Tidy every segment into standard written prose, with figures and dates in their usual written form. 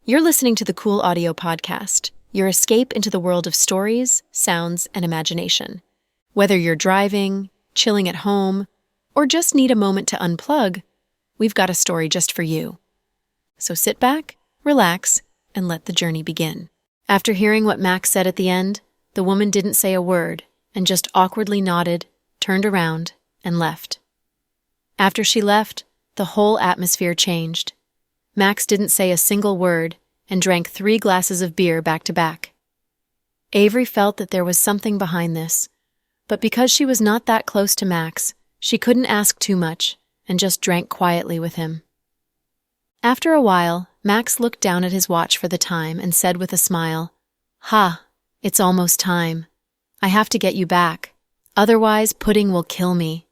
You're listening to the Cool Audio Podcast, your escape into the world of stories, sounds, and imagination. Whether you're driving, chilling at home, or just need a moment to unplug, we've got a story just for you. So sit back, relax, and let the journey begin. After hearing what Max said at the end, the woman didn't say a word and just awkwardly nodded, turned around, and left. After she left, the whole atmosphere changed. Max didn't say a single word and drank 3 glasses of beer back to back. Avery felt that there was something behind this, but because she was not that close to Max, she couldn't ask too much and just drank quietly with him. After a while, Max looked down at his watch for the time and said with a smile, "Ha, it's almost time. I have to get you back. Otherwise, Pudding will kill me.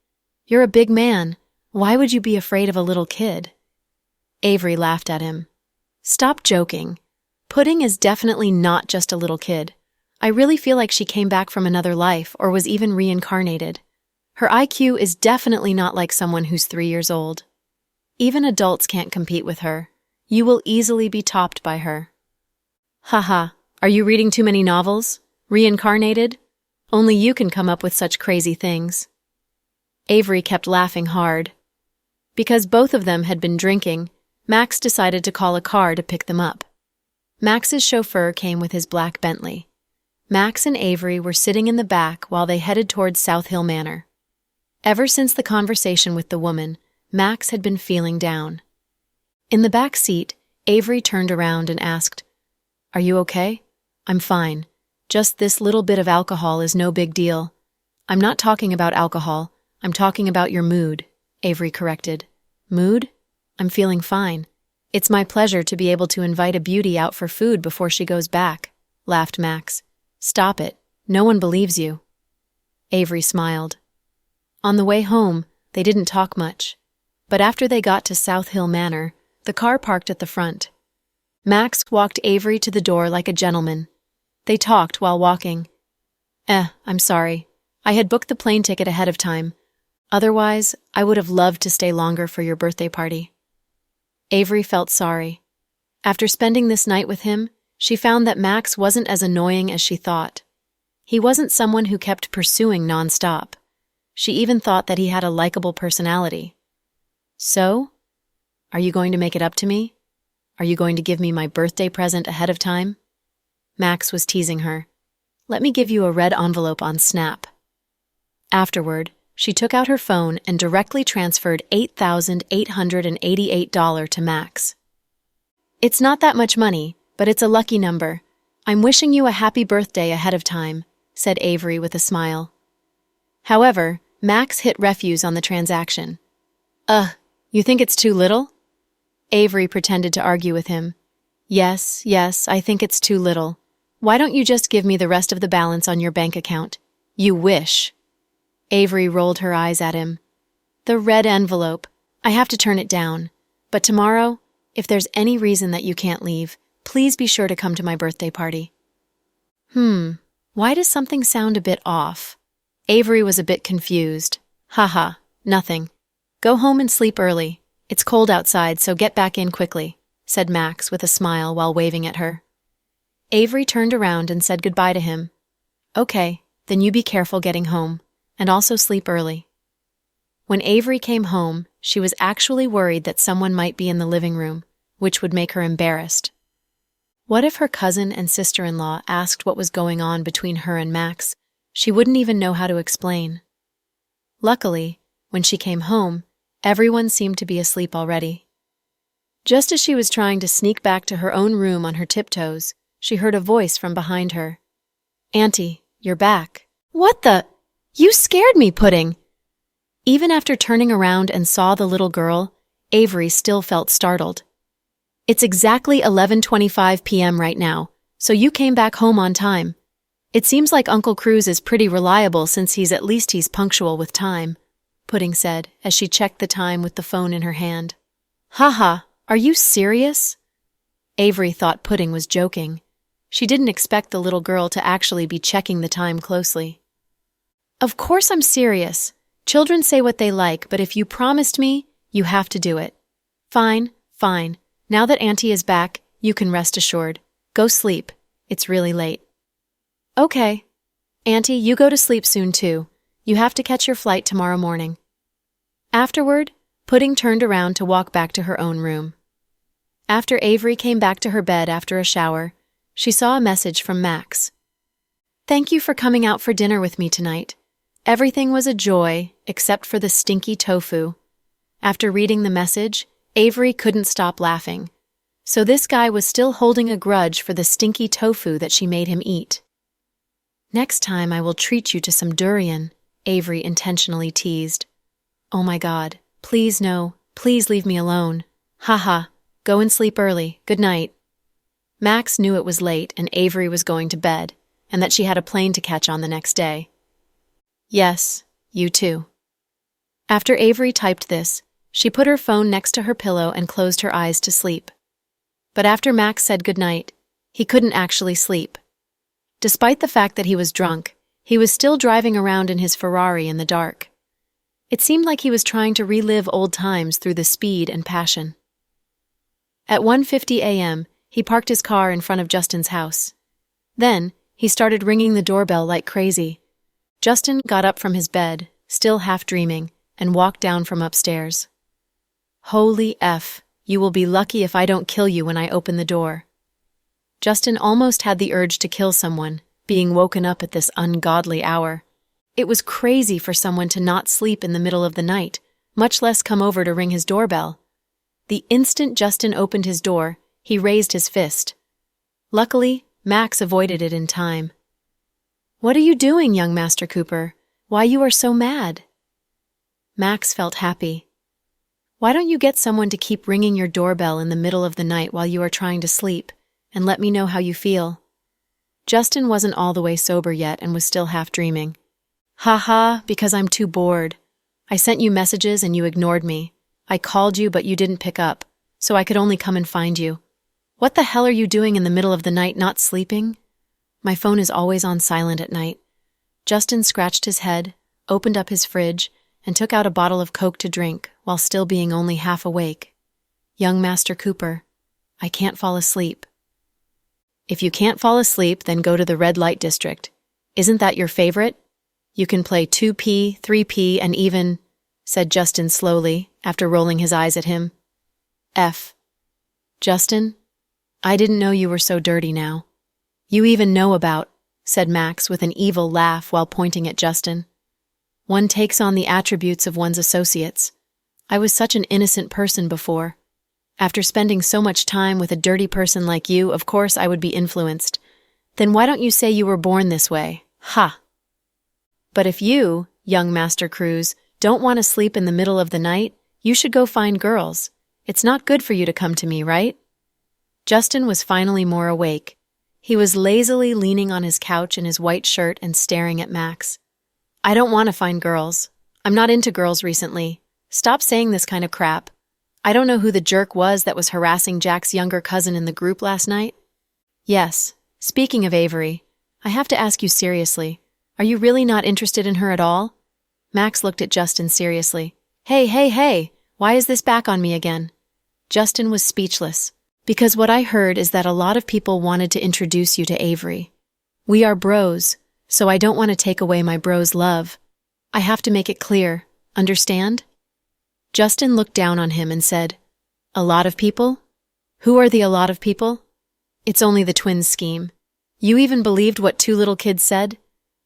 You're a big man. Why would you be afraid of a little kid?" Avery laughed at him. "Stop joking. Pudding is definitely not just a little kid. I really feel like she came back from another life or was even reincarnated. Her IQ is definitely not like someone who's 3 years old. Even adults can't compete with her. You will easily be topped by her." "Haha, are you reading too many novels? Reincarnated? Only you can come up with such crazy things." Avery kept laughing hard. Because both of them had been drinking, Max decided to call a car to pick them up. Max's chauffeur came with his black Bentley. Max and Avery were sitting in the back while they headed towards South Hill Manor. Ever since the conversation with the woman, Max had been feeling down. In the back seat, Avery turned around and asked, "Are you okay?" "I'm fine. Just this little bit of alcohol is no big deal." "I'm not talking about alcohol. I'm talking about your mood," Avery corrected. "Mood? I'm feeling fine. It's my pleasure to be able to invite a beauty out for food before she goes back," laughed Max. "Stop it. No one believes you." Avery smiled. On the way home, they didn't talk much. But after they got to South Hill Manor, the car parked at the front. Max walked Avery to the door like a gentleman. They talked while walking. I'm sorry. I had booked the plane ticket ahead of time. Otherwise, I would have loved to stay longer for your birthday party." Avery felt sorry. After spending this night with him, she found that Max wasn't as annoying as she thought. He wasn't someone who kept pursuing nonstop. She even thought that he had a likable personality. "So? Are you going to make it up to me? Are you going to give me my birthday present ahead of time?" Max was teasing her. "Let me give you a red envelope on Snap." Afterward, she took out her phone and directly transferred $8,888 to Max. "It's not that much money, but it's a lucky number. I'm wishing you a happy birthday ahead of time," said Avery with a smile. However, Max hit refuse on the transaction. You think it's too little?" Avery pretended to argue with him. Yes, I think it's too little. Why don't you just give me the rest of the balance on your bank account? You wish." Avery rolled her eyes at him. "The red envelope. I have to turn it down. But tomorrow, if there's any reason that you can't leave, please be sure to come to my birthday party." Why does something sound a bit off? Avery was a bit confused. Haha, nothing. "Go home and sleep early. It's cold outside, so get back in quickly," said Max with a smile while waving at her. Avery turned around and said goodbye to him. "Okay, then you be careful getting home. And also sleep early." When Avery came home, she was actually worried that someone might be in the living room, which would make her embarrassed. What if her cousin and sister-in-law asked what was going on between her and Max? She wouldn't even know how to explain. Luckily, when she came home, everyone seemed to be asleep already. Just as she was trying to sneak back to her own room on her tiptoes, she heard a voice from behind her. "Auntie, you're back." "What the? You scared me, Pudding!" Even after turning around and saw the little girl, Avery still felt startled. "It's exactly 11:25 p.m. right now, so you came back home on time. It seems like Uncle Cruz is pretty reliable since he's punctual with time," Pudding said as she checked the time with the phone in her hand. "Haha, are you serious?" Avery thought Pudding was joking. She didn't expect the little girl to actually be checking the time closely. "Of course I'm serious. Children say what they like, but if you promised me, you have to do it." Fine. Now that Auntie is back, You can rest assured. Go sleep. It's really late. Okay. Auntie, you go to sleep soon too. You have to catch your flight tomorrow morning. Afterward, Pudding turned around to walk back to her own room. After Avery came back to her bed after a shower, she saw a message from Max. Thank you for coming out for dinner with me tonight. Everything was a joy, except for the stinky tofu. After reading the message, Avery couldn't stop laughing. So this guy was still holding a grudge for the stinky tofu that she made him eat. Next time I will treat you to some durian, Avery intentionally teased. Oh my God, please no, please leave me alone. Haha, go and sleep early, good night. Max knew it was late and Avery was going to bed, and that she had a plane to catch on the next day. Yes, you too. After Avery typed this, she put her phone next to her pillow and closed her eyes to sleep. But after Max said goodnight, he couldn't actually sleep. Despite the fact that he was drunk, he was still driving around in his Ferrari in the dark. It seemed like he was trying to relive old times through the speed and passion. At 1:50 a.m., he parked his car in front of Justin's house. Then, he started ringing the doorbell like crazy. Justin got up from his bed, still half dreaming, and walked down from upstairs. Holy F, you will be lucky if I don't kill you when I open the door. Justin almost had the urge to kill someone, being woken up at this ungodly hour. It was crazy for someone to not sleep in the middle of the night, much less come over to ring his doorbell. The instant Justin opened his door, he raised his fist. Luckily, Max avoided it in time. What are you doing, young Master Cooper? Why you are so mad? Max felt happy. Why don't you get someone to keep ringing your doorbell in the middle of the night while you are trying to sleep, and let me know how you feel? Justin wasn't all the way sober yet and was still half dreaming. Haha, because I'm too bored. I sent you messages and you ignored me. I called you but you didn't pick up, so I could only come and find you. What the hell are you doing in the middle of the night not sleeping? My phone is always on silent at night. Justin scratched his head, opened up his fridge, and took out a bottle of Coke to drink while still being only half awake. Young Master Cooper, I can't fall asleep. If you can't fall asleep, then go to the red light district. Isn't that your favorite? You can play 2P, 3P, and even, said Justin slowly, after rolling his eyes at him. F. Justin, I didn't know you were so dirty now. You even know about, said Max with an evil laugh while pointing at Justin. One takes on the attributes of one's associates. I was such an innocent person before. After spending so much time with a dirty person like you, of course I would be influenced. Then why don't you say you were born this way? Ha! But if you, young Master Cruz, don't want to sleep in the middle of the night, you should go find girls. It's not good for you to come to me, right? Justin was finally more awake. He was lazily leaning on his couch in his white shirt and staring at Max. I don't want to find girls. I'm not into girls recently. Stop saying this kind of crap. I don't know who the jerk was that was harassing Jack's younger cousin in the group last night. Yes, speaking of Avery, I have to ask you seriously. Are you really not interested in her at all? Max looked at Justin seriously. Hey, why is this back on me again? Justin was speechless, because what I heard is that a lot of people wanted to introduce you to Avery. We are bros, so I don't want to take away my bro's love. I have to make it clear, understand? Justin looked down on him and said, A lot of people? Who are the a lot of people? It's only the twins' scheme. You even believed what two little kids said?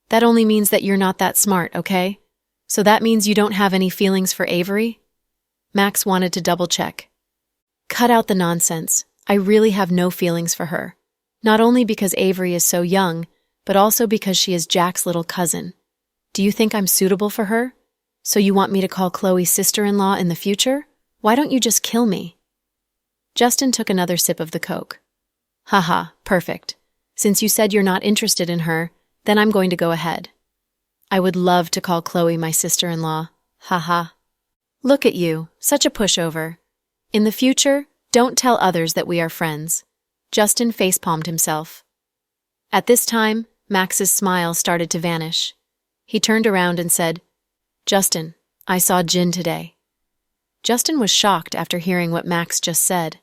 That only means that you're not that smart, okay? So that means you don't have any feelings for Avery? Max wanted to double-check. Cut out the nonsense. I really have no feelings for her. Not only because Avery is so young, but also because she is Jack's little cousin. Do you think I'm suitable for her? So you want me to call Chloe sister-in-law in the future? Why don't you just kill me? Justin took another sip of the Coke. Haha, perfect. Since you said you're not interested in her, then I'm going to go ahead. I would love to call Chloe my sister-in-law. Haha. Look at you, such a pushover. In the future, don't tell others that we are friends. Justin facepalmed himself. At this time, Max's smile started to vanish. He turned around and said, Justin, I saw Jin today. Justin was shocked after hearing what Max just said.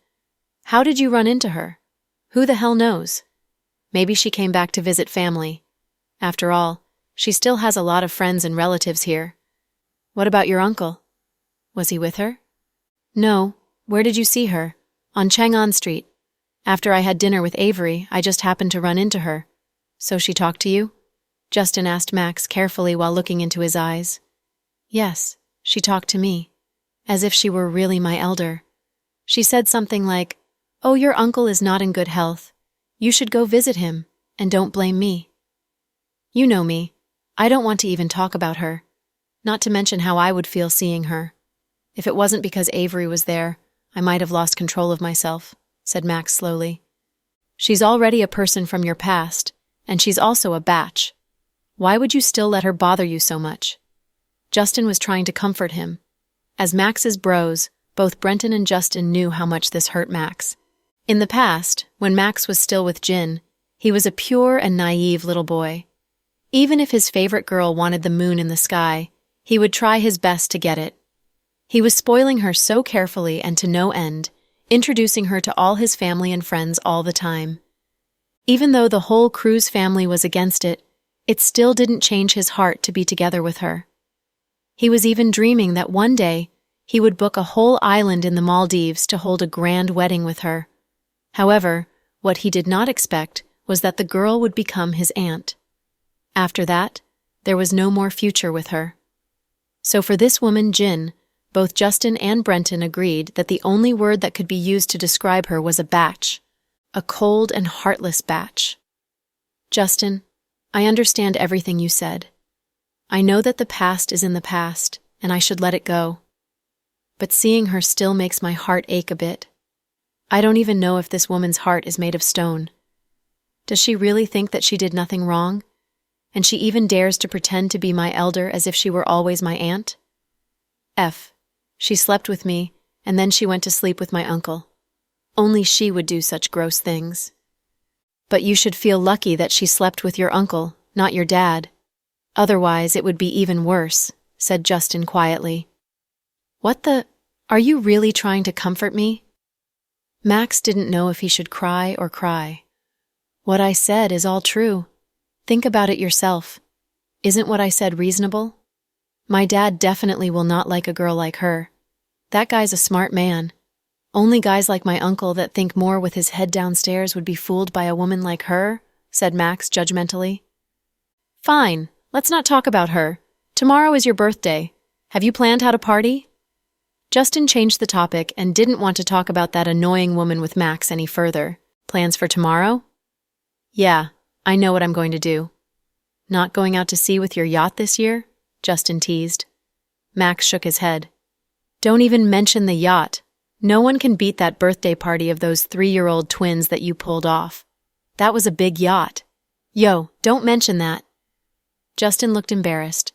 How did you run into her? Who the hell knows? Maybe she came back to visit family. After all, she still has a lot of friends and relatives here. What about your uncle? Was he with her? No. Where did you see her? On Chang'an Street. After I had dinner with Avery, I just happened to run into her. So she talked to you? Justin asked Max carefully while looking into his eyes. Yes, she talked to me, as if she were really my elder. She said something like, "Oh, your uncle is not in good health. You should go visit him, and don't blame me." You know me. I don't want to even talk about her, not to mention how I would feel seeing her. If it wasn't because Avery was there, I might have lost control of myself, said Max slowly. She's already a person from your past, and she's also a batch. Why would you still let her bother you so much? Justin was trying to comfort him. As Max's bros, both Brenton and Justin knew how much this hurt Max. In the past, when Max was still with Jin, he was a pure and naive little boy. Even if his favorite girl wanted the moon in the sky, he would try his best to get it. He was spoiling her so carefully and to no end, introducing her to all his family and friends all the time. Even though the whole Cruz family was against it, it still didn't change his heart to be together with her. He was even dreaming that one day he would book a whole island in the Maldives to hold a grand wedding with her. However, what he did not expect was that the girl would become his aunt. After that, there was no more future with her. So for this woman, Jin, both Justin and Brenton agreed that the only word that could be used to describe her was a batch, a cold and heartless batch. Justin, I understand everything you said. I know that the past is in the past, and I should let it go. But seeing her still makes my heart ache a bit. I don't even know if this woman's heart is made of stone. Does she really think that she did nothing wrong? And she even dares to pretend to be my elder as if she were always my aunt? She slept with me, and then she went to sleep with my uncle. Only she would do such gross things. But you should feel lucky that she slept with your uncle, not your dad. Otherwise, it would be even worse, said Justin quietly. What the? Are you really trying to comfort me? Max didn't know if he should cry or cry. What I said is all true. Think about it yourself. Isn't what I said reasonable? My dad definitely will not like a girl like her. That guy's a smart man. Only guys like my uncle that think more with his head downstairs would be fooled by a woman like her, said Max judgmentally. Fine, let's not talk about her. Tomorrow is your birthday. Have you planned how to party? Justin changed the topic and didn't want to talk about that annoying woman with Max any further. Plans for tomorrow? Yeah, I know what I'm going to do. Not going out to sea with your yacht this year? Justin teased. Max shook his head. Don't even mention the yacht. No one can beat that birthday party of those 3-year-old twins that you pulled off. That was a big yacht. Yo, don't mention that. Justin looked embarrassed.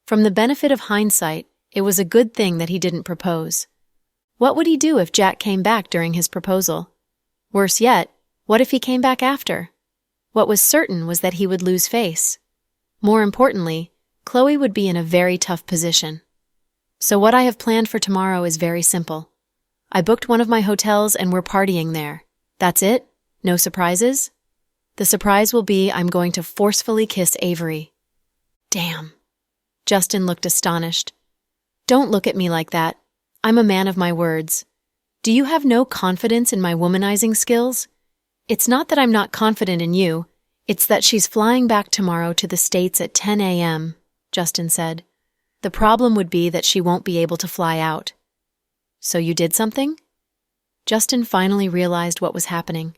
From the benefit of hindsight, it was a good thing that he didn't propose. What would he do if Jack came back during his proposal? Worse yet, what if he came back after? What was certain was that he would lose face. More importantly, Chloe would be in a very tough position. So what I have planned for tomorrow is very simple. I booked one of my hotels and we're partying there. That's it? No surprises? The surprise will be I'm going to forcefully kiss Avery. Damn. Justin looked astonished. Don't look at me like that. I'm a man of my words. Do you have no confidence in my womanizing skills? It's not that I'm not confident in you. It's that she's flying back tomorrow to the States at 10 a.m., Justin said. The problem would be that she won't be able to fly out. So you did something? Justin finally realized what was happening.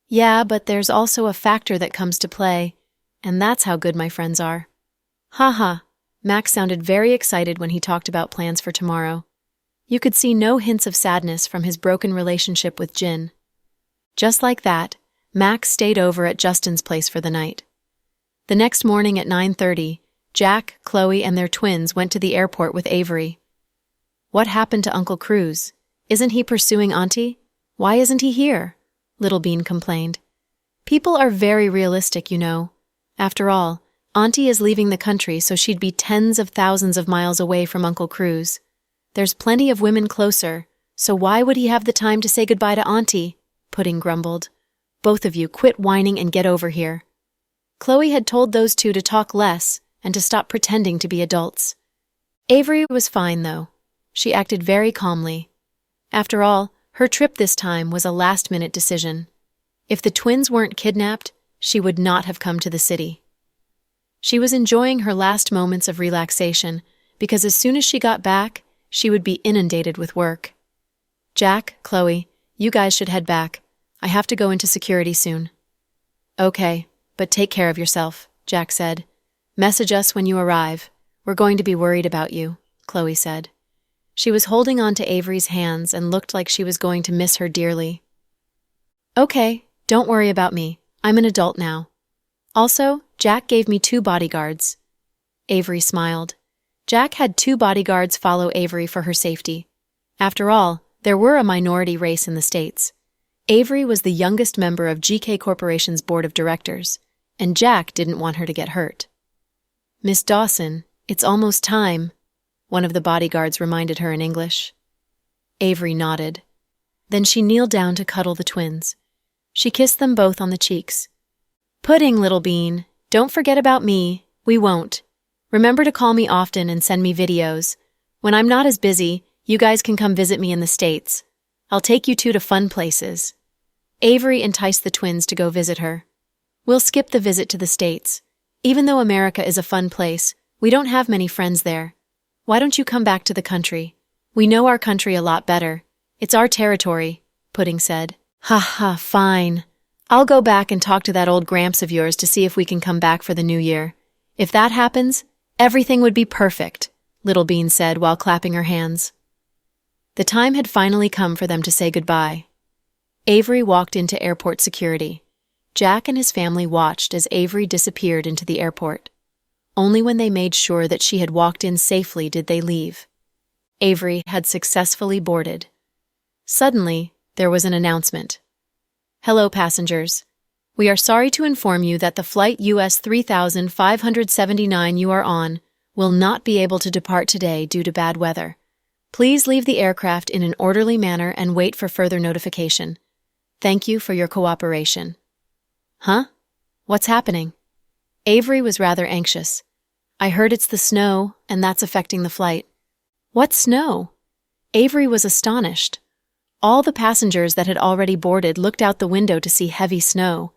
Yeah, but there's also a factor that comes to play, and that's how good my friends are. Haha, Max sounded very excited when he talked about plans for tomorrow. You could see no hints of sadness from his broken relationship with Jin. Just like that, Max stayed over at Justin's place for the night. The next morning at 9:30, Jack, Chloe, and their twins went to the airport with Avery. What happened to Uncle Cruz? Isn't he pursuing Auntie? Why isn't he here? Little Bean complained. People are very realistic, you know. After all, Auntie is leaving the country, so she'd be tens of thousands of miles away from Uncle Cruz. There's plenty of women closer, So why would he have the time to say goodbye to Auntie? Pudding grumbled. Both of you quit whining and get over here. Chloe had told those two to talk less and to stop pretending to be adults. Avery was fine, though. She acted very calmly. After all, her trip this time was a last-minute decision. If the twins weren't kidnapped, she would not have come to the city. She was enjoying her last moments of relaxation because as soon as she got back, she would be inundated with work. Jack, Chloe, you guys should head back. I have to go into security soon. Okay, but take care of yourself, Jack said. Message us when you arrive. We're going to be worried about you, Chloe said. She was holding on to Avery's hands and looked like she was going to miss her dearly. Okay, don't worry about me. I'm an adult now. Also, Jack gave me 2 bodyguards. Avery smiled. Jack had 2 bodyguards follow Avery for her safety. After all, there were a minority race in the States. Avery was the youngest member of GK Corporation's board of directors, and Jack didn't want her to get hurt. Miss Dawson, it's almost time, one of the bodyguards reminded her in English. Avery nodded. Then she kneeled down to cuddle the twins. She kissed them both on the cheeks. Pudding, little bean, don't forget about me. We won't. Remember to call me often and send me videos. When I'm not as busy, you guys can come visit me in the States. I'll take you 2 to fun places. Avery enticed the twins to go visit her. We'll skip the visit to the States. Even though America is a fun place, we don't have many friends there. Why don't you come back to the country? We know our country a lot better. It's our territory, Pudding said. Ha ha, fine. I'll go back and talk to that old Gramps of yours to see if we can come back for the new year. If that happens, everything would be perfect, Little Bean said while clapping her hands. The time had finally come for them to say goodbye. Avery walked into airport security. Jack and his family watched as Avery disappeared into the airport. Only when they made sure that she had walked in safely did they leave. Avery had successfully boarded. Suddenly, there was an announcement. Hello, passengers. We are sorry to inform you that the flight US 3579 you are on will not be able to depart today due to bad weather. Please leave the aircraft in an orderly manner and wait for further notification. Thank you for your cooperation. Huh? What's happening? Avery was rather anxious. I heard it's the snow, and that's affecting the flight. What snow? Avery was astonished. All the passengers that had already boarded looked out the window to see heavy snow.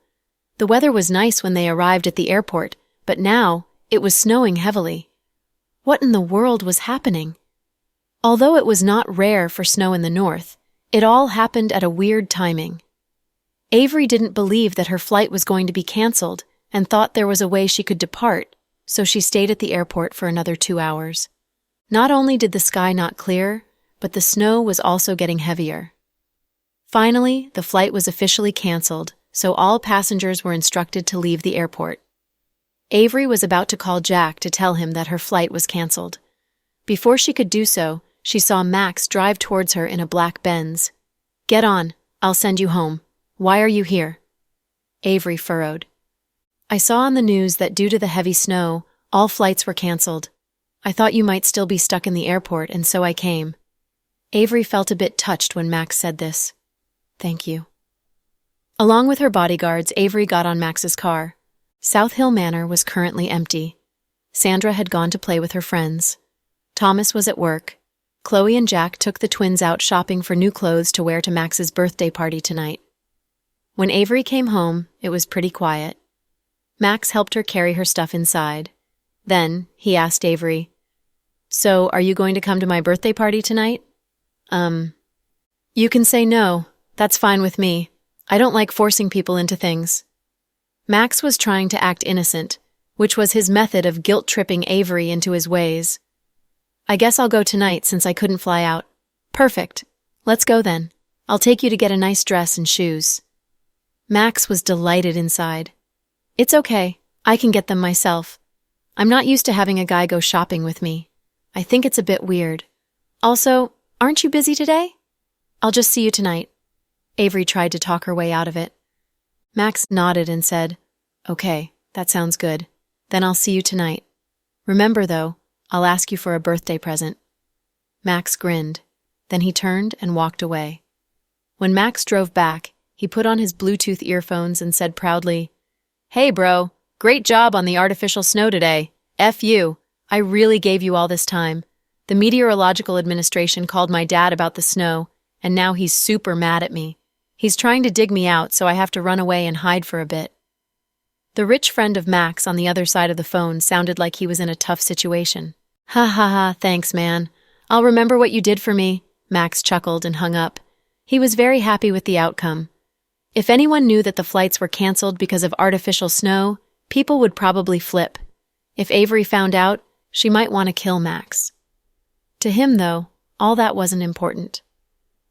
The weather was nice when they arrived at the airport, but now it was snowing heavily. What in the world was happening? Although it was not rare for snow in the north, it all happened at a weird timing. Avery didn't believe that her flight was going to be canceled and thought there was a way she could depart, so she stayed at the airport for another 2 hours. Not only did the sky not clear, but the snow was also getting heavier. Finally, the flight was officially canceled, so all passengers were instructed to leave the airport. Avery was about to call Jack to tell him that her flight was canceled. Before she could do so, she saw Max drive towards her in a black Benz. Get on, I'll send you home. Why are you here? Avery furrowed. I saw on the news that due to the heavy snow, all flights were canceled. I thought you might still be stuck in the airport, and so I came. Avery felt a bit touched when Max said this. Thank you. Along with her bodyguards, Avery got on Max's car. South Hill Manor was currently empty. Sandra had gone to play with her friends. Thomas was at work. Chloe and Jack took the twins out shopping for new clothes to wear to Max's birthday party tonight. When Avery came home, it was pretty quiet. Max helped her carry her stuff inside. Then, he asked Avery, So, are you going to come to my birthday party tonight? You can say no. That's fine with me. I don't like forcing people into things. Max was trying to act innocent, which was his method of guilt-tripping Avery into his ways. I guess I'll go tonight since I couldn't fly out. Perfect. Let's go then. I'll take you to get a nice dress and shoes. Max was delighted inside. It's okay. I can get them myself. I'm not used to having a guy go shopping with me. I think it's a bit weird. Also, aren't you busy today? I'll just see you tonight. Avery tried to talk her way out of it. Max nodded and said, Okay, that sounds good. Then I'll see you tonight. Remember, though, I'll ask you for a birthday present. Max grinned. Then he turned and walked away. When Max drove back, he put on his Bluetooth earphones and said proudly, "Hey bro, great job on the artificial snow today. F you. I really gave you all this time. The Meteorological Administration called my dad about the snow, and now he's super mad at me. He's trying to dig me out, so I have to run away and hide for a bit." The rich friend of Max on the other side of the phone sounded like he was in a tough situation. "Ha ha ha, thanks man. I'll remember what you did for me," Max chuckled and hung up. He was very happy with the outcome. If anyone knew that the flights were canceled because of artificial snow, people would probably flip. If Avery found out, she might want to kill Max. To him, though, all that wasn't important.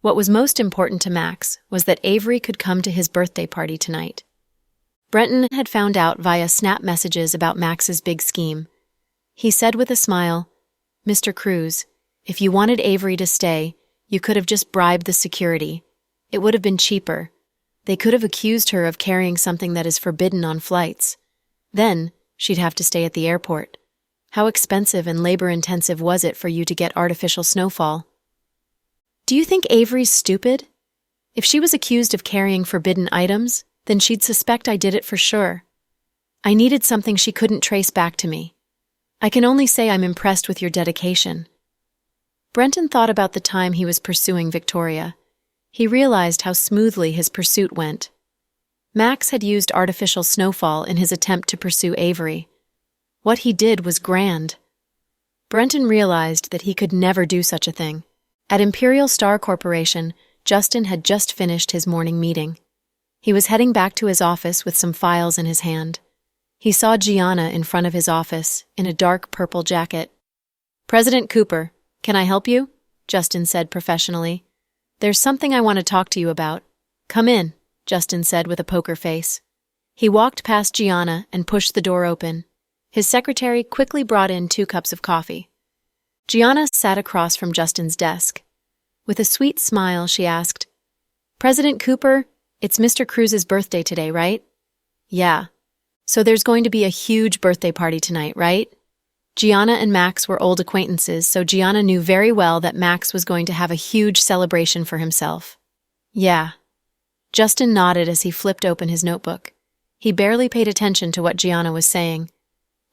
What was most important to Max was that Avery could come to his birthday party tonight. Brenton had found out via Snap messages about Max's big scheme. He said with a smile, "Mr. Cruz, if you wanted Avery to stay, you could have just bribed the security. It would have been cheaper. They could have accused her of carrying something that is forbidden on flights. Then, she'd have to stay at the airport. How expensive and labor-intensive was it for you to get artificial snowfall? Do you think Avery's stupid? If she was accused of carrying forbidden items, then she'd suspect I did it for sure. I needed something she couldn't trace back to me. I can only say I'm impressed with your dedication." Brenton thought about the time he was pursuing Victoria. He realized how smoothly his pursuit went. Max had used artificial snowfall in his attempt to pursue Avery. What he did was grand. Brenton realized that he could never do such a thing. At Imperial Star Corporation, Justin had just finished his morning meeting. He was heading back to his office with some files in his hand. He saw Gianna in front of his office, in a dark purple jacket. "President Cooper, can I help you?" Justin said professionally. "There's something I want to talk to you about." "Come in," Justin said with a poker face. He walked past Gianna and pushed the door open. His secretary quickly brought in 2 cups of coffee. Gianna sat across from Justin's desk. With a sweet smile, she asked, "President Cooper, it's Mr. Cruz's birthday today, right?" "Yeah. So there's going to be a huge birthday party tonight, right?" Gianna and Max were old acquaintances, so Gianna knew very well that Max was going to have a huge celebration for himself. "Yeah." Justin nodded as he flipped open his notebook. He barely paid attention to what Gianna was saying.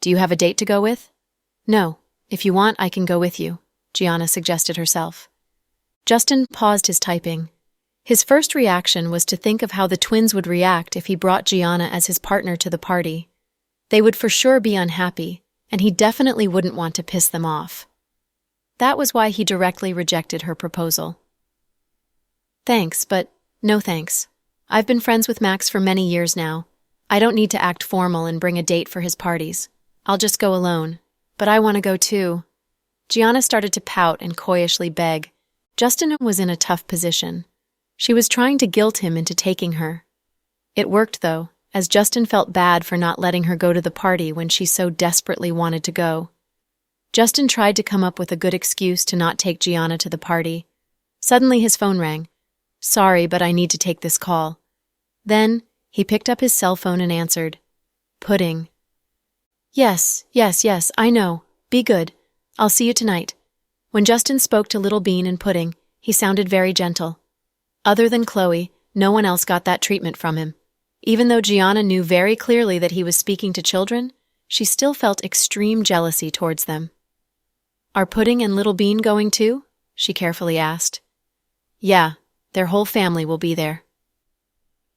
"Do you have a date to go with?" "No. If you want, I can go with you," Gianna suggested herself. Justin paused his typing. His first reaction was to think of how the twins would react if he brought Gianna as his partner to the party. They would for sure be unhappy, and he definitely wouldn't want to piss them off. That was why he directly rejected her proposal. "Thanks, but no thanks. I've been friends with Max for many years now. I don't need to act formal and bring a date for his parties. I'll just go alone. But I want to go too." Gianna started to pout and coyishly beg. Justin was in a tough position. She was trying to guilt him into taking her. It worked, though, as Justin felt bad for not letting her go to the party when she so desperately wanted to go. Justin tried to come up with a good excuse to not take Gianna to the party. Suddenly his phone rang. "Sorry, but I need to take this call." Then he picked up his cell phone and answered. "Pudding." Yes, I know. Be good. I'll see you tonight." When Justin spoke to Little Bean and Pudding, he sounded very gentle. Other than Chloe, no one else got that treatment from him. Even though Gianna knew very clearly that he was speaking to children, she still felt extreme jealousy towards them. "Are Pudding and Little Bean going too?" she carefully asked. "Yeah, their whole family will be there."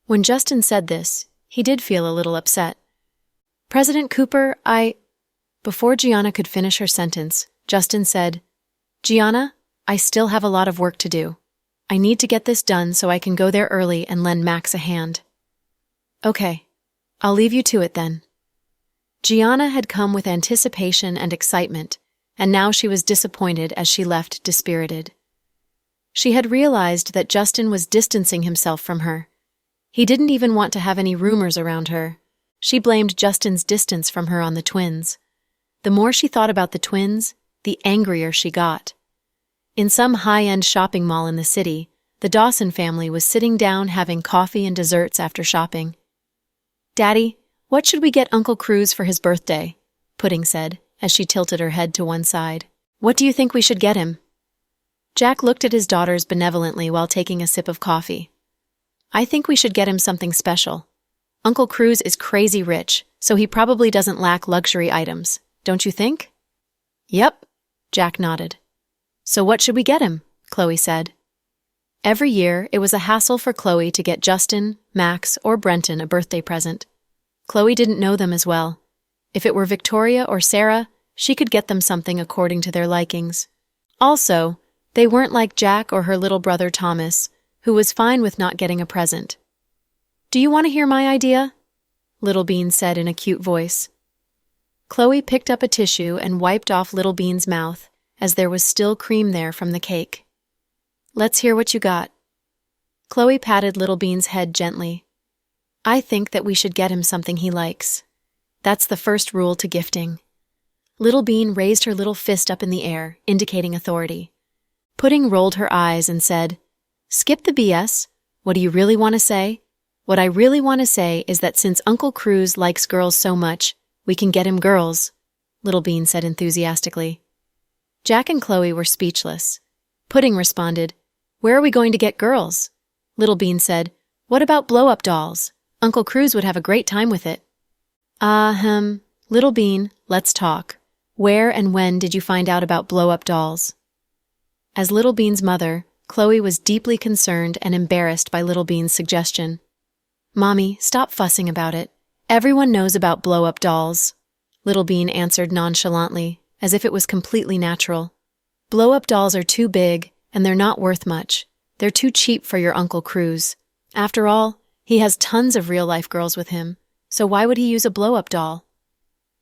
When Justin said this, he did feel a little upset. "President Cooper, Before Gianna could finish her sentence, Justin said, "Gianna, I still have a lot of work to do. I need to get this done so I can go there early and lend Max a hand." "Okay, I'll leave you to it then." Gianna had come with anticipation and excitement, and now she was disappointed as she left dispirited. She had realized that Justin was distancing himself from her. He didn't even want to have any rumors around her. She blamed Justin's distance from her on the twins. The more she thought about the twins, the angrier she got. In some high-end shopping mall in the city, the Dawson family was sitting down having coffee and desserts after shopping. "Daddy, what should we get Uncle Cruz for his birthday?" Pudding said, as she tilted her head to one side. "What do you think we should get him?" Jack looked at his daughters benevolently while taking a sip of coffee. I think we should get him something special. Uncle Cruz is crazy rich, so he probably doesn't lack luxury items, don't you think? Yep, Jack nodded. So what should we get him? Chloe said. Every year, it was a hassle for Chloe to get Justin, Max, or Brenton a birthday present. Chloe didn't know them as well. If it were Victoria or Sarah, she could get them something according to their likings. Also, they weren't like Jack or her little brother Thomas, who was fine with not getting a present. Do you want to hear my idea? Little Bean said in a cute voice. Chloe picked up a tissue and wiped off Little Bean's mouth, as there was still cream there from the cake. Let's hear what you got. Chloe patted Little Bean's head gently. I think that we should get him something he likes. That's the first rule to gifting. Little Bean raised her little fist up in the air, indicating authority. Pudding rolled her eyes and said, Skip the BS. What do you really want to say? What I really want to say is that since Uncle Cruz likes girls so much, we can get him girls, Little Bean said enthusiastically. Jack and Chloe were speechless. Pudding responded, Where are we going to get girls? Little Bean said, What about blow-up dolls? Uncle Cruz would have a great time with it. Little Bean, let's talk. Where and when did you find out about blow-up dolls? As Little Bean's mother, Chloe was deeply concerned and embarrassed by Little Bean's suggestion. Mommy, stop fussing about it. Everyone knows about blow-up dolls, Little Bean answered nonchalantly, as if it was completely natural. Blow-up dolls are too big, and they're not worth much. They're too cheap for your Uncle Cruz. After all, he has tons of real-life girls with him, so why would he use a blow-up doll?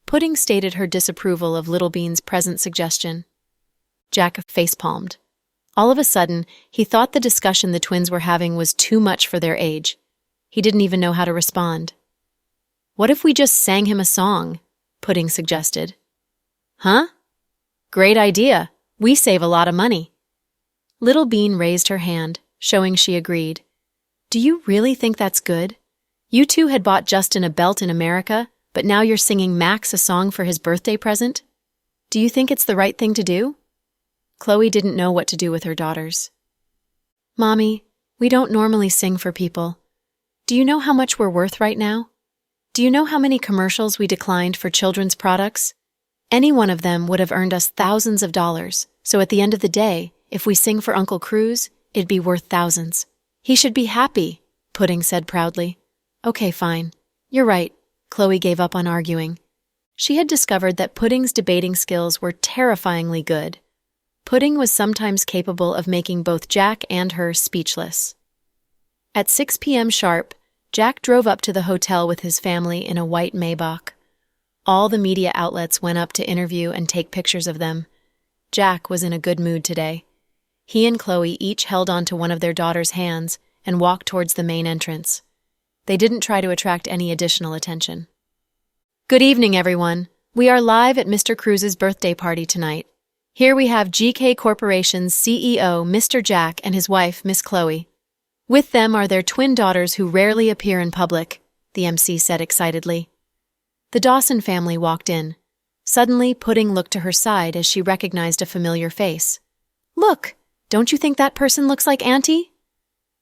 Pudding stated her disapproval of Little Bean's present suggestion. Jack facepalmed. All of a sudden, he thought the discussion the twins were having was too much for their age. He didn't even know how to respond. What if we just sang him a song? Pudding suggested. Huh? Great idea. We save a lot of money. Little Bean raised her hand, showing she agreed. Do you really think that's good? You two had bought Justin a belt in America, but now you're singing Max a song for his birthday present? Do you think it's the right thing to do? Chloe didn't know what to do with her daughters. Mommy, we don't normally sing for people. Do you know how much we're worth right now? Do you know how many commercials we declined for children's products? Any one of them would have earned us thousands of dollars, so at the end of the day, if we sing for Uncle Cruz, it'd be worth thousands. He should be happy, Pudding said proudly. Okay, fine. You're right. Chloe gave up on arguing. She had discovered that Pudding's debating skills were terrifyingly good. Pudding was sometimes capable of making both Jack and her speechless. At 6 p.m. sharp, Jack drove up to the hotel with his family in a white Maybach. All the media outlets went up to interview and take pictures of them. Jack was in a good mood today. He and Chloe each held onto one of their daughters' hands and walked towards the main entrance. They didn't try to attract any additional attention. Good evening, everyone. We are live at Mr. Cruz's birthday party tonight. Here we have GK Corporation's CEO, Mr. Jack, and his wife, Miss Chloe. With them are their twin daughters who rarely appear in public, the MC said excitedly. The Dawson family walked in. Suddenly, Pudding looked to her side as she recognized a familiar face. Look, don't you think that person looks like Auntie?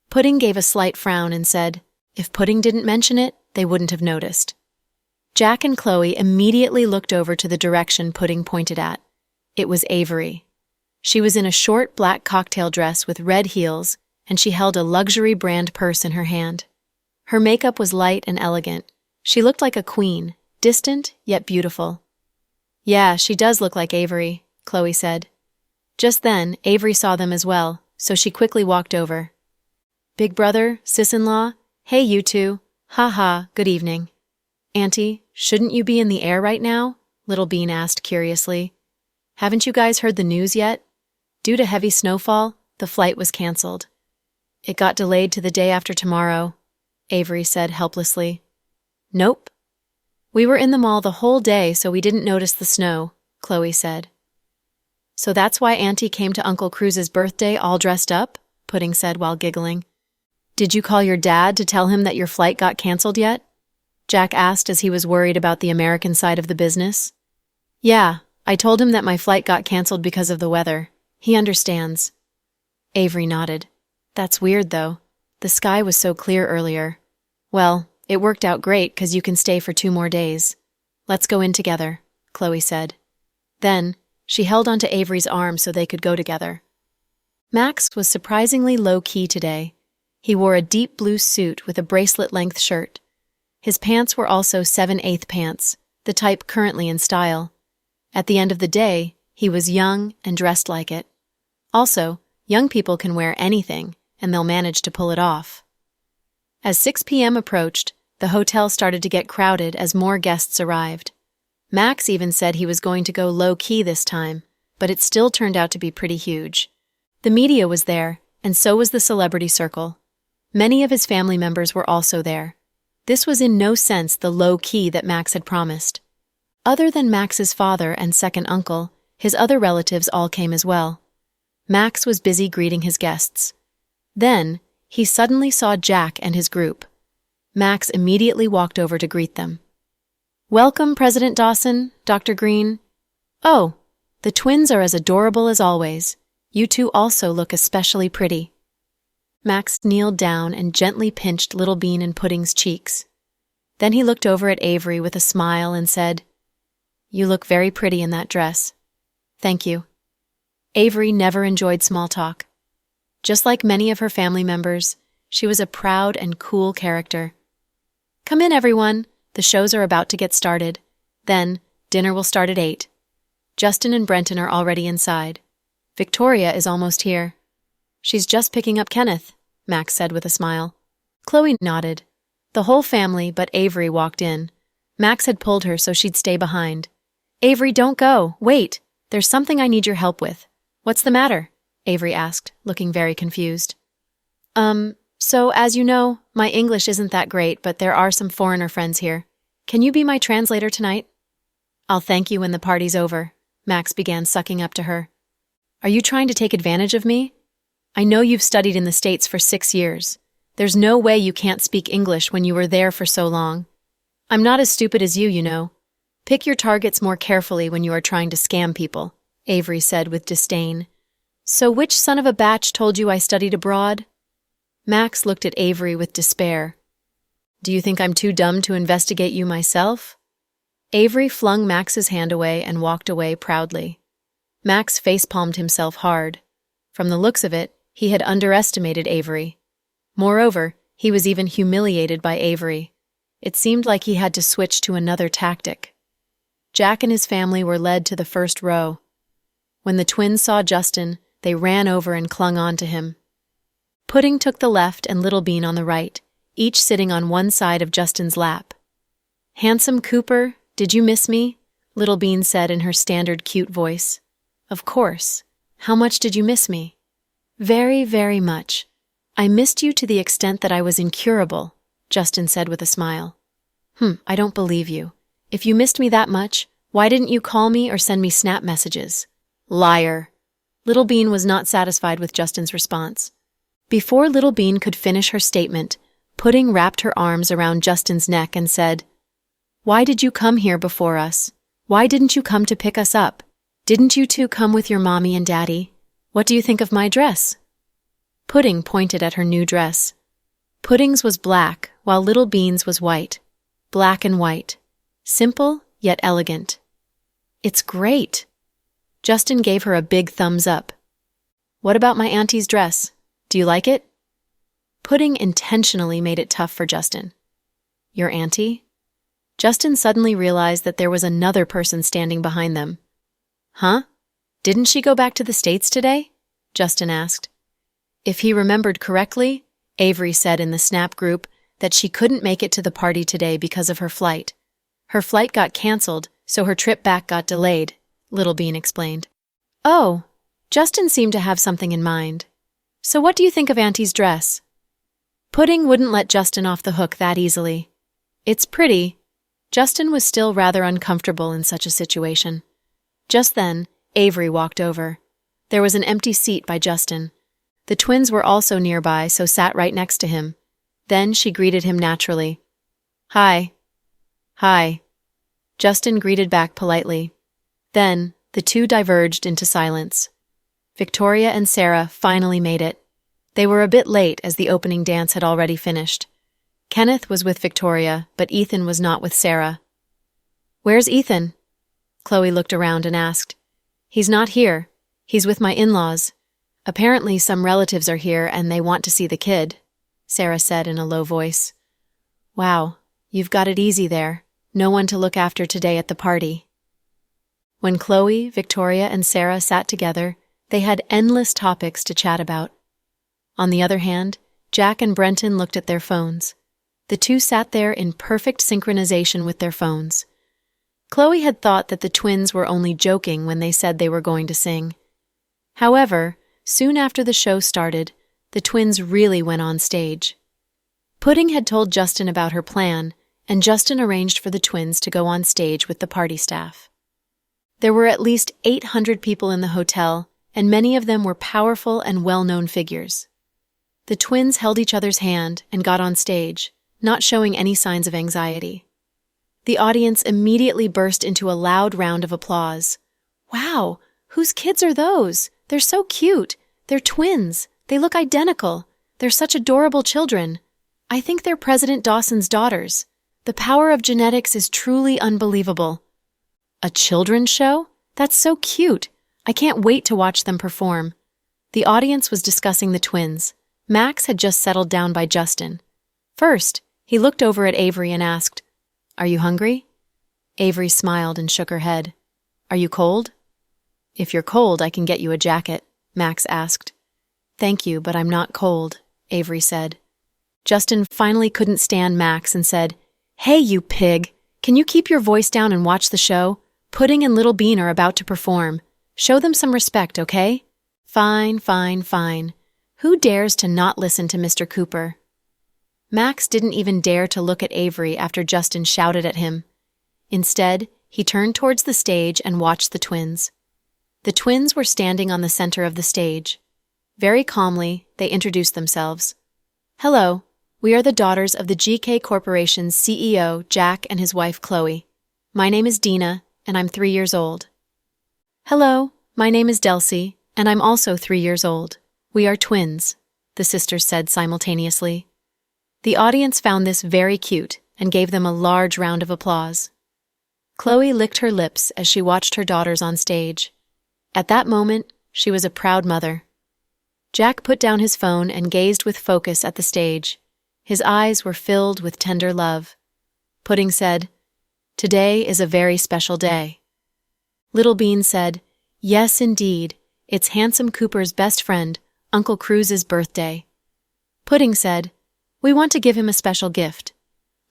Pudding gave a slight frown and said, if Pudding didn't mention it, they wouldn't have noticed. Jack and Chloe immediately looked over to the direction Pudding pointed at. It was Avery. She was in a short black cocktail dress with red heels, and she held a luxury brand purse in her hand. Her makeup was light and elegant. She looked like a queen, distant yet beautiful. Yeah, she does look like Avery, Chloe said. Just then, Avery saw them as well, so she quickly walked over. Big brother, sis-in-law, hey you two. Ha, good evening. Auntie, shouldn't you be in the air right now? Little Bean asked curiously. Haven't you guys heard the news yet? Due to heavy snowfall, the flight was canceled. It got delayed to the day after tomorrow, Avery said helplessly. Nope. We were in the mall the whole day, so we didn't notice the snow, Chloe said. So that's why Auntie came to Uncle Cruz's birthday all dressed up? Pudding said while giggling. Did you call your dad to tell him that your flight got canceled yet? Jack asked as he was worried about the American side of the business. Yeah, I told him that my flight got canceled because of the weather. He understands. Avery nodded. That's weird, though. The sky was so clear earlier. Well, it worked out great because you can stay for 2 more days. Let's go in together, Chloe said. Then, she held onto Avery's arm so they could go together. Max was surprisingly low-key today. He wore a deep blue suit with a bracelet-length shirt. His pants were also 7/8 pants, the type currently in style. At the end of the day, he was young and dressed like it. Also, young people can wear anything, and they'll manage to pull it off. As 6 p.m. approached, the hotel started to get crowded as more guests arrived. Max even said he was going to go low-key this time, but it still turned out to be pretty huge. The media was there, and so was the celebrity circle. Many of his family members were also there. This was in no sense the low-key that Max had promised. Other than Max's father and second uncle, his other relatives all came as well. Max was busy greeting his guests. Then, he suddenly saw Jack and his group. Max immediately walked over to greet them. "Welcome, President Dawson, Dr. Green." "Oh, the twins are as adorable as always. You two also look especially pretty." Max kneeled down and gently pinched Little Bean and Pudding's cheeks. Then he looked over at Avery with a smile and said, "You look very pretty in that dress." "Thank you." Avery never enjoyed small talk. Just like many of her family members, she was a proud and cool character. "Come in, everyone. The shows are about to get started. Then, dinner will start at 8. Justin and Brenton are already inside. Victoria is almost here." "She's just picking up Kenneth," Max said with a smile. Chloe nodded. The whole family but Avery walked in. Max had pulled her so she'd stay behind. "Avery, don't go. Wait. There's something I need your help with." "What's the matter?" Avery asked, looking very confused. So as you know, my English isn't that great, but there are some foreigner friends here. Can you be my translator tonight?" "I'll thank you when the party's over," Max began sucking up to her. "Are you trying to take advantage of me? I know you've studied in the States for 6 years. There's no way you can't speak English when you were there for so long. I'm not as stupid as you know. Pick your targets more carefully when you are trying to scam people," Avery said with disdain. "So which son of a batch told you I studied abroad?" Max looked at Avery with despair. "Do you think I'm too dumb to investigate you myself?" Avery flung Max's hand away and walked away proudly. Max facepalmed himself hard. From the looks of it, he had underestimated Avery. Moreover, he was even humiliated by Avery. It seemed like he had to switch to another tactic. Jack and his family were led to the first row. When the twins saw Justin, they ran over and clung on to him. Pudding took the left and Little Bean on the right, each sitting on one side of Justin's lap. "Handsome Cooper, did you miss me?" Little Bean said in her standard cute voice. "Of course. How much did you miss me?" "Very, very much. I missed you to the extent that I was incurable," Justin said with a smile. I don't believe you. If you missed me that much, why didn't you call me or send me snap messages?" "Liar." Little Bean was not satisfied with Justin's response. Before Little Bean could finish her statement, Pudding wrapped her arms around Justin's neck and said, "Why did you come here before us? Why didn't you come to pick us up? Didn't you two come with your mommy and daddy? What do you think of my dress?" Pudding pointed at her new dress. Pudding's was black, while Little Bean's was white. Black and white. Simple, yet elegant. "It's great." Justin gave her a big thumbs up. "What about my auntie's dress? Do you like it?" Pudding intentionally made it tough for Justin. "Your auntie?" Justin suddenly realized that there was another person standing behind them. "Huh? Didn't she go back to the States today?" Justin asked. If he remembered correctly, Avery said in the Snap group that she couldn't make it to the party today because of her flight. Her flight got canceled, so her trip back got delayed, Little Bean explained. "Oh, Justin seemed to have something in mind. So what do you think of Auntie's dress?" Pudding wouldn't let Justin off the hook that easily. "It's pretty." Justin was still rather uncomfortable in such a situation. Just then, Avery walked over. There was an empty seat by Justin. The twins were also nearby, so sat right next to him. Then she greeted him naturally. "Hi." "Hi." Justin greeted back politely. Then, the two diverged into silence. Victoria and Sarah finally made it. They were a bit late as the opening dance had already finished. Kenneth was with Victoria, but Ethan was not with Sarah. "Where's Ethan?" Chloe looked around and asked. "He's not here. He's with my in-laws. Apparently some relatives are here and they want to see the kid," Sarah said in a low voice. "Wow, you've got it easy there. No one to look after today at the party." When Chloe, Victoria, and Sarah sat together, they had endless topics to chat about. On the other hand, Jack and Brenton looked at their phones. The two sat there in perfect synchronization with their phones. Chloe had thought that the twins were only joking when they said they were going to sing. However, soon after the show started, the twins really went on stage. Pudding had told Justin about her plan, and Justin arranged for the twins to go on stage with the party staff. There were at least 800 people in the hotel, and many of them were powerful and well-known figures. The twins held each other's hand and got on stage, not showing any signs of anxiety. The audience immediately burst into a loud round of applause. "Wow, whose kids are those? They're so cute. They're twins. They look identical. They're such adorable children. I think they're President Dawson's daughters. The power of genetics is truly unbelievable." "A children's show? That's so cute. I can't wait to watch them perform." The audience was discussing the twins. Max had just settled down by Justin. First, he looked over at Avery and asked, "Are you hungry?" Avery smiled and shook her head. "Are you cold?" "If you're cold, I can get you a jacket," Max asked. "Thank you, but I'm not cold," Avery said. Justin finally couldn't stand Max and said, "Hey, you pig! Can you keep your voice down and watch the show? Pudding and Little Bean are about to perform. Show them some respect, okay?" "Fine, fine, fine. Who dares to not listen to Mr. Cooper?" Max didn't even dare to look at Avery after Justin shouted at him. Instead, he turned towards the stage and watched the twins. The twins were standing on the center of the stage. Very calmly, they introduced themselves. "Hello, we are the daughters of the GK Corporation's CEO, Jack, and his wife, Chloe. My name is Dina, and I'm 3 years old." "Hello, my name is Delcy, and I'm also 3 years old. We are twins," the sisters said simultaneously. The audience found this very cute and gave them a large round of applause. Chloe licked her lips as she watched her daughters on stage. At that moment, she was a proud mother. Jack put down his phone and gazed with focus at the stage. His eyes were filled with tender love. Pudding said, "Today is a very special day." Little Bean said, "Yes, indeed. It's Handsome Cooper's best friend, Uncle Cruz's birthday." Pudding said, "We want to give him a special gift."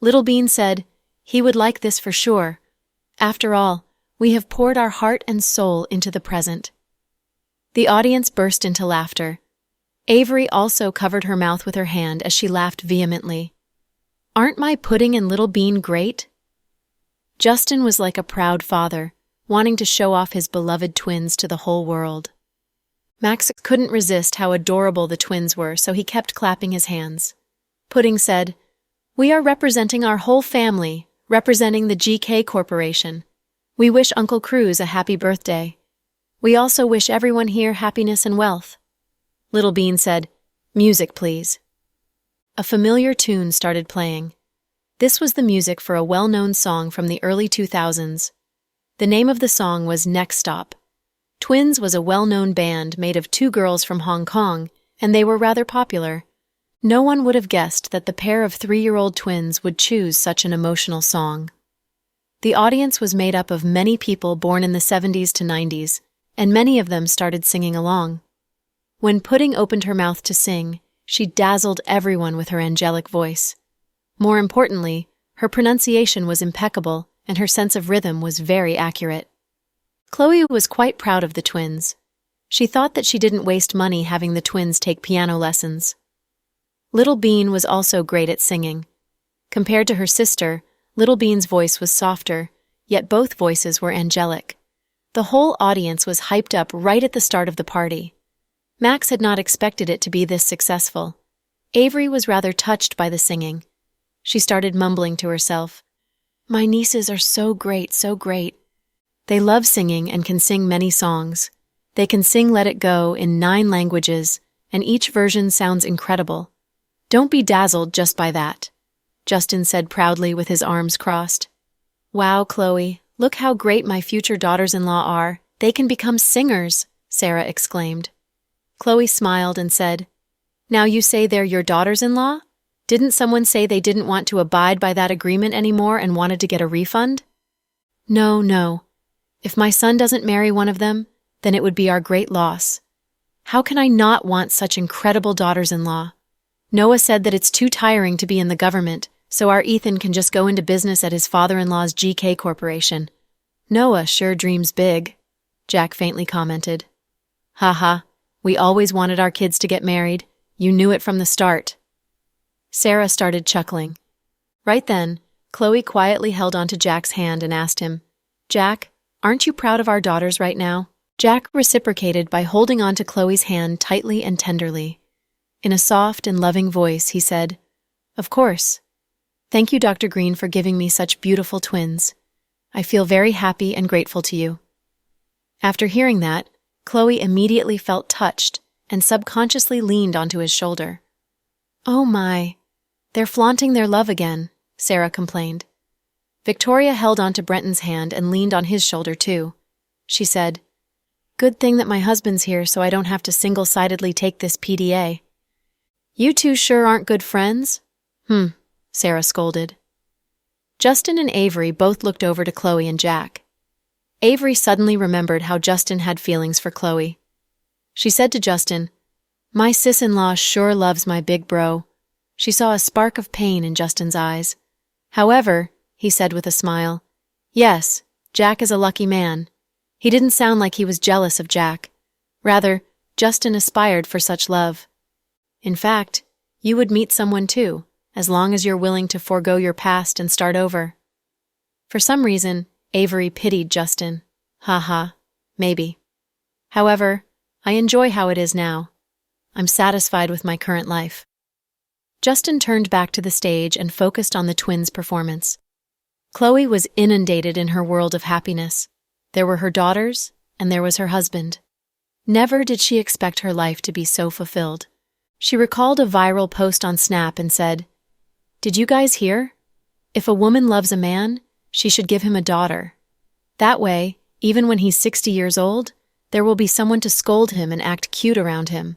Little Bean said, "He would like this for sure. After all, we have poured our heart and soul into the present." The audience burst into laughter. Avery also covered her mouth with her hand as she laughed vehemently. "Aren't my Pudding and Little Bean great?" Justin was like a proud father, wanting to show off his beloved twins to the whole world. Max couldn't resist how adorable the twins were, so he kept clapping his hands. Pudding said, "We are representing our whole family, representing the GK Corporation. We wish Uncle Cruz a happy birthday. We also wish everyone here happiness and wealth." Little Bean said, "Music, please." A familiar tune started playing. This was the music for a well-known song from the early 2000s. The name of the song was Next Stop. Twins was a well-known band made of 2 girls from Hong Kong, and they were rather popular. No one would have guessed that the pair of 3-year-old twins would choose such an emotional song. The audience was made up of many people born in the 70s to 90s, and many of them started singing along. When Pudding opened her mouth to sing, she dazzled everyone with her angelic voice. More importantly, her pronunciation was impeccable, and her sense of rhythm was very accurate. Chloe was quite proud of the twins. She thought that she didn't waste money having the twins take piano lessons. Little Bean was also great at singing. Compared to her sister, Little Bean's voice was softer, yet both voices were angelic. The whole audience was hyped up right at the start of the party. Max had not expected it to be this successful. Avery was rather touched by the singing. She started mumbling to herself, "My nieces are so great, so great. They love singing and can sing many songs. They can sing Let It Go in 9 languages, and each version sounds incredible. Don't be dazzled just by that, Justin said proudly with his arms crossed. Wow, Chloe, look how great my future daughters-in-law are. They can become singers, Sarah exclaimed. Chloe smiled and said, Now you say they're your daughters-in-law? Didn't someone say they didn't want to abide by that agreement anymore and wanted to get a refund? No. If my son doesn't marry one of them, then it would be our great loss. How can I not want such incredible daughters-in-law? Noah said that it's too tiring to be in the government, so our Ethan can just go into business at his father-in-law's GK Corporation. Noah sure dreams big, Jack faintly commented. Haha, we always wanted our kids to get married. You knew it from the start. Sarah started chuckling. Right then, Chloe quietly held onto Jack's hand and asked him, Jack, aren't you proud of our daughters right now? Jack reciprocated by holding onto Chloe's hand tightly and tenderly. In a soft and loving voice, he said, Of course. Thank you, Dr. Green, for giving me such beautiful twins. I feel very happy and grateful to you. After hearing that, Chloe immediately felt touched and subconsciously leaned onto his shoulder. Oh my, they're flaunting their love again, Sarah complained. Victoria held onto Brenton's hand and leaned on his shoulder too. She said, Good thing that my husband's here so I don't have to single-sidedly take this PDA. You two sure aren't good friends? Sarah scolded. Justin and Avery both looked over to Chloe and Jack. Avery suddenly remembered how Justin had feelings for Chloe. She said to Justin, My sis-in-law sure loves my big bro. She saw a spark of pain in Justin's eyes. However, he said with a smile, Yes, Jack is a lucky man. He didn't sound like he was jealous of Jack. Rather, Justin aspired for such love. In fact, you would meet someone too, as long as you're willing to forego your past and start over. For some reason, Avery pitied Justin. Maybe. However, I enjoy how it is now. I'm satisfied with my current life. Justin turned back to the stage and focused on the twins' performance. Chloe was inundated in her world of happiness. There were her daughters, and there was her husband. Never did she expect her life to be so fulfilled. She recalled a viral post on Snap and said, Did you guys hear? If a woman loves a man, she should give him a daughter. That way, even when he's 60 years old, there will be someone to scold him and act cute around him.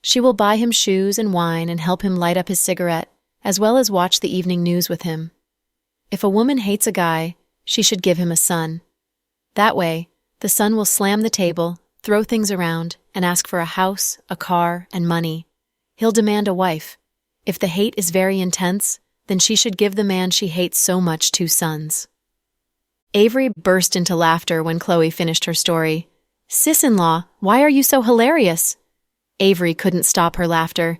She will buy him shoes and wine and help him light up his cigarette, as well as watch the evening news with him. If a woman hates a guy, she should give him a son. That way, the son will slam the table, throw things around, and ask for a house, a car, and money. He'll demand a wife. If the hate is very intense, then she should give the man she hates so much 2 sons. Avery burst into laughter when Chloe finished her story. Sis-in-law, why are you so hilarious? Avery couldn't stop her laughter.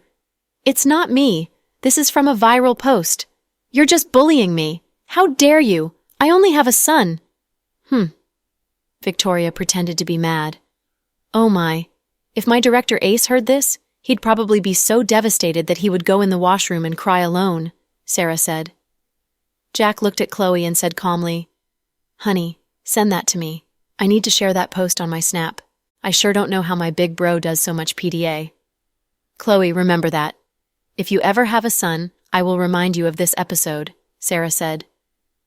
It's not me. This is from a viral post. You're just bullying me. How dare you? I only have a son. Victoria pretended to be mad. Oh my. If my director Ace heard this, he'd probably be so devastated that he would go in the washroom and cry alone, Sarah said. Jack looked at Chloe and said calmly, Honey, send that to me. I need to share that post on my Snap. I sure don't know how my big bro does so much PDA. Chloe, remember that. If you ever have a son, I will remind you of this episode, Sarah said.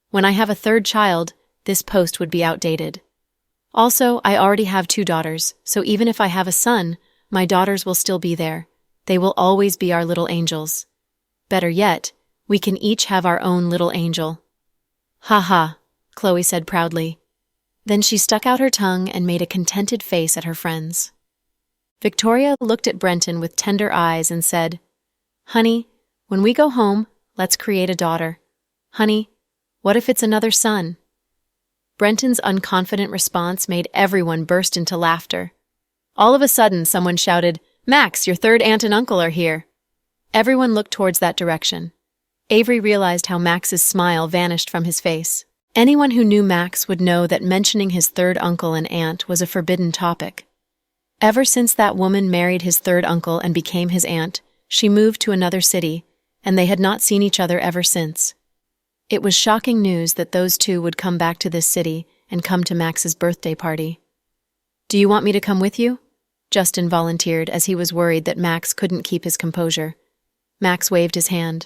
When I have a 3rd child, this post would be outdated. Also, I already have 2 daughters, so even if I have a son, my daughters will still be there. They will always be our little angels. Better yet, we can each have our own little angel. Ha, Chloe said proudly. Then she stuck out her tongue and made a contented face at her friends. Victoria looked at Brenton with tender eyes and said, Honey, when we go home, let's create a daughter. Honey, what if it's another son? Brenton's unconfident response made everyone burst into laughter. All of a sudden, someone shouted, Max, your 3rd aunt and uncle are here. Everyone looked towards that direction. Avery realized how Max's smile vanished from his face. Anyone who knew Max would know that mentioning his 3rd uncle and aunt was a forbidden topic. Ever since that woman married his 3rd uncle and became his aunt, she moved to another city, and they had not seen each other ever since. It was shocking news that those two would come back to this city and come to Max's birthday party. Do you want me to come with you? Justin volunteered as he was worried that Max couldn't keep his composure. Max waved his hand.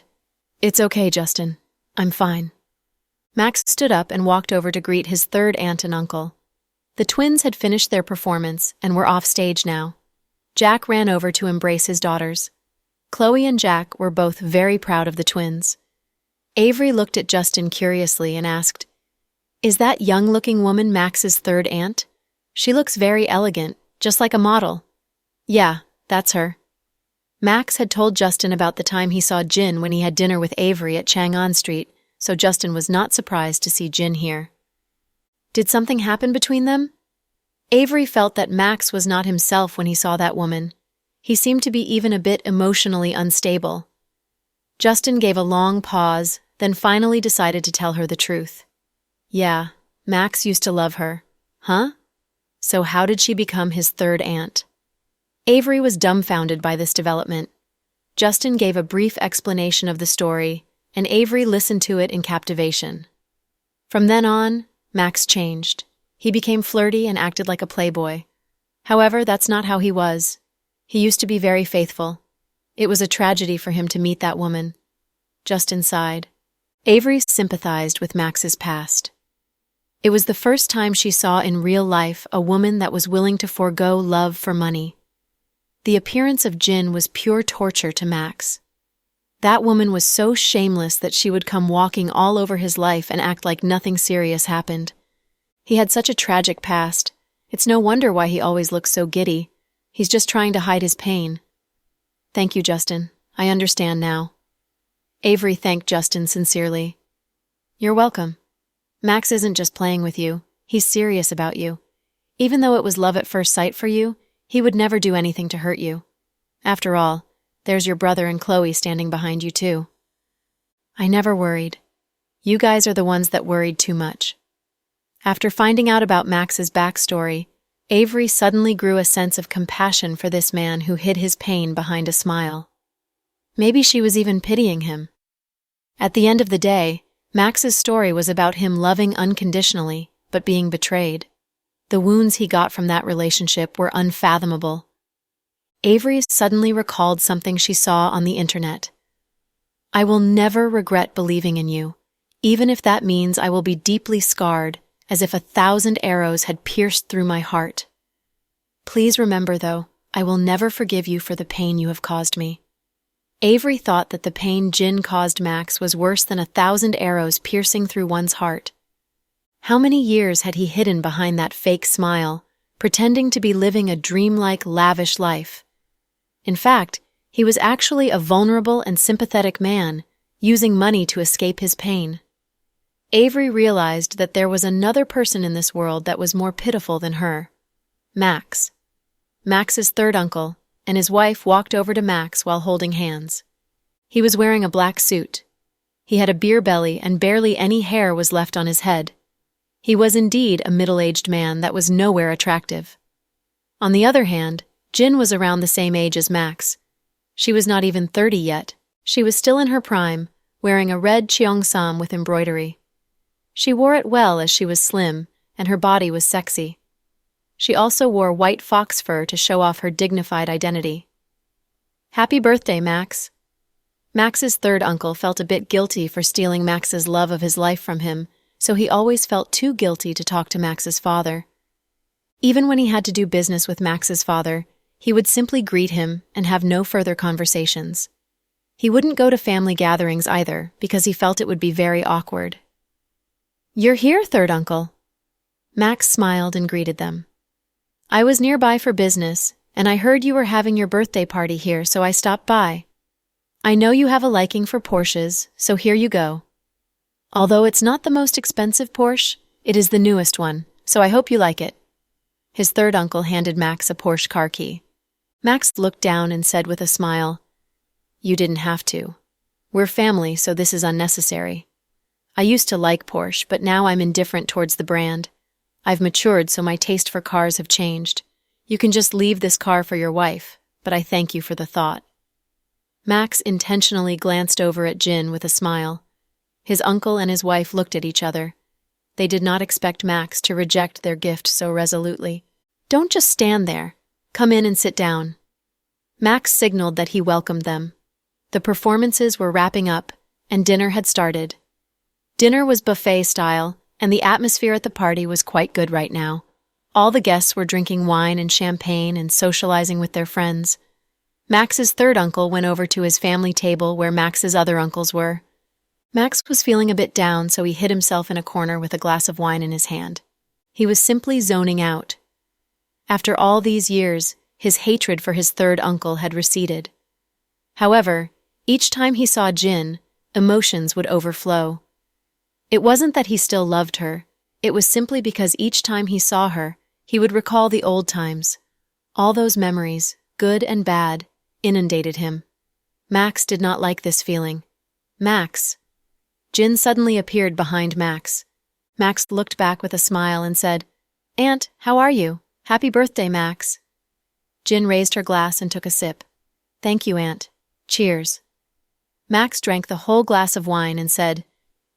It's okay, Justin. I'm fine. Max stood up and walked over to greet his third aunt and uncle. The twins had finished their performance and were off stage now. Jack ran over to embrace his daughters. Chloe and Jack were both very proud of the twins. Avery looked at Justin curiously and asked, Is that young-looking woman Max's third aunt? She looks very elegant, just like a model. Yeah, that's her. Max had told Justin about the time he saw Jin when he had dinner with Avery at Chang'an Street, so Justin was not surprised to see Jin here. Did something happen between them? Avery felt that Max was not himself when he saw that woman. He seemed to be even a bit emotionally unstable. Justin gave a long pause, then finally decided to tell her the truth. Yeah, Max used to love her. Huh? So how did she become his third aunt? Avery was dumbfounded by this development. Justin gave a brief explanation of the story, and Avery listened to it in captivation. From then on, Max changed. He became flirty and acted like a playboy. However, that's not how he was. He used to be very faithful. It was a tragedy for him to meet that woman. Justin sighed. Avery sympathized with Max's past. It was the first time she saw in real life a woman that was willing to forego love for money. The appearance of Jin was pure torture to Max. That woman was so shameless that she would come walking all over his life and act like nothing serious happened. He had such a tragic past. It's no wonder why he always looks so giddy. He's just trying to hide his pain. Thank you, Justin. I understand now. Avery thanked Justin sincerely. You're welcome. Max isn't just playing with you. He's serious about you. Even though it was love at first sight for you, he would never do anything to hurt you. After all, there's your brother and Chloe standing behind you too. I never worried. You guys are the ones that worried too much. After finding out about Max's backstory, Avery suddenly grew a sense of compassion for this man who hid his pain behind a smile. Maybe she was even pitying him. At the end of the day, Max's story was about him loving unconditionally, but being betrayed. The wounds he got from that relationship were unfathomable. Avery suddenly recalled something she saw on the internet. I will never regret believing in you, even if that means I will be deeply scarred, as if 1,000 arrows had pierced through my heart. Please remember, though, I will never forgive you for the pain you have caused me. Avery thought that the pain Jin caused Max was worse than 1,000 arrows piercing through one's heart. How many years had he hidden behind that fake smile, pretending to be living a dreamlike, lavish life? In fact, he was actually a vulnerable and sympathetic man, using money to escape his pain. Avery realized that there was another person in this world that was more pitiful than her. Max. Max's third uncle, and his wife walked over to Max while holding hands. He was wearing a black suit. He had a beer belly and barely any hair was left on his head. He was indeed a middle-aged man that was nowhere attractive. On the other hand, Jin was around the same age as Max. She was not even 30 yet. She was still in her prime, wearing a red cheongsam with embroidery. She wore it well as she was slim, and her body was sexy. She also wore white fox fur to show off her dignified identity. Happy birthday, Max. Max's third uncle felt a bit guilty for stealing Max's love of his life from him, so he always felt too guilty to talk to Max's father. Even when he had to do business with Max's father, he would simply greet him and have no further conversations. He wouldn't go to family gatherings either, because he felt it would be very awkward. You're here, third uncle. Max smiled and greeted them. I was nearby for business, and I heard you were having your birthday party here, so I stopped by. I know you have a liking for Porsches, so here you go. Although it's not the most expensive Porsche, it is the newest one, so I hope you like it. His third uncle handed Max a Porsche car key. Max looked down and said with a smile, You didn't have to. We're family, so this is unnecessary. I used to like Porsche, but now I'm indifferent towards the brand. I've matured, so my taste for cars have changed. You can just leave this car for your wife, but I thank you for the thought. Max intentionally glanced over at Jin with a smile. His uncle and his wife looked at each other. They did not expect Max to reject their gift so resolutely. Don't just stand there. Come in and sit down. Max signaled that he welcomed them. The performances were wrapping up, and dinner had started. Dinner was buffet style, and the atmosphere at the party was quite good right now. All the guests were drinking wine and champagne and socializing with their friends. Max's third uncle went over to his family table where Max's other uncles were. Max was feeling a bit down, so he hid himself in a corner with a glass of wine in his hand. He was simply zoning out. After all these years, his hatred for his third uncle had receded. However, each time he saw Jin, emotions would overflow. It wasn't that he still loved her, it was simply because each time he saw her, he would recall the old times. All those memories, good and bad, inundated him. Max did not like this feeling. Max. Jin suddenly appeared behind Max. Max looked back with a smile and said, "Aunt, how are you? Happy birthday, Max." Jin raised her glass and took a sip. "Thank you, Aunt. Cheers." Max drank the whole glass of wine and said,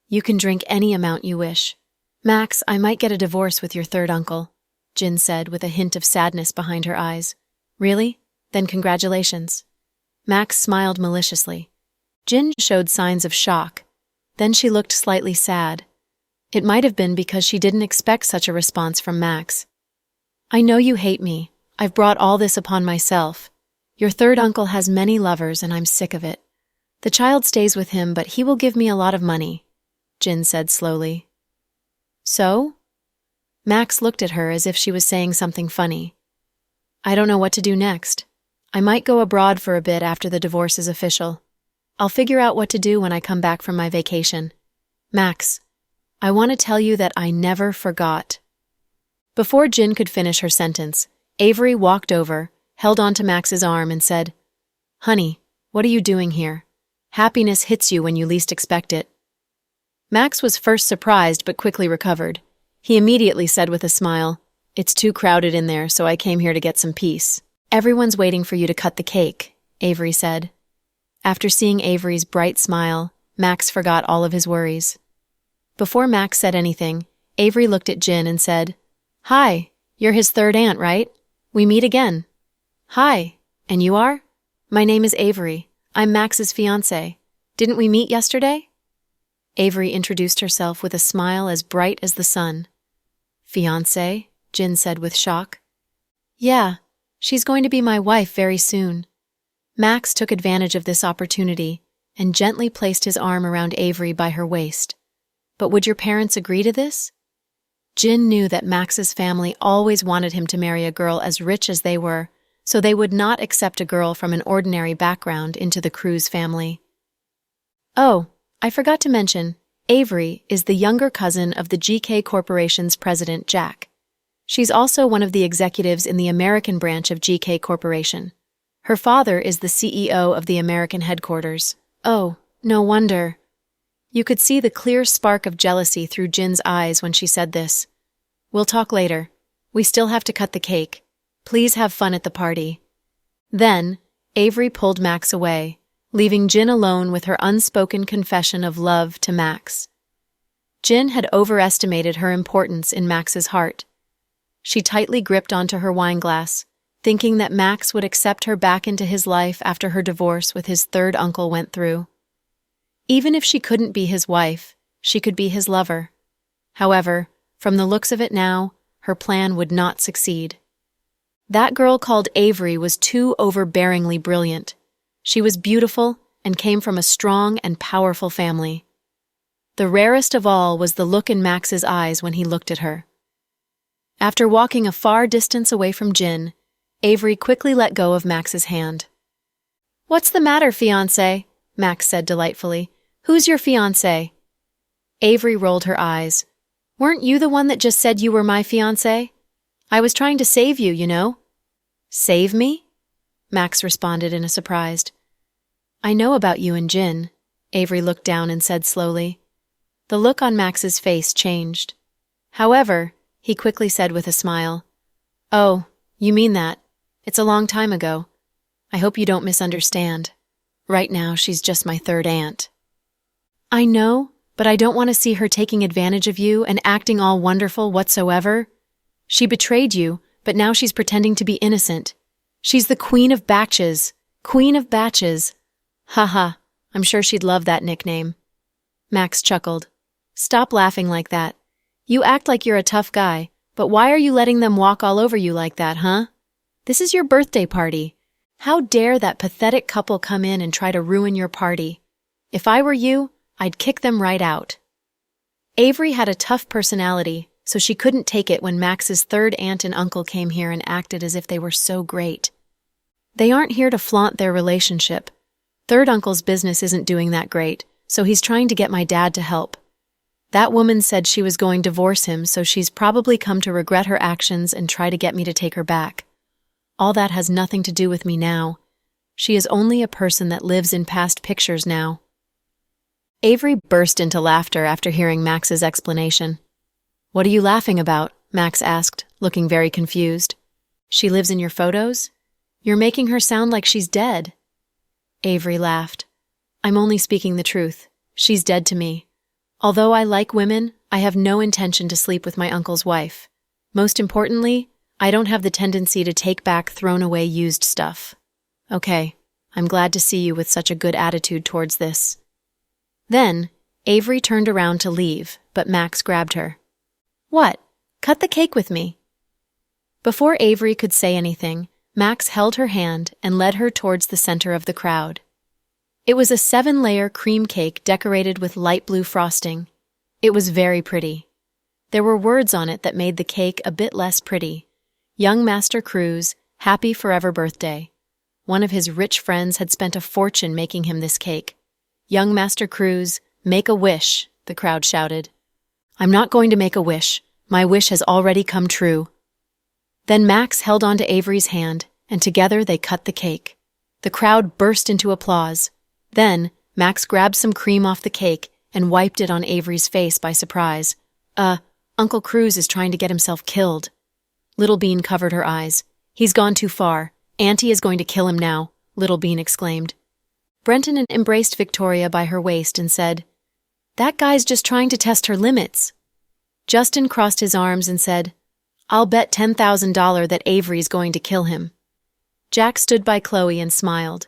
"You can drink any amount you wish." "Max, I might get a divorce with your third uncle," Jin said with a hint of sadness behind her eyes. "Really? Then congratulations." Max smiled maliciously. Jin showed signs of shock. Then she looked slightly sad. It might have been because she didn't expect such a response from Max. "I know you hate me. I've brought all this upon myself. Your third uncle has many lovers and I'm sick of it. The child stays with him, but he will give me a lot of money," Jin said slowly. "So?" Max looked at her as if she was saying something funny. "I don't know what to do next. I might go abroad for a bit after the divorce is official. I'll figure out what to do when I come back from my vacation. Max, I want to tell you that I never forgot." Before Jin could finish her sentence, Avery walked over, held onto Max's arm and said, "Honey, what are you doing here? Happiness hits you when you least expect it." Max was first surprised but quickly recovered. He immediately said with a smile, "It's too crowded in there, so I came here to get some peace." "Everyone's waiting for you to cut the cake," Avery said. After seeing Avery's bright smile, Max forgot all of his worries. Before Max said anything, Avery looked at Jin and said, "Hi, you're his third aunt, right? We meet again." "Hi, and you are?" "My name is Avery. I'm Max's fiancée. Didn't we meet yesterday?" Avery introduced herself with a smile as bright as the sun. "Fiancée?" Jin said with shock. "Yeah, she's going to be my wife very soon." Max took advantage of this opportunity and gently placed his arm around Avery by her waist. But would your parents agree to this? Jin knew that Max's family always wanted him to marry a girl as rich as they were, so they would not accept a girl from an ordinary background into the Cruz family. "Oh, I forgot to mention, Avery is the younger cousin of the GK Corporation's president, Jack. She's also one of the executives in the American branch of GK Corporation. Her father is the CEO of the American headquarters." "Oh, no wonder." You could see the clear spark of jealousy through Jin's eyes when she said this. "We'll talk later. We still have to cut the cake. Please have fun at the party." Then, Avery pulled Max away, leaving Jin alone with her unspoken confession of love to Max. Jin had overestimated her importance in Max's heart. She tightly gripped onto her wineglass, thinking that Max would accept her back into his life after her divorce with his third uncle went through. Even if she couldn't be his wife, she could be his lover. However, from the looks of it now, her plan would not succeed. That girl called Avery was too overbearingly brilliant. She was beautiful and came from a strong and powerful family. The rarest of all was the look in Max's eyes when he looked at her. After walking a far distance away from Jin, Avery quickly let go of Max's hand. "What's the matter, fiancé?" Max said delightfully. "Who's your fiancé?" Avery rolled her eyes. "Weren't you the one that just said you were my fiancé? I was trying to save you, you know." "Save me?" Max responded in a surprised. "I know about you and Jin," Avery looked down and said slowly. The look on Max's face changed. However, he quickly said with a smile, "Oh, you mean that. It's a long time ago. I hope you don't misunderstand. Right now, she's just my third aunt." "I know, but I don't want to see her taking advantage of you and acting all wonderful whatsoever. She betrayed you, but now she's pretending to be innocent. She's the Queen of Batches. Queen of Batches. Haha, I'm sure she'd love that nickname. Max chuckled. Stop laughing like that. You act like you're a tough guy, but why are you letting them walk all over you like that, huh? This is your birthday party. How dare that pathetic couple come in and try to ruin your party? If I were you, I'd kick them right out. Avery had a tough personality, so she couldn't take it when Max's third aunt and uncle came here and acted as if they were so great. They aren't here to flaunt their relationship. Third uncle's business isn't doing that great, so he's trying to get my dad to help. That woman said she was going to divorce him, so she's probably come to regret her actions and try to get me to take her back. All that has nothing to do with me now. She is only a person that lives in past pictures now. Avery burst into laughter after hearing Max's explanation. What are you laughing about? Max asked, looking very confused. She lives in your photos? You're making her sound like she's dead. Avery laughed. I'm only speaking the truth. She's dead to me. Although I like women, I have no intention to sleep with my uncle's wife. Most importantly, I don't have the tendency to take back thrown-away used stuff. Okay, I'm glad to see you with such a good attitude towards this. Then, Avery turned around to leave, but Max grabbed her. What? Cut the cake with me. Before Avery could say anything, Max held her hand and led her towards the center of the crowd. It was a 7-layer cream cake decorated with light blue frosting. It was very pretty. There were words on it that made the cake a bit less pretty. Young Master Cruz, happy forever birthday. One of his rich friends had spent a fortune making him this cake. Young Master Cruz, make a wish, the crowd shouted. I'm not going to make a wish. My wish has already come true. Then Max held onto Avery's hand, and together they cut the cake. The crowd burst into applause. Then, Max grabbed some cream off the cake and wiped it on Avery's face by surprise. Uncle Cruz is trying to get himself killed. Little Bean covered her eyes. He's gone too far. Auntie is going to kill him now, Little Bean exclaimed. Brenton embraced Victoria by her waist and said, That guy's just trying to test her limits. Justin crossed his arms and said, I'll bet $10,000 that Avery's going to kill him. Jack stood by Chloe and smiled.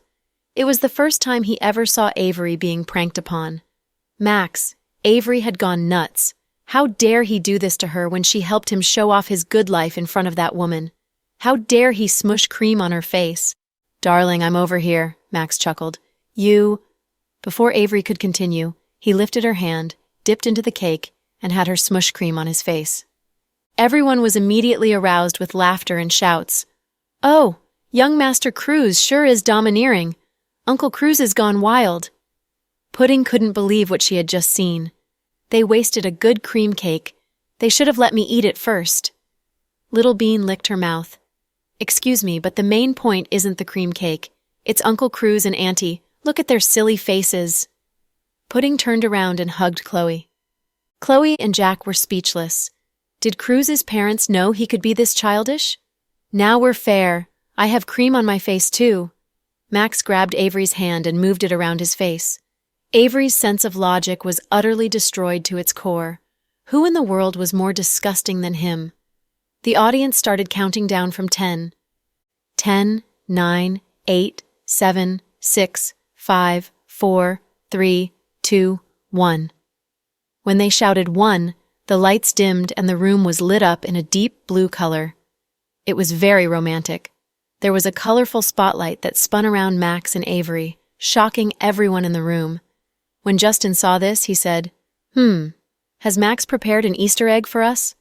It was the first time he ever saw Avery being pranked upon. Max, Avery had gone nuts. How dare he do this to her when she helped him show off his good life in front of that woman? How dare he smush cream on her face? Darling, I'm over here, Max chuckled. Before Avery could continue, he lifted her hand, dipped into the cake, and had her smush cream on his face. Everyone was immediately aroused with laughter and shouts. Oh, young Master Cruz sure is domineering. Uncle Cruz has gone wild. Pudding couldn't believe what she had just seen. They wasted a good cream cake. They should have let me eat it first. Little Bean licked her mouth. Excuse me, but the main point isn't the cream cake. It's Uncle Cruz and Auntie. Look at their silly faces. Pudding turned around and hugged Chloe. Chloe and Jack were speechless. Did Cruz's parents know he could be this childish? Now we're fair. I have cream on my face too. Max grabbed Avery's hand and moved it around his face. Avery's sense of logic was utterly destroyed to its core. Who in the world was more disgusting than him? The audience started counting down from 10. 10, 9, 8, 7, 6, 5, 4, 3, 2, 1. When they shouted 1, the lights dimmed and the room was lit up in a deep blue color. It was very romantic. There was a colorful spotlight that spun around Max and Avery, shocking everyone in the room. When Justin saw this, he said, Has Max prepared an Easter egg for us?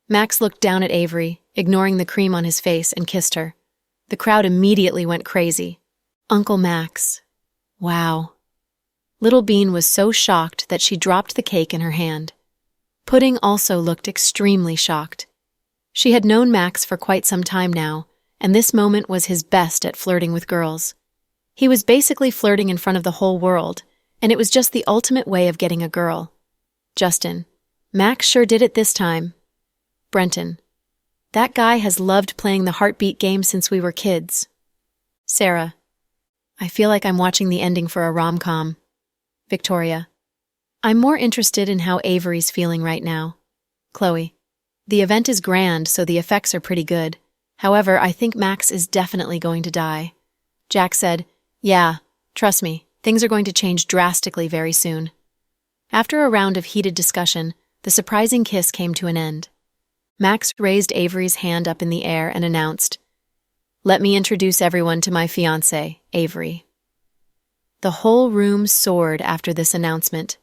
Max looked down at Avery, ignoring the cream on his face, and kissed her. The crowd immediately went crazy. Uncle Max. Wow. Little Bean was so shocked that she dropped the cake in her hand. Pudding also looked extremely shocked. She had known Max for quite some time now, and this moment was his best at flirting with girls. He was basically flirting in front of the whole world, and it was just the ultimate way of getting a girl. Justin. Max sure did it this time. Brenton. That guy has loved playing the heartbeat game since we were kids. Sarah. I feel like I'm watching the ending for a rom-com. Victoria. I'm more interested in how Avery's feeling right now. Chloe. The event is grand, so the effects are pretty good. However, I think Max is definitely going to die. Jack said, "Yeah, trust me, things are going to change drastically very soon." After a round of heated discussion, the surprising kiss came to an end. Max raised Avery's hand up in the air and announced, "Let me introduce everyone to my fiancé, Avery." The whole room soared after this announcement.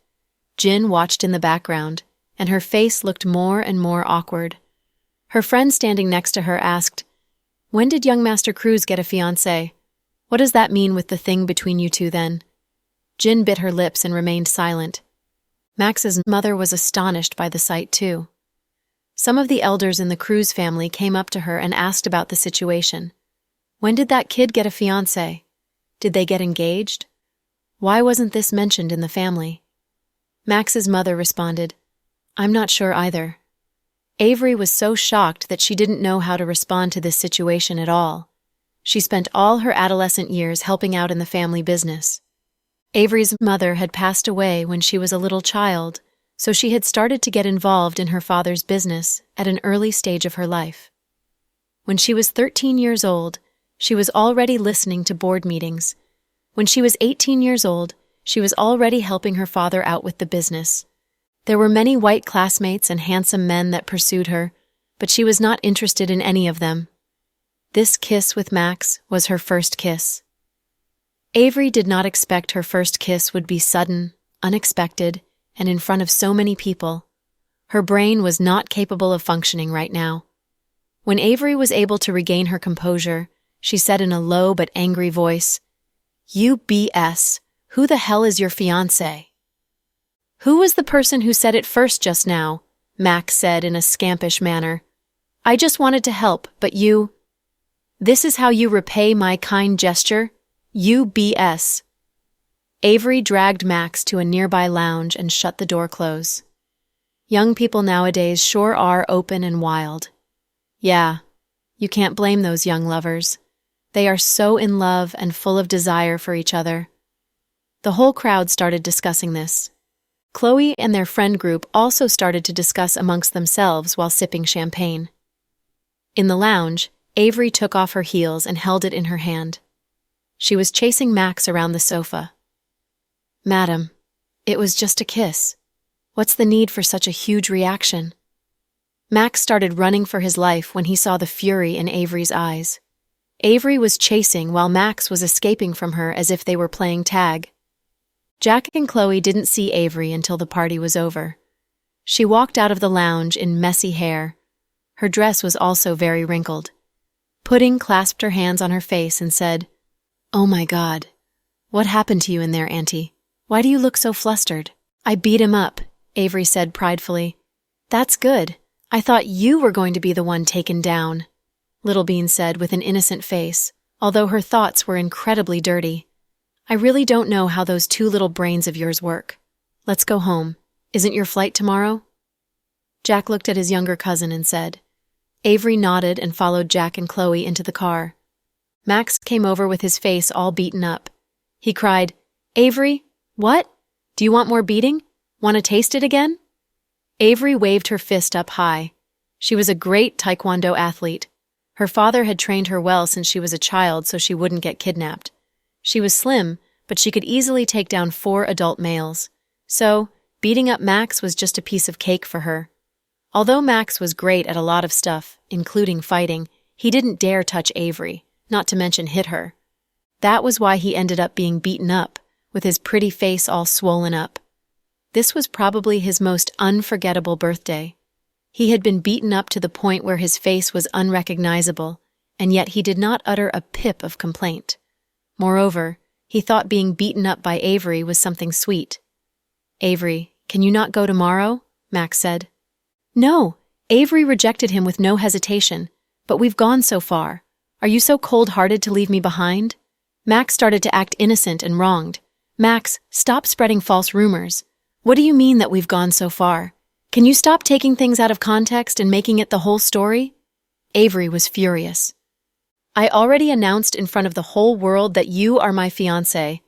Jin watched in the background, and her face looked more and more awkward. Her friend standing next to her asked, "When did young Master Cruz get a fiancé? What does that mean with the thing between you two then?" Jin bit her lips and remained silent. Max's mother was astonished by the sight too. Some of the elders in the Cruz family came up to her and asked about the situation. When did that kid get a fiancé? Did they get engaged? Why wasn't this mentioned in the family? Max's mother responded, "I'm not sure either." Avery was so shocked that she didn't know how to respond to this situation at all. She spent all her adolescent years helping out in the family business. Avery's mother had passed away when she was a little child, so she had started to get involved in her father's business at an early stage of her life. When she was 13 years old, she was already listening to board meetings. When she was 18 years old, she was already helping her father out with the business. There were many white classmates and handsome men that pursued her, but she was not interested in any of them. This kiss with Max was her first kiss. Avery did not expect her first kiss would be sudden, unexpected, and in front of so many people. Her brain was not capable of functioning right now. When Avery was able to regain her composure, she said in a low but angry voice, "You BS, who the hell is your fiancé?" "Who was the person who said it first just now?" Max said in a scampish manner. "I just wanted to help, but you... This is how you repay my kind gesture? You BS." Avery dragged Max to a nearby lounge and shut the door close. Young people nowadays sure are open and wild. Yeah, you can't blame those young lovers. They are so in love and full of desire for each other. The whole crowd started discussing this. Chloe and their friend group also started to discuss amongst themselves while sipping champagne. In the lounge, Avery took off her heels and held it in her hand. She was chasing Max around the sofa. "Madam, it was just a kiss. What's the need for such a huge reaction?" Max started running for his life when he saw the fury in Avery's eyes. Avery was chasing while Max was escaping from her as if they were playing tag. Jack and Chloe didn't see Avery until the party was over. She walked out of the lounge in messy hair. Her dress was also very wrinkled. Pudding clasped her hands on her face and said, "Oh my God. What happened to you in there, Auntie? Why do you look so flustered?" "I beat him up," Avery said pridefully. "That's good. I thought you were going to be the one taken down," Little Bean said with an innocent face, although her thoughts were incredibly dirty. "I really don't know how those two little brains of yours work. Let's go home. Isn't your flight tomorrow?" Jack looked at his younger cousin and said. Avery nodded and followed Jack and Chloe into the car. Max came over with his face all beaten up. He cried, "Avery, what? Do you want more beating? Want to taste it again?" Avery waved her fist up high. She was a great taekwondo athlete. Her father had trained her well since she was a child so she wouldn't get kidnapped. She was slim, but she could easily take down 4 adult males. So, beating up Max was just a piece of cake for her. Although Max was great at a lot of stuff, including fighting, he didn't dare touch Avery, not to mention hit her. That was why he ended up being beaten up, with his pretty face all swollen up. This was probably his most unforgettable birthday. He had been beaten up to the point where his face was unrecognizable, and yet he did not utter a pip of complaint. Moreover, he thought being beaten up by Avery was something sweet. "Avery, can you not go tomorrow?" Max said. "No." Avery rejected him with no hesitation. "But we've gone so far. Are you so cold-hearted to leave me behind?" Max started to act innocent and wronged. "Max, stop spreading false rumors. What do you mean that we've gone so far? Can you stop taking things out of context and making it the whole story?" Avery was furious. "I already announced in front of the whole world that you are my fiancé."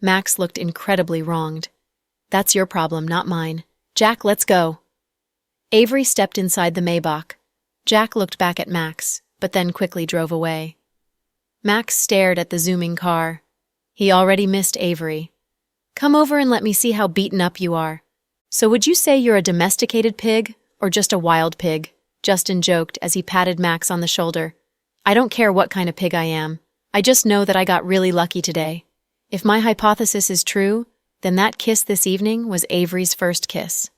Max looked incredibly wronged. "That's your problem, not mine. Jack, let's go." Avery stepped inside the Maybach. Jack looked back at Max, but then quickly drove away. Max stared at the zooming car. He already missed Avery. "Come over and let me see how beaten up you are." "So would you say you're a domesticated pig or just a wild pig?" Justin joked as he patted Max on the shoulder. "I don't care what kind of pig I am. I just know that I got really lucky today. If my hypothesis is true, then that kiss this evening was Avery's first kiss."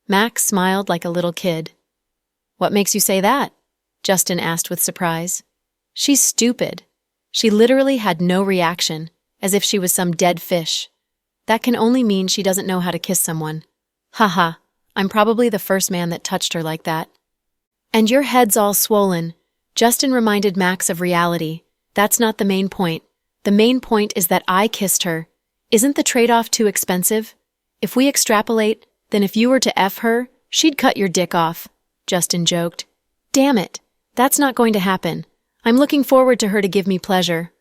Max smiled like a little kid. "What makes you say that?" Justin asked with surprise. "She's stupid. She literally had no reaction, as if she was some dead fish. That can only mean she doesn't know how to kiss someone. Haha, I'm probably the first man that touched her like that." "And your head's all swollen." Justin reminded Max of reality. "That's not the main point. The main point is that I kissed her. Isn't the trade-off too expensive? If we extrapolate, then if you were to F her, she'd cut your dick off," Justin joked. "Damn it, that's not going to happen. I'm looking forward to her to give me pleasure."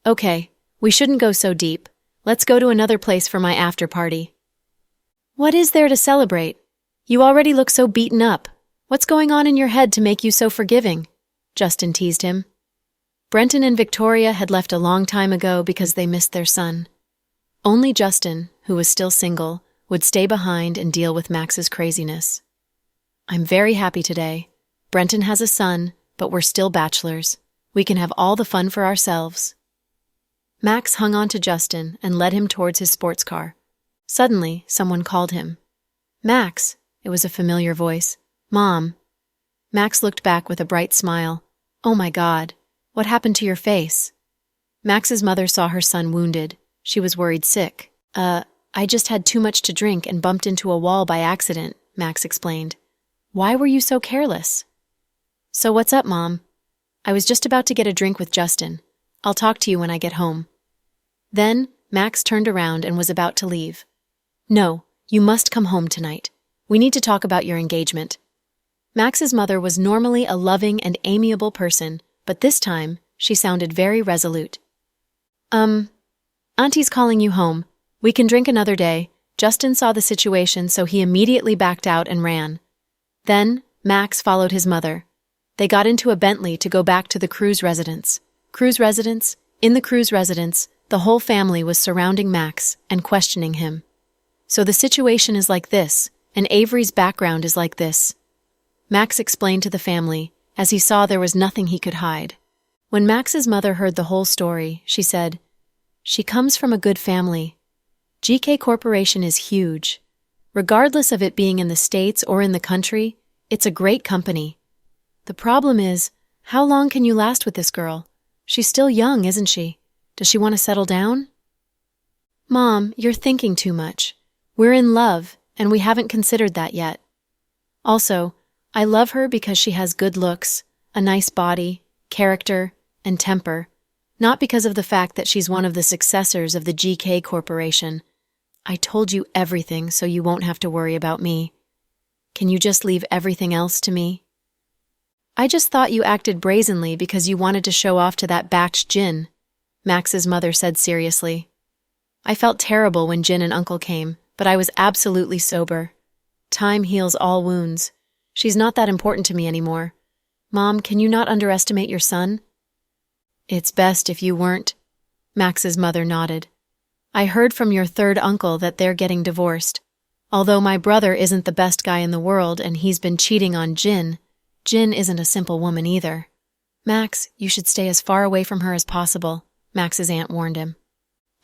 "Okay, we shouldn't go so deep. Let's go to another place for my after party." "What is there to celebrate? You already look so beaten up. What's going on in your head to make you so forgiving?" Justin teased him. Brenton and Victoria had left a long time ago because they missed their son. Only Justin, who was still single, would stay behind and deal with Max's craziness. "I'm very happy today. Brenton has a son, but we're still bachelors. We can have all the fun for ourselves." Max hung on to Justin and led him towards his sports car. Suddenly, someone called him. "Max," it was a familiar voice. "Mom." Max looked back with a bright smile. "Oh my God, what happened to your face?" Max's mother saw her son wounded. She was worried sick. I just had too much to drink and bumped into a wall by accident," Max explained. "Why were you so careless?" "So what's up, Mom?" "I was just about to get a drink with Justin. I'll talk to you when I get home." Then, Max turned around and was about to leave. "No, you must come home tonight. We need to talk about your engagement." Max's mother was normally a loving and amiable person, but this time, she sounded very resolute. Auntie's calling you home. We can drink another day." Justin saw the situation, so he immediately backed out and ran. Then, Max followed his mother. They got into a Bentley to go back to the Cruz residence. In the Cruz residence, the whole family was surrounding Max and questioning him. "So the situation is like this, and Avery's background is like this," Max explained to the family, as he saw there was nothing he could hide. When Max's mother heard the whole story, she said, "She comes from a good family. GK Corporation is huge. Regardless of it being in the States or in the country, it's a great company. The problem is, how long can you last with this girl? She's still young, isn't she? Does she want to settle down?" "Mom, you're thinking too much. We're in love, and we haven't considered that yet. Also, I love her because she has good looks, a nice body, character, and temper, not because of the fact that she's one of the successors of the GK Corporation. I told you everything so you won't have to worry about me. Can you just leave everything else to me?" "I just thought you acted brazenly because you wanted to show off to that batch Jin," Max's mother said seriously. "I felt terrible when Jin and Uncle came, but I was absolutely sober. Time heals all wounds. She's not that important to me anymore. Mom, can you not underestimate your son?" "It's best if you weren't," Max's mother nodded. "I heard from your third uncle that they're getting divorced. Although my brother isn't the best guy in the world and he's been cheating on Jin, Jin isn't a simple woman either. Max, you should stay as far away from her as possible," Max's aunt warned him.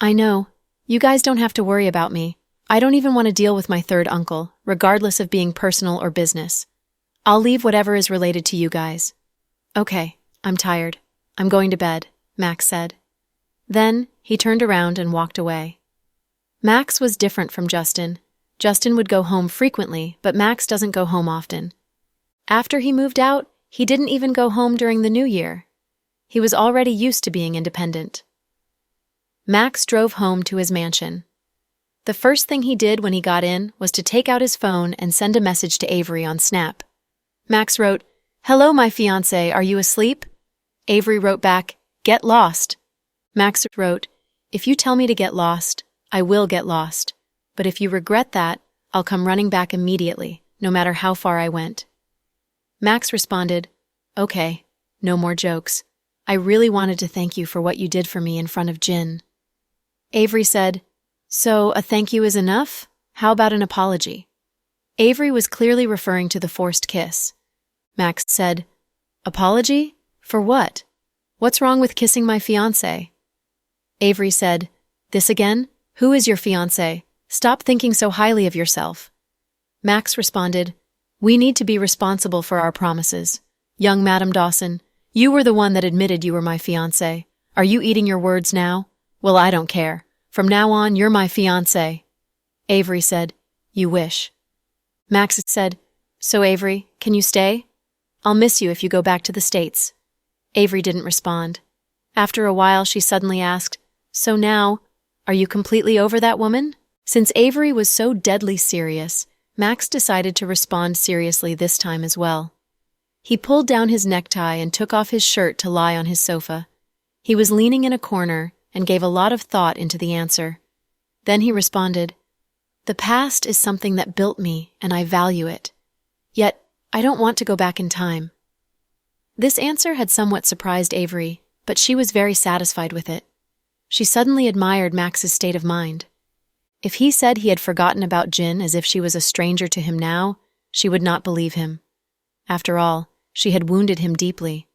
"I know. You guys don't have to worry about me. I don't even want to deal with my third uncle, regardless of being personal or business. I'll leave whatever is related to you guys." "Okay, I'm tired. I'm going to bed," Max said. Then, he turned around and walked away. Max was different from Justin. Justin would go home frequently, but Max doesn't go home often. After he moved out, he didn't even go home during the New Year. He was already used to being independent. Max drove home to his mansion. The first thing he did when he got in was to take out his phone and send a message to Avery on Snap. Max wrote, "Hello, my fiancé, are you asleep?" Avery wrote back, "Get lost." Max wrote, "If you tell me to get lost, I will get lost. But if you regret that, I'll come running back immediately, no matter how far I went." Max responded, "Okay, No more jokes. I really wanted to thank you for what you did for me in front of Jin. Avery said, So, a thank you is enough? How about an apology? Avery was clearly referring to the forced kiss. Max said, Apology? For what? What's wrong with kissing my fiancé? Avery said, This again? Who is your fiancé? Stop thinking so highly of yourself. Max responded, We need to be responsible for our promises. Young Madam Dawson, you were the one that admitted you were my fiancé. Are you eating your words now? Well, I don't care. From now on, you're my fiancé. Avery said, You wish. Max said, So Avery, can you stay? I'll miss you if you go back to the States. Avery didn't respond. After a while, she suddenly asked, So now, are you completely over that woman? Since Avery was so deadly serious, Max decided to respond seriously this time as well. He pulled down his necktie and took off his shirt to lie on his sofa. He was leaning in a corner and gave a lot of thought into the answer. Then he responded, The past is something that built me, and I value it. Yet, I don't want to go back in time. This answer had somewhat surprised Avery, but she was very satisfied with it. She suddenly admired Max's state of mind. If he said he had forgotten about Jin as if she was a stranger to him now, she would not believe him. After all, she had wounded him deeply.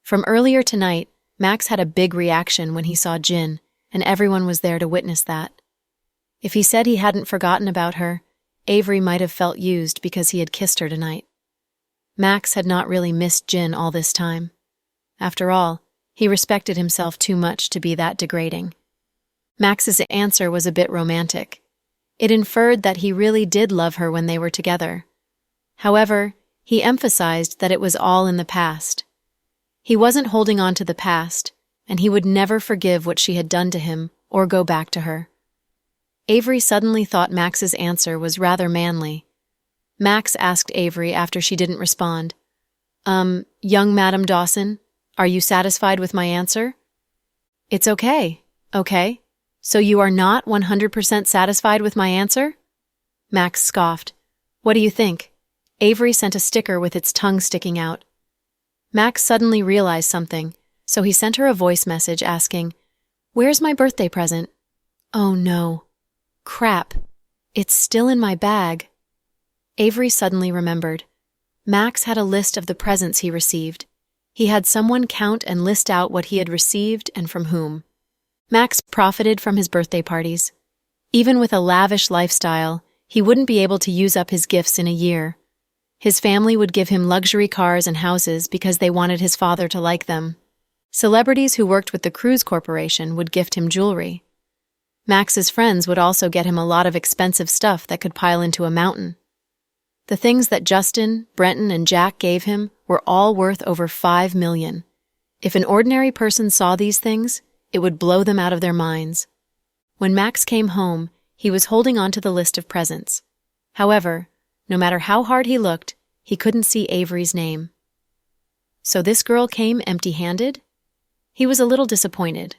From earlier tonight, Max had a big reaction when he saw Jin, and everyone was there to witness that. If he said he hadn't forgotten about her, Avery might have felt used because he had kissed her tonight. Max had not really missed Jin all this time. After all, he respected himself too much to be that degrading. Max's answer was a bit romantic. It inferred that he really did love her when they were together. However, he emphasized that it was all in the past. He wasn't holding on to the past, and he would never forgive what she had done to him or go back to her. Avery suddenly thought Max's answer was rather manly. Max asked Avery after she didn't respond, Young Madam Dawson, are you satisfied with my answer? It's okay. Okay. So you are not 100% satisfied with my answer? Max scoffed. What do you think? Avery sent a sticker with its tongue sticking out. Max suddenly realized something, so he sent her a voice message asking, Where's my birthday present? Oh no. Crap. It's still in my bag. Avery suddenly remembered. Max had a list of the presents he received. He had someone count and list out what he had received and from whom. Max profited from his birthday parties. Even with a lavish lifestyle, he wouldn't be able to use up his gifts in a year. His family would give him luxury cars and houses because they wanted his father to like them. Celebrities who worked with the Cruise Corporation would gift him jewelry. Max's friends would also get him a lot of expensive stuff that could pile into a mountain. The things that Justin, Brenton, and Jack gave him were all worth over $5 million. If an ordinary person saw these things, it would blow them out of their minds. When Max came home, he was holding on to the list of presents. However, no matter how hard he looked, he couldn't see Avery's name. So this girl came empty-handed? He was a little disappointed.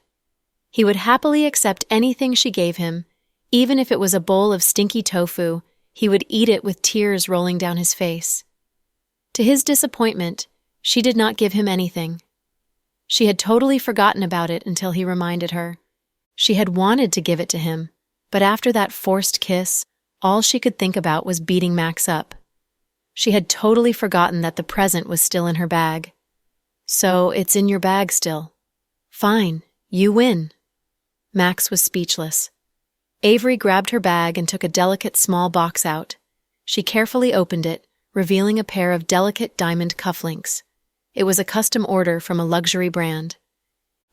He would happily accept anything she gave him, even if it was a bowl of stinky tofu. He would eat it with tears rolling down his face. To his disappointment, she did not give him anything. She had totally forgotten about it until he reminded her. She had wanted to give it to him, but after that forced kiss, all she could think about was beating Max up. She had totally forgotten that the present was still in her bag. So it's in your bag still. Fine, you win. Max was speechless. Avery grabbed her bag and took a delicate small box out. She carefully opened it, revealing a pair of delicate diamond cufflinks. It was a custom order from a luxury brand.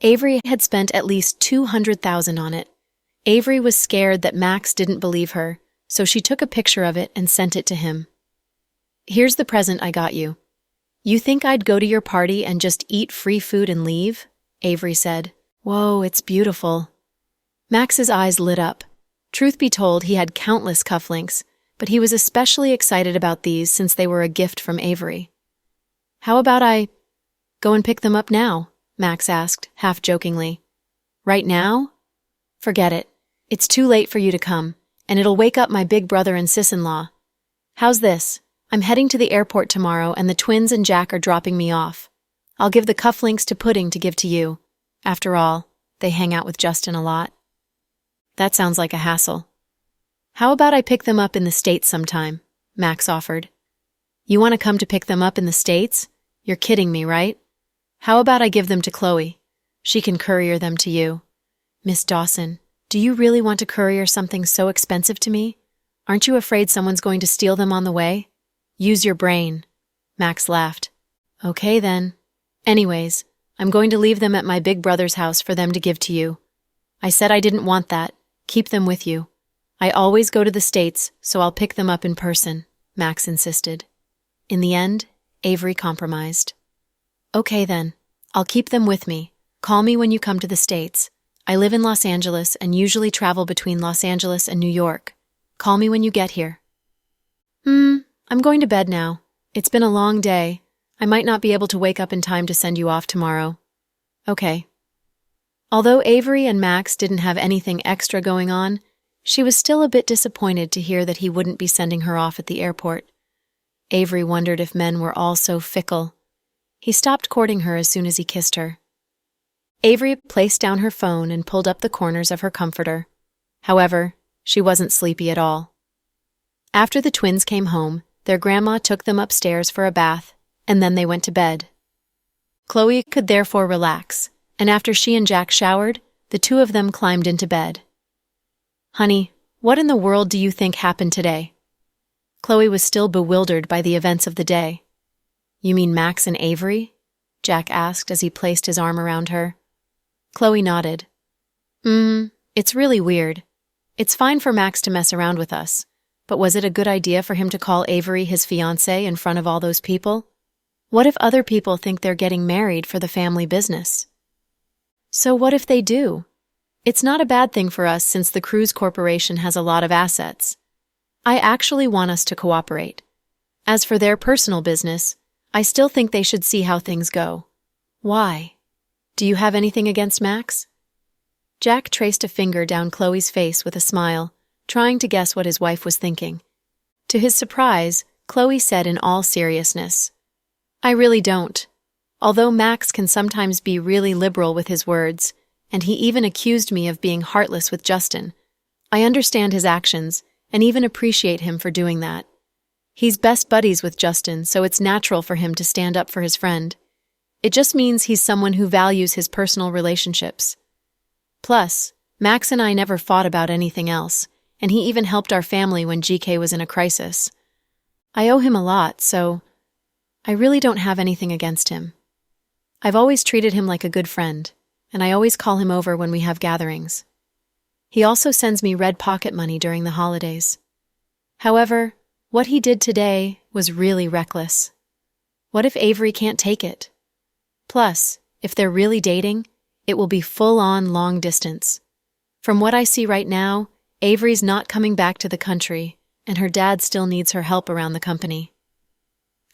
Avery had spent at least $200,000 on it. Avery was scared that Max didn't believe her, so she took a picture of it and sent it to him. Here's the present I got you. You think I'd go to your party and just eat free food and leave? Avery said. Whoa, it's beautiful. Max's eyes lit up. Truth be told, he had countless cufflinks, but he was especially excited about these since they were a gift from Avery. How about I go and pick them up now? Max asked, half jokingly. Right now? Forget it. It's too late for you to come, and it'll wake up my big brother and sis-in-law. How's this? I'm heading to the airport tomorrow, and the twins and Jack are dropping me off. I'll give the cufflinks to Pudding to give to you. After all, they hang out with Justin a lot. That sounds like a hassle. How about I pick them up in the States sometime? Max offered. You want to come to pick them up in the States? You're kidding me, right? How about I give them to Chloe? She can courier them to you. Miss Dawson, do you really want to courier something so expensive to me? Aren't you afraid someone's going to steal them on the way? Use your brain. Max laughed. Okay then. Anyways, I'm going to leave them at my big brother's house for them to give to you. I said I didn't want that. Keep them with you. I always go to the States, so I'll pick them up in person, Max insisted. In the end, Avery compromised. Okay then, I'll keep them with me. Call me when you come to the States. I live in Los Angeles and usually travel between Los Angeles and New York. Call me when you get here. I'm going to bed now. It's been a long day. I might not be able to wake up in time to send you off tomorrow. Okay. Although Avery and Max didn't have anything extra going on, she was still a bit disappointed to hear that he wouldn't be sending her off at the airport. Avery wondered if men were all so fickle. He stopped courting her as soon as he kissed her. Avery placed down her phone and pulled up the corners of her comforter. However, she wasn't sleepy at all. After the twins came home, their grandma took them upstairs for a bath, and then they went to bed. Chloe could therefore relax, and after she and Jack showered, the two of them climbed into bed. Honey, what in the world do you think happened today? Chloe was still bewildered by the events of the day. You mean Max and Avery? Jack asked as he placed his arm around her. Chloe nodded. It's really weird. It's fine for Max to mess around with us, but was it a good idea for him to call Avery his fiancée in front of all those people? What if other people think they're getting married for the family business? So what if they do? It's not a bad thing for us since the Cruise Corporation has a lot of assets. I actually want us to cooperate. As for their personal business, I still think they should see how things go. Why? Do you have anything against Max? Jack traced a finger down Chloe's face with a smile, trying to guess what his wife was thinking. To his surprise, Chloe said in all seriousness, I really don't. Although Max can sometimes be really liberal with his words, and he even accused me of being heartless with Justin, I understand his actions and even appreciate him for doing that. He's best buddies with Justin, so it's natural for him to stand up for his friend. It just means he's someone who values his personal relationships. Plus, Max and I never fought about anything else, and he even helped our family when GK was in a crisis. I owe him a lot, so I really don't have anything against him. I've always treated him like a good friend, and I always call him over when we have gatherings. He also sends me red pocket money during the holidays. However, what he did today was really reckless. What if Avery can't take it? Plus, if they're really dating, it will be full-on long distance. From what I see right now, Avery's not coming back to the country, and her dad still needs her help around the company.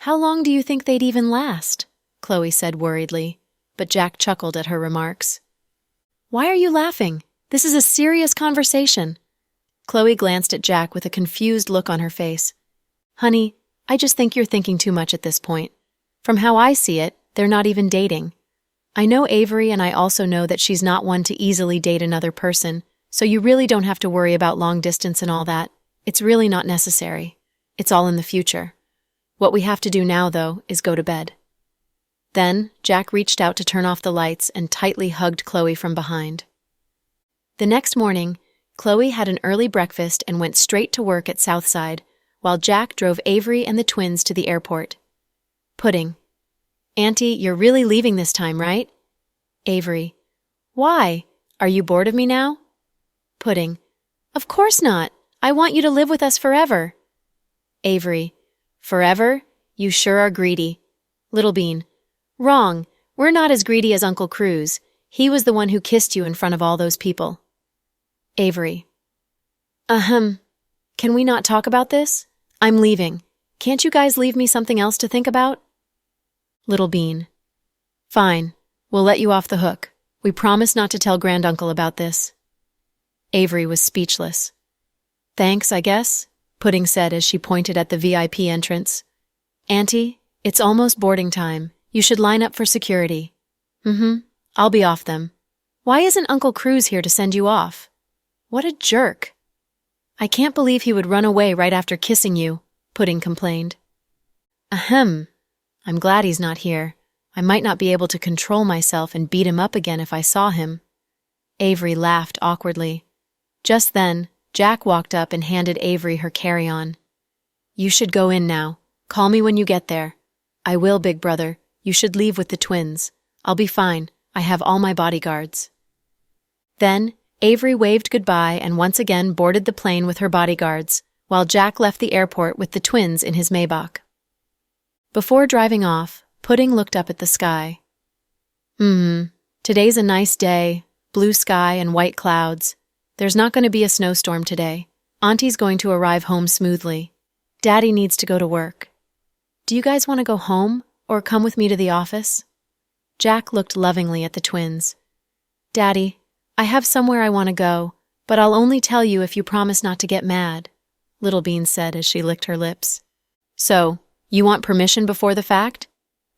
How long do you think they'd even last? Chloe said worriedly, but Jack chuckled at her remarks. Why are you laughing? This is a serious conversation. Chloe glanced at Jack with a confused look on her face. Honey, I just think you're thinking too much at this point. From how I see it, they're not even dating. I know Avery, and I also know that she's not one to easily date another person, so you really don't have to worry about long distance and all that. It's really not necessary. It's all in the future. What we have to do now, though, is go to bed. Then, Jack reached out to turn off the lights and tightly hugged Chloe from behind. The next morning, Chloe had an early breakfast and went straight to work at Southside, while Jack drove Avery and the twins to the airport. Pudding. Auntie, you're really leaving this time, right? Avery. Why? Are you bored of me now? Pudding. Of course not. I want you to live with us forever. Avery. Forever? You sure are greedy. Little Bean. Wrong. We're not as greedy as Uncle Cruz. He was the one who kissed you in front of all those people. Avery. Can we not talk about this? I'm leaving. Can't you guys leave me something else to think about? Little Bean. Fine. We'll let you off the hook. We promise not to tell Granduncle about this. Avery was speechless. Thanks, I guess, Pudding said as she pointed at the VIP entrance. Auntie, it's almost boarding time, You should line up for security. I'll be off them. Why isn't Uncle Cruz here to send you off? What a jerk. I can't believe he would run away right after kissing you, Pudding complained. Ahem. I'm glad he's not here. I might not be able to control myself and beat him up again if I saw him. Avery laughed awkwardly. Just then, Jack walked up and handed Avery her carry-on. You should go in now. Call me when you get there. I will, big brother. You should leave with the twins. I'll be fine. I have all my bodyguards. Then, Avery waved goodbye and once again boarded the plane with her bodyguards, while Jack left the airport with the twins in his Maybach. Before driving off, Pudding looked up at the sky. Today's a nice day, blue sky and white clouds. There's not going to be a snowstorm today. Auntie's going to arrive home smoothly. Daddy needs to go to work. Do you guys want to go home or come with me to the office? Jack looked lovingly at the twins. Daddy, I have somewhere I want to go, but I'll only tell you if you promise not to get mad, Little Bean said as she licked her lips. So, you want permission before the fact?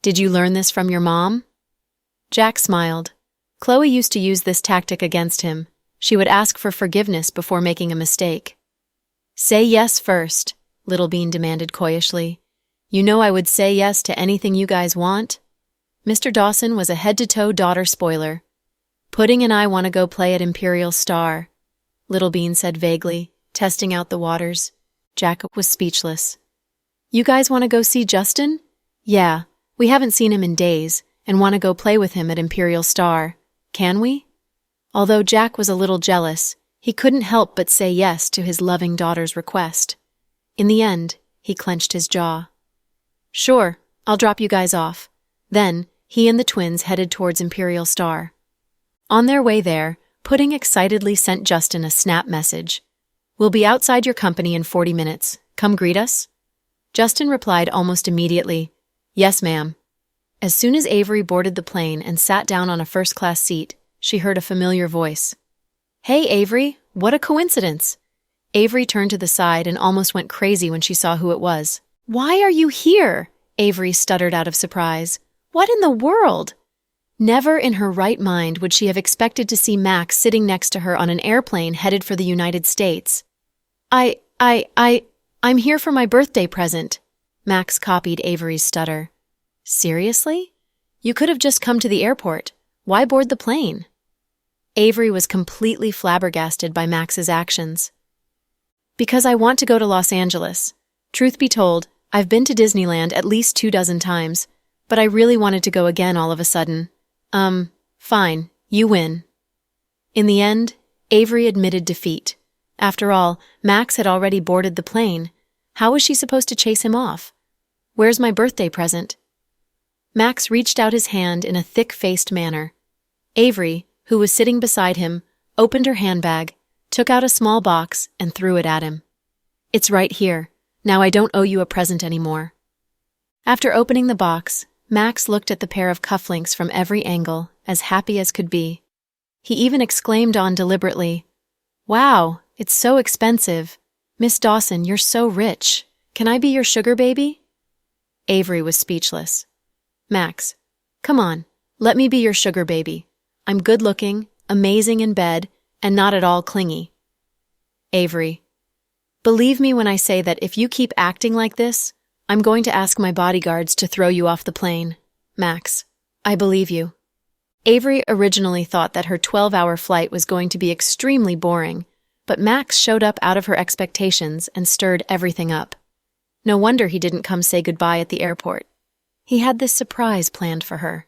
Did you learn this from your mom? Jack smiled. Chloe used to use this tactic against him. She would ask for forgiveness before making a mistake. Say yes first, Little Bean demanded coyishly. You know I would say yes to anything you guys want. Mr. Dawson was a head-to-toe daughter spoiler. Pudding and I want to go play at Imperial Star, Little Bean said vaguely, testing out the waters. Jack was speechless. You guys want to go see Justin? Yeah, we haven't seen him in days and want to go play with him at Imperial Star. Can we? Although Jack was a little jealous, he couldn't help but say yes to his loving daughter's request. In the end, he clenched his jaw. Sure, I'll drop you guys off. Then, he and the twins headed towards Imperial Star. On their way there, Pudding excitedly sent Justin a snap message. We'll be outside your company in 40 minutes. Come greet us? Justin replied almost immediately, Yes, ma'am. As soon as Avery boarded the plane and sat down on a first-class seat, she heard a familiar voice. Hey, Avery, what a coincidence. Avery turned to the side and almost went crazy when she saw who it was. Why are you here? Avery stuttered out of surprise. What in the world? Never in her right mind would she have expected to see Max sitting next to her on an airplane headed for the United States. I'm here for my birthday present. Max copied Avery's stutter. Seriously? You could have just come to the airport. Why board the plane? Avery was completely flabbergasted by Max's actions. Because I want to go to Los Angeles. Truth be told, I've been to Disneyland at least 24 times, but I really wanted to go again all of a sudden. Fine, you win. In the end, Avery admitted defeat. After all, Max had already boarded the plane. How was she supposed to chase him off? Where's my birthday present? Max reached out his hand in a thick-faced manner. Avery, who was sitting beside him, opened her handbag, took out a small box, and threw it at him. It's right here. Now I don't owe you a present anymore. After opening the box, Max looked at the pair of cufflinks from every angle, as happy as could be. He even exclaimed on deliberately, Wow, it's so expensive. Miss Dawson, you're so rich. Can I be your sugar baby? Avery was speechless. Max, come on, let me be your sugar baby. I'm good-looking, amazing in bed, and not at all clingy. Avery, believe me when I say that if you keep acting like this, I'm going to ask my bodyguards to throw you off the plane. Max, I believe you. Avery originally thought that her 12-hour flight was going to be extremely boring, but Max showed up out of her expectations and stirred everything up. No wonder he didn't come say goodbye at the airport. He had this surprise planned for her.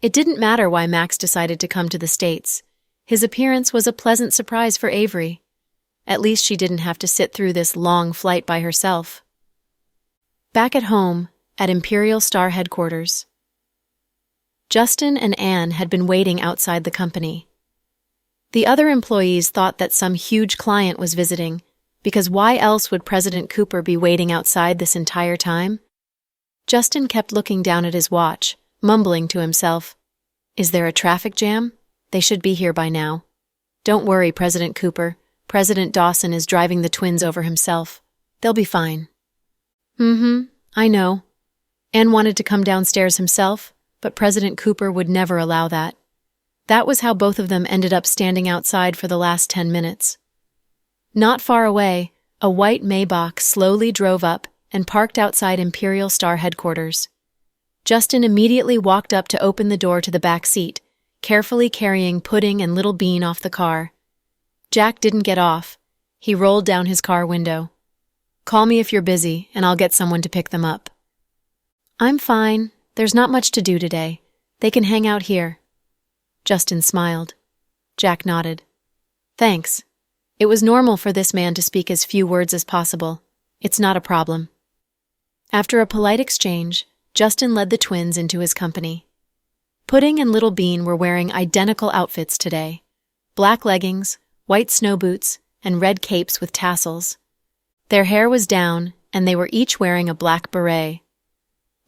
It didn't matter why Max decided to come to the States. His appearance was a pleasant surprise for Avery. At least she didn't have to sit through this long flight by herself. Back at home, at Imperial Star headquarters, Justin and Anne had been waiting outside the company. The other employees thought that some huge client was visiting, because why else would President Cooper be waiting outside this entire time? Justin kept looking down at his watch, mumbling to himself, Is there a traffic jam? They should be here by now. Don't worry, President Cooper. President Dawson is driving the twins over himself. They'll be fine. I know. Ann wanted to come downstairs himself, but President Cooper would never allow that. That was how both of them ended up standing outside for the last 10 minutes. Not far away, a white Maybach slowly drove up and parked outside Imperial Star headquarters. Justin immediately walked up to open the door to the back seat, carefully carrying Pudding and Little Bean off the car. Jack didn't get off. He rolled down his car window. "Call me if you're busy, and I'll get someone to pick them up." "I'm fine. There's not much to do today. They can hang out here." Justin smiled. Jack nodded. "Thanks. It was normal for this man to speak as few words as possible. It's not a problem." After a polite exchange, Justin led the twins into his company. Pudding and Little Bean were wearing identical outfits today: black leggings, white snow boots, and red capes with tassels. Their hair was down, and they were each wearing a black beret.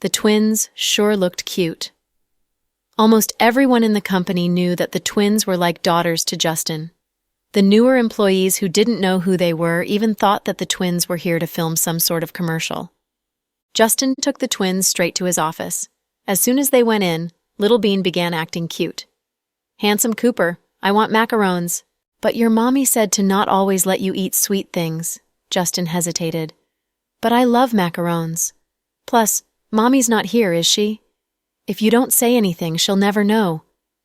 The twins sure looked cute. Almost everyone in the company knew that the twins were like daughters to Justin. The newer employees who didn't know who they were even thought that the twins were here to film some sort of commercial. Justin took the twins straight to his office. As soon as they went in, Little Bean began acting cute. "Handsome Cooper, I want macarons." "But your mommy said to not always let you eat sweet things." Justin hesitated. "But I love macarons. Plus, Mommy's not here, is she?" "If you don't say anything, she'll never know,"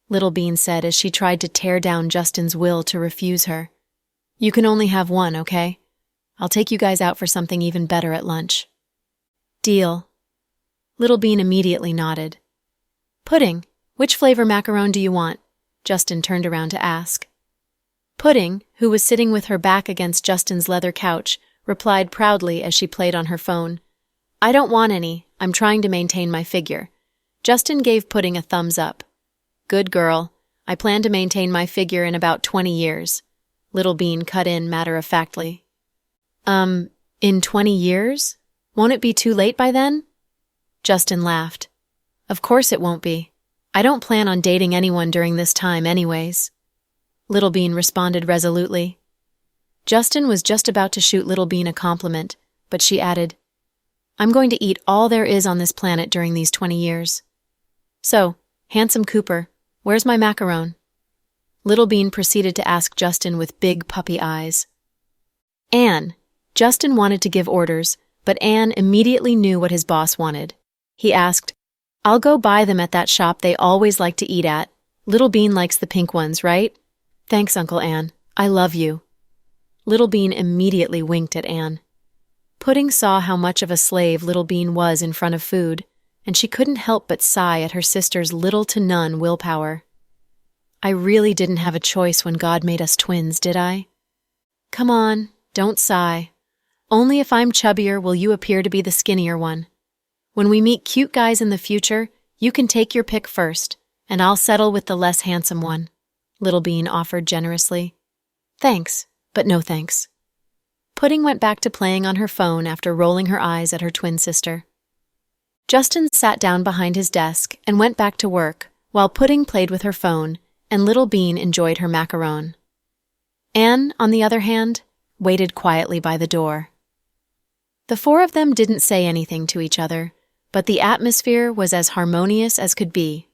Little Bean said as she tried to tear down Justin's will to refuse her. "You can only have one, okay? I'll take you guys out for something even better at lunch." "Deal." Little Bean immediately nodded. "Pudding, which flavor macaron do you want?" Justin turned around to ask. Pudding, who was sitting with her back against Justin's leather couch, replied proudly as she played on her phone. "I don't want any. I'm trying to maintain my figure." Justin gave Pudding a thumbs up. "Good girl. I plan to maintain my figure in about 20 years. Little Bean cut in matter-of-factly. In 20 years? Won't it be too late by then?" Justin laughed. "Of course it won't be. I don't plan on dating anyone during this time anyways." Little Bean responded resolutely. Justin was just about to shoot Little Bean a compliment, but she added, "I'm going to eat all there is on this planet during these 20 years. So, Handsome Cooper, where's my macaron?" Little Bean proceeded to ask Justin with big puppy eyes. "Ann." Justin wanted to give orders, but Ann immediately knew what his boss wanted. He asked, "I'll go buy them at that shop they always like to eat at. Little Bean likes the pink ones, right?" "Thanks, Uncle Ann. I love you." Little Bean immediately winked at Ann. Pudding saw how much of a slave Little Bean was in front of food, and she couldn't help but sigh at her sister's little to none willpower. "I really didn't have a choice when God made us twins, did I?" "Come on, don't sigh. Only if I'm chubbier will you appear to be the skinnier one. When we meet cute guys in the future, you can take your pick first, and I'll settle with the less handsome one," Little Bean offered generously. "Thanks, but no thanks." Pudding went back to playing on her phone after rolling her eyes at her twin sister. Justin sat down behind his desk and went back to work, while Pudding played with her phone, and Little Bean enjoyed her macaron. Ann, on the other hand, waited quietly by the door. The four of them didn't say anything to each other, but the atmosphere was as harmonious as could be.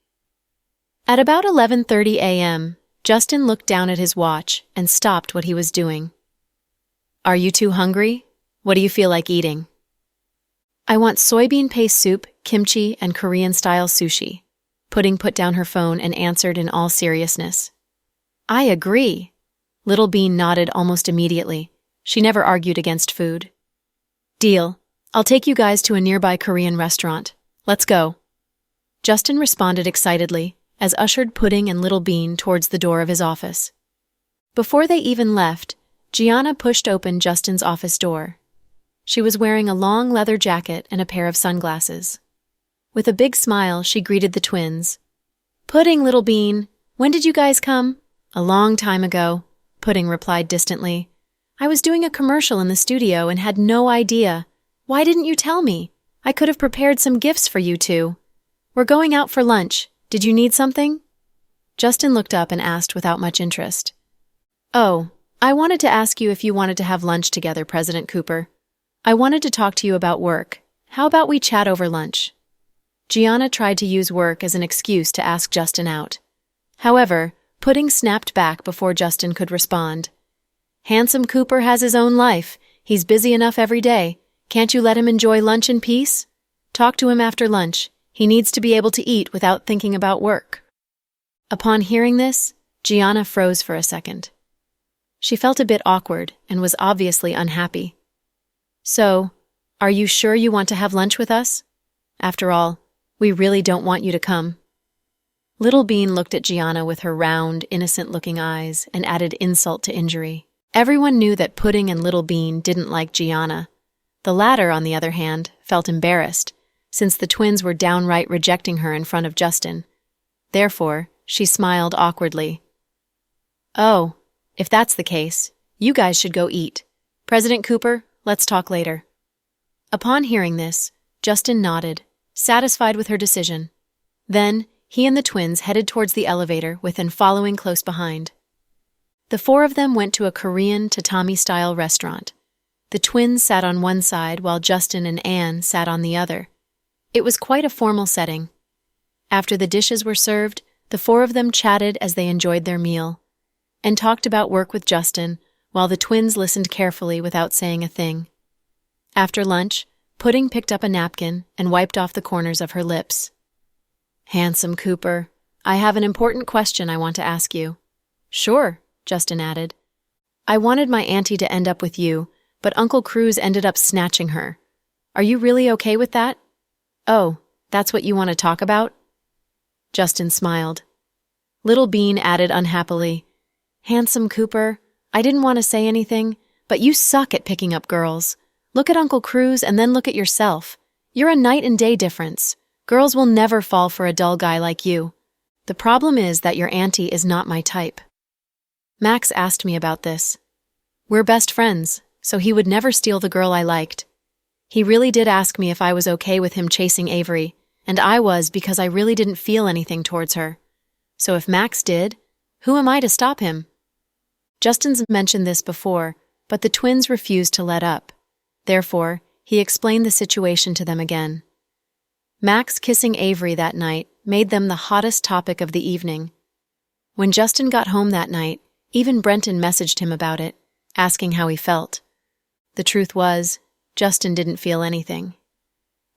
At about 11:30 a.m., Justin looked down at his watch and stopped what he was doing. "Are you too hungry? What do you feel like eating?" "I want soybean paste soup, kimchi, and Korean-style sushi." Pudding put down her phone and answered in all seriousness. "I agree." Little Bean nodded almost immediately. She never argued against food. "Deal. I'll take you guys to a nearby Korean restaurant. Let's go." Justin responded excitedly, as ushered Pudding and Little Bean towards the door of his office. Before they even left, Gianna pushed open Justin's office door. She was wearing a long leather jacket and a pair of sunglasses. With a big smile, she greeted the twins. "Pudding, Little Bean, when did you guys come?" "A long time ago," Pudding replied distantly. "I was doing a commercial in the studio and had no idea. Why didn't you tell me? I could have prepared some gifts for you two. We're going out for lunch. Did you need something?" Justin looked up and asked without much interest. "Oh, I wanted to ask you if you wanted to have lunch together, President Cooper. I wanted to talk to you about work. How about we chat over lunch?" Gianna tried to use work as an excuse to ask Justin out. However, Pudding snapped back before Justin could respond. Handsome Cooper has his own life. He's busy enough every day. Can't you let him enjoy lunch in peace? Talk to him after lunch. He needs to be able to eat without thinking about work. Upon hearing this, Gianna froze for a second. She felt a bit awkward and was obviously unhappy. So, are you sure you want to have lunch with us? After all, we really don't want you to come. Little Bean looked at Gianna with her round, innocent-looking eyes and added insult to injury. Everyone knew that Pudding and Little Bean didn't like Gianna. The latter, on the other hand, felt embarrassed, since the twins were downright rejecting her in front of Justin. Therefore, she smiled awkwardly. Oh, if that's the case, you guys should go eat. President Cooper, let's talk later. Upon hearing this, Justin nodded, satisfied with her decision. Then, he and the twins headed towards the elevator, with them following close behind. The four of them went to a Korean tatami-style restaurant. The twins sat on one side while Justin and Anne sat on the other. It was quite a formal setting. After the dishes were served, the four of them chatted as they enjoyed their meal, and talked about work with Justin, while the twins listened carefully without saying a thing. After lunch, Pudding picked up a napkin and wiped off the corners of her lips. Handsome Cooper, I have an important question I want to ask you. Sure, Justin added. I wanted my auntie to end up with you, but Uncle Cruz ended up snatching her. Are you really okay with that? Oh, that's what you want to talk about? Justin smiled. Little Bean added unhappily, Handsome Cooper, I didn't want to say anything, but you suck at picking up girls. Look at Uncle Cruz and then look at yourself. You're a night and day difference. Girls will never fall for a dull guy like you. The problem is that your auntie is not my type. Max asked me about this. We're best friends, so he would never steal the girl I liked. He really did ask me if I was okay with him chasing Avery, and I was because I really didn't feel anything towards her. So if Max did, who am I to stop him? Justin's mentioned this before, but the twins refused to let up. Therefore, he explained the situation to them again. Max kissing Avery that night made them the hottest topic of the evening. When Justin got home that night, even Brenton messaged him about it, asking how he felt. The truth was, Justin didn't feel anything.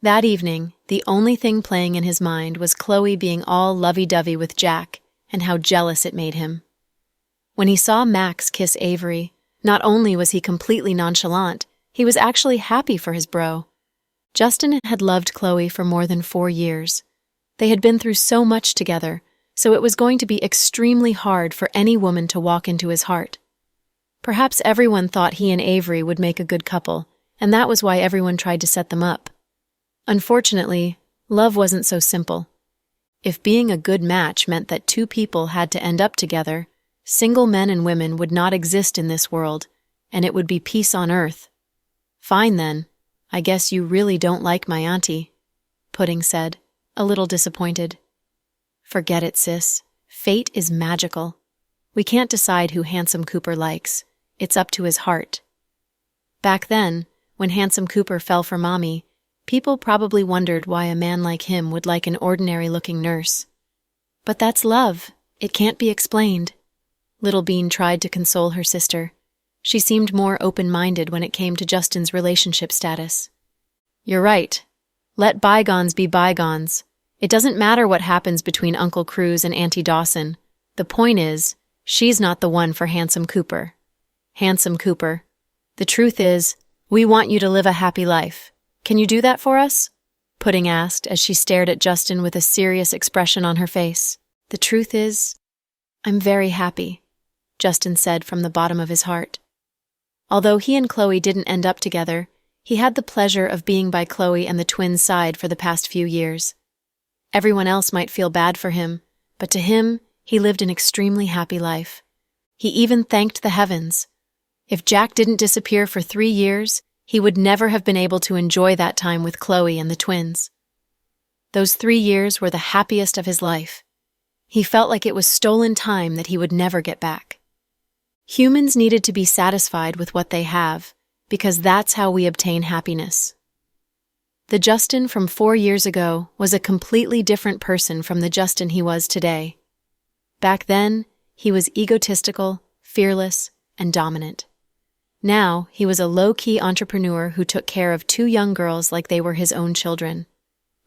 That evening, the only thing playing in his mind was Chloe being all lovey-dovey with Jack, and how jealous it made him. When he saw Max kiss Avery, not only was he completely nonchalant, he was actually happy for his bro. Justin had loved Chloe for more than 4 years. They had been through so much together, so it was going to be extremely hard for any woman to walk into his heart. Perhaps everyone thought he and Avery would make a good couple, and that was why everyone tried to set them up. Unfortunately, love wasn't so simple. If being a good match meant that two people had to end up together, single men and women would not exist in this world, and it would be peace on earth. Fine then, I guess you really don't like my auntie, Pudding said, a little disappointed. Forget it, sis. Fate is magical. We can't decide who Handsome Cooper likes. It's up to his heart. Back then, when Handsome Cooper fell for Mommy, people probably wondered why a man like him would like an ordinary-looking nurse. But that's love. It can't be explained. Little Bean tried to console her sister. She seemed more open-minded when it came to Justin's relationship status. You're right. Let bygones be bygones. It doesn't matter what happens between Uncle Cruz and Auntie Dawson. The point is, she's not the one for Handsome Cooper. Handsome Cooper, the truth is, we want you to live a happy life. Can you do that for us? Pudding asked as she stared at Justin with a serious expression on her face. The truth is, I'm very happy, Justin said from the bottom of his heart. Although he and Chloe didn't end up together, he had the pleasure of being by Chloe and the twins' side for the past few years. Everyone else might feel bad for him, but to him, he lived an extremely happy life. He even thanked the heavens. If Jack didn't disappear for 3 years, he would never have been able to enjoy that time with Chloe and the twins. Those 3 years were the happiest of his life. He felt like it was stolen time that he would never get back. Humans needed to be satisfied with what they have, because that's how we obtain happiness. The Justin from 4 years ago was a completely different person from the Justin he was today. Back then, he was egotistical, fearless, and dominant. Now, he was a low-key entrepreneur who took care of 2 young girls like they were his own children.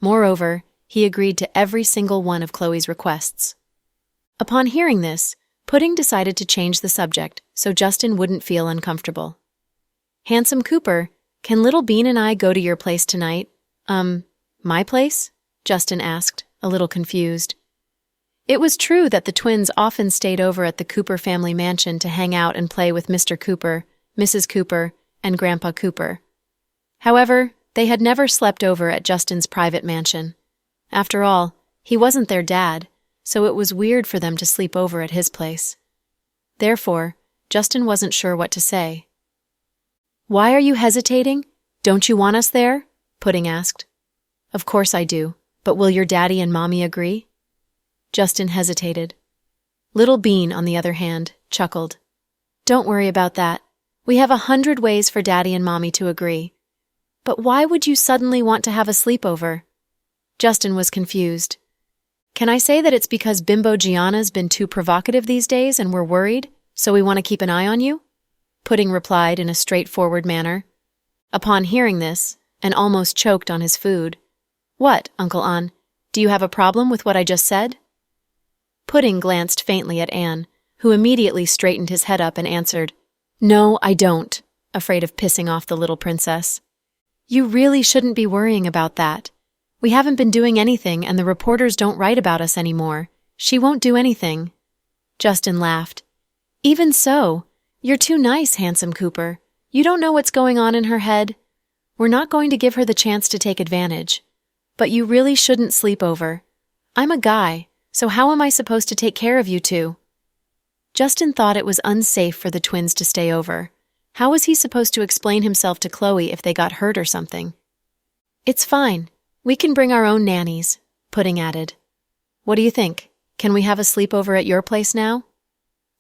Moreover, he agreed to every single one of Chloe's requests. Upon hearing this, Pudding decided to change the subject so Justin wouldn't feel uncomfortable. "Handsome Cooper, can Little Bean and I go to your place tonight?" My place?" Justin asked, a little confused. It was true that the twins often stayed over at the Cooper family mansion to hang out and play with Mr. Cooper, Mrs. Cooper, and Grandpa Cooper. However, they had never slept over at Justin's private mansion. After all, he wasn't their dad, so it was weird for them to sleep over at his place. Therefore, Justin wasn't sure what to say. "Why are you hesitating? Don't you want us there?" Pudding asked. "Of course I do, but will your daddy and mommy agree?" Justin hesitated. Little Bean, on the other hand, chuckled. "Don't worry about that. We have 100 ways for daddy and mommy to agree. But why would you suddenly want to have a sleepover?" Justin was confused. "Can I say that it's because Bimbo Gianna's been too provocative these days and we're worried, so we want to keep an eye on you?" Pudding replied in a straightforward manner. Upon hearing this, and almost choked on his food. "What, Uncle An? Do you have a problem with what I just said?" Pudding glanced faintly at Anne, who immediately straightened his head up and answered, "No, I don't," afraid of pissing off the little princess. "You really shouldn't be worrying about that. We haven't been doing anything and the reporters don't write about us anymore. She won't do anything." Justin laughed. "Even so, you're too nice, Handsome Cooper. You don't know what's going on in her head. We're not going to give her the chance to take advantage. But you really shouldn't sleep over. I'm a guy, so how am I supposed to take care of you two?" Justin thought it was unsafe for the twins to stay over. How was he supposed to explain himself to Chloe if they got hurt or something? "It's fine. We can bring our own nannies," Pudding added. "What do you think? Can we have a sleepover at your place now?"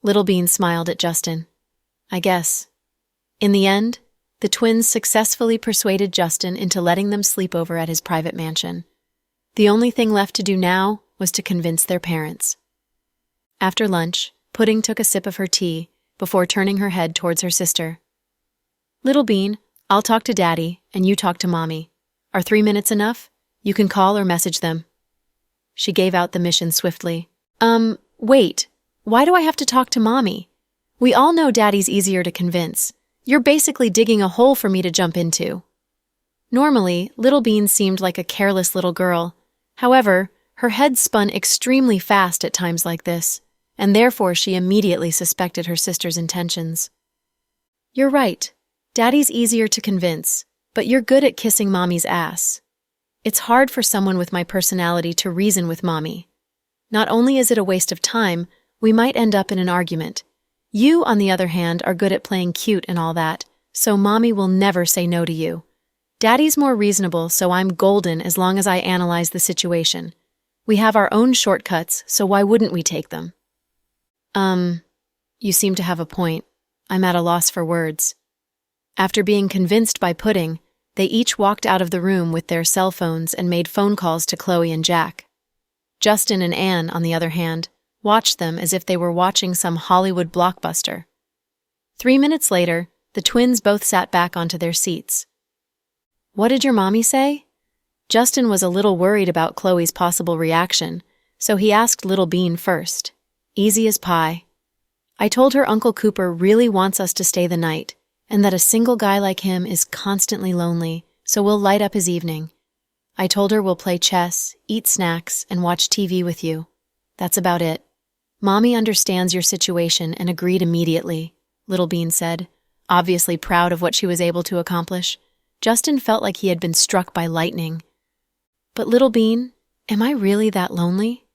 Little Bean smiled at Justin. "I guess." In the end, the twins successfully persuaded Justin into letting them sleep over at his private mansion. The only thing left to do now was to convince their parents. After lunch, Pudding took a sip of her tea before turning her head towards her sister. "Little Bean, I'll talk to Daddy, and you talk to Mommy. Are 3 minutes enough? You can call or message them." She gave out the mission swiftly. Wait. Why do I have to talk to Mommy? We all know Daddy's easier to convince. You're basically digging a hole for me to jump into." Normally, Little Bean seemed like a careless little girl. However, her head spun extremely fast at times like this, and therefore she immediately suspected her sister's intentions. "You're right. Daddy's easier to convince, but you're good at kissing Mommy's ass. It's hard for someone with my personality to reason with Mommy. Not only is it a waste of time, we might end up in an argument. You, on the other hand, are good at playing cute and all that, so Mommy will never say no to you. Daddy's more reasonable, so I'm golden as long as I analyze the situation. We have our own shortcuts, so why wouldn't we take them?" You seem to have a point. I'm at a loss for words." After being convinced by Pudding, they each walked out of the room with their cell phones and made phone calls to Chloe and Jack. Justin and Anne, on the other hand, watched them as if they were watching some Hollywood blockbuster. 3 minutes later, the twins both sat back onto their seats. "What did your mommy say?" Justin was a little worried about Chloe's possible reaction, so he asked Little Bean first. Easy as pie. "I told her Uncle Cooper really wants us to stay the night, and that a single guy like him is constantly lonely, so we'll light up his evening. I told her we'll play chess, eat snacks, and watch TV with you. That's about it. Mommy understands your situation and agreed immediately," Little Bean said, obviously proud of what she was able to accomplish. Justin felt like he had been struck by lightning. "But Little Bean, am I really that lonely?"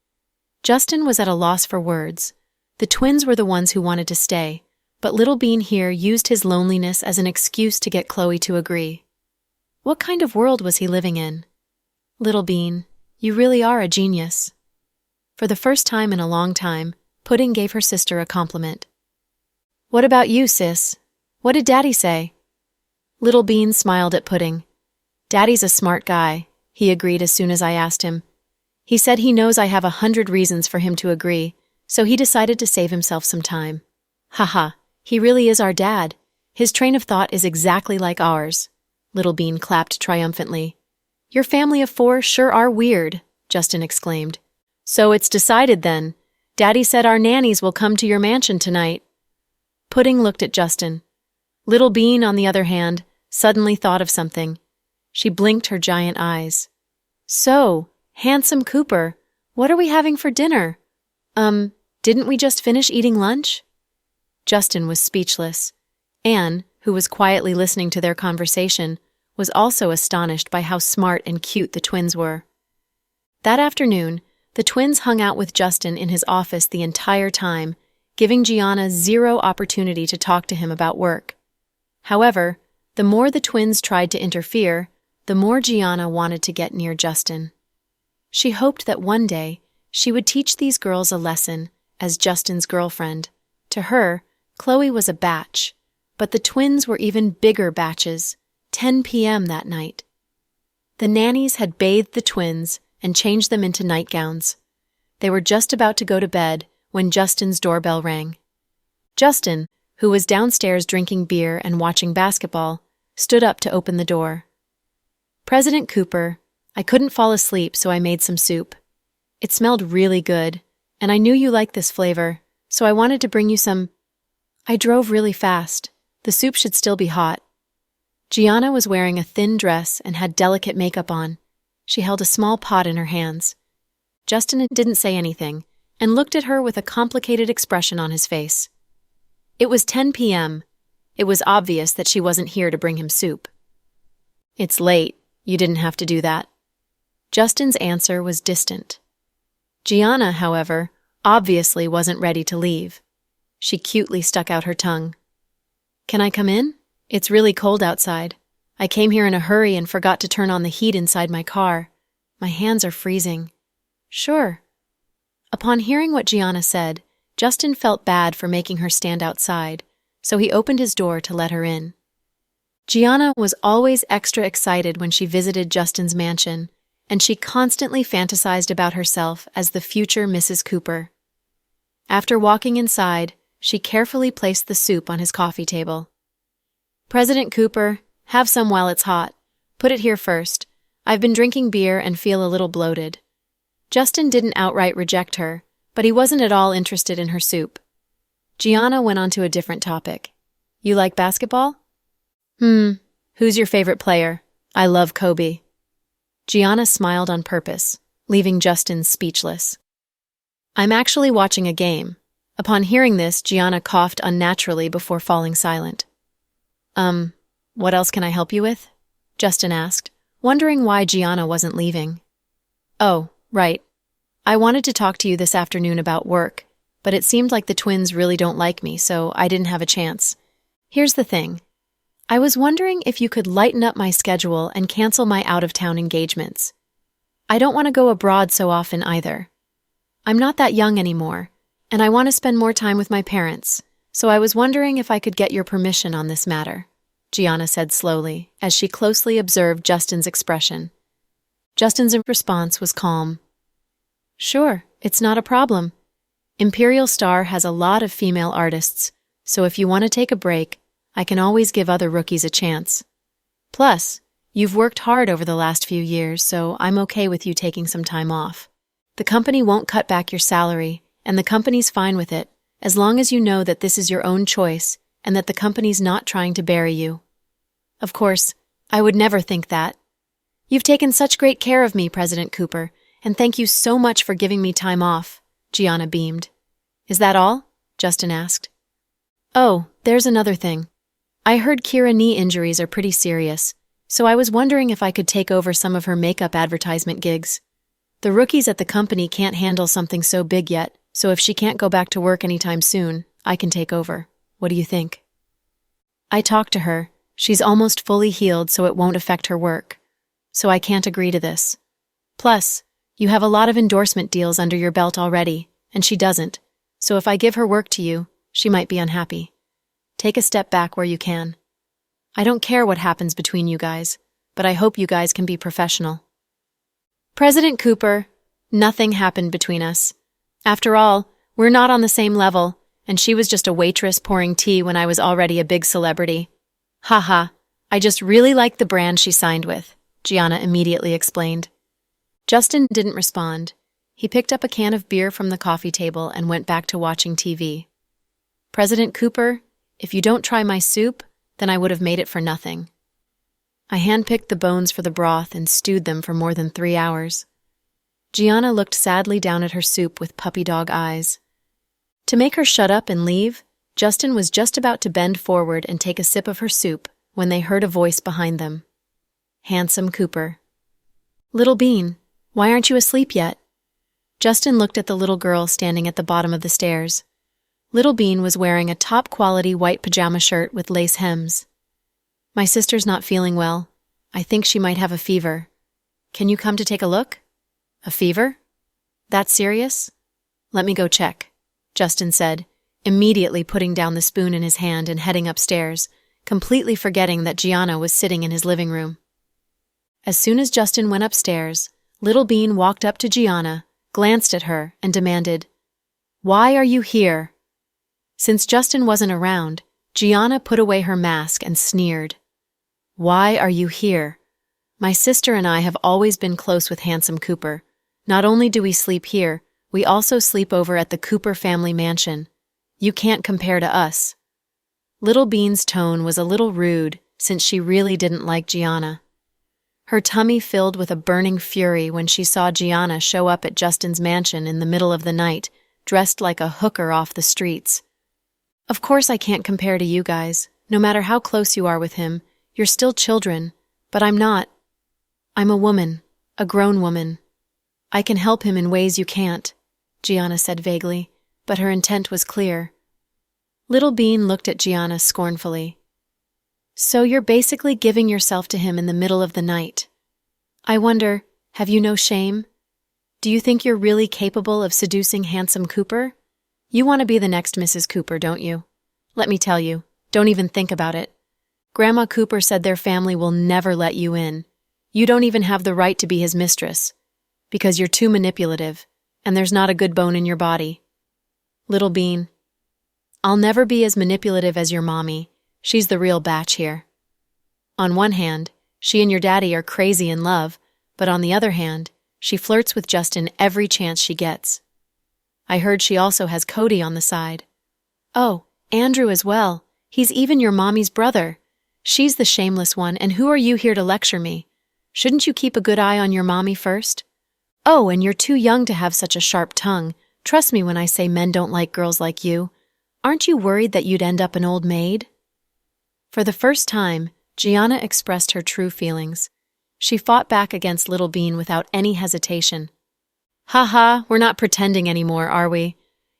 Justin was at a loss for words. The twins were the ones who wanted to stay, but Little Bean here used his loneliness as an excuse to get Chloe to agree. What kind of world was he living in? "Little Bean, you really are a genius." For the first time in a long time, Pudding gave her sister a compliment. "What about you, sis? What did Daddy say?" Little Bean smiled at Pudding. Daddy's a smart guy, he agreed as soon as I asked him. He said he knows I have 100 reasons for him to agree, so he decided to save himself some time. Haha, he really is our dad. His train of thought is exactly like ours. Little Bean clapped triumphantly. Your family of 4 sure are weird, Justin exclaimed. So it's decided then. Daddy said our nannies will come to your mansion tonight. Pudding looked at Justin. Little Bean, on the other hand, suddenly thought of something. She blinked her giant eyes. So, handsome Cooper, what are we having for dinner? Didn't we just finish eating lunch? Justin was speechless. Anne, who was quietly listening to their conversation, was also astonished by how smart and cute the twins were. That afternoon, the twins hung out with Justin in his office the entire time, giving Gianna zero opportunity to talk to him about work. However, the more the twins tried to interfere, the more Gianna wanted to get near Justin. She hoped that one day she would teach these girls a lesson as Justin's girlfriend. To her, Chloe was a batch, but the twins were even bigger batches, 10 p.m. that night. The nannies had bathed the twins and changed them into nightgowns. They were just about to go to bed when Justin's doorbell rang. Justin, who was downstairs drinking beer and watching basketball, stood up to open the door. President Cooper, I couldn't fall asleep, so I made some soup. It smelled really good, and I knew you liked this flavor, so I wanted to bring you some. I drove really fast. The soup should still be hot. Gianna was wearing a thin dress and had delicate makeup on. She held a small pot in her hands. Justin didn't say anything and looked at her with a complicated expression on his face. It was 10 p.m. It was obvious that she wasn't here to bring him soup. It's late. You didn't have to do that. Justin's answer was distant. Gianna, however, obviously wasn't ready to leave. She cutely stuck out her tongue. Can I come in? It's really cold outside. I came here in a hurry and forgot to turn on the heat inside my car. My hands are freezing. Sure. Upon hearing what Gianna said, Justin felt bad for making her stand outside, so he opened his door to let her in. Gianna was always extra excited when she visited Justin's mansion, and she constantly fantasized about herself as the future Mrs. Cooper. After walking inside, she carefully placed the soup on his coffee table. President Cooper, have some while it's hot. Put it here first. I've been drinking beer and feel a little bloated. Justin didn't outright reject her, but he wasn't at all interested in her soup. Gianna went on to a different topic. You like basketball? Who's your favorite player? I love Kobe. Gianna smiled on purpose, leaving Justin speechless. I'm actually watching a game. Upon hearing this, Gianna coughed unnaturally before falling silent. What else can I help you with? Justin asked, wondering why Gianna wasn't leaving. Oh, right. I wanted to talk to you this afternoon about work, but it seemed like the twins really don't like me, so I didn't have a chance. Here's the thing. I was wondering if you could lighten up my schedule and cancel my out-of-town engagements. I don't want to go abroad so often either. I'm not that young anymore, and I want to spend more time with my parents, so I was wondering if I could get your permission on this matter, Gianna said slowly, as she closely observed Justin's expression. Justin's response was calm. Sure, it's not a problem. Imperial Star has a lot of female artists, so if you want to take a break, I can always give other rookies a chance. Plus, you've worked hard over the last few years, so I'm okay with you taking some time off. The company won't cut back your salary, and the company's fine with it, as long as you know that this is your own choice and that the company's not trying to bury you. Of course, I would never think that. You've taken such great care of me, President Cooper, and thank you so much for giving me time off, Gianna beamed. Is that all? Justin asked. Oh, there's another thing. I heard Kira knee injuries are pretty serious, so I was wondering if I could take over some of her makeup advertisement gigs. The rookies at the company can't handle something so big yet, so if she can't go back to work anytime soon, I can take over. What do you think? I talked to her. She's almost fully healed, so it won't affect her work. So I can't agree to this. Plus, you have a lot of endorsement deals under your belt already, and she doesn't, so if I give her work to you, she might be unhappy. Take a step back where you can. I don't care what happens between you guys, but I hope you guys can be professional. President Cooper, nothing happened between us. After all, we're not on the same level, and she was just a waitress pouring tea when I was already a big celebrity. Haha, I just really like the brand she signed with, Gianna immediately explained. Justin didn't respond. He picked up a can of beer from the coffee table and went back to watching TV. President Cooper, if you don't try my soup, then I would have made it for nothing. I handpicked the bones for the broth and stewed them for more than 3 hours. Gianna looked sadly down at her soup with puppy dog eyes. To make her shut up and leave, Justin was just about to bend forward and take a sip of her soup when they heard a voice behind them. Handsome Cooper. Little Bean, why aren't you asleep yet? Justin looked at the little girl standing at the bottom of the stairs. Little Bean was wearing a top-quality white pajama shirt with lace hems. My sister's not feeling well. I think she might have a fever. Can you come to take a look? A fever? That serious? Let me go check, Justin said, immediately putting down the spoon in his hand and heading upstairs, completely forgetting that Gianna was sitting in his living room. As soon as Justin went upstairs, Little Bean walked up to Gianna, glanced at her, and demanded, "Why are you here?" Since Justin wasn't around, Gianna put away her mask and sneered. "Why are you here? My sister and I have always been close with Handsome Cooper. Not only do we sleep here, we also sleep over at the Cooper family mansion. You can't compare to us." Little Bean's tone was a little rude, since she really didn't like Gianna. Her tummy filled with a burning fury when she saw Gianna show up at Justin's mansion in the middle of the night, dressed like a hooker off the streets. "Of course I can't compare to you guys. No matter how close you are with him, you're still children, but I'm not. I'm a woman, a grown woman. I can help him in ways you can't," Gianna said vaguely, but her intent was clear. Little Bean looked at Gianna scornfully. "So you're basically giving yourself to him in the middle of the night. I wonder, have you no shame? Do you think you're really capable of seducing Handsome Cooper? You want to be the next Mrs. Cooper, don't you? Let me tell you, don't even think about it. Grandma Cooper said their family will never let you in. You don't even have the right to be his mistress, because you're too manipulative, and there's not a good bone in your body." Little Bean, "I'll never be as manipulative as your mommy. She's the real batch here. On one hand, she and your daddy are crazy in love, but on the other hand, she flirts with Justin every chance she gets. I heard she also has Cody on the side. Oh, Andrew as well. He's even your mommy's brother. She's the shameless one, and who are you here to lecture me? Shouldn't you keep a good eye on your mommy first? Oh, and you're too young to have such a sharp tongue. Trust me when I say men don't like girls like you. Aren't you worried that you'd end up an old maid?" For the first time, Gianna expressed her true feelings. She fought back against Little Bean without any hesitation. "Ha, we're not pretending anymore, are we?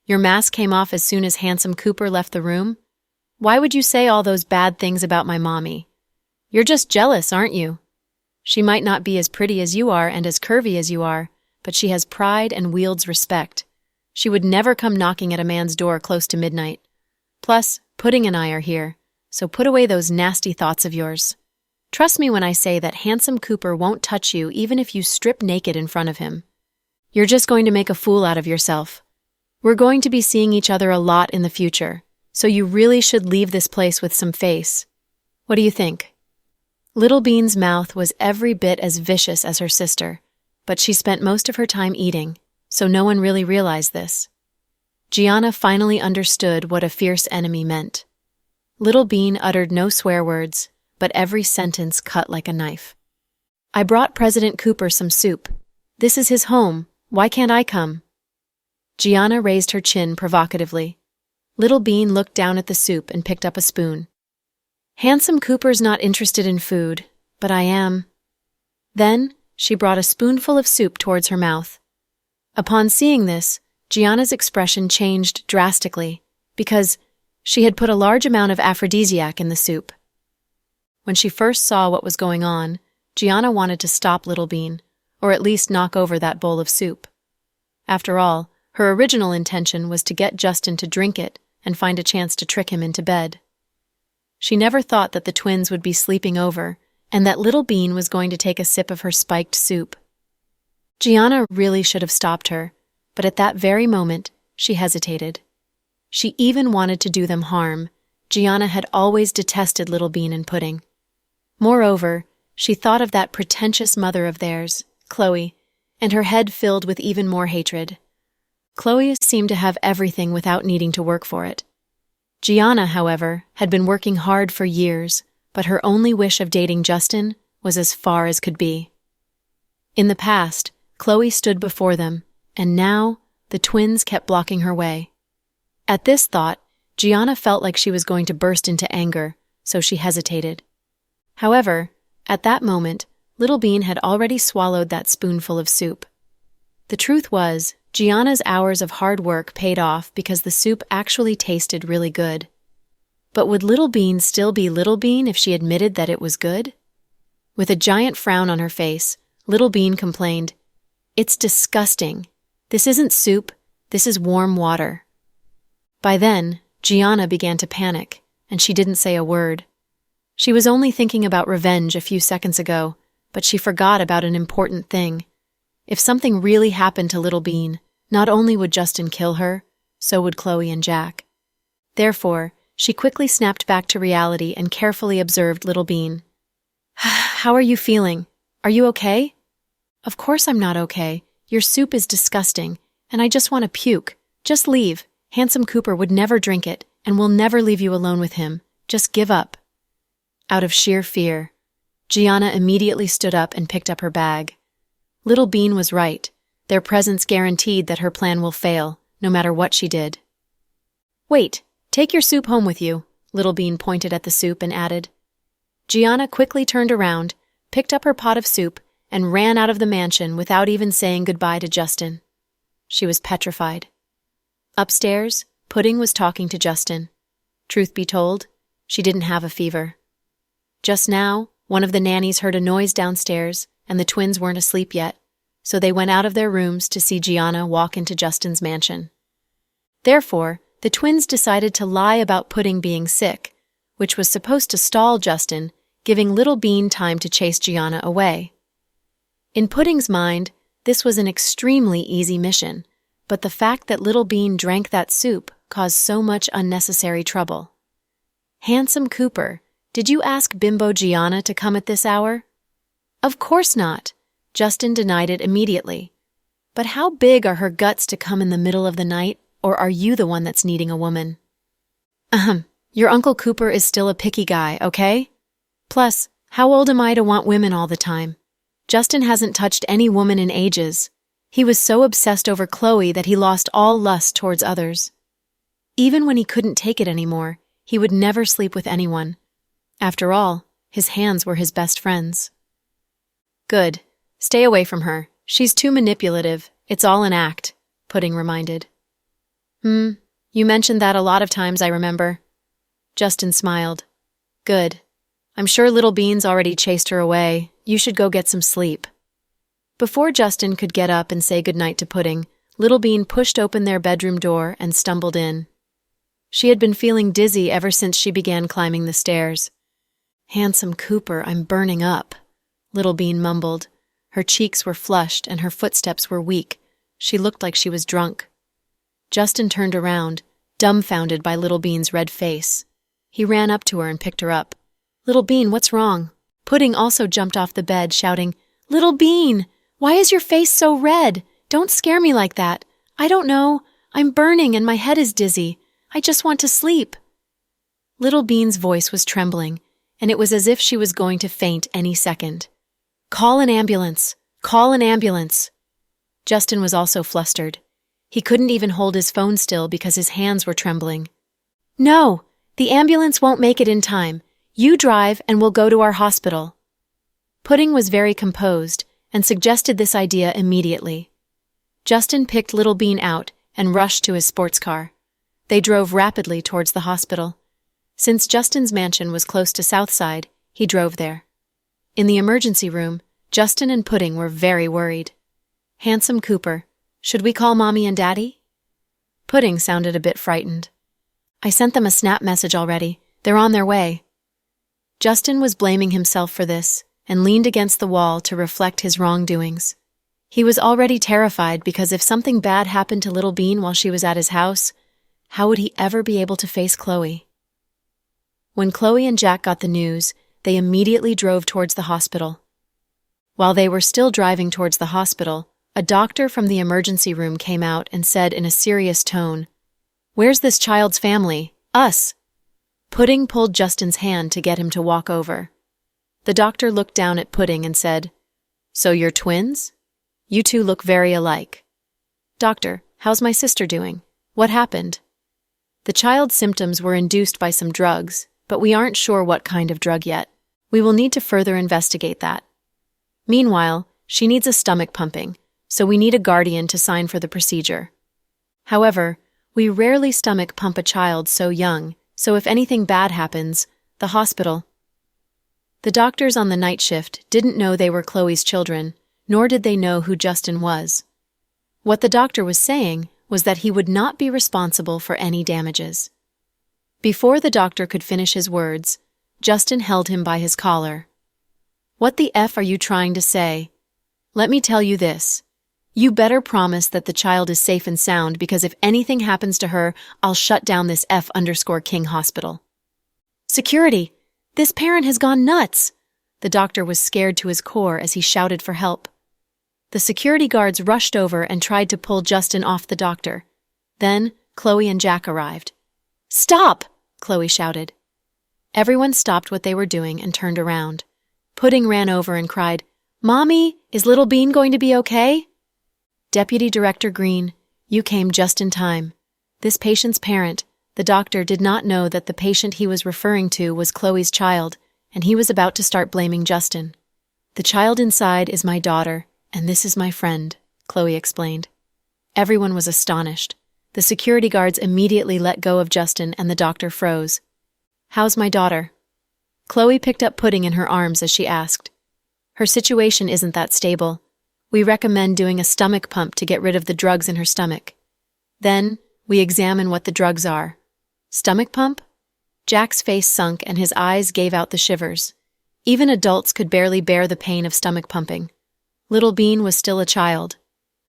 Your mask came off as soon as Handsome Cooper left the room? Why would you say all those bad things about my mommy? You're just jealous, aren't you? She might not be as pretty as you are and as curvy as you are, but she has pride and wields respect. She would never come knocking at a man's door close to midnight. Plus, Pudding and I are here, so put away those nasty thoughts of yours. Trust me when I say that Handsome Cooper won't touch you even if you strip naked in front of him. You're just going to make a fool out of yourself. We're going to be seeing each other a lot in the future, so you really should leave this place with some face. What do you think?" Little Bean's mouth was every bit as vicious as her sister, but she spent most of her time eating, so no one really realized this. Gianna finally understood what a fierce enemy meant. Little Bean uttered no swear words, but every sentence cut like a knife. "I brought President Cooper some soup. This is his home. Why can't I come?" Gianna raised her chin provocatively. Little Bean looked down at the soup and picked up a spoon. "Handsome Cooper's not interested in food, but I am." Then she brought a spoonful of soup towards her mouth. Upon seeing this, Gianna's expression changed drastically, because she had put a large amount of aphrodisiac in the soup. When she first saw what was going on, Gianna wanted to stop Little Bean, or at least knock over that bowl of soup. After all, her original intention was to get Justin to drink it and find a chance to trick him into bed. She never thought that the twins would be sleeping over, and that Little Bean was going to take a sip of her spiked soup. Gianna really should have stopped her, but at that very moment, she hesitated. She even wanted to do them harm. Gianna had always detested Little Bean and Pudding. Moreover, she thought of that pretentious mother of theirs, Chloe, and her head filled with even more hatred. Chloe seemed to have everything without needing to work for it. Gianna, however, had been working hard for years, but her only wish of dating Justin was as far as could be. In the past, Chloe stood before them, and now the twins kept blocking her way. At this thought, Gianna felt like she was going to burst into anger, so she hesitated. However, at that moment, Little Bean had already swallowed that spoonful of soup. The truth was, Gianna's hours of hard work paid off because the soup actually tasted really good. But would Little Bean still be Little Bean if she admitted that it was good? With a giant frown on her face, Little Bean complained, "It's disgusting. This isn't soup, this is warm water." By then, Gianna began to panic, and she didn't say a word. She was only thinking about revenge a few seconds ago, but she forgot about an important thing. If something really happened to Little Bean, not only would Justin kill her, so would Chloe and Jack. Therefore, she quickly snapped back to reality and carefully observed Little Bean. "How are you feeling? Are you okay?" "Of course I'm not okay. Your soup is disgusting, and I just want to puke. Just leave. Handsome Cooper would never drink it, and will never leave you alone with him. Just give up." Out of sheer fear, Gianna immediately stood up and picked up her bag. Little Bean was right. Their presence guaranteed that her plan will fail, no matter what she did. "Wait, take your soup home with you," Little Bean pointed at the soup and added. Gianna quickly turned around, picked up her pot of soup, and ran out of the mansion without even saying goodbye to Justin. She was petrified. Upstairs, Pudding was talking to Justin. Truth be told, she didn't have a fever. Just now, one of the nannies heard a noise downstairs, and the twins weren't asleep yet, so they went out of their rooms to see Gianna walk into Justin's mansion. Therefore, the twins decided to lie about Pudding being sick, which was supposed to stall Justin, giving Little Bean time to chase Gianna away. In Pudding's mind, this was an extremely easy mission, but the fact that Little Bean drank that soup caused so much unnecessary trouble. "Handsome Cooper, did you ask Bimbo Gianna to come at this hour?" "Of course not." Justin denied it immediately. "But how big are her guts to come in the middle of the night, or are you the one that's needing a woman?" Your Uncle Cooper is still a picky guy, okay? Plus, how old am I to want women all the time? Justin hasn't touched any woman in ages. He was so obsessed over Chloe that he lost all lust towards others. Even when he couldn't take it anymore, he would never sleep with anyone. After all, his hands were his best friends. "Good. Stay away from her. She's too manipulative. It's all an act," Pudding reminded. You mentioned that a lot of times, I remember." Justin smiled. "Good. I'm sure Little Bean's already chased her away. You should go get some sleep." Before Justin could get up and say goodnight to Pudding, Little Bean pushed open their bedroom door and stumbled in. She had been feeling dizzy ever since she began climbing the stairs. "Handsome Cooper, I'm burning up," Little Bean mumbled. Her cheeks were flushed and her footsteps were weak. She looked like she was drunk. Justin turned around, dumbfounded by Little Bean's red face. He ran up to her and picked her up. "Little Bean, what's wrong?" Pudding also jumped off the bed, shouting, "Little Bean! Why is your face so red? Don't scare me like that. I don't know. I'm burning and my head is dizzy. I just want to sleep." Little Bean's voice was trembling, and it was as if she was going to faint any second. "Call an ambulance! Call an ambulance!" Justin was also flustered. He couldn't even hold his phone still because his hands were trembling. "No, the ambulance won't make it in time. You drive and we'll go to our hospital." Pudding was very composed and suggested this idea immediately. Justin picked Little Bean out and rushed to his sports car. They drove rapidly towards the hospital. Since Justin's mansion was close to Southside, he drove there. In the emergency room, Justin and Pudding were very worried. "Handsome Cooper, should we call Mommy and Daddy?" Pudding sounded a bit frightened. "I sent them a snap message already. They're on their way." Justin was blaming himself for this and leaned against the wall to reflect his wrongdoings. He was already terrified because if something bad happened to Little Bean while she was at his house, how would he ever be able to face Chloe? When Chloe and Jack got the news, they immediately drove towards the hospital. While they were still driving towards the hospital, a doctor from the emergency room came out and said in a serious tone, "Where's this child's family? Us." Pudding pulled Justin's hand to get him to walk over. The doctor looked down at Pudding and said, "So you're twins? You two look very alike." "Doctor, how's my sister doing? What happened?" "The child's symptoms were induced by some drugs, but we aren't sure what kind of drug yet. We will need to further investigate that. Meanwhile, she needs a stomach pumping, so we need a guardian to sign for the procedure. However, we rarely stomach pump a child so young, so if anything bad happens, the hospital." The doctors on the night shift didn't know they were Chloe's children, nor did they know who Justin was. What the doctor was saying was that he would not be responsible for any damages. Before the doctor could finish his words, Justin held him by his collar. "What the F are you trying to say? Let me tell you this. You better promise that the child is safe and sound, because if anything happens to her, I'll shut down this F_King hospital." "Security! This parent has gone nuts!" The doctor was scared to his core as he shouted for help. The security guards rushed over and tried to pull Justin off the doctor. Then, Chloe and Jack arrived. "Stop!" Chloe shouted. Everyone stopped what they were doing and turned around. Pudding ran over and cried, "Mommy, is Little Bean going to be okay?" "Deputy Director Green, you came just in time. This patient's parent, the doctor, did not know that the patient he was referring to was Chloe's child, and he was about to start blaming Justin. The child inside is my daughter, and this is my friend," Chloe explained. Everyone was astonished. The security guards immediately let go of Justin and the doctor froze. "How's my daughter?" Chloe picked up Pudding in her arms as she asked. "Her situation isn't that stable. We recommend doing a stomach pump to get rid of the drugs in her stomach. Then, we examine what the drugs are." "Stomach pump?" Jack's face sunk and his eyes gave out the shivers. Even adults could barely bear the pain of stomach pumping. Little Bean was still a child.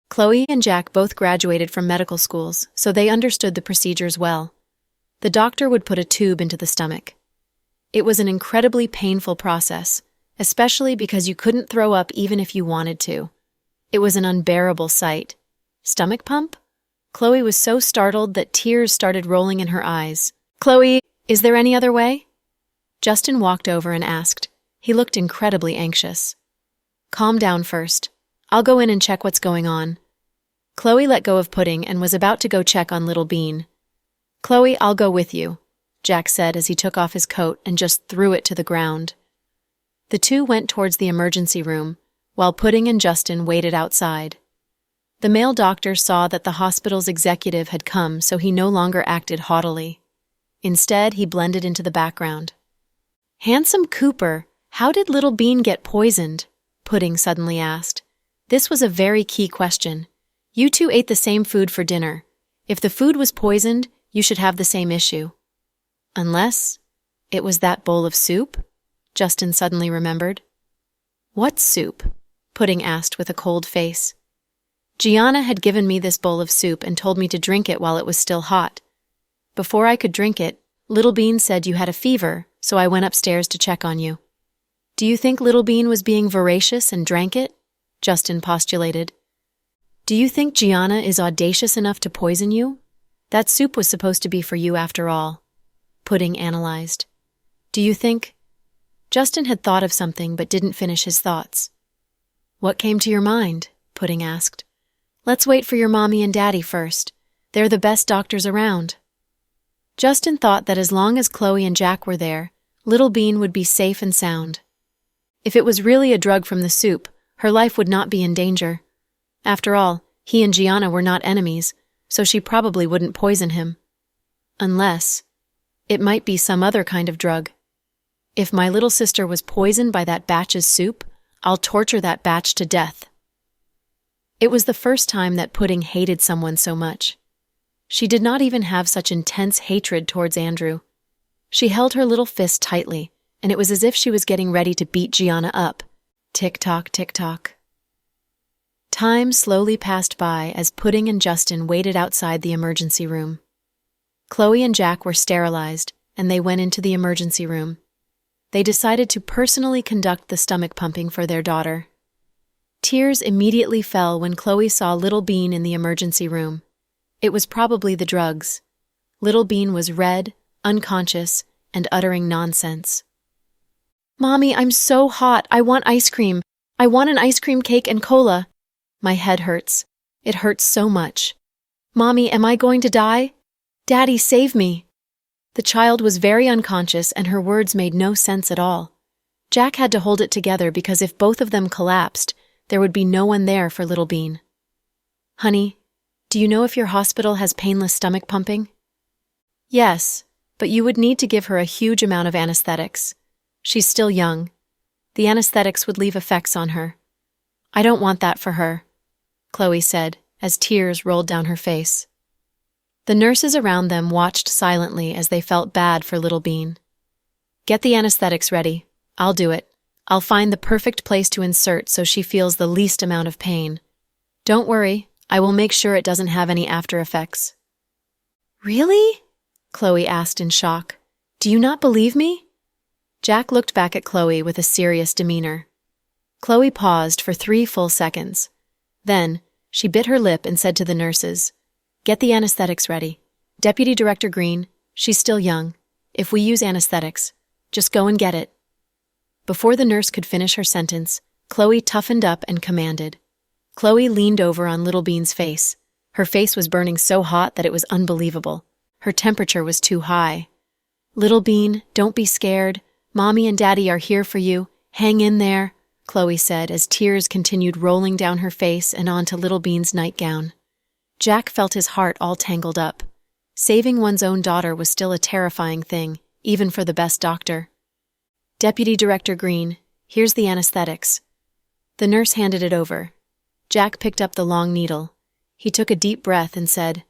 Chloe and Jack both graduated from medical schools, so they understood the procedures well. The doctor would put a tube into the stomach. It was an incredibly painful process, especially because you couldn't throw up even if you wanted to. It was an unbearable sight. Stomach pump? Chloe was so startled that tears started rolling in her eyes. "Chloe, is there any other way?" Justin walked over and asked. He looked incredibly anxious. "Calm down first. I'll go in and check what's going on." Chloe let go of Pudding and was about to go check on Little Bean. "Chloe, I'll go with you," Jack said as he took off his coat and just threw it to the ground. The two went towards the emergency room, while Pudding and Justin waited outside. The male doctor saw that the hospital's executive had come, so he no longer acted haughtily. Instead, he blended into the background. "Handsome Cooper, how did Little Bean get poisoned?" Pudding suddenly asked. This was a very key question. You two ate the same food for dinner. If the food was poisoned, you should have the same issue. Unless it was that bowl of soup? Justin suddenly remembered. "What soup?" Pudding asked with a cold face. "Gianna had given me this bowl of soup and told me to drink it while it was still hot. Before I could drink it, Little Bean said you had a fever, so I went upstairs to check on you." "Do you think Little Bean was being voracious and drank it?" Justin postulated. "Do you think Gianna is audacious enough to poison you? That soup was supposed to be for you after all," Pudding analyzed. "Do you think—" Justin had thought of something but didn't finish his thoughts. "What came to your mind?" Pudding asked. "Let's wait for your mommy and daddy first. They're the best doctors around." Justin thought that as long as Chloe and Jack were there, Little Bean would be safe and sound. If it was really a drug from the soup, her life would not be in danger. After all, he and Gianna were not enemies, so she probably wouldn't poison him. Unless it might be some other kind of drug. If my little sister was poisoned by that batch's soup, I'll torture that batch to death. It was the first time that Pudding hated someone so much. She did not even have such intense hatred towards Andrew. She held her little fist tightly, and it was as if she was getting ready to beat Gianna up. Tick-tock, tick-tock. Time slowly passed by as Pudding and Justin waited outside the emergency room. Chloe and Jack were sterilized, and they went into the emergency room. They decided to personally conduct the stomach pumping for their daughter. Tears immediately fell when Chloe saw Little Bean in the emergency room. It was probably the drugs. Little Bean was red, unconscious, and uttering nonsense. "Mommy, I'm so hot. I want ice cream. I want an ice cream cake and cola. My head hurts. It hurts so much. Mommy, am I going to die? Daddy, save me." The child was very unconscious and her words made no sense at all. Jack had to hold it together because if both of them collapsed, there would be no one there for Little Bean. "Honey, do you know if your hospital has painless stomach pumping?" "Yes, but you would need to give her a huge amount of anesthetics. She's still young. The anesthetics would leave effects on her. I don't want that for her," Chloe said, as tears rolled down her face. The nurses around them watched silently as they felt bad for Little Bean. "Get the anesthetics ready. I'll do it. I'll find the perfect place to insert so she feels the least amount of pain. Don't worry, I will make sure it doesn't have any after effects." "Really?" Chloe asked in shock. "Do you not believe me?" Jack looked back at Chloe with a serious demeanor. Chloe paused for 3 full seconds. Then, she bit her lip and said to the nurses, "Get the anesthetics ready. Deputy Director Green, she's still young. If we use anesthetics, just go and get it." Before the nurse could finish her sentence, Chloe toughened up and commanded. Chloe leaned over on Little Bean's face. Her face was burning so hot that it was unbelievable. Her temperature was too high. "Little Bean, don't be scared. Mommy and Daddy are here for you. Hang in there," Chloe said as tears continued rolling down her face and onto Little Bean's nightgown. Jack felt his heart all tangled up. Saving one's own daughter was still a terrifying thing, even for the best doctor. "Deputy Director Green, here's the anesthetics." The nurse handed it over. Jack picked up the long needle. He took a deep breath and said,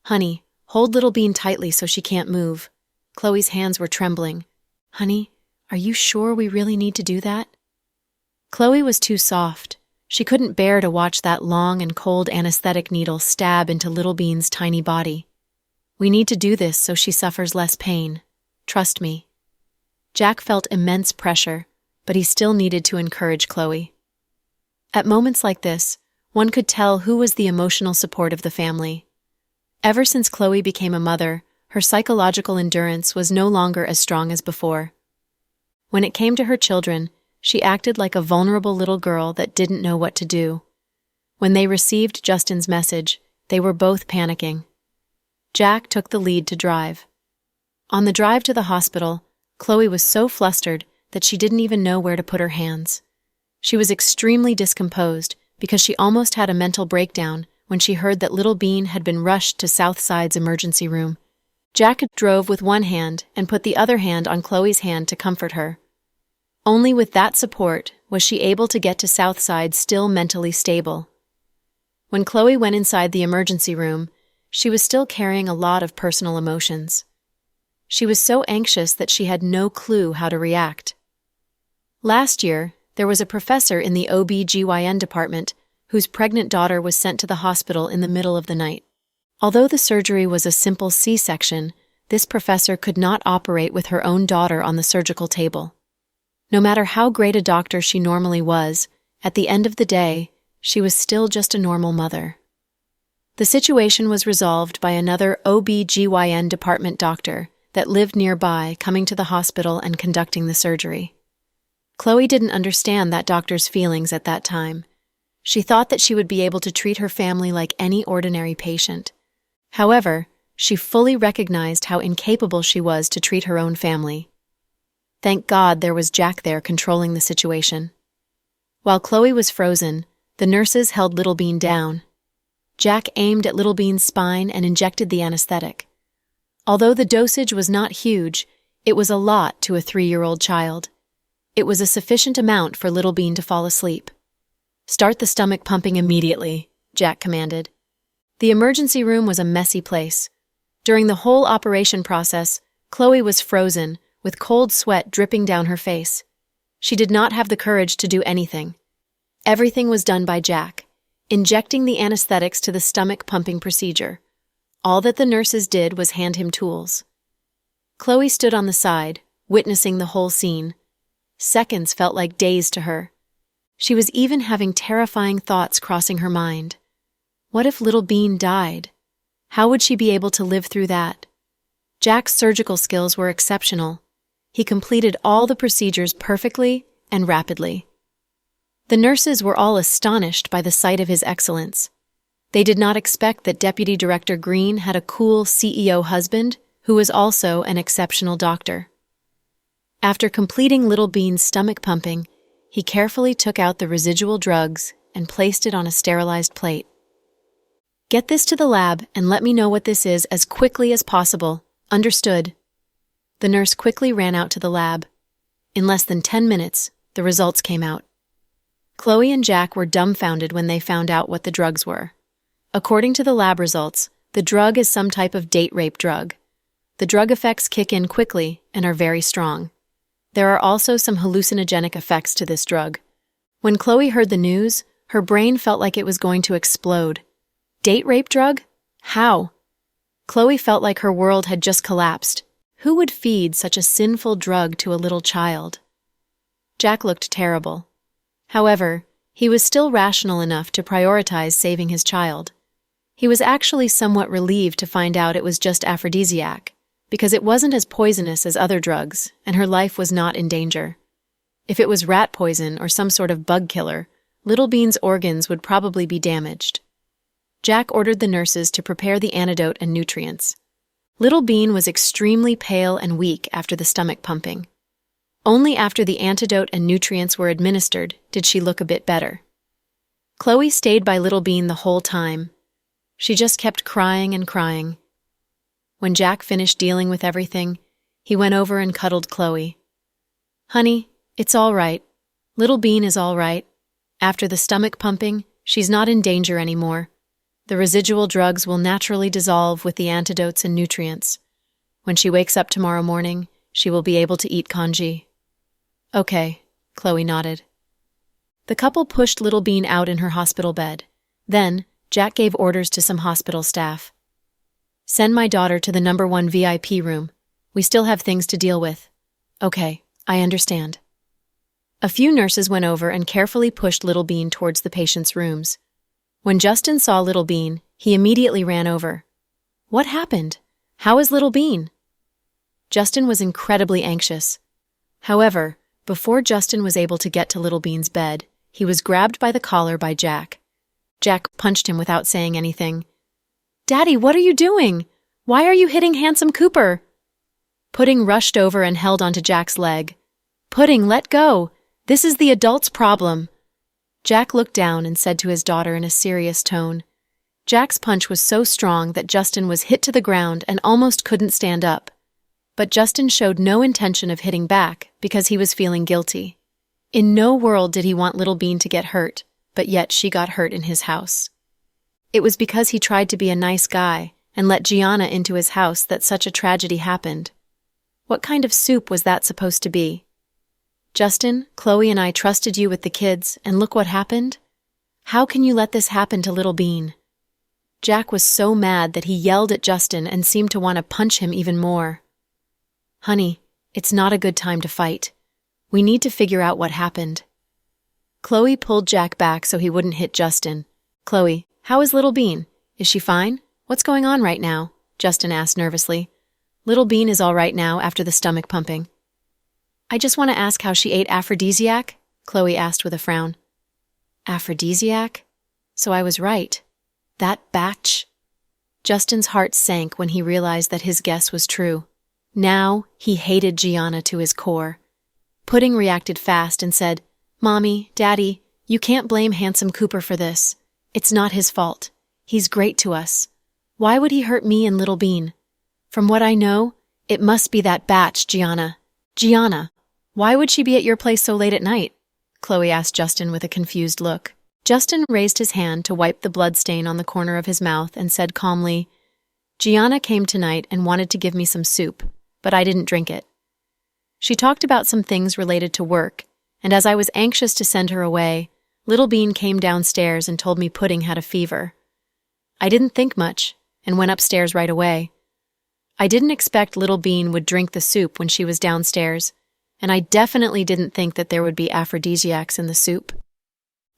"Honey, hold Little Bean tightly so she can't move." Chloe's hands were trembling. "Honey, are you sure we really need to do that?" Chloe was too soft. She couldn't bear to watch that long and cold anesthetic needle stab into Little Bean's tiny body. "We need to do this so she suffers less pain. Trust me." Jack felt immense pressure, but he still needed to encourage Chloe. At moments like this, one could tell who was the emotional support of the family. Ever since Chloe became a mother, her psychological endurance was no longer as strong as before. When it came to her children, she acted like a vulnerable little girl that didn't know what to do. When they received Justin's message, they were both panicking. Jack took the lead to drive. On the drive to the hospital, Chloe was so flustered that she didn't even know where to put her hands. She was extremely discomposed because she almost had a mental breakdown when she heard that Little Bean had been rushed to Southside's emergency room. Jack drove with one hand and put the other hand on Chloe's hand to comfort her. Only with that support was she able to get to Southside still mentally stable. When Chloe went inside the emergency room, she was still carrying a lot of personal emotions. She was so anxious that she had no clue how to react. Last year, there was a professor in the OB/GYN department whose pregnant daughter was sent to the hospital in the middle of the night. Although the surgery was a simple C-section, this professor could not operate with her own daughter on the surgical table. No matter how great a doctor she normally was, at the end of the day, she was still just a normal mother. The situation was resolved by another OB/GYN department doctor that lived nearby coming to the hospital and conducting the surgery. Chloe didn't understand that doctor's feelings at that time. She thought that she would be able to treat her family like any ordinary patient. However, she fully recognized how incapable she was to treat her own family. Thank God there was Jack there controlling the situation. While Chloe was frozen, the nurses held Little Bean down. Jack aimed at Little Bean's spine and injected the anesthetic. Although the dosage was not huge, it was a lot to a 3-year-old child. It was a sufficient amount for Little Bean to fall asleep. "Start the stomach pumping immediately," Jack commanded. The emergency room was a messy place. During the whole operation process, Chloe was frozen, with cold sweat dripping down her face. She did not have the courage to do anything. Everything was done by Jack, injecting the anesthetics to the stomach-pumping procedure. All that the nurses did was hand him tools. Chloe stood on the side, witnessing the whole scene. Seconds felt like days to her. She was even having terrifying thoughts crossing her mind. What if little Bean died? How would she be able to live through that? Jack's surgical skills were exceptional. He completed all the procedures perfectly and rapidly. The nurses were all astonished by the sight of his excellence. They did not expect that Deputy Director Green had a cool CEO husband who was also an exceptional doctor. After completing little Bean's stomach pumping, he carefully took out the residual drugs and placed it on a sterilized plate. "Get this to the lab and let me know what this is as quickly as possible. Understood." The nurse quickly ran out to the lab. In less than 10 minutes, the results came out. Chloe and Jack were dumbfounded when they found out what the drugs were. According to the lab results, the drug is some type of date rape drug. The drug effects kick in quickly and are very strong. There are also some hallucinogenic effects to this drug. When Chloe heard the news, her brain felt like it was going to explode. Date rape drug? How? Chloe felt like her world had just collapsed. Who would feed such a sinful drug to a little child? Jack looked terrible. However, he was still rational enough to prioritize saving his child. He was actually somewhat relieved to find out it was just aphrodisiac, because it wasn't as poisonous as other drugs, and her life was not in danger. If it was rat poison or some sort of bug killer, little Bean's organs would probably be damaged. Jack ordered the nurses to prepare the antidote and nutrients. Little Bean was extremely pale and weak after the stomach pumping. Only after the antidote and nutrients were administered did she look a bit better. Chloe stayed by little Bean the whole time. She just kept crying and crying. When Jack finished dealing with everything, he went over and cuddled Chloe. "Honey, it's all right. Little Bean is all right. After the stomach pumping, she's not in danger anymore. The residual drugs will naturally dissolve with the antidotes and nutrients. When she wakes up tomorrow morning, she will be able to eat congee." "Okay," Chloe nodded. The couple pushed little Bean out in her hospital bed. Then, Jack gave orders to some hospital staff. "Send my daughter to the number 1 VIP room. We still have things to deal with." "Okay, I understand." A few nurses went over and carefully pushed little Bean towards the patient's rooms. When Justin saw little Bean, he immediately ran over. "What happened? How is little Bean?" Justin was incredibly anxious. However, before Justin was able to get to little Bean's bed, he was grabbed by the collar by Jack. Jack punched him without saying anything. "Daddy, what are you doing? Why are you hitting Handsome Cooper?" Pudding rushed over and held onto Jack's leg. "Pudding, let go. This is the adult's problem." Jack looked down and said to his daughter in a serious tone. Jack's punch was so strong that Justin was hit to the ground and almost couldn't stand up. But Justin showed no intention of hitting back because he was feeling guilty. In no world did he want little Bean to get hurt, but yet she got hurt in his house. It was because he tried to be a nice guy and let Gianna into his house that such a tragedy happened. What kind of soup was that supposed to be? "Justin, Chloe and I trusted you with the kids, and look what happened? How can you let this happen to little Bean?" Jack was so mad that he yelled at Justin and seemed to want to punch him even more. "Honey, it's not a good time to fight. We need to figure out what happened." Chloe pulled Jack back so he wouldn't hit Justin. "Chloe, how is little Bean? Is she fine? What's going on right now?" Justin asked nervously. "Little Bean is all right now after the stomach pumping." "I just want to ask how she ate aphrodisiac," Chloe asked with a frown. Aphrodisiac? So I was right. That batch? Justin's heart sank when he realized that his guess was true. Now he hated Gianna to his core. Pudding reacted fast and said, "Mommy, Daddy, you can't blame Handsome Cooper for this. It's not his fault. He's great to us. Why would he hurt me and Little Bean? From what I know, it must be that batch, Gianna. Gianna, why would she be at your place so late at night?" Chloe asked Justin with a confused look. Justin raised his hand to wipe the blood stain on the corner of his mouth and said calmly, "Gianna came tonight and wanted to give me some soup, but I didn't drink it. She talked about some things related to work, and as I was anxious to send her away, Little Bean came downstairs and told me Pudding had a fever. I didn't think much and went upstairs right away. I didn't expect Little Bean would drink the soup when she was downstairs, and I definitely didn't think that there would be aphrodisiacs in the soup.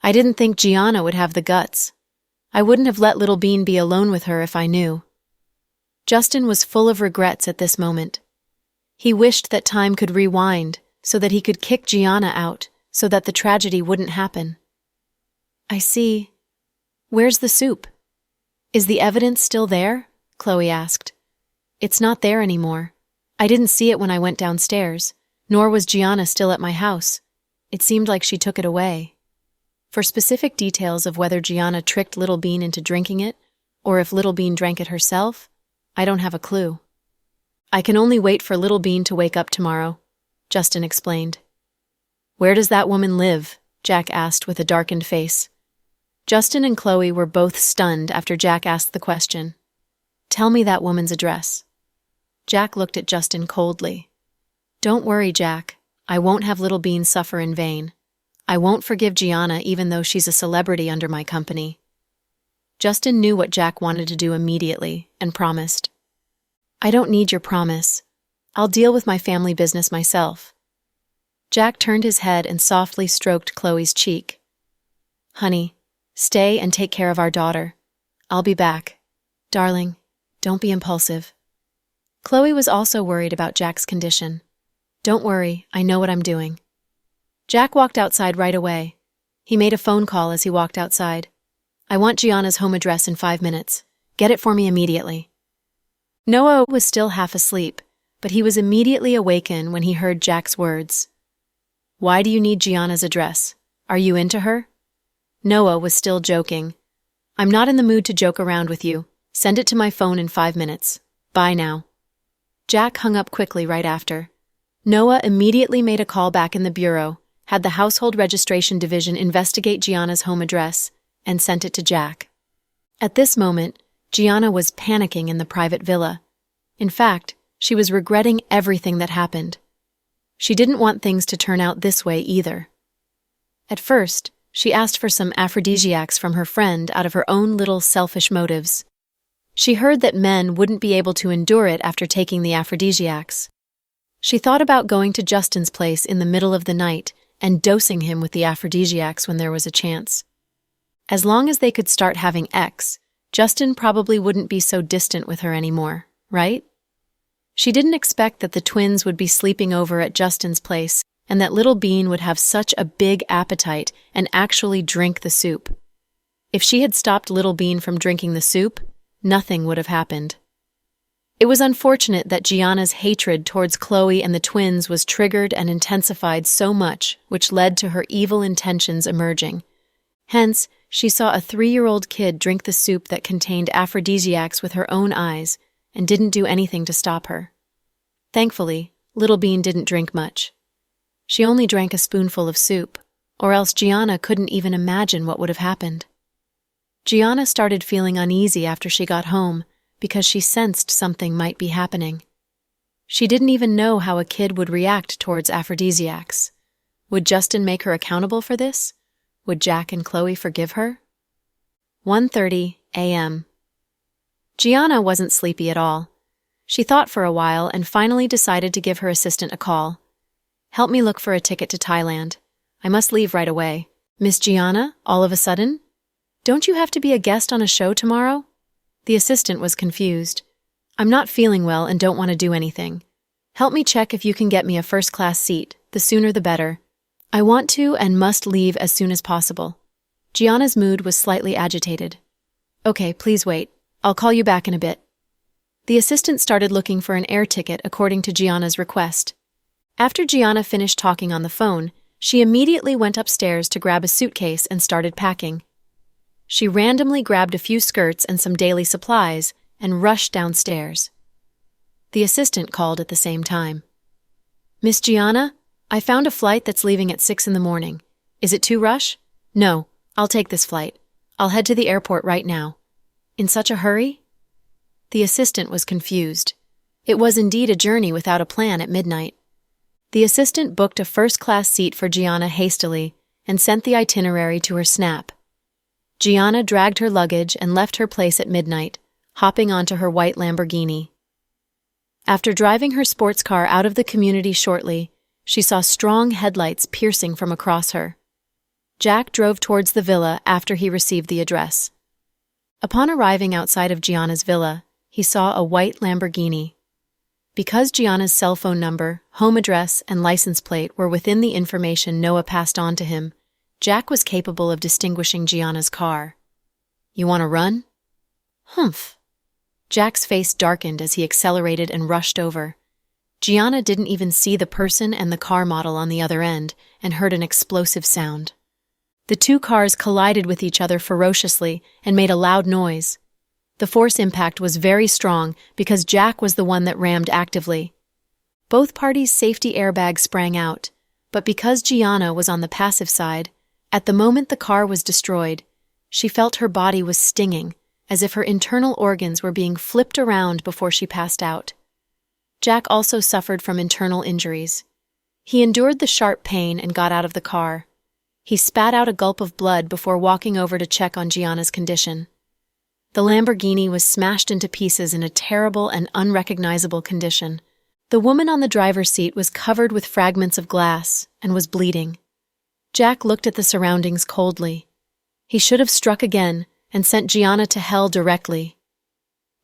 I didn't think Gianna would have the guts. I wouldn't have let Little Bean be alone with her if I knew. Justin was full of regrets at this moment. He wished that time could rewind so that he could kick Gianna out so that the tragedy wouldn't happen. I see. Where's the soup? Is the evidence still there? Chloe asked. It's not there anymore. I didn't see it when I went downstairs, nor was Gianna still at my house. It seemed like she took it away. For specific details of whether Gianna tricked Little Bean into drinking it, or if Little Bean drank it herself, I don't have a clue. I can only wait for Little Bean to wake up tomorrow, Justin explained. Where does that woman live? Jack asked with a darkened face. Justin and Chloe were both stunned after Jack asked the question. Tell me that woman's address. Jack looked at Justin coldly. Don't worry, Jack. I won't have Little Bean suffer in vain. I won't forgive Gianna even though she's a celebrity under my company. Justin knew what Jack wanted to do immediately and promised. I don't need your promise. I'll deal with my family business myself. Jack turned his head and softly stroked Chloe's cheek. Honey, stay and take care of our daughter. I'll be back. Darling, don't be impulsive. Chloe was also worried about Jack's condition. Don't worry, I know what I'm doing. Jack walked outside right away. He made a phone call as he walked outside. I want Gianna's home address in 5 minutes. Get it for me immediately. Noah was still half asleep, but he was immediately awakened when he heard Jack's words. Why do you need Gianna's address? Are you into her? Noah was still joking. I'm not in the mood to joke around with you. Send it to my phone in 5 minutes. Bye now. Jack hung up quickly right after. Noah immediately made a call back in the bureau, had the Household Registration Division investigate Gianna's home address, and sent it to Jack. At this moment, Gianna was panicking in the private villa. In fact, she was regretting everything that happened. She didn't want things to turn out this way either. At first, she asked for some aphrodisiacs from her friend out of her own little selfish motives. She heard that men wouldn't be able to endure it after taking the aphrodisiacs. She thought about going to Justin's place in the middle of the night and dosing him with the aphrodisiacs when there was a chance. As long as they could start having X, Justin probably wouldn't be so distant with her anymore, right? She didn't expect that the twins would be sleeping over at Justin's place and that Little Bean would have such a big appetite and actually drink the soup. If she had stopped Little Bean from drinking the soup, nothing would have happened. It was unfortunate that Gianna's hatred towards Chloe and the twins was triggered and intensified so much, which led to her evil intentions emerging. Hence, she saw a 3-year-old kid drink the soup that contained aphrodisiacs with her own eyes and didn't do anything to stop her. Thankfully, Little Bean didn't drink much. She only drank a spoonful of soup, or else Gianna couldn't even imagine what would have happened. Gianna started feeling uneasy after she got home because she sensed something might be happening. She didn't even know how a kid would react towards aphrodisiacs. Would Justin make her accountable for this? Would Jack and Chloe forgive her? 1:30 a.m. Gianna wasn't sleepy at all. She thought for a while and finally decided to give her assistant a call. Help me look for a ticket to Thailand. I must leave right away. Miss Gianna, all of a sudden? Don't you have to be a guest on a show tomorrow? The assistant was confused. I'm not feeling well and don't want to do anything. Help me check if you can get me a first-class seat. The sooner the better. I want to and must leave as soon as possible. Gianna's mood was slightly agitated. Okay, please wait. I'll call you back in a bit. The assistant started looking for an air ticket according to Gianna's request. After Gianna finished talking on the phone, she immediately went upstairs to grab a suitcase and started packing. She randomly grabbed a few skirts and some daily supplies and rushed downstairs. The assistant called at the same time. Miss Gianna, I found a flight that's leaving at 6 in the morning. Is it too rush? No, I'll take this flight. I'll head to the airport right now. In such a hurry? The assistant was confused. It was indeed a journey without a plan at midnight. The assistant booked a first-class seat for Gianna hastily and sent the itinerary to her snap. Gianna dragged her luggage and left her place at midnight, hopping onto her white Lamborghini. After driving her sports car out of the community shortly, she saw strong headlights piercing from across her. Jack drove towards the villa after he received the address. Upon arriving outside of Gianna's villa, he saw a white Lamborghini. Because Gianna's cell phone number, home address, and license plate were within the information Noah passed on to him, Jack was capable of distinguishing Gianna's car. "You want to run?" "Humph." Jack's face darkened as he accelerated and rushed over. Gianna didn't even see the person and the car model on the other end and heard an explosive sound. The two cars collided with each other ferociously and made a loud noise. The force impact was very strong because Jack was the one that rammed actively. Both parties' safety airbags sprang out, but because Gianna was on the passive side, at the moment the car was destroyed, she felt her body was stinging, as if her internal organs were being flipped around before she passed out. Jack also suffered from internal injuries. He endured the sharp pain and got out of the car. He spat out a gulp of blood before walking over to check on Gianna's condition. The Lamborghini was smashed into pieces in a terrible and unrecognizable condition. The woman on the driver's seat was covered with fragments of glass and was bleeding. Jack looked at the surroundings coldly. He should have struck again and sent Gianna to hell directly.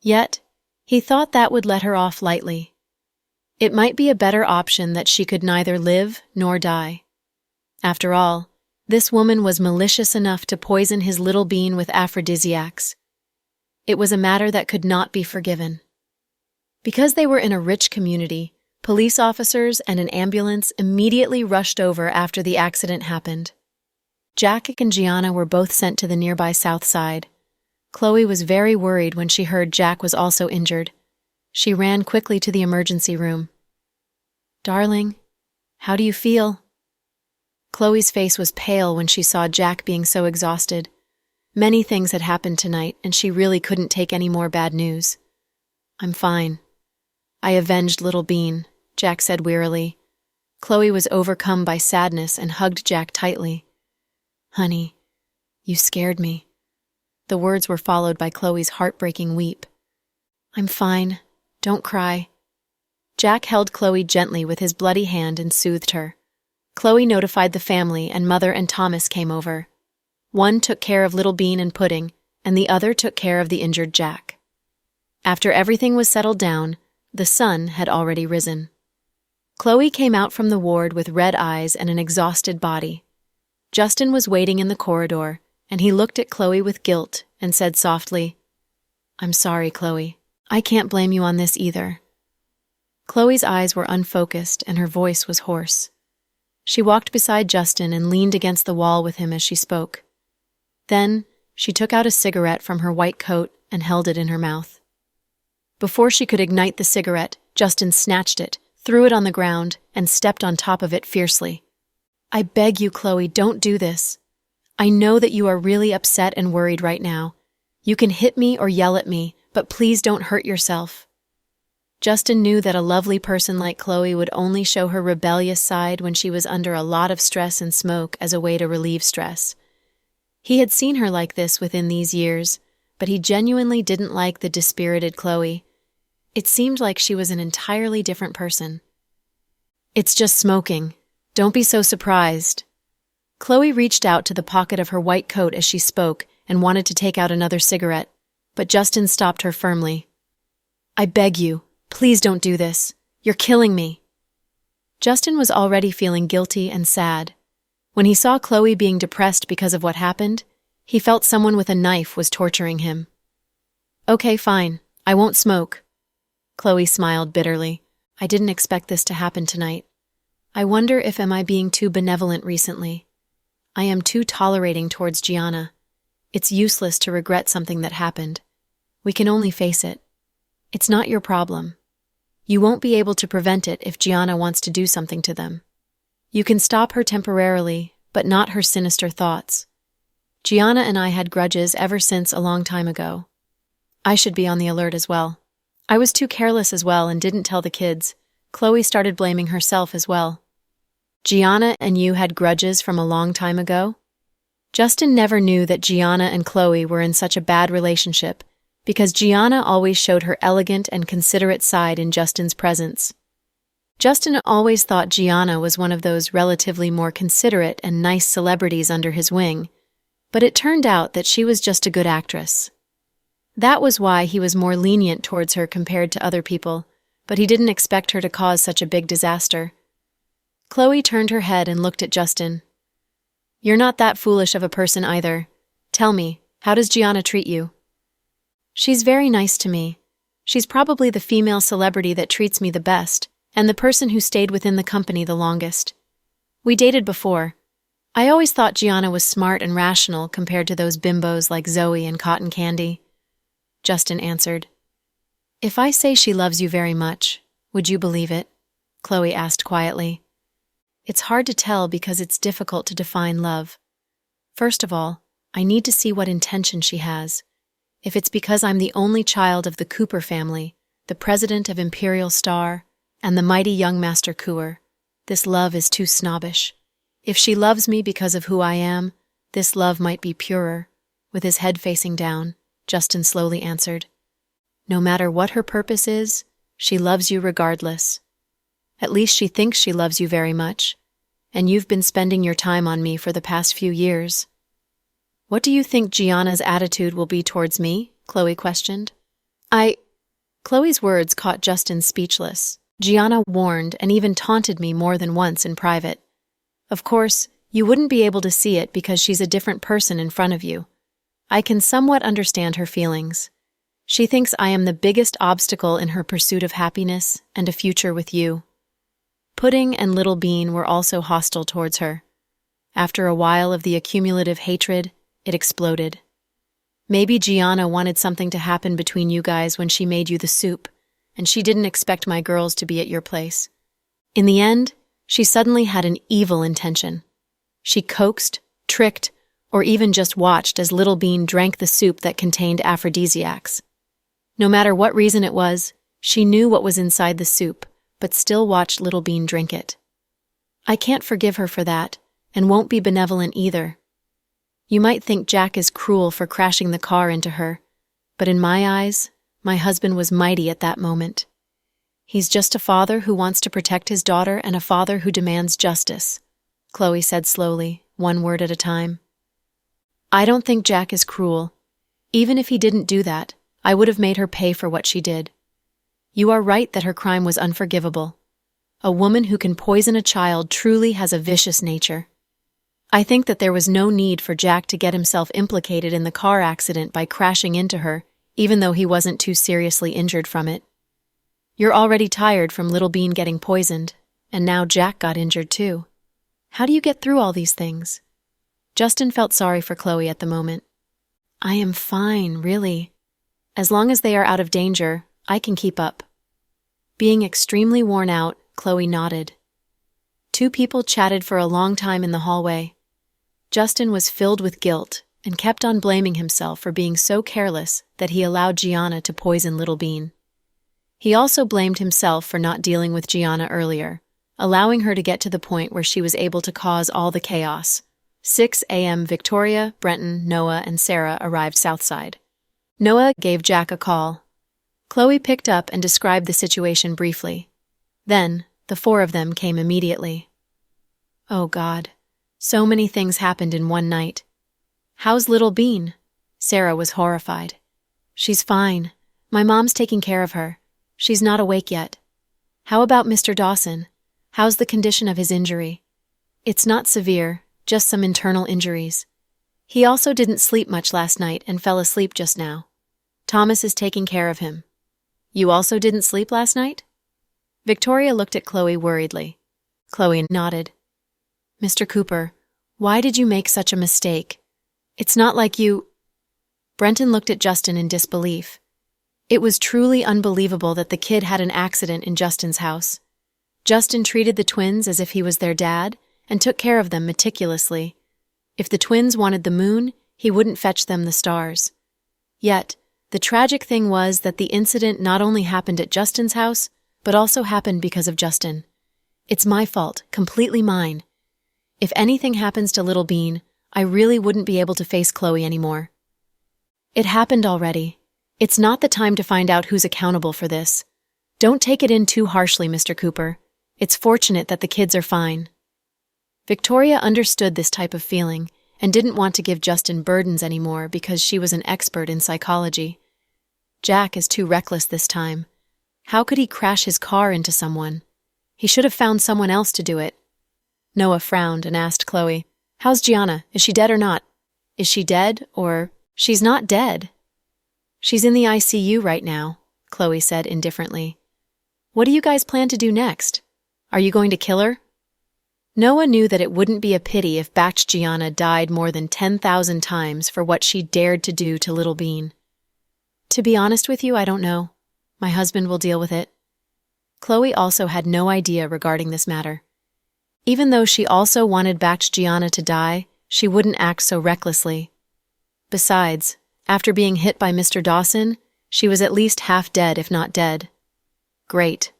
Yet, he thought that would let her off lightly. It might be a better option that she could neither live nor die. After all, this woman was malicious enough to poison his little bean with aphrodisiacs. It was a matter that could not be forgiven. Because they were in a rich community, police officers and an ambulance immediately rushed over after the accident happened. Jack and Gianna were both sent to the nearby south side. Chloe was very worried when she heard Jack was also injured. She ran quickly to the emergency room. "Darling, how do you feel?" Chloe's face was pale when she saw Jack being so exhausted. Many things had happened tonight, and she really couldn't take any more bad news. "I'm fine. I avenged little Bean," Jack said wearily. Chloe was overcome by sadness and hugged Jack tightly. "Honey, you scared me." The words were followed by Chloe's heartbreaking weep. "I'm fine. Don't cry." Jack held Chloe gently with his bloody hand and soothed her. Chloe notified the family, and Mother and Thomas came over. One took care of little Bean and Pudding, and the other took care of the injured Jack. After everything was settled down, the sun had already risen. Chloe came out from the ward with red eyes and an exhausted body. Justin was waiting in the corridor, and he looked at Chloe with guilt and said softly, "I'm sorry, Chloe. I can't blame you on this either." Chloe's eyes were unfocused and her voice was hoarse. She walked beside Justin and leaned against the wall with him as she spoke. Then, she took out a cigarette from her white coat and held it in her mouth. Before she could ignite the cigarette, Justin snatched it, threw it on the ground, and stepped on top of it fiercely. "I beg you, Chloe, don't do this. I know that you are really upset and worried right now. You can hit me or yell at me, but please don't hurt yourself." Justin knew that a lovely person like Chloe would only show her rebellious side when she was under a lot of stress and smoke as a way to relieve stress. He had seen her like this within these years, but he genuinely didn't like the dispirited Chloe. It seemed like she was an entirely different person. "It's just smoking. Don't be so surprised." Chloe reached out to the pocket of her white coat as she spoke and wanted to take out another cigarette, but Justin stopped her firmly. "I beg you, please don't do this. You're killing me." Justin was already feeling guilty and sad. When he saw Chloe being depressed because of what happened, he felt someone with a knife was torturing him. "Okay, fine. I won't smoke." Chloe smiled bitterly. "I didn't expect this to happen tonight. I wonder if am I being too benevolent recently. I am too tolerating towards Gianna. It's useless to regret something that happened. We can only face it. It's not your problem. You won't be able to prevent it if Gianna wants to do something to them. You can stop her temporarily, but not her sinister thoughts. Gianna and I had grudges ever since a long time ago. I should be on the alert as well. I was too careless as well and didn't tell the kids. Chloe started blaming herself as well. Gianna and you had grudges from a long time ago? Justin never knew that Gianna and Chloe were in such a bad relationship because Gianna always showed her elegant and considerate side in Justin's presence. Justin always thought Gianna was one of those relatively more considerate and nice celebrities under his wing, but it turned out that she was just a good actress. That was why he was more lenient towards her compared to other people, but he didn't expect her to cause such a big disaster. Chloe turned her head and looked at Justin. You're not that foolish of a person either. Tell me, how does Gianna treat you? She's very nice to me. She's probably the female celebrity that treats me the best, and the person who stayed within the company the longest. We dated before. I always thought Gianna was smart and rational compared to those bimbos like Zoe and Cotton Candy. Justin answered. If I say she loves you very much, would you believe it? Chloe asked quietly. It's hard to tell because it's difficult to define love. First of all, I need to see what intention she has. If it's because I'm the only child of the Cooper family, the president of Imperial Star, and the mighty young Master Cooper, this love is too snobbish. If she loves me because of who I am, this love might be purer. With his head facing down, Justin slowly answered. No matter what her purpose is, she loves you regardless. At least she thinks she loves you very much, and you've been spending your time on me for the past few years. What do you think Gianna's attitude will be towards me? Chloe questioned. Chloe's words caught Justin speechless. Gianna warned and even taunted me more than once in private. Of course, you wouldn't be able to see it because she's a different person in front of you. I can somewhat understand her feelings. She thinks I am the biggest obstacle in her pursuit of happiness and a future with you. Pudding and Little Bean were also hostile towards her. After a while of the accumulative hatred, it exploded. Maybe Gianna wanted something to happen between you guys when she made you the soup, and she didn't expect my girls to be at your place. In the end, she suddenly had an evil intention. She coaxed, tricked, or even just watched as Little Bean drank the soup that contained aphrodisiacs. No matter what reason it was, she knew what was inside the soup, but still watched Little Bean drink it. I can't forgive her for that, and won't be benevolent either. You might think Jack is cruel for crashing the car into her, but in my eyes, my husband was mighty at that moment. He's just a father who wants to protect his daughter and a father who demands justice, Chloe said slowly, one word at a time. I don't think Jack is cruel. Even if he didn't do that, I would have made her pay for what she did. You are right that her crime was unforgivable. A woman who can poison a child truly has a vicious nature. I think that there was no need for Jack to get himself implicated in the car accident by crashing into her, even though he wasn't too seriously injured from it. You're already tired from Little Bean getting poisoned, and now Jack got injured too. How do you get through all these things? Justin felt sorry for Chloe at the moment. I am fine, really. As long as they are out of danger, I can keep up. Being extremely worn out, Chloe nodded. Two people chatted for a long time in the hallway. Justin was filled with guilt and kept on blaming himself for being so careless that he allowed Gianna to poison Little Bean. He also blamed himself for not dealing with Gianna earlier, allowing her to get to the point where she was able to cause all the chaos. 6 a.m. Victoria, Brenton, Noah, and Sarah arrived Southside. Noah gave Jack a call. Chloe picked up and described the situation briefly. Then, the four of them came immediately. Oh God, so many things happened in one night. How's Little Bean? Sarah was horrified. She's fine. My mom's taking care of her. She's not awake yet. How about Mr. Dawson? How's the condition of his injury? It's not severe, just some internal injuries. He also didn't sleep much last night and fell asleep just now. Thomas is taking care of him. You also didn't sleep last night? Victoria looked at Chloe worriedly. Chloe nodded. Mr. Cooper, why did you make such a mistake? It's not like you... Brenton looked at Justin in disbelief. It was truly unbelievable that the kid had an accident in Justin's house. Justin treated the twins as if he was their dad and took care of them meticulously. If the twins wanted the moon, he wouldn't fetch them the stars. Yet, the tragic thing was that the incident not only happened at Justin's house, but also happened because of Justin. It's my fault, completely mine. If anything happens to Little Bean, I really wouldn't be able to face Chloe anymore. It happened already. It's not the time to find out who's accountable for this. Don't take it in too harshly, Mr. Cooper. It's fortunate that the kids are fine. Victoria understood this type of feeling and didn't want to give Justin burdens anymore because she was an expert in psychology. Jack is too reckless this time. How could he crash his car into someone? He should have found someone else to do it. Noah frowned and asked Chloe, "How's Gianna? Is she dead or not?" "Is she dead or she's not dead?" "She's in the ICU right now," Chloe said indifferently. "What do you guys plan to do next? Are you going to kill her?" Noah knew that it wouldn't be a pity if Bach Gianna died more than 10,000 times for what she dared to do to Little Bean. "To be honest with you, I don't know. My husband will deal with it." Chloe also had no idea regarding this matter. Even though she also wanted Bach Gianna to die, she wouldn't act so recklessly. Besides, after being hit by Mr. Dawson, she was at least half dead, if not dead. Great.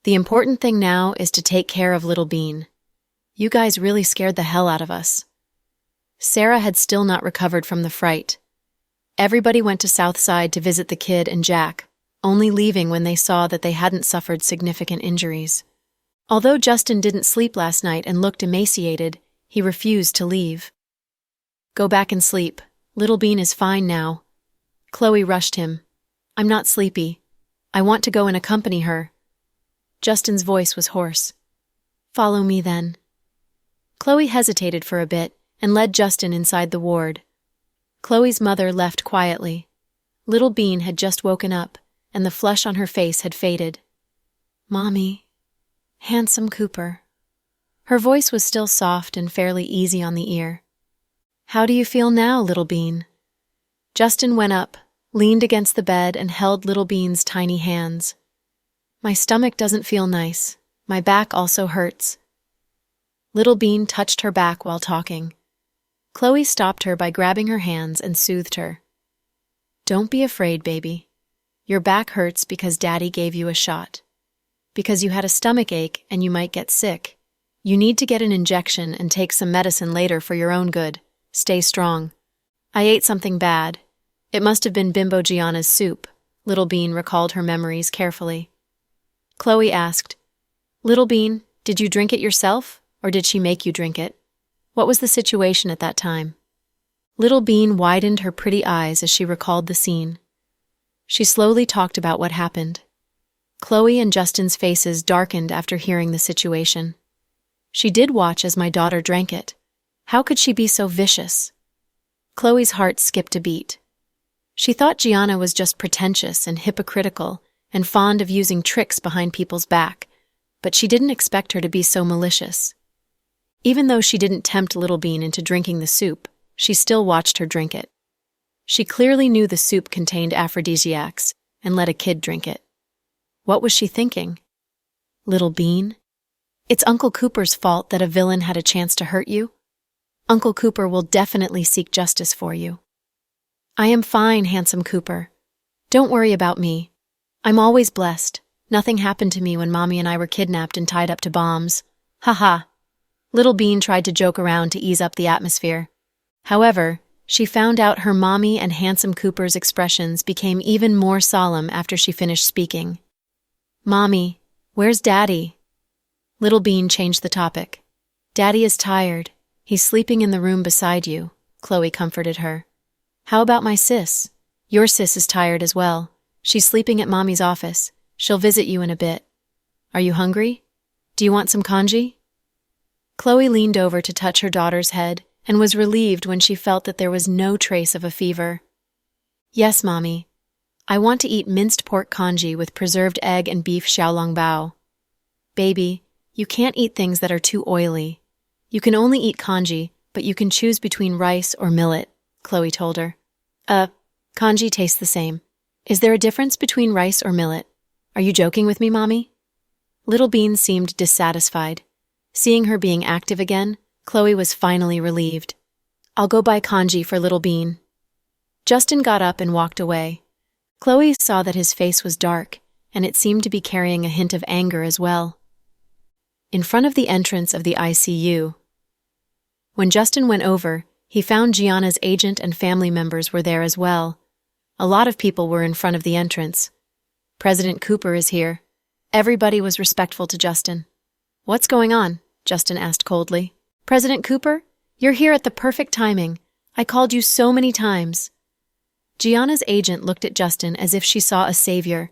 The important thing now is to take care of Little Bean. You guys really scared the hell out of us. Sarah had still not recovered from the fright. Everybody went to Southside to visit the kid and Jack, only leaving when they saw that they hadn't suffered significant injuries. Although Justin didn't sleep last night and looked emaciated, he refused to leave. "Go back and sleep. Little Bean is fine now." Chloe rushed him. "I'm not sleepy. I want to go and accompany her." Justin's voice was hoarse. "Follow me then." Chloe hesitated for a bit and led Justin inside the ward. Chloe's mother left quietly. Little Bean had just woken up, and the flush on her face had faded. "Mommy, handsome Cooper." Her voice was still soft and fairly easy on the ear. "How do you feel now, Little Bean?" Justin went up, leaned against the bed, and held Little Bean's tiny hands. "My stomach doesn't feel nice. My back also hurts." Little Bean touched her back while talking. Chloe stopped her by grabbing her hands and soothed her. "Don't be afraid, baby. Your back hurts because Daddy gave you a shot. Because you had a stomach ache and you might get sick. You need to get an injection and take some medicine later for your own good. Stay strong. I ate something bad. It must have been Bimbo Gianna's soup." Little Bean recalled her memories carefully. Chloe asked, "Little Bean, did you drink it yourself, or did she make you drink it? What was the situation at that time?" Little Bean widened her pretty eyes as she recalled the scene. She slowly talked about what happened. Chloe and Justin's faces darkened after hearing the situation. "She did watch as my daughter drank it. How could she be so vicious?" Chloe's heart skipped a beat. She thought Gianna was just pretentious and hypocritical and fond of using tricks behind people's back, but she didn't expect her to be so malicious. Even though she didn't tempt Little Bean into drinking the soup, she still watched her drink it. She clearly knew the soup contained aphrodisiacs and let a kid drink it. What was she thinking? Little Bean? It's Uncle Cooper's fault that a villain had a chance to hurt you? Uncle Cooper will definitely seek justice for you. "I am fine, handsome Cooper. Don't worry about me. I'm always blessed. Nothing happened to me when Mommy and I were kidnapped and tied up to bombs. Ha." Little Bean tried to joke around to ease up the atmosphere. However, she found out her Mommy and handsome Cooper's expressions became even more solemn after she finished speaking. "Mommy, where's Daddy?" Little Bean changed the topic. "Daddy is tired. He's sleeping in the room beside you," Chloe comforted her. "How about my sis? Your sis is tired as well. She's sleeping at Mommy's office. She'll visit you in a bit. Are you hungry? Do you want some congee?" Chloe leaned over to touch her daughter's head and was relieved when she felt that there was no trace of a fever. "Yes, Mommy. I want to eat minced pork congee with preserved egg and beef xiaolongbao." "Baby, you can't eat things that are too oily. You can only eat congee, but you can choose between rice or millet," Chloe told her. Congee tastes the same. Is there a difference between rice or millet? Are you joking with me, Mommy?" Little Bean seemed dissatisfied. Seeing her being active again, Chloe was finally relieved. "I'll go buy congee for Little Bean." Justin got up and walked away. Chloe saw that his face was dark, and it seemed to be carrying a hint of anger as well. in front of the entrance of the ICU. When Justin went over, he found Gianna's agent and family members were there as well. A lot of people were in front of the entrance. President Cooper is here. Everybody was respectful to Justin. "What's going on?" Justin asked coldly. "President Cooper, you're here at the perfect timing. I called you so many times." Gianna's agent looked at Justin as if she saw a savior.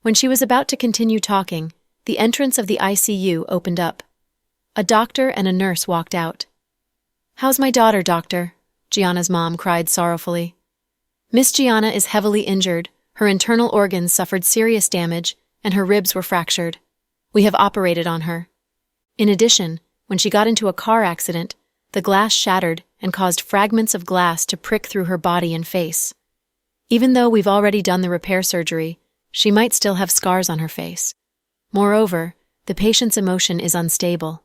When she was about to continue talking, the entrance of the ICU opened up. A doctor and a nurse walked out. "How's my daughter, doctor?" Gianna's mom cried sorrowfully. "Miss Gianna is heavily injured. Her internal organs suffered serious damage, and her ribs were fractured. We have operated on her. In addition, when she got into a car accident, the glass shattered and caused fragments of glass to prick through her body and face. Even though we've already done the repair surgery, she might still have scars on her face. Moreover, the patient's emotion is unstable.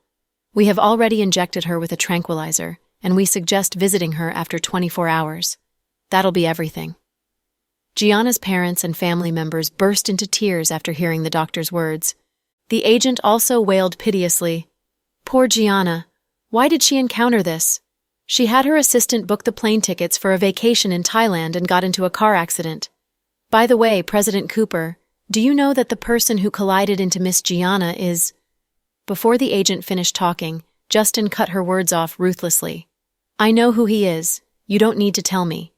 We have already injected her with a tranquilizer, and we suggest visiting her after 24 hours. That'll be everything." Gianna's parents and family members burst into tears after hearing the doctor's words. The agent also wailed piteously. "Poor Gianna. Why did she encounter this? She had her assistant book the plane tickets for a vacation in Thailand and got into a car accident. By the way, President Cooper, do you know that the person who collided into Miss Gianna is—" Before the agent finished talking, Justin cut her words off ruthlessly. "I know who he is. You don't need to tell me."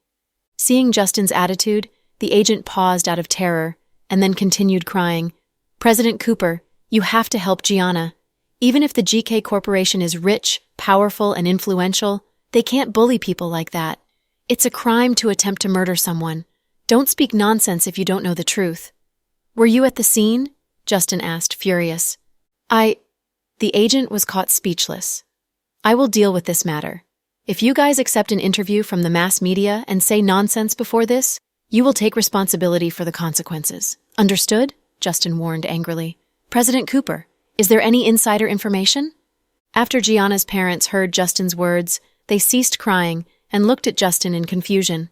Seeing Justin's attitude, the agent paused out of terror and then continued crying, "President Cooper, you have to help Gianna. Even if the GK Corporation is rich, powerful, and influential, they can't bully people like that. It's a crime to attempt to murder someone. Don't speak nonsense if you don't know the truth." "Were you at the scene?" Justin asked, furious. The agent was caught speechless. "I will deal with this matter. If you guys accept an interview from the mass media and say nonsense before this, you will take responsibility for the consequences. Understood?" Justin warned angrily. "President Cooper, is there any insider information?" After Gianna's parents heard Justin's words, they ceased crying and looked at Justin in confusion.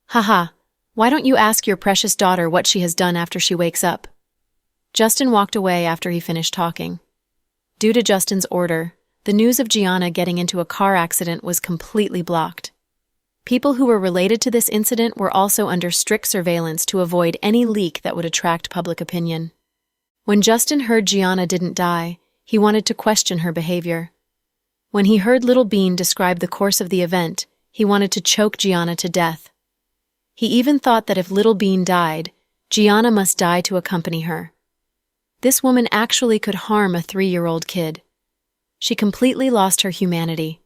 "Haha, why don't you ask your precious daughter what she has done after she wakes up?" Justin walked away after he finished talking. Due to Justin's order, the news of Gianna getting into a car accident was completely blocked. People who were related to this incident were also under strict surveillance to avoid any leak that would attract public opinion. When Justin heard Gianna didn't die, he wanted to question her behavior. When he heard Little Bean describe the course of the event, he wanted to choke Gianna to death. He even thought that if Little Bean died, Gianna must die to accompany her. This woman actually could harm a 3-year-old kid. She completely lost her humanity.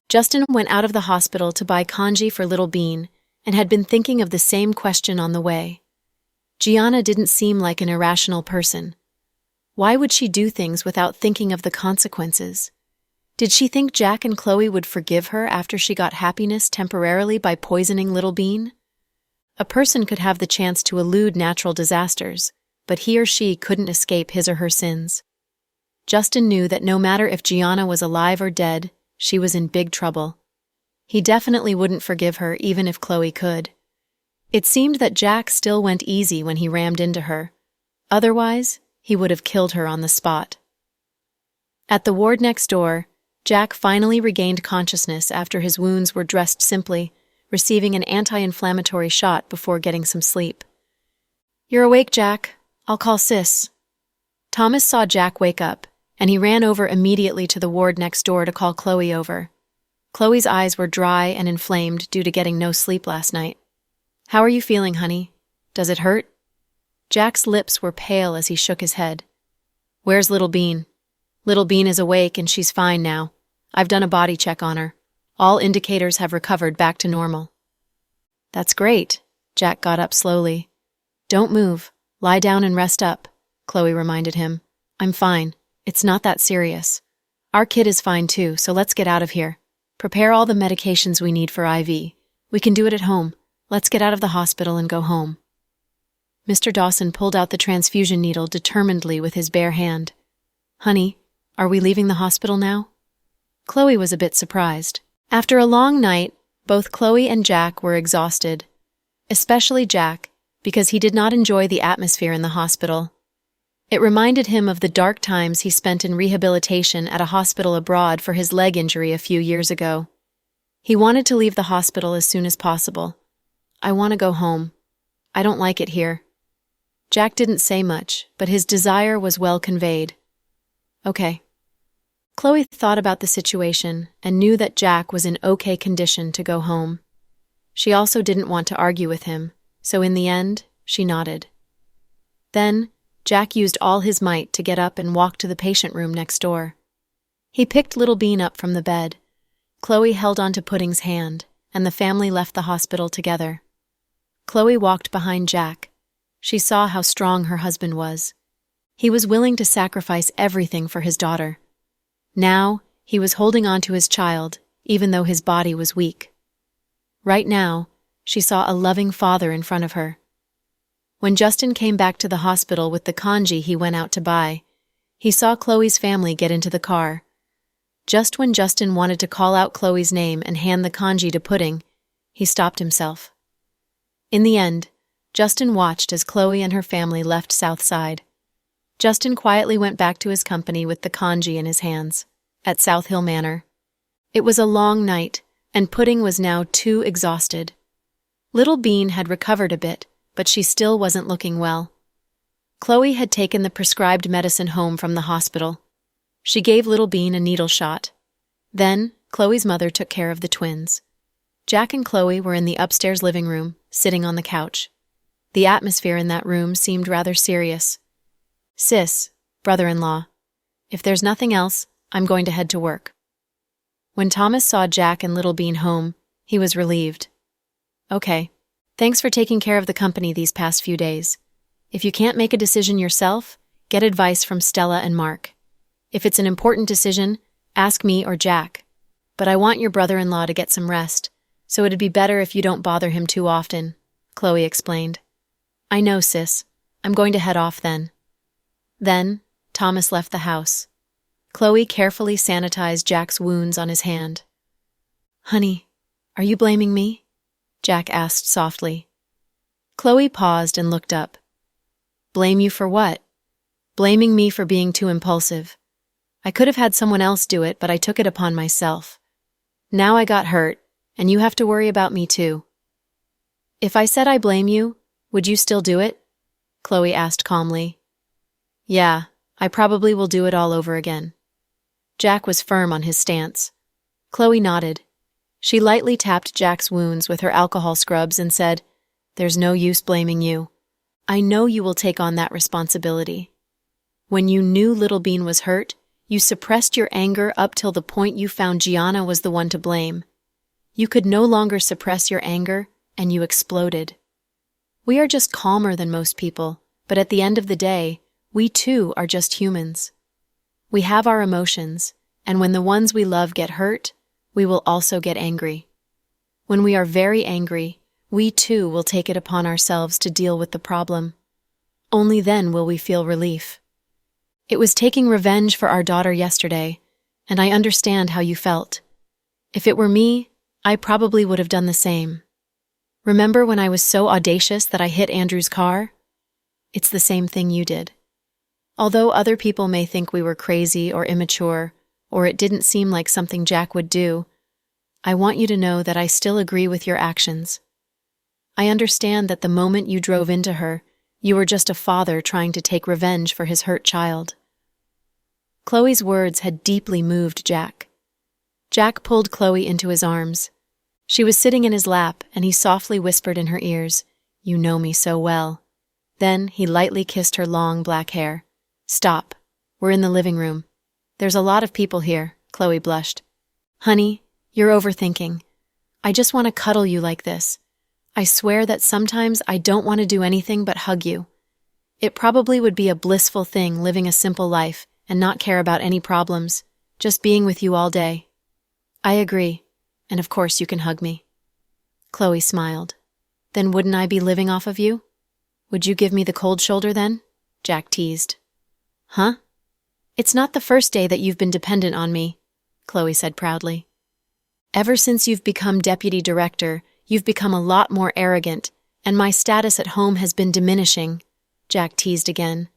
Justin went out of the hospital to buy kanji for Little Bean and had been thinking of the same question on the way. Gianna didn't seem like an irrational person. Why would she do things without thinking of the consequences? Did she think Jack and Chloe would forgive her after she got happiness temporarily by poisoning Little Bean? A person could have the chance to elude natural disasters, but he or she couldn't escape his or her sins. Justin knew that no matter if Gianna was alive or dead, she was in big trouble. He definitely wouldn't forgive her even if Chloe could. It seemed that Jack still went easy when he rammed into her. Otherwise, he would have killed her on the spot. At the ward next door, Jack finally regained consciousness after his wounds were dressed simply, receiving an anti-inflammatory shot before getting some sleep. "You're awake, Jack. I'll call Sis." Thomas saw Jack wake up, and he ran over immediately to the ward next door to call Chloe over. Chloe's eyes were dry and inflamed due to getting no sleep last night. "How are you feeling, honey? Does it hurt?" Jack's lips were pale as he shook his head. "Where's Little Bean?" "Little Bean is awake and she's fine now. I've done a body check on her. All indicators have recovered back to normal." "That's great." Jack got up slowly. "Don't move. Lie down and rest up," Chloe reminded him. "I'm fine. It's not that serious. Our kid is fine too, so let's get out of here. Prepare all the medications we need for IV. We can do it at home. Let's get out of the hospital and go home." Mr. Dawson pulled out the transfusion needle determinedly with his bare hand. "Honey, are we leaving the hospital now?" Chloe was a bit surprised. After a long night, both Chloe and Jack were exhausted. Especially Jack, because he did not enjoy the atmosphere in the hospital. It reminded him of the dark times he spent in rehabilitation at a hospital abroad for his leg injury a few years ago. He wanted to leave the hospital as soon as possible. "I want to go home. I don't like it here." Jack didn't say much, but his desire was well conveyed. "Okay." Chloe thought about the situation and knew that Jack was in okay condition to go home. She also didn't want to argue with him, so in the end, she nodded. Then, Jack used all his might to get up and walk to the patient room next door. He picked Little Bean up from the bed. Chloe held onto Pudding's hand, and the family left the hospital together. Chloe walked behind Jack. She saw how strong her husband was. He was willing to sacrifice everything for his daughter. Now, he was holding on to his child, even though his body was weak. Right now, she saw a loving father in front of her. When Justin came back to the hospital with the congee he went out to buy, he saw Chloe's family get into the car. Just when Justin wanted to call out Chloe's name and hand the congee to Pudding, he stopped himself. In the end, Justin watched as Chloe and her family left Southside. Justin quietly went back to his company with the congee in his hands, at South Hill Manor. It was a long night, and Pudding was now too exhausted. Little Bean had recovered a bit, but she still wasn't looking well. Chloe had taken the prescribed medicine home from the hospital. She gave Little Bean a needle shot. Then, Chloe's mother took care of the twins. Jack and Chloe were in the upstairs living room, sitting on the couch. The atmosphere in that room seemed rather serious. "Sis, brother-in-law, if there's nothing else, I'm going to head to work." When Thomas saw Jack and Little Bean home, he was relieved. "Okay, thanks for taking care of the company these past few days. If you can't make a decision yourself, get advice from Stella and Mark. If it's an important decision, ask me or Jack. But I want your brother-in-law to get some rest, so it'd be better if you don't bother him too often," Chloe explained. "I know, sis. I'm going to head off then." Then, Thomas left the house. Chloe carefully sanitized Jack's wounds on his hand. "Honey, are you blaming me?" Jack asked softly. Chloe paused and looked up. "Blame you for what?" "Blaming me for being too impulsive. I could have had someone else do it, but I took it upon myself. Now I got hurt, and you have to worry about me too." "If I said I blame you, would you still do it?" Chloe asked calmly. "Yeah, I probably will do it all over again." Jack was firm on his stance. Chloe nodded. She lightly tapped Jack's wounds with her alcohol scrubs and said, "There's no use blaming you. I know you will take on that responsibility. When you knew Little Bean was hurt, you suppressed your anger up till the point you found Gianna was the one to blame. You could no longer suppress your anger, and you exploded. We are just calmer than most people, but at the end of the day, we too are just humans. We have our emotions, and when the ones we love get hurt, we will also get angry. When we are very angry, we too will take it upon ourselves to deal with the problem. Only then will we feel relief. It was taking revenge for our daughter yesterday, and I understand how you felt. If it were me, I probably would have done the same. Remember when I was so audacious that I hit Andrew's car? It's the same thing you did. Although other people may think we were crazy or immature, or it didn't seem like something Jack would do, I want you to know that I still agree with your actions. I understand that the moment you drove into her, you were just a father trying to take revenge for his hurt child." Chloe's words had deeply moved Jack. Jack pulled Chloe into his arms. She was sitting in his lap, and he softly whispered in her ears, "You know me so well." Then he lightly kissed her long black hair. "Stop. We're in the living room. There's a lot of people here," Chloe blushed. "Honey, you're overthinking. I just want to cuddle you like this. I swear that sometimes I don't want to do anything but hug you. It probably would be a blissful thing living a simple life and not care about any problems, just being with you all day." "I agree, and of course you can hug me." Chloe smiled. "Then wouldn't I be living off of you? Would you give me the cold shoulder then?" Jack teased. "Huh? It's not the first day that you've been dependent on me," Chloe said proudly. "Ever since you've become deputy director, you've become a lot more arrogant, and my status at home has been diminishing," Jack teased again.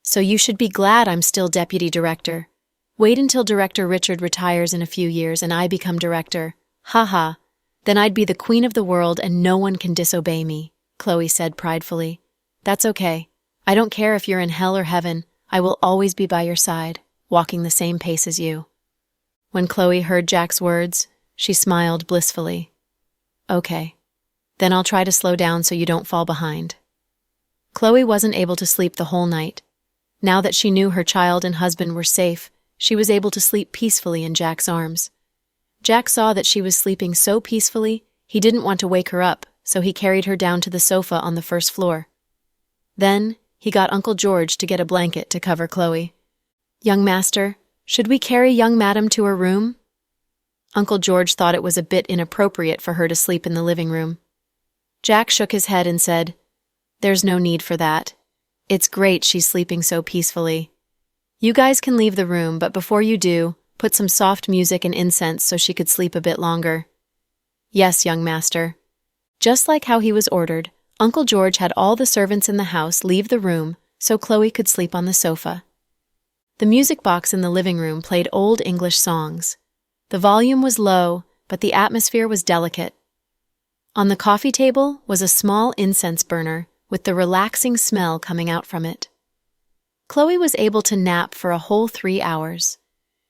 So you should be glad I'm still deputy director. Wait until Director Richard retires in a few years and I become director. Haha. Then I'd be the queen of the world and no one can disobey me, Chloe said pridefully. That's okay. I don't care if you're in hell or heaven. I will always be by your side, walking the same pace as you. When Chloe heard Jack's words, she smiled blissfully. Okay. Then I'll try to slow down so you don't fall behind. Chloe wasn't able to sleep the whole night. Now that she knew her child and husband were safe, she was able to sleep peacefully in Jack's arms. Jack saw that she was sleeping so peacefully, he didn't want to wake her up, so he carried her down to the sofa on the first floor. Then, he got Uncle George to get a blanket to cover Chloe. Young master, should we carry young madam to her room? Uncle George thought it was a bit inappropriate for her to sleep in the living room. Jack shook his head and said, There's no need for that. It's great she's sleeping so peacefully. You guys can leave the room, but before you do, put some soft music and incense so she could sleep a bit longer. Yes, young master. Just like how he was ordered, Uncle George had all the servants in the house leave the room so Chloe could sleep on the sofa. The music box in the living room played old English songs. The volume was low, but the atmosphere was delicate. On the coffee table was a small incense burner with the relaxing smell coming out from it. Chloe was able to nap for a whole 3 hours.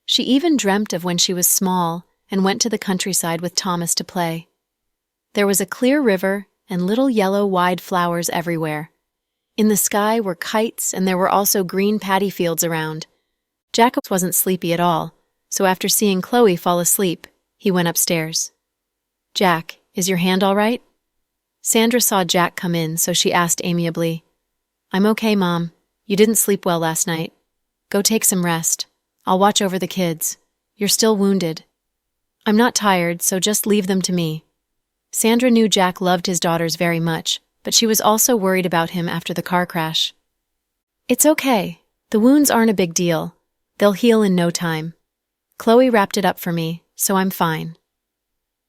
She even dreamt of when she was small and went to the countryside with Thomas to play. There was a clear river and little yellow wide flowers everywhere. In the sky were kites and there were also green paddy fields around. Jack wasn't sleepy at all, so after seeing Chloe fall asleep, he went upstairs. Jack, is your hand all right? Sandra saw Jack come in, so she asked amiably, I'm okay, Mom. You didn't sleep well last night. Go take some rest. I'll watch over the kids. You're still wounded. I'm not tired, so just leave them to me. Sandra knew Jack loved his daughters very much, but she was also worried about him after the car crash. It's okay. The wounds aren't a big deal. They'll heal in no time. Chloe wrapped it up for me, so I'm fine.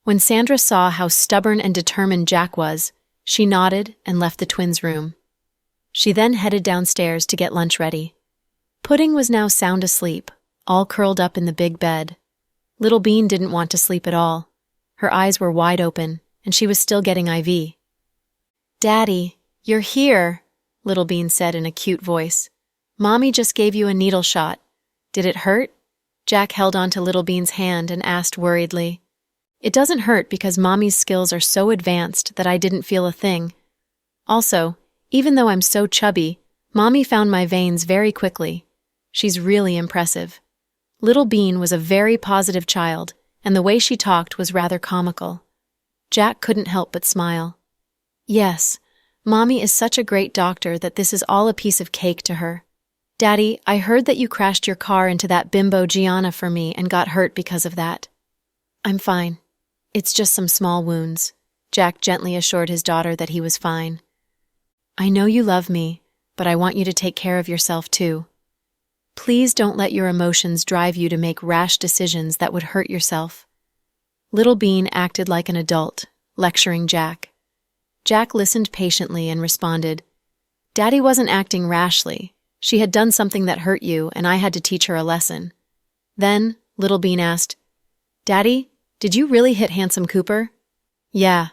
When Sandra saw how stubborn and determined Jack was, she nodded and left the twins' room. She then headed downstairs to get lunch ready. Pudding was now sound asleep, all curled up in the big bed. Little Bean didn't want to sleep at all. Her eyes were wide open, and she was still getting IV. Daddy, you're here, Little Bean said in a cute voice. Mommy just gave you a needle shot. Did it hurt? Jack held onto Little Bean's hand and asked worriedly. It doesn't hurt because Mommy's skills are so advanced that I didn't feel a thing. Also, even though I'm so chubby, Mommy found my veins very quickly. She's really impressive. Little Bean was a very positive child, and the way she talked was rather comical. Jack couldn't help but smile. Yes, Mommy is such a great doctor that this is all a piece of cake to her. Daddy, I heard that you crashed your car into that bimbo Gianna for me and got hurt because of that. I'm fine. It's just some small wounds. Jack gently assured his daughter that he was fine. I know you love me, but I want you to take care of yourself too. Please don't let your emotions drive you to make rash decisions that would hurt yourself. Little Bean acted like an adult, lecturing Jack. Jack listened patiently and responded, Daddy wasn't acting rashly. She had done something that hurt you, and I had to teach her a lesson. Then, Little Bean asked, Daddy, did you really hit Handsome Cooper? Yeah.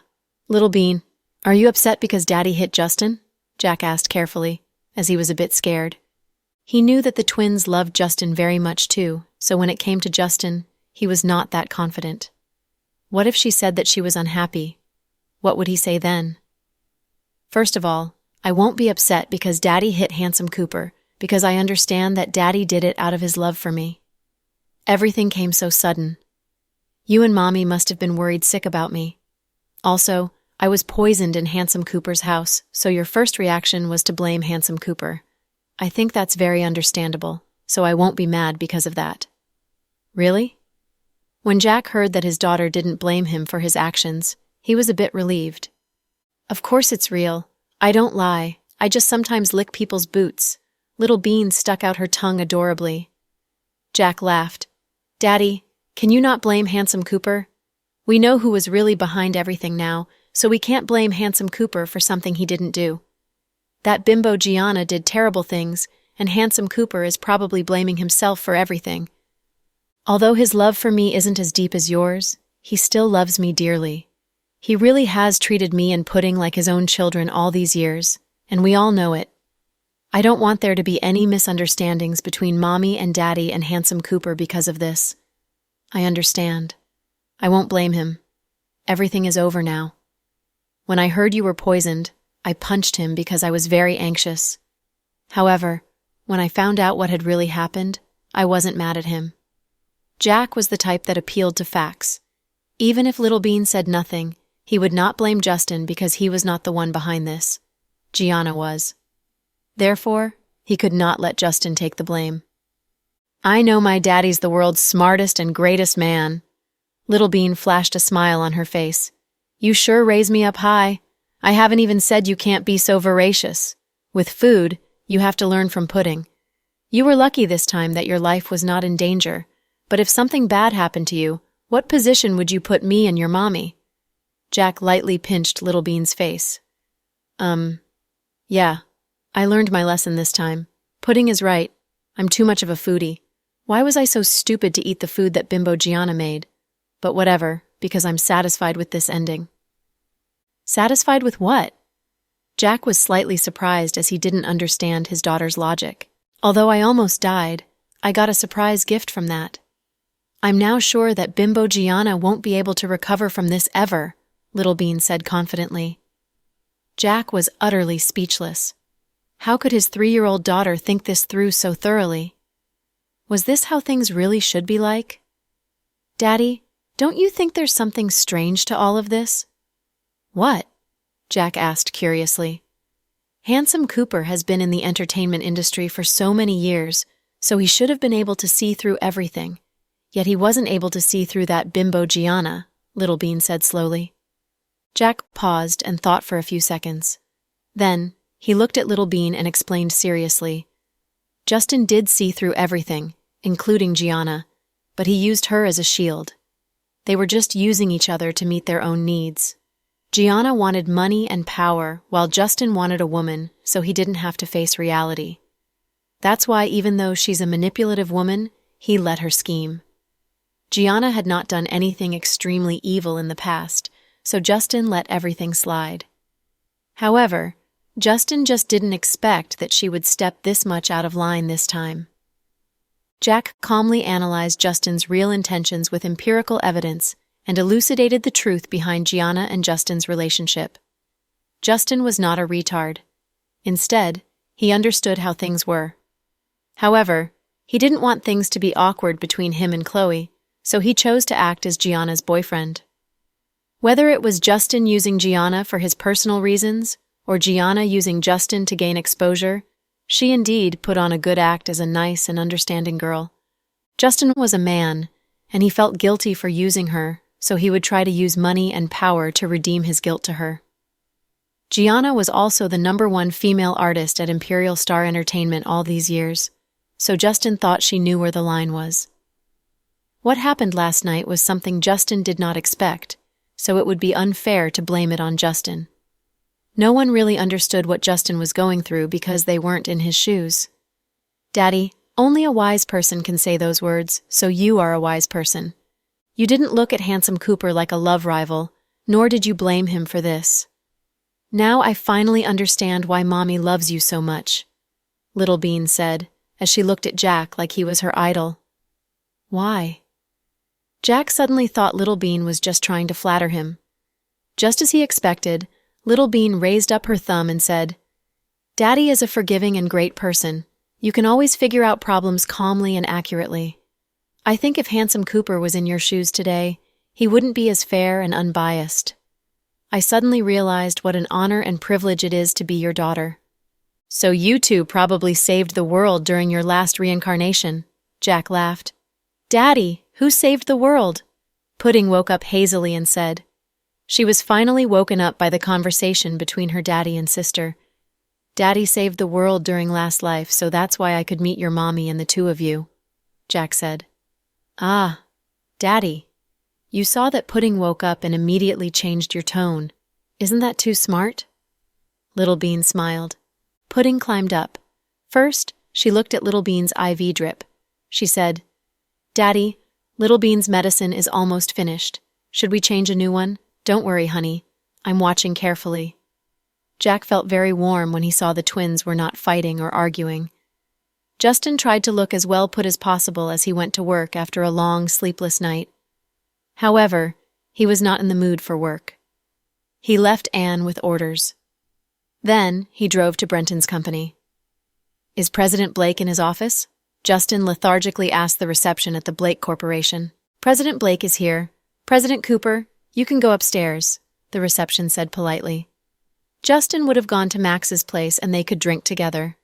Little Bean, are you upset because Daddy hit Justin? Jack asked carefully, as he was a bit scared. He knew that the twins loved Justin very much too, so when it came to Justin, he was not that confident. What if she said that she was unhappy? What would he say then? First of all, I won't be upset because Daddy hit Handsome Cooper, because I understand that Daddy did it out of his love for me. Everything came so sudden. You and Mommy must have been worried sick about me. Also, I was poisoned in Handsome Cooper's house, so your first reaction was to blame Handsome Cooper. I think that's very understandable, so I won't be mad because of that. Really? When Jack heard that his daughter didn't blame him for his actions, he was a bit relieved. Of course it's real. I don't lie. I just sometimes lick people's boots. Little Bean stuck out her tongue adorably. Jack laughed. Daddy, can you not blame Handsome Cooper? We know who was really behind everything now, so we can't blame Handsome Cooper for something he didn't do. That bimbo Gianna did terrible things, and Handsome Cooper is probably blaming himself for everything. Although his love for me isn't as deep as yours, he still loves me dearly. He really has treated me and Pudding like his own children all these years, and we all know it. I don't want there to be any misunderstandings between Mommy and Daddy and Handsome Cooper because of this. I understand. I won't blame him. Everything is over now. When I heard you were poisoned, I punched him because I was very anxious. However, when I found out what had really happened, I wasn't mad at him. Jack was the type that appealed to facts. Even if Little Bean said nothing, he would not blame Justin because he was not the one behind this. Gianna was. Therefore, he could not let Justin take the blame. I know my daddy's the world's smartest and greatest man. Little Bean flashed a smile on her face. You sure raise me up high. I haven't even said you can't be so voracious. With food, you have to learn from Pudding. You were lucky this time that your life was not in danger, but if something bad happened to you, what position would you put me and your mommy? Jack lightly pinched Little Bean's face. Yeah. I learned my lesson this time. Pudding is right. I'm too much of a foodie. Why was I so stupid to eat the food that Bimbo Gianna made? But whatever, because I'm satisfied with this ending. Satisfied with what? Jack was slightly surprised as he didn't understand his daughter's logic. Although I almost died, I got a surprise gift from that. I'm now sure that Bimbo Gianna won't be able to recover from this ever, Little Bean said confidently. Jack was utterly speechless. How could his 3-year-old daughter think this through so thoroughly? Was this how things really should be like? Daddy, don't you think there's something strange to all of this? What? Jack asked curiously. Handsome Cooper has been in the entertainment industry for so many years, so he should have been able to see through everything. Yet he wasn't able to see through that Bimbo Gianna, Little Bean said slowly. Jack paused and thought for a few seconds. Then, he looked at Little Bean and explained seriously. Justin did see through everything, including Gianna, but he used her as a shield. They were just using each other to meet their own needs. Gianna wanted money and power, while Justin wanted a woman, so he didn't have to face reality. That's why even though she's a manipulative woman, he let her scheme. Gianna had not done anything extremely evil in the past, so Justin let everything slide. However, Justin just didn't expect that she would step this much out of line this time. Jack calmly analyzed Justin's real intentions with empirical evidence and elucidated the truth behind Gianna and Justin's relationship. Justin was not a retard. Instead, he understood how things were. However, he didn't want things to be awkward between him and Chloe, so he chose to act as Gianna's boyfriend. Whether it was Justin using Gianna for his personal reasons, or Gianna using Justin to gain exposure, she indeed put on a good act as a nice and understanding girl. Justin was a man, and he felt guilty for using her, so he would try to use money and power to redeem his guilt to her. Gianna was also the #1 female artist at Imperial Star Entertainment all these years, so Justin thought she knew where the line was. What happened last night was something Justin did not expect, so it would be unfair to blame it on Justin. No one really understood what Justin was going through because they weren't in his shoes. Daddy, only a wise person can say those words, so you are a wise person. You didn't look at Handsome Cooper like a love rival, nor did you blame him for this. Now I finally understand why Mommy loves you so much, Little Bean said, as she looked at Jack like he was her idol. Why? Jack suddenly thought Little Bean was just trying to flatter him. Just as he expected, Little Bean raised up her thumb and said, Daddy is a forgiving and great person. You can always figure out problems calmly and accurately. I think if Handsome Cooper was in your shoes today, he wouldn't be as fair and unbiased. I suddenly realized what an honor and privilege it is to be your daughter. So you two probably saved the world during your last reincarnation, Jack laughed. Daddy, who saved the world? Pudding woke up hazily and said. She was finally woken up by the conversation between her daddy and sister. Daddy saved the world during last life, so that's why I could meet your mommy and the two of you, Jack said. Ah, Daddy. You saw that Pudding woke up and immediately changed your tone. Isn't that too smart? Little Bean smiled. Pudding climbed up. First, She looked at Little Bean's IV drip. She said, "Daddy, Little Bean's medicine is almost finished. Should we change a new one? Don't worry, honey. I'm watching carefully." Jack felt very warm when he saw the twins were not fighting or arguing. Justin tried to look as well put as possible as he went to work after a long, sleepless night. However, he was not in the mood for work. He left Anne with orders. Then he drove to Brenton's company. "Is President Blake in his office?" Justin lethargically asked the reception at the Blake Corporation. "President Blake is here. President Cooper, you can go upstairs," the reception said politely. Justin would have gone to Max's place and they could drink together.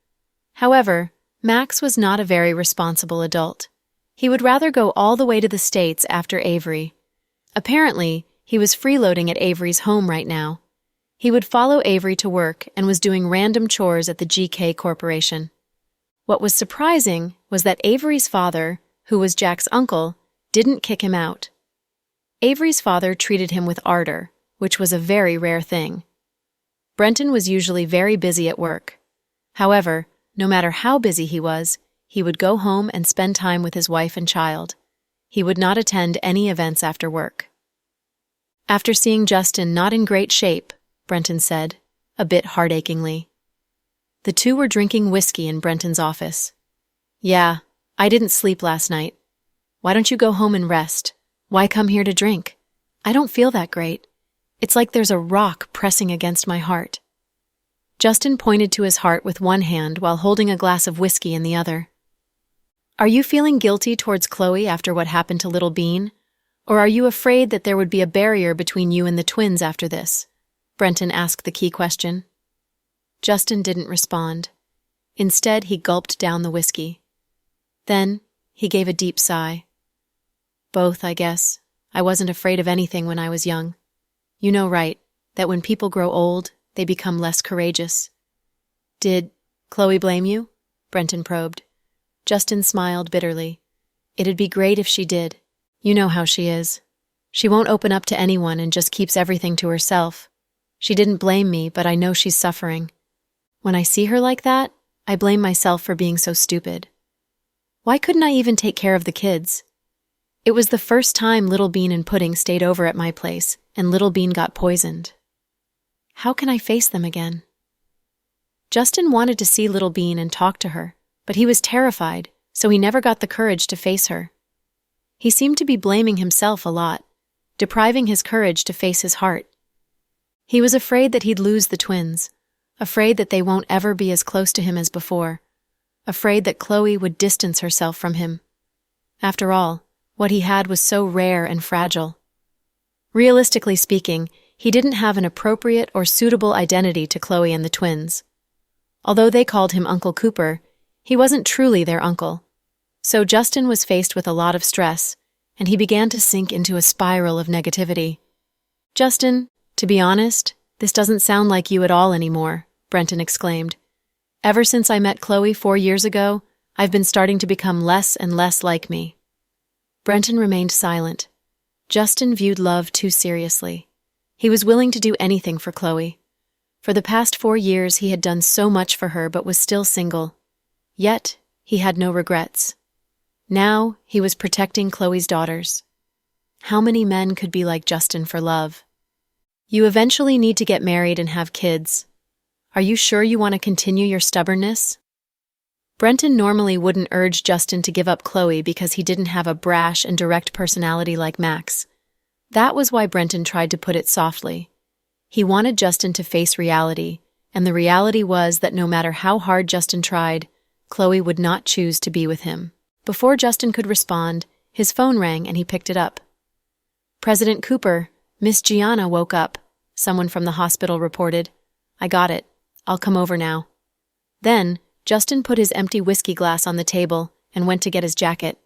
However, Max was not a very responsible adult. He would rather go all the way to the States after Avery. Apparently, he was freeloading at Avery's home right now. He would follow Avery to work and was doing random chores at the GK Corporation. What was surprising was that Avery's father, who was Jack's uncle, didn't kick him out. Avery's father treated him with ardor, which was a very rare thing. Brenton was usually very busy at work. However, no matter how busy he would go home and spend time with his wife and child. He would not attend any events after work. After seeing Justin not in great shape, Brenton said, a bit heartachingly. The two were drinking whiskey in Brenton's office. "Yeah, I didn't sleep last night. Why don't you go home and rest? Why come here to drink? I don't feel that great. It's like there's a rock pressing against my heart." Justin pointed to his heart with one hand while holding a glass of whiskey in the other. "Are you feeling guilty towards Chloe after what happened to Little Bean? Or are you afraid that there would be a barrier between you and the twins after this?" Brenton asked the key question. Justin didn't respond. Instead, he gulped down the whiskey. Then, he gave a deep sigh. "Both, I guess. I wasn't afraid of anything when I was young. You know right, that when people grow old, they become less courageous." "Did Chloe blame you?" Brenton probed. Justin smiled bitterly. "It'd be great if she did. You know how she is. She won't open up to anyone and just keeps everything to herself. She didn't blame me, but I know she's suffering. When I see her like that, I blame myself for being so stupid. Why couldn't I even take care of the kids? It was the first time Little Bean and Pudding stayed over at my place, and Little Bean got poisoned. How can I face them again?" Justin wanted to see Little Bean and talk to her, but he was terrified, so he never got the courage to face her. He seemed to be blaming himself a lot, depriving his courage to face his heart. He was afraid that he'd lose the twins, afraid that they won't ever be as close to him as before, afraid that Chloe would distance herself from him. After all, what he had was so rare and fragile. Realistically speaking, he didn't have an appropriate or suitable identity to Chloe and the twins. Although they called him Uncle Cooper, he wasn't truly their uncle. So Justin was faced with a lot of stress, and he began to sink into a spiral of negativity. "Justin, to be honest, this doesn't sound like you at all anymore," Brenton exclaimed. "Ever since I met Chloe 4 years ago, I've been starting to become less and less like me." Brenton remained silent. Justin viewed love too seriously. He was willing to do anything for Chloe. For the past 4 years he had done so much for her but was still single. Yet, he had no regrets. Now, he was protecting Chloe's daughters. How many men could be like Justin for love? "You eventually need to get married and have kids. Are you sure you want to continue your stubbornness?" Brenton normally wouldn't urge Justin to give up Chloe because he didn't have a brash and direct personality like Max. That was why Brenton tried to put it softly. He wanted Justin to face reality, and the reality was that no matter how hard Justin tried, Chloe would not choose to be with him. Before Justin could respond, his phone rang and he picked it up. "President Cooper, Miss Gianna woke up," someone from the hospital reported. "I got it. I'll come over now." Then, Justin put his empty whiskey glass on the table and went to get his jacket.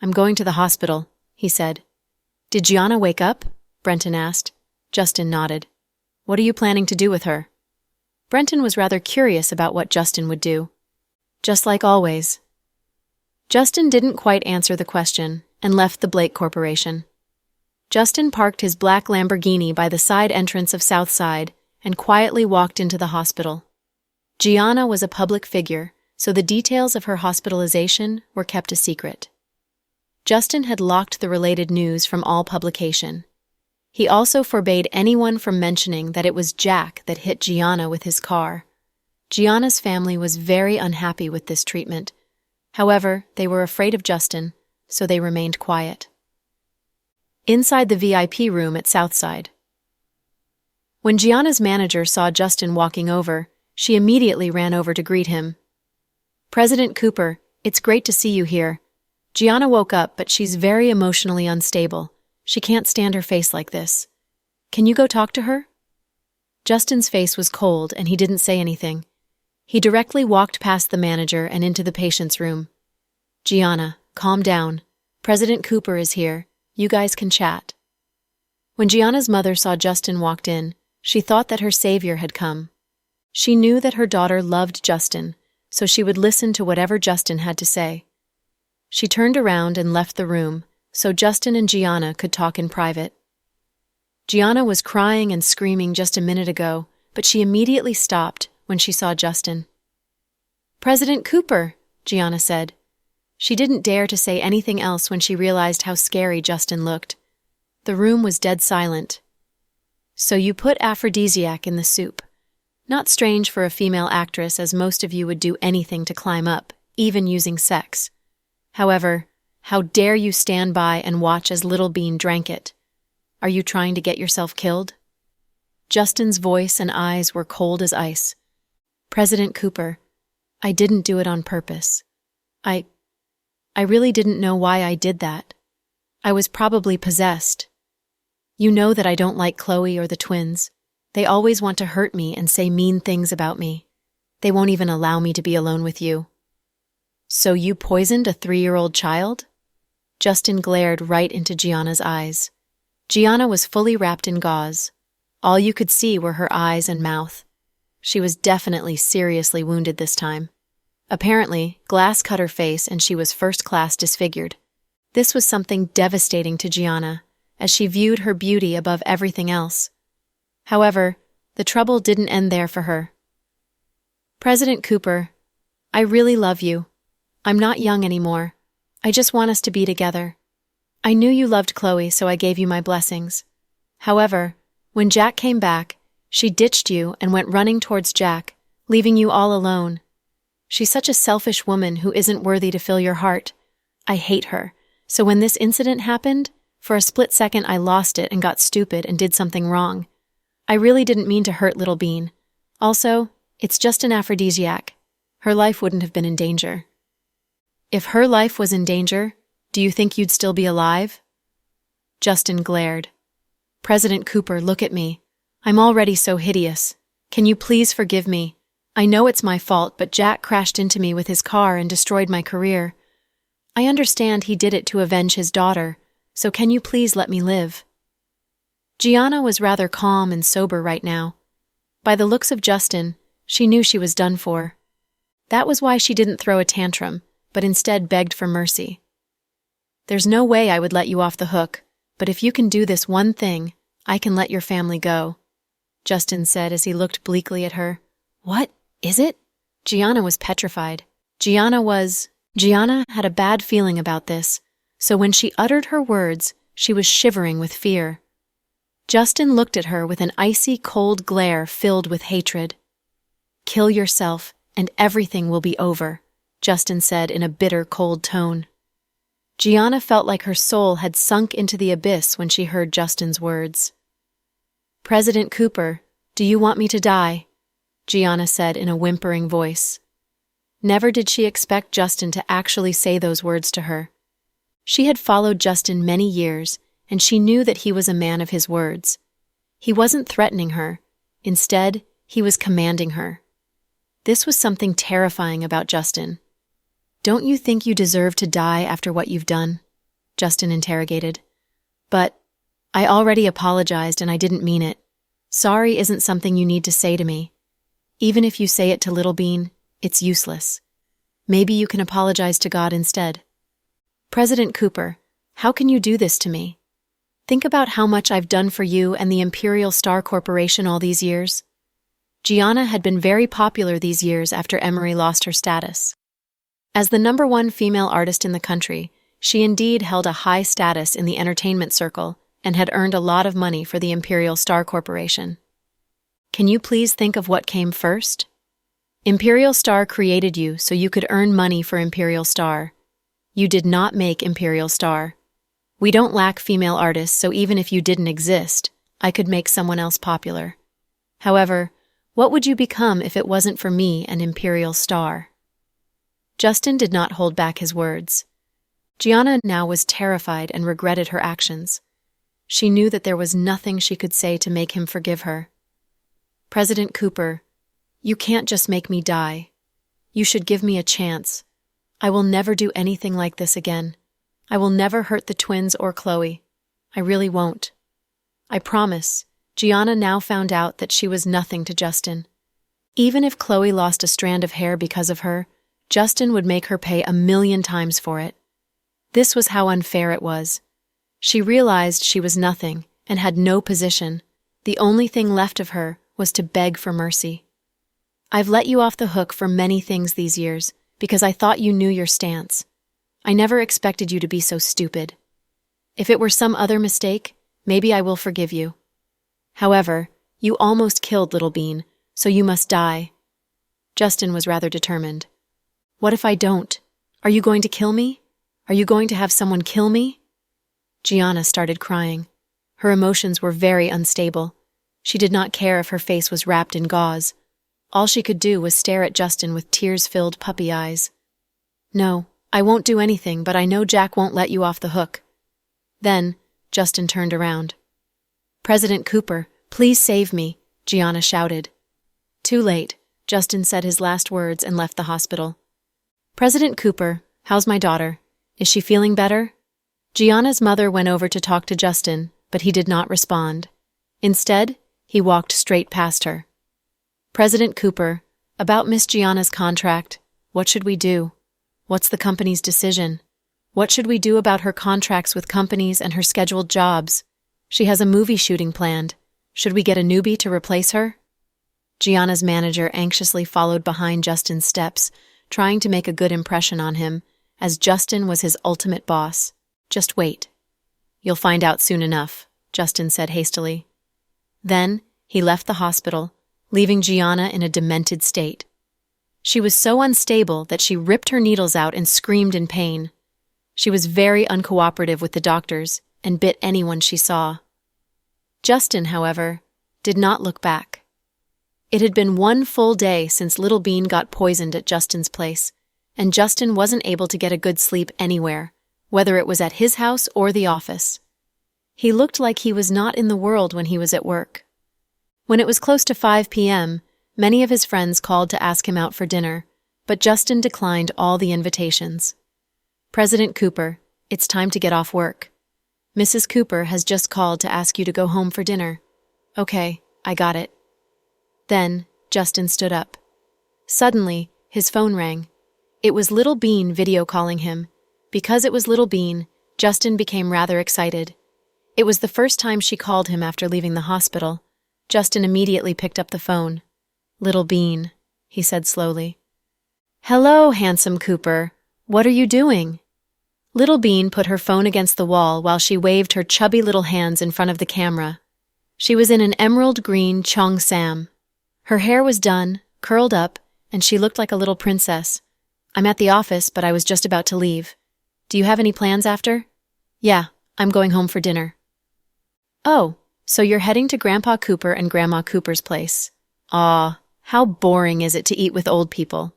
"I'm going to the hospital," he said. "Did Gianna wake up?" Brenton asked. Justin nodded. "What are you planning to do with her?" Brenton was rather curious about what Justin would do. "Just like always." Justin didn't quite answer the question and left the Blake Corporation. Justin parked his black Lamborghini by the side entrance of Southside and quietly walked into the hospital. Gianna was a public figure, so the details of her hospitalization were kept a secret. Justin had locked the related news from all publication. He also forbade anyone from mentioning that it was Jack that hit Gianna with his car. Gianna's family was very unhappy with this treatment. However, they were afraid of Justin, so they remained quiet. Inside the VIP room at Southside. When Gianna's manager saw Justin walking over, she immediately ran over to greet him. "President Cooper, it's great to see you here." Gianna woke up, but she's very emotionally unstable. She can't stand her face like this. "Can you go talk to her?" Justin's face was cold, and he didn't say anything. He directly walked past the manager and into the patient's room. "Gianna, calm down. President Cooper is here. You guys can chat." When Gianna's mother saw Justin walked in, she thought that her savior had come. She knew that her daughter loved Justin, so she would listen to whatever Justin had to say. She turned around and left the room, so Justin and Gianna could talk in private. Gianna was crying and screaming just a minute ago, but she immediately stopped when she saw Justin. "President Cooper," Gianna said. She didn't dare to say anything else when she realized how scary Justin looked. The room was dead silent. "So you put aphrodisiac in the soup. Not strange for a female actress, as most of you would do anything to climb up, even using sex. However, how dare you stand by and watch as Little Bean drank it? Are you trying to get yourself killed?" Justin's voice and eyes were cold as ice. "President Cooper, I didn't do it on purpose. I really didn't know why I did that. I was probably possessed. You know that I don't like Chloe or the twins. They always want to hurt me and say mean things about me. They won't even allow me to be alone with you." "So you poisoned a 3-year-old child?" Justin glared right into Gianna's eyes. Gianna was fully wrapped in gauze. All you could see were her eyes and mouth. She was definitely seriously wounded this time. Apparently, glass cut her face and she was first-class disfigured. This was something devastating to Gianna, as she viewed her beauty above everything else. However, the trouble didn't end there for her. "President Cooper, I really love you. I'm not young anymore. I just want us to be together. I knew you loved Chloe, so I gave you my blessings. However, when Jack came back, she ditched you and went running towards Jack, leaving you all alone. She's such a selfish woman who isn't worthy to fill your heart. I hate her, so when this incident happened, for a split second I lost it and got stupid and did something wrong. I really didn't mean to hurt Little Bean. Also, it's just an aphrodisiac. Her life wouldn't have been in danger." "If her life was in danger, do you think you'd still be alive?" Justin glared. "President Cooper, look at me. I'm already so hideous. Can you please forgive me? I know it's my fault, but Jack crashed into me with his car and destroyed my career. I understand he did it to avenge his daughter, so can you please let me live?" Gianna was rather calm and sober right now. By the looks of Justin, she knew she was done for. That was why she didn't throw a tantrum, but instead begged for mercy. "There's no way I would let you off the hook, but if you can do this one thing, I can let your family go," Justin said as he looked bleakly at her. "What? Is it?" Gianna was petrified. Gianna had a bad feeling about this, so when she uttered her words, she was shivering with fear. Justin looked at her with an icy cold glare filled with hatred. "Kill yourself, and everything will be over," Justin said in a bitter, cold tone. Gianna felt like her soul had sunk into the abyss when she heard Justin's words. "President Cooper, do you want me to die?" Gianna said in a whimpering voice. Never did she expect Justin to actually say those words to her. She had followed Justin many years, and she knew that he was a man of his words. He wasn't threatening her. Instead, he was commanding her. This was something terrifying about Justin. "Don't you think you deserve to die after what you've done?" Justin interrogated. "But I already apologized and I didn't mean it. Sorry isn't something you need to say to me. Even if you say it to Little Bean, it's useless. Maybe you can apologize to God instead." "President Cooper, how can you do this to me? Think about how much I've done for you and the Imperial Star Corporation all these years." Gianna had been very popular these years after Emery lost her status. As the #1 female artist in the country, she indeed held a high status in the entertainment circle and had earned a lot of money for the Imperial Star Corporation. Can you please think of what came first? Imperial Star created you so you could earn money for Imperial Star. You did not make Imperial Star. We don't lack female artists, so even if you didn't exist, I could make someone else popular. However, what would you become if it wasn't for me and Imperial Star? Justin did not hold back his words. Gianna now was terrified and regretted her actions. She knew that there was nothing she could say to make him forgive her. President Cooper, you can't just make me die. You should give me a chance. I will never do anything like this again. I will never hurt the twins or Chloe. I really won't. I promise. Gianna now found out that she was nothing to Justin. Even if Chloe lost a strand of hair because of her, Justin would make her pay 1,000,000 times for it. This was how unfair it was. She realized she was nothing and had no position. The only thing left of her was to beg for mercy. I've let you off the hook for many things these years because I thought you knew your stance. I never expected you to be so stupid. If it were some other mistake, maybe I will forgive you. However, you almost killed Little Bean, so you must die. Justin was rather determined. What if I don't? Are you going to kill me? Are you going to have someone kill me? Gianna started crying. Her emotions were very unstable. She did not care if her face was wrapped in gauze. All she could do was stare at Justin with tears-filled puppy eyes. No, I won't do anything, but I know Jack won't let you off the hook. Then, Justin turned around. President Cooper, please save me, Gianna shouted. Too late, Justin said his last words and left the hospital. President Cooper, how's my daughter? Is she feeling better? Gianna's mother went over to talk to Justin, but he did not respond. Instead, he walked straight past her. President Cooper, about Miss Gianna's contract, what should we do? What's the company's decision? What should we do about her contracts with companies and her scheduled jobs? She has a movie shooting planned. Should we get a newbie to replace her? Gianna's manager anxiously followed behind Justin's steps, trying to make a good impression on him, as Justin was his ultimate boss. Just wait. You'll find out soon enough, Justin said hastily. Then, he left the hospital, leaving Gianna in a demented state. She was so unstable that she ripped her needles out and screamed in pain. She was very uncooperative with the doctors and bit anyone she saw. Justin, however, did not look back. It had been 1 full day since Little Bean got poisoned at Justin's place, and Justin wasn't able to get a good sleep anywhere, whether it was at his house or the office. He looked like he was not in the world when he was at work. When it was close to 5 p.m., many of his friends called to ask him out for dinner, but Justin declined all the invitations. President Cooper, it's time to get off work. Mrs. Cooper has just called to ask you to go home for dinner. Okay, I got it. Then, Justin stood up. Suddenly, his phone rang. It was Little Bean video calling him. Because it was Little Bean, Justin became rather excited. It was the first time she called him after leaving the hospital. Justin immediately picked up the phone. Little Bean, he said slowly. Hello, handsome Cooper. What are you doing? Little Bean put her phone against the wall while she waved her chubby little hands in front of the camera. She was in an emerald green Cheongsam. Her hair was done, curled up, and she looked like a little princess. I'm at the office, but I was just about to leave. Do you have any plans after? Yeah, I'm going home for dinner. Oh, so you're heading to Grandpa Cooper and Grandma Cooper's place. Aw, how boring is it to eat with old people?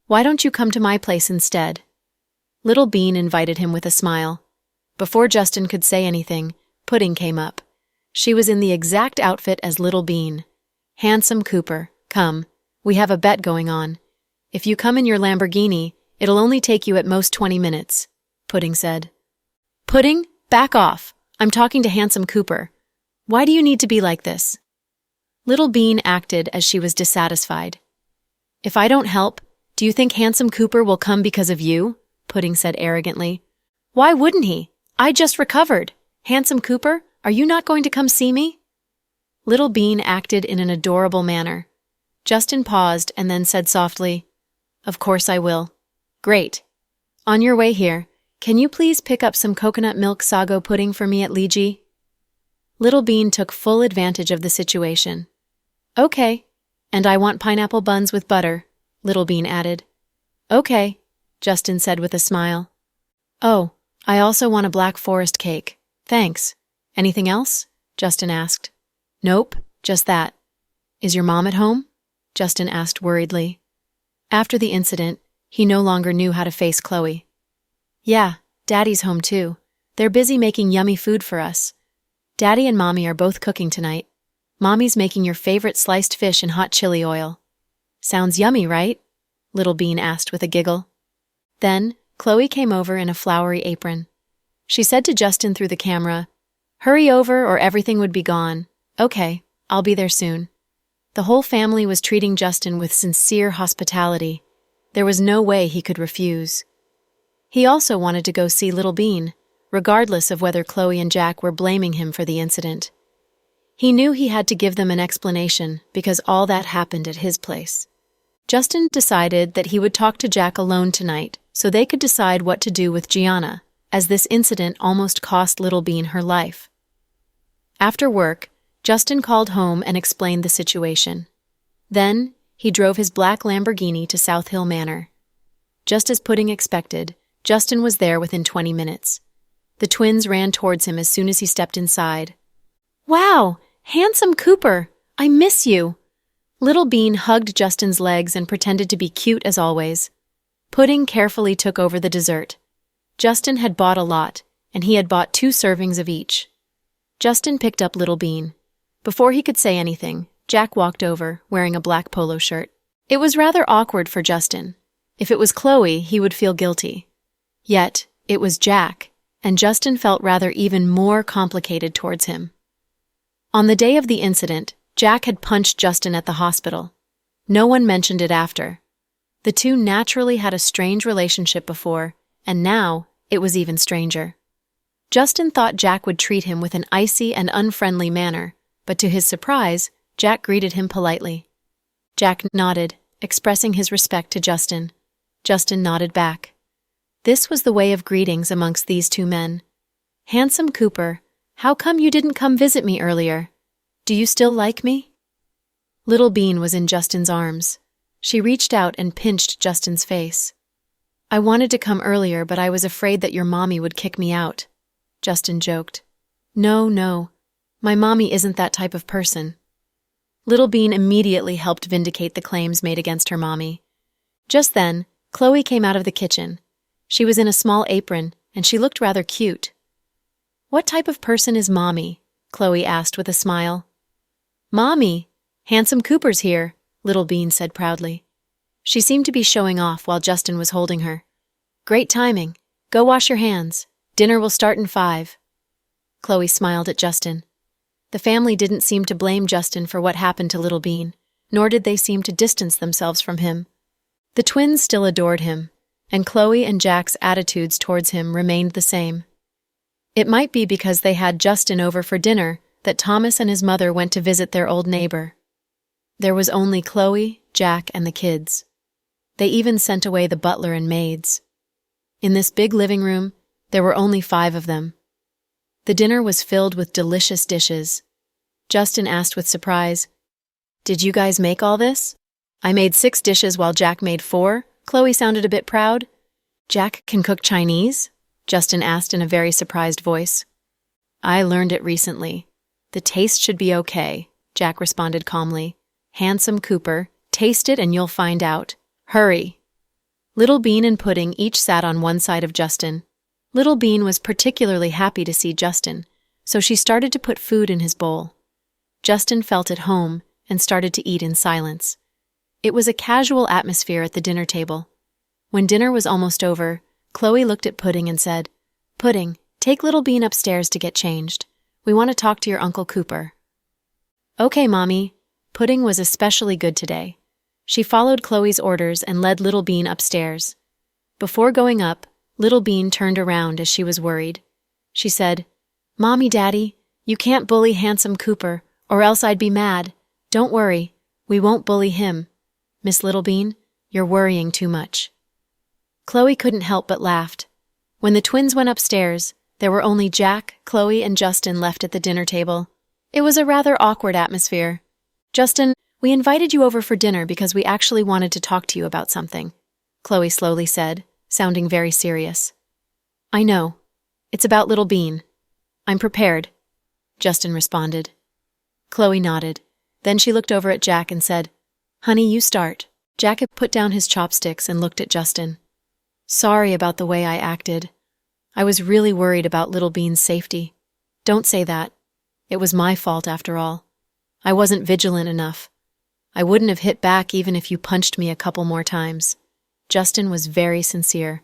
Why don't you come to my place instead? Little Bean invited him with a smile. Before Justin could say anything, Pudding came up. She was in the exact outfit as Little Bean. Handsome Cooper, come. We have a bet going on. If you come in your Lamborghini, it'll only take you at most 20 minutes, Pudding said. Pudding, back off. I'm talking to Handsome Cooper. Why do you need to be like this? Little Bean acted as she was dissatisfied. If I don't help, do you think Handsome Cooper will come because of you? Pudding said arrogantly. Why wouldn't he? I just recovered. Handsome Cooper, are you not going to come see me? Little Bean acted in an adorable manner. Justin paused and then said softly, "Of course I will." "Great. On your way here, can you please pick up some coconut milk sago pudding for me at Liji?" Little Bean took full advantage of the situation. "Okay, and I want pineapple buns with butter," Little Bean added. "Okay," Justin said with a smile. "Oh, I also want a Black Forest cake. Thanks. Anything else?" Justin asked. "Nope, just that." "Is your mom at home?" Justin asked worriedly. After the incident, he no longer knew how to face Chloe. "Yeah, Daddy's home too. They're busy making yummy food for us. Daddy and Mommy are both cooking tonight. Mommy's making your favorite sliced fish in hot chili oil." "Sounds yummy, right?" Little Bean asked with a giggle. Then, Chloe came over in a flowery apron. She said to Justin through the camera, "Hurry over or everything would be gone. Okay, I'll be there soon." The whole family was treating Justin with sincere hospitality. There was no way he could refuse. He also wanted to go see Little Bean, regardless of whether Chloe and Jack were blaming him for the incident. He knew he had to give them an explanation because all that happened at his place. Justin decided that he would talk to Jack alone tonight so they could decide what to do with Gianna, as this incident almost cost Little Bean her life. After work, Justin called home and explained the situation. Then, he drove his black Lamborghini to South Hill Manor. Just as Pudding expected, Justin was there within 20 minutes. The twins ran towards him as soon as he stepped inside. "Wow, handsome Cooper! I miss you!" Little Bean hugged Justin's legs and pretended to be cute as always. Pudding carefully took over the dessert. Justin had bought a lot, and he had bought 2 servings of each. Justin picked up Little Bean. Before he could say anything, Jack walked over, wearing a black polo shirt. It was rather awkward for Justin. If it was Chloe, he would feel guilty. Yet, it was Jack, and Justin felt rather even more complicated towards him. On the day of the incident, Jack had punched Justin at the hospital. No one mentioned it after. The two naturally had a strange relationship before, and now it was even stranger. Justin thought Jack would treat him with an icy and unfriendly manner, but to his surprise, Jack greeted him politely. Jack nodded, expressing his respect to Justin. Justin nodded back. This was the way of greetings amongst these two men. "Handsome Cooper, how come you didn't come visit me earlier? Do you still like me?" Little Bean was in Justin's arms. She reached out and pinched Justin's face. "I wanted to come earlier, but I was afraid that your mommy would kick me out," Justin joked. No, my mommy isn't that type of person." Little Bean immediately helped vindicate the claims made against her mommy. Just then, Chloe came out of the kitchen. She was in a small apron, and she looked rather cute. "What type of person is Mommy?" Chloe asked with a smile. "Mommy, handsome Cooper's here," Little Bean said proudly. She seemed to be showing off while Justin was holding her. "Great timing. Go wash your hands. Dinner will start in 5. Chloe smiled at Justin. The family didn't seem to blame Justin for what happened to Little Bean, nor did they seem to distance themselves from him. The twins still adored him, and Chloe and Jack's attitudes towards him remained the same. It might be because they had Justin over for dinner that Thomas and his mother went to visit their old neighbor. There was only Chloe, Jack, and the kids. They even sent away the butler and maids. In this big living room, there were only 5 of them. The dinner was filled with delicious dishes. Justin asked with surprise, "Did you guys make all this?" "I made 6 dishes while Jack made 4. Chloe sounded a bit proud. "Jack can cook Chinese?" Justin asked in a very surprised voice. "I learned it recently. The taste should be okay," Jack responded calmly. "Handsome Cooper, taste it and you'll find out. Hurry." Little Bean and Pudding each sat on one side of Justin. Little Bean was particularly happy to see Justin, so she started to put food in his bowl. Justin felt at home and started to eat in silence. It was a casual atmosphere at the dinner table. When dinner was almost over, Chloe looked at Pudding and said, "Pudding, take Little Bean upstairs to get changed. We want to talk to your Uncle Cooper." "Okay, Mommy." Pudding was especially good today. She followed Chloe's orders and led Little Bean upstairs. Before going up, Little Bean turned around as she was worried. She said, "Mommy, Daddy, you can't bully handsome Cooper, or else I'd be mad. Don't worry, We won't bully him. Miss Littlebean, you're worrying too much. Chloe couldn't help but laughed. When the twins went upstairs, there were only Jack, Chloe, and Justin left at the dinner table. It was a rather awkward atmosphere. Justin, we invited you over for dinner because we actually wanted to talk to you about something, Chloe slowly said, sounding very serious. I know. It's about Little Bean. I'm prepared, Justin responded. Chloe nodded. Then she looked over at Jack and said, Honey, you start. Jack had put down his chopsticks and looked at Justin. Sorry about the way I acted. I was really worried about Little Bean's safety. Don't say that. It was my fault after all. I wasn't vigilant enough. I wouldn't have hit back even if you punched me a couple more times. Justin was very sincere.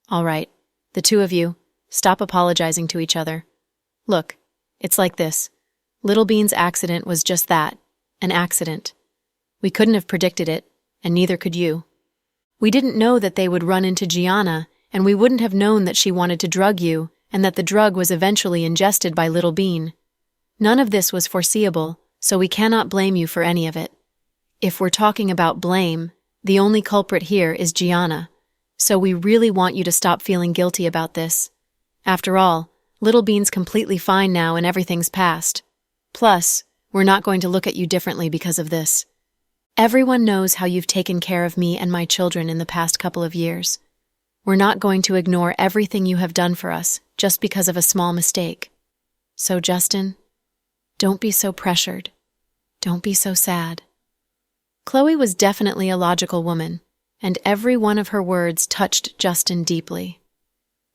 All right, the two of you, stop apologizing to each other. Look, it's like this. Little Bean's accident was just that, an accident. We couldn't have predicted it, and neither could you. We didn't know that they would run into Gianna, and we wouldn't have known that she wanted to drug you, and that the drug was eventually ingested by Little Bean. None of this was foreseeable, so we cannot blame you for any of it. If we're talking about blame, the only culprit here is Gianna, so we really want you to stop feeling guilty about this. After all, Little Bean's completely fine now and everything's past. Plus, we're not going to look at you differently because of this. Everyone knows how you've taken care of me and my children in the past couple of years. We're not going to ignore everything you have done for us just because of a small mistake. So, Justin, don't be so pressured. Don't be so sad. Chloe was definitely a logical woman, and every one of her words touched Justin deeply.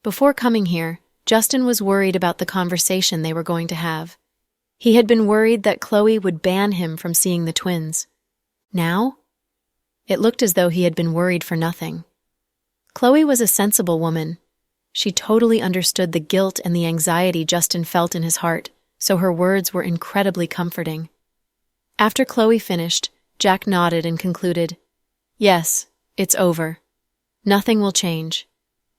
Before coming here, Justin was worried about the conversation they were going to have. He had been worried that Chloe would ban him from seeing the twins. Now? It looked as though he had been worried for nothing. Chloe was a sensible woman. She totally understood the guilt and the anxiety Justin felt in his heart, so her words were incredibly comforting. After Chloe finished, Jack nodded and concluded, Yes, it's over. Nothing will change.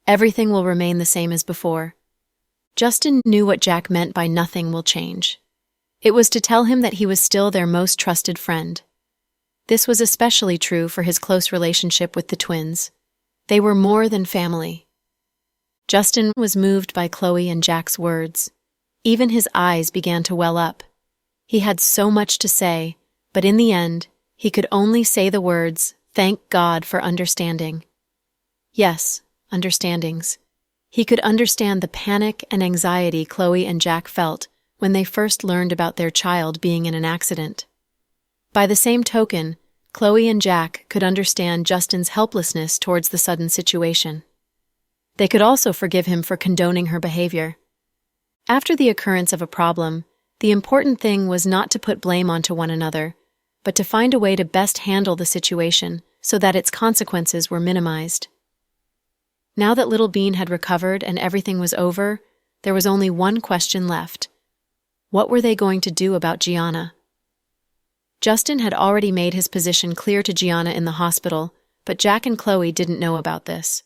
Everything will remain the same as before. Justin knew what Jack meant by nothing will change. It was to tell him that he was still their most trusted friend. This was especially true for his close relationship with the twins. They were more than family. Justin was moved by Chloe and Jack's words. Even his eyes began to well up. He had so much to say, but in the end, he could only say the words, Thank God for understanding. Yes, understandings. He could understand the panic and anxiety Chloe and Jack felt when they first learned about their child being in an accident. By the same token, Chloe and Jack could understand Justin's helplessness towards the sudden situation. They could also forgive him for condoning her behavior. After the occurrence of a problem, the important thing was not to put blame onto one another, but to find a way to best handle the situation so that its consequences were minimized. Now that Little Bean had recovered and everything was over, there was only one question left. What were they going to do about Gianna? Justin had already made his position clear to Gianna in the hospital, but Jack and Chloe didn't know about this.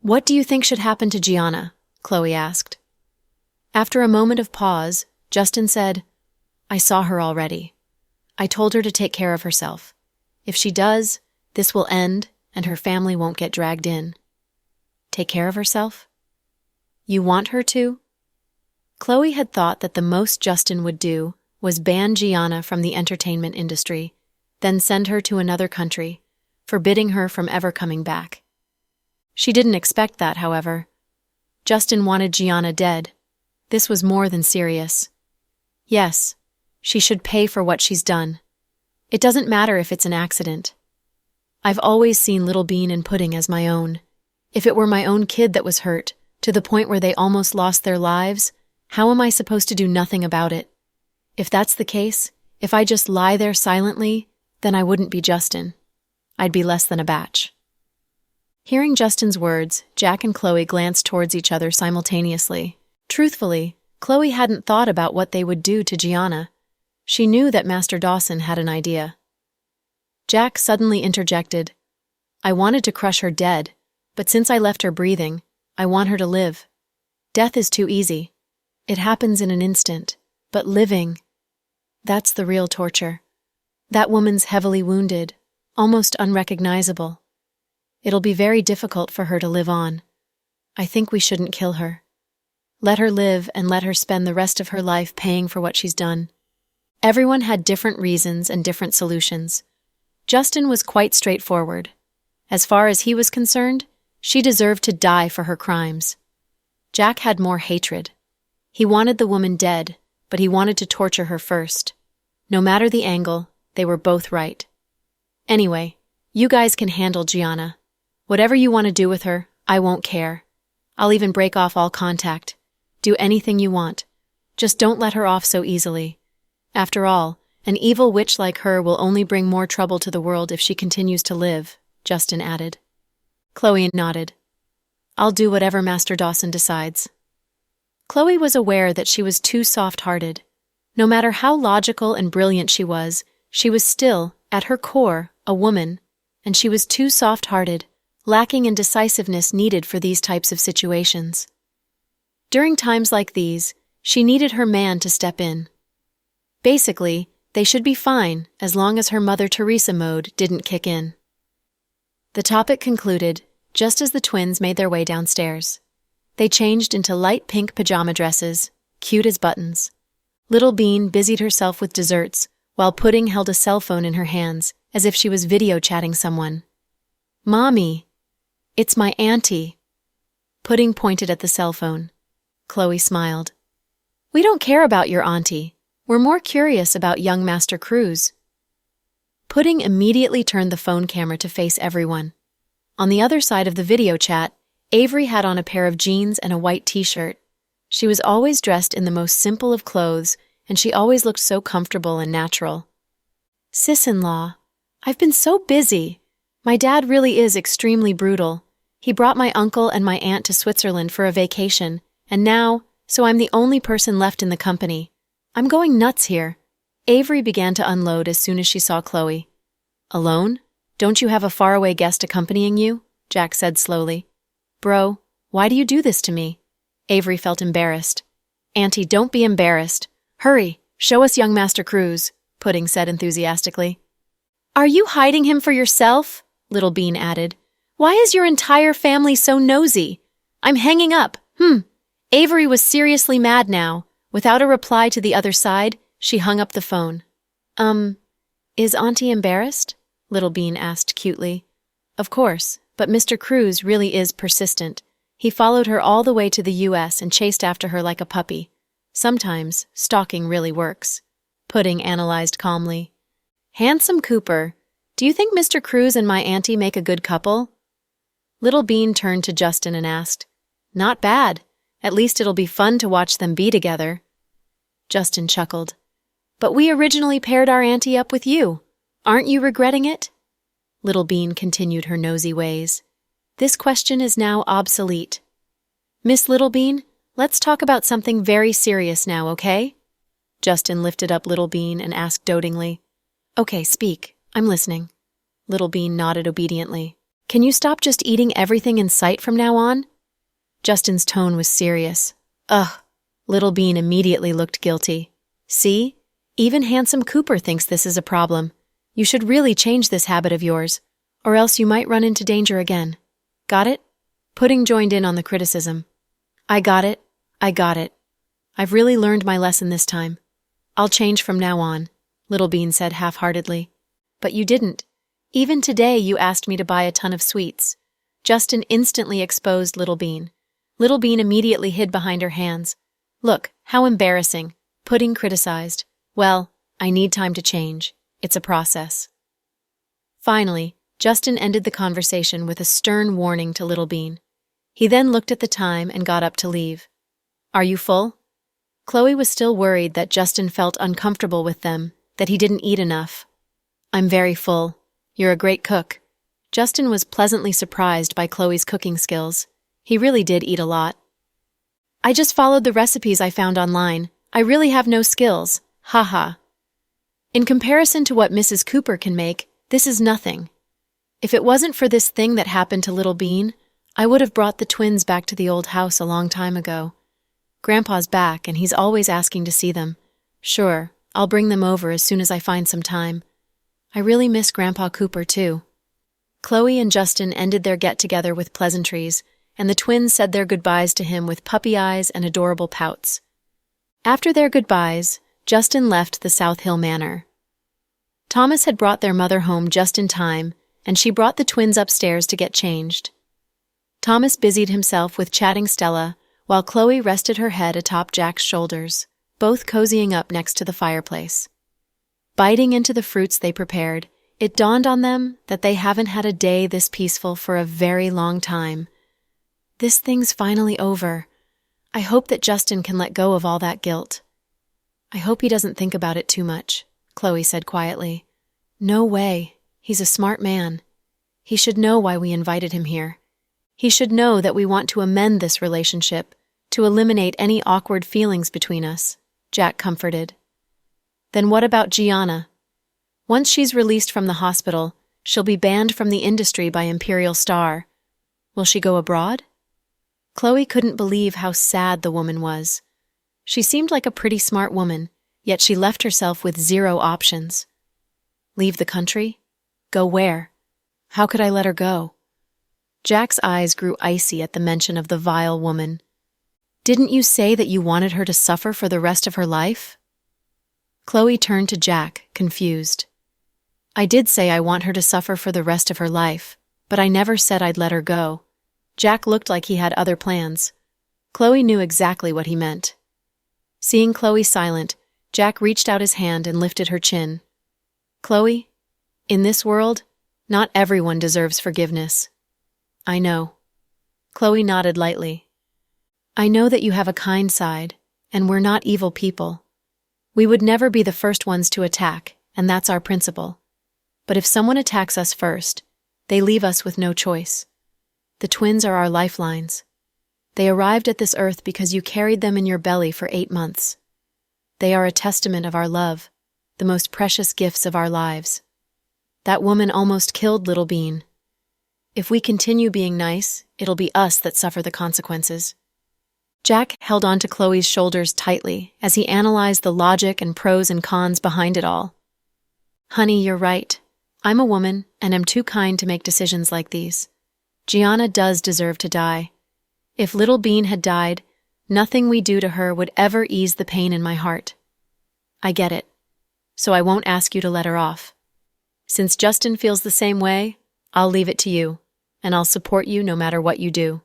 What do you think should happen to Gianna? Chloe asked. After a moment of pause, Justin said, I saw her already. I told her to take care of herself. If she does, this will end and her family won't get dragged in. Take care of herself? You want her to? Chloe had thought that the most Justin would do was ban Gianna from the entertainment industry, then send her to another country, forbidding her from ever coming back. She didn't expect that, however. Justin wanted Gianna dead. This was more than serious. Yes, she should pay for what she's done. It doesn't matter if it's an accident. I've always seen Little Bean and Pudding as my own. If it were my own kid that was hurt, to the point where they almost lost their lives, how am I supposed to do nothing about it? If that's the case, if I just lie there silently, then I wouldn't be Justin. I'd be less than a batch. Hearing Justin's words, Jack and Chloe glanced towards each other simultaneously. Truthfully, Chloe hadn't thought about what they would do to Gianna. She knew that Master Dawson had an idea. Jack suddenly interjected, I wanted to crush her dead, but since I left her breathing, I want her to live. Death is too easy. It happens in an instant, but living, that's the real torture. That woman's heavily wounded, almost unrecognizable. It'll be very difficult for her to live on. I think we shouldn't kill her. Let her live and let her spend the rest of her life paying for what she's done. Everyone had different reasons and different solutions. Justin was quite straightforward. As far as he was concerned, she deserved to die for her crimes. Jack had more hatred. He wanted the woman dead, but he wanted to torture her first. No matter the angle, they were both right. Anyway, you guys can handle Gianna. Whatever you want to do with her, I won't care. I'll even break off all contact. Do anything you want. Just don't let her off so easily. After all, an evil witch like her will only bring more trouble to the world if she continues to live, Justin added. Chloe nodded. I'll do whatever Master Dawson decides. Chloe was aware that she was too soft-hearted. No matter how logical and brilliant she was still, at her core, a woman, and she was too soft-hearted, lacking in decisiveness needed for these types of situations. During times like these, she needed her man to step in. Basically, they should be fine as long as her Mother Teresa mode didn't kick in. The topic concluded just as the twins made their way downstairs. They changed into light pink pajama dresses, cute as buttons. Little Bean busied herself with desserts, while Pudding held a cell phone in her hands, as if she was video chatting someone. Mommy, it's my auntie. Pudding pointed at the cell phone. Chloe smiled. We don't care about your auntie. We're more curious about young Master Cruz. Pudding immediately turned the phone camera to face everyone. On the other side of the video chat, Avery had on a pair of jeans and a white t-shirt. She was always dressed in the most simple of clothes, and she always looked so comfortable and natural. Sis-in-law, I've been so busy. My dad really is extremely brutal. He brought my uncle and my aunt to Switzerland for a vacation, and now, so I'm the only person left in the company. I'm going nuts here. Avery began to unload as soon as she saw Chloe. Alone? Don't you have a faraway guest accompanying you? Jack said slowly. Bro, why do you do this to me? Avery felt embarrassed. Auntie, don't be embarrassed. Hurry, show us young Master Cruz, Pudding said enthusiastically. Are you hiding him for yourself? Little Bean added. Why is your entire family so nosy? I'm hanging up. Avery was seriously mad now. Without a reply to the other side, she hung up the phone. Is Auntie embarrassed? Little Bean asked cutely. Of course, but Mr. Cruz really is persistent. He followed her all the way to the U.S. and chased after her like a puppy. Sometimes, stalking really works. Pudding analyzed calmly. Handsome Cooper, do you think Mr. Cruz and my auntie make a good couple? Little Bean turned to Justin and asked, Not bad. At least it'll be fun to watch them be together. Justin chuckled. But we originally paired our auntie up with you. Aren't you regretting it? Little Bean continued her nosy ways. This question is now obsolete. Miss Little Bean, let's talk about something very serious now, okay? Justin lifted up Little Bean and asked dotingly. Okay, speak. I'm listening. Little Bean nodded obediently. Can you stop just eating everything in sight from now on? Justin's tone was serious. Ugh. Little Bean immediately looked guilty. See? Even handsome Cooper thinks this is a problem. You should really change this habit of yours, or else you might run into danger again. Got it? Pudding joined in on the criticism. I got it. I've really learned my lesson this time. I'll change from now on, Little Bean said half-heartedly. But you didn't. Even today you asked me to buy a ton of sweets. Justin instantly exposed Little Bean. Little Bean immediately hid behind her hands. Look, how embarrassing. Pudding criticized. Well, I need time to change. It's a process. Finally, Justin ended the conversation with a stern warning to Little Bean. He then looked at the time and got up to leave. Are you full? Chloe was still worried that Justin felt uncomfortable with them, that he didn't eat enough. I'm very full. You're a great cook. Justin was pleasantly surprised by Chloe's cooking skills. He really did eat a lot. I just followed the recipes I found online. I really have no skills. Ha. In comparison to what Mrs. Cooper can make, this is nothing. If it wasn't for this thing that happened to Little Bean, I would have brought the twins back to the old house a long time ago. Grandpa's back, and he's always asking to see them. Sure, I'll bring them over as soon as I find some time. I really miss Grandpa Cooper, too." Chloe and Justin ended their get-together with pleasantries, and the twins said their goodbyes to him with puppy eyes and adorable pouts. After their goodbyes, Justin left the South Hill Manor. Thomas had brought their mother home just in time, and she brought the twins upstairs to get changed. Thomas busied himself with chatting Stella, while Chloe rested her head atop Jack's shoulders, both cozying up next to the fireplace. Biting into the fruits they prepared, it dawned on them that they haven't had a day this peaceful for a very long time. This thing's finally over. I hope that Justin can let go of all that guilt. I hope he doesn't think about it too much, Chloe said quietly. No way. He's a smart man. He should know why we invited him here. He should know that we want to amend this relationship, to eliminate any awkward feelings between us, Jack comforted. Then what about Gianna? Once she's released from the hospital, she'll be banned from the industry by Imperial Star. Will she go abroad? Chloe couldn't believe how sad the woman was. She seemed like a pretty smart woman, yet she left herself with zero options. Leave the country? Go where? How could I let her go? Jack's eyes grew icy at the mention of the vile woman. Didn't you say that you wanted her to suffer for the rest of her life? Chloe turned to Jack, confused. I did say I want her to suffer for the rest of her life, but I never said I'd let her go. Jack looked like he had other plans. Chloe knew exactly what he meant. Seeing Chloe silent, Jack reached out his hand and lifted her chin. Chloe, in this world, not everyone deserves forgiveness. I know. Chloe nodded lightly. I know that you have a kind side, and we're not evil people. We would never be the first ones to attack, and that's our principle. But if someone attacks us first, they leave us with no choice. The twins are our lifelines. They arrived at this earth because you carried them in your belly for 8 months. They are a testament of our love, the most precious gifts of our lives. That woman almost killed Little Bean. If we continue being nice, it'll be us that suffer the consequences. Jack held onto Chloe's shoulders tightly as he analyzed the logic and pros and cons behind it all. Honey, you're right. I'm a woman, and am too kind to make decisions like these. Gianna does deserve to die. If Little Bean had died, nothing we do to her would ever ease the pain in my heart. I get it, so I won't ask you to let her off. Since Justin feels the same way, I'll leave it to you, and I'll support you no matter what you do.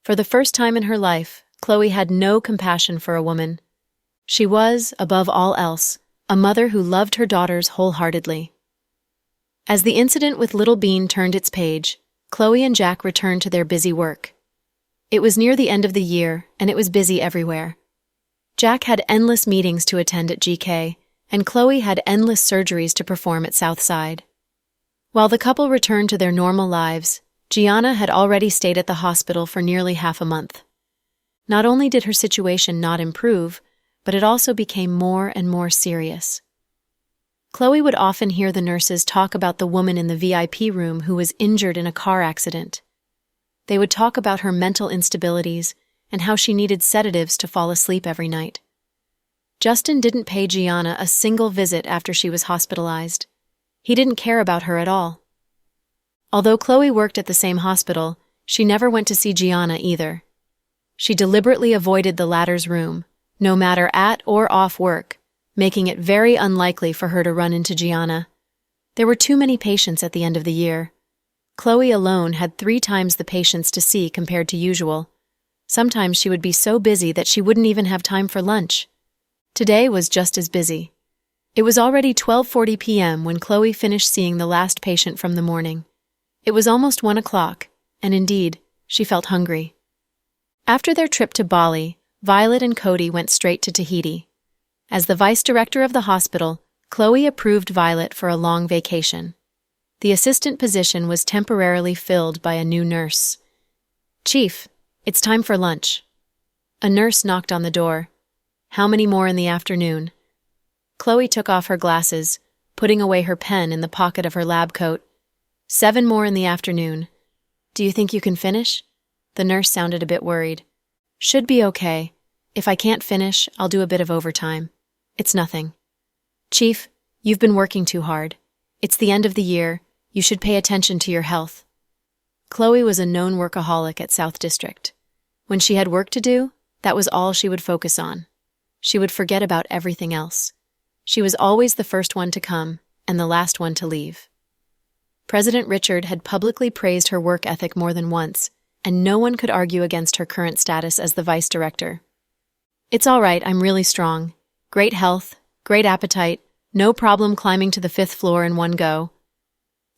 For the first time in her life, Chloe had no compassion for a woman. She was, above all else, a mother who loved her daughters wholeheartedly. As the incident with Little Bean turned its page, Chloe and Jack returned to their busy work. It was near the end of the year, and it was busy everywhere. Jack had endless meetings to attend at GK, and Chloe had endless surgeries to perform at Southside. While the couple returned to their normal lives, Gianna had already stayed at the hospital for nearly half a month. Not only did her situation not improve, but it also became more and more serious. Chloe would often hear the nurses talk about the woman in the VIP room who was injured in a car accident. They would talk about her mental instabilities and how she needed sedatives to fall asleep every night. Justin didn't pay Gianna a single visit after she was hospitalized. He didn't care about her at all. Although Chloe worked at the same hospital, she never went to see Gianna either. She deliberately avoided the latter's room, no matter at or off work, making it very unlikely for her to run into Gianna. There were too many patients at the end of the year. Chloe alone had 3 times the patients to see compared to usual. Sometimes she would be so busy that she wouldn't even have time for lunch. Today was just as busy. It was already 12:40 p.m. when Chloe finished seeing the last patient from the morning. It was almost 1 o'clock, and indeed, she felt hungry. After their trip to Bali, Violet and Cody went straight to Tahiti. As the vice director of the hospital, Chloe approved Violet for a long vacation. The assistant position was temporarily filled by a new nurse. Chief, it's time for lunch. A nurse knocked on the door. How many more in the afternoon? Chloe took off her glasses, putting away her pen in the pocket of her lab coat. 7 more in the afternoon. Do you think you can finish? The nurse sounded a bit worried. Should be okay. If I can't finish, I'll do a bit of overtime. It's nothing. Chief, you've been working too hard. It's the end of the year. You should pay attention to your health. Chloe was a known workaholic at South District. When she had work to do, that was all she would focus on. She would forget about everything else. She was always the first one to come and the last one to leave. President Richard had publicly praised her work ethic more than once, and no one could argue against her current status as the vice director. It's all right, I'm really strong. Great health, great appetite, no problem climbing to the 5th floor in one go.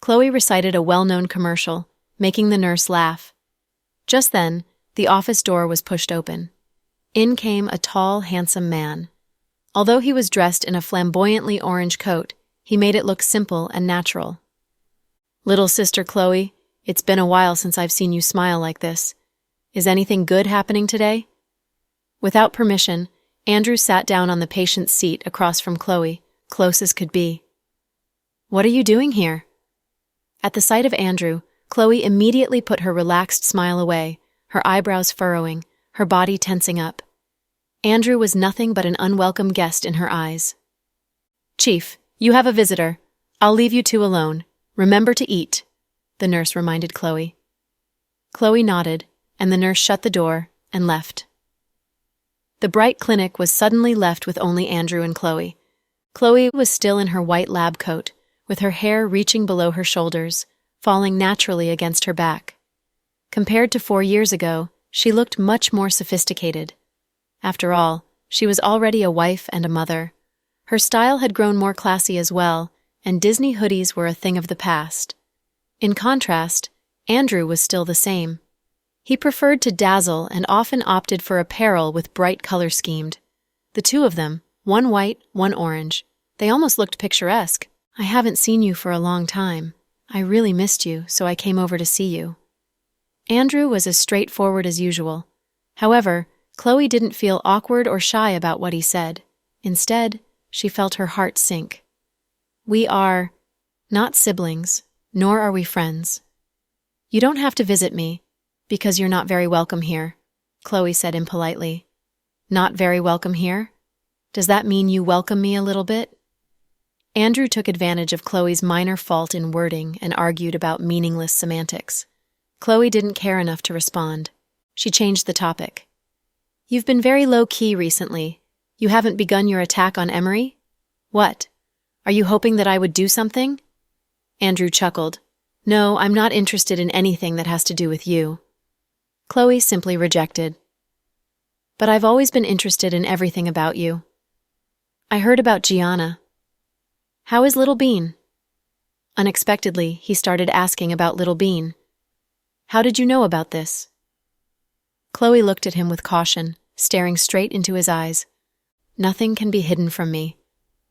Chloe recited a well-known commercial, making the nurse laugh. Just then, the office door was pushed open. In came a tall, handsome man. Although he was dressed in a flamboyantly orange coat, he made it look simple and natural. "Little sister Chloe, it's been a while since I've seen you smile like this. Is anything good happening today?" Without permission, Andrew sat down on the patient's seat across from Chloe, close as could be. "What are you doing here?" At the sight of Andrew, Chloe immediately put her relaxed smile away, her eyebrows furrowing, her body tensing up. Andrew was nothing but an unwelcome guest in her eyes. "Chief, you have a visitor. I'll leave you two alone. Remember to eat," the nurse reminded Chloe. Chloe nodded, and the nurse shut the door and left. The bright clinic was suddenly left with only Andrew and Chloe. Chloe was still in her white lab coat, with her hair reaching below her shoulders, falling naturally against her back. Compared to 4 years ago, she looked much more sophisticated. After all, she was already a wife and a mother. Her style had grown more classy as well, and Disney hoodies were a thing of the past. In contrast, Andrew was still the same. He preferred to dazzle and often opted for apparel with bright color schemed. The two of them, one white, one orange, they almost looked picturesque. "I haven't seen you for a long time. I really missed you, so I came over to see you." Andrew was as straightforward as usual. However, Chloe didn't feel awkward or shy about what he said. Instead, she felt her heart sink. "We are not siblings, nor are we friends. You don't have to visit me, because you're not very welcome here," Chloe said impolitely. "Not very welcome here? Does that mean you welcome me a little bit?" Andrew took advantage of Chloe's minor fault in wording and argued about meaningless semantics. Chloe didn't care enough to respond. She changed the topic. "You've been very low-key recently. You haven't begun your attack on Emery? What? Are you hoping that I would do something?" Andrew chuckled. "No, I'm not interested in anything that has to do with you." Chloe simply rejected. "But I've always been interested in everything about you. I heard about Gianna. How is Little Bean?" Unexpectedly, he started asking about Little Bean. "How did you know about this?" Chloe looked at him with caution, staring straight into his eyes. "Nothing can be hidden from me,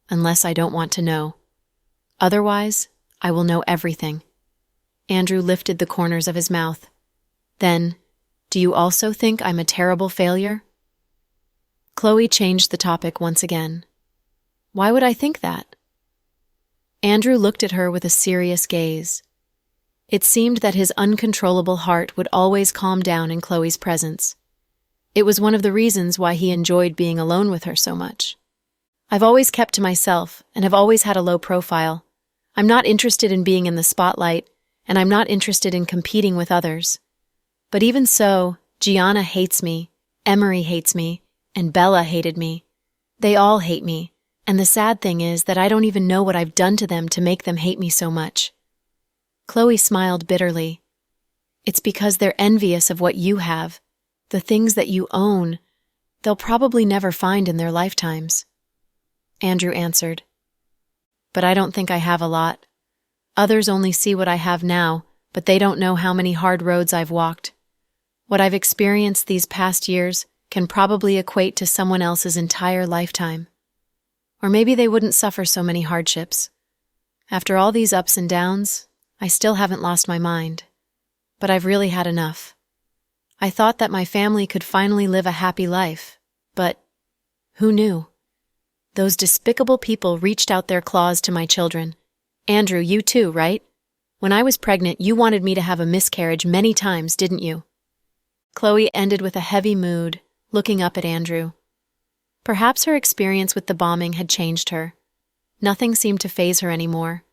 unless I don't want to know. Otherwise, I will know everything." Andrew lifted the corners of his mouth. "Then, do you also think I'm a terrible failure?" Chloe changed the topic once again. "Why would I think that?" Andrew looked at her with a serious gaze. It seemed that his uncontrollable heart would always calm down in Chloe's presence. It was one of the reasons why he enjoyed being alone with her so much. "I've always kept to myself and have always had a low profile. I'm not interested in being in the spotlight, and I'm not interested in competing with others. But even so, Gianna hates me, Emery hates me, and Bella hated me. They all hate me, and the sad thing is that I don't even know what I've done to them to make them hate me so much." Chloe smiled bitterly. "It's because they're envious of what you have, the things that you own. They'll probably never find in their lifetimes." Andrew answered. "But I don't think I have a lot. Others only see what I have now, but they don't know how many hard roads I've walked. What I've experienced these past years can probably equate to someone else's entire lifetime. Or maybe they wouldn't suffer so many hardships. After all these ups and downs, I still haven't lost my mind. But I've really had enough. I thought that my family could finally live a happy life, but who knew? Those despicable people reached out their claws to my children. Andrew, you too, right? When I was pregnant, you wanted me to have a miscarriage many times, didn't you?" Chloe ended with a heavy mood, looking up at Andrew. Perhaps her experience with the bombing had changed her. Nothing seemed to faze her anymore.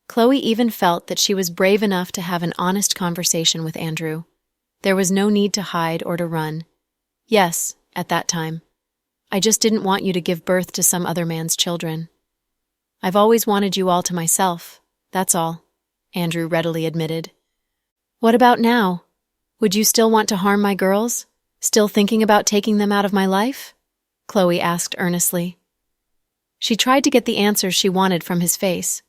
Chloe even felt that she was brave enough to have an honest conversation with Andrew. There was no need to hide or to run. Yes, at that time. I just didn't want you to give birth to some other man's children. I've always wanted you all to myself, that's all, Andrew readily admitted. What about now? Would you still want to harm my girls? Still thinking about taking them out of my life? Chloe asked earnestly. She tried to get the answers she wanted from his face.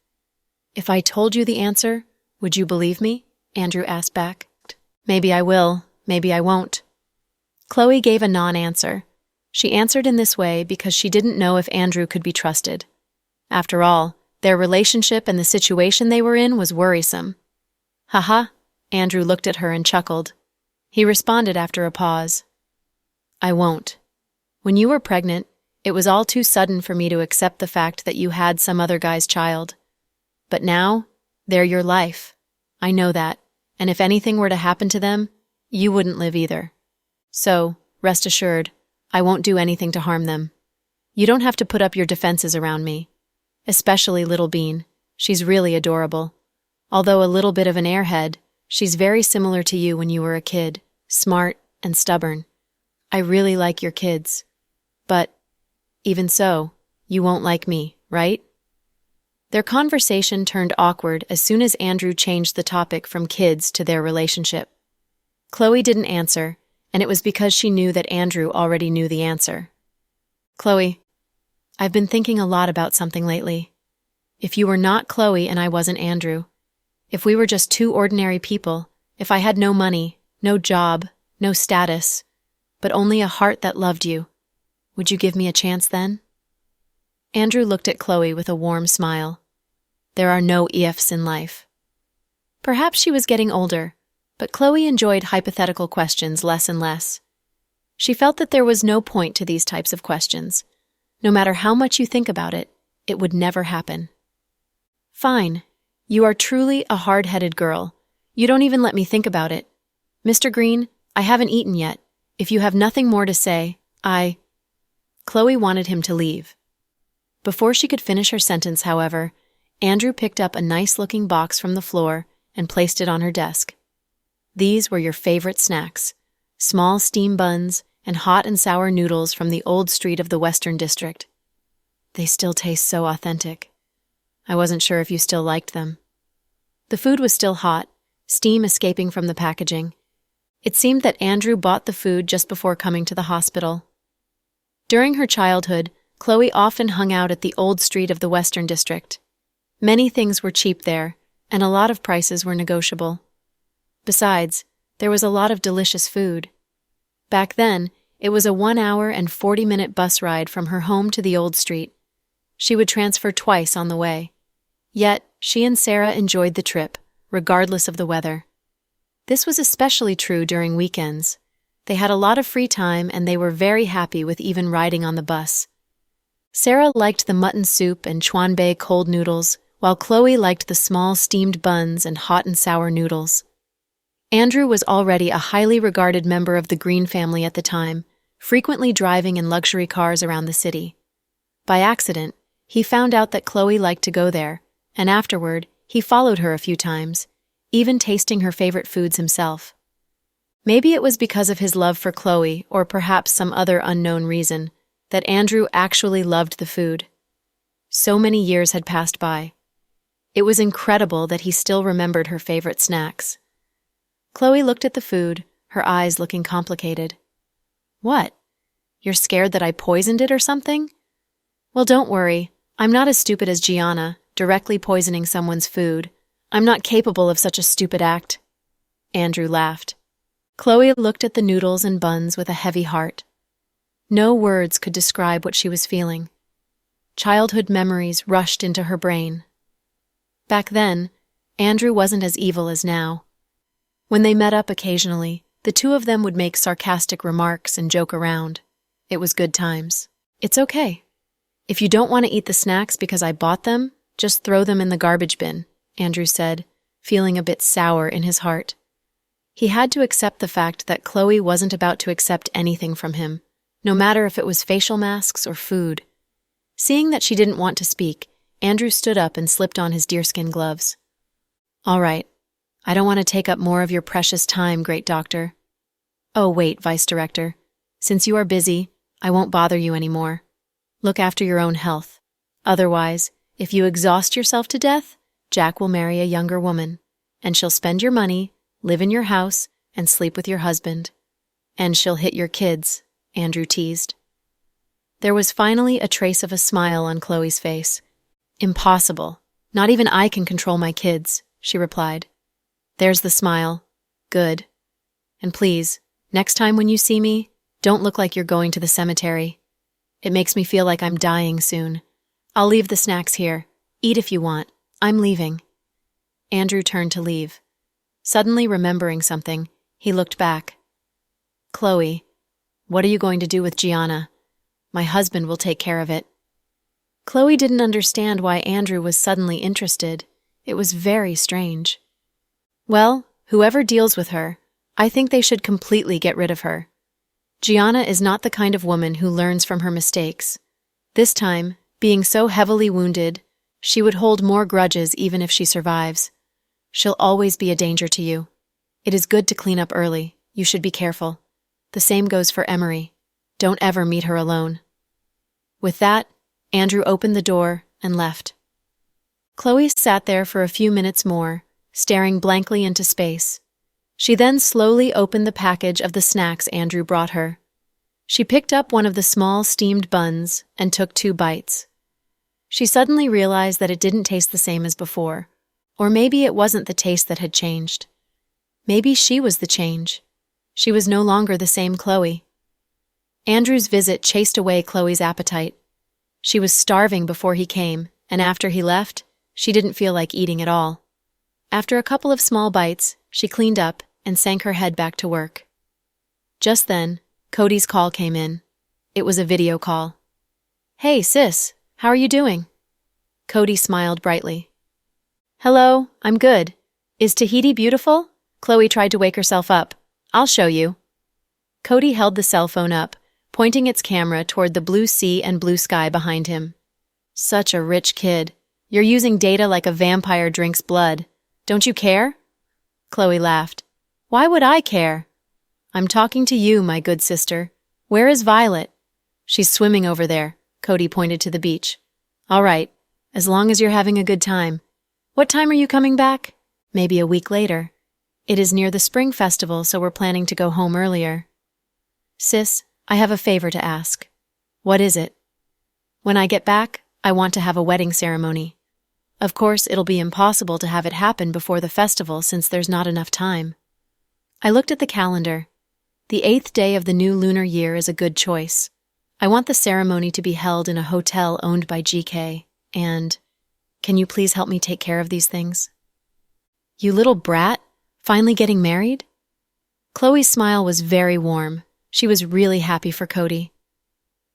If I told you the answer, would you believe me? Andrew asked back. Maybe I will, maybe I won't. Chloe gave a non-answer. She answered in this way because she didn't know if Andrew could be trusted. After all, their relationship and the situation they were in was worrisome. Haha, Andrew looked at her and chuckled. He responded after a pause. I won't. When you were pregnant, it was all too sudden for me to accept the fact that you had some other guy's child. But now, they're your life. I know that, and if anything were to happen to them, you wouldn't live either. So, rest assured, I won't do anything to harm them. You don't have to put up your defenses around me. Especially Little Bean. She's really adorable. Although a little bit of an airhead, she's very similar to you when you were a kid, smart and stubborn. I really like your kids. But, even so, you won't like me, right? Their conversation turned awkward as soon as Andrew changed the topic from kids to their relationship. Chloe didn't answer, and it was because she knew that Andrew already knew the answer. Chloe, I've been thinking a lot about something lately. If you were not Chloe and I wasn't Andrew, if we were just two ordinary people, if I had no money, no job, no status, but only a heart that loved you, would you give me a chance then? Andrew looked at Chloe with a warm smile. There are no ifs in life. Perhaps she was getting older, but Chloe enjoyed hypothetical questions less and less. She felt that there was no point to these types of questions. No matter how much you think about it, it would never happen. Fine. You are truly a hard-headed girl. You don't even let me think about it. Mr. Green, I haven't eaten yet. If you have nothing more to say, Chloe wanted him to leave. Before she could finish her sentence, however, Andrew picked up a nice-looking box from the floor and placed it on her desk. These were your favorite snacks, small steam buns and hot and sour noodles from the old street of the Western District. They still taste so authentic. I wasn't sure if you still liked them. The food was still hot, steam escaping from the packaging. It seemed that Andrew bought the food just before coming to the hospital. During her childhood, Chloe often hung out at the old street of the Western District. Many things were cheap there, and a lot of prices were negotiable. Besides, there was a lot of delicious food. Back then, it was a 1-hour and 40-minute bus ride from her home to the old street. She would transfer twice on the way. Yet, she and Sarah enjoyed the trip, regardless of the weather. This was especially true during weekends. They had a lot of free time and they were very happy with even riding on the bus. Sarah liked the mutton soup and Chuanbei cold noodles, while Chloe liked the small steamed buns and hot and sour noodles. Andrew was already a highly regarded member of the Green family at the time, frequently driving in luxury cars around the city. By accident, he found out that Chloe liked to go there, and afterward, he followed her a few times, even tasting her favorite foods himself. Maybe it was because of his love for Chloe, or perhaps some other unknown reason, that Andrew actually loved the food. So many years had passed by. It was incredible that he still remembered her favorite snacks. Chloe looked at the food, her eyes looking complicated. What? You're scared that I poisoned it or something? Well, don't worry. I'm not as stupid as Gianna, directly poisoning someone's food. I'm not capable of such a stupid act. Andrew laughed. Chloe looked at the noodles and buns with a heavy heart. No words could describe what she was feeling. Childhood memories rushed into her brain. Back then, Andrew wasn't as evil as now. When they met up occasionally, the two of them would make sarcastic remarks and joke around. It was good times. It's okay. If you don't want to eat the snacks because I bought them, just throw them in the garbage bin, Andrew said, feeling a bit sour in his heart. He had to accept the fact that Chloe wasn't about to accept anything from him, no matter if it was facial masks or food. Seeing that she didn't want to speak, Andrew stood up and slipped on his deerskin gloves. All right. I don't want to take up more of your precious time, great doctor. Oh, wait, Vice Director. Since you are busy, I won't bother you anymore. Look after your own health. Otherwise, if you exhaust yourself to death, Jack will marry a younger woman, and she'll spend your money, live in your house, and sleep with your husband. And she'll hit your kids, Andrew teased. There was finally a trace of a smile on Chloe's face. Impossible. Not even I can control my kids, she replied. There's the smile. Good. And please, next time when you see me, don't look like you're going to the cemetery. It makes me feel like I'm dying soon. I'll leave the snacks here. Eat if you want. I'm leaving. Andrew turned to leave. Suddenly remembering something, he looked back. Chloe, what are you going to do with Gianna? My husband will take care of it. Chloe didn't understand why Andrew was suddenly interested. It was very strange. Well, whoever deals with her, I think they should completely get rid of her. Gianna is not the kind of woman who learns from her mistakes. This time, being so heavily wounded, she would hold more grudges even if she survives. She'll always be a danger to you. It is good to clean up early. You should be careful. The same goes for Emery. Don't ever meet her alone. With that, Andrew opened the door and left. Chloe sat there for a few minutes more, staring blankly into space. She then slowly opened the package of the snacks Andrew brought her. She picked up one of the small steamed buns and took 2 bites. She suddenly realized that it didn't taste the same as before, or maybe it wasn't the taste that had changed. Maybe she was the change. She was no longer the same Chloe. Andrew's visit chased away Chloe's appetite. She was starving before he came, and after he left, she didn't feel like eating at all. After a couple of small bites, she cleaned up and sank her head back to work. Just then, Cody's call came in. It was a video call. Hey, sis, how are you doing? Cody smiled brightly. Hello, I'm good. Is Tahiti beautiful? Chloe tried to wake herself up. I'll show you. Cody held the cell phone up, pointing its camera toward the blue sea and blue sky behind him. Such a rich kid. You're using data like a vampire drinks blood. Don't you care? Chloe laughed. Why would I care? I'm talking to you, my good sister. Where is Violet? She's swimming over there. Cody pointed to the beach. All right, as long as you're having a good time. What time are you coming back? Maybe a week later. It is near the spring festival, so we're planning to go home earlier. Sis, I have a favor to ask. What is it? When I get back, I want to have a wedding ceremony. Of course, it'll be impossible to have it happen before the festival since there's not enough time. I looked at the calendar. The 8th day of the new lunar year is a good choice. I want the ceremony to be held in a hotel owned by GK, and can you please help me take care of these things? You little brat, finally getting married? Chloe's smile was very warm. She was really happy for Cody.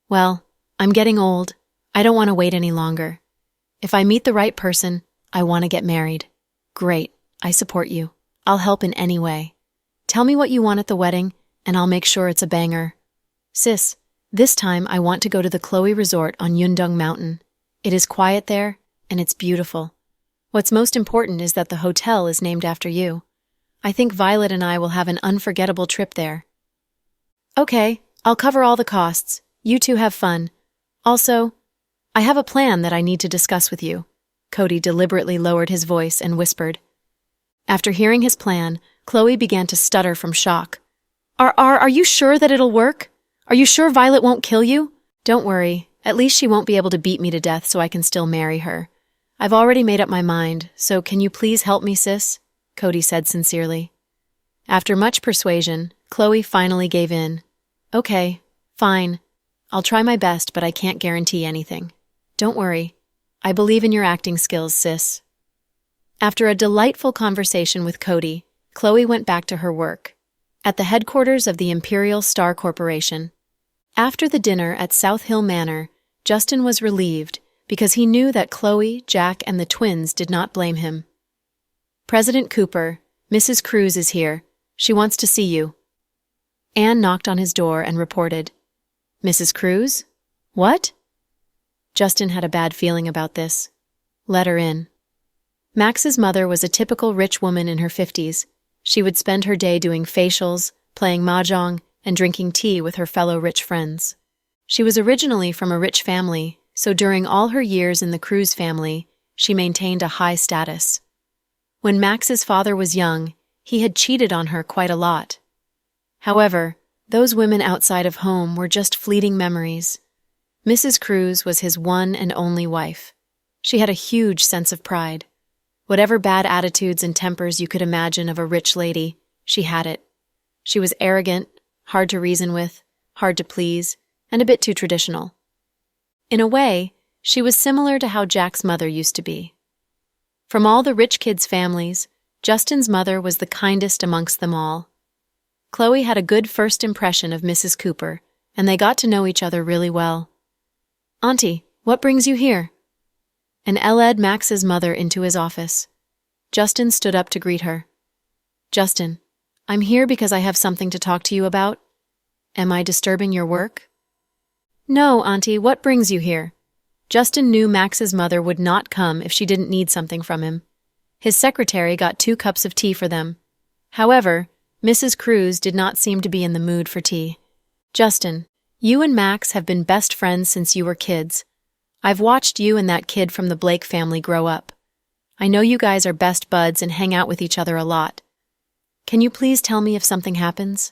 Well, I'm getting old. I don't want to wait any longer. If I meet the right person, I want to get married. Great, I support you. I'll help in any way. Tell me what you want at the wedding, and I'll make sure it's a banger. Sis, this time I want to go to the Chloe Resort on Yundung Mountain. It is quiet there, and it's beautiful. What's most important is that the hotel is named after you. I think Violet and I will have an unforgettable trip there. Okay, I'll cover all the costs. You two have fun. Also, I have a plan that I need to discuss with you. Cody deliberately lowered his voice and whispered. After hearing his plan, Chloe began to stutter from shock. Are you sure that it'll work? Are you sure Violet won't kill you? Don't worry, at least she won't be able to beat me to death so I can still marry her. I've already made up my mind, so can you please help me, sis? Cody said sincerely. After much persuasion, Chloe finally gave in. Okay, fine. I'll try my best, but I can't guarantee anything. Don't worry. I believe in your acting skills, sis. After a delightful conversation with Cody, Chloe went back to her work. At the headquarters of the Imperial Star Corporation. After the dinner at South Hill Manor, Justin was relieved because he knew that Chloe, Jack, and the twins did not blame him. President Cooper, Mrs. Cruz is here. She wants to see you. Anne knocked on his door and reported. Mrs. Cruz? What? Justin had a bad feeling about this. Let her in. Max's mother was a typical rich woman in her 50s. She would spend her day doing facials, playing mahjong, and drinking tea with her fellow rich friends. She was originally from a rich family, so during all her years in the Cruz family, she maintained a high status. When Max's father was young, he had cheated on her quite a lot. However, those women outside of home were just fleeting memories. Mrs. Cruz was his one and only wife. She had a huge sense of pride. Whatever bad attitudes and tempers you could imagine of a rich lady, she had it. She was arrogant, hard to reason with, hard to please, and a bit too traditional. In a way, she was similar to how Jack's mother used to be. From all the rich kids' families, Justin's mother was the kindest amongst them all. Chloe had a good first impression of Mrs. Cooper, and they got to know each other really well. "Auntie, what brings you here?" And Elle led Max's mother into his office. Justin stood up to greet her. "Justin, I'm here because I have something to talk to you about. Am I disturbing your work?" "No, Auntie, what brings you here?" Justin knew Max's mother would not come if she didn't need something from him. His secretary got 2 cups of tea for them. However, Mrs. Cruz did not seem to be in the mood for tea. "Justin, you and Max have been best friends since you were kids. I've watched you and that kid from the Blake family grow up. I know you guys are best buds and hang out with each other a lot. Can you please tell me if something happens?"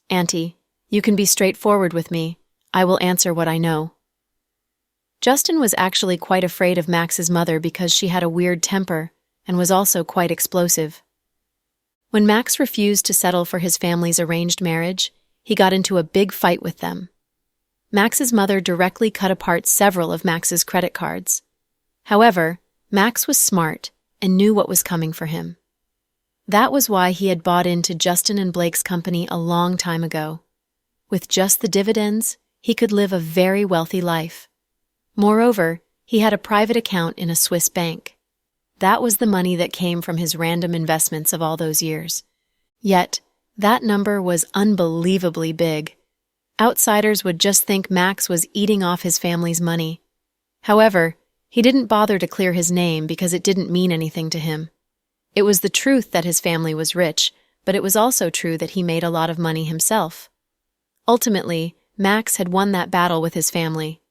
"Auntie, you can be straightforward with me. I will answer what I know." Justin was actually quite afraid of Max's mother because she had a weird temper and was also quite explosive. When Max refused to settle for his family's arranged marriage, he got into a big fight with them. Max's mother directly cut apart several of Max's credit cards. However, Max was smart and knew what was coming for him. That was why he had bought into Justin and Blake's company a long time ago. With just the dividends, he could live a very wealthy life. Moreover, he had a private account in a Swiss bank. That was the money that came from his random investments of all those years. Yet, that number was unbelievably big. Outsiders would just think Max was eating off his family's money. However, he didn't bother to clear his name because it didn't mean anything to him. It was the truth that his family was rich, but it was also true that he made a lot of money himself. Ultimately, Max had won that battle with his family.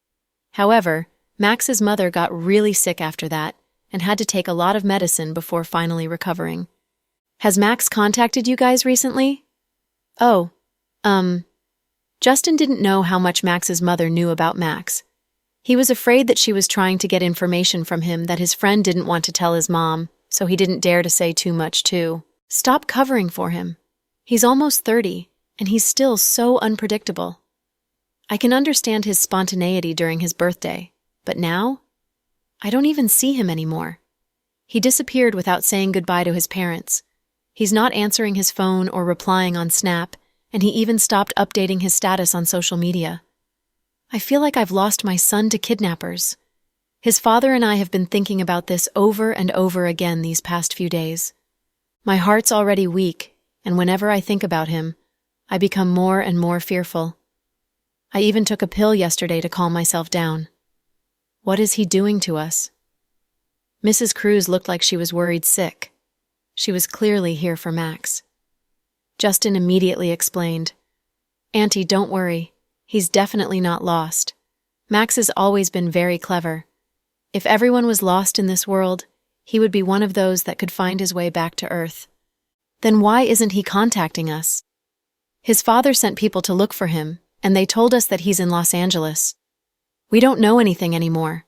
However, Max's mother got really sick after that and had to take a lot of medicine before finally recovering. "Has Max contacted you guys recently?" "Oh, Justin didn't know how much Max's mother knew about Max. He was afraid that she was trying to get information from him that his friend didn't want to tell his mom, so he didn't dare to say too much too. Stop covering for him. He's almost 30, and he's still so unpredictable. I can understand his spontaneity during his birthday, but now? I don't even see him anymore. He disappeared without saying goodbye to his parents. He's not answering his phone or replying on Snap, and he even stopped updating his status on social media. I feel like I've lost my son to kidnappers. His father and I have been thinking about this over and over again these past few days. My heart's already weak, and whenever I think about him, I become more and more fearful. I even took a pill yesterday to calm myself down. What is he doing to us?" Mrs. Cruz looked like she was worried sick. She was clearly here for Max. Justin immediately explained, "Auntie, don't worry. He's definitely not lost. Max has always been very clever. If everyone was lost in this world, he would be one of those that could find his way back to Earth. Then why isn't he contacting us? His father sent people to look for him, and they told us that he's in Los Angeles. We don't know anything anymore.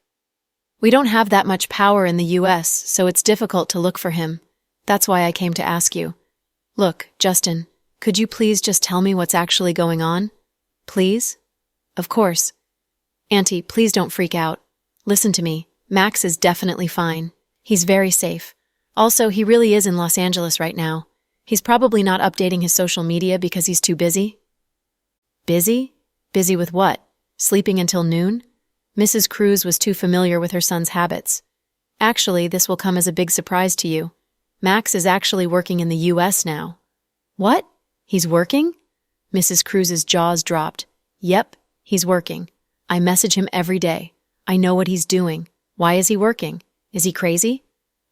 We don't have that much power in the US, so it's difficult to look for him. That's why I came to ask you. Look, Justin, could you please just tell me what's actually going on? Please?" "Of course. Auntie, please don't freak out. Listen to me. Max is definitely fine. He's very safe. Also, he really is in Los Angeles right now. He's probably not updating his social media because he's too busy." "Busy? Busy with what? Sleeping until noon?" Mrs. Cruz was too familiar with her son's habits. "Actually, this will come as a big surprise to you. Max is actually working in the US now." "What? He's working?" Mrs. Cruz's jaws dropped. "Yep, he's working. I message him every day. I know what he's doing. Why is he working? Is he crazy?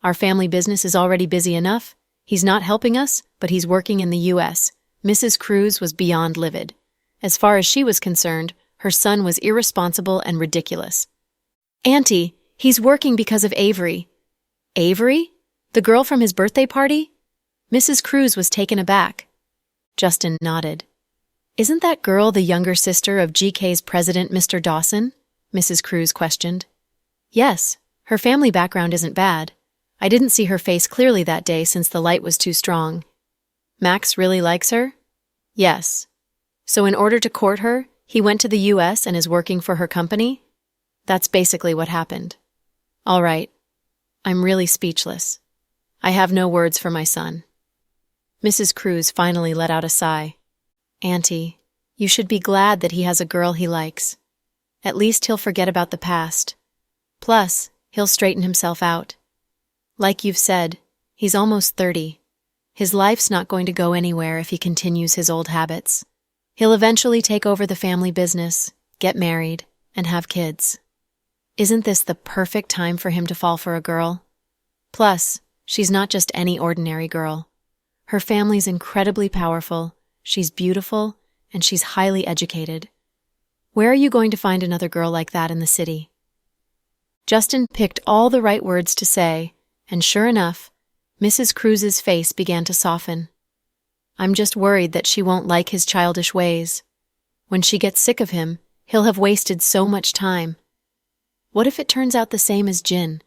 Our family business is already busy enough. He's not helping us, but he's working in the U.S. Mrs. Cruz was beyond livid. As far as she was concerned, her son was irresponsible and ridiculous. Auntie, he's working because of Avery. Avery? The girl from his birthday party? Mrs. Cruz was taken aback. Justin nodded. Isn't that girl the younger sister of GK's president, Mr. Dawson? Mrs. Cruz questioned. Yes, her family background isn't bad. I didn't see her face clearly that day since the light was too strong. Max really likes her? Yes. So in order to court her, he went to the U.S. and is working for her company? That's basically what happened. All right. I'm really speechless. I have no words for my son. Mrs. Cruz finally let out a sigh. Auntie, you should be glad that he has a girl he likes. At least he'll forget about the past. Plus, he'll straighten himself out. Like you've said, he's almost 30. His life's not going to go anywhere if he continues his old habits. He'll eventually take over the family business, get married, and have kids. Isn't this the perfect time for him to fall for a girl? Plus, she's not just any ordinary girl. Her family's incredibly powerful, she's beautiful, and she's highly educated. Where are you going to find another girl like that in the city? Justin picked all the right words to say, and sure enough, Mrs. Cruz's face began to soften. I'm just worried that she won't like his childish ways. When she gets sick of him, he'll have wasted so much time. What if it turns out the same as Jin?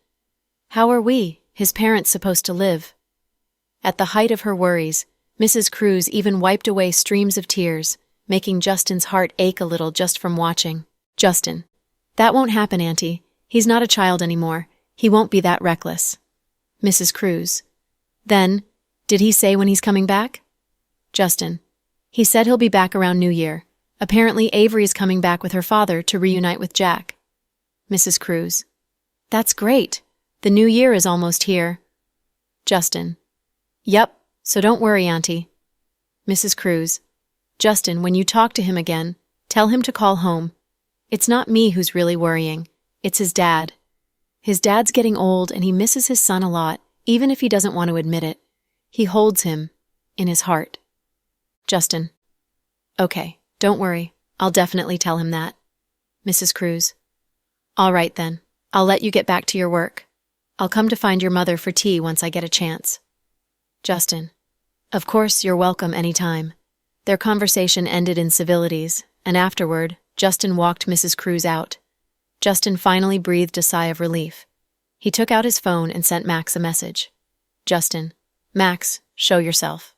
How are we, his parents, supposed to live? At the height of her worries, Mrs. Cruz even wiped away streams of tears, making Justin's heart ache a little just from watching. Justin. That won't happen, Auntie. He's not a child anymore. He won't be that reckless. Mrs. Cruz. Then, did he say when he's coming back? Justin. He said he'll be back around New Year. Apparently Avery's coming back with her father to reunite with Jack. Mrs. Cruz. That's great. The new year is almost here. Justin. Yep, so don't worry, Auntie. Mrs. Cruz. Justin, when you talk to him again, tell him to call home. It's not me who's really worrying. It's his dad. His dad's getting old and he misses his son a lot, even if he doesn't want to admit it. He holds him in his heart. Justin. Okay, don't worry. I'll definitely tell him that. Mrs. Cruz. All right then. I'll let you get back to your work. I'll come to find your mother for tea once I get a chance. Justin. Of course, you're welcome anytime. Their conversation ended in civilities, and afterward, Justin walked Mrs. Cruz out. Justin finally breathed a sigh of relief. He took out his phone and sent Max a message. Justin. Max, show yourself.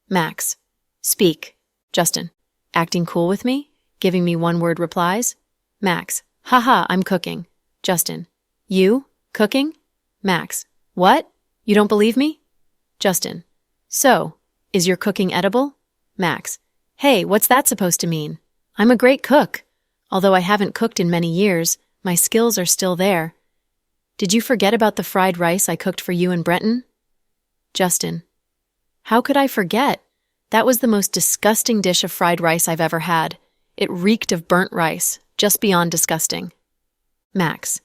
Max. Speak. Justin. Acting cool with me? Giving me one-word replies? Max. Haha, I'm cooking. Justin. You? Cooking? Max. What? You don't believe me? Justin. So, is your cooking edible? Max. Hey, what's that supposed to mean? I'm a great cook. Although I haven't cooked in many years, my skills are still there. Did you forget about the fried rice I cooked for you and Breton? Justin. How could I forget? That was the most disgusting dish of fried rice I've ever had. It reeked of burnt rice, just beyond disgusting. Max.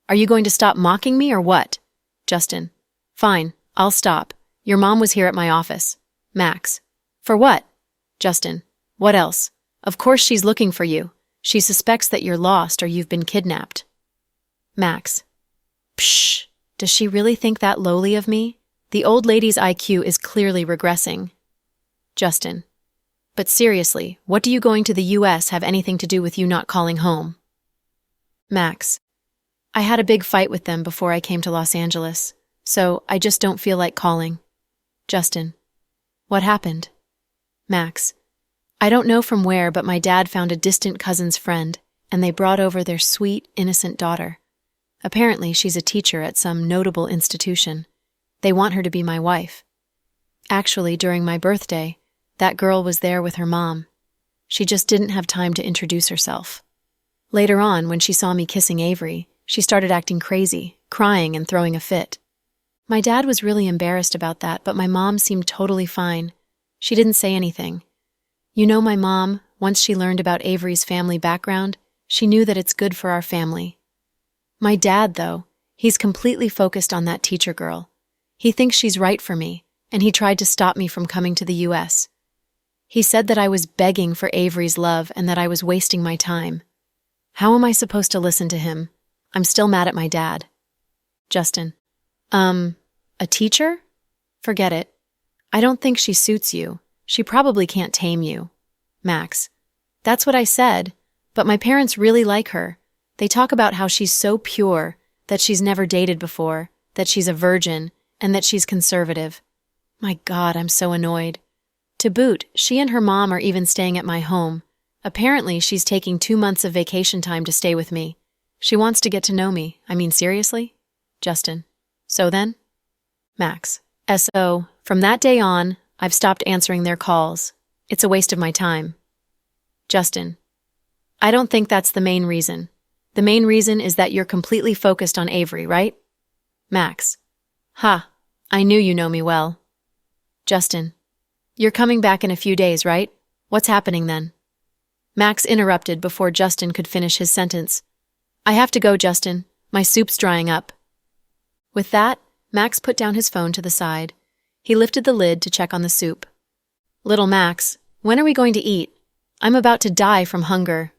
Are you going to stop mocking me or what? Justin. Fine, I'll stop. Your mom was here at my office. Max. For what? Justin. What else? Of course she's looking for you. She suspects that you're lost or you've been kidnapped. Max. Psh! Does she really think that lowly of me? The old lady's IQ is clearly regressing. Justin. But seriously, what do you going to the U.S. have anything to do with you not calling home? Max. I had a big fight with them before I came to Los Angeles, so I just don't feel like calling. Justin. What happened? Max. I don't know from where, but my dad found a distant cousin's friend, and they brought over their sweet, innocent daughter. Apparently, she's a teacher at some notable institution. They want her to be my wife. Actually, during my birthday, that girl was there with her mom. She just didn't have time to introduce herself. Later on, when she saw me kissing Avery, she started acting crazy, crying and throwing a fit. My dad was really embarrassed about that, but my mom seemed totally fine. She didn't say anything. You know, my mom, once she learned about Avery's family background, she knew that it's good for our family. My dad, though, He's completely focused on that teacher girl. He thinks she's right for me, and he tried to stop me from coming to the US. He said that I was begging for Avery's love and that I was wasting my time. How am I supposed to listen to him? I'm still mad at my dad. Justin. A teacher? Forget it. I don't think she suits you. She probably can't tame you. Max. That's what I said, but my parents really like her. They talk about how she's so pure, that she's never dated before, that she's a virgin, and that she's conservative. My God, I'm so annoyed. To boot, she and her mom are even staying at my home. Apparently, she's taking 2 months of vacation time to stay with me. She wants to get to know me. I mean, seriously? Justin. So then? Max. S.O. From that day on, I've stopped answering their calls. It's a waste of my time. Justin. I don't think that's the main reason. The main reason is that you're completely focused on Avery, right? Max. Ha, I knew you know me well. Justin. You're coming back in a few days, right? What's happening then? Max interrupted before Justin could finish his sentence. I have to go, Justin. My soup's drying up. With that, Max put down his phone to the side. He lifted the lid to check on the soup. Little Max, when are we going to eat? I'm about to die from hunger.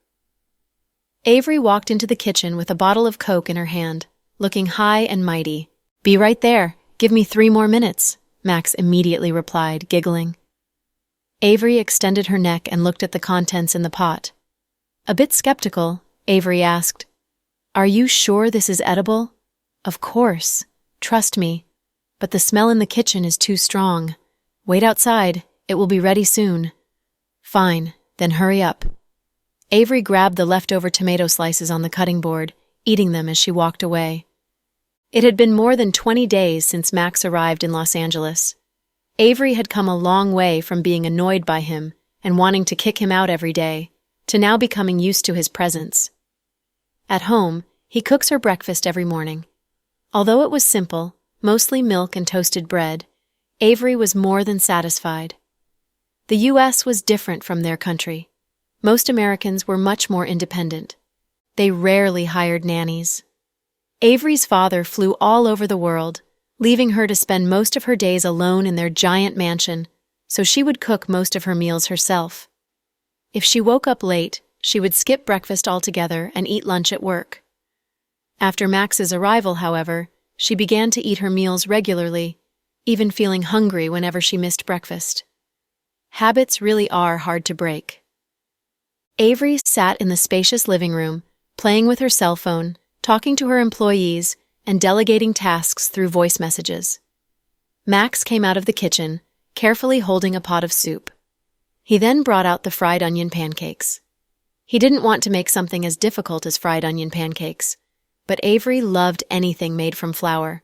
Avery walked into the kitchen with a bottle of Coke in her hand, looking high and mighty. Be right there. Give me 3 more minutes, Max immediately replied, giggling. Avery extended her neck and looked at the contents in the pot. A bit skeptical, Avery asked, Are you sure this is edible? Of course. Trust me. But the smell in the kitchen is too strong. Wait outside. It will be ready soon. Fine, then hurry up. Avery grabbed the leftover tomato slices on the cutting board, eating them as she walked away. It had been more than 20 days since Max arrived in Los Angeles. Avery had come a long way from being annoyed by him and wanting to kick him out every day, to now becoming used to his presence. At home, he cooks her breakfast every morning. Although it was simple, mostly milk and toasted bread, Avery was more than satisfied. The U.S. was different from their country. Most Americans were much more independent. They rarely hired nannies. Avery's father flew all over the world, leaving her to spend most of her days alone in their giant mansion, so she would cook most of her meals herself. If she woke up late, she would skip breakfast altogether and eat lunch at work. After Max's arrival, however, she began to eat her meals regularly, even feeling hungry whenever she missed breakfast. Habits really are hard to break. Avery sat in the spacious living room, playing with her cell phone, talking to her employees, and delegating tasks through voice messages. Max came out of the kitchen, carefully holding a pot of soup. He then brought out the fried onion pancakes. He didn't want to make something as difficult as fried onion pancakes, but Avery loved anything made from flour.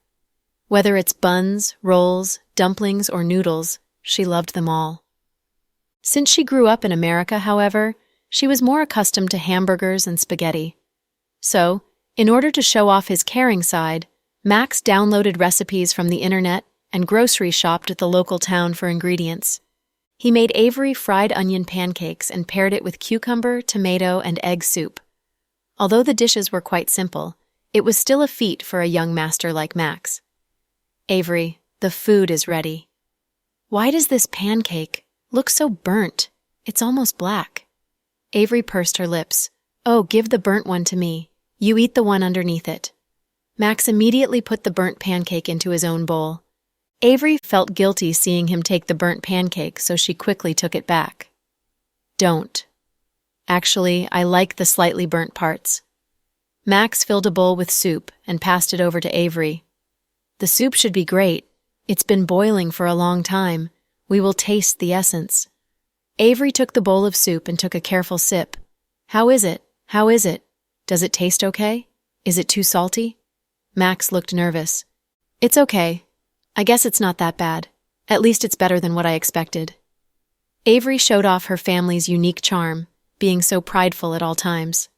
Whether it's buns, rolls, dumplings, or noodles, she loved them all. Since she grew up in America, however, she was more accustomed to hamburgers and spaghetti. So, in order to show off his caring side, Max downloaded recipes from the internet and grocery shopped at the local town for ingredients. He made Avery fried onion pancakes and paired it with cucumber, tomato, and egg soup. Although the dishes were quite simple, it was still a feat for a young master like Max. Avery, the food is ready. Why does this pancake look so burnt? It's almost black. Avery pursed her lips. Oh, give the burnt one to me. You eat the one underneath it. Max immediately put the burnt pancake into his own bowl. Avery felt guilty seeing him take the burnt pancake, so she quickly took it back. Don't. Actually, I like the slightly burnt parts. Max filled a bowl with soup and passed it over to Avery. The soup should be great. It's been boiling for a long time. We will taste the essence. Avery took the bowl of soup and took a careful sip. How is it? How is it? Does it taste okay? Is it too salty? Max looked nervous. It's okay. I guess it's not that bad. At least it's better than what I expected. Avery showed off her family's unique charm, being so prideful at all times.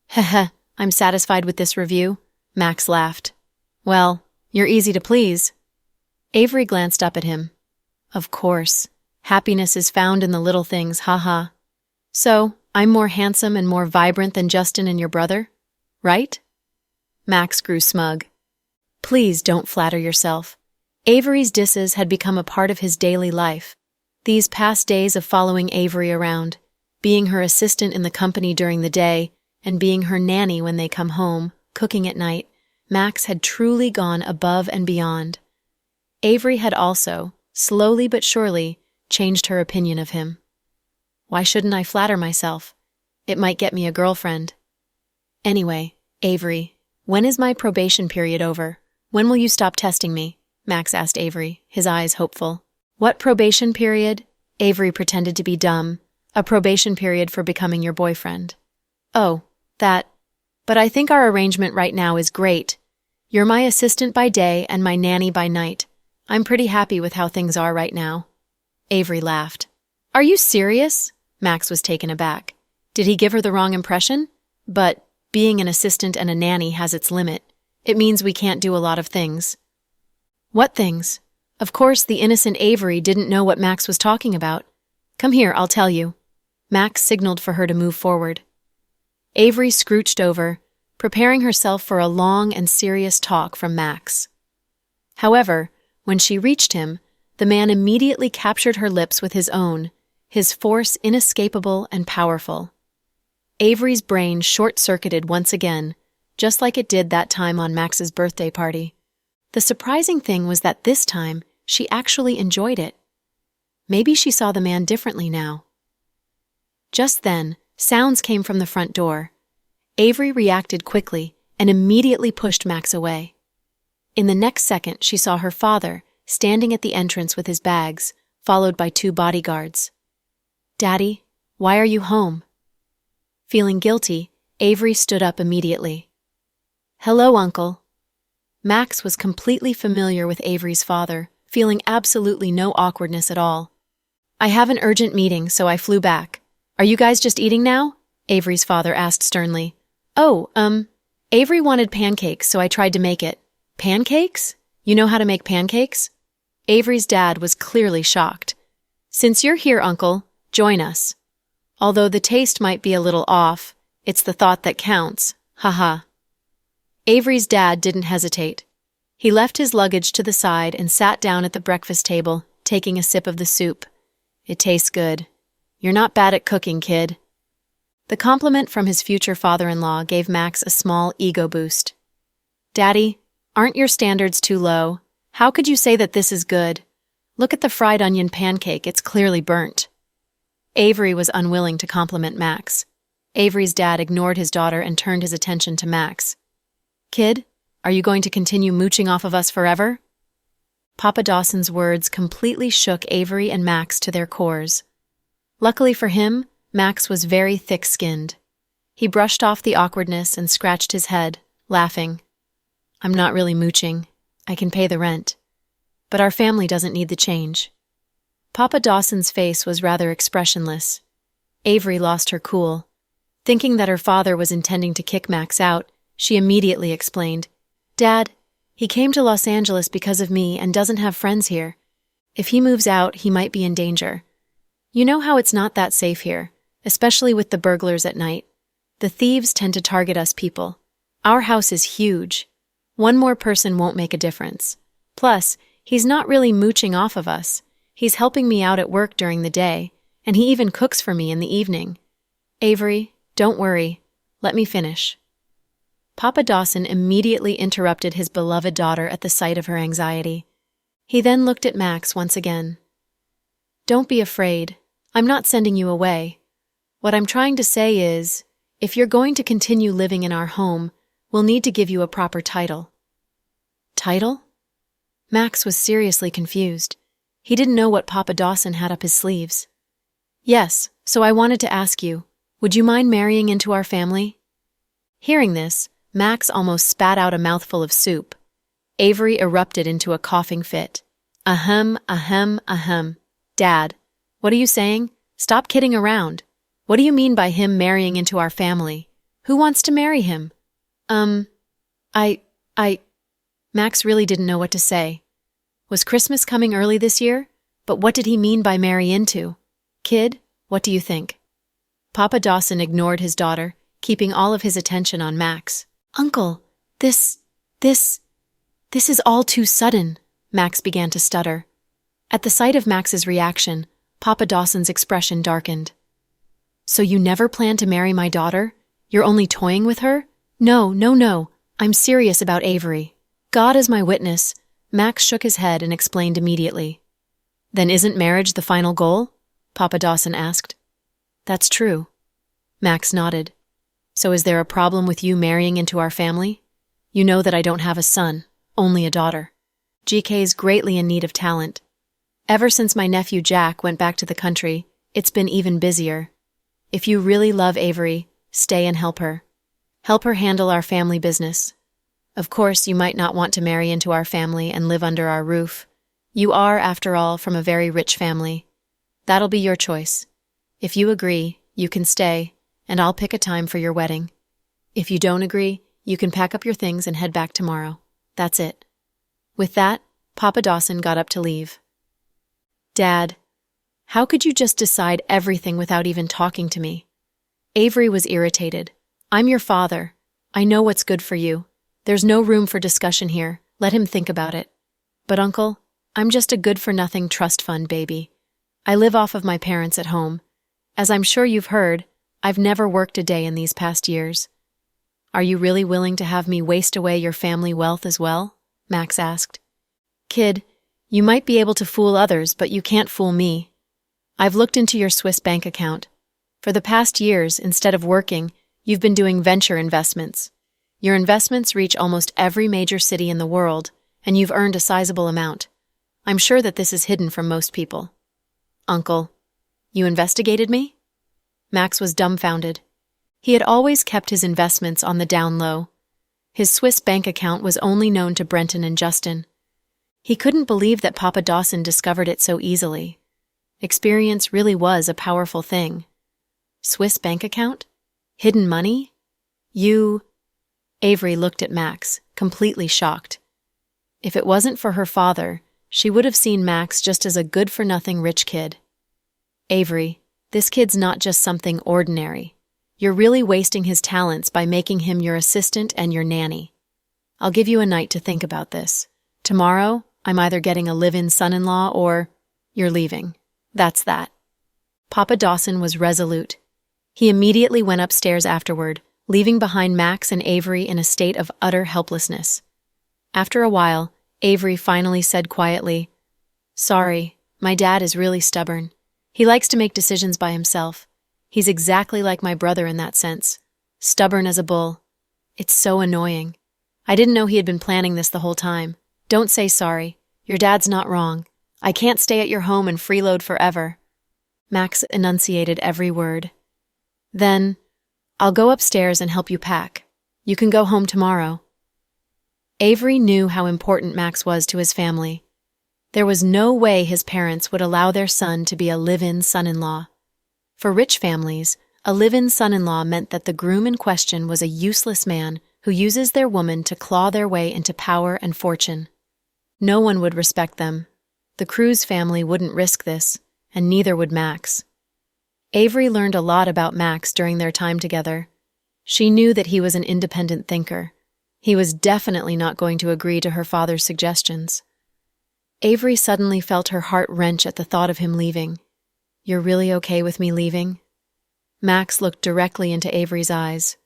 Heh, I'm satisfied with this review, Max laughed. Well, you're easy to please. Avery glanced up at him. Of course. Happiness is found in the little things, haha. So, I'm more handsome and more vibrant than Justin and your brother, right? Max grew smug. Please don't flatter yourself. Avery's disses had become a part of his daily life. These past days of following Avery around, being her assistant in the company during the day, and being her nanny when they come home, cooking at night, Max had truly gone above and beyond. Avery had also, slowly but surely, changed her opinion of him. Why shouldn't I flatter myself? It might get me a girlfriend. Anyway, Avery, when is my probation period over? When will you stop testing me? Max asked Avery, his eyes hopeful. What probation period? Avery pretended to be dumb. A probation period for becoming your boyfriend. Oh, that. But I think our arrangement right now is great. You're my assistant by day and my nanny by night. I'm pretty happy with how things are right now. Avery laughed. Are you serious? Max was taken aback. Did he give her the wrong impression? But being an assistant and a nanny has its limit. It means we can't do a lot of things. What things? Of course, the innocent Avery didn't know what Max was talking about. Come here, I'll tell you. Max signaled for her to move forward. Avery scrooched over, preparing herself for a long and serious talk from Max. However, when she reached him, the man immediately captured her lips with his own, his force inescapable and powerful. Avery's brain short-circuited once again, just like it did that time on Max's birthday party. The surprising thing was that this time, she actually enjoyed it. Maybe she saw the man differently now. Just then, sounds came from the front door. Avery reacted quickly and immediately pushed Max away. In the next second, she saw her father standing at the entrance with his bags, followed by 2 bodyguards. Daddy, why are you home? Feeling guilty, Avery stood up immediately. Hello, Uncle. Max was completely familiar with Avery's father, feeling absolutely no awkwardness at all. I have an urgent meeting, so I flew back. Are you guys just eating now? Avery's father asked sternly. Oh, Avery wanted pancakes, so I tried to make it. Pancakes? You know how to make pancakes? Avery's dad was clearly shocked. Since you're here, Uncle, join us. Although the taste might be a little off, it's the thought that counts. Haha. Avery's dad didn't hesitate. He left his luggage to the side and sat down at the breakfast table, taking a sip of the soup. It tastes good. You're not bad at cooking, kid. The compliment from his future father-in-law gave Max a small ego boost. Daddy, aren't your standards too low? How could you say that this is good? Look at the fried onion pancake, it's clearly burnt. Avery was unwilling to compliment Max. Avery's dad ignored his daughter and turned his attention to Max. Kid, are you going to continue mooching off of us forever? Papa Dawson's words completely shook Avery and Max to their cores. Luckily for him, Max was very thick-skinned. He brushed off the awkwardness and scratched his head, laughing. I'm not really mooching. I can pay the rent. But our family doesn't need the change. Papa Dawson's face was rather expressionless. Avery lost her cool. Thinking that her father was intending to kick Max out, she immediately explained, Dad, he came to Los Angeles because of me and doesn't have friends here. If he moves out, he might be in danger. You know how it's not that safe here, especially with the burglars at night. The thieves tend to target us people. Our house is huge. One more person won't make a difference. Plus, he's not really mooching off of us. He's helping me out at work during the day, and he even cooks for me in the evening. Avery, don't worry. Let me finish. Papa Dawson immediately interrupted his beloved daughter at the sight of her anxiety. He then looked at Max once again. Don't be afraid. I'm not sending you away. What I'm trying to say is, if you're going to continue living in our home, we'll need to give you a proper title. Title? Max was seriously confused. He didn't know what Papa Dawson had up his sleeves. Yes, so I wanted to ask you, would you mind marrying into our family? Hearing this, Max almost spat out a mouthful of soup. Avery erupted into a coughing fit. Ahem, ahem, ahem. Dad, what are you saying? Stop kidding around. What do you mean by him marrying into our family? Who wants to marry him? Max really didn't know what to say. Was Christmas coming early this year? But what did he mean by marry into? Kid, what do you think? Papa Dawson ignored his daughter, keeping all of his attention on Max. Uncle, this This is all too sudden, Max began to stutter. At the sight of Max's reaction, Papa Dawson's expression darkened. So you never plan to marry my daughter? You're only toying with her? No. I'm serious about Avery. God is my witness. Max shook his head and explained immediately. Then isn't marriage the final goal? Papa Dawson asked. That's true. Max nodded. So is there a problem with you marrying into our family? You know that I don't have a son, only a daughter. GK's greatly in need of talent. Ever since my nephew Jack went back to the country, it's been even busier. If you really love Avery, stay and help her. Help her handle our family business. Of course, you might not want to marry into our family and live under our roof. You are, after all, from a very rich family. That'll be your choice. If you agree, you can stay, and I'll pick a time for your wedding. If you don't agree, you can pack up your things and head back tomorrow. That's it. With that, Papa Dawson got up to leave. Dad, how could you just decide everything without even talking to me? Avery was irritated. I'm your father. I know what's good for you. There's no room for discussion here. Let him think about it. But Uncle, I'm just a good-for-nothing trust fund baby. I live off of my parents at home. As I'm sure you've heard, I've never worked a day in these past years. Are you really willing to have me waste away your family wealth as well? Max asked. Kid, you might be able to fool others, but you can't fool me. I've looked into your Swiss bank account. For the past years, instead of working, you've been doing venture investments. Your investments reach almost every major city in the world, and you've earned a sizable amount. I'm sure that this is hidden from most people. Uncle, you investigated me? Max was dumbfounded. He had always kept his investments on the down low. His Swiss bank account was only known to Brenton and Justin. He couldn't believe that Papa Dawson discovered it so easily. Experience really was a powerful thing. Swiss bank account? Hidden money? Avery looked at Max, completely shocked. If it wasn't for her father, she would have seen Max just as a good-for-nothing rich kid. Avery, this kid's not just something ordinary. You're really wasting his talents by making him your assistant and your nanny. I'll give you a night to think about this. Tomorrow, I'm either getting a live-in son-in-law or you're leaving. That's that. Papa Dawson was resolute. He immediately went upstairs afterward, leaving behind Max and Avery in a state of utter helplessness. After a while, Avery finally said quietly, Sorry, my dad is really stubborn. He likes to make decisions by himself. He's exactly like my brother in that sense. Stubborn as a bull. It's so annoying. I didn't know he had been planning this the whole time. Don't say sorry. Your dad's not wrong. I can't stay at your home and freeload forever. Max enunciated every word. Then, I'll go upstairs and help you pack. You can go home tomorrow. Avery knew how important Max was to his family. There was no way his parents would allow their son to be a live-in son-in-law. For rich families, a live-in son-in-law meant that the groom in question was a useless man who uses their woman to claw their way into power and fortune. No one would respect them. The Cruz family wouldn't risk this, and neither would Max. Avery learned a lot about Max during their time together. She knew that he was an independent thinker. He was definitely not going to agree to her father's suggestions. Avery suddenly felt her heart wrench at the thought of him leaving. You're really okay with me leaving? Max looked directly into Avery's eyes.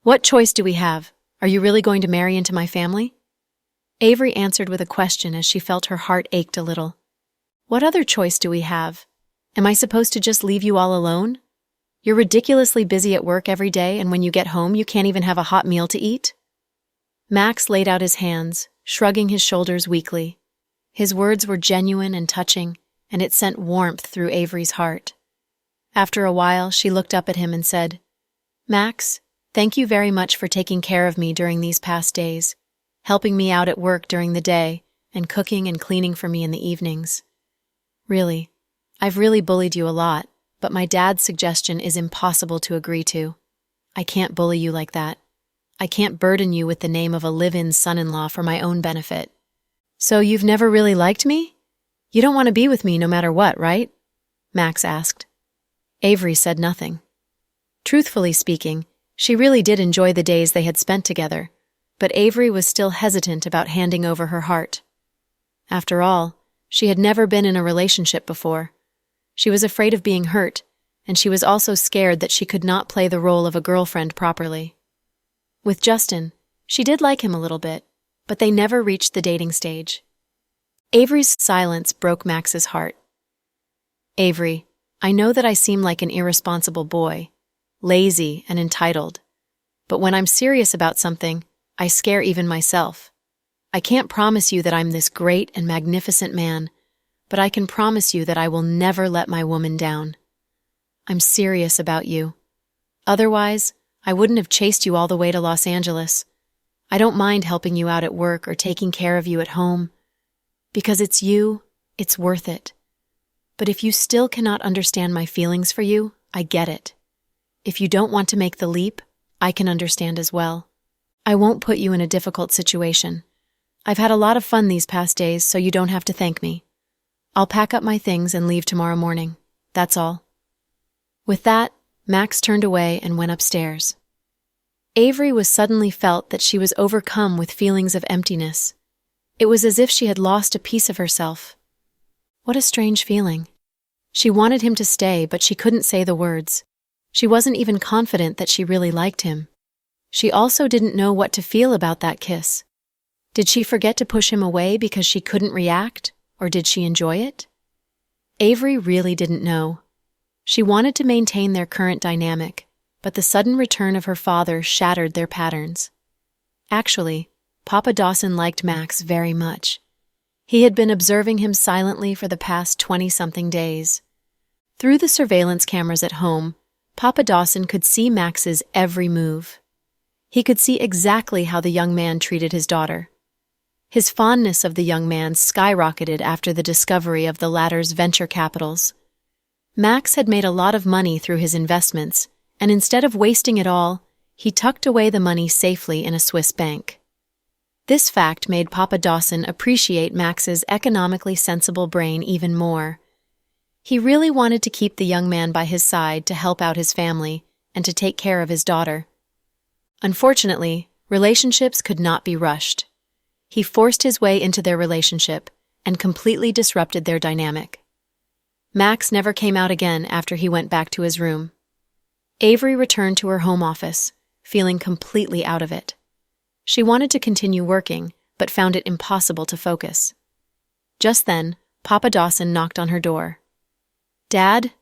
What choice do we have? Are you really going to marry into my family? Avery answered with a question as she felt her heart ached a little. What other choice do we have? Am I supposed to just leave you all alone? You're ridiculously busy at work every day, and when you get home, you can't even have a hot meal to eat? Max laid out his hands, shrugging his shoulders weakly. His words were genuine and touching, and it sent warmth through Avery's heart. After a while, she looked up at him and said, Max, thank you very much for taking care of me during these past days, helping me out at work during the day, and cooking and cleaning for me in the evenings. Really, I've really bullied you a lot, but my dad's suggestion is impossible to agree to. I can't bully you like that. I can't burden you with the name of a live-in son-in-law for my own benefit. So you've never really liked me? You don't want to be with me no matter what, right? Max asked. Avery said nothing. Truthfully speaking, she really did enjoy the days they had spent together. but Avery was still hesitant about handing over her heart. After all, she had never been in a relationship before. She was afraid of being hurt, and she was also scared that she could not play the role of a girlfriend properly. With Justin, she did like him a little bit, but they never reached the dating stage. Avery's silence broke Max's heart. "Avery, I know that I seem like an irresponsible boy, lazy and entitled, but when I'm serious about something, I scare even myself. I can't promise you that I'm this great and magnificent man, but I can promise you that I will never let my woman down. I'm serious about you. Otherwise, I wouldn't have chased you all the way to Los Angeles. I don't mind helping you out at work or taking care of you at home. Because it's you, it's worth it. But if you still cannot understand my feelings for you, I get it. If you don't want to make the leap, I can understand as well. I won't put you in a difficult situation. I've had a lot of fun these past days, so you don't have to thank me. I'll pack up my things and leave tomorrow morning. That's all." With that, Max turned away and went upstairs. Avery was suddenly felt that she was overcome with feelings of emptiness. It was as if she had lost a piece of herself. What a strange feeling. She wanted him to stay, but she couldn't say the words. She wasn't even confident that she really liked him. She also didn't know what to feel about that kiss. Did she forget to push him away because she couldn't react, or did she enjoy it? Avery really didn't know. She wanted to maintain their current dynamic, but the sudden return of her father shattered their patterns. Actually, Papa Dawson liked Max very much. He had been observing him silently for the past 20-something days. Through the surveillance cameras at home, Papa Dawson could see Max's every move. He could see exactly how the young man treated his daughter. His fondness of the young man skyrocketed after the discovery of the latter's venture capitals. Max had made a lot of money through his investments, and instead of wasting it all, he tucked away the money safely in a Swiss bank. This fact made Papa Dawson appreciate Max's economically sensible brain even more. He really wanted to keep the young man by his side to help out his family and to take care of his daughter. Unfortunately, relationships could not be rushed. He forced his way into their relationship and completely disrupted their dynamic. Max never came out again after he went back to his room. Avery returned to her home office, feeling completely out of it. She wanted to continue working, but found it impossible to focus. Just then, Papa Dawson knocked on her door. "Dad?"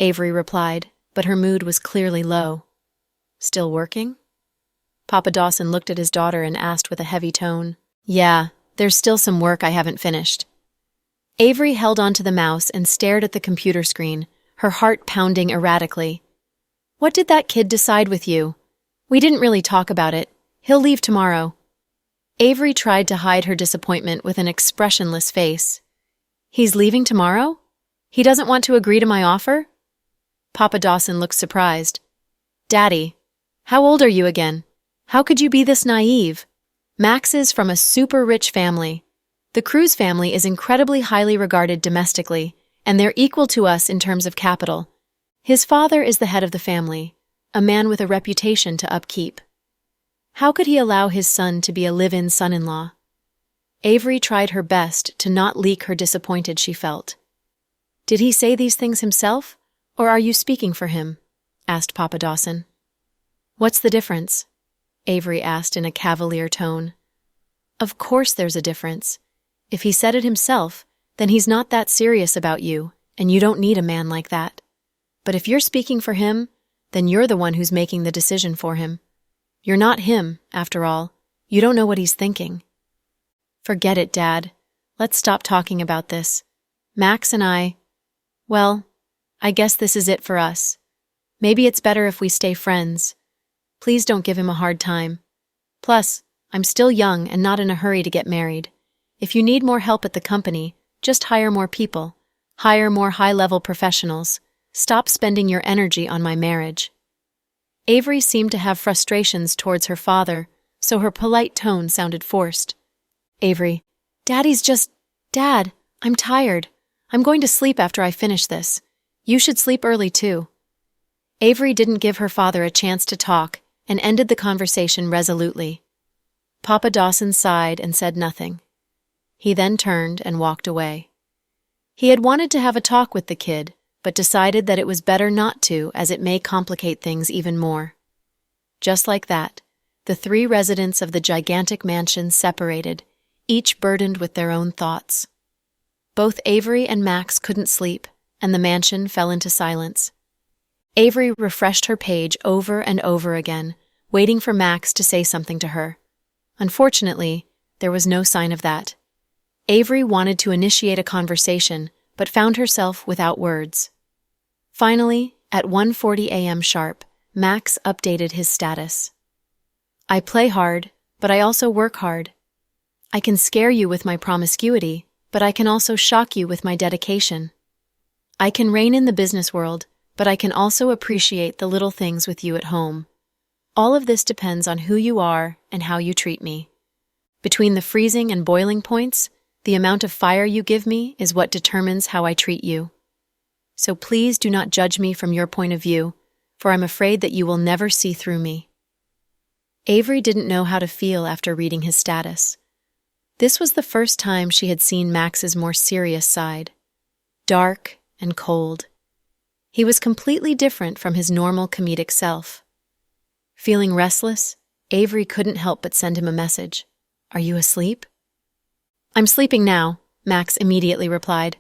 Avery replied, but her mood was clearly low. "Still working?" Papa Dawson looked at his daughter and asked with a heavy tone. "Yeah, there's still some work I haven't finished." Avery held onto the mouse and stared at the computer screen, her heart pounding erratically. "What did that kid decide with you? We didn't really talk about it. He'll leave tomorrow." Avery tried to hide her disappointment with an expressionless face. "He's leaving tomorrow? He doesn't want to agree to my offer?" Papa Dawson looked surprised. "Daddy, how old are you again? How could you be this naive? Max is from a super-rich family. The Cruz family is incredibly highly regarded domestically, and they're equal to us in terms of capital. His father is the head of the family, a man with a reputation to upkeep. How could he allow his son to be a live-in son-in-law?" Avery tried her best to not leak her disappointed she felt. "Did he say these things himself, or are you speaking for him?" asked Papa Dawson. "What's the difference?" Avery asked in a cavalier tone. "Of course there's a difference. If he said it himself, then he's not that serious about you, and you don't need a man like that. But if you're speaking for him, then you're the one who's making the decision for him. You're not him, after all. You don't know what he's thinking." "Forget it, Dad. Let's stop talking about this. Max and well, I guess this is it for us. Maybe it's better if we stay friends. Please don't give him a hard time. Plus, I'm still young and not in a hurry to get married. If you need more help at the company, just hire more people. Hire more high-level professionals. Stop spending your energy on my marriage." Avery seemed to have frustrations towards her father, so her polite tone sounded forced. "Avery, Dad, I'm tired. I'm going to sleep after I finish this. You should sleep early too." Avery didn't give her father a chance to talk and ended the conversation resolutely. Papa Dawson sighed and said nothing. He then turned and walked away. He had wanted to have a talk with the kid, but decided that it was better not to, as it may complicate things even more. Just like that, the three residents of the gigantic mansion separated, each burdened with their own thoughts. Both Avery and Max couldn't sleep, and the mansion fell into silence. Avery refreshed her page over and over again, waiting for Max to say something to her. Unfortunately, there was no sign of that. Avery wanted to initiate a conversation, but found herself without words. Finally, at 1:40 a.m. sharp, Max updated his status. "I play hard, but I also work hard. I can scare you with my promiscuity, but I can also shock you with my dedication. I can reign in the business world, but I can also appreciate the little things with you at home. All of this depends on who you are and how you treat me. Between the freezing and boiling points, the amount of fire you give me is what determines how I treat you. So please do not judge me from your point of view, for I'm afraid that you will never see through me." Avery didn't know how to feel after reading his status. This was the first time she had seen Max's more serious side. Dark and cold. He was completely different from his normal comedic self. Feeling restless, Avery couldn't help but send him a message. "Are you asleep?" "I'm sleeping now," Max immediately replied.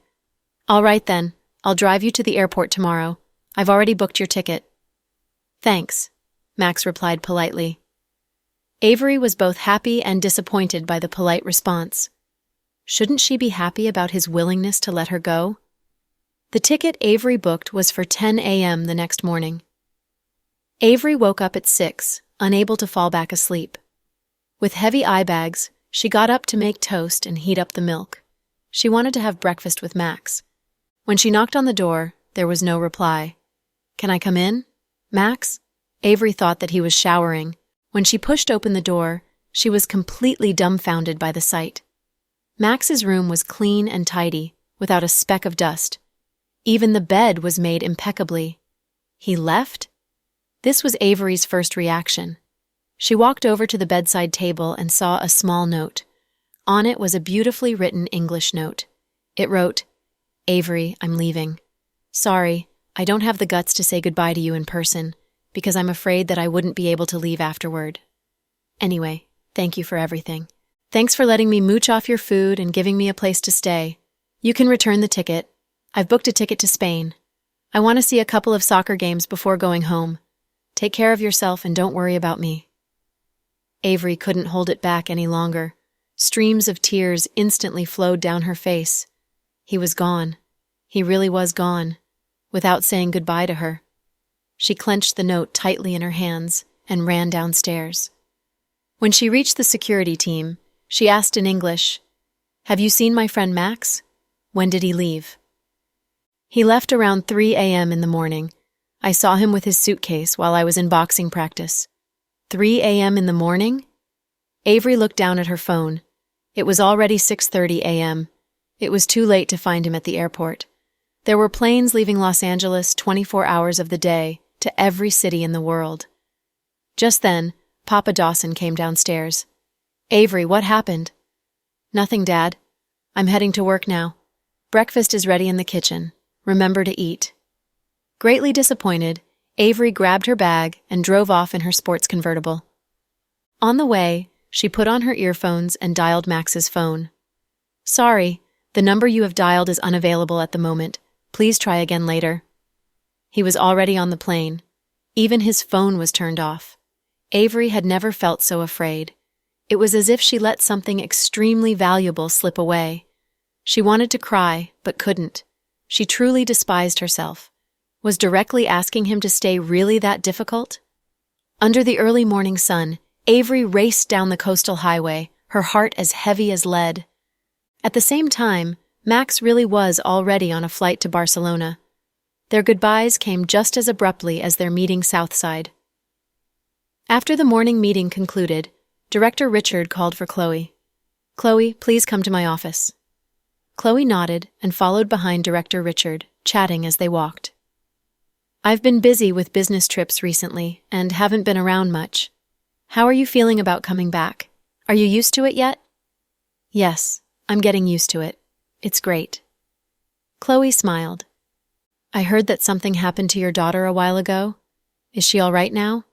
"All right then, I'll drive you to the airport tomorrow. I've already booked your ticket." "Thanks," Max replied politely. Avery was both happy and disappointed by the polite response. Shouldn't she be happy about his willingness to let her go? The ticket Avery booked was for 10 a.m. the next morning. Avery woke up at 6, unable to fall back asleep. With heavy eye bags, she got up to make toast and heat up the milk. She wanted to have breakfast with Max. When she knocked on the door, there was no reply. "Can I come in, Max?" Avery thought that he was showering. When she pushed open the door, she was completely dumbfounded by the sight. Max's room was clean and tidy, without a speck of dust. Even the bed was made impeccably. He left? This was Avery's first reaction. She walked over to the bedside table and saw a small note. On it was a beautifully written English note. It wrote, "Avery, I'm leaving. Sorry, I don't have the guts to say goodbye to you in person, because I'm afraid that I wouldn't be able to leave afterward. Anyway, thank you for everything. Thanks for letting me mooch off your food and giving me a place to stay. You can return the ticket. I've booked a ticket to Spain. I want to see a couple of soccer games before going home. Take care of yourself and don't worry about me." Avery couldn't hold it back any longer. Streams of tears instantly flowed down her face. He was gone. He really was gone, without saying goodbye to her. She clenched the note tightly in her hands and ran downstairs. When she reached the security team, she asked in English, "Have you seen my friend Max? When did he leave?" "He left around 3 a.m. in the morning. I saw him with his suitcase while I was in boxing practice." 3 a.m. in the morning? Avery looked down at her phone. It was already 6:30 a.m. It was too late to find him at the airport. There were planes leaving Los Angeles 24 hours of the day to every city in the world. Just then, Papa Dawson came downstairs. "Avery, what happened?" "Nothing, Dad. I'm heading to work now. Breakfast is ready in the kitchen. Remember to eat." Greatly disappointed, Avery grabbed her bag and drove off in her sports convertible. On the way, she put on her earphones and dialed Max's phone. "Sorry, the number you have dialed is unavailable at the moment. Please try again later." He was already on the plane. Even his phone was turned off. Avery had never felt so afraid. It was as if she let something extremely valuable slip away. She wanted to cry, but couldn't. She truly despised herself. Was directly asking him to stay really that difficult? Under the early morning sun, Avery raced down the coastal highway, her heart as heavy as lead. At the same time, Max really was already on a flight to Barcelona. Their goodbyes came just as abruptly as their meeting Southside. After the morning meeting concluded, Director Richard called for Chloe. "Chloe, please come to my office." Chloe nodded and followed behind Director Richard, chatting as they walked. "I've been busy with business trips recently and haven't been around much. How are you feeling about coming back? Are you used to it yet? Yes, I'm getting used to it. It's great. Chloe smiled. I heard that something happened to your daughter a while ago. Is she all right now?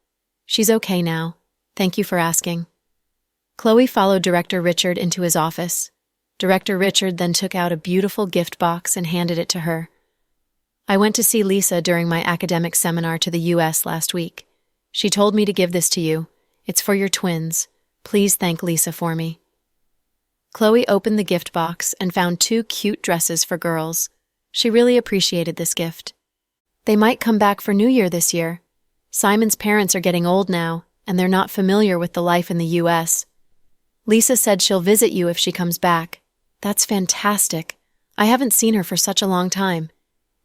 She's okay now. Thank you for asking. Chloe followed Director Richard into his office. Director Richard then took out a beautiful gift box and handed it to her. I went to see Lisa during my academic seminar to the U.S. last week. She told me to give this to you. It's for your twins. Please thank Lisa for me. Chloe opened the gift box and found 2 cute dresses for girls. She really appreciated this gift. They might come back for New Year this year. Simon's parents are getting old now, and they're not familiar with the life in the U.S. Lisa said she'll visit you if she comes back. That's fantastic. I haven't seen her for such a long time.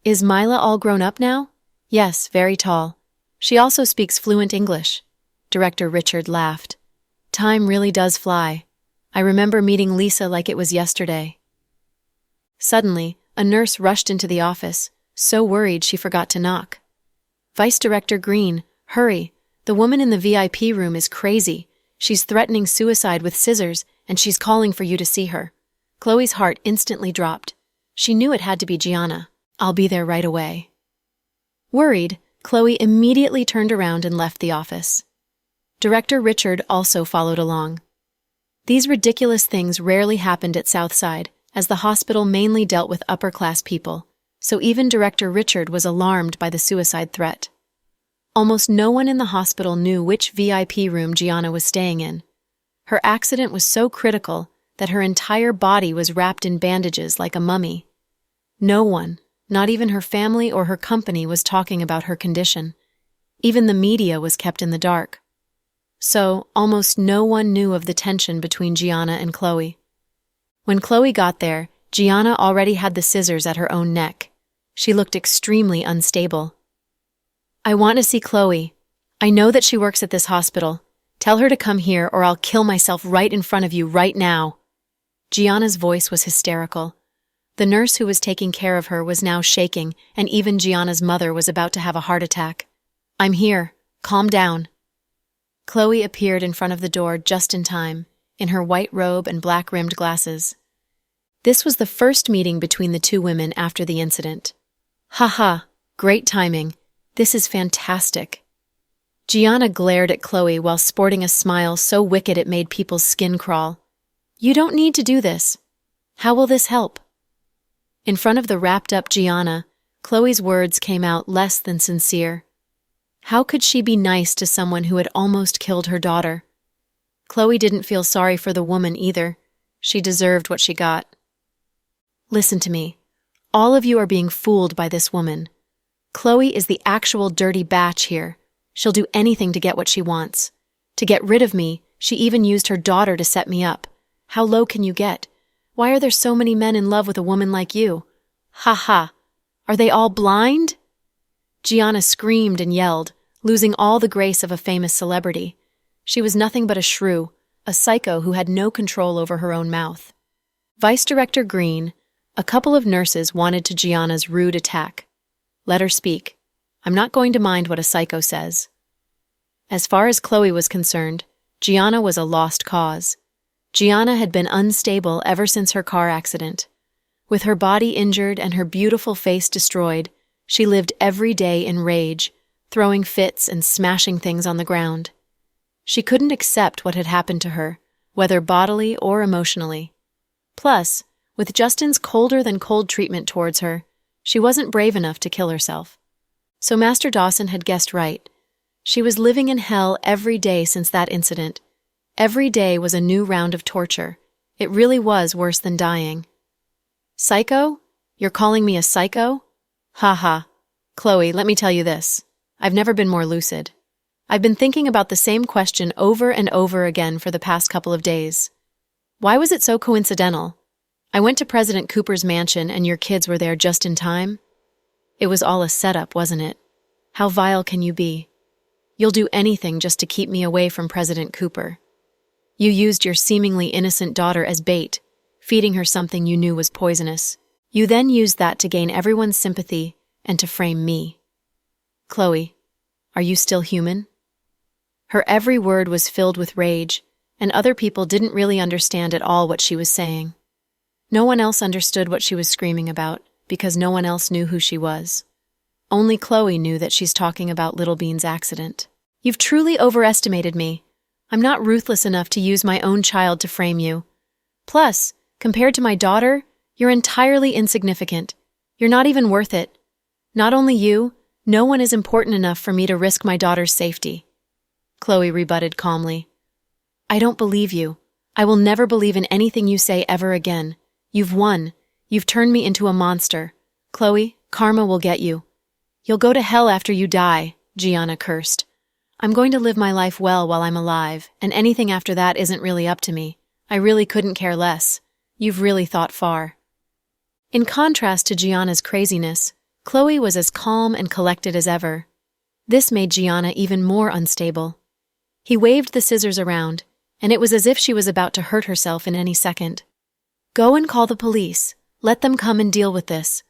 Is Mila all grown up now? Yes, very tall. She also speaks fluent English. Director Richard laughed. Time really does fly. I remember meeting Lisa like it was yesterday. Suddenly, a nurse rushed into the office, so worried she forgot to knock. Vice Director Green, hurry. The woman in the VIP room is crazy. She's threatening suicide with scissors, and she's calling for you to see her. Chloe's heart instantly dropped. She knew it had to be Gianna. I'll be there right away. Worried, Chloe immediately turned around and left the office. Director Richard also followed along. These ridiculous things rarely happened at Southside, as the hospital mainly dealt with upper-class people, so even Director Richard was alarmed by the suicide threat. Almost no one in the hospital knew which VIP room Gianna was staying in. Her accident was so critical that her entire body was wrapped in bandages like a mummy. No one, not even her family or her company, was talking about her condition. Even the media was kept in the dark. So, almost no one knew of the tension between Gianna and Chloe. When Chloe got there, Gianna already had the scissors at her own neck. She looked extremely unstable. I want to see Chloe. I know that she works at this hospital. Tell her to come here or I'll kill myself right in front of you right now. Gianna's voice was hysterical. The nurse who was taking care of her was now shaking, and even Gianna's mother was about to have a heart attack. I'm here. Calm down. Chloe appeared in front of the door just in time, in her white robe and black-rimmed glasses. This was the first meeting between the 2 women after the incident. Ha, great timing. This is fantastic. Gianna glared at Chloe while sporting a smile so wicked it made people's skin crawl. You don't need to do this. How will this help? In front of the wrapped-up Gianna, Chloe's words came out less than sincere. How could she be nice to someone who had almost killed her daughter? Chloe didn't feel sorry for the woman either. She deserved what she got. Listen to me. All of you are being fooled by this woman. Chloe is the actual dirty batch here. She'll do anything to get what she wants. To get rid of me, she even used her daughter to set me up. How low can you get? Why are there so many men in love with a woman like you? Ha. Are they all blind? Gianna screamed and yelled, losing all the grace of a famous celebrity. She was nothing but a shrew, a psycho who had no control over her own mouth. Vice Director Green, a couple of nurses wanted to Gianna's rude attack. Let her speak. I'm not going to mind what a psycho says. As far as Chloe was concerned, Gianna was a lost cause. Gianna had been unstable ever since her car accident. With her body injured and her beautiful face destroyed, she lived every day in rage, throwing fits and smashing things on the ground. She couldn't accept what had happened to her, whether bodily or emotionally. Plus, with Justin's colder-than-cold treatment towards her, she wasn't brave enough to kill herself. So Master Dawson had guessed right. She was living in hell every day since that incident. Every day was a new round of torture. It really was worse than dying. Psycho? You're calling me a psycho? Ha. Chloe, let me tell you this. I've never been more lucid. I've been thinking about the same question over and over again for the past couple of days. Why was it so coincidental? I went to President Cooper's mansion and your kids were there just in time. It was all a setup, wasn't it? How vile can you be? You'll do anything just to keep me away from President Cooper. You used your seemingly innocent daughter as bait, feeding her something you knew was poisonous. You then used that to gain everyone's sympathy and to frame me. Chloe, are you still human? Her every word was filled with rage, and other people didn't really understand at all what she was saying. No one else understood what she was screaming about, because no one else knew who she was. Only Chloe knew that she's talking about Little Bean's accident. "You've truly overestimated me. I'm not ruthless enough to use my own child to frame you. Plus, compared to my daughter, you're entirely insignificant. You're not even worth it. Not only you, no one is important enough for me to risk my daughter's safety." Chloe rebutted calmly. "I don't believe you. I will never believe in anything you say ever again. You've won. You've turned me into a monster. Chloe, karma will get you. You'll go to hell after you die," Gianna cursed. "I'm going to live my life well while I'm alive, and anything after that isn't really up to me. I really couldn't care less. You've really thought far." In contrast to Gianna's craziness, Chloe was as calm and collected as ever. This made Gianna even more unstable. He waved the scissors around, and it was as if she was about to hurt herself in any second. "Go and call the police. Let them come and deal with this."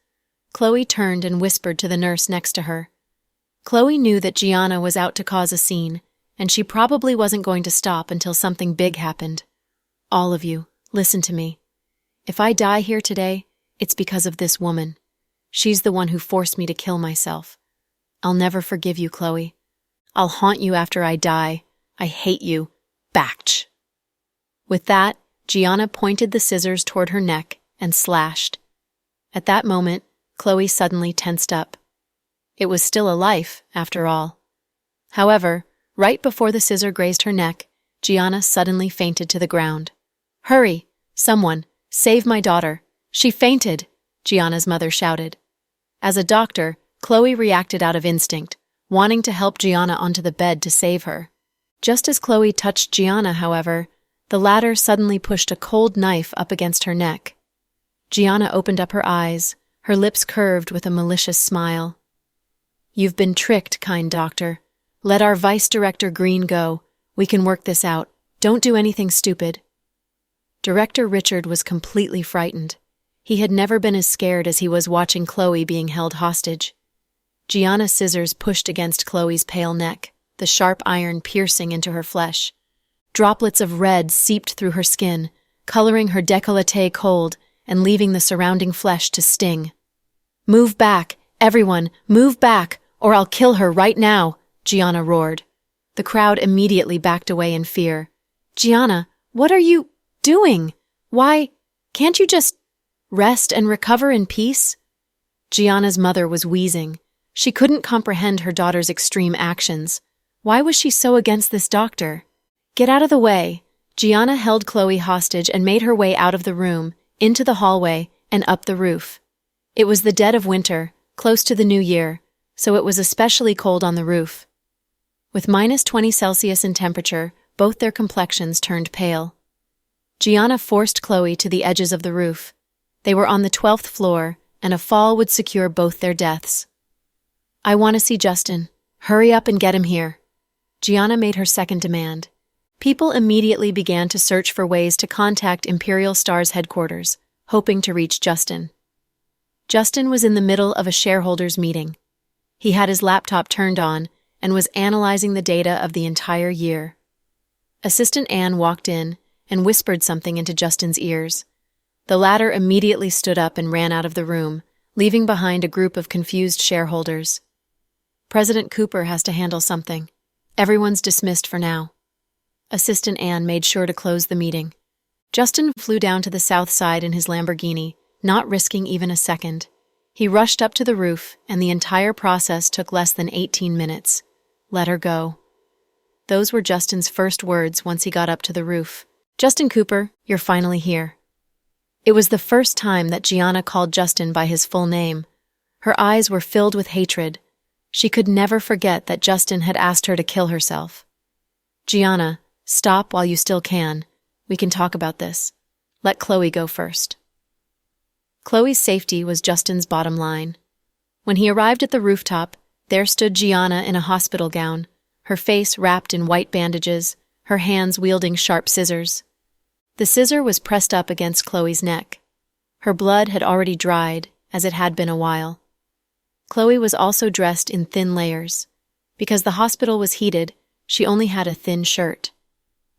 Chloe turned and whispered to the nurse next to her. Chloe knew that Gianna was out to cause a scene, and she probably wasn't going to stop until something big happened. "All of you, listen to me. If I die here today, it's because of this woman. She's the one who forced me to kill myself. I'll never forgive you, Chloe. I'll haunt you after I die. I hate you. Bach!" With that, Gianna pointed the scissors toward her neck and slashed. At that moment, Chloe suddenly tensed up. It was still a life, after all. However, right before the scissor grazed her neck, Gianna suddenly fainted to the ground. "Hurry! Someone! Save my daughter! She fainted!" Gianna's mother shouted. As a doctor, Chloe reacted out of instinct, wanting to help Gianna onto the bed to save her. Just as Chloe touched Gianna, however, the latter suddenly pushed a cold knife up against her neck. Gianna opened up her eyes, her lips curved with a malicious smile. "You've been tricked, kind doctor. Let our Vice Director Green go. We can work this out. Don't do anything stupid." Director Richard was completely frightened. He had never been as scared as he was watching Chloe being held hostage. Gianna's scissors pushed against Chloe's pale neck, the sharp iron piercing into her flesh. Droplets of red seeped through her skin, coloring her décolleté cold and leaving the surrounding flesh to sting. "Move back! Everyone, move back, or I'll kill her right now!" Gianna roared. The crowd immediately backed away in fear. "Gianna, what are you doing? Why, can't you just rest and recover in peace?" Gianna's mother was wheezing. She couldn't comprehend her daughter's extreme actions. Why was she so against this doctor? "Get out of the way." Gianna held Chloe hostage and made her way out of the room, into the hallway, and up the roof. It was the dead of winter, close to the new year, so it was especially cold on the roof. With -20 in temperature, both their complexions turned pale. Gianna forced Chloe to the edges of the roof. They were on the 12th floor, and a fall would secure both their deaths. "I want to see Justin. Hurry up and get him here." Gianna made her second demand. People immediately began to search for ways to contact Imperial Star's headquarters, hoping to reach Justin. Justin was in the middle of a shareholders' meeting. He had his laptop turned on and was analyzing the data of the entire year. Assistant Anne walked in and whispered something into Justin's ears. The latter immediately stood up and ran out of the room, leaving behind a group of confused shareholders. "President Cooper has to handle something. Everyone's dismissed for now." Assistant Anne made sure to close the meeting. Justin flew down to the south side in his Lamborghini, not risking even a second. He rushed up to the roof, and the entire process took less than 18 minutes. "Let her go." Those were Justin's first words once he got up to the roof. "Justin Cooper, you're finally here." It was the first time that Gianna called Justin by his full name. Her eyes were filled with hatred. She could never forget that Justin had asked her to kill herself. "Gianna, stop while you still can. We can talk about this. Let Chloe go first." Chloe's safety was Justin's bottom line. When he arrived at the rooftop, there stood Gianna in a hospital gown, her face wrapped in white bandages, her hands wielding sharp scissors. The scissor was pressed up against Chloe's neck. Her blood had already dried, as it had been a while. Chloe was also dressed in thin layers. Because the hospital was heated, she only had a thin shirt.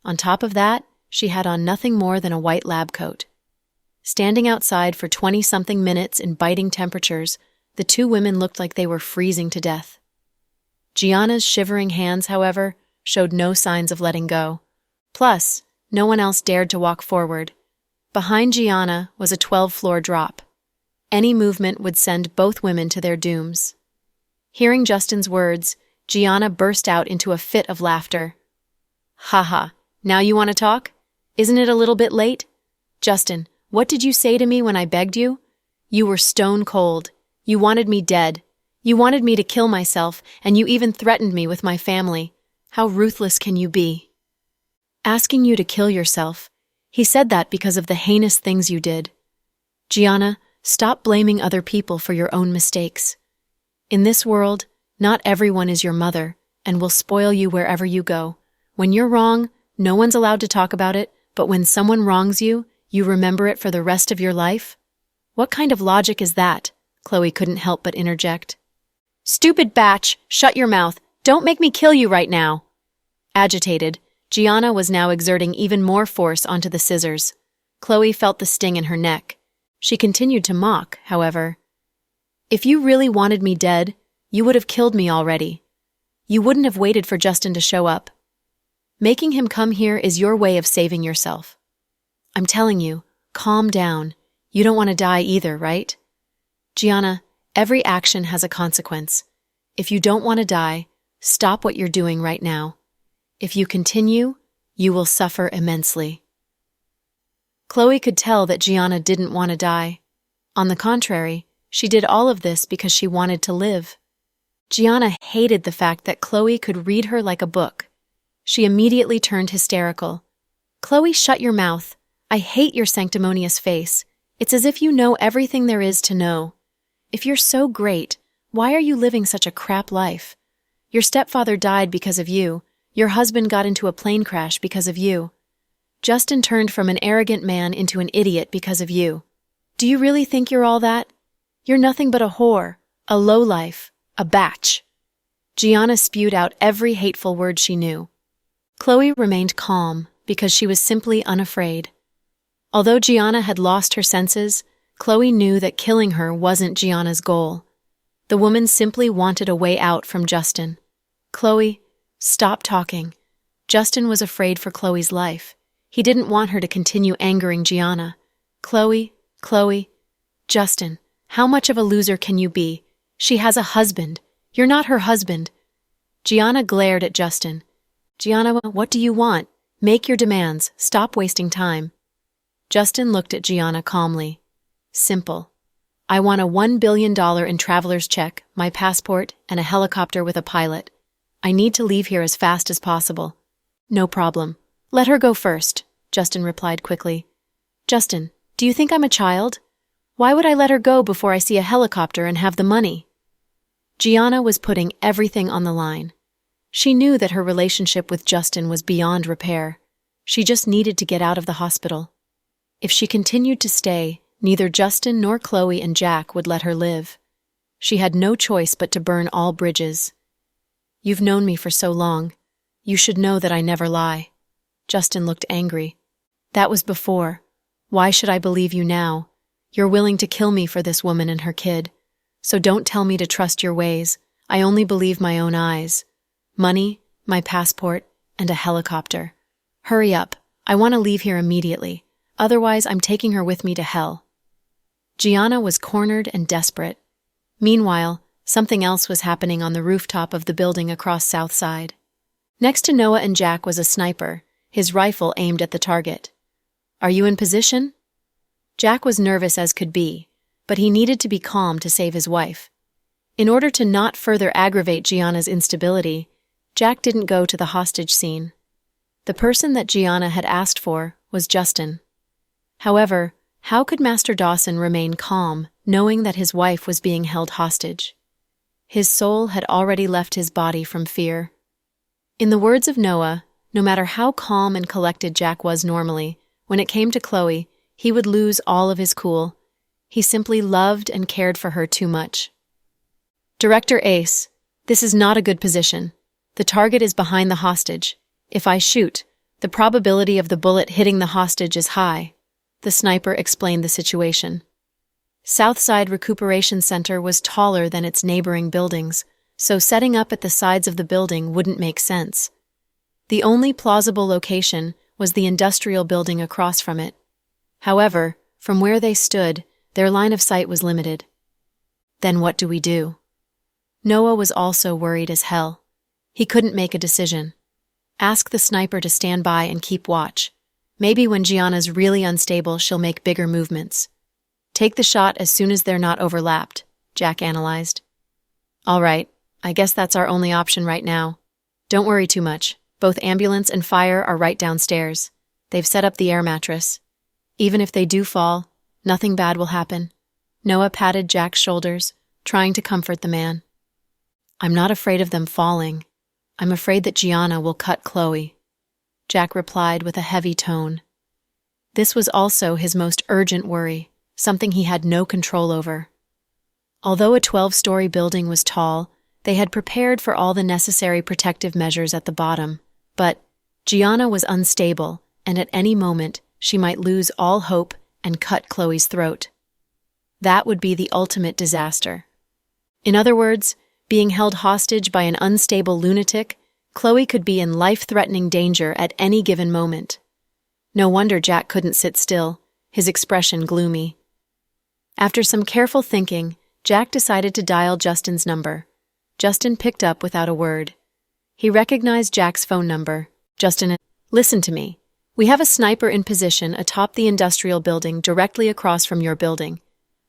On top of that, she had on nothing more than a white lab coat. Standing outside for 20-something minutes in biting temperatures, the two women looked like they were freezing to death. Gianna's shivering hands, however, showed no signs of letting go. Plus, no one else dared to walk forward. Behind Gianna was a 12-floor drop. Any movement would send both women to their dooms. Hearing Justin's words, Gianna burst out into a fit of laughter. "Haha, now you want to talk? Isn't it a little bit late? Justin, what did you say to me when I begged you? You were stone cold. You wanted me dead. You wanted me to kill myself, and you even threatened me with my family. How ruthless can you be?" Asking you to kill yourself. He said that because of the heinous things you did. Gianna, stop blaming other people for your own mistakes. In this world, not everyone is your mother and will spoil you wherever you go. When you're wrong, no one's allowed to talk about it, but when someone wrongs you, you remember it for the rest of your life? What kind of logic is that? Chloe couldn't help but interject. "Stupid batch, shut your mouth. Don't make me kill you right now." Agitated, Gianna was now exerting even more force onto the scissors. Chloe felt the sting in her neck. She continued to mock, however. "If you really wanted me dead, you would have killed me already. You wouldn't have waited for Justin to show up. Making him come here is your way of saving yourself. I'm telling you, calm down. You don't want to die either, right? Gianna, every action has a consequence. If you don't want to die, stop what you're doing right now. If you continue, you will suffer immensely." Chloe could tell that Gianna didn't want to die. On the contrary, she did all of this because she wanted to live. Gianna hated the fact that Chloe could read her like a book. She immediately turned hysterical. "Chloe, shut your mouth. I hate your sanctimonious face. It's as if you know everything there is to know. If you're so great, why are you living such a crap life? Your stepfather died because of you. Your husband got into a plane crash because of you. Justin turned from an arrogant man into an idiot because of you. Do you really think you're all that? You're nothing but a whore, a lowlife, a batch." Gianna spewed out every hateful word she knew. Chloe remained calm because she was simply unafraid. Although Gianna had lost her senses, Chloe knew that killing her wasn't Gianna's goal. The woman simply wanted a way out from Justin. "Chloe, stop talking." Justin was afraid for Chloe's life. He didn't want her to continue angering Gianna. Chloe, Justin, how much of a loser can you be? She has a husband. You're not her husband." Gianna glared at Justin. "Gianna, what do you want? Make your demands. Stop wasting time." Justin looked at Gianna calmly. "Simple. I want a $1 billion in traveler's check, my passport, and a helicopter with a pilot. I need to leave here as fast as possible." "No problem. Let her go first," Justin replied quickly. "Justin, do you think I'm a child? Why would I let her go before I see a helicopter and have the money?" Gianna was putting everything on the line. She knew that her relationship with Justin was beyond repair. She just needed to get out of the hospital. If she continued to stay, neither Justin nor Chloe and Jack would let her live. She had no choice but to burn all bridges. "You've known me for so long. You should know that I never lie." Justin looked angry. "That was before. Why should I believe you now? You're willing to kill me for this woman and her kid. So don't tell me to trust your ways. I only believe my own eyes. Money, my passport, and a helicopter. Hurry up. I want to leave here immediately. Otherwise, I'm taking her with me to hell." Gianna was cornered and desperate. Meanwhile, something else was happening on the rooftop of the building across South Side. Next to Noah and Jack was a sniper, his rifle aimed at the target. "Are you in position?" Jack was nervous as could be, but he needed to be calm to save his wife. In order to not further aggravate Gianna's instability, Jack didn't go to the hostage scene. The person that Gianna had asked for was Justin. However, how could Master Dawson remain calm, knowing that his wife was being held hostage? His soul had already left his body from fear. In the words of Noah, no matter how calm and collected Jack was normally, when it came to Chloe, he would lose all of his cool. He simply loved and cared for her too much. "Director Ace, this is not a good position. The target is behind the hostage. If I shoot, The probability of the bullet hitting the hostage is high. The sniper explained the situation. Southside Recuperation Center was taller than its neighboring buildings, so setting up at the sides of the building wouldn't make sense. The only plausible location was the industrial building across from it. However, from where they stood, their line of sight was limited. Then what do we do? Noah was also worried as hell. He couldn't make a decision. Ask the sniper to stand by and keep watch. Maybe when Gianna's really unstable, she'll make bigger movements. Take the shot as soon as they're not overlapped, Jack analyzed. All right, I guess that's our only option right now. Don't worry too much. Both ambulance and fire are right downstairs. They've set up the air mattress. Even if they do fall, nothing bad will happen. Noah patted Jack's shoulders, trying to comfort the man. I'm not afraid of them falling. I'm afraid that Gianna will cut Chloe, Jack replied with a heavy tone. This was also his most urgent worry, something he had no control over. Although a 12-story building was tall, they had prepared for all the necessary protective measures at the bottom. But Gianna was unstable, and at any moment she might lose all hope and cut Chloe's throat. That would be the ultimate disaster. In other words, being held hostage by an unstable lunatic, Chloe could be in life-threatening danger at any given moment. No wonder Jack couldn't sit still, his expression gloomy. After some careful thinking, Jack decided to dial Justin's number. Justin picked up without a word. He recognized Jack's phone number. Justin, listen to me. We have a sniper in position atop the industrial building directly across from your building.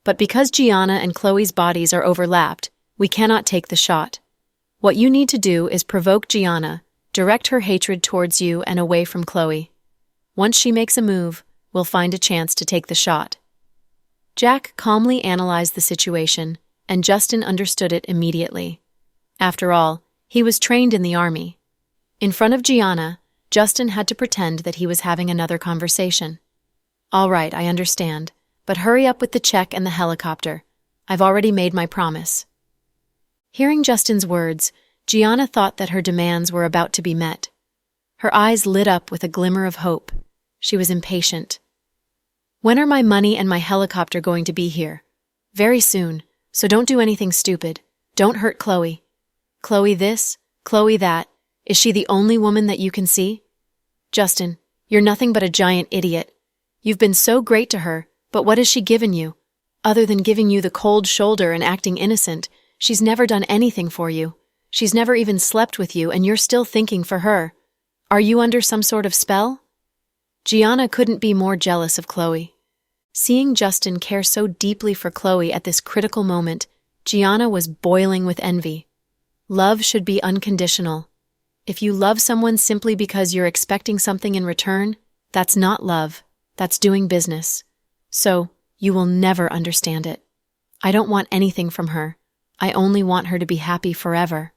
But because Gianna and Chloe's bodies are overlapped, we cannot take the shot. What you need to do is provoke Gianna, direct her hatred towards you and away from Chloe. Once she makes a move, we'll find a chance to take the shot. Jack calmly analyzed the situation, and Justin understood it immediately. After all, he was trained in the army. In front of Gianna, Justin had to pretend that he was having another conversation. All right, I understand, but hurry up with the check and the helicopter. I've already made my promise. Hearing Justin's words, Gianna thought that her demands were about to be met. Her eyes lit up with a glimmer of hope. She was impatient. When are my money and my helicopter going to be here? Very soon, so don't do anything stupid. Don't hurt Chloe. Chloe this, Chloe that. Is she the only woman that you can see? Justin, you're nothing but a giant idiot. You've been so great to her, but what has she given you? Other than giving you the cold shoulder and acting innocent, she's never done anything for you. She's never even slept with you, and you're still thinking for her. Are you under some sort of spell? Gianna couldn't be more jealous of Chloe. Seeing Justin care so deeply for Chloe at this critical moment, Gianna was boiling with envy. Love should be unconditional. If you love someone simply because you're expecting something in return, that's not love. That's doing business. So, you will never understand it. I don't want anything from her. I only want her to be happy forever.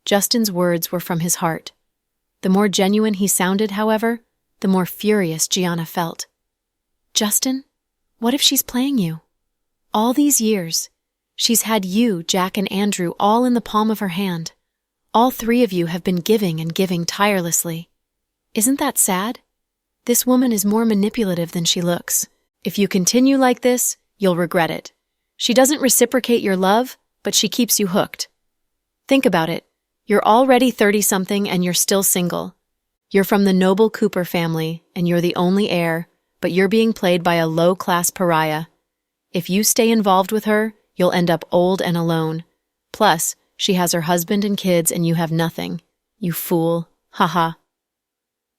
Justin's words were from his heart. The more genuine he sounded, however, the more furious Gianna felt. Justin, what if she's playing you? All these years, she's had you, Jack, and Andrew all in the palm of her hand. All three of you have been giving and giving tirelessly. Isn't that sad? This woman is more manipulative than she looks. If you continue like this, you'll regret it. She doesn't reciprocate your love, but she keeps you hooked. Think about it. You're already 30-something and you're still single. You're from the noble Cooper family, and you're the only heir, but you're being played by a low-class pariah. If you stay involved with her, you'll end up old and alone. Plus, she has her husband and kids and you have nothing. You fool. Haha.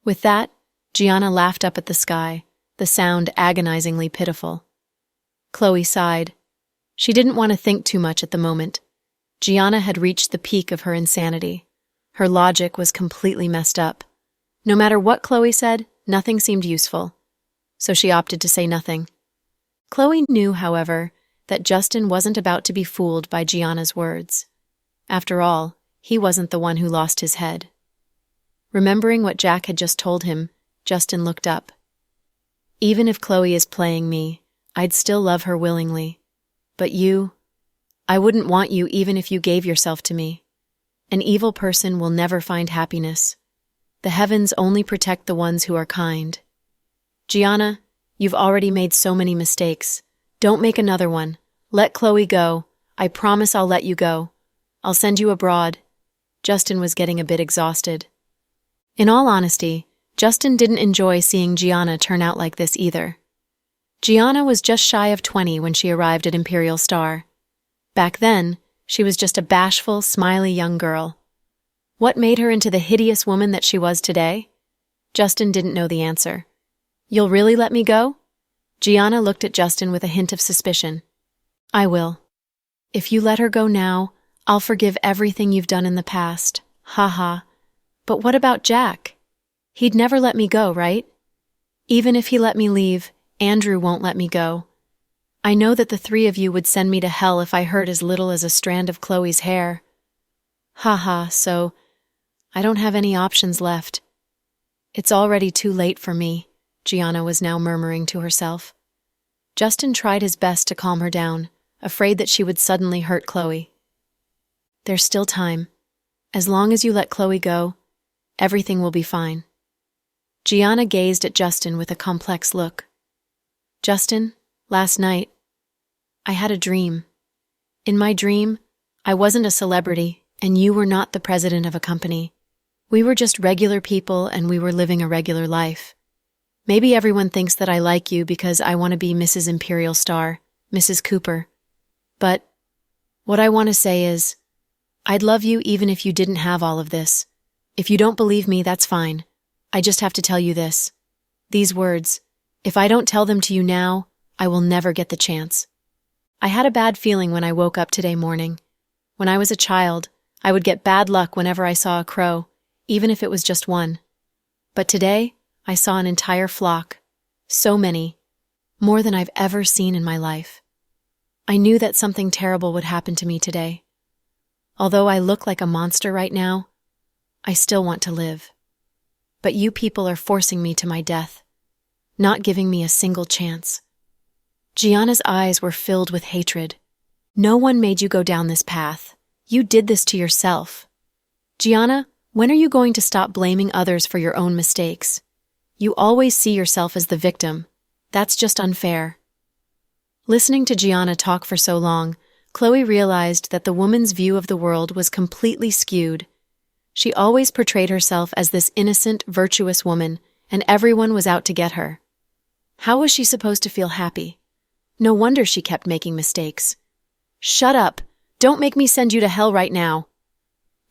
With that, Gianna laughed up at the sky, the sound agonizingly pitiful. Chloe sighed. She didn't want to think too much at the moment. Gianna had reached the peak of her insanity. Her logic was completely messed up. No matter what Chloe said, nothing seemed useful. So she opted to say nothing. Chloe knew, however, that Justin wasn't about to be fooled by Gianna's words. After all, he wasn't the one who lost his head. Remembering what Jack had just told him, Justin looked up. Even if Chloe is playing me, I'd still love her willingly. But you, I wouldn't want you even if you gave yourself to me. An evil person will never find happiness. The heavens only protect the ones who are kind. Gianna, you've already made so many mistakes. Don't make another one. Let Chloe go. I promise I'll let you go. I'll send you abroad. Justin was getting a bit exhausted. In all honesty, Justin didn't enjoy seeing Gianna turn out like this either. Gianna was just shy of 20 when she arrived at Imperial Star. Back then, she was just a bashful, smiley young girl. What made her into the hideous woman that she was today? Justin didn't know the answer. You'll really let me go? Gianna looked at Justin with a hint of suspicion. I will. If you let her go now, I'll forgive everything you've done in the past. Ha ha. But what about Jack? He'd never let me go, right? Even if he let me leave, Andrew won't let me go. I know that the three of you would send me to hell if I hurt as little as a strand of Chloe's hair. Ha ha, so I don't have any options left. It's already too late for me, Gianna was now murmuring to herself. Justin tried his best to calm her down, afraid that she would suddenly hurt Chloe. There's still time. As long as you let Chloe go, everything will be fine. Gianna gazed at Justin with a complex look. Justin, last night, I had a dream. In my dream, I wasn't a celebrity, and you were not the president of a company. We were just regular people, and we were living a regular life. Maybe everyone thinks that I like you because I want to be Mrs. Imperial Star, Mrs. Cooper. But what I want to say is, I'd love you even if you didn't have all of this. If you don't believe me, that's fine. I just have to tell you this. These words, if I don't tell them to you now, I will never get the chance. I had a bad feeling when I woke up today morning. When I was a child, I would get bad luck whenever I saw a crow, even if it was just one. But today, I saw an entire flock. So many. More than I've ever seen in my life. I knew that something terrible would happen to me today. Although I look like a monster right now, I still want to live. But you people are forcing me to my death, not giving me a single chance. Gianna's eyes were filled with hatred. No one made you go down this path. You did this to yourself. Gianna, when are you going to stop blaming others for your own mistakes? You always see yourself as the victim. That's just unfair. Listening to Gianna talk for so long, Chloe realized that the woman's view of the world was completely skewed. She always portrayed herself as this innocent, virtuous woman, and everyone was out to get her. How was she supposed to feel happy? No wonder she kept making mistakes. Shut up! Don't make me send you to hell right now!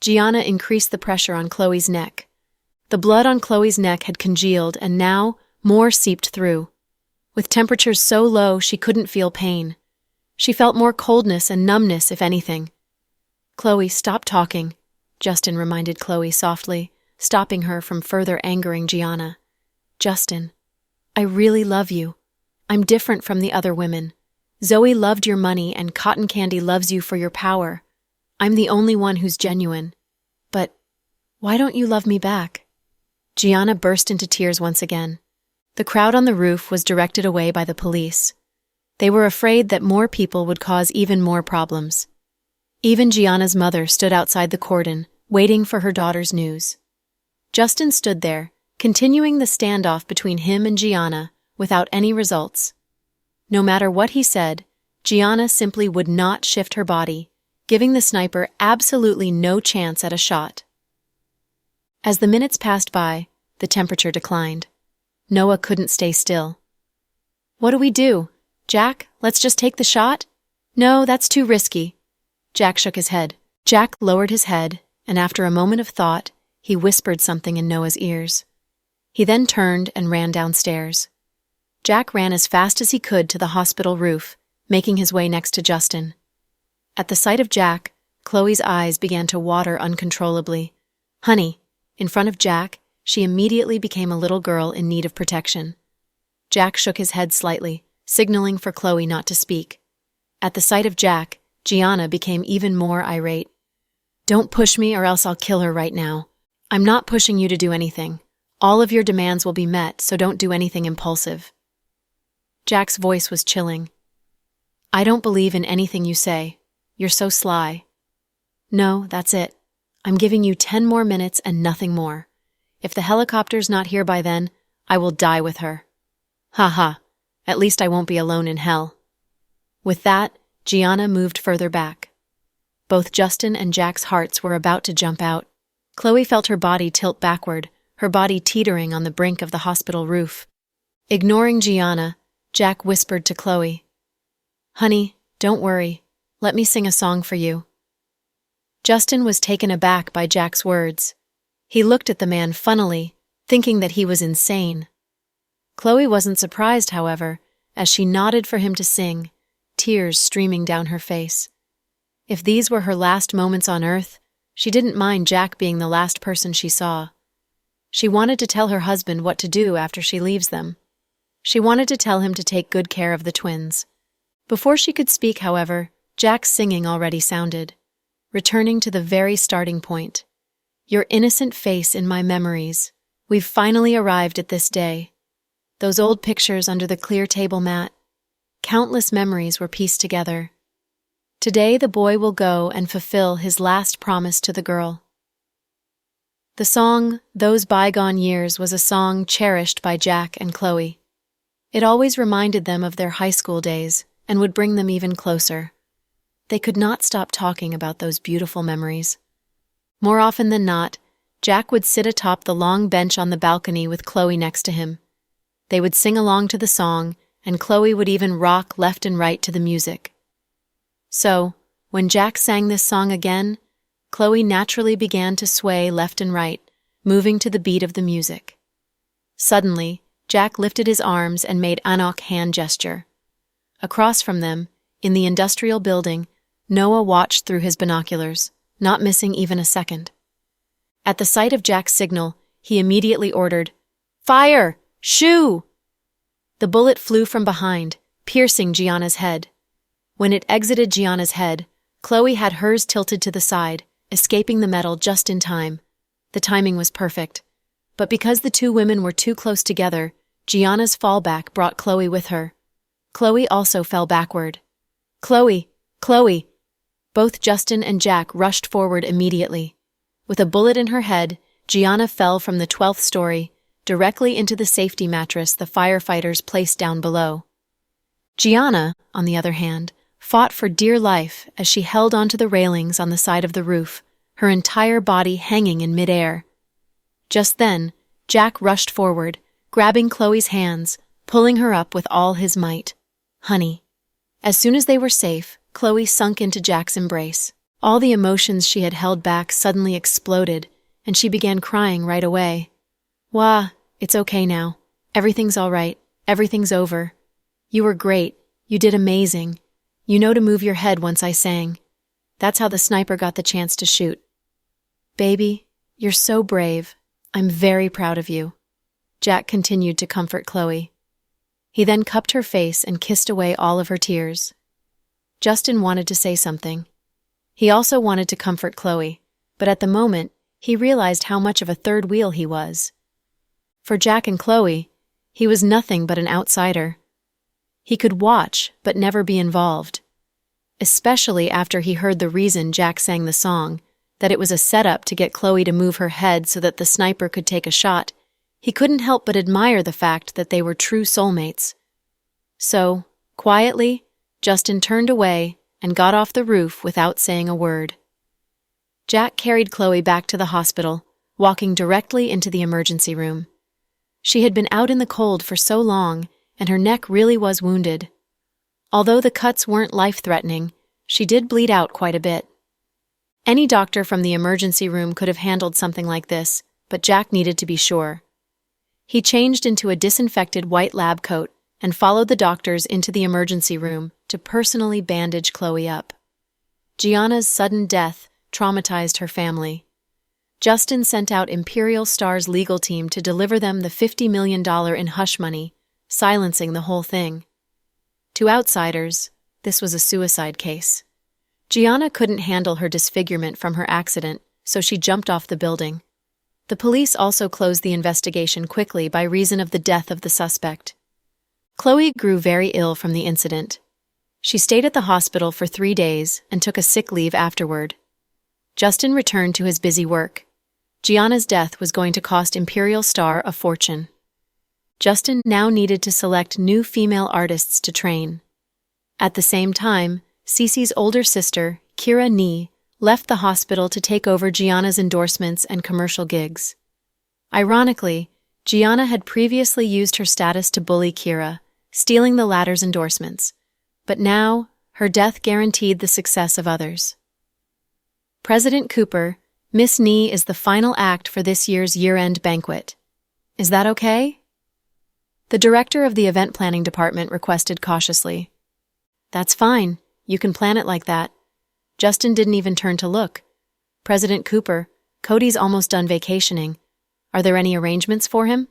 Gianna increased the pressure on Chloe's neck. The blood on Chloe's neck had congealed, and now more seeped through. With temperatures so low she couldn't feel pain. She felt more coldness and numbness, if anything. Chloe, stop talking, Justin reminded Chloe softly, stopping her from further angering Gianna. Justin, I really love you. I'm different from the other women. Zoe loved your money and Cotton Candy loves you for your power. I'm the only one who's genuine. But why don't you love me back? Gianna burst into tears once again. The crowd on the roof was directed away by the police. They were afraid that more people would cause even more problems. Even Gianna's mother stood outside the cordon, waiting for her daughter's news. Justin stood there, continuing the standoff between him and Gianna, without any results. No matter what he said, Gianna simply would not shift her body, giving the sniper absolutely no chance at a shot. As the minutes passed by, the temperature declined. Noah couldn't stay still. What do we do? Jack, let's just take the shot? No, that's too risky. Jack shook his head. Jack lowered his head, and after a moment of thought, he whispered something in Noah's ears. He then turned and ran downstairs. Jack ran as fast as he could to the hospital roof, making his way next to Justin. At the sight of Jack, Chloe's eyes began to water uncontrollably. Honey, in front of Jack, she immediately became a little girl in need of protection. Jack shook his head slightly, signaling for Chloe not to speak. At the sight of Jack, Gianna became even more irate. Don't push me or else I'll kill her right now. I'm not pushing you to do anything. All of your demands will be met, so don't do anything impulsive. Jack's voice was chilling. I don't believe in anything you say. You're so sly. No, that's it. I'm giving you 10 more minutes and nothing more. If the helicopter's not here by then, I will die with her. Ha ha, at least I won't be alone in hell. With that, Gianna moved further back. Both Justin and Jack's hearts were about to jump out. Chloe felt her body tilt backward, her body teetering on the brink of the hospital roof. Ignoring Gianna, Jack whispered to Chloe, "Honey, don't worry. Let me sing a song for you." Justin was taken aback by Jack's words. He looked at the man funnily, thinking that he was insane. Chloe wasn't surprised, however, as she nodded for him to sing, tears streaming down her face. If these were her last moments on Earth, she didn't mind Jack being the last person she saw. She wanted to tell her husband what to do after she leaves them. She wanted to tell him to take good care of the twins. Before she could speak, however, Jack's singing already sounded, returning to the very starting point. Your innocent face in my memories. We've finally arrived at this day. Those old pictures under the clear table mat. Countless memories were pieced together. Today the boy will go and fulfill his last promise to the girl. The song, Those Bygone Years, was a song cherished by Jack and Chloe. It always reminded them of their high school days and would bring them even closer. They could not stop talking about those beautiful memories. More often than not, Jack would sit atop the long bench on the balcony with Chloe next to him. They would sing along to the song, and Chloe would even rock left and right to the music. So, when Jack sang this song again, Chloe naturally began to sway left and right, moving to the beat of the music. Suddenly, Jack lifted his arms and made Anok hand gesture. Across from them, in the industrial building, Noah watched through his binoculars, not missing even a second. At the sight of Jack's signal, he immediately ordered, "Fire! Shoo!" The bullet flew from behind, piercing Gianna's head. When it exited Gianna's head, Chloe had hers tilted to the side, escaping the metal just in time. The timing was perfect. But because the two women were too close together, Gianna's fallback brought Chloe with her. Chloe also fell backward. "Chloe! Chloe!" Both Justin and Jack rushed forward immediately. With a bullet in her head, Gianna fell from the 12th story, directly into the safety mattress the firefighters placed down below. Gianna, on the other hand, fought for dear life as she held onto the railings on the side of the roof, her entire body hanging in midair. Just then, Jack rushed forward, grabbing Chloe's hands, pulling her up with all his might. "Honey." As soon as they were safe, Chloe sunk into Jack's embrace. All the emotions she had held back suddenly exploded, and she began crying right away. "Wah, it's okay now. Everything's all right. Everything's over. You were great. You did amazing. You know to move your head once I sang. That's how the sniper got the chance to shoot. Baby, you're so brave. I'm very proud of you." Jack continued to comfort Chloe. He then cupped her face and kissed away all of her tears. Justin wanted to say something. He also wanted to comfort Chloe, but at the moment, he realized how much of a third wheel he was. For Jack and Chloe, he was nothing but an outsider. He could watch, but never be involved. Especially after he heard the reason Jack sang the song, that it was a setup to get Chloe to move her head so that the sniper could take a shot. He couldn't help but admire the fact that they were true soulmates. So, quietly, Justin turned away and got off the roof without saying a word. Jack carried Chloe back to the hospital, walking directly into the emergency room. She had been out in the cold for so long, and her neck really was wounded. Although the cuts weren't life-threatening, she did bleed out quite a bit. Any doctor from the emergency room could have handled something like this, but Jack needed to be sure. He changed into a disinfected white lab coat and followed the doctors into the emergency room to personally bandage Chloe up. Gianna's sudden death traumatized her family. Justin sent out Imperial Star's legal team to deliver them the $50 million in hush money, silencing the whole thing. To outsiders, this was a suicide case. Gianna couldn't handle her disfigurement from her accident, so she jumped off the building. The police also closed the investigation quickly by reason of the death of the suspect. Chloe grew very ill from the incident. She stayed at the hospital for 3 days and took a sick leave afterward. Justin returned to his busy work. Gianna's death was going to cost Imperial Star a fortune. Justin now needed to select new female artists to train. At the same time, Cece's older sister, Kira Nee, left the hospital to take over Gianna's endorsements and commercial gigs. Ironically, Gianna had previously used her status to bully Kira, stealing the latter's endorsements, but now her death guaranteed the success of others. President Cooper, Miss Nee is the final act for this year's year-end banquet. Is that okay? The director of the event planning department requested cautiously. That's fine. You can plan it like that. Justin didn't even turn to look. President Cooper, Cody's almost done vacationing. Are there any arrangements for him?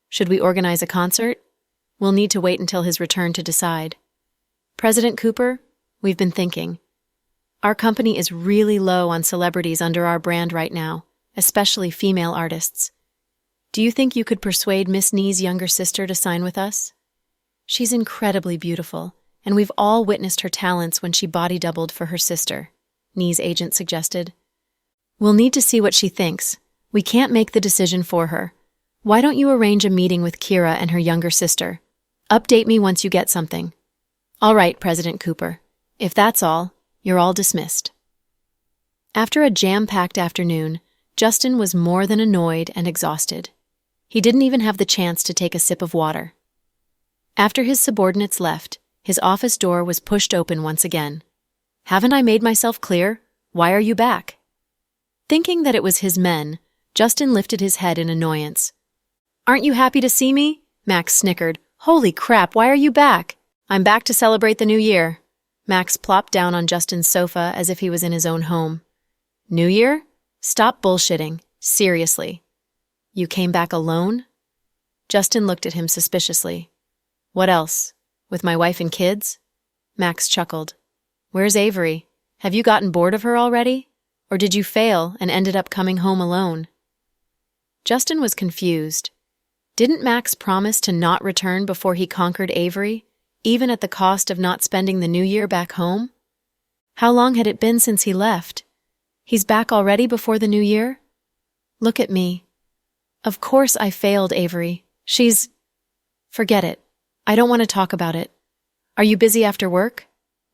Should we organize a concert? We'll need to wait until his return to decide. President Cooper, we've been thinking. Our company is really low on celebrities under our brand right now, especially female artists. Do you think you could persuade Miss Nee's younger sister to sign with us? She's incredibly beautiful, and we've all witnessed her talents when she body doubled for her sister, Nee's agent suggested. We'll need to see what she thinks. We can't make the decision for her. Why don't you arrange a meeting with Kira and her younger sister? Update me once you get something. All right, President Cooper. If that's all, you're all dismissed. After a jam-packed afternoon, Justin was more than annoyed and exhausted. He didn't even have the chance to take a sip of water. After his subordinates left, his office door was pushed open once again. Haven't I made myself clear? Why are you back? Thinking that it was his men, Justin lifted his head in annoyance. Aren't you happy to see me? Max snickered. Holy crap, why are you back? I'm back to celebrate the new year. Max plopped down on Justin's sofa as if he was in his own home. New Year? Stop bullshitting. Seriously. You came back alone? Justin looked at him suspiciously. What else? With my wife and kids? Max chuckled. Where's Avery? Have you gotten bored of her already? Or did you fail and ended up coming home alone? Justin was confused. Didn't Max promise to not return before he conquered Avery, even at the cost of not spending the new year back home? How long had it been since he left? He's back already before the new year? Look at me. Of course I failed Avery. Forget it. I don't want to talk about it. Are you busy after work?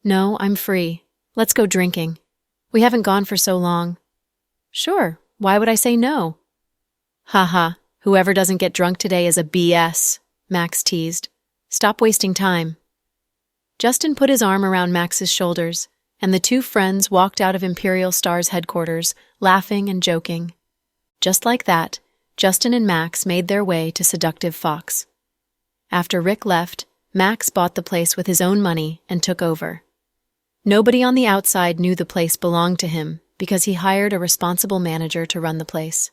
No, I'm free. Let's go drinking. We haven't gone for so long. Sure, why would I say no? Haha, whoever doesn't get drunk today is a BS, Max teased. Stop wasting time. Justin put his arm around Max's shoulders, and the two friends walked out of Imperial Star's headquarters, laughing and joking. Just like that, Justin and Max made their way to Seductive Fox. After Rick left, Max bought the place with his own money and took over. Nobody on the outside knew the place belonged to him because he hired a responsible manager to run the place.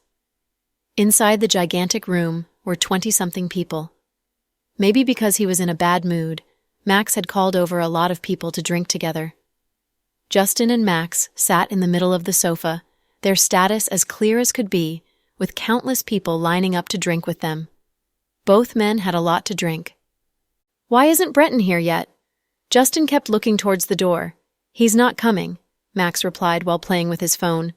Inside the gigantic room were 20-something people. Maybe because he was in a bad mood, Max had called over a lot of people to drink together. Justin and Max sat in the middle of the sofa, their status as clear as could be, with countless people lining up to drink with them. Both men had a lot to drink. Why isn't Brenton here yet? Justin kept looking towards the door. He's not coming, Max replied while playing with his phone.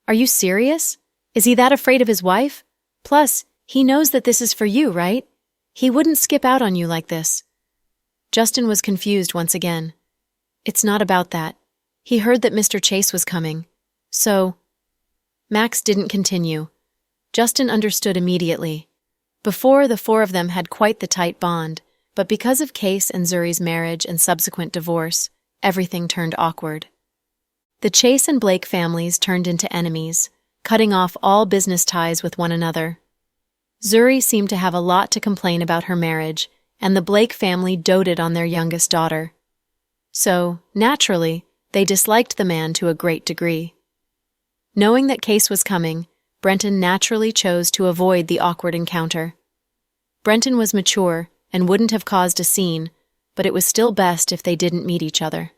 Are you serious? Is he that afraid of his wife? Plus, he knows that this is for you, right? He wouldn't skip out on you like this. Justin was confused once again. It's not about that. He heard that Mr. Chase was coming. So, Max didn't continue. Justin understood immediately. Before, the four of them had quite the tight bond, but because of Case and Zuri's marriage and subsequent divorce, everything turned awkward. The Chase and Blake families turned into enemies, cutting off all business ties with one another. Zuri seemed to have a lot to complain about her marriage, and the Blake family doted on their youngest daughter. So, naturally, they disliked the man to a great degree. Knowing that Case was coming, Brenton naturally chose to avoid the awkward encounter. Brenton was mature and wouldn't have caused a scene, but it was still best if they didn't meet each other.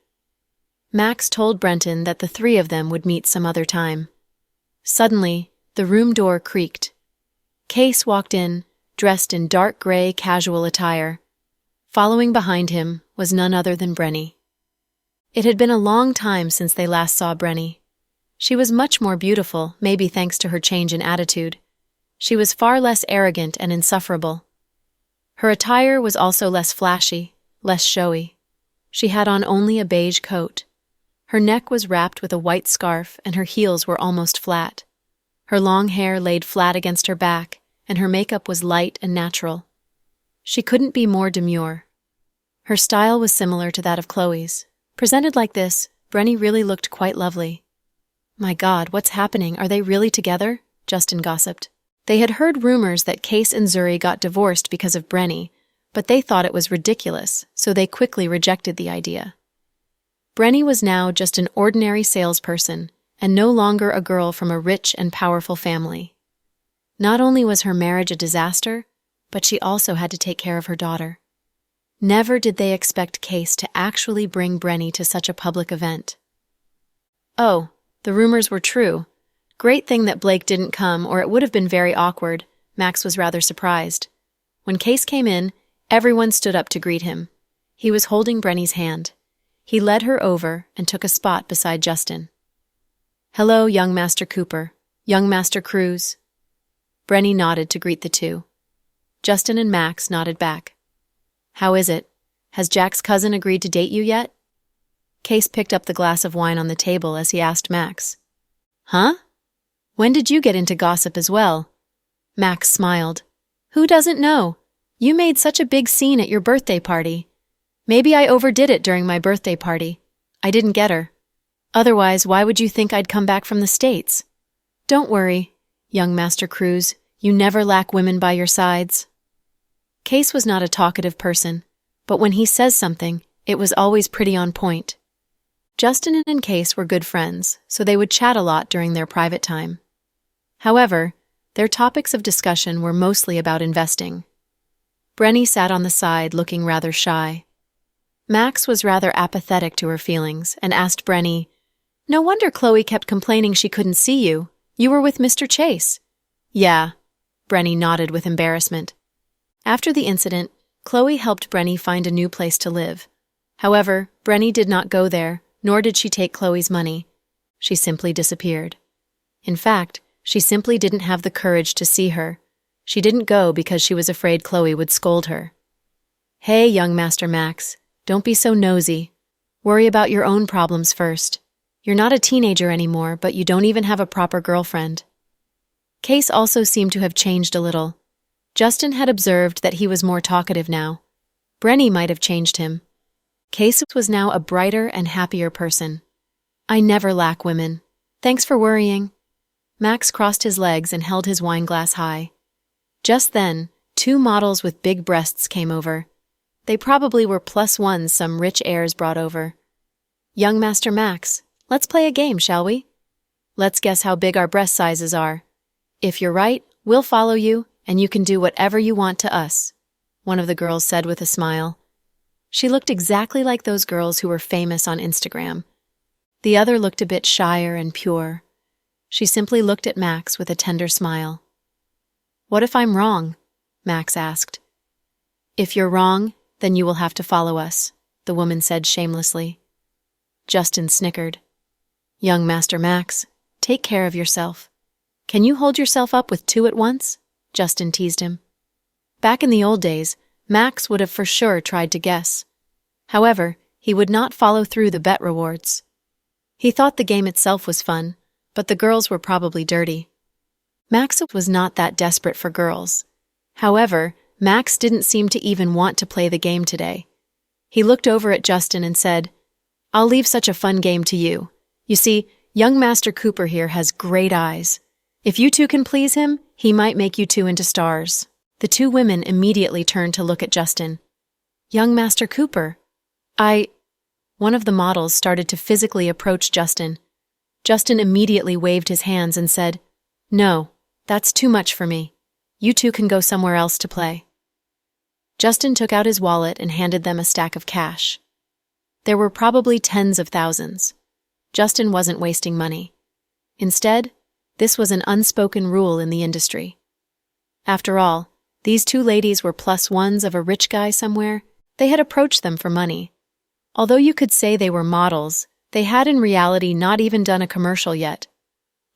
Max told Brenton that the three of them would meet some other time. Suddenly, the room door creaked. Case walked in, dressed in dark gray casual attire. Following behind him was none other than Brenny. It had been a long time since they last saw Brenny. She was much more beautiful, maybe thanks to her change in attitude. She was far less arrogant and insufferable. Her attire was also less flashy, less showy. She had on only a beige coat. Her neck was wrapped with a white scarf and her heels were almost flat. Her long hair laid flat against her back, and her makeup was light and natural. She couldn't be more demure. Her style was similar to that of Chloe's. Presented like this, Brenny really looked quite lovely. "My God, what's happening? Are they really together?" Justin gossiped. They had heard rumors that Case and Zuri got divorced because of Brenny, but they thought it was ridiculous, so they quickly rejected the idea. Brenny was now just an ordinary salesperson, and no longer a girl from a rich and powerful family. Not only was her marriage a disaster, but she also had to take care of her daughter. Never did they expect Case to actually bring Brenny to such a public event. Oh, the rumors were true. Great thing that Blake didn't come, or it would have been very awkward. Max was rather surprised. When Case came in, everyone stood up to greet him. He was holding Brenny's hand. He led her over and took a spot beside Justin. "Hello, young Master Cooper. Young Master Cruz." Brenny nodded to greet the two. Justin and Max nodded back. "How is it? Has Jack's cousin agreed to date you yet?" Case picked up the glass of wine on the table as he asked Max. "Huh? When did you get into gossip as well?" Max smiled. "Who doesn't know? You made such a big scene at your birthday party. Maybe I overdid it during my birthday party. I didn't get her. Otherwise, why would you think I'd come back from the States? Don't worry, young Master Cruz. You never lack women by your sides." Case was not a talkative person, but when he says something, it was always pretty on point. Justin and Case were good friends, so they would chat a lot during their private time. However, their topics of discussion were mostly about investing. Brenny sat on the side looking rather shy. Max was rather apathetic to her feelings and asked Brenny, "No wonder Chloe kept complaining she couldn't see you. You were with Mr. Chase." "Yeah," Brenny nodded with embarrassment. After the incident, Chloe helped Brenny find a new place to live. However, Brenny did not go there, nor did she take Chloe's money. She simply disappeared. In fact, she simply didn't have the courage to see her. She didn't go because she was afraid Chloe would scold her. "Hey, young Master Max, don't be so nosy. Worry about your own problems first. You're not a teenager anymore, but you don't even have a proper girlfriend." Case also seemed to have changed a little. Justin had observed that he was more talkative now. Brenny might have changed him. Case was now a brighter and happier person. "I never lack women. Thanks for worrying." Max crossed his legs and held his wine glass high. Just then, two models with big breasts came over. They probably were +1s some rich heirs brought over. "Young Master Max, let's play a game, shall we? Let's guess how big our breast sizes are. If you're right, we'll follow you, and you can do whatever you want to us," one of the girls said with a smile. She looked exactly like those girls who were famous on Instagram. The other looked a bit shyer and pure. She simply looked at Max with a tender smile. "What if I'm wrong?" Max asked. "If you're wrong, then you will have to follow us," the woman said shamelessly. Justin snickered. "Young Master Max, take care of yourself. Can you hold yourself up with two at once?" Justin teased him. Back in the old days, Max would have for sure tried to guess. However, he would not follow through the bet rewards. He thought the game itself was fun, but the girls were probably dirty. Max was not that desperate for girls. However, Max didn't seem to even want to play the game today. He looked over at Justin and said, "I'll leave such a fun game to you. You see, young Master Cooper here has great eyes. If you two can please him, he might make you two into stars." The two women immediately turned to look at Justin. "Young Master Cooper, One of the models started to physically approach Justin. Justin immediately waved his hands and said, "No, that's too much for me. You two can go somewhere else to play." Justin took out his wallet and handed them a stack of cash. There were probably tens of thousands. Justin wasn't wasting money. Instead, this was an unspoken rule in the industry. After all, these two ladies were +1s of a rich guy somewhere. They had approached them for money. Although you could say they were models, they had in reality not even done a commercial yet,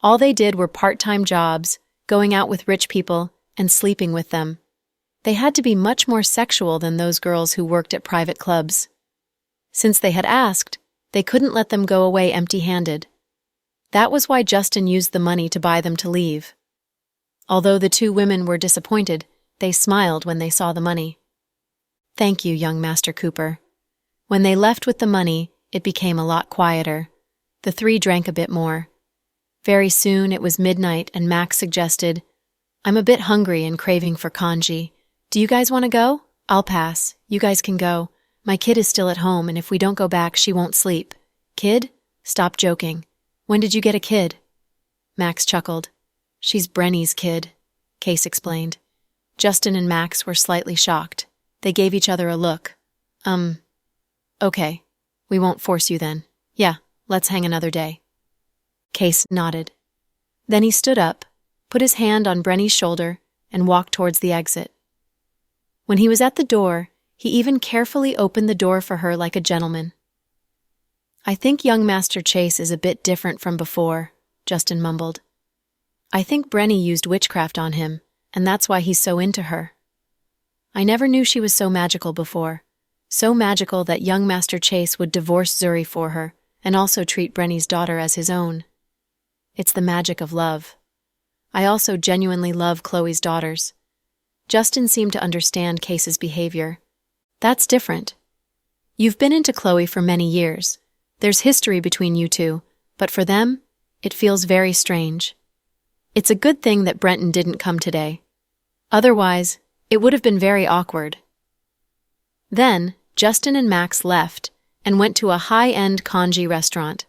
All they did were part-time jobs, going out with rich people, and sleeping with them. They had to be much more sexual than those girls who worked at private clubs. Since they had asked, they couldn't let them go away empty-handed. That was why Justin used the money to buy them to leave. Although the two women were disappointed, they smiled when they saw the money. "Thank you, young Master Cooper." When they left with the money, it became a lot quieter. The three drank a bit more. Very soon it was midnight and Max suggested, "I'm a bit hungry and craving for congee. Do you guys want to go? I'll pass. You guys can go. My kid is still at home, and if we don't go back, she won't sleep." "Kid? Stop joking. When did you get a kid?" Max chuckled. "She's Brenny's kid," Case explained. Justin and Max were slightly shocked. They gave each other a look. Okay. We won't force you then. Yeah, let's hang another day." Case nodded. Then he stood up, put his hand on Brenny's shoulder, and walked towards the exit. When he was at the door, he even carefully opened the door for her like a gentleman. "I think young Master Chase is a bit different from before," Justin mumbled. "I think Brenny used witchcraft on him, and that's why he's so into her. I never knew she was so magical before. So magical that young Master Chase would divorce Zuri for her, and also treat Brenny's daughter as his own. It's the magic of love. I also genuinely love Chloe's daughters." Justin seemed to understand Case's behavior. "That's different. You've been into Chloe for many years. There's history between you two, but for them, it feels very strange. It's a good thing that Brenton didn't come today. Otherwise, it would have been very awkward." Then, Justin and Max left and went to a high-end congee restaurant.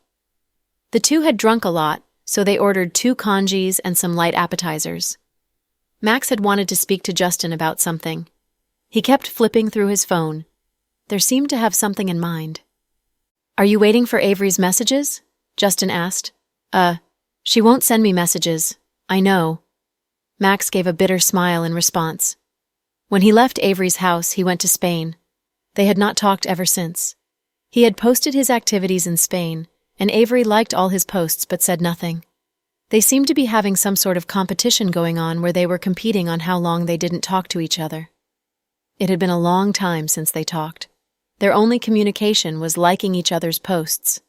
The two had drunk a lot, so they ordered 2 congees and some light appetizers. Max had wanted to speak to Justin about something. He kept flipping through his phone. There seemed to have something in mind. "Are you waiting for Avery's messages?" Justin asked. She won't send me messages. I know." Max gave a bitter smile in response. When he left Avery's house, he went to Spain. They had not talked ever since. He had posted his activities in Spain, and Avery liked all his posts but said nothing. They seemed to be having some sort of competition going on where they were competing on how long they didn't talk to each other. It had been a long time since they talked. Their only communication was liking each other's posts.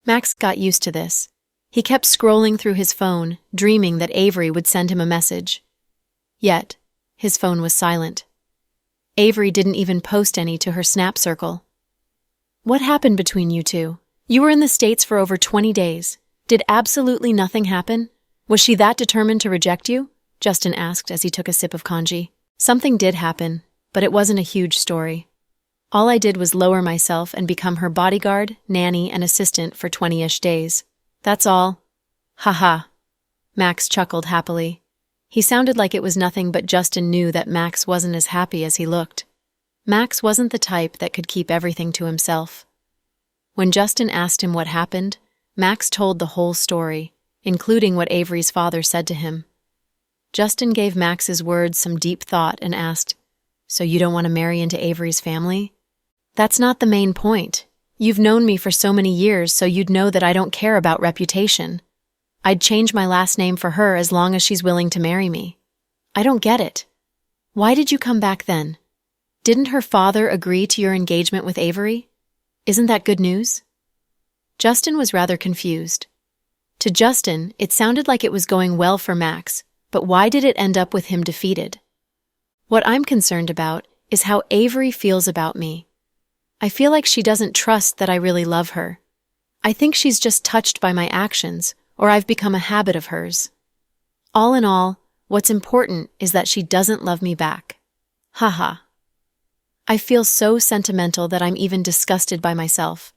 Max got used to this. He kept scrolling through his phone, dreaming that Avery would send him a message. Yet, his phone was silent. Avery didn't even post any to her Snap circle. "What happened between you two? You were in the States for over 20 days. Did absolutely nothing happen? Was she that determined to reject you?" Justin asked as he took a sip of congee. "Something did happen, but it wasn't a huge story. All I did was lower myself and become her bodyguard, nanny, and assistant for 20-ish days. That's all." "Ha." Max chuckled happily. He sounded like it was nothing, but Justin knew that Max wasn't as happy as he looked. Max wasn't the type that could keep everything to himself. When Justin asked him what happened, Max told the whole story, including what Avery's father said to him. Justin gave Max's words some deep thought and asked, "So you don't want to marry into Avery's family?" "That's not the main point. You've known me for so many years, so you'd know that I don't care about reputation. I'd change my last name for her as long as she's willing to marry me. I don't get it. Why did you come back then? Didn't her father agree to your engagement with Avery? Isn't that good news?" Justin was rather confused. To Justin, it sounded like it was going well for Max, but why did it end up with him defeated? "What I'm concerned about is how Avery feels about me. I feel like she doesn't trust that I really love her. I think she's just touched by my actions, or I've become a habit of hers. All in all, what's important is that she doesn't love me back. Haha. I feel so sentimental that I'm even disgusted by myself.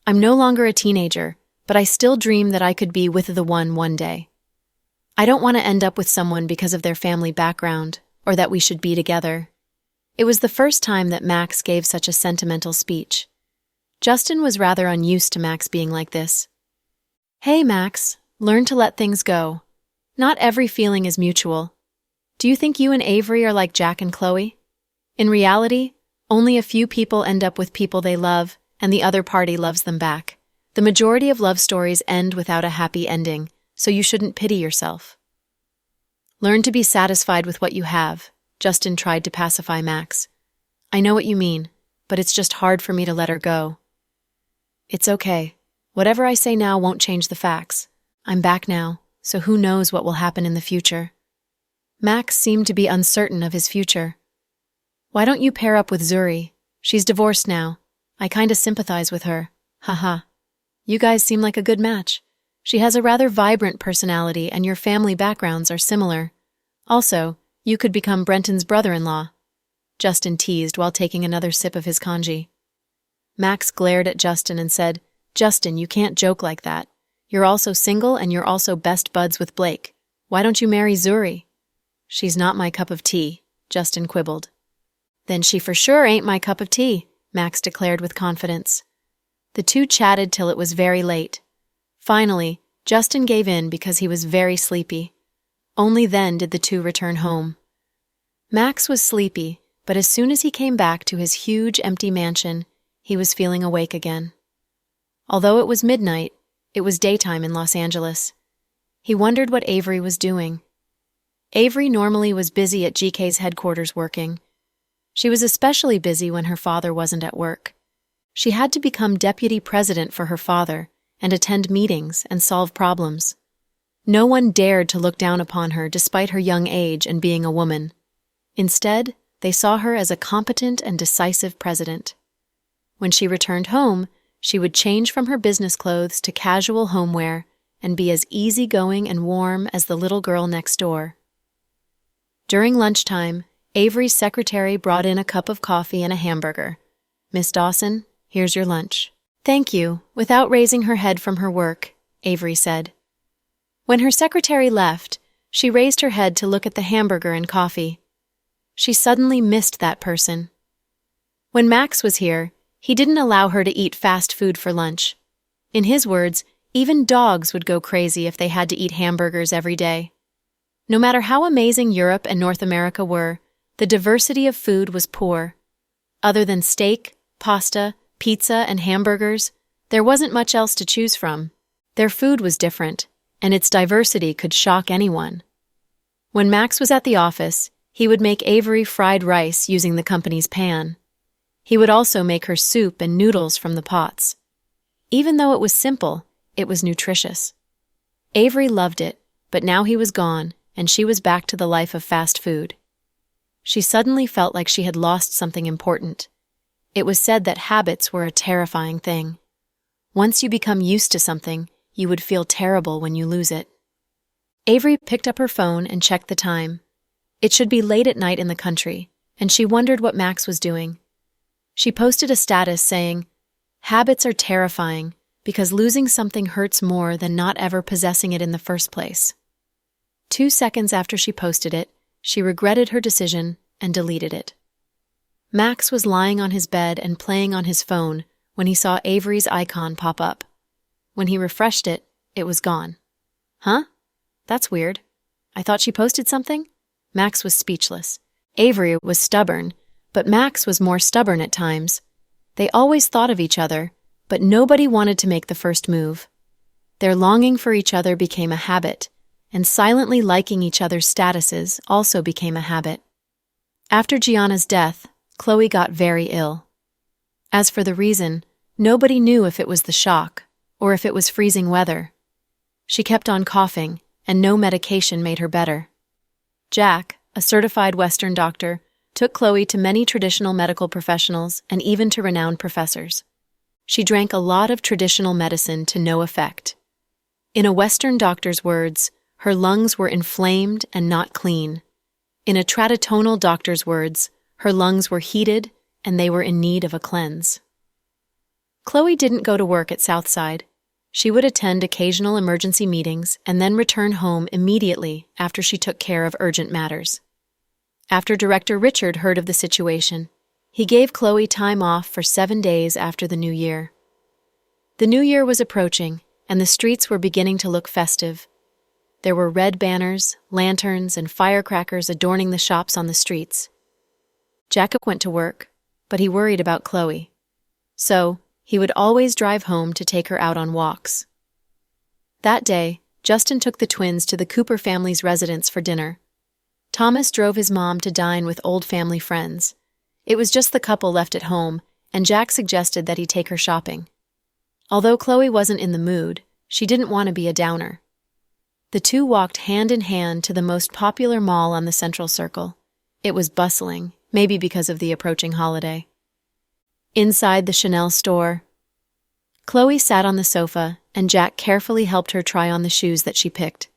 I'm no longer a teenager, but I still dream that I could be with the one day. I don't want to end up with someone because of their family background, or that we should be together." It was the first time that Max gave such a sentimental speech. Justin was rather unused to Max being like this. "Hey, Max, learn to let things go. Not every feeling is mutual. Do you think you and Avery are like Jack and Chloe? In reality, only a few people end up with people they love, and the other party loves them back. The majority of love stories end without a happy ending, so you shouldn't pity yourself. Learn to be satisfied with what you have, Justin tried to pacify Max. I know what you mean, but it's just hard for me to let her go. It's okay. Whatever I say now won't change the facts. I'm back now, so who knows what will happen in the future. Max seemed to be uncertain of his future. Why don't you pair up with Zuri? She's divorced now. I kinda sympathize with her. Haha. You guys seem like a good match. She has a rather vibrant personality and your family backgrounds are similar. Also, you could become Brenton's brother-in-law. Justin teased while taking another sip of his congee. Max glared at Justin and said, Justin, you can't joke like that. You're also single and you're also best buds with Blake. Why don't you marry Zuri? She's not my cup of tea, Justin quibbled. Then she for sure ain't my cup of tea, Max declared with confidence. The two chatted till it was very late. Finally, Justin gave in because he was very sleepy. Only then did the two return home. Max was sleepy, but as soon as he came back to his huge empty mansion, he was feeling awake again. Although it was midnight, it was daytime in Los Angeles. He wondered what Avery was doing. Avery normally was busy at GK's headquarters working. She was especially busy when her father wasn't at work. She had to become deputy president for her father and attend meetings and solve problems. No one dared to look down upon her despite her young age and being a woman. Instead, they saw her as a competent and decisive president. When she returned home, she would change from her business clothes to casual homeware and be as easygoing and warm as the little girl next door. During lunchtime, Avery's secretary brought in a cup of coffee and a hamburger. Miss Dawson, here's your lunch. Thank you, without raising her head from her work, Avery said. When her secretary left, she raised her head to look at the hamburger and coffee. She suddenly missed that person. When Max was here, he didn't allow her to eat fast food for lunch. In his words, even dogs would go crazy if they had to eat hamburgers every day. No matter how amazing Europe and North America were, the diversity of food was poor. Other than steak, pasta, pizza, and hamburgers, there wasn't much else to choose from. Their food was different, and its diversity could shock anyone. When Max was at the office, he would make Avery fried rice using the company's pan. He would also make her soup and noodles from the pots. Even though it was simple, it was nutritious. Avery loved it, but now he was gone, and she was back to the life of fast food. She suddenly felt like she had lost something important. It was said that habits were a terrifying thing. Once you become used to something, you would feel terrible when you lose it. Avery picked up her phone and checked the time. It should be late at night in the country, and she wondered what Max was doing. She posted a status saying, "Habits are terrifying because losing something hurts more than not ever possessing it in the first place." 2 seconds after she posted it, she regretted her decision and deleted it. Max was lying on his bed and playing on his phone when he saw Avery's icon pop up. When he refreshed it, it was gone. Huh? That's weird. I thought she posted something? Max was speechless. Avery was stubborn, but Max was more stubborn at times. They always thought of each other, but nobody wanted to make the first move. Their longing for each other became a habit, and silently liking each other's statuses also became a habit. After Gianna's death, Chloe got very ill. As for the reason, nobody knew if it was the shock or if it was freezing weather. She kept on coughing, and no medication made her better. Jack, a certified Western doctor, took Chloe to many traditional medical professionals and even to renowned professors. She drank a lot of traditional medicine to no effect. In a Western doctor's words, her lungs were inflamed and not clean. In a traditional doctor's words, her lungs were heated and they were in need of a cleanse. Chloe didn't go to work at Southside. She would attend occasional emergency meetings and then return home immediately after she took care of urgent matters. After Director Richard heard of the situation, he gave Chloe time off for 7 days after the New Year. The New Year was approaching, and the streets were beginning to look festive. There were red banners, lanterns, and firecrackers adorning the shops on the streets. Jacob went to work, but he worried about Chloe. So, he would always drive home to take her out on walks. That day, Justin took the twins to the Cooper family's residence for dinner. Thomas drove his mom to dine with old family friends. It was just the couple left at home, and Jack suggested that he take her shopping. Although Chloe wasn't in the mood, she didn't want to be a downer. The two walked hand in hand to the most popular mall on the Central Circle. It was bustling, maybe because of the approaching holiday. Inside the Chanel store, Chloe sat on the sofa, and Jack carefully helped her try on the shoes that she picked.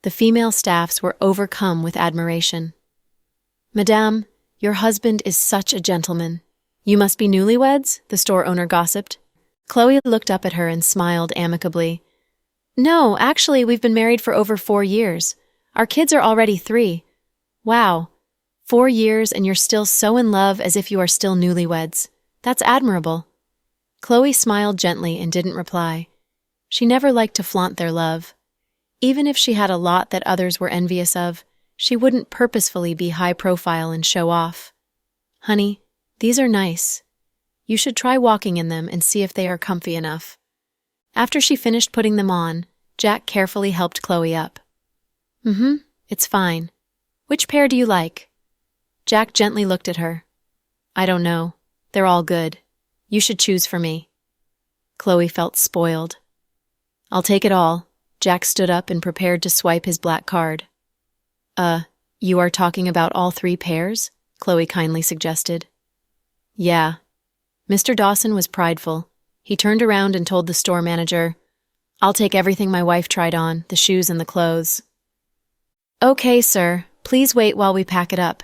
The female staffs were overcome with admiration. "Madame, your husband is such a gentleman. You must be newlyweds?" the store owner gossiped. Chloe looked up at her and smiled amicably. "No, actually, we've been married for over 4 years. Our kids are already 3. Wow, 4 years and you're still so in love as if you are still newlyweds. That's admirable." Chloe smiled gently and didn't reply. She never liked to flaunt their love. Even if she had a lot that others were envious of, she wouldn't purposefully be high profile and show off. "Honey, these are nice. You should try walking in them and see if they are comfy enough." After she finished putting them on, Jack carefully helped Chloe up. It's fine. Which pair do you like?" Jack gently looked at her. "I don't know. They're all good. You should choose for me." Chloe felt spoiled. "I'll take it all." Jack stood up and prepared to swipe his black card. You are talking about all 3 pairs?" Chloe kindly suggested. "Yeah." Mr. Dawson was prideful. He turned around and told the store manager, "I'll take everything my wife tried on, the shoes and the clothes." "Okay, sir. Please wait while we pack it up."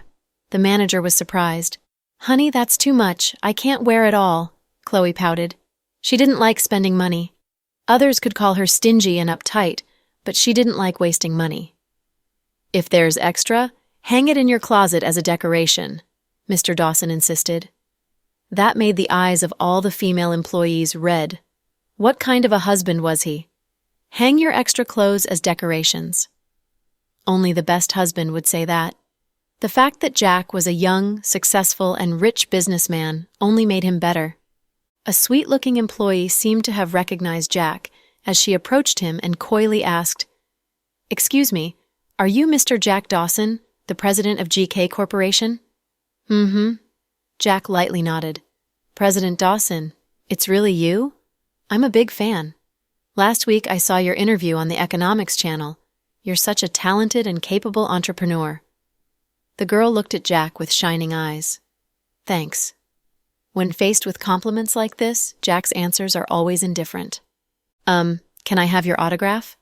The manager was surprised. "Honey, that's too much. I can't wear it all," Chloe pouted. She didn't like spending money. Others could call her stingy and uptight, but she didn't like wasting money. "If there's extra, hang it in your closet as a decoration," Mr. Dawson insisted. That made the eyes of all the female employees red. What kind of a husband was he? Hang your extra clothes as decorations. Only the best husband would say that. The fact that Jack was a young, successful, and rich businessman only made him better. A sweet-looking employee seemed to have recognized Jack as she approached him and coyly asked, "Excuse me, are you Mr. Jack Dawson, the president of GK Corporation?" Jack lightly nodded. "President Dawson, it's really you? I'm a big fan. Last week I saw your interview on the Economics Channel. You're such a talented and capable entrepreneur." The girl looked at Jack with shining eyes. "Thanks." When faced with compliments like this, Jack's answers are always indifferent. Can I have your autograph?"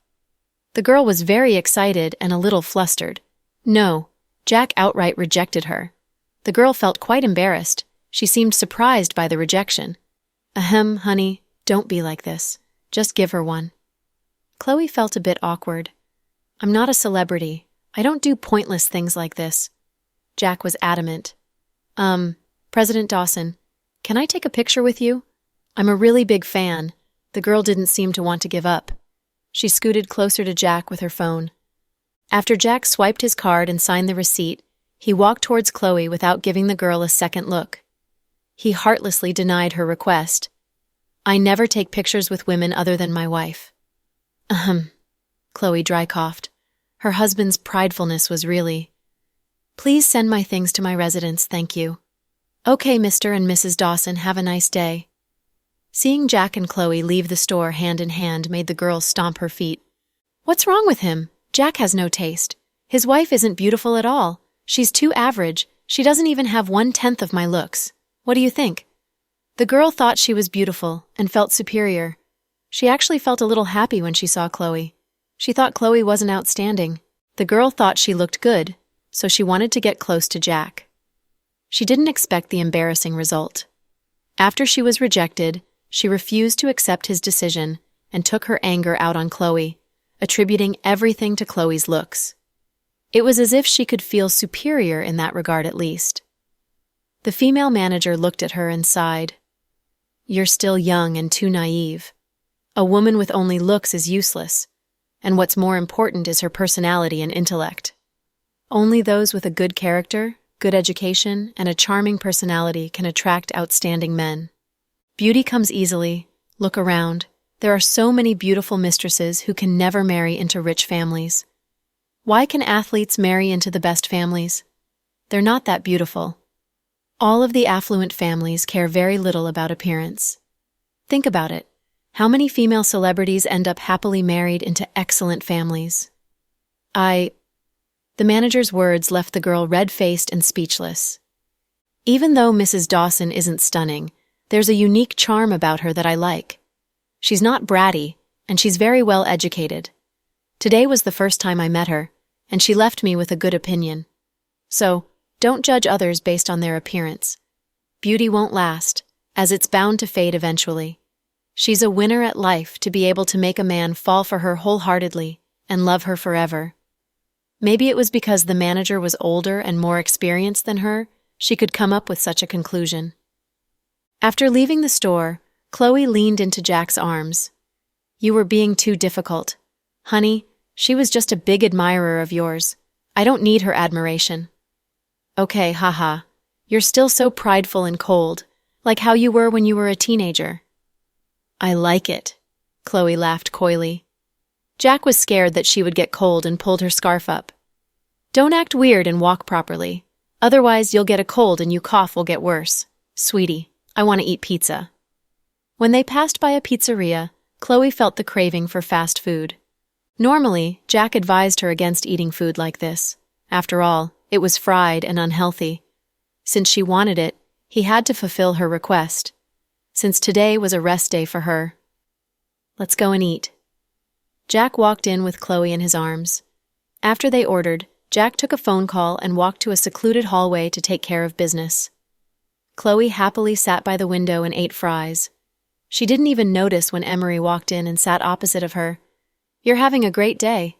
The girl was very excited and a little flustered. No, Jack outright rejected her. The girl felt quite embarrassed. She seemed surprised by the rejection. Honey, don't be like this. Just give her one." Chloe felt a bit awkward. "I'm not a celebrity. I don't do pointless things like this." Jack was adamant. President Dawson, can I take a picture with you? I'm a really big fan." The girl didn't seem to want to give up. She scooted closer to Jack with her phone. After Jack swiped his card and signed the receipt, he walked towards Chloe without giving the girl a second look. He heartlessly denied her request. "I never take pictures with women other than my wife." Chloe dry coughed. Her husband's pridefulness was really. "Please send my things to my residence, thank you." "Okay, Mr. and Mrs. Dawson, have a nice day." Seeing Jack and Chloe leave the store hand in hand made the girl stomp her feet. "What's wrong with him? Jack has no taste. His wife isn't beautiful at all. She's too average. She doesn't even have 1/10 of my looks. What do you think?" The girl thought she was beautiful and felt superior. She actually felt a little happy when she saw Chloe. She thought Chloe wasn't outstanding. The girl thought she looked good, so she wanted to get close to Jack. She didn't expect the embarrassing result. After she was rejected, she refused to accept his decision and took her anger out on Chloe, attributing everything to Chloe's looks. It was as if she could feel superior in that regard at least. The female manager looked at her and sighed. "You're still young and too naive. A woman with only looks is useless, and what's more important is her personality and intellect. Only those with a good character, good education, and a charming personality can attract outstanding men. Beauty comes easily. Look around. There are so many beautiful mistresses who can never marry into rich families. Why can athletes marry into the best families? They're not that beautiful. All of the affluent families care very little about appearance. Think about it. How many female celebrities end up happily married into excellent families? The manager's words left the girl red-faced and speechless. Even though Mrs. Dawson isn't stunning, there's a unique charm about her that I like. She's not bratty, and she's very well educated. Today was the first time I met her, and she left me with a good opinion. So, don't judge others based on their appearance. Beauty won't last, as it's bound to fade eventually. She's a winner at life to be able to make a man fall for her wholeheartedly and love her forever. Maybe it was because the manager was older and more experienced than her, she could come up with such a conclusion. After leaving the store, Chloe leaned into Jack's arms. "You were being too difficult. Honey, she was just a big admirer of yours. I don't need her admiration." "Okay, haha. You're still so prideful and cold, like how you were when you were a teenager." "I like it," Chloe laughed coyly. Jack was scared that she would get cold and pulled her scarf up. "Don't act weird and walk properly. Otherwise, you'll get a cold and your cough will get worse. Sweetie, I want to eat pizza." When they passed by a pizzeria, Chloe felt the craving for fast food. Normally, Jack advised her against eating food like this. After all, it was fried and unhealthy. Since she wanted it, he had to fulfill her request. Since today was a rest day for her. "Let's go and eat." Jack walked in with Chloe in his arms. After they ordered, Jack took a phone call and walked to a secluded hallway to take care of business. Chloe happily sat by the window and ate fries. She didn't even notice when Emery walked in and sat opposite of her. "You're having a great day."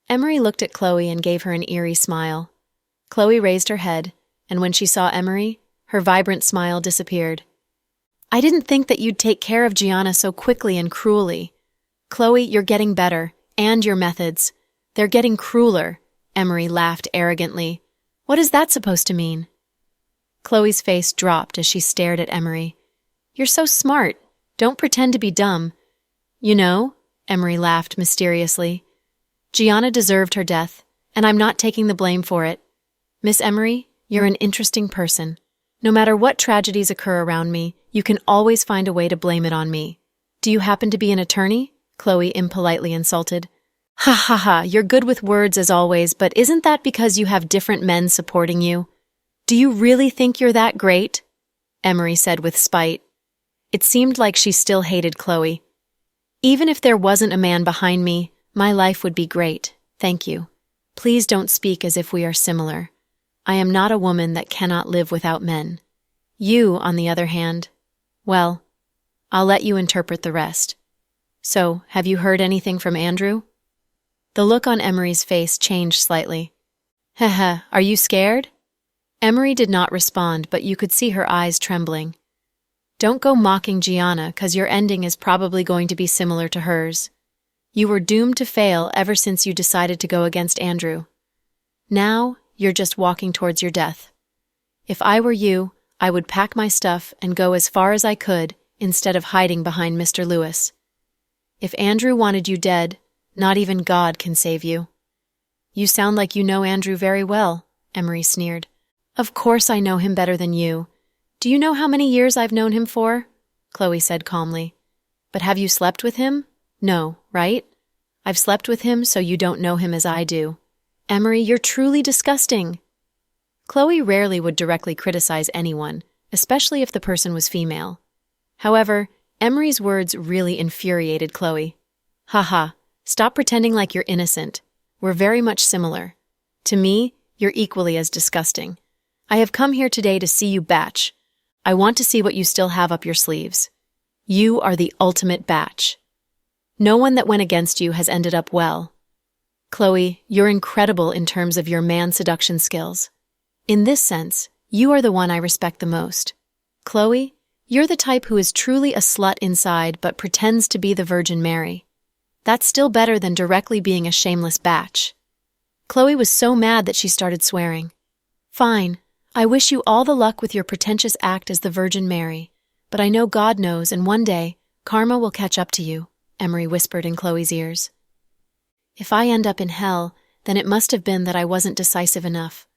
Emery looked at Chloe and gave her an eerie smile. Chloe raised her head, and when she saw Emery, her vibrant smile disappeared. "I didn't think that you'd take care of Gianna so quickly and cruelly." "Chloe, you're getting better, and your methods. They're getting crueler," Emery laughed arrogantly. "What is that supposed to mean?" Chloe's face dropped as she stared at Emery. "You're so smart. Don't pretend to be dumb." "You know," Emery laughed mysteriously, "Gianna deserved her death, and I'm not taking the blame for it. Miss Emery, you're an interesting person. No matter what tragedies occur around me, you can always find a way to blame it on me. Do you happen to be an attorney?" Chloe impolitely insulted. "Ha ha ha, you're good with words as always, but isn't that because you have different men supporting you?" "Do you really think you're that great?" Emery said with spite. It seemed like she still hated Chloe. "Even if there wasn't a man behind me, my life would be great, thank you. Please don't speak as if we are similar. I am not a woman that cannot live without men. You, on the other hand, well, I'll let you interpret the rest. So, have you heard anything from Andrew?" The look on Emery's face changed slightly. "Heh, are you scared?" Emery did not respond, but you could see her eyes trembling. "Don't go mocking Gianna, 'cause your ending is probably going to be similar to hers. You were doomed to fail ever since you decided to go against Andrew. Now, you're just walking towards your death. If I were you, I would pack my stuff and go as far as I could instead of hiding behind Mr. Lewis. If Andrew wanted you dead, not even God can save you." "You sound like you know Andrew very well," Emery sneered. "Of course I know him better than you. Do you know how many years I've known him for?" Chloe said calmly. "But have you slept with him? No, right? I've slept with him, so you don't know him as I do. Emery, you're truly disgusting." Chloe rarely would directly criticize anyone, especially if the person was female. However, Emery's words really infuriated Chloe. "Haha, stop pretending like you're innocent. We're very much similar. To me, you're equally as disgusting. I have come here today to see you batch. I want to see what you still have up your sleeves. You are the ultimate batch. No one that went against you has ended up well. Chloe, you're incredible in terms of your man seduction skills. In this sense, you are the one I respect the most. Chloe, you're the type who is truly a slut inside but pretends to be the Virgin Mary. That's still better than directly being a shameless batch." Chloe was so mad that she started swearing. "Fine. I wish you all the luck with your pretentious act as the Virgin Mary, but I know God knows, and one day, Karma will catch up to you, Emery whispered in Chloe's ears. If I end up in hell, then it must have been that I wasn't decisive enough.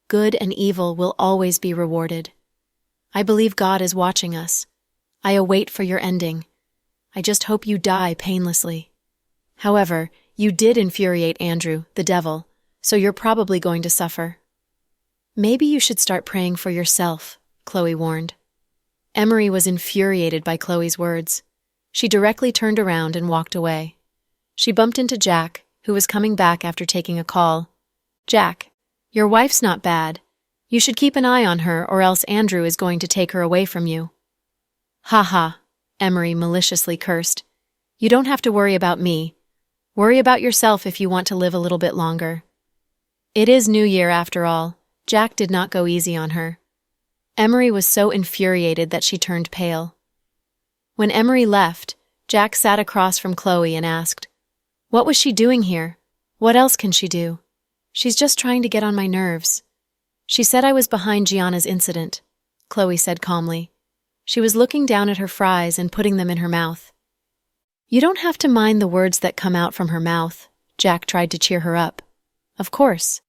Good and evil will always be rewarded. I believe God is watching us. I await for your ending. I just hope you die painlessly. However, you did infuriate Andrew, the devil, so you're probably going to suffer. Maybe you should start praying for yourself, Chloe warned. Emery was infuriated by Chloe's words. She directly turned around and walked away. She bumped into Jack, who was coming back after taking a call. Jack, your wife's not bad. You should keep an eye on her or else Andrew is going to take her away from you. Ha ha, Emery maliciously cursed. You don't have to worry about me. Worry about yourself if you want to live a little bit longer. It is New Year after all. Jack did not go easy on her. Emery was so infuriated that she turned pale. When Emery left, Jack sat across from Chloe and asked, "What was she doing here? What else can she do? She's just trying to get on my nerves." "She said I was behind Gianna's incident," Chloe said calmly. She was looking down at her fries and putting them in her mouth. "You don't have to mind the words that come out from her mouth," Jack tried to cheer her up. "Of course.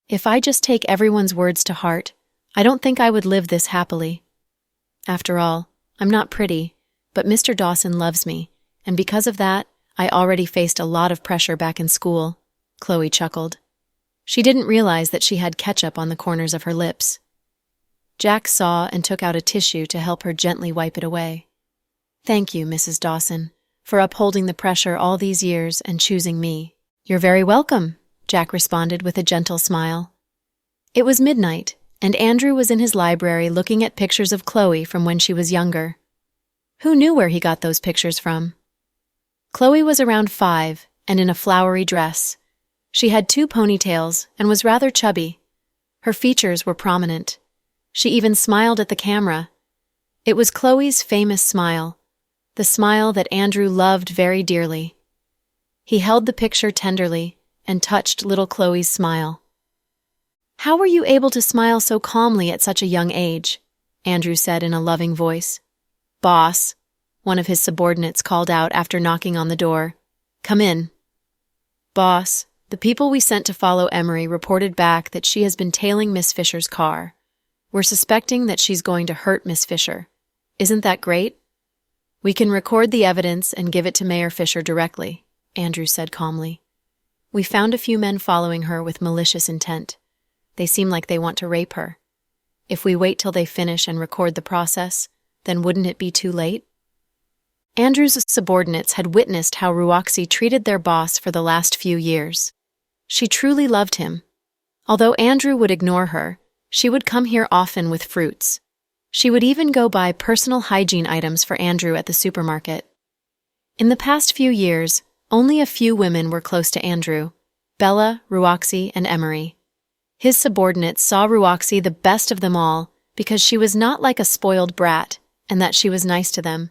If I just take everyone's words to heart, I don't think I would live this happily. After all, I'm not pretty, but Mr. Dawson loves me, and because of that, I already faced a lot of pressure back in school," Chloe chuckled. She didn't realize that she had ketchup on the corners of her lips. Jack saw and took out a tissue to help her gently wipe it away. "Thank you, Mrs. Dawson, for upholding the pressure all these years and choosing me." "You're very welcome," Jack responded with a gentle smile. It was midnight, and Andrew was in his library looking at pictures of Chloe from when she was younger. Who knew where he got those pictures from? Chloe was around 5 and in a flowery dress. She had 2 ponytails and was rather chubby. Her features were prominent. She even smiled at the camera. It was Chloe's famous smile, the smile that Andrew loved very dearly. He held the picture tenderly and touched little Chloe's smile. "How were you able to smile so calmly at such a young age?" Andrew said in a loving voice. "Boss," one of his subordinates called out after knocking on the door. "Come in." "Boss, the people we sent to follow Emery reported back that she has been tailing Miss Fisher's car. We're suspecting that she's going to hurt Miss Fisher. Isn't that great?" "We can record the evidence and give it to Mayor Fisher directly," Andrew said calmly. "We found a few men following her with malicious intent. They seem like they want to rape her. If we wait till they finish and record the process, then wouldn't it be too late?" Andrew's subordinates had witnessed how Ruoxi treated their boss for the last few years. She truly loved him. Although Andrew would ignore her, she would come here often with fruits. She would even go buy personal hygiene items for Andrew at the supermarket. In the past few years, only a few women were close to Andrew: Bella, Ruoxi, and Emery. His subordinates saw Ruoxi the best of them all because she was not like a spoiled brat and that she was nice to them.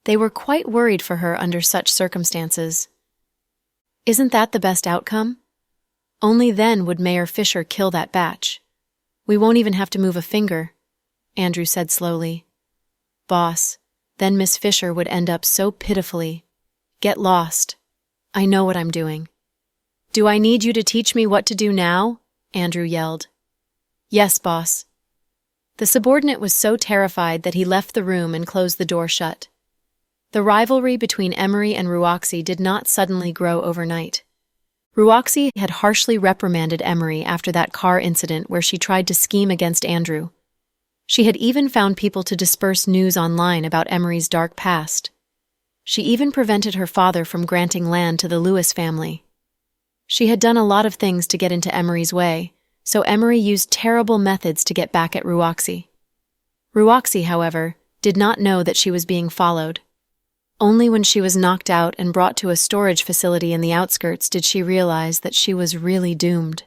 They were quite worried for her under such circumstances. Isn't that the best outcome? Only then would Mayor Fisher kill that batch. We won't even have to move a finger, Andrew said slowly. Boss, then Miss Fisher would end up so pitifully. Get lost. I know what I'm doing. Do I need you to teach me what to do now? Andrew yelled. Yes, boss. The subordinate was so terrified that he left the room and closed the door shut. The rivalry between Emery and Ruoxi did not suddenly grow overnight. Ruoxi had harshly reprimanded Emery after that car incident where she tried to scheme against Andrew. She had even found people to disperse news online about Emery's dark past. She even prevented her father from granting land to the Lewis family. She had done a lot of things to get into Emery's way, so Emery used terrible methods to get back at Ruoxi. Ruoxi, however, did not know that she was being followed. Only when she was knocked out and brought to a storage facility in the outskirts did she realize that she was really doomed.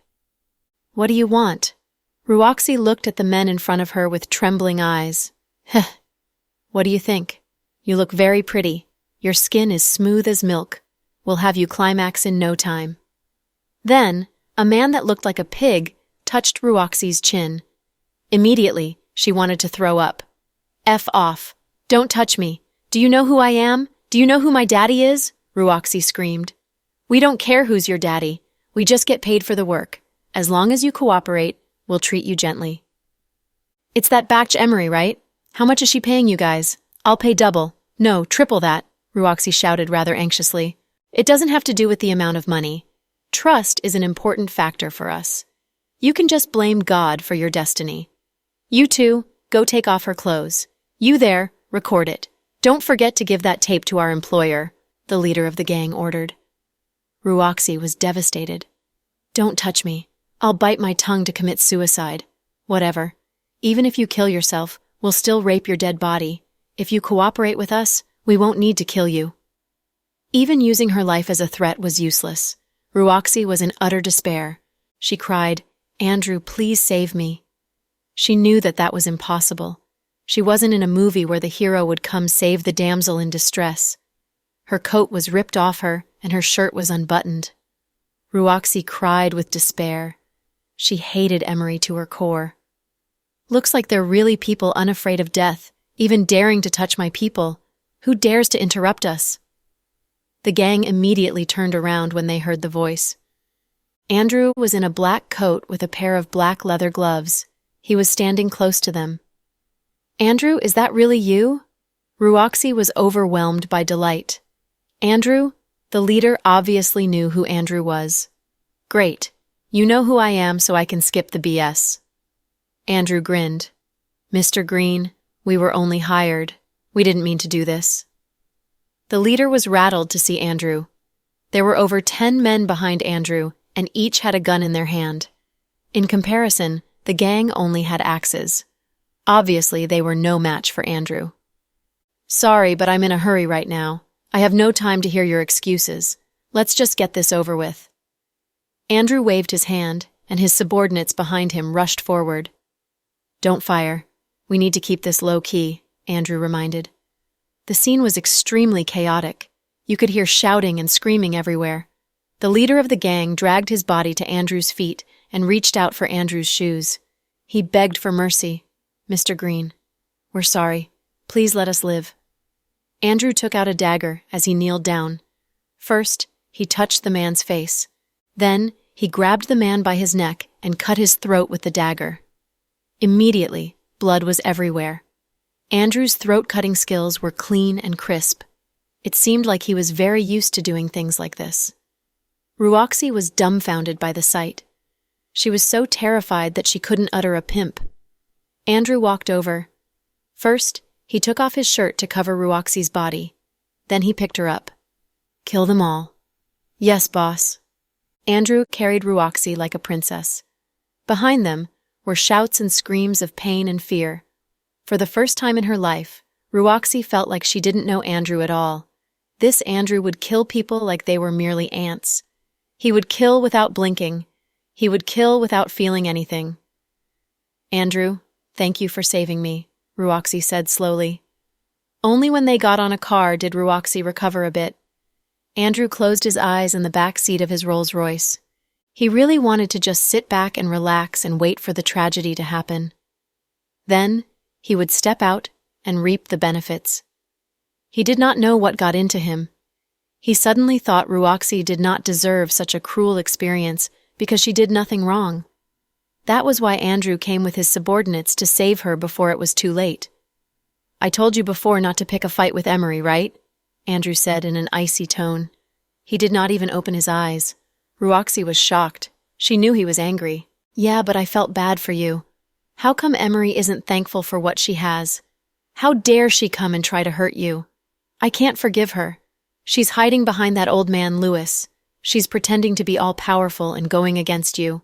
What do you want? Ruoxi looked at the men in front of her with trembling eyes. Heh. What do you think? You look very pretty. Your skin is smooth as milk. We'll have you climax in no time. Then, a man that looked like a pig touched Ruoxi's chin. Immediately, she wanted to throw up. F off. Don't touch me. Do Do you know who I am? Do you know who my daddy is? Ruoxi screamed. We don't care who's your daddy. We just get paid for the work. As long as you cooperate, we'll treat you gently. It's that Bakch Emery, right? How much is she paying you guys? I'll pay double. No, triple that, Ruoxi shouted rather anxiously. It doesn't have to do with the amount of money. Trust is an important factor for us. You can just blame God for your destiny. You two, go take off her clothes. You there, record it. Don't forget to give that tape to our employer, the leader of the gang ordered. Ruoxi was devastated. Don't touch me. I'll bite my tongue to commit suicide. Whatever. Even if you kill yourself, we'll still rape your dead body. If you cooperate with us, we won't need to kill you. Even using her life as a threat was useless. Ruoxi was in utter despair. She cried, Andrew, please save me. She knew that that was impossible. She wasn't in a movie where the hero would come save the damsel in distress. Her coat was ripped off her, and her shirt was unbuttoned. Ruoxi cried with despair. She hated Emery to her core. Looks like they're really people unafraid of death, even daring to touch my people. Who dares to interrupt us? The gang immediately turned around when they heard the voice. Andrew was in a black coat with a pair of black leather gloves. He was standing close to them. Andrew, is that really you? Ruoxi was overwhelmed by delight. Andrew? The leader obviously knew who Andrew was. Great. You know who I am, so I can skip the BS. Andrew grinned. Mr. Green, we were only hired. We didn't mean to do this. The leader was rattled to see Andrew. There were over 10 men behind Andrew, and each had a gun in their hand. In comparison, the gang only had axes. Obviously, they were no match for Andrew. Sorry, but I'm in a hurry right now. I have no time to hear your excuses. Let's just get this over with. Andrew waved his hand, and his subordinates behind him rushed forward. Don't fire. We need to keep this low-key, Andrew reminded. The scene was extremely chaotic. You could hear shouting and screaming everywhere. The leader of the gang dragged his body to Andrew's feet and reached out for Andrew's shoes. He begged for mercy. Mr. Green, we're sorry. Please let us live. Andrew took out a dagger as he kneeled down. First, he touched the man's face. Then, he grabbed the man by his neck and cut his throat with the dagger. Immediately, blood was everywhere. Andrew's throat-cutting skills were clean and crisp. It seemed like he was very used to doing things like this. Ruoxi was dumbfounded by the sight. She was so terrified that she couldn't utter a pimp. Andrew walked over. First, he took off his shirt to cover Ruoxi's body. Then he picked her up. Kill them all. Yes, boss. Andrew carried Ruoxi like a princess. Behind them were shouts and screams of pain and fear. For the first time in her life, Ruoxi felt like she didn't know Andrew at all. This Andrew would kill people like they were merely ants. He would kill without blinking. He would kill without feeling anything. Andrew, thank you for saving me, Ruoxi said slowly. Only when they got on a car did Ruoxi recover a bit. Andrew closed his eyes in the back seat of his Rolls-Royce. He really wanted to just sit back and relax and wait for the tragedy to happen. Then, he would step out and reap the benefits. He did not know what got into him. He suddenly thought Ruoxi did not deserve such a cruel experience because she did nothing wrong. That was why Andrew came with his subordinates to save her before it was too late. I told you before not to pick a fight with Emery, right? Andrew said in an icy tone. He did not even open his eyes. Ruoxi was shocked. She knew he was angry. Yeah, but I felt bad for you. How come Emery isn't thankful for what she has? How dare she come and try to hurt you? I can't forgive her. She's hiding behind that old man, Lewis. She's pretending to be all-powerful and going against you.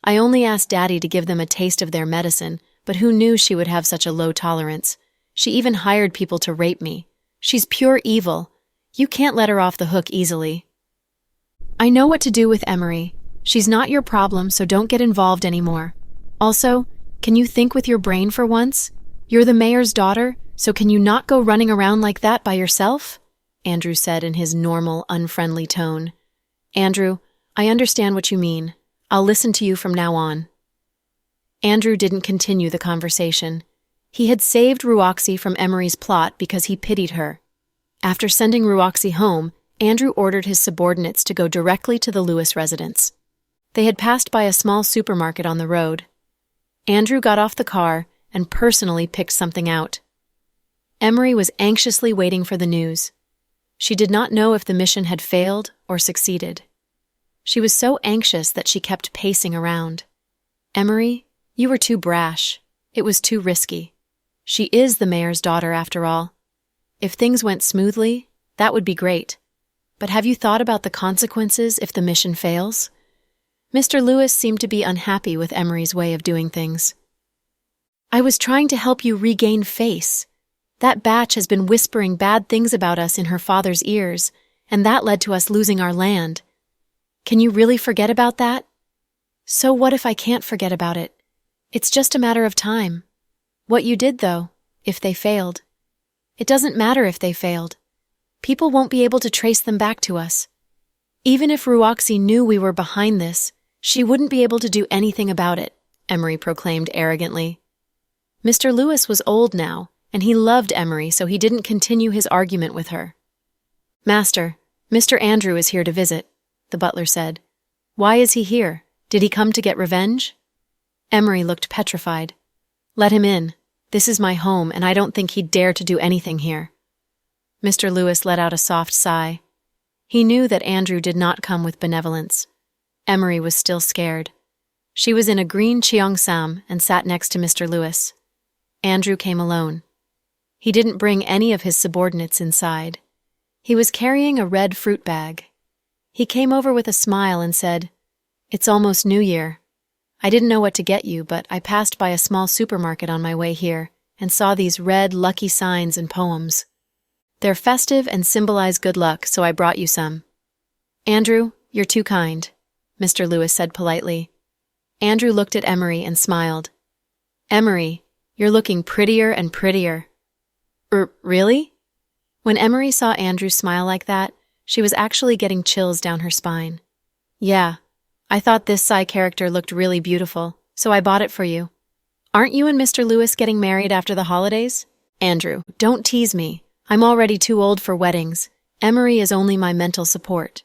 I only asked Daddy to give them a taste of their medicine, but who knew she would have such a low tolerance? She even hired people to rape me. She's pure evil. You can't let her off the hook easily. I know what to do with Emery. She's not your problem, so don't get involved anymore. Also, can you think with your brain for once? You're the mayor's daughter, so can you not go running around like that by yourself? Andrew said in his normal, unfriendly tone. Andrew, I understand what you mean. I'll listen to you from now on. Andrew didn't continue the conversation. He had saved Ruoxi from Emery's plot because he pitied her. After sending Ruoxi home, Andrew ordered his subordinates to go directly to the Lewis residence. They had passed by a small supermarket on the road. Andrew got off the car and personally picked something out. Emery was anxiously waiting for the news. She did not know if the mission had failed or succeeded. She was so anxious that she kept pacing around. Emery, you were too brash. It was too risky. She is the mayor's daughter, after all. If things went smoothly, that would be great. But have you thought about the consequences if the mission fails? Mr. Lewis seemed to be unhappy with Emery's way of doing things. I was trying to help you regain face. That batch has been whispering bad things about us in her father's ears, and that led to us losing our land. Can you really forget about that? So what if I can't forget about it? It's just a matter of time. What you did, though, if they failed. It doesn't matter if they failed. People won't be able to trace them back to us. Even if Ruoxi knew we were behind this, she wouldn't be able to do anything about it, Emery proclaimed arrogantly. Mr. Lewis was old now, and he loved Emery, so he didn't continue his argument with her. Master, Mr. Andrew is here to visit, the butler said. Why is he here? Did he come to get revenge? Emery looked petrified. Let him in. This is my home, and I don't think he'd dare to do anything here. Mr. Lewis let out a soft sigh. He knew that Andrew did not come with benevolence. Emery was still scared. She was in a green cheongsam and sat next to Mr. Lewis. Andrew came alone. He didn't bring any of his subordinates inside. He was carrying a red fruit bag. He came over with a smile and said, It's almost New Year. I didn't know what to get you, but I passed by a small supermarket on my way here and saw these red, lucky signs and poems. They're festive and symbolize good luck, so I brought you some. Andrew, you're too kind, Mr. Lewis said politely. Andrew looked at Emery and smiled. Emery, you're looking prettier and prettier. Really? When Emery saw Andrew smile like that, she was actually getting chills down her spine. Yeah, I thought this Psy character looked really beautiful, so I bought it for you. Aren't you and Mr. Lewis getting married after the holidays? Andrew, don't tease me. I'm already too old for weddings. Emery is only my mental support.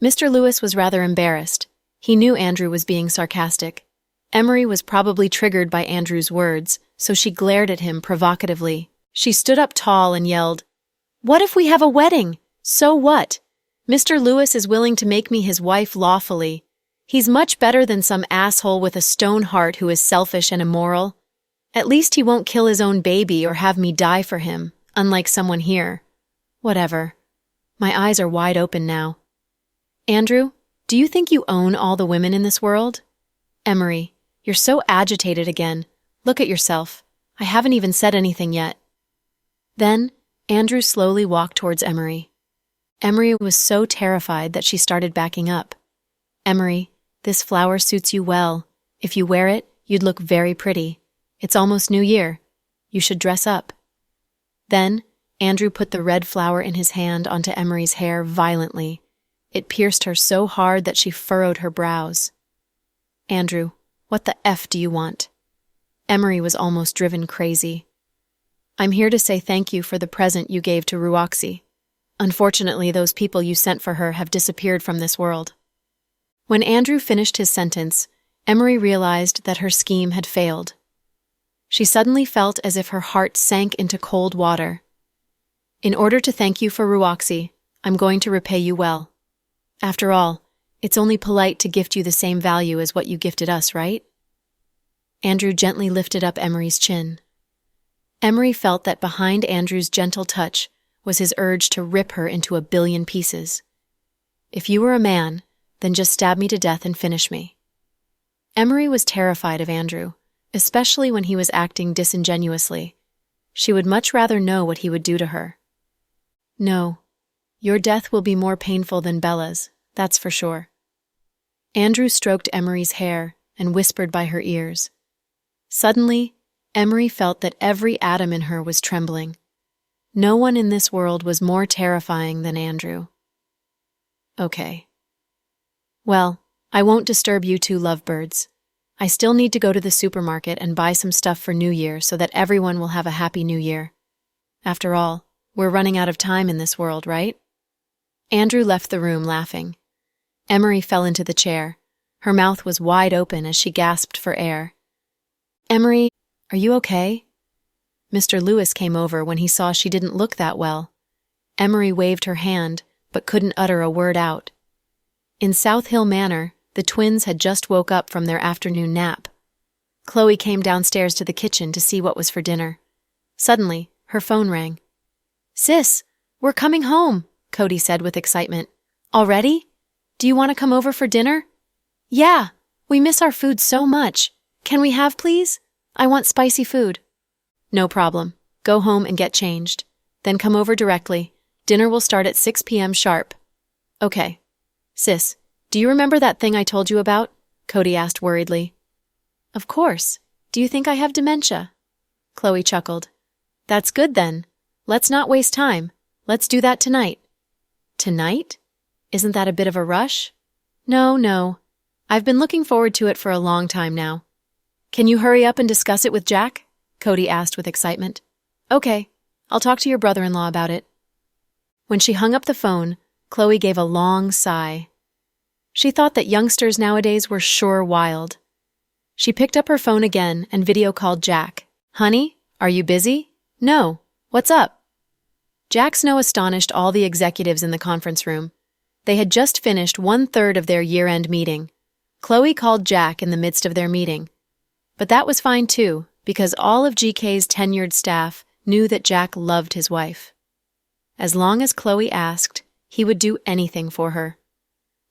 Mr. Lewis was rather embarrassed. He knew Andrew was being sarcastic. Emery was probably triggered by Andrew's words, so she glared at him provocatively. She stood up tall and yelled, What if we have a wedding? So what? Mr. Lewis is willing to make me his wife lawfully. He's much better than some asshole with a stone heart who is selfish and immoral. At least he won't kill his own baby or have me die for him, unlike someone here. Whatever. My eyes are wide open now. Andrew, do you think you own all the women in this world? Emery, you're so agitated again. Look at yourself. I haven't even said anything yet. Then, Andrew slowly walked towards Emery. Emery was so terrified that she started backing up. Emery, this flower suits you well. If you wear it, you'd look very pretty. It's almost New Year. You should dress up. Then, Andrew put the red flower in his hand onto Emery's hair violently. It pierced her so hard that she furrowed her brows. Andrew, what the F do you want? Emery was almost driven crazy. I'm here to say thank you for the present you gave to Ruoxi. Unfortunately, those people you sent for her have disappeared from this world. When Andrew finished his sentence, Emery realized that her scheme had failed. She suddenly felt as if her heart sank into cold water. In order to thank you for Ruoxi, I'm going to repay you well. After all, it's only polite to gift you the same value as what you gifted us, right? Andrew gently lifted up Emery's chin. Emery felt that behind Andrew's gentle touch was his urge to rip her into a billion pieces. If you were a man, then just stab me to death and finish me. Emery was terrified of Andrew, especially when he was acting disingenuously. She would much rather know what he would do to her. No, your death will be more painful than Bella's, that's for sure. Andrew stroked Emery's hair and whispered by her ears. Suddenly, Emery felt that every atom in her was trembling. No one in this world was more terrifying than Andrew. Okay. Well, I won't disturb you two lovebirds. I still need to go to the supermarket and buy some stuff for New Year so that everyone will have a happy New Year. After all, We're running out of time in this world, right? Andrew left the room laughing. Emery fell into the chair. Her mouth was wide open as she gasped for air. Emery, are you okay? Mr. Lewis came over when he saw she didn't look that well. Emery waved her hand, but couldn't utter a word out. In South Hill Manor, the twins had just woke up from their afternoon nap. Chloe came downstairs to the kitchen to see what was for dinner. Suddenly, her phone rang. Sis, we're coming home, Cody said with excitement. Already? Do you want to come over for dinner? Yeah, we miss our food so much. Can we have, please? I want spicy food. No problem. Go home and get changed. Then come over directly. Dinner will start at 6 p.m. sharp. Okay. Sis, do you remember that thing I told you about? Cody asked worriedly. Of course. Do you think I have dementia? Chloe chuckled. That's good then. Let's not waste time. Let's do that tonight. Tonight? Isn't that a bit of a rush? No. I've been looking forward to it for a long time now. Can you hurry up and discuss it with Jack? Cody asked with excitement. Okay, I'll talk to your brother-in-law about it. When she hung up the phone, Chloe gave a long sigh. She thought that youngsters nowadays were sure wild. She picked up her phone again and video called Jack. Honey, are you busy? No. What's up? Jack's no astonished all the executives in the conference room. They had just finished 1/3 of their year-end meeting. Chloe called Jack in the midst of their meeting. But that was fine too, because all of GK's tenured staff knew that Jack loved his wife. As long as Chloe asked, he would do anything for her.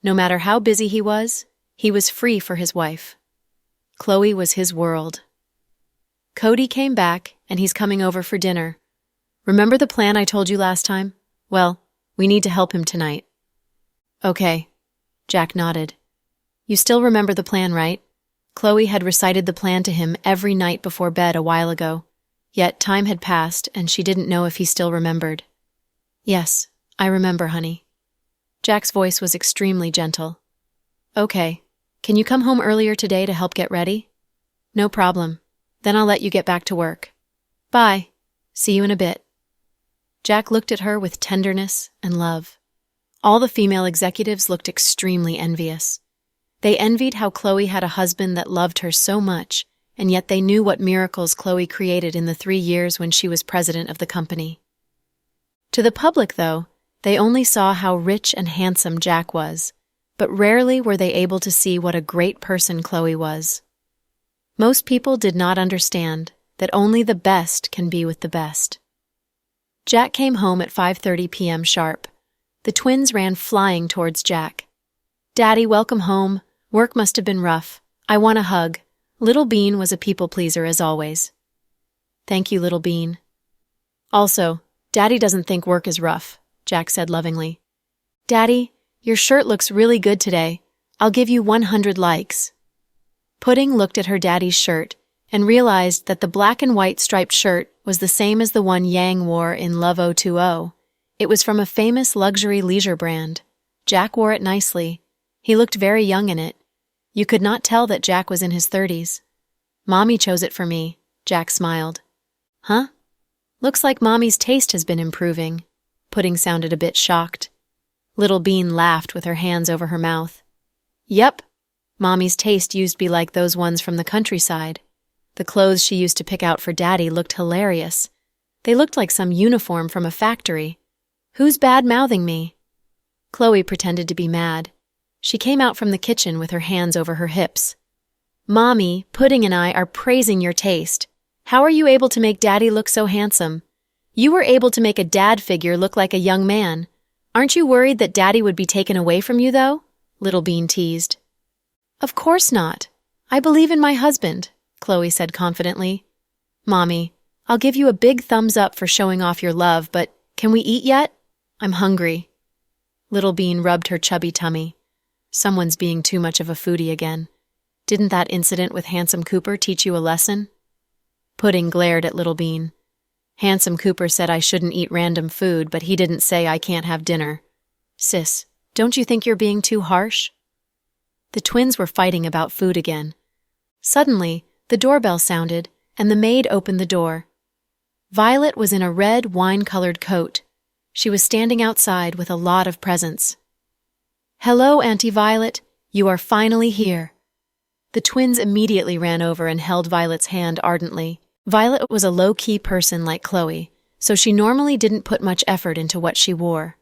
No matter how busy he was free for his wife. Chloe was his world. Cody came back, and he's coming over for dinner. Remember the plan I told you last time? Well, we need to help him tonight. Okay. Jack nodded. You still remember the plan, right? Chloe had recited the plan to him every night before bed a while ago. Yet time had passed, and she didn't know if he still remembered. Yes, I remember, honey. Jack's voice was extremely gentle. Okay. Can you come home earlier today to help get ready? No problem. Then I'll let you get back to work. Bye. See you in a bit. Jack looked at her with tenderness and love. All the female executives looked extremely envious. They envied how Chloe had a husband that loved her so much, and yet they knew what miracles Chloe created in the 3 years when she was president of the company. To the public, though, they only saw how rich and handsome Jack was, but rarely were they able to see what a great person Chloe was. Most people did not understand that only the best can be with the best. Jack came home at 5:30 p.m. sharp. The twins ran flying towards Jack. Daddy, welcome home. Work must have been rough. I want a hug. Little Bean was a people-pleaser as always. Thank you, Little Bean. Also, Daddy doesn't think work is rough, Jack said lovingly. Daddy, your shirt looks really good today. I'll give you 100 likes. Pudding looked at her daddy's shirt and realized that the black and white striped shirt was the same as the one Yang wore in Love 020. It was from a famous luxury leisure brand. Jack wore it nicely. He looked very young in it. You could not tell that Jack was in his 30s. Mommy chose it for me, Jack smiled. Huh? Looks like Mommy's taste has been improving. Pudding sounded a bit shocked. Little Bean laughed with her hands over her mouth. Yep. Mommy's taste used to be like those ones from the countryside. The clothes she used to pick out for Daddy looked hilarious. They looked like some uniform from a factory. Who's bad-mouthing me? Chloe pretended to be mad. She came out from the kitchen with her hands over her hips. Mommy, Pudding and I are praising your taste. How are you able to make Daddy look so handsome? You were able to make a dad figure look like a young man. Aren't you worried that Daddy would be taken away from you, though? Little Bean teased. Of course not. I believe in my husband, Chloe said confidently. Mommy, I'll give you a big thumbs up for showing off your love, but can we eat yet? I'm hungry. Little Bean rubbed her chubby tummy. Someone's being too much of a foodie again. Didn't that incident with Handsome Cooper teach you a lesson? Pudding glared at Little Bean. Handsome Cooper said I shouldn't eat random food, but he didn't say I can't have dinner. Sis, don't you think you're being too harsh? The twins were fighting about food again. Suddenly, the doorbell sounded, and the maid opened the door. Violet was in a red, wine-colored coat. She was standing outside with a lot of presents. "Hello, Auntie Violet. You are finally here." The twins immediately ran over and held Violet's hand ardently. Violet was a low-key person like Chloe, so she normally didn't put much effort into what she wore.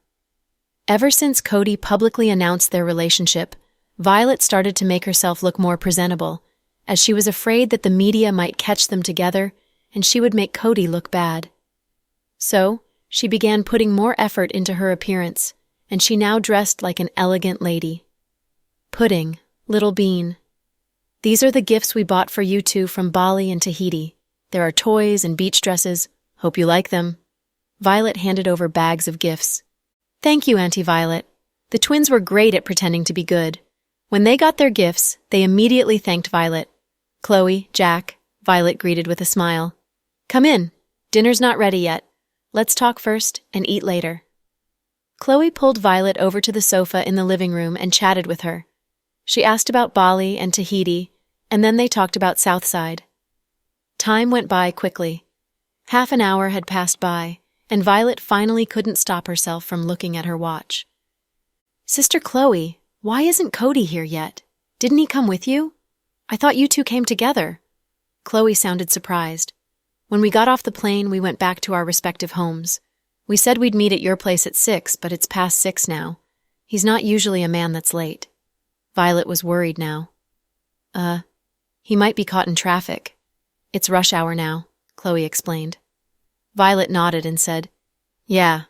Ever since Cody publicly announced their relationship, Violet started to make herself look more presentable, as she was afraid that the media might catch them together and she would make Cody look bad. So, she began putting more effort into her appearance, and she now dressed like an elegant lady. "Pudding, little bean. These are the gifts we bought for you two from Bali and Tahiti. There are toys and beach dresses. Hope you like them." Violet handed over bags of gifts. "Thank you, Auntie Violet." The twins were great at pretending to be good. When they got their gifts, they immediately thanked Violet. "Chloe, Jack," Violet greeted with a smile. "Come in. Dinner's not ready yet. Let's talk first and eat later." Chloe pulled Violet over to the sofa in the living room and chatted with her. She asked about Bali and Tahiti, and then they talked about Southside. Time went by quickly. Half an hour had passed by, and Violet finally couldn't stop herself from looking at her watch. "Sister Chloe, why isn't Cody here yet? Didn't he come with you? I thought you two came together." Chloe sounded surprised. "When we got off the plane, we went back to our respective homes. We said we'd meet at your place at 6, but it's past 6 now. He's not usually a man that's late." Violet was worried now. He might be caught in traffic. It's rush hour now," Chloe explained. Violet nodded and said, "Yeah,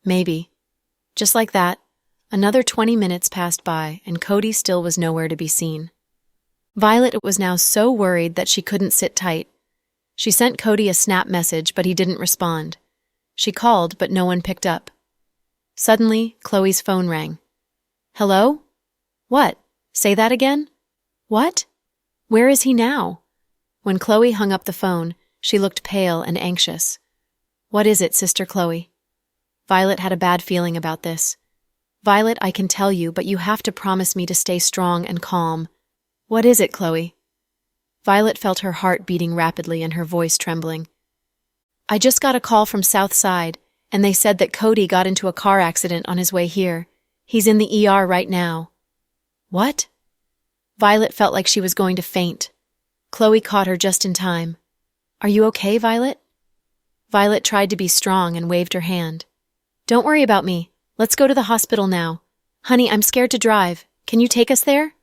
maybe." Just like that, another 20 minutes passed by, and Cody still was nowhere to be seen. Violet was now so worried that she couldn't sit tight. She sent Cody a snap message, but he didn't respond. She called, but no one picked up. Suddenly, Chloe's phone rang. "Hello? What? Say that again? What? Where is he now?" When Chloe hung up the phone, she looked pale and anxious. "What is it, Sister Chloe?" Violet had a bad feeling about this. "Violet, I can tell you, but you have to promise me to stay strong and calm." "What is it, Chloe?" Violet felt her heart beating rapidly and her voice trembling. "I just got a call from Southside, and they said that Cody got into a car accident on his way here. He's in the ER right now." "What?" Violet felt like she was going to faint. Chloe caught her just in time. "Are you okay, Violet?" Violet tried to be strong and waved her hand. "Don't worry about me. Let's go to the hospital now. Honey, I'm scared to drive. Can you take us there?"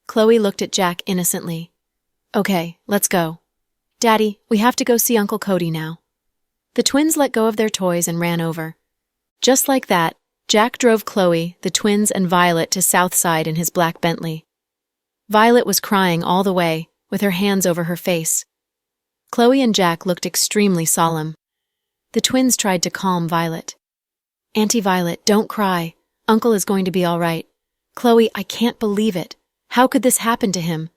Chloe looked at Jack innocently. "Okay, let's go." "Daddy, we have to go see Uncle Cody now." The twins let go of their toys and ran over. Just like that, Jack drove Chloe, the twins, and Violet to Southside in his black Bentley. Violet was crying all the way, with her hands over her face. Chloe and Jack looked extremely solemn. The twins tried to calm Violet. "Auntie Violet, don't cry. Uncle is going to be all right. Chloe, I can't believe it. How could this happen to him?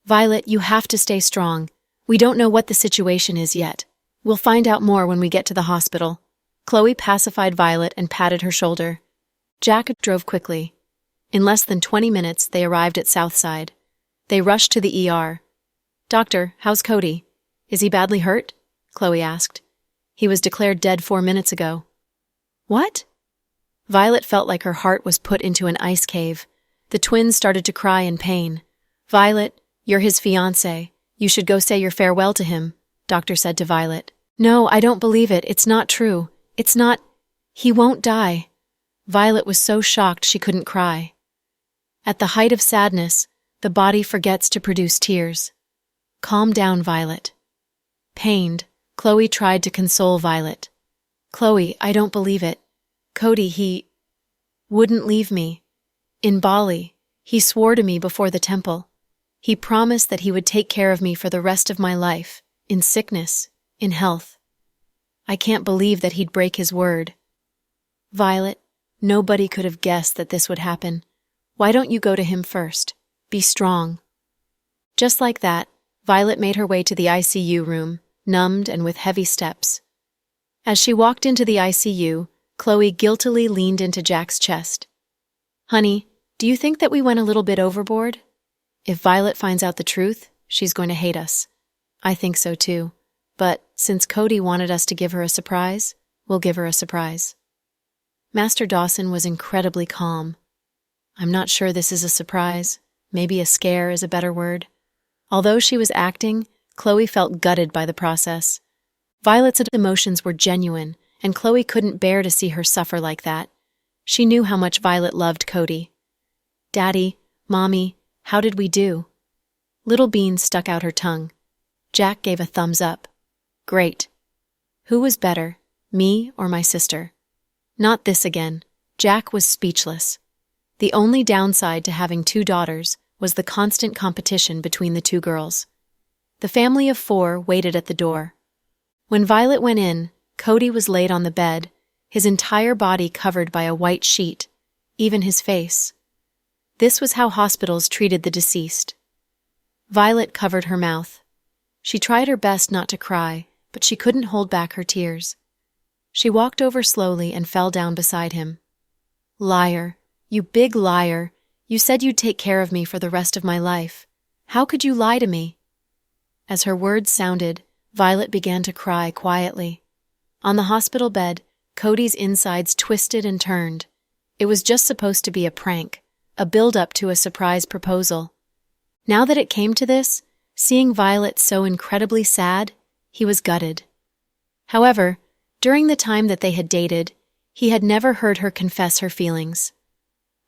Violet, you have to stay strong. We don't know what the situation is yet. We'll find out more when we get to the hospital." Chloe pacified Violet and patted her shoulder. Jack drove quickly. In less than 20 minutes, they arrived at Southside. They rushed to the ER. "Doctor, how's Cody? Is he badly hurt?" Chloe asked. "He was declared dead 4 minutes ago." "What?" Violet felt like her heart was put into an ice cave. The twins started to cry in pain. "Violet, you're his fiancé. You should go say your farewell to him," Doctor said to Violet. "No, I don't believe it. It's not true. It's not. He won't die." Violet was so shocked she couldn't cry. At the height of sadness, the body forgets to produce tears. "Calm down, Violet." Pained, Chloe tried to console Violet. "Chloe, I don't believe it. Cody, he wouldn't leave me. In Bali, he swore to me before the temple. He promised that he would take care of me for the rest of my life, in sickness, in health. I can't believe that he'd break his word. Violet, nobody could have guessed that this would happen. Why don't you go to him first? Be strong." Just like that, Violet made her way to the ICU room, numbed and with heavy steps. As she walked into the ICU, Chloe guiltily leaned into Jack's chest. "Honey, do you think that we went a little bit overboard? If Violet finds out the truth, she's going to hate us." "I think so too. But since Cody wanted us to give her a surprise, we'll give her a surprise. Master Dawson was incredibly calm. I'm not sure this is a surprise. Maybe a scare is a better word. Although she was acting, Chloe felt gutted by the process. Violet's emotions were genuine, and Chloe couldn't bear to see her suffer like that. She knew how much Violet loved Cody. Daddy, Mommy, how did we do? Little Bean stuck out her tongue. Jack gave a thumbs up. Great. Who was better, me or my sister? Not this again. Jack was speechless. The only downside to having two daughters was the constant competition between the two girls. The family of 4 waited at the door. When Violet went in, Cody was laid on the bed, his entire body covered by a white sheet, even his face. This was how hospitals treated the deceased. Violet covered her mouth. She tried her best not to cry, but she couldn't hold back her tears. She walked over slowly and fell down beside him. Liar, you big liar. You said you'd take care of me for the rest of my life. How could you lie to me? As her words sounded, Violet began to cry quietly. On the hospital bed, Cody's insides twisted and turned. It was just supposed to be a prank, a build-up to a surprise proposal. Now that it came to this, seeing Violet so incredibly sad, he was gutted. However, during the time that they had dated, he had never heard her confess her feelings.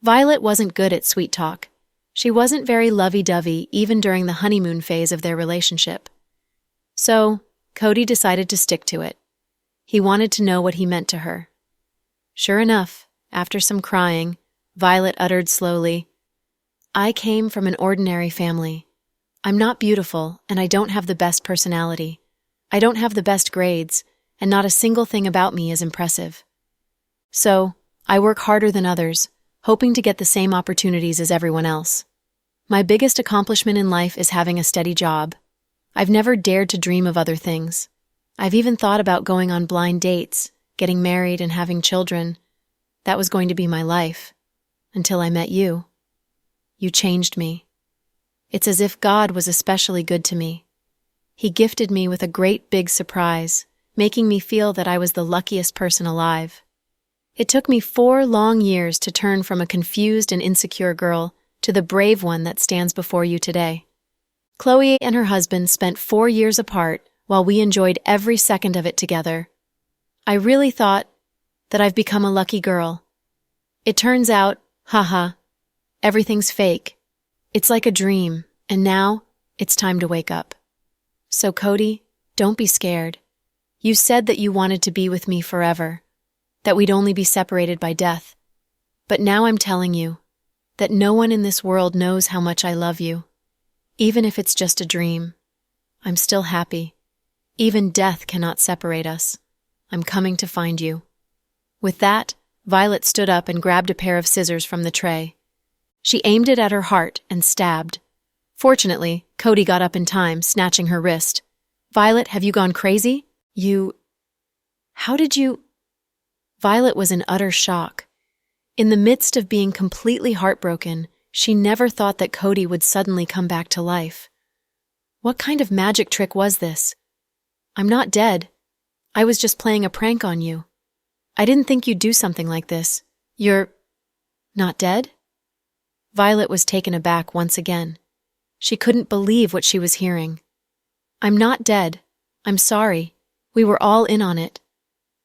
Violet wasn't good at sweet talk. She wasn't very lovey-dovey even during the honeymoon phase of their relationship. So, Cody decided to stick to it. He wanted to know what he meant to her. Sure enough, after some crying, Violet uttered slowly, I came from an ordinary family. I'm not beautiful, and I don't have the best personality. I don't have the best grades, and not a single thing about me is impressive. So, I work harder than others, hoping to get the same opportunities as everyone else. My biggest accomplishment in life is having a steady job. I've never dared to dream of other things. I've even thought about going on blind dates, getting married and having children. That was going to be my life. Until I met you. You changed me. It's as if God was especially good to me. He gifted me with a great big surprise, making me feel that I was the luckiest person alive. It took me 4 long years to turn from a confused and insecure girl to the brave one that stands before you today. Chloe and her husband spent 4 years apart while we enjoyed every second of it together. I really thought that I've become a lucky girl. It turns out, everything's fake. It's like a dream, and now it's time to wake up. So Cody, don't be scared. You said that you wanted to be with me forever, that we'd only be separated by death. But now I'm telling you that no one in this world knows how much I love you. Even if it's just a dream, I'm still happy. Even death cannot separate us. I'm coming to find you. With that, Violet stood up and grabbed a pair of scissors from the tray. She aimed it at her heart and stabbed. Fortunately, Cody got up in time, snatching her wrist. Violet, have you gone crazy? How did you? Violet was in utter shock. In the midst of being completely heartbroken, she never thought that Cody would suddenly come back to life. What kind of magic trick was this? I'm not dead. I was just playing a prank on you. I didn't think you'd do something like this. You're not dead? Violet was taken aback once again. She couldn't believe what she was hearing. I'm not dead. I'm sorry. We were all in on it.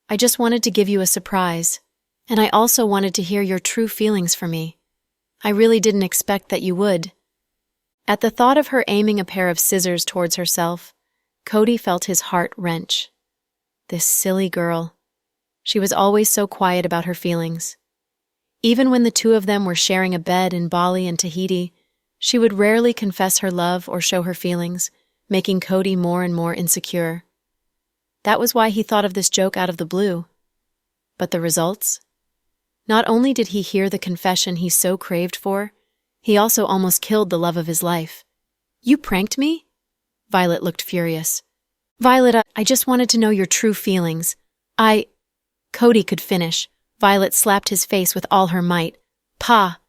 I just wanted to give you a surprise, and I also wanted to hear your true feelings for me. I really didn't expect that you would. At the thought of her aiming a pair of scissors towards herself, Cody felt his heart wrench. This silly girl. She was always so quiet about her feelings. Even when the two of them were sharing a bed in Bali and Tahiti, she would rarely confess her love or show her feelings, making Cody more and more insecure. That was why he thought of this joke out of the blue. But the results? Not only did he hear the confession he so craved for, he also almost killed the love of his life. You pranked me? Violet looked furious. Violet, I just wanted to know your true feelings. Cody could finish. Violet slapped his face with all her might. Pa!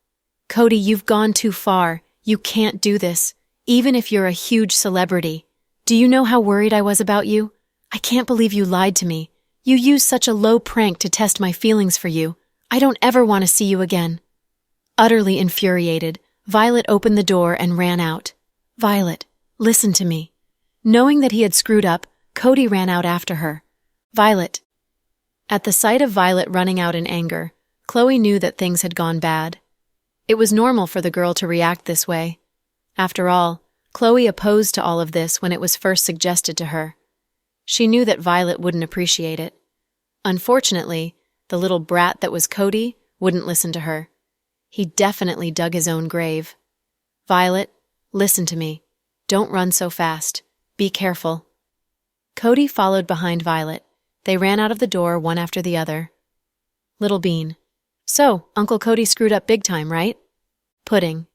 Cody, you've gone too far. You can't do this, even if you're a huge celebrity. Do you know how worried I was about you? I can't believe you lied to me. You used such a low prank to test my feelings for you. I don't ever want to see you again. Utterly infuriated, Violet opened the door and ran out. Violet, listen to me. Knowing that he had screwed up, Cody ran out after her. Violet. At the sight of Violet running out in anger, Chloe knew that things had gone bad. It was normal for the girl to react this way. After all, Chloe opposed to all of this when it was first suggested to her. She knew that Violet wouldn't appreciate it. Unfortunately, the little brat that was Cody wouldn't listen to her. He definitely dug his own grave. Violet, listen to me. Don't run so fast. Be careful. Cody followed behind Violet. They ran out of the door one after the other. Little Bean. So, Uncle Cody screwed up big time, right? Pudding.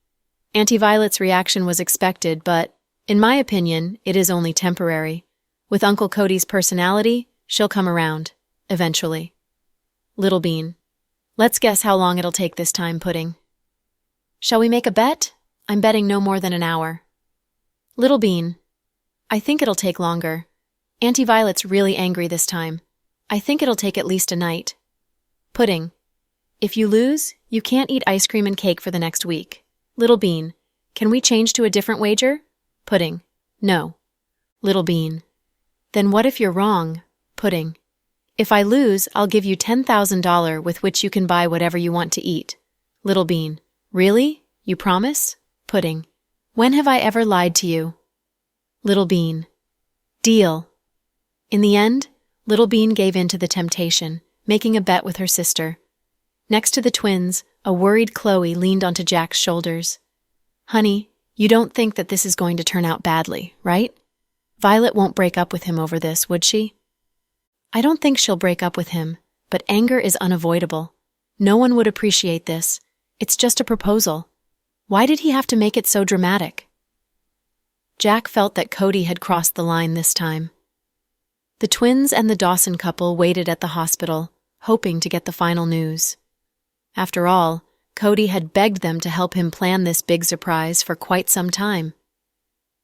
Auntie Violet's reaction was expected, but, in my opinion, it is only temporary. With Uncle Cody's personality, she'll come around, eventually. Little Bean. Let's guess how long it'll take this time, Pudding. Shall we make a bet? I'm betting no more than an hour. Little Bean. I think it'll take longer. Auntie Violet's really angry this time. I think it'll take at least a night. Pudding. If you lose, you can't eat ice cream and cake for the next week. Little Bean. Can we change to a different wager? Pudding. No. Little Bean. Then what if you're wrong? Pudding. If I lose, I'll give you $10,000 with which you can buy whatever you want to eat. Little Bean. Really? You promise? Pudding. When have I ever lied to you? Little Bean. Deal. In the end, Little Bean gave in to the temptation, making a bet with her sister. Next to the twins, a worried Chloe leaned onto Jack's shoulders. Honey, you don't think that this is going to turn out badly, right? Violet won't break up with him over this, would she? I don't think she'll break up with him, but anger is unavoidable. No one would appreciate this. It's just a proposal. Why did he have to make it so dramatic? Jack felt that Cody had crossed the line this time. The twins and the Dawson couple waited at the hospital, hoping to get the final news. After all, Cody had begged them to help him plan this big surprise for quite some time.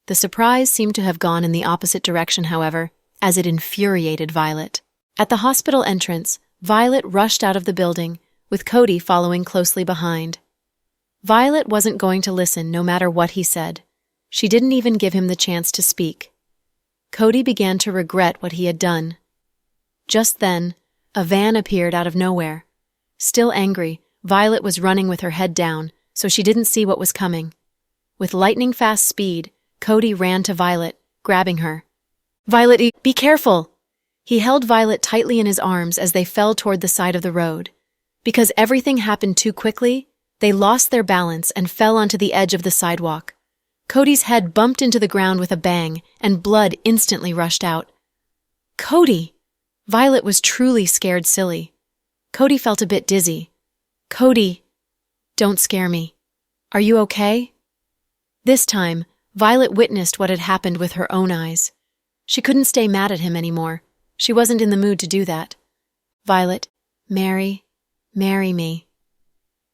The surprise seemed to have gone in the opposite direction, however, as it infuriated Violet. At the hospital entrance, Violet rushed out of the building, with Cody following closely behind. Violet wasn't going to listen no matter what he said. She didn't even give him the chance to speak. Cody began to regret what he had done. Just then, a van appeared out of nowhere. Still angry, Violet was running with her head down, so she didn't see what was coming. With lightning-fast speed, Cody ran to Violet, grabbing her. Violet, be careful! He held Violet tightly in his arms as they fell toward the side of the road. Because everything happened too quickly, they lost their balance and fell onto the edge of the sidewalk. Cody's head bumped into the ground with a bang, and blood instantly rushed out. Cody! Violet was truly scared silly. Cody felt a bit dizzy. Cody! Don't scare me. Are you okay? This time, Violet witnessed what had happened with her own eyes. She couldn't stay mad at him anymore. She wasn't in the mood to do that. Violet, marry me.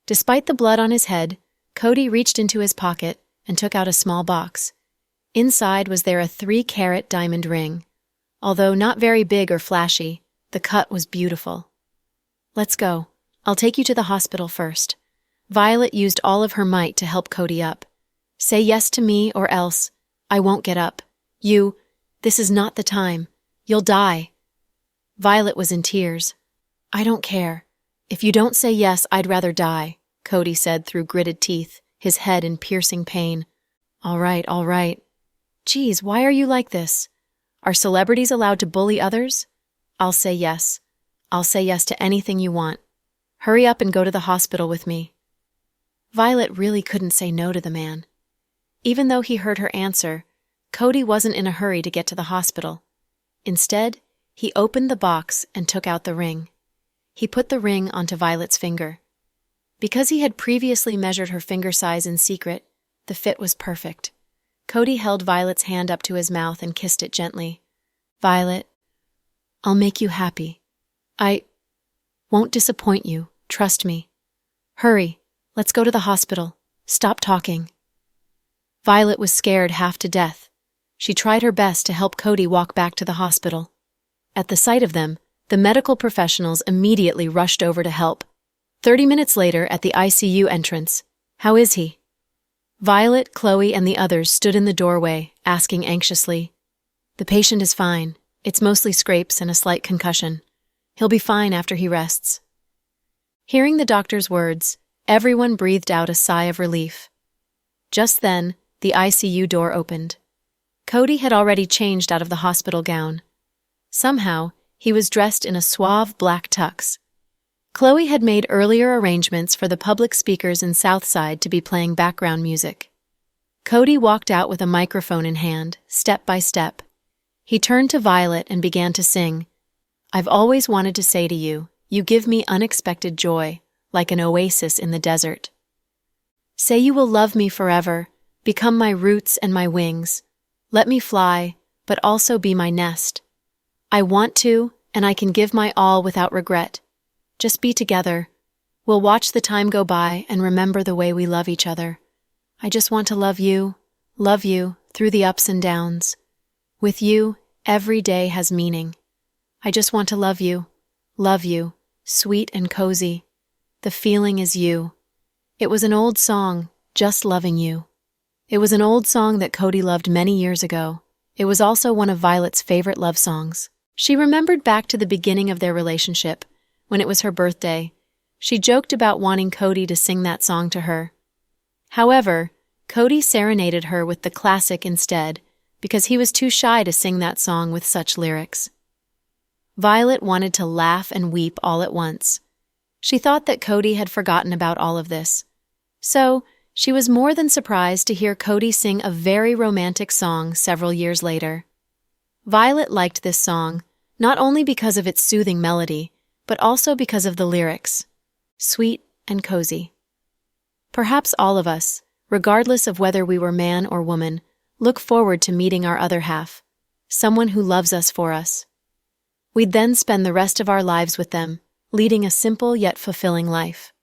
Despite the blood on his head, Cody reached into his pocket and took out a small box. Inside was there a 3-carat diamond ring. Although not very big or flashy, the cut was beautiful. Let's go. I'll take you to the hospital first. Violet used all of her might to help Cody up. Say yes to me or else I won't get up. This is not the time. You'll die. Violet was in tears. I don't care. If you don't say yes, I'd rather die, Cody said through gritted teeth, his head in piercing pain. All right. Geez, why are you like this? Are celebrities allowed to bully others? I'll say yes. I'll say yes to anything you want. Hurry up and go to the hospital with me. Violet really couldn't say no to the man. Even though he heard her answer, Cody wasn't in a hurry to get to the hospital. Instead, he opened the box and took out the ring. He put the ring onto Violet's finger. Because he had previously measured her finger size in secret, the fit was perfect. Cody held Violet's hand up to his mouth and kissed it gently. Violet, I'll make you happy. I won't disappoint you, trust me. Hurry, let's go to the hospital. Stop talking. Violet was scared half to death. She tried her best to help Cody walk back to the hospital. At the sight of them, the medical professionals immediately rushed over to help. 30 minutes later, at the ICU entrance, "How is he?" Violet, Chloe, and the others stood in the doorway, asking anxiously. "The patient is fine. It's mostly scrapes and a slight concussion. He'll be fine after he rests." Hearing the doctor's words, everyone breathed out a sigh of relief. Just then, the ICU door opened. Cody had already changed out of the hospital gown. Somehow, he was dressed in a suave black tux. Chloe had made earlier arrangements for the public speakers in Southside to be playing background music. Cody walked out with a microphone in hand, step by step. He turned to Violet and began to sing, "I've always wanted to say to you, you give me unexpected joy, like an oasis in the desert. Say you will love me forever, become my roots and my wings. Let me fly, but also be my nest. I want to, and I can give my all without regret. Just be together. We'll watch the time go by and remember the way we love each other. I just want to love you, through the ups and downs. With you, every day has meaning. I just want to love you, sweet and cozy. The feeling is you." It was an old song, "Just Loving You." It was an old song that Cody loved many years ago. It was also one of Violet's favorite love songs. She remembered back to the beginning of their relationship, when it was her birthday. She joked about wanting Cody to sing that song to her. However, Cody serenaded her with the classic instead, because he was too shy to sing that song with such lyrics. Violet wanted to laugh and weep all at once. She thought that Cody had forgotten about all of this. So, she was more than surprised to hear Cody sing a very romantic song several years later. Violet liked this song, not only because of its soothing melody, but also because of the lyrics, sweet and cozy. Perhaps all of us, regardless of whether we were man or woman, look forward to meeting our other half, someone who loves us for us. We'd then spend the rest of our lives with them, leading a simple yet fulfilling life.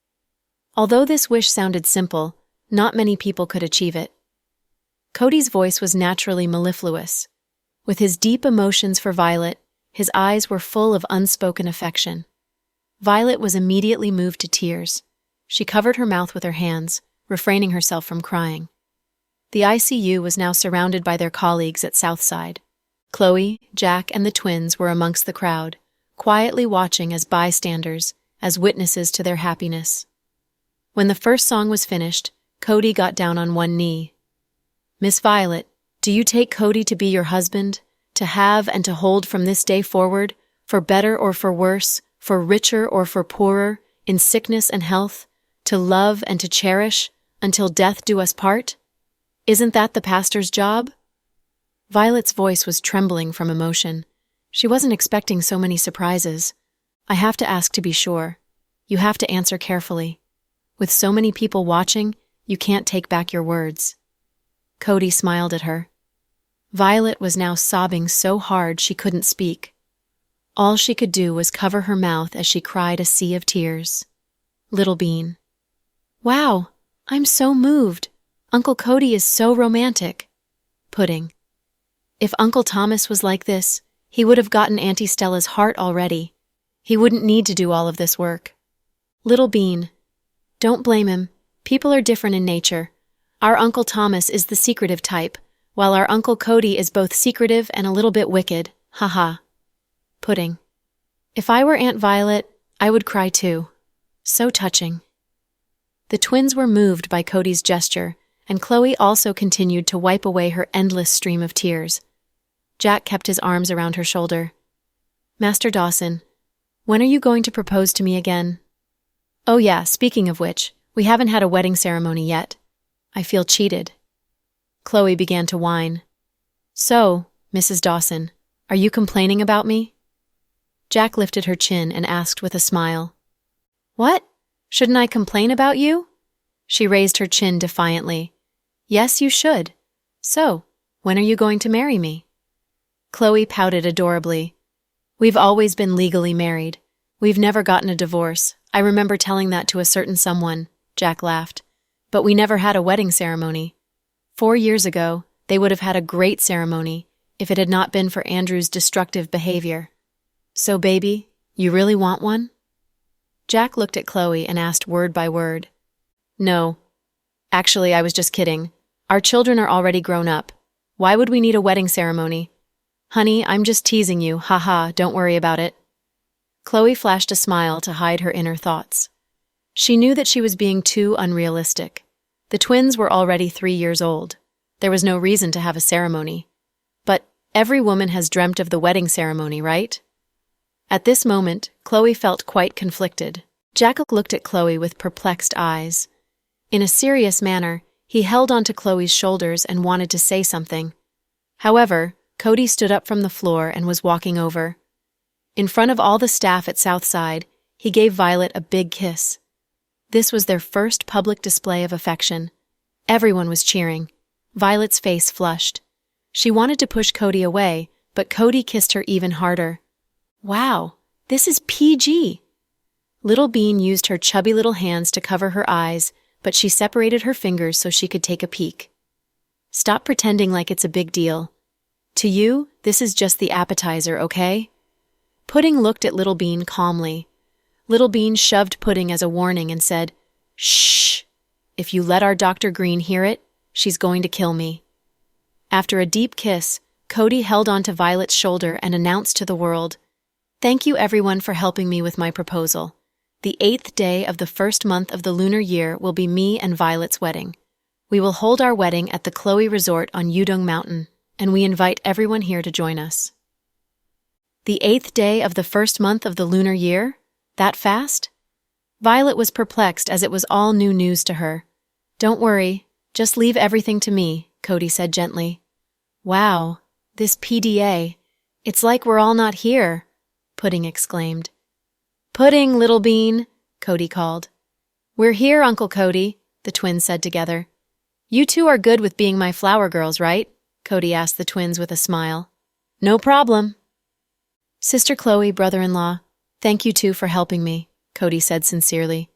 Although this wish sounded simple, not many people could achieve it. Cody's voice was naturally mellifluous. With his deep emotions for Violet, his eyes were full of unspoken affection. Violet was immediately moved to tears. She covered her mouth with her hands, refraining herself from crying. The ICU was now surrounded by their colleagues at Southside. Chloe, Jack, and the twins were amongst the crowd, quietly watching as bystanders, as witnesses to their happiness. When the first song was finished, Cody got down on one knee. "Miss Violet, do you take Cody to be your husband, to have and to hold from this day forward, for better or for worse, for richer or for poorer, in sickness and health, to love and to cherish, until death do us part? Isn't that the pastor's job?" Violet's voice was trembling from emotion. She wasn't expecting so many surprises. "I have to ask to be sure. You have to answer carefully. With so many people watching, you can't take back your words." Cody smiled at her. Violet was now sobbing so hard she couldn't speak. All she could do was cover her mouth as she cried a sea of tears. Little Bean. "Wow, I'm so moved. Uncle Cody is so romantic." Pudding. "If Uncle Thomas was like this, he would have gotten Auntie Stella's heart already. He wouldn't need to do all of this work." Little Bean. "Don't blame him. People are different in nature. Our Uncle Thomas is the secretive type, while our Uncle Cody is both secretive and a little bit wicked. Haha." Pudding. "If I were Aunt Violet, I would cry too. So touching." The twins were moved by Cody's gesture, and Chloe also continued to wipe away her endless stream of tears. Jack kept his arms around her shoulder. "Master Dawson, when are you going to propose to me again? Oh yeah, speaking of which, we haven't had a wedding ceremony yet. I feel cheated." Chloe began to whine. "So, Mrs. Dawson, are you complaining about me?" Jack lifted her chin and asked with a smile. "What? Shouldn't I complain about you?" She raised her chin defiantly. "Yes, you should. So, when are you going to marry me?" Chloe pouted adorably. "We've always been legally married. We've never gotten a divorce. I remember telling that to a certain someone," Jack laughed. "But we never had a wedding ceremony. 4 years ago, they would have had a great ceremony if it had not been for Andrew's destructive behavior." So baby, you really want one? Jack looked at Chloe and asked word by word. No. Actually, I was just kidding. Our children are already grown up. Why would we need a wedding ceremony? Honey, I'm just teasing you, haha, don't worry about it. Chloe flashed a smile to hide her inner thoughts. She knew that she was being too unrealistic. The twins were already 3 years old. There was no reason to have a ceremony. But every woman has dreamt of the wedding ceremony, right? At this moment, Chloe felt quite conflicted. Jack looked at Chloe with perplexed eyes. In a serious manner, he held onto Chloe's shoulders and wanted to say something. However, Cody stood up from the floor and was walking over. In front of all the staff at Southside, he gave Violet a big kiss. This was their first public display of affection. Everyone was cheering. Violet's face flushed. She wanted to push Cody away, but Cody kissed her even harder. Wow, this is PG. Little Bean used her chubby little hands to cover her eyes, but she separated her fingers so she could take a peek. Stop pretending like it's a big deal. To you, this is just the appetizer, okay? Pudding looked at Little Bean calmly. Little Bean shoved Pudding as a warning and said, "Shh! If you let our Dr. Green hear it, she's going to kill me." After a deep kiss, Cody held onto Violet's shoulder and announced to the world, "Thank you everyone for helping me with my proposal. The 8th day of the first month of the lunar year will be me and Violet's wedding. We will hold our wedding at the Chloe Resort on Yudong Mountain, and we invite everyone here to join us." The 8th day of the first month of the lunar year? That fast? Violet was perplexed as it was all new news to her. "Don't worry, just leave everything to me," Cody said gently. "Wow, this PDA. It's like we're all not here," Pudding exclaimed. "Pudding, Little Bean," Cody called. "We're here, Uncle Cody," the twins said together. "You two are good with being my flower girls, right?" Cody asked the twins with a smile. "No problem." "Sister Chloe, brother-in-law, thank you two for helping me," Cody said sincerely.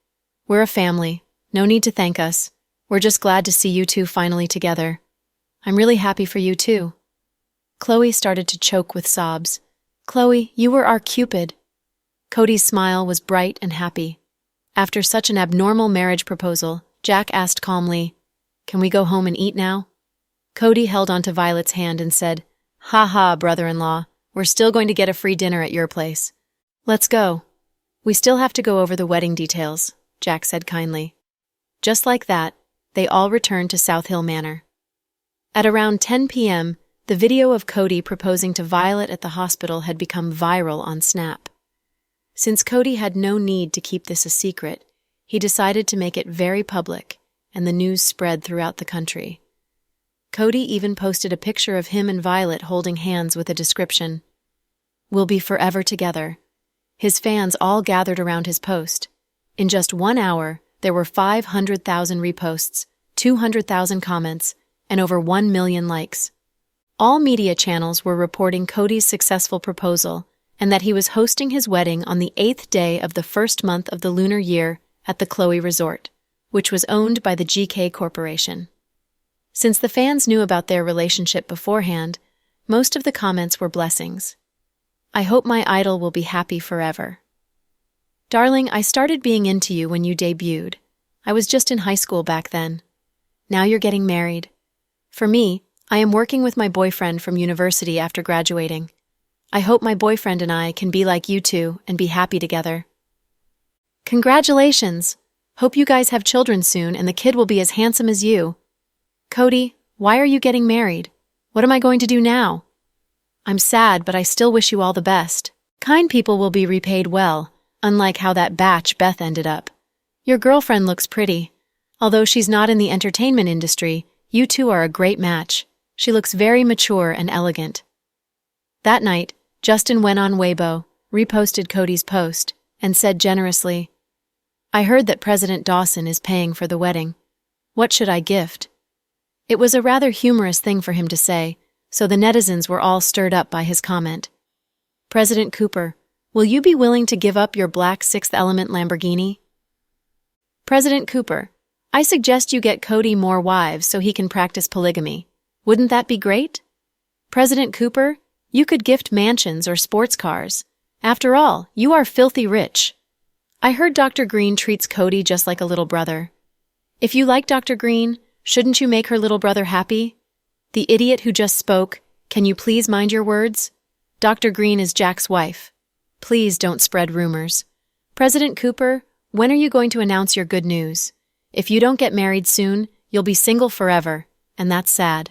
"We're a family. No need to thank us. We're just glad to see you two finally together. I'm really happy for you too." Chloe started to choke with sobs. "Chloe, you were our Cupid." Cody's smile was bright and happy. After such an abnormal marriage proposal, Jack asked calmly, "Can we go home and eat now?" Cody held onto Violet's hand and said, "Ha ha, brother-in-law. We're still going to get a free dinner at your place. Let's go." "We still have to go over the wedding details," Jack said kindly. Just like that, they all returned to South Hill Manor. At around 10 p.m., the video of Cody proposing to Violet at the hospital had become viral on Snap. Since Cody had no need to keep this a secret, he decided to make it very public, and the news spread throughout the country. Cody even posted a picture of him and Violet holding hands with a description, "We'll be forever together." His fans all gathered around his post. In just 1 hour, there were 500,000 reposts, 200,000 comments, and over 1 million likes. All media channels were reporting Cody's successful proposal and that he was hosting his wedding on the 8th day of the first month of the lunar year at the Chloe Resort, which was owned by the GK Corporation. Since the fans knew about their relationship beforehand, most of the comments were blessings. "I hope my idol will be happy forever. Darling, I started being into you when you debuted. I was just in high school back then. Now you're getting married. For me, I am working with my boyfriend from university after graduating. I hope my boyfriend and I can be like you two and be happy together." "Congratulations! Hope you guys have children soon and the kid will be as handsome as you." "Cody, why are you getting married? What am I going to do now?" "I'm sad, but I still wish you all the best. Kind people will be repaid well, unlike how that batch Beth ended up. Your girlfriend looks pretty. Although she's not in the entertainment industry, you two are a great match. She looks very mature and elegant." That night, Justin went on Weibo, reposted Cody's post, and said generously, "I heard that President Dawson is paying for the wedding. What should I gift?" It was a rather humorous thing for him to say, so the netizens were all stirred up by his comment. "President Cooper, will you be willing to give up your black Sixth Element Lamborghini?" "President Cooper, I suggest you get Cody more wives so he can practice polygamy. Wouldn't that be great?" "President Cooper, you could gift mansions or sports cars. After all, you are filthy rich. I heard Dr. Green treats Cody just like a little brother. If you like Dr. Green, shouldn't you make her little brother happy? The idiot who just spoke, can you please mind your words? Dr. Green is Jack's wife. Please don't spread rumors. President Cooper, when are you going to announce your good news? If you don't get married soon, you'll be single forever, and that's sad.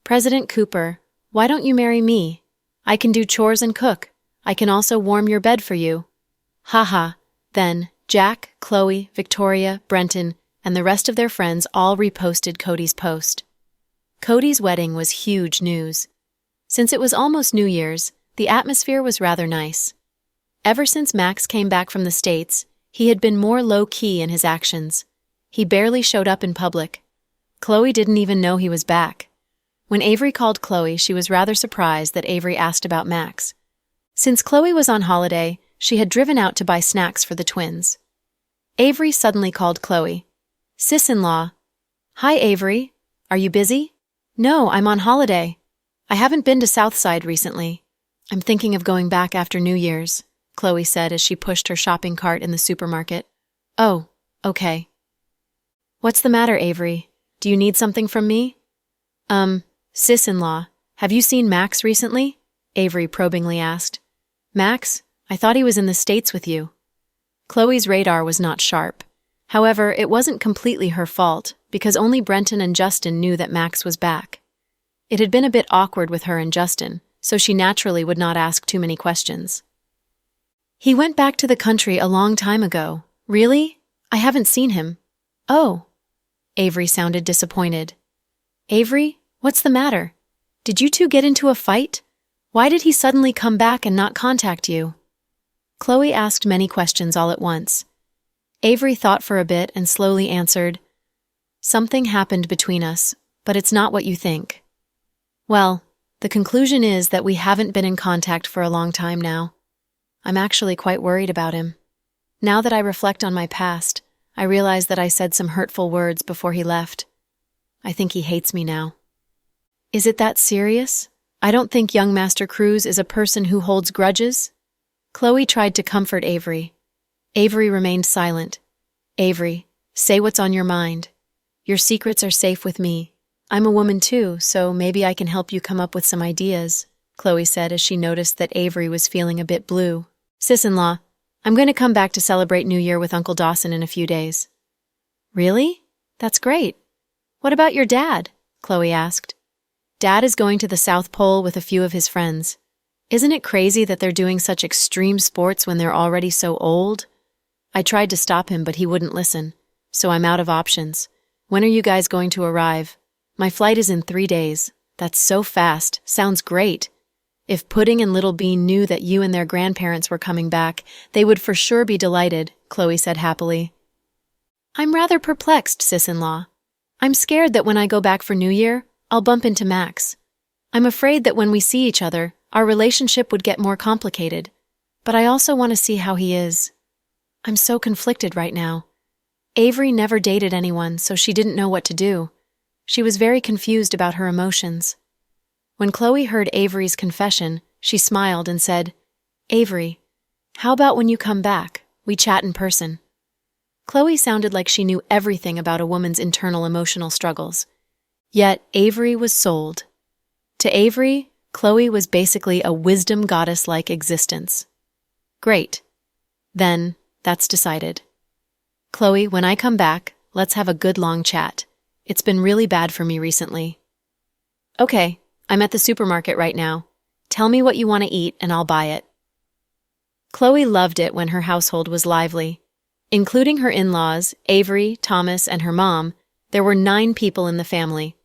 President Cooper, why don't you marry me? I can do chores and cook. I can also warm your bed for you. Haha. Then, Jack, Chloe, Victoria, Brenton, and the rest of their friends all reposted Cody's post. Cody's wedding was huge news. Since it was almost New Year's, the atmosphere was rather nice. Ever since Max came back from the States, he had been more low-key in his actions. He barely showed up in public. Chloe didn't even know he was back. When Avery called Chloe, she was rather surprised that Avery asked about Max. Since Chloe was on holiday, she had driven out to buy snacks for the twins. Avery suddenly called Chloe. Sis-in-law. Hi, Avery. Are you busy? No, I'm on holiday. I haven't been to Southside recently. I'm thinking of going back after New Year's, Chloe said as she pushed her shopping cart in the supermarket. Oh, okay. What's the matter, Avery? Do you need something from me? Sis-in-law, have you seen Max recently? Avery probingly asked. Max? I thought he was in the States with you. Chloe's radar was not sharp. However, it wasn't completely her fault, because only Brenton and Justin knew that Max was back. It had been a bit awkward with her and Justin, so she naturally would not ask too many questions. He went back to the country a long time ago. Really? I haven't seen him. Oh. Avery sounded disappointed. Avery, what's the matter? Did you two get into a fight? Why did he suddenly come back and not contact you? Chloe asked many questions all at once. Avery thought for a bit and slowly answered, Something happened between us, but it's not what you think. Well, the conclusion is that we haven't been in contact for a long time now. I'm actually quite worried about him. Now that I reflect on my past, I realize that I said some hurtful words before he left. I think he hates me now. Is it that serious? I don't think young Master Cruz is a person who holds grudges. Chloe tried to comfort Avery. Avery remained silent. Avery, say what's on your mind. Your secrets are safe with me. I'm a woman too, so maybe I can help you come up with some ideas, Chloe said as she noticed that Avery was feeling a bit blue. Sis-in-law, I'm going to come back to celebrate New Year with Uncle Dawson in a few days. Really? That's great. What about your dad? Chloe asked. Dad is going to the South Pole with a few of his friends. Isn't it crazy that they're doing such extreme sports when they're already so old? I tried to stop him, but he wouldn't listen, so I'm out of options. When are you guys going to arrive? My flight is in 3 days. That's so fast. Sounds great. If Pudding and Little Bean knew that you and their grandparents were coming back, they would for sure be delighted, Chloe said happily. I'm rather perplexed, sis-in-law. I'm scared that when I go back for New Year, I'll bump into Max. I'm afraid that when we see each other, our relationship would get more complicated. But I also want to see how he is. I'm so conflicted right now. Avery never dated anyone, so she didn't know what to do. She was very confused about her emotions. When Chloe heard Avery's confession, she smiled and said, Avery, how about when you come back, we chat in person? Chloe sounded like she knew everything about a woman's internal emotional struggles. Yet Avery was sold. To Avery, Chloe was basically a wisdom goddess-like existence. Great. Then, that's decided. Chloe, when I come back, let's have a good long chat. It's been really bad for me recently. Okay, I'm at the supermarket right now. Tell me what you want to eat and I'll buy it. Chloe loved it when her household was lively. Including her in-laws, Avery, Thomas, and her mom, there were 9 people in the family.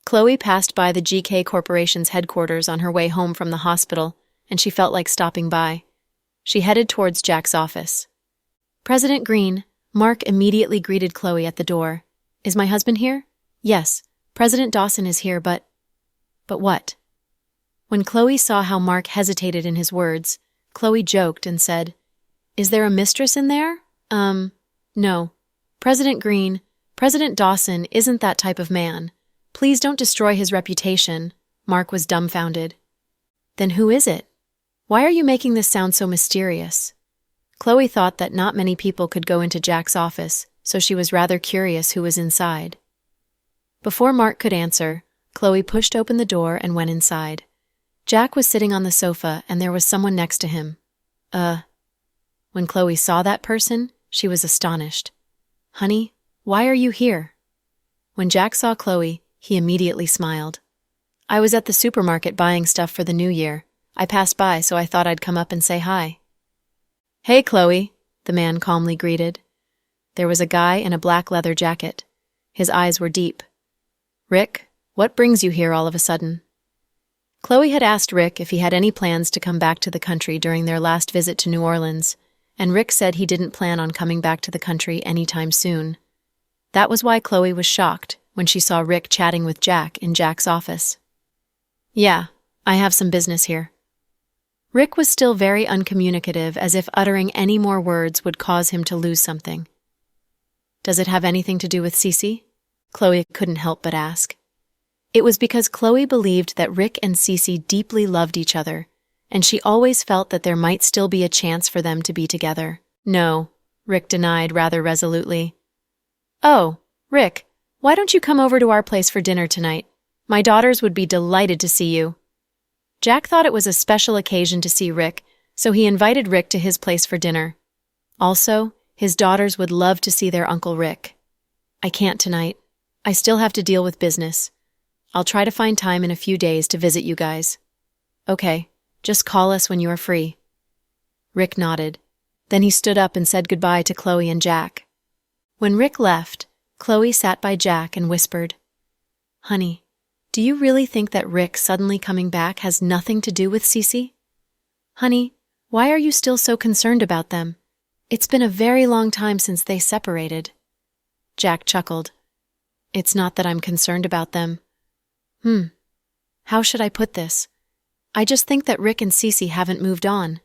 Chloe passed by the GK Corporation's headquarters on her way home from the hospital, and she felt like stopping by. She headed towards Jack's office. President Green, Mark immediately greeted Chloe at the door. Is my husband here? Yes, President Dawson is here, but what? When Chloe saw how Mark hesitated in his words, Chloe joked and said, Is there a mistress in there? No. President Green, President Dawson isn't that type of man. Please don't destroy his reputation. Mark was dumbfounded. Then who is it? Why are you making this sound so mysterious? Chloe thought that not many people could go into Jack's office, so she was rather curious who was inside. Before Mark could answer, Chloe pushed open the door and went inside. Jack was sitting on the sofa and there was someone next to him. When Chloe saw that person, she was astonished. Honey, why are you here? When Jack saw Chloe, he immediately smiled. I was at the supermarket buying stuff for the new year. I passed by, so I thought I'd come up and say hi. Hey, Chloe, the man calmly greeted. There was a guy in a black leather jacket. His eyes were deep. Rick, what brings you here all of a sudden? Chloe had asked Rick if he had any plans to come back to the country during their last visit to New Orleans, and Rick said he didn't plan on coming back to the country anytime soon. That was why Chloe was shocked when she saw Rick chatting with Jack in Jack's office. Yeah, I have some business here. Rick was still very uncommunicative, as if uttering any more words would cause him to lose something. Does it have anything to do with Cece? Chloe couldn't help but ask. It was because Chloe believed that Rick and Cece deeply loved each other, and she always felt that there might still be a chance for them to be together. No, Rick denied rather resolutely. Oh, Rick, why don't you come over to our place for dinner tonight? My daughters would be delighted to see you. Jack thought it was a special occasion to see Rick, so he invited Rick to his place for dinner. Also, his daughters would love to see their Uncle Rick. I can't tonight. I still have to deal with business. I'll try to find time in a few days to visit you guys. Okay, just call us when you are free. Rick nodded. Then he stood up and said goodbye to Chloe and Jack. When Rick left, Chloe sat by Jack and whispered, Honey, do you really think that Rick suddenly coming back has nothing to do with Cece? Honey, why are you still so concerned about them? It's been a very long time since they separated. Jack chuckled. It's not that I'm concerned about them. How should I put this? I just think that Rick and Cece haven't moved on.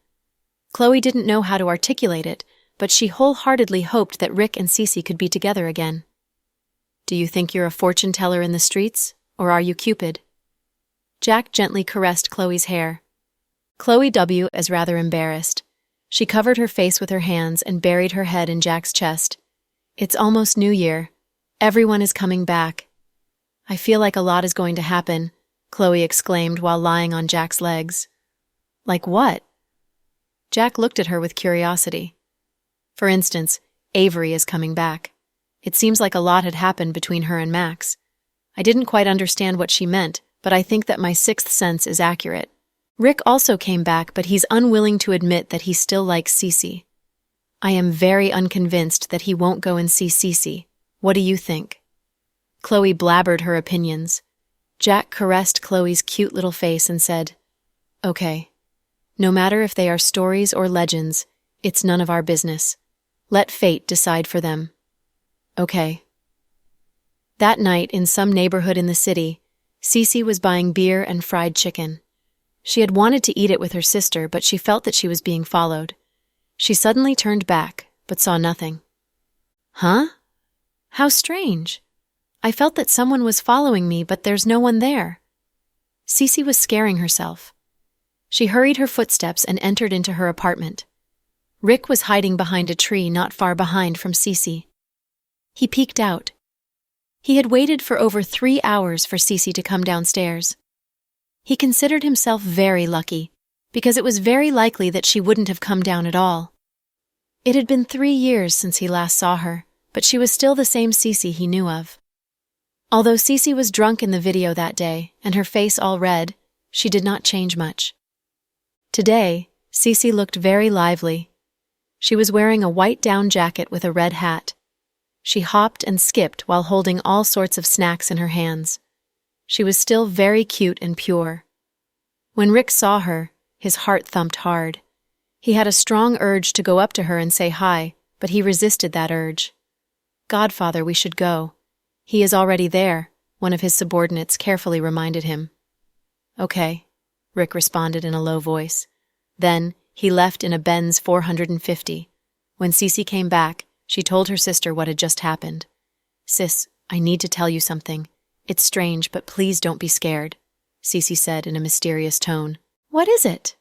Chloe didn't know how to articulate it, but she wholeheartedly hoped that Rick and Cece could be together again. Do you think you're a fortune teller in the streets, or are you Cupid? Jack gently caressed Chloe's hair. Chloe W. was rather embarrassed. She covered her face with her hands and buried her head in Jack's chest. It's almost New Year. Everyone is coming back. I feel like a lot is going to happen, Chloe exclaimed while lying on Jack's legs. Like what? Jack looked at her with curiosity. For instance, Avery is coming back. It seems like a lot had happened between her and Max. I didn't quite understand what she meant, but I think that my sixth sense is accurate. Rick also came back, but he's unwilling to admit that he still likes Cece. I am very unconvinced that he won't go and see Cece. What do you think? Chloe blabbered her opinions. Jack caressed Chloe's cute little face and said, Okay. No matter if they are stories or legends, it's none of our business. Let fate decide for them. Okay. That night, in some neighborhood in the city, Cece was buying beer and fried chicken. She had wanted to eat it with her sister, but she felt that she was being followed. She suddenly turned back, but saw nothing. Huh? How strange. I felt that someone was following me, but there's no one there. Cece was scaring herself. She hurried her footsteps and entered into her apartment. Rick was hiding behind a tree not far behind from Cece. He peeked out. He had waited for over 3 hours for Cece to come downstairs. He considered himself very lucky, because it was very likely that she wouldn't have come down at all. It had been 3 years since he last saw her, but she was still the same Cece he knew of. Although Cece was drunk in the video that day, and her face all red, she did not change much. Today, Cece looked very lively. She was wearing a white down jacket with a red hat. She hopped and skipped while holding all sorts of snacks in her hands. She was still very cute and pure. When Rick saw her, his heart thumped hard. He had a strong urge to go up to her and say hi, but he resisted that urge. Godfather, we should go. He is already there, one of his subordinates carefully reminded him. Okay, Rick responded in a low voice. Then, he left in a Benz 450. When Cece came back, she told her sister what had just happened. Sis, I need to tell you something. It's strange, but please don't be scared, Cece said in a mysterious tone. What is it?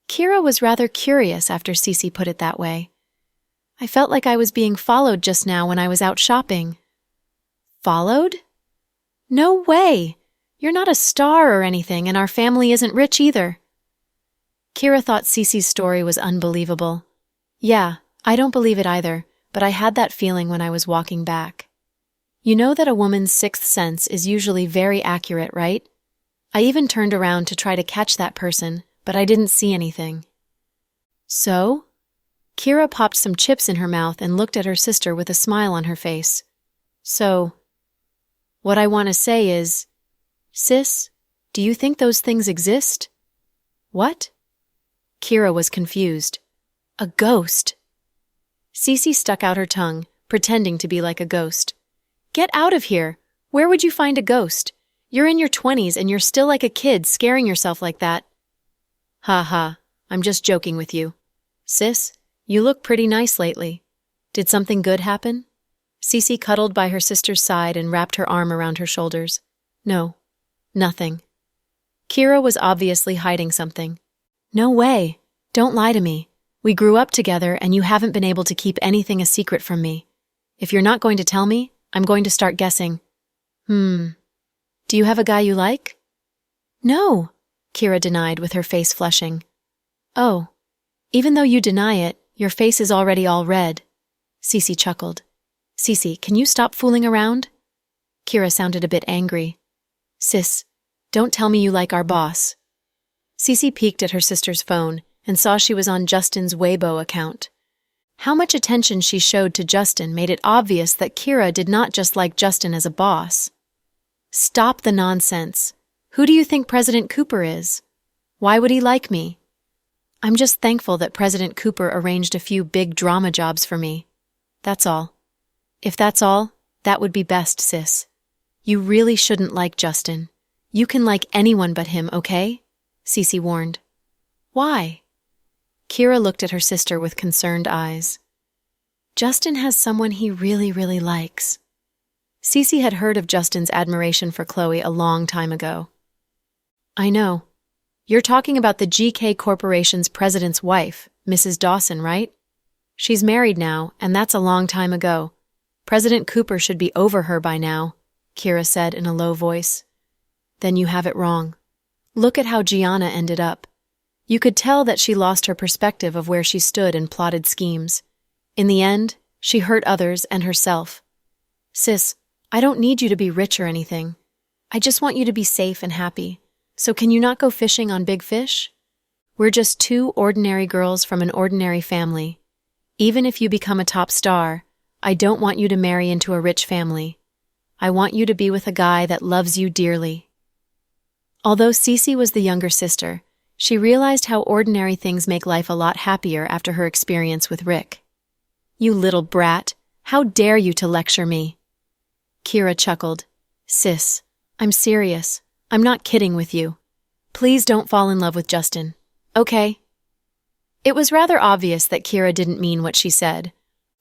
Kira was rather curious after Cece put it that way. I felt like I was being followed just now when I was out shopping. Followed? No way! You're not a star or anything, and our family isn't rich either. Kira thought Cece's story was unbelievable. Yeah, I don't believe it either, but I had that feeling when I was walking back. You know that a woman's sixth sense is usually very accurate, right? I even turned around to try to catch that person, but I didn't see anything. So? Kira popped some chips in her mouth and looked at her sister with a smile on her face. So, what I want to say is, Sis, do you think those things exist? What? Kira was confused. A ghost. Cece stuck out her tongue, pretending to be like a ghost. Get out of here! Where would you find a ghost? You're in your 20s and you're still like a kid scaring yourself like that. Ha ha, I'm just joking with you. Sis, you look pretty nice lately. Did something good happen? Cece cuddled by her sister's side and wrapped her arm around her shoulders. No, nothing. Kira was obviously hiding something. No way. Don't lie to me. We grew up together and you haven't been able to keep anything a secret from me. If you're not going to tell me, I'm going to start guessing. Do you have a guy you like? No, Kira denied with her face flushing. Oh, even though you deny it, your face is already all red. Cece chuckled. Cece, can you stop fooling around? Kira sounded a bit angry. Sis, don't tell me you like our boss. Cece peeked at her sister's phone and saw she was on Justin's Weibo account. How much attention she showed to Justin made it obvious that Kira did not just like Justin as a boss. Stop the nonsense. Who do you think President Cooper is? Why would he like me? I'm just thankful that President Cooper arranged a few big drama jobs for me. That's all. If that's all, that would be best, sis. You really shouldn't like Justin. You can like anyone but him, okay? Cece warned. Why? Kira looked at her sister with concerned eyes. Justin has someone he really, really likes. Cece had heard of Justin's admiration for Chloe a long time ago. I know. You're talking about the GK Corporation's president's wife, Mrs. Dawson, right? She's married now, and that's a long time ago. President Cooper should be over her by now, Kira said in a low voice. Then you have it wrong. Look at how Gianna ended up. You could tell that she lost her perspective of where she stood and plotted schemes. In the end, she hurt others and herself. Sis, I don't need you to be rich or anything. I just want you to be safe and happy. So can you not go fishing on big fish? We're just two ordinary girls from an ordinary family. Even if you become a top star, I don't want you to marry into a rich family. I want you to be with a guy that loves you dearly. Although Cece was the younger sister, she realized how ordinary things make life a lot happier after her experience with Rick. You little brat, how dare you to lecture me? Kira chuckled. Sis, I'm serious. I'm not kidding with you. Please don't fall in love with Justin, okay? It was rather obvious that Kira didn't mean what she said.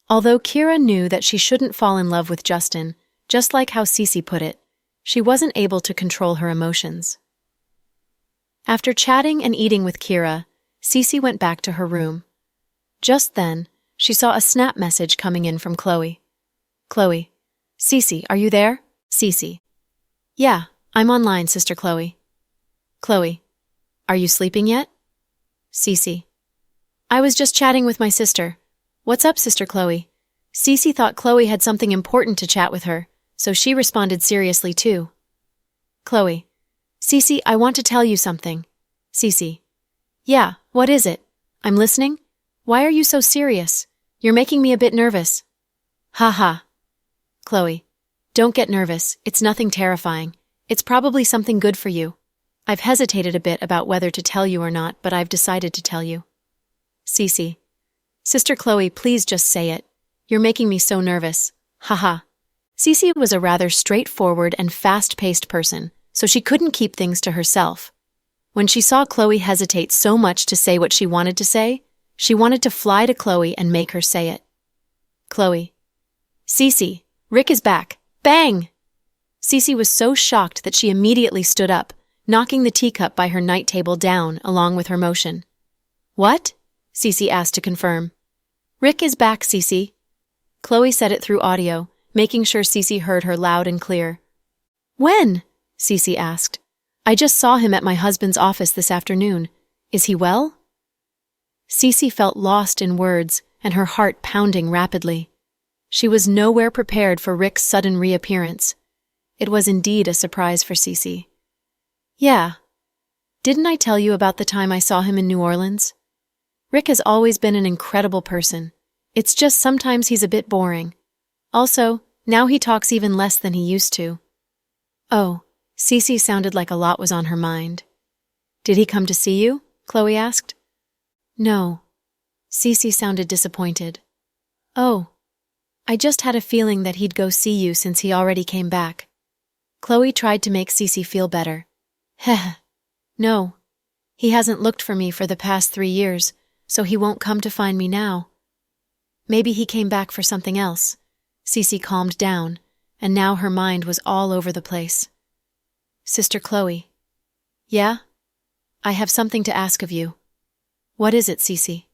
Although Kira knew that she shouldn't fall in love with Justin, just like how Cece put it, she wasn't able to control her emotions. After chatting and eating with Kira, Cece went back to her room. Just then, she saw a Snap message coming in from Chloe. Chloe. Cece, are you there? Cece. Yeah, I'm online, Sister Chloe. Chloe. Are you sleeping yet? Cece. I was just chatting with my sister. What's up, Sister Chloe? Cece thought Chloe had something important to chat with her, so she responded seriously too. Chloe. Cece, I want to tell you something. Cece. Yeah, what is it? I'm listening. Why are you so serious? You're making me a bit nervous. Ha ha. Chloe. Don't get nervous. It's nothing terrifying. It's probably something good for you. I've hesitated a bit about whether to tell you or not, but I've decided to tell you. Cece. Sister Chloe, please just say it. You're making me so nervous. Haha. Cece was a rather straightforward and fast-paced person, so she couldn't keep things to herself. When she saw Chloe hesitate so much to say what she wanted to say, she wanted to fly to Chloe and make her say it. Chloe. Cece, Rick is back. Bang! Cece was so shocked that she immediately stood up, knocking the teacup by her night table down along with her motion. What? Cece asked to confirm. Rick is back, Cece. Chloe said it through audio, making sure Cece heard her loud and clear. When? Cece asked. I just saw him at my husband's office this afternoon. Is he well? Cece felt lost in words and her heart pounding rapidly. She was nowhere prepared for Rick's sudden reappearance. It was indeed a surprise for Cece. Yeah. Didn't I tell you about the time I saw him in New Orleans? Rick has always been an incredible person. It's just sometimes he's a bit boring. Also, now he talks even less than he used to. Oh, Cece sounded like a lot was on her mind. Did he come to see you? Chloe asked. No. Cece sounded disappointed. Oh. I just had a feeling that he'd go see you since he already came back. Chloe tried to make Cece feel better. Heh. No. He hasn't looked for me for the past 3 years, so he won't come to find me now. Maybe he came back for something else. Cece calmed down, and now her mind was all over the place. Sister Chloe. Yeah? I have something to ask of you. What is it, Cece?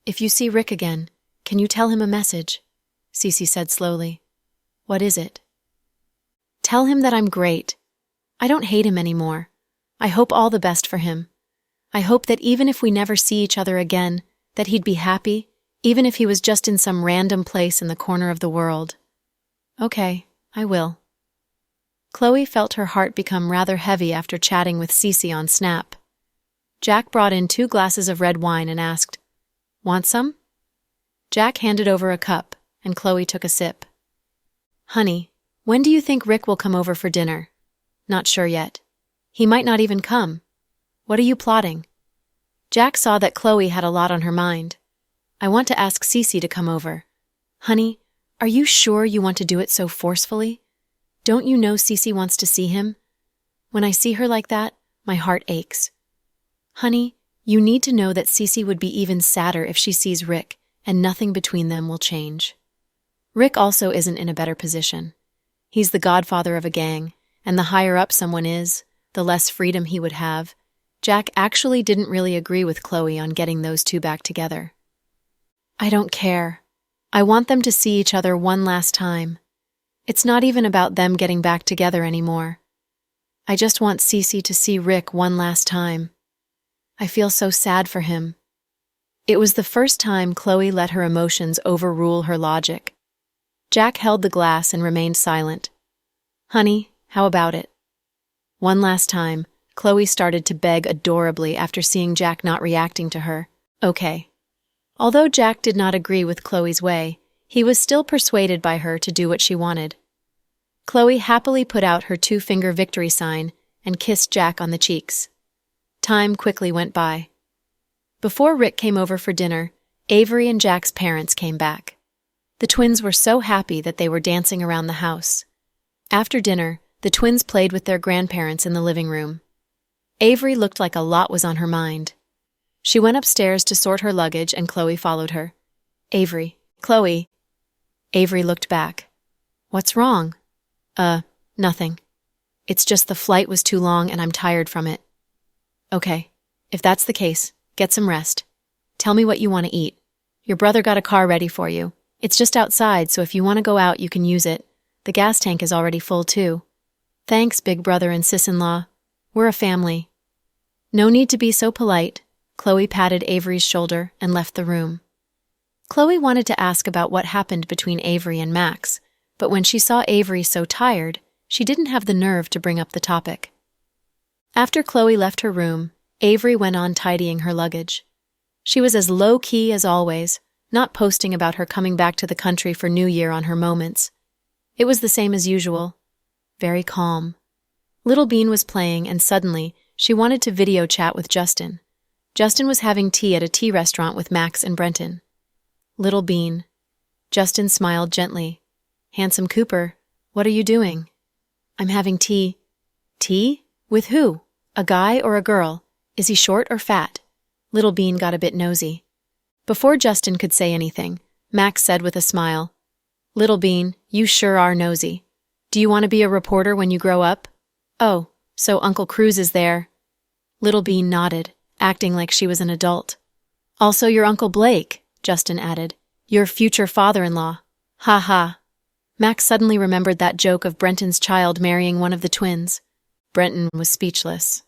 If you see Rick again, can you tell him a message? Cece said slowly. What is it? Tell him that I'm great. I don't hate him anymore. I hope all the best for him. I hope that even if we never see each other again, that he'd be happy, even if he was just in some random place in the corner of the world. Okay, I will. Chloe felt her heart become rather heavy after chatting with Cece on Snap. Jack brought in 2 glasses of red wine and asked, Want some? Jack handed over a cup, and Chloe took a sip. Honey, when do you think Rick will come over for dinner? Not sure yet. He might not even come. What are you plotting? Jack saw that Chloe had a lot on her mind. I want to ask Cece to come over. Honey, are you sure you want to do it so forcefully? Don't you know Cece wants to see him? When I see her like that, my heart aches. Honey, you need to know that Cece would be even sadder if she sees Rick, and nothing between them will change. Rick also isn't in a better position. He's the godfather of a gang, and the higher up someone is, the less freedom he would have. Jack actually didn't really agree with Chloe on getting those 2 back together. I don't care. I want them to see each other one last time. It's not even about them getting back together anymore. I just want Cece to see Rick one last time. I feel so sad for him. It was the first time Chloe let her emotions overrule her logic. Jack held the glass and remained silent. Honey, how about it? One last time, Chloe started to beg adorably after seeing Jack not reacting to her. Okay. Although Jack did not agree with Chloe's way, he was still persuaded by her to do what she wanted. Chloe happily put out her 2-finger victory sign and kissed Jack on the cheeks. Time quickly went by. Before Rick came over for dinner, Avery and Jack's parents came back. The twins were so happy that they were dancing around the house. After dinner, the twins played with their grandparents in the living room. Avery looked like a lot was on her mind. She went upstairs to sort her luggage and Chloe followed her. Avery, Chloe. Avery looked back. What's wrong? Nothing. It's just the flight was too long and I'm tired from it. Okay, if that's the case, get some rest. Tell me what you want to eat. Your brother got a car ready for you. It's just outside, so if you want to go out, you can use it. The gas tank is already full, too. Thanks, big brother and sis-in-law. We're a family. No need to be so polite. Chloe patted Avery's shoulder and left the room. Chloe wanted to ask about what happened between Avery and Max, but when she saw Avery so tired, she didn't have the nerve to bring up the topic. After Chloe left her room, Avery went on tidying her luggage. She was as low-key as always, not posting about her coming back to the country for New Year on her moments. It was the same as usual. Very calm. Little Bean was playing, and suddenly, she wanted to video chat with Justin. Justin was having tea at a tea restaurant with Max and Brenton. Little Bean. Justin smiled gently. Handsome Cooper, what are you doing? I'm having tea. Tea? With who? A guy or a girl? Is he short or fat? Little Bean got a bit nosy. Before Justin could say anything, Max said with a smile, Little Bean, you sure are nosy. Do you want to be a reporter when you grow up? Oh, so Uncle Cruz is there. Little Bean nodded, acting like she was an adult. Also your Uncle Blake, Justin added. Your future father-in-law. Ha ha. Max suddenly remembered that joke of Brenton's child marrying one of the twins. Brenton was speechless.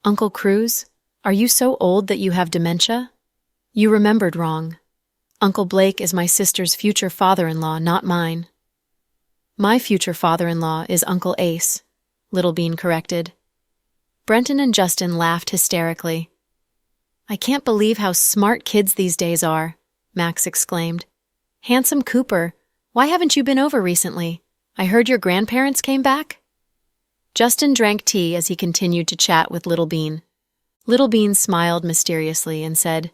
Uncle Cruz, are you so old that you have dementia? You remembered wrong. Uncle Blake is my sister's future father-in-law, not mine. My future father-in-law is Uncle Ace, Little Bean corrected. Brenton and Justin laughed hysterically. I can't believe how smart kids these days are, Max exclaimed. Handsome Cooper, why haven't you been over recently? I heard your grandparents came back? Justin drank tea as he continued to chat with Little Bean. Little Bean smiled mysteriously and said,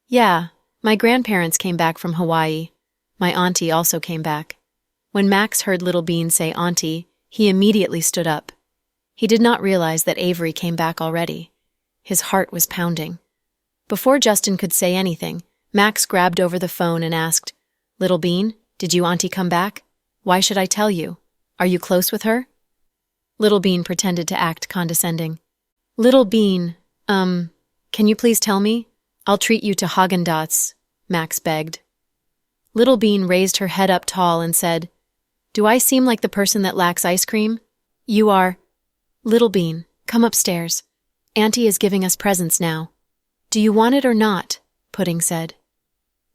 Yeah, my grandparents came back from Hawaii. My auntie also came back. When Max heard Little Bean say auntie, he immediately stood up. He did not realize that Avery came back already. His heart was pounding. Before Justin could say anything, Max grabbed over the phone and asked, Little Bean, did you auntie come back? Why should I tell you? Are you close with her? Little Bean pretended to act condescending. Little Bean, can you please tell me? I'll treat you to Haagen-Dazs, Max begged. Little Bean raised her head up tall and said, Do I seem like the person that lacks ice cream? You are. Little Bean, come upstairs. Auntie is giving us presents now. Do you want it or not? Pudding said.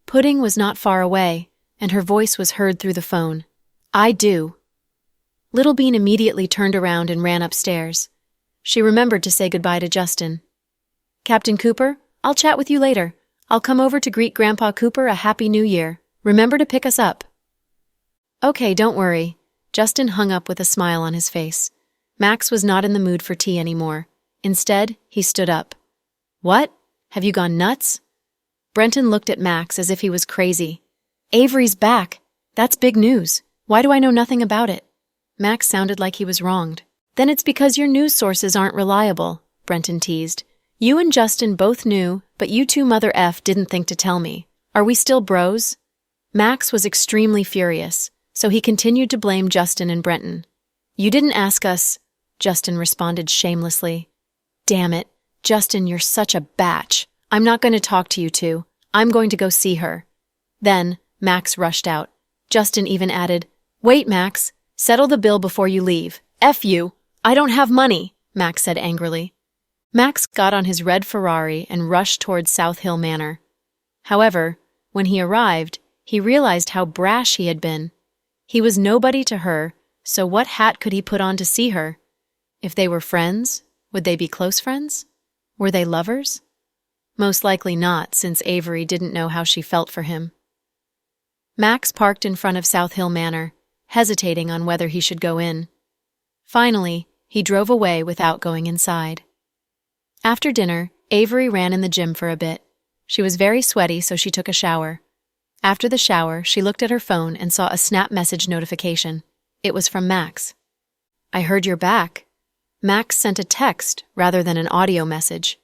Pudding was not far away, and her voice was heard through the phone. I do. Little Bean immediately turned around and ran upstairs. She remembered to say goodbye to Justin. Captain Cooper, I'll chat with you later. I'll come over to greet Grandpa Cooper a Happy New Year. Remember to pick us up. Okay, don't worry. Justin hung up with a smile on his face. Max was not in the mood for tea anymore. Instead, he stood up. What? Have you gone nuts? Brenton looked at Max as if he was crazy. Avery's back. That's big news. Why do I know nothing about it? Max sounded like he was wronged. Then it's because your news sources aren't reliable, Brenton teased. You and Justin both knew, but you two Mother F didn't think to tell me. Are we still bros? Max was extremely furious, so he continued to blame Justin and Brenton. You didn't ask us, Justin responded shamelessly. Damn it, Justin, you're such a batch. I'm not going to talk to you two. I'm going to go see her. Then, Max rushed out. Justin even added, Wait, Max. Settle the bill before you leave. F you. I don't have money, Max said angrily. Max got on his red Ferrari and rushed towards South Hill Manor. However, when he arrived, he realized how brash he had been. He was nobody to her, so what hat could he put on to see her? If they were friends, would they be close friends? Were they lovers? Most likely not, since Avery didn't know how she felt for him. Max parked in front of South Hill Manor, hesitating on whether he should go in. Finally, he drove away without going inside. After dinner, Avery ran in the gym for a bit. She was very sweaty, so she took a shower. After the shower, she looked at her phone and saw a Snap message notification. It was from Max. I heard you're back. Max sent a text rather than an audio message.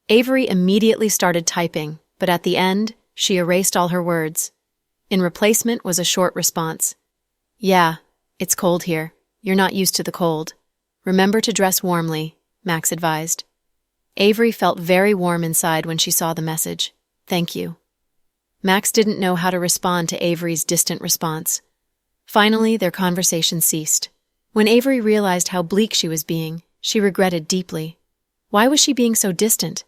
Avery immediately started typing, but at the end, she erased all her words. In replacement was a short response. Yeah, it's cold here. You're not used to the cold. Remember to dress warmly, Max advised. Avery felt very warm inside when she saw the message. Thank you. Max didn't know how to respond to Avery's distant response. Finally, their conversation ceased. When Avery realized how bleak she was being, she regretted deeply. Why was she being so distant?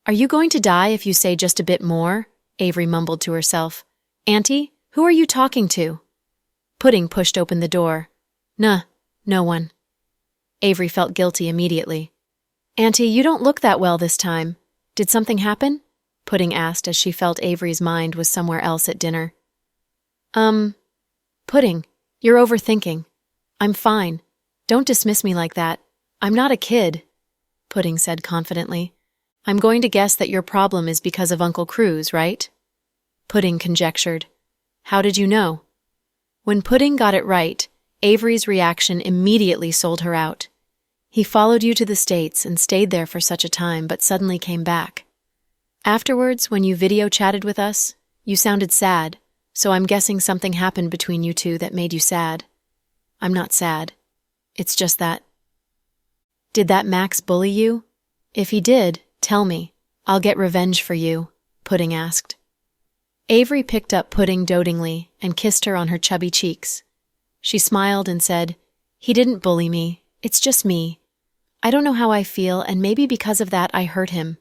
Are you going to die if you say just a bit more? Avery mumbled to herself. Auntie, who are you talking to? Pudding pushed open the door. Nah, no one. Avery felt guilty immediately. Auntie, you don't look that well this time. Did something happen? Pudding asked as she felt Avery's mind was somewhere else at dinner. Pudding, you're overthinking. I'm fine. Don't dismiss me like that. I'm not a kid, Pudding said confidently. I'm going to guess that your problem is because of Uncle Cruz, right? Pudding conjectured. How did you know? When Pudding got it right, Avery's reaction immediately sold her out. He followed you to the States and stayed there for such a time, but suddenly came back. Afterwards, when you video chatted with us, you sounded sad, so I'm guessing something happened between you two that made you sad. I'm not sad. It's just that. Did that Max bully you? If he did, tell me. I'll get revenge for you, Pudding asked. Avery picked up Pudding dotingly and kissed her on her chubby cheeks. She smiled and said, "He didn't bully me. It's just me. I don't know how I feel, and maybe because of that I hurt him.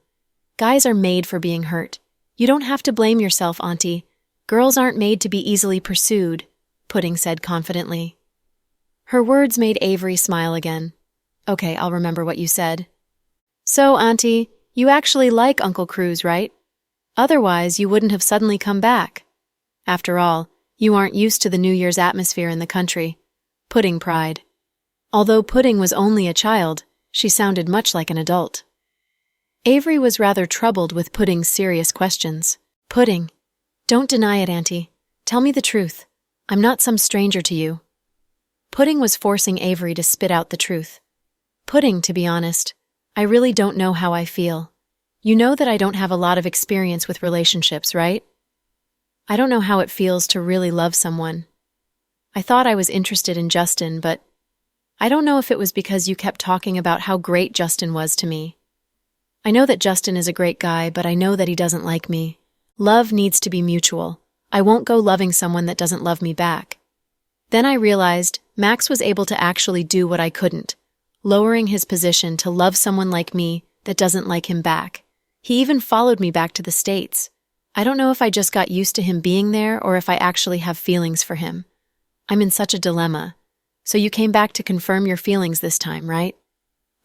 Guys are made for being hurt. You don't have to blame yourself, Auntie. Girls aren't made to be easily pursued," Pudding said confidently. Her words made Avery smile again. "Okay, I'll remember what you said. So, Auntie, you actually like Uncle Cruz, right? Otherwise, you wouldn't have suddenly come back. After all, you aren't used to the New Year's atmosphere in the country," Pudding pried. Although Pudding was only a child, she sounded much like an adult. Avery was rather troubled with Pudding's serious questions. "Pudding, don't deny it, Auntie. Tell me the truth. I'm not some stranger to you." Pudding was forcing Avery to spit out the truth. "Pudding, to be honest, I really don't know how I feel. You know that I don't have a lot of experience with relationships, right? I don't know how it feels to really love someone. I thought I was interested in Justin, but I don't know if it was because you kept talking about how great Justin was to me. I know that Justin is a great guy, but I know that he doesn't like me. Love needs to be mutual. I won't go loving someone that doesn't love me back." Then I realized Max was able to actually do what I couldn't, lowering his position to love someone like me that doesn't like him back. He even followed me back to the States. I don't know if I just got used to him being there or if I actually have feelings for him. I'm in such a dilemma. So you came back to confirm your feelings this time, right?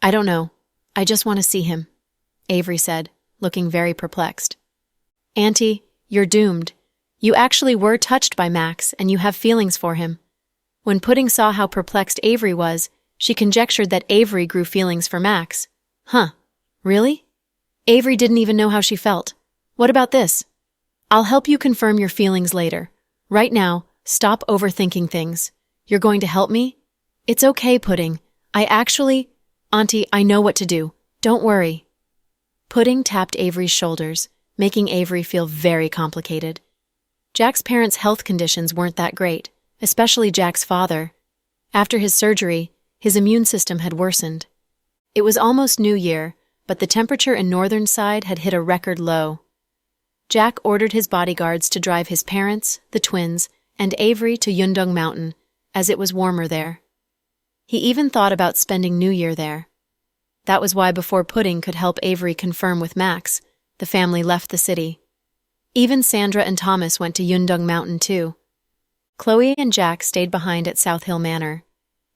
"I don't know. I just want to see him," Avery said, looking very perplexed. "Auntie, you're doomed. You actually were touched by Max, and you have feelings for him." When Pudding saw how perplexed Avery was, she conjectured that Avery grew feelings for Max. "Huh, really?" Avery didn't even know how she felt. "What about this? I'll help you confirm your feelings later. Right now, stop overthinking things. You're going to help me?" "It's okay, Pudding. Auntie, I know what to do. Don't worry." Pudding tapped Avery's shoulders, making Avery feel very complicated. Jack's parents' health conditions weren't that great, especially Jack's father. After his surgery, his immune system had worsened. It was almost New Year, but the temperature in northern side had hit a record low. Jack ordered his bodyguards to drive his parents, the twins, and Avery to Yundong Mountain, as it was warmer there. He even thought about spending New Year there. That was why before Pudding could help Avery confirm with Max, the family left the city. Even Sandra and Thomas went to Yundong Mountain too. Chloe and Jack stayed behind at South Hill Manor.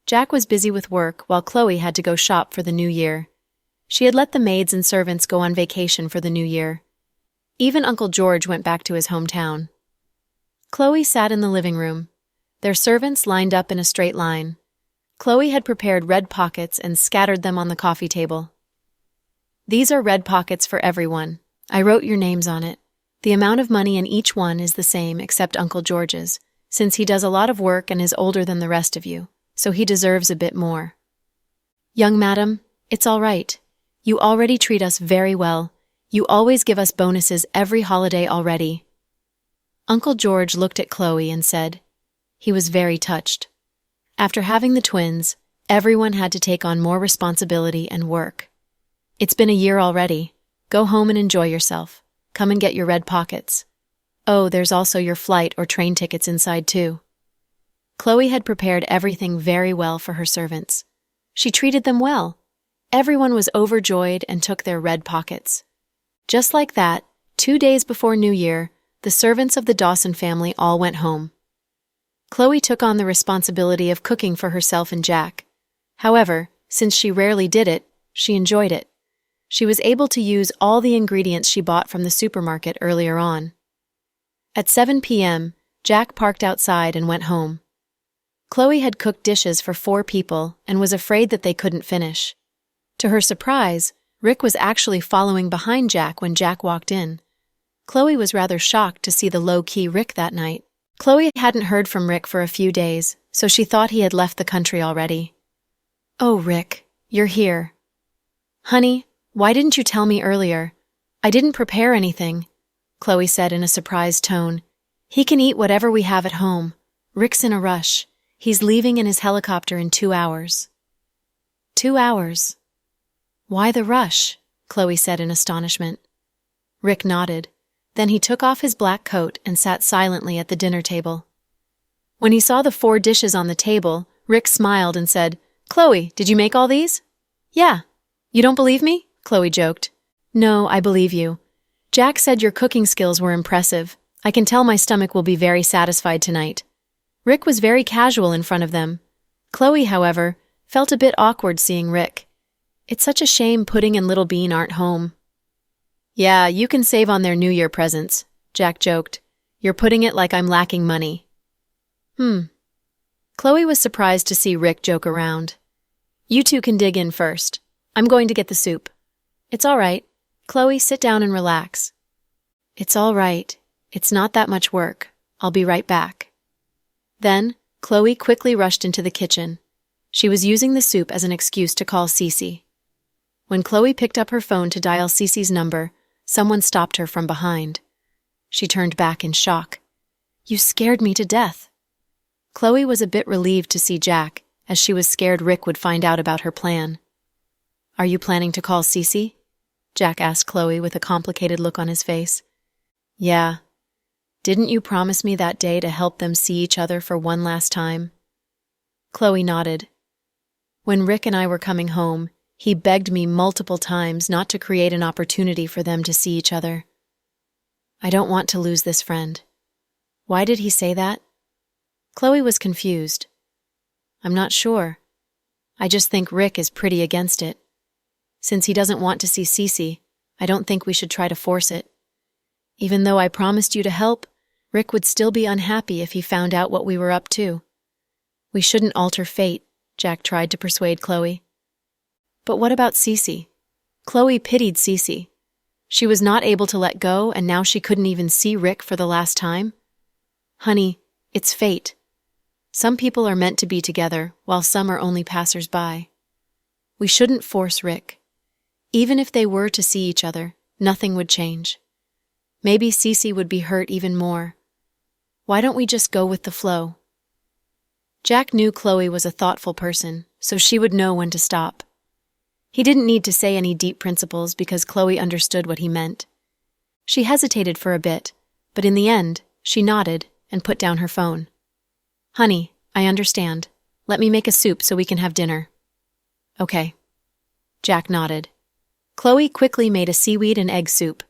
Jack was busy with work while Chloe had to go shop for the new year. She had let the maids and servants go on vacation for the new year. Even Uncle George went back to his hometown. Chloe sat in the living room. Their servants lined up in a straight line. Chloe had prepared red pockets and scattered them on the coffee table. "These are red pockets for everyone. I wrote your names on it. The amount of money in each one is the same except Uncle George's, since he does a lot of work and is older than the rest of you, so he deserves a bit more. Young madam, it's all right. You already treat us very well. You always give us bonuses every holiday already." Uncle George looked at Chloe and said, he was very touched. After having the twins, everyone had to take on more responsibility and work. "It's been a year already. Go home and enjoy yourself. Come and get your red pockets. Oh, there's also your flight or train tickets inside too." Chloe had prepared everything very well for her servants. She treated them well. Everyone was overjoyed and took their red pockets. Just like that, 2 days before New Year, the servants of the Dawson family all went home. Chloe took on the responsibility of cooking for herself and Jack. However, since she rarely did it, she enjoyed it. She was able to use all the ingredients she bought from the supermarket earlier on. At 7 p.m., Jack parked outside and went home. Chloe had cooked dishes for 4 people and was afraid that they couldn't finish. To her surprise, Rick was actually following behind Jack when Jack walked in. Chloe was rather shocked to see the low-key Rick that night. Chloe hadn't heard from Rick for a few days, so she thought he had left the country already. "Oh, Rick, you're here." "Honey, why didn't you tell me earlier? I didn't prepare anything," Chloe said in a surprised tone. "He can eat whatever we have at home. Rick's in a rush. He's leaving in his helicopter in 2 hours." 2 hours? "Why the rush?" Chloe said in astonishment. Rick nodded. Then he took off his black coat and sat silently at the dinner table. When he saw the 4 dishes on the table, Rick smiled and said, "Chloe, did you make all these?" "Yeah." "You don't believe me?" Chloe joked. "No, I believe you. Jack said your cooking skills were impressive. I can tell my stomach will be very satisfied tonight." Rick was very casual in front of them. Chloe, however, felt a bit awkward seeing Rick. It's such a shame Pudding and Little Bean aren't home. "Yeah, you can save on their New Year presents," Jack joked. "You're putting it like I'm lacking money." Chloe was surprised to see Rick joke around. "You two can dig in first. I'm going to get the soup." "It's all right. Chloe, sit down and relax." "It's all right. It's not that much work. I'll be right back." Then, Chloe quickly rushed into the kitchen. She was using the soup as an excuse to call Cece. When Chloe picked up her phone to dial Cece's number, someone stopped her from behind. She turned back in shock. "You scared me to death." Chloe was a bit relieved to see Jack, as she was scared Rick would find out about her plan. "Are you planning to call Cece?" Jack asked Chloe with a complicated look on his face. "Yeah. Didn't you promise me that day to help them see each other for one last time?" Chloe nodded. "When Rick and I were coming home, he begged me multiple times not to create an opportunity for them to see each other. I don't want to lose this friend." "Why did he say that?" Chloe was confused. "I'm not sure. I just think Rick is pretty against it. Since he doesn't want to see Cece, I don't think we should try to force it. Even though I promised you to help, Rick would still be unhappy if he found out what we were up to. We shouldn't alter fate," Jack tried to persuade Chloe. "But what about Cece?" Chloe pitied Cece. She was not able to let go, and now she couldn't even see Rick for the last time. "Honey, it's fate. Some people are meant to be together, while some are only passers-by. We shouldn't force Rick. Even if they were to see each other, nothing would change. Maybe Cece would be hurt even more. Why don't we just go with the flow?" Jack knew Chloe was a thoughtful person, so she would know when to stop. He didn't need to say any deep principles because Chloe understood what he meant. She hesitated for a bit, but in the end, she nodded and put down her phone. "Honey, I understand. Let me make a soup so we can have dinner." "Okay." Jack nodded. Chloe quickly made a seaweed and egg soup.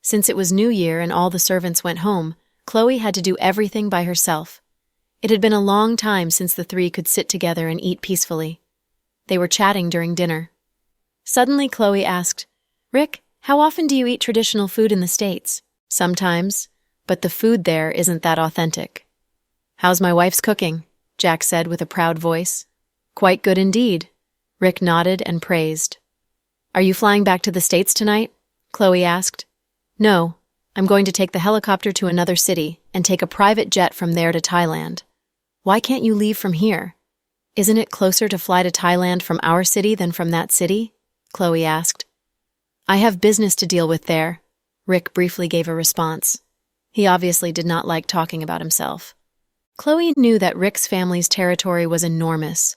Since it was New Year and all the servants went home, Chloe had to do everything by herself. It had been a long time since the 3 could sit together and eat peacefully. They were chatting during dinner. Suddenly, Chloe asked, "Rick, how often do you eat traditional food in the States?" "Sometimes, but the food there isn't that authentic." "How's my wife's cooking?" Jack said with a proud voice. "Quite good indeed." Rick nodded and praised. "Are you flying back to the States tonight?" Chloe asked. "No, I'm going to take the helicopter to another city and take a private jet from there to Thailand." "Why can't you leave from here? Isn't it closer to fly to Thailand from our city than from that city?" Chloe asked. "I have business to deal with there," Rick briefly gave a response. He obviously did not like talking about himself. Chloe knew that Rick's family's territory was enormous.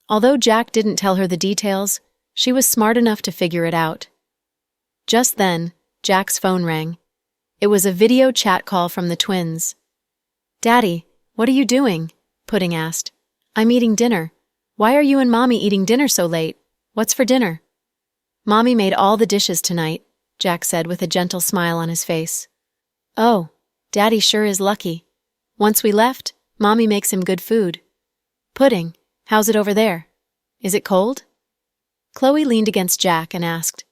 Although Jack didn't tell her the details, she was smart enough to figure it out. Just then, Jack's phone rang. It was a video chat call from the twins. "Daddy, what are you doing?" Pudding asked. "I'm eating dinner. Why are you and Mommy eating dinner so late? What's for dinner?" "Mommy made all the dishes tonight," Jack said with a gentle smile on his face. "Oh, Daddy sure is lucky. Once we left, Mommy makes him good food. Pudding, how's it over there? Is it cold?" Chloe leaned against Jack and asked.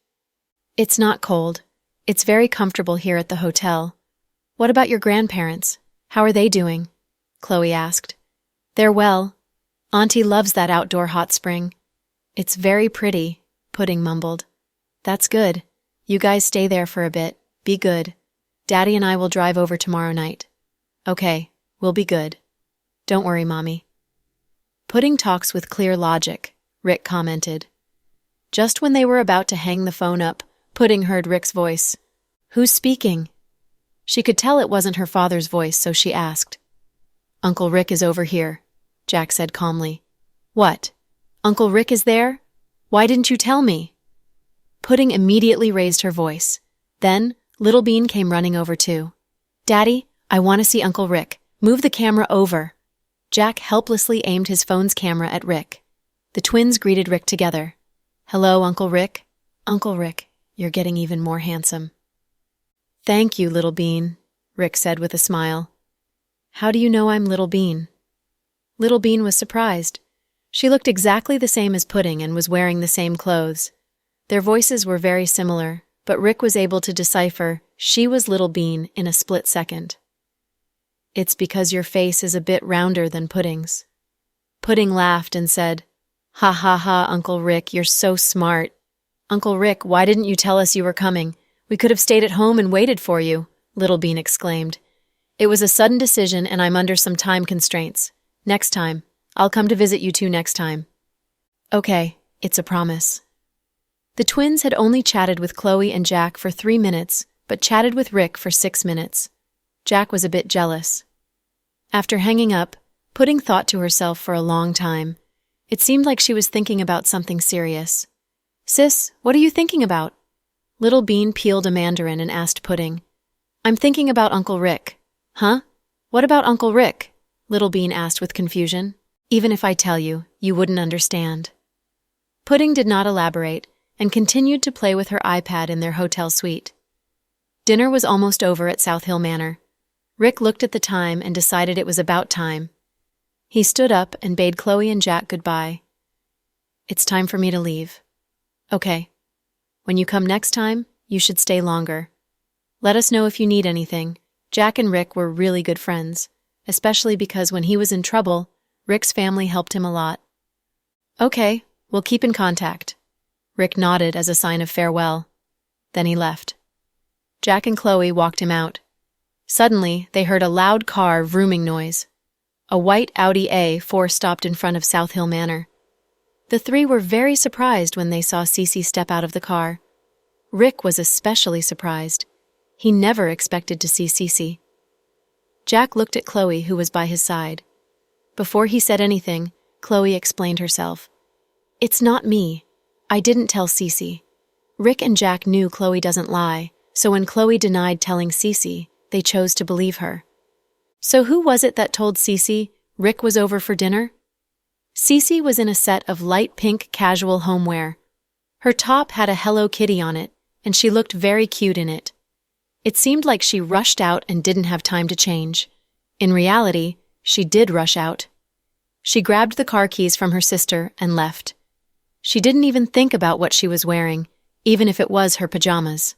"It's not cold. It's very comfortable here at the hotel. What about your grandparents? How are they doing?" Chloe asked. "They're well. Auntie loves that outdoor hot spring." "It's very pretty," Pudding mumbled. "That's good. You guys stay there for a bit. Be good. Daddy and I will drive over tomorrow night." "Okay, we'll be good. Don't worry, Mommy." "Pudding talks with clear logic," Rick commented. Just when they were about to hang the phone up, Pudding heard Rick's voice. "Who's speaking?" She could tell it wasn't her father's voice, so she asked. "Uncle Rick is over here," Jack said calmly. "What? Uncle Rick is there? Why didn't you tell me?" Pudding immediately raised her voice. Then, Little Bean came running over too. "Daddy, I want to see Uncle Rick. Move the camera over." Jack helplessly aimed his phone's camera at Rick. The twins greeted Rick together. "Hello, Uncle Rick." "Uncle Rick, you're getting even more handsome." "Thank you, Little Bean," Rick said with a smile. "How do you know I'm Little Bean?" Little Bean was surprised. She looked exactly the same as Pudding and was wearing the same clothes. Their voices were very similar, but Rick was able to decipher she was Little Bean in a split second. "It's because your face is a bit rounder than Pudding's." Pudding laughed and said, "Ha ha ha, Uncle Rick, you're so smart." "Uncle Rick, why didn't you tell us you were coming? We could have stayed at home and waited for you," Little Bean exclaimed. "It was a sudden decision and I'm under some time constraints. Next time. I'll come to visit you two next time." "Okay, it's a promise." The twins had only chatted with Chloe and Jack for 3 minutes, but chatted with Rick for 6 minutes. Jack was a bit jealous. After hanging up, Pudding thought to herself for a long time. It seemed like she was thinking about something serious. "Sis, what are you thinking about?" Little Bean peeled a mandarin and asked Pudding. "I'm thinking about Uncle Rick." "Huh? What about Uncle Rick?" Little Bean asked with confusion. "Even if I tell you, you wouldn't understand." Pudding did not elaborate and continued to play with her iPad in their hotel suite. Dinner was almost over at South Hill Manor. Rick looked at the time and decided it was about time. He stood up and bade Chloe and Jack goodbye. "It's time for me to leave." "Okay. When you come next time, you should stay longer. Let us know if you need anything." Jack and Rick were really good friends, especially because when he was in trouble, Rick's family helped him a lot. "Okay, we'll keep in contact." Rick nodded as a sign of farewell. Then he left. Jack and Chloe walked him out. Suddenly, they heard a loud car vrooming noise. A white Audi A4 stopped in front of South Hill Manor. The three were very surprised when they saw Cece step out of the car. Rick was especially surprised. He never expected to see Cece. Jack looked at Chloe, who was by his side. Before he said anything, Chloe explained herself. "It's not me. I didn't tell Cece." Rick and Jack knew Chloe doesn't lie, so when Chloe denied telling Cece, they chose to believe her. So who was it that told Cece Rick was over for dinner? Cece was in a set of light pink casual homeware. Her top had a Hello Kitty on it, and she looked very cute in it. It seemed like she rushed out and didn't have time to change. In reality, she did rush out. She grabbed the car keys from her sister and left. She didn't even think about what she was wearing, even if it was her pajamas.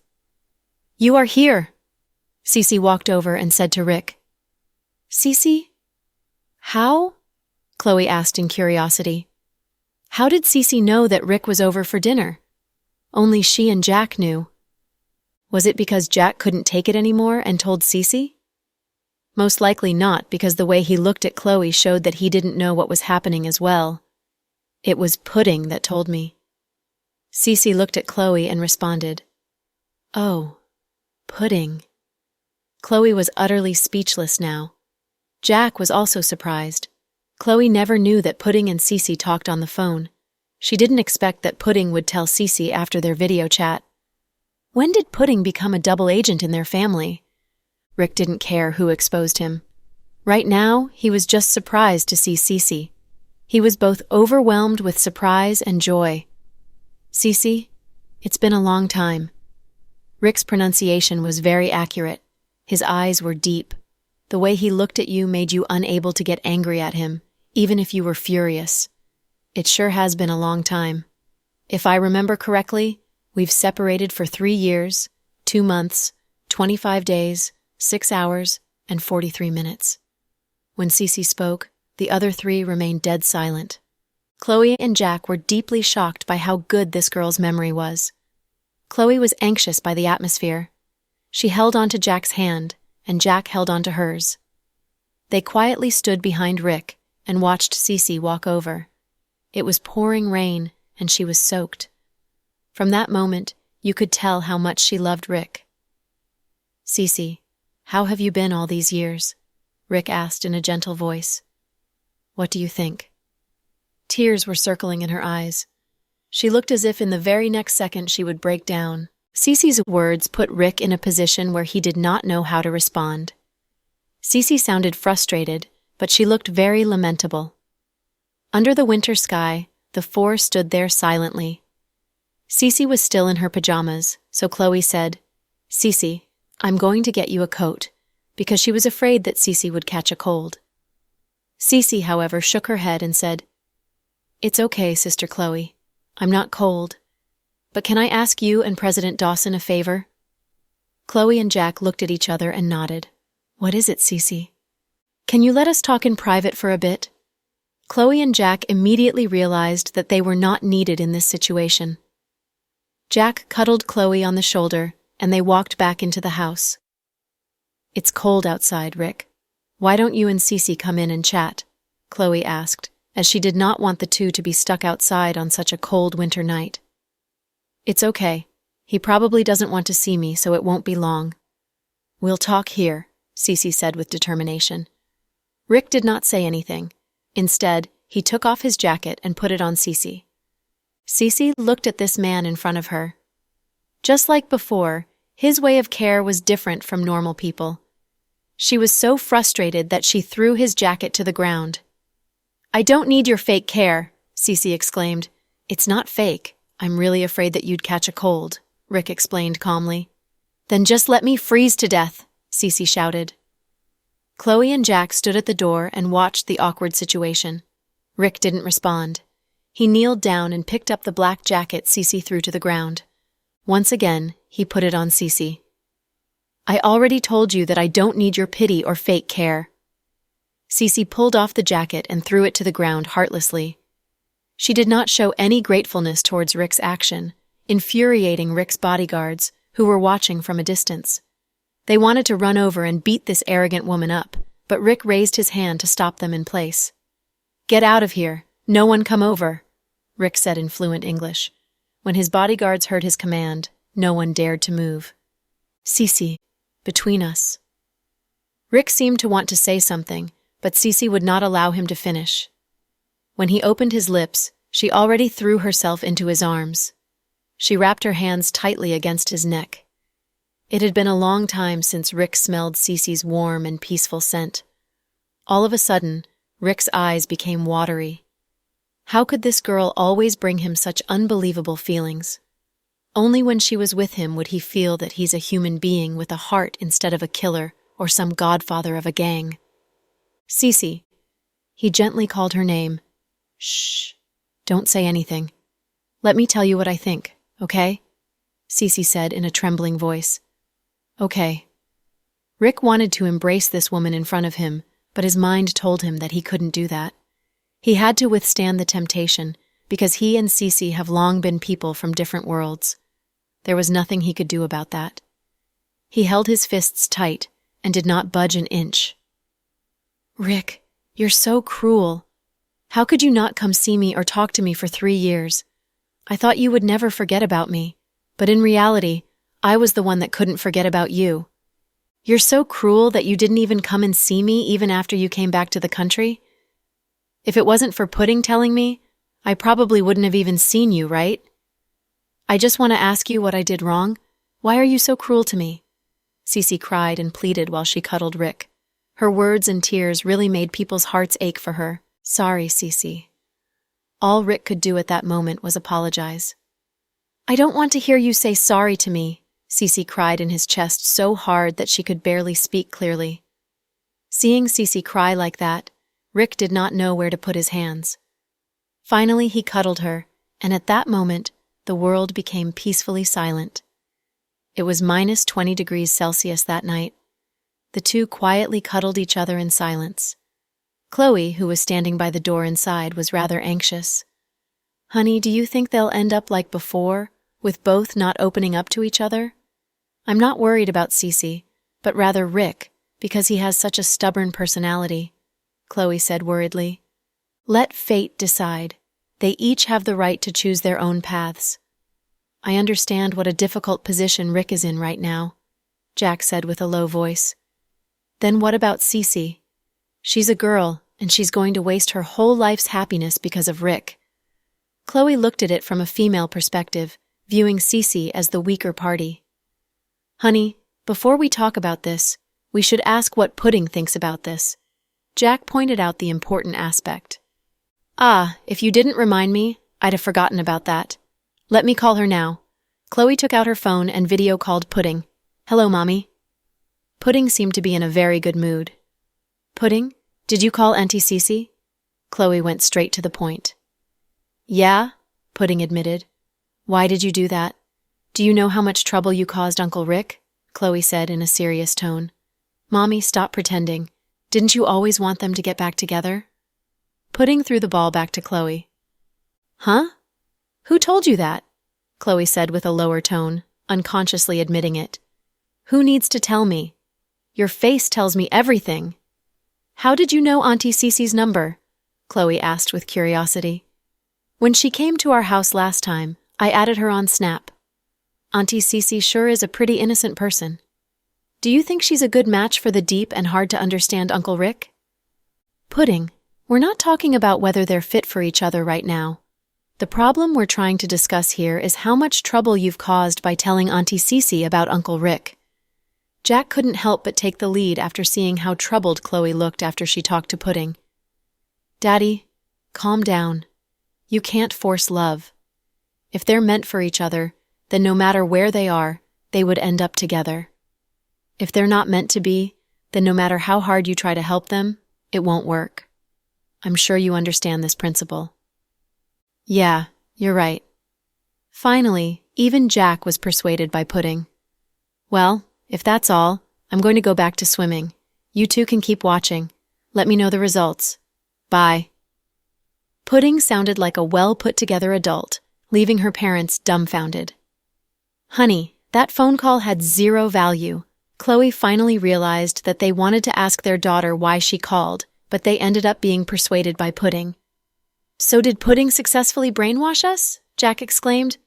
"You are here," Cece walked over and said to Rick. "Cece? How?" Chloe asked in curiosity. How did Cece know that Rick was over for dinner? Only she and Jack knew. Was it because Jack couldn't take it anymore and told Cece? Most likely not, because the way he looked at Chloe showed that he didn't know what was happening as well. "It was Pudding that told me." Cece looked at Chloe and responded, "Oh, Pudding." Chloe was utterly speechless now. Jack was also surprised. Chloe never knew that Pudding and Cece talked on the phone. She didn't expect that Pudding would tell Cece after their video chat. When did Pudding become a double agent in their family? Rick didn't care who exposed him. Right now, he was just surprised to see Cece. He was both overwhelmed with surprise and joy. "Cece, it's been a long time." Rick's pronunciation was very accurate. His eyes were deep. The way he looked at you made you unable to get angry at him, even if you were furious. It sure has been a long time. If I remember correctly, we've separated for 3 years, 2 months, 25 days, 6 hours, and 43 minutes. When Cece spoke, the other three remained dead silent. Chloe and Jack were deeply shocked by how good this girl's memory was. Chloe was anxious by the atmosphere. She held onto Jack's hand, and Jack held onto hers. They quietly stood behind Rick and watched Cece walk over. It was pouring rain, and she was soaked. From that moment, you could tell how much she loved Rick. "Cece, how have you been all these years?" Rick asked in a gentle voice. "What do you think?" Tears were circling in her eyes. She looked as if in the very next second she would break down. Cece's words put Rick in a position where he did not know how to respond. Cece sounded frustrated, but she looked very lamentable. Under the winter sky, the four stood there silently. Cece was still in her pajamas, so Chloe said, "Cece, I'm going to get you a coat," because she was afraid that Cece would catch a cold. Cece, however, shook her head and said, "It's okay, Sister Chloe. I'm not cold. But can I ask you and President Dawson a favor?" Chloe and Jack looked at each other and nodded. "What is it, Cece?" "Can you let us talk in private for a bit?" Chloe and Jack immediately realized that they were not needed in this situation. Jack cuddled Chloe on the shoulder, and they walked back into the house. "It's cold outside, Rick. Why don't you and Cece come in and chat?" Chloe asked, as she did not want the two to be stuck outside on such a cold winter night. "It's okay. He probably doesn't want to see me, so it won't be long." "We'll talk here," Cece said with determination. Rick did not say anything. Instead, he took off his jacket and put it on Cece. Cece looked at this man in front of her. Just like before, his way of care was different from normal people. She was so frustrated that she threw his jacket to the ground. "I don't need your fake care," Cece exclaimed. "It's not fake. I'm really afraid that you'd catch a cold," Rick explained calmly. "Then just let me freeze to death," Cece shouted. Chloe and Jack stood at the door and watched the awkward situation. Rick didn't respond. He kneeled down and picked up the black jacket Cece threw to the ground. Once again, he put it on Cece. "I already told you that I don't need your pity or fake care." Cece pulled off the jacket and threw it to the ground heartlessly. She did not show any gratefulness towards Rick's action, infuriating Rick's bodyguards, who were watching from a distance. They wanted to run over and beat this arrogant woman up, but Rick raised his hand to stop them in place. "Get out of here. No one come over," Rick said in fluent English. When his bodyguards heard his command, no one dared to move. "Cece, between us." Rick seemed to want to say something, but Cece would not allow him to finish. When he opened his lips, she already threw herself into his arms. She wrapped her hands tightly against his neck. It had been a long time since Rick smelled Cece's warm and peaceful scent. All of a sudden, Rick's eyes became watery. How could this girl always bring him such unbelievable feelings? Only when she was with him would he feel that he's a human being with a heart instead of a killer or some godfather of a gang. "Cece." He gently called her name. "Shh. Don't say anything. Let me tell you what I think, okay?" Cece said in a trembling voice. "Okay." Rick wanted to embrace this woman in front of him, but his mind told him that he couldn't do that. He had to withstand the temptation, because he and Cece have long been people from different worlds. There was nothing he could do about that. He held his fists tight and did not budge an inch. "Rick, you're so cruel. How could you not come see me or talk to me for 3 years? I thought you would never forget about me, but in reality, I was the one that couldn't forget about you. You're so cruel that you didn't even come and see me even after you came back to the country. If it wasn't for Pudding telling me, I probably wouldn't have even seen you, right? I just want to ask you what I did wrong. Why are you so cruel to me?" Cece cried and pleaded while she cuddled Rick. Her words and tears really made people's hearts ache for her. "Sorry, Cece." All Rick could do at that moment was apologize. "I don't want to hear you say sorry to me," Cece cried in his chest so hard that she could barely speak clearly. Seeing Cece cry like that, Rick did not know where to put his hands. Finally, he cuddled her, and at that moment, the world became peacefully silent. It was -20 degrees Celsius that night. The two quietly cuddled each other in silence. Chloe, who was standing by the door inside, was rather anxious. "Honey, do you think they'll end up like before, with both not opening up to each other?" "I'm not worried about Cece, but rather Rick, because he has such a stubborn personality," Chloe said worriedly. "Let fate decide. They each have the right to choose their own paths." "I understand what a difficult position Rick is in right now," Jack said with a low voice. "Then what about Cece? She's a girl, and she's going to waste her whole life's happiness because of Rick." Chloe looked at it from a female perspective, viewing Cece as the weaker party. "Honey, before we talk about this, we should ask what Pudding thinks about this." Jack pointed out the important aspect. "Ah, if you didn't remind me, I'd have forgotten about that. Let me call her now." Chloe took out her phone and video called Pudding. "Hello, Mommy." Pudding seemed to be in a very good mood. "Pudding, did you call Auntie Cece?" Chloe went straight to the point. "Yeah," Pudding admitted. "Why did you do that? Do you know how much trouble you caused Uncle Rick?" Chloe said in a serious tone. "Mommy, stop pretending. Didn't you always want them to get back together?" Pudding threw the ball back to Chloe. "Huh? Who told you that?" Chloe said with a lower tone, unconsciously admitting it. "Who needs to tell me? Your face tells me everything." "How did you know Auntie Cece's number?" Chloe asked with curiosity. "When she came to our house last time, I added her on Snap. Auntie Cece sure is a pretty innocent person. Do you think she's a good match for the deep and hard-to-understand Uncle Rick?" "Pudding, we're not talking about whether they're fit for each other right now. The problem we're trying to discuss here is how much trouble you've caused by telling Auntie Cece about Uncle Rick." Jack couldn't help but take the lead after seeing how troubled Chloe looked after she talked to Pudding. "Daddy, calm down. You can't force love. If they're meant for each other, then no matter where they are, they would end up together. If they're not meant to be, then no matter how hard you try to help them, it won't work. I'm sure you understand this principle." "Yeah, you're right." Finally, even Jack was persuaded by Pudding. "Well, if that's all, I'm going to go back to swimming. You two can keep watching. Let me know the results. Bye." Pudding sounded like a well-put-together adult, leaving her parents dumbfounded. "Honey, that phone call had zero value." Chloe finally realized that they wanted to ask their daughter why she called, but they ended up being persuaded by Pudding. "So did Pudding successfully brainwash us?" Jack exclaimed.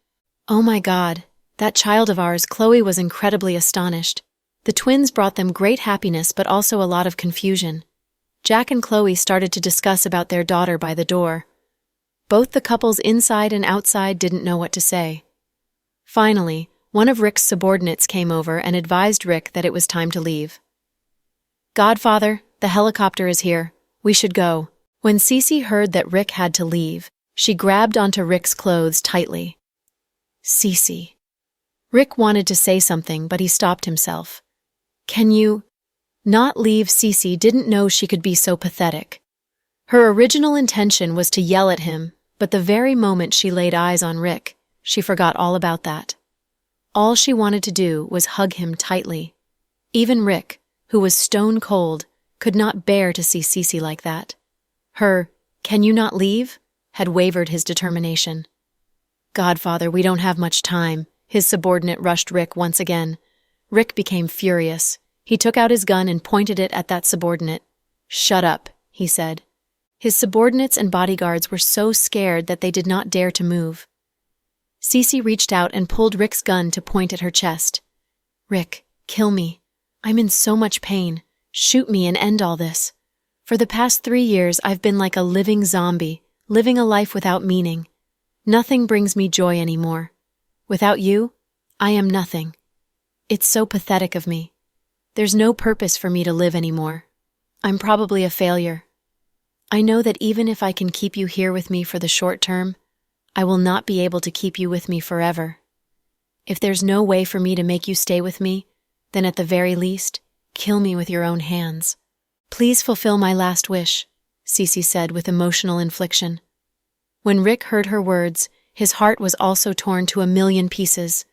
"Oh my God, that child of ours." Chloe was incredibly astonished. The twins brought them great happiness but also a lot of confusion. Jack and Chloe started to discuss about their daughter by the door. Both the couples inside and outside didn't know what to say. Finally, one of Rick's subordinates came over and advised Rick that it was time to leave. "Godfather, the helicopter is here. We should go." When Cece heard that Rick had to leave, she grabbed onto Rick's clothes tightly. "Cece." Rick wanted to say something, but he stopped himself. "Can you not leave?" Cece didn't know she could be so pathetic. Her original intention was to yell at him, but the very moment she laid eyes on Rick, she forgot all about that. All she wanted to do was hug him tightly. Even Rick, who was stone cold, could not bear to see Cece like that. Her, "Can you not leave?" had wavered his determination. "Godfather, we don't have much time." His subordinate rushed Rick once again. Rick became furious. He took out his gun and pointed it at that subordinate. "Shut up," he said. His subordinates and bodyguards were so scared that they did not dare to move. Cece reached out and pulled Rick's gun to point at her chest. "Rick, kill me. I'm in so much pain. Shoot me and end all this. For the past 3 years, I've been like a living zombie, living a life without meaning. Nothing brings me joy anymore. Without you, I am nothing. It's so pathetic of me. There's no purpose for me to live anymore. I'm probably a failure. I know that even if I can keep you here with me for the short term, I will not be able to keep you with me forever. If there's no way for me to make you stay with me, then at the very least, kill me with your own hands. Please fulfill my last wish," Cece said with emotional inflection. When Rick heard her words, his heart was also torn to a million pieces.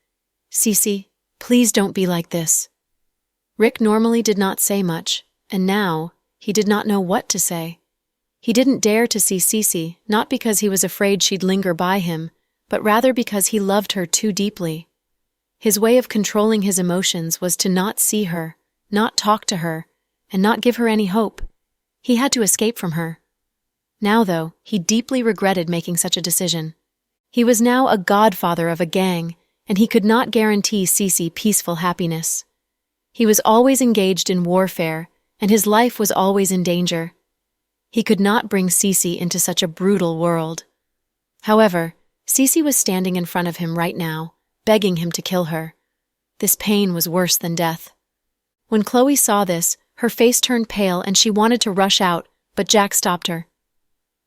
"Cece, please don't be like this." Rick normally did not say much, and now he did not know what to say. He didn't dare to see Cece, not because he was afraid she'd linger by him, but rather because he loved her too deeply. His way of controlling his emotions was to not see her, not talk to her, and not give her any hope. He had to escape from her. Now, though, he deeply regretted making such a decision. He was now a godfather of a gang, and he could not guarantee Cece peaceful happiness. He was always engaged in warfare, and his life was always in danger. He could not bring Cece into such a brutal world. However, Cece was standing in front of him right now, begging him to kill her. This pain was worse than death. When Chloe saw this, her face turned pale and she wanted to rush out, but Jack stopped her.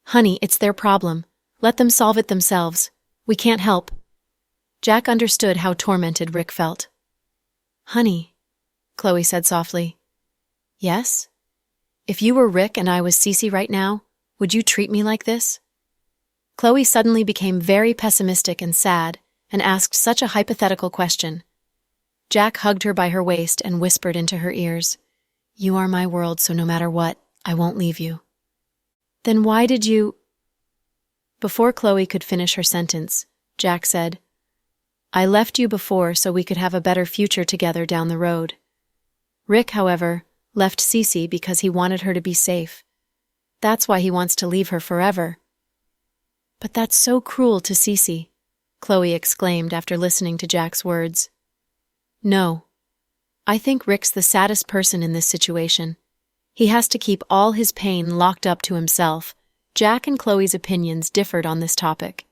"Honey, it's their problem. Let them solve it themselves. We can't help." Jack understood how tormented Rick felt. "Honey," Chloe said softly. "Yes? If you were Rick and I was Cece right now, would you treat me like this?" Chloe suddenly became very pessimistic and sad and asked such a hypothetical question. Jack hugged her by her waist and whispered into her ears, "You are my world, so no matter what, I won't leave you." "Then why did you—" Before Chloe could finish her sentence, Jack said, "I left you before so we could have a better future together down the road." Rick, however, left Cece because he wanted her to be safe. That's why he wants to leave her forever. "But that's so cruel to Cece," Chloe exclaimed after listening to Jack's words. "No. I think Rick's the saddest person in this situation. He has to keep all his pain locked up to himself." Jack and Chloe's opinions differed on this topic.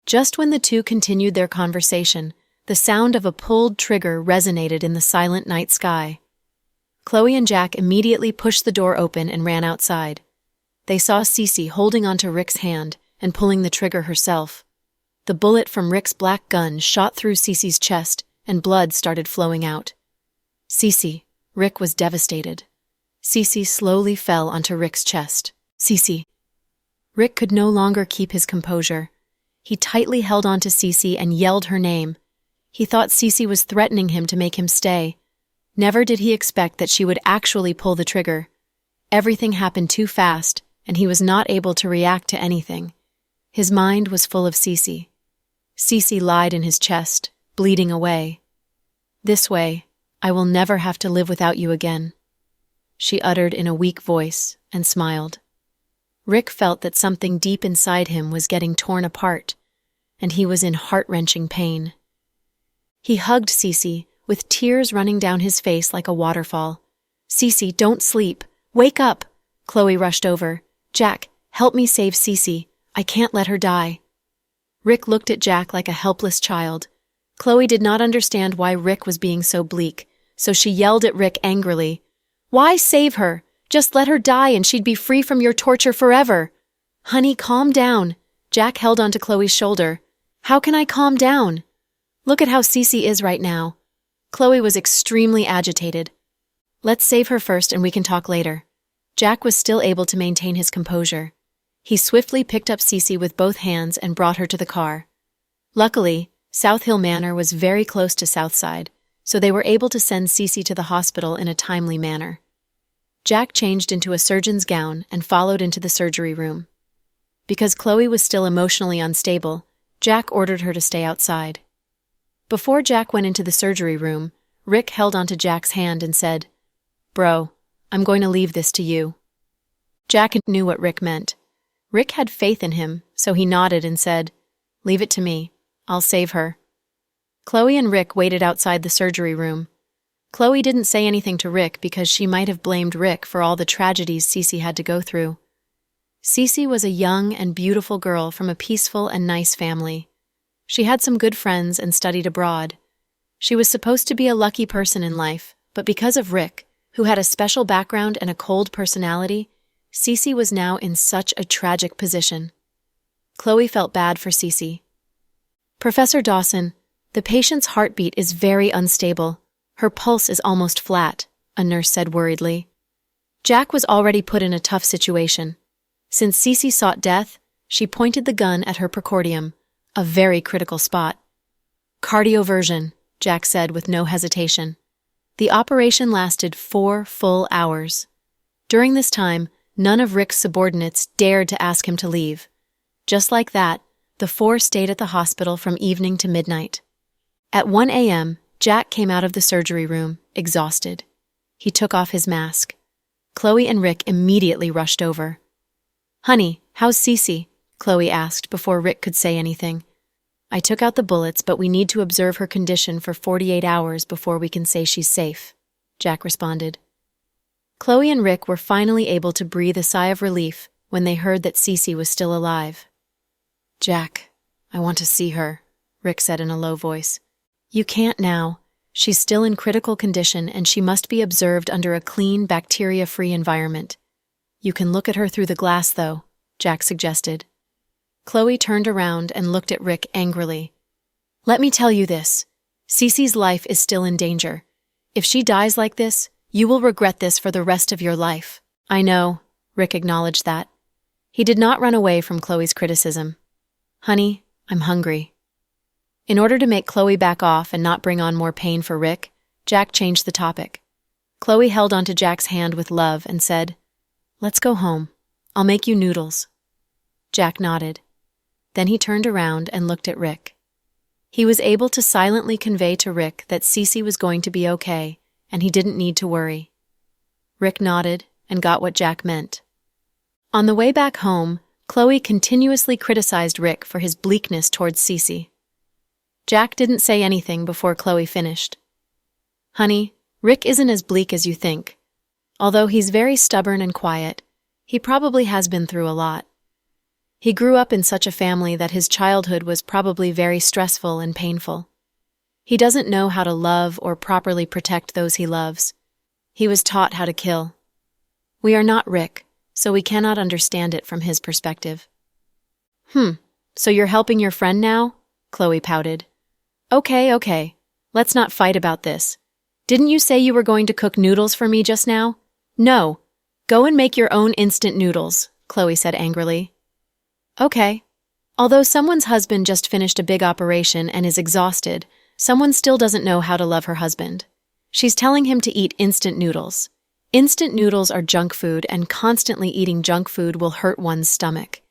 Just when the two continued their conversation, the sound of a pulled trigger resonated in the silent night sky. Chloe and Jack immediately pushed the door open and ran outside. They saw Cece holding onto Rick's hand and pulling the trigger herself. The bullet from Rick's black gun shot through Cece's chest and blood started flowing out. "Cece," Rick was devastated. Cece slowly fell onto Rick's chest. "Cece." Rick could no longer keep his composure. He tightly held onto Cece and yelled her name. He thought Cece was threatening him to make him stay. Never did he expect that she would actually pull the trigger. Everything happened too fast, and he was not able to react to anything. His mind was full of Cece. Cece lied in his chest, bleeding away. "This way, I will never have to live without you again," she uttered in a weak voice and smiled. Rick felt that something deep inside him was getting torn apart, and he was in heart-wrenching pain. He hugged Cece, with tears running down his face like a waterfall. "Cece, don't sleep. Wake up!" Chloe rushed over. "Jack, help me save Cece. I can't let her die." Rick looked at Jack like a helpless child. Chloe did not understand why Rick was being so bleak, so she yelled at Rick angrily. "Why save her? Just let her die and she'd be free from your torture forever." "Honey, calm down." Jack held onto Chloe's shoulder. "How can I calm down? Look at how Cece is right now." Chloe was extremely agitated. "Let's save her first and we can talk later." Jack was still able to maintain his composure. He swiftly picked up Cece with both hands and brought her to the car. Luckily, South Hill Manor was very close to Southside, so they were able to send Cece to the hospital in a timely manner. Jack changed into a surgeon's gown and followed into the surgery room. Because Chloe was still emotionally unstable, Jack ordered her to stay outside. Before Jack went into the surgery room, Rick held onto Jack's hand and said, "Bro, I'm going to leave this to you." Jack knew what Rick meant. Rick had faith in him, so he nodded and said, "Leave it to me. I'll save her." Chloe and Rick waited outside the surgery room. Chloe didn't say anything to Rick because she might have blamed Rick for all the tragedies Cece had to go through. Cece was a young and beautiful girl from a peaceful and nice family. She had some good friends and studied abroad. She was supposed to be a lucky person in life, but because of Rick, who had a special background and a cold personality, Cece was now in such a tragic position. Chloe felt bad for Cece. "Professor Dawson, the patient's heartbeat is very unstable. Her pulse is almost flat," a nurse said worriedly. Jack was already put in a tough situation. Since Cece sought death, she pointed the gun at her precordium, a very critical spot. "Cardioversion," Jack said with no hesitation. The operation lasted 4 full hours. During this time, none of Rick's subordinates dared to ask him to leave. Just like that, the 4 stayed at the hospital from evening to midnight. At 1 a.m., Jack came out of the surgery room, exhausted. He took off his mask. Chloe and Rick immediately rushed over. "Honey, how's Cece?" Chloe asked before Rick could say anything. "I took out the bullets, but we need to observe her condition for 48 hours before we can say she's safe," Jack responded. Chloe and Rick were finally able to breathe a sigh of relief when they heard that Cece was still alive. "Jack, I want to see her," Rick said in a low voice. You can't now. She's still in critical condition and she must be observed under a clean, bacteria-free environment. You can look at her through the glass, though, Jack suggested. Chloe turned around and looked at Rick angrily. Let me tell you this. Cece's life is still in danger. If she dies like this, you will regret this for the rest of your life. I know, Rick acknowledged that. He did not run away from Chloe's criticism. Honey, I'm hungry. In order to make Chloe back off and not bring on more pain for Rick, Jack changed the topic. Chloe held onto Jack's hand with love and said, Let's go home. I'll make you noodles. Jack nodded. Then he turned around and looked at Rick. He was able to silently convey to Rick that Cece was going to be okay, and he didn't need to worry. Rick nodded and got what Jack meant. On the way back home, Chloe continuously criticized Rick for his bleakness towards Cece. Jack didn't say anything before Chloe finished. Honey, Rick isn't as bleak as you think. Although he's very stubborn and quiet, he probably has been through a lot. He grew up in such a family that his childhood was probably very stressful and painful. He doesn't know how to love or properly protect those he loves. He was taught how to kill. We are not Rick, so we cannot understand it from his perspective. So you're helping your friend now? Chloe pouted. Okay. Let's not fight about this. Didn't you say you were going to cook noodles for me just now? No. Go and make your own instant noodles, Chloe said angrily. Okay. Although someone's husband just finished a big operation and is exhausted, someone still doesn't know how to love her husband. She's telling him to eat instant noodles. Instant noodles are junk food, and constantly eating junk food will hurt one's stomach.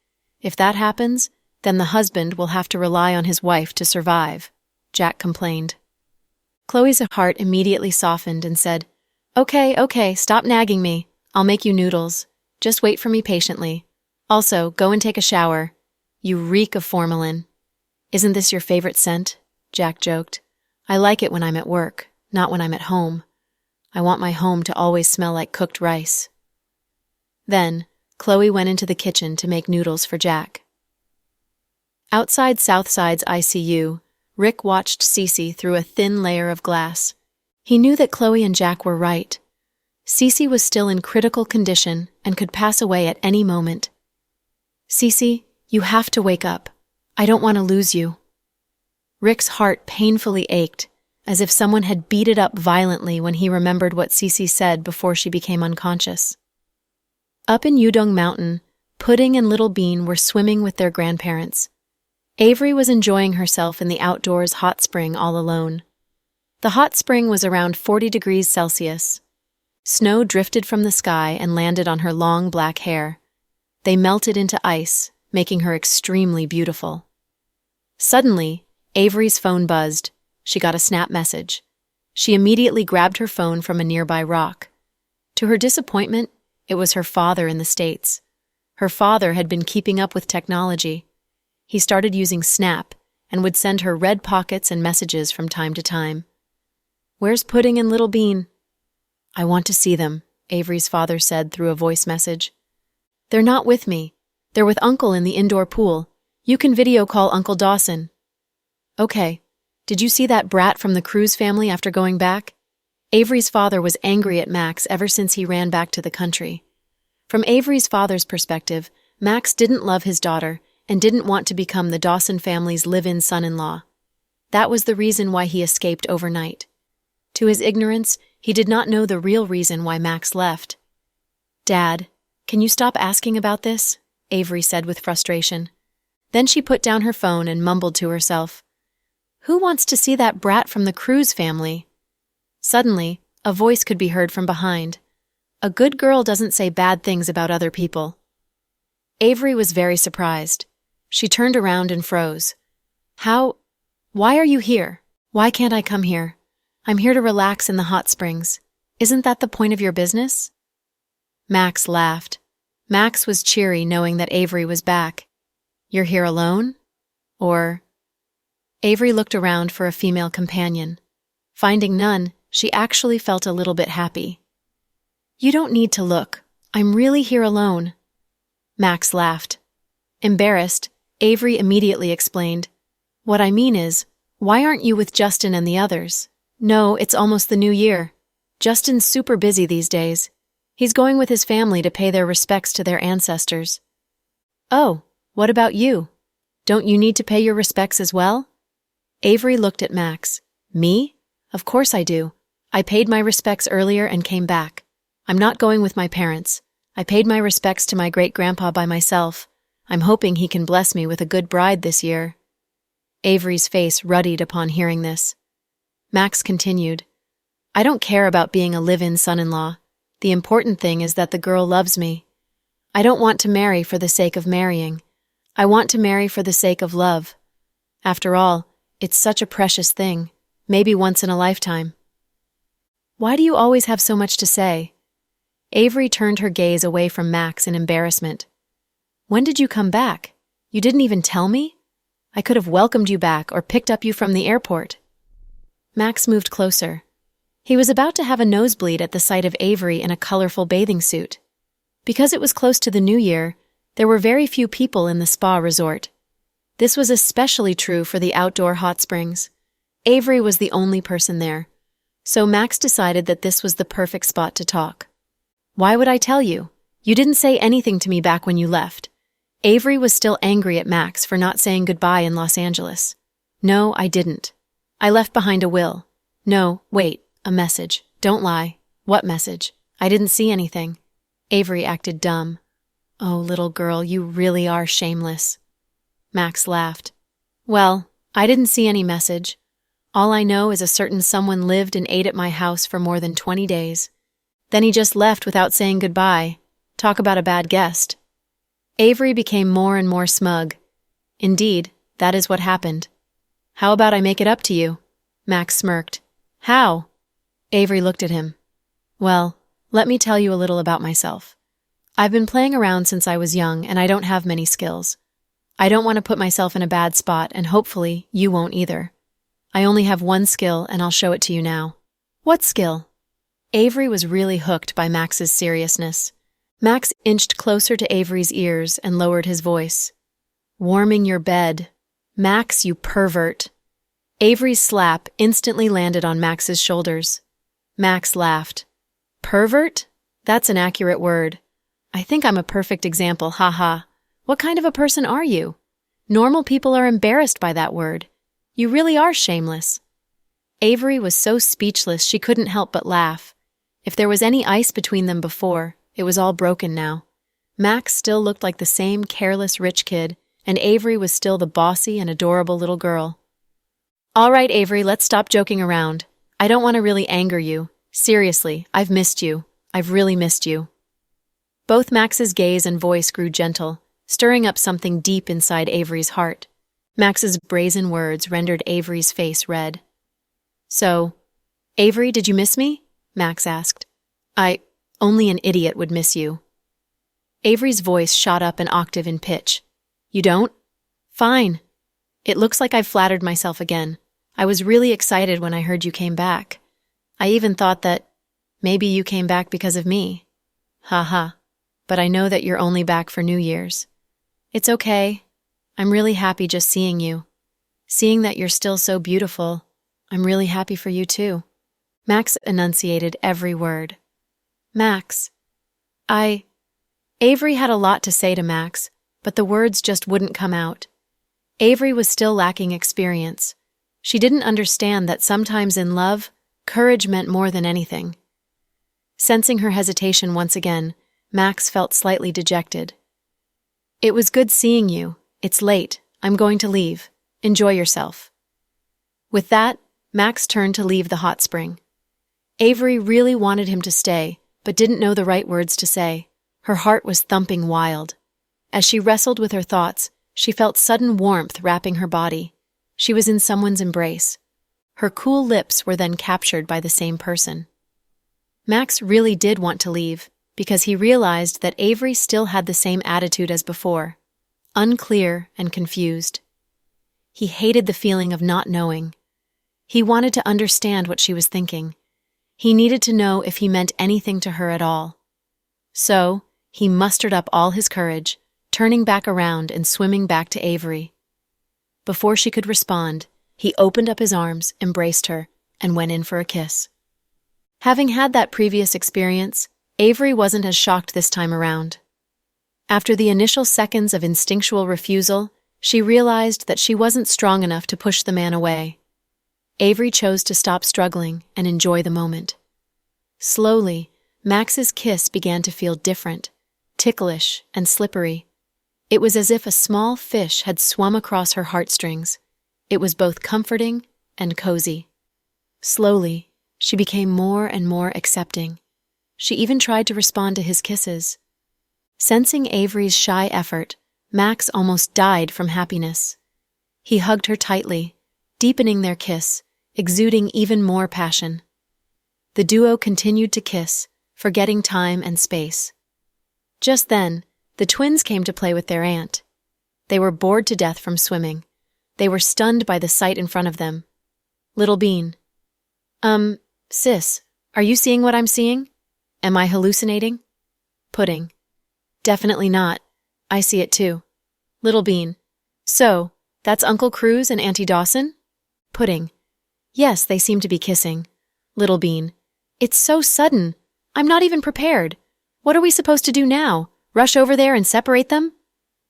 If that happens, then the husband will have to rely on his wife to survive, Jack complained. Chloe's heart immediately softened and said, Okay, stop nagging me. I'll make you noodles. Just wait for me patiently. Also, go and take a shower. You reek of formalin. Isn't this your favorite scent? Jack joked. I like it when I'm at work, not when I'm at home. I want my home to always smell like cooked rice. Then, Chloe went into the kitchen to make noodles for Jack. Outside Southside's ICU, Rick watched Cece through a thin layer of glass. He knew that Chloe and Jack were right. Cece was still in critical condition and could pass away at any moment. Cece, you have to wake up. I don't want to lose you. Rick's heart painfully ached, as if someone had beat it up violently when he remembered what Cece said before she became unconscious. Up in Yudong Mountain, Pudding and Little Bean were swimming with their grandparents. Avery was enjoying herself in the outdoors hot spring all alone. The hot spring was around 40 degrees Celsius. Snow drifted from the sky and landed on her long black hair. They melted into ice, making her extremely beautiful. Suddenly, Avery's phone buzzed. She got a snap message. She immediately grabbed her phone from a nearby rock. To her disappointment, it was her father in the States. Her father had been keeping up with technology. He started using Snap and would send her red pockets and messages from time to time. Where's Pudding and Little Bean? I want to see them, Avery's father said through a voice message. They're not with me. They're with Uncle in the indoor pool. You can video call Uncle Dawson. Okay. Did you see that brat from the Cruz family after going back? Avery's father was angry at Max ever since he ran back to the country. From Avery's father's perspective, Max didn't love his daughter and didn't want to become the Dawson family's live-in son-in-law. That was the reason why he escaped overnight. To his ignorance, he did not know the real reason why Max left. Dad, can you stop asking about this? Avery said with frustration. Then she put down her phone and mumbled to herself. Who wants to see that brat from the Cruz family? Suddenly, a voice could be heard from behind. A good girl doesn't say bad things about other people. Avery was very surprised. She turned around and froze. Why are you here? Why can't I come here? I'm here to relax in the hot springs. Isn't that the point of your business? Max laughed. Max was cheery knowing that Avery was back. You're here alone? Or... Avery looked around for a female companion. Finding none, she actually felt a little bit happy. You don't need to look. I'm really here alone. Max laughed. Embarrassed, Avery immediately explained, What I mean is, Why aren't you with Justin and the others? No, it's almost the new year. Justin's super busy these days. He's going with his family to pay their respects to their ancestors. Oh, what about you? Don't you need to pay your respects as well? Avery looked at Max. Me? Of course I do. I paid my respects earlier and came back. I'm not going with my parents. I paid my respects to my great-grandpa by myself. I'm hoping he can bless me with a good bride this year. Avery's face ruddied upon hearing this. Max continued, I don't care about being a live-in son-in-law. The important thing is that the girl loves me. I don't want to marry for the sake of marrying. I want to marry for the sake of love. After all, it's such a precious thing, maybe once in a lifetime. Why do you always have so much to say? Avery turned her gaze away from Max in embarrassment. When did you come back? You didn't even tell me? I could have welcomed you back or picked up you from the airport. Max moved closer. He was about to have a nosebleed at the sight of Avery in a colorful bathing suit. Because it was close to the new year, there were very few people in the spa resort. This was especially true for the outdoor hot springs. Avery was the only person there, so Max decided that this was the perfect spot to talk. Why would I tell you? You didn't say anything to me back when you left. Avery was still angry at Max for not saying goodbye in Los Angeles. No, I didn't. I left behind a will. No, wait, a message. Don't lie. What message? I didn't see anything. Avery acted dumb. Oh, little girl, you really are shameless. Max laughed. Well, I didn't see any message. All I know is a certain someone lived and ate at my house for more than 20 days. Then he just left without saying goodbye. Talk about a bad guest. Avery became more and more smug. Indeed, that is what happened. How about I make it up to you? Max smirked. How? Avery looked at him. Well, let me tell you a little about myself. I've been playing around since I was young and I don't have many skills. I don't want to put myself in a bad spot and hopefully you won't either. I only have one skill and I'll show it to you now. What skill? Avery was really hooked by Max's seriousness. Max inched closer to Avery's ears and lowered his voice. Warming your bed. Max, you pervert. Avery's slap instantly landed on Max's shoulders. Max laughed. Pervert? That's an accurate word. I think I'm a perfect example, haha. What kind of a person are you? Normal people are embarrassed by that word. You really are shameless. Avery was so speechless she couldn't help but laugh. If there was any ice between them before, it was all broken now. Max still looked like the same careless rich kid, and Avery was still the bossy and adorable little girl. All right, Avery, let's stop joking around. I don't want to really anger you. Seriously, I've missed you. I've really missed you. Both Max's gaze and voice grew gentle, stirring up something deep inside Avery's heart. Max's brazen words rendered Avery's face red. So, Avery, did you miss me? Max asked. Only an idiot would miss you. Avery's voice shot up an octave in pitch. You don't? Fine. It looks like I've flattered myself again. I was really excited when I heard you came back. I even thought that maybe you came back because of me. Ha. But I know that you're only back for New Year's. It's okay. I'm really happy just seeing you. Seeing that you're still so beautiful, I'm really happy for you too. Max enunciated every word. Max. Avery had a lot to say to Max, but the words just wouldn't come out. Avery was still lacking experience. She didn't understand that sometimes in love, courage meant more than anything. Sensing her hesitation once again, Max felt slightly dejected. It was good seeing you. It's late. I'm going to leave. Enjoy yourself. With that, Max turned to leave the hot spring. Avery really wanted him to stay, but didn't know the right words to say. Her heart was thumping wild. As she wrestled with her thoughts, she felt sudden warmth wrapping her body. She was in someone's embrace. Her cool lips were then captured by the same person. Max really did want to leave, because he realized that Avery still had the same attitude as before, unclear and confused. He hated the feeling of not knowing. He wanted to understand what she was thinking. He needed to know if he meant anything to her at all. So, he mustered up all his courage, turning back around and swimming back to Avery. Before she could respond, He opened up his arms, embraced her, and went in for a kiss. Having had that previous experience, Avery wasn't as shocked this time around. After the initial seconds of instinctual refusal, she realized that she wasn't strong enough to push the man away. Avery chose to stop struggling and enjoy the moment. Slowly, Max's kiss began to feel different, ticklish and slippery. It was as if a small fish had swum across her heartstrings. It was both comforting and cozy. Slowly, she became more and more accepting. She even tried to respond to his kisses. Sensing Avery's shy effort, Max almost died from happiness. He hugged her tightly, deepening their kiss, exuding even more passion. The duo continued to kiss, forgetting time and space. Just then, the twins came to play with their aunt. They were bored to death from swimming. They were stunned by the sight in front of them. Little Bean. Sis, are you seeing what I'm seeing? Am I hallucinating? Pudding. Definitely not. I see it too. Little Bean. So, that's Uncle Cruz and Auntie Dawson? Pudding. Yes, they seem to be kissing. Little Bean. It's so sudden. I'm not even prepared. What are we supposed to do now? Rush over there and separate them?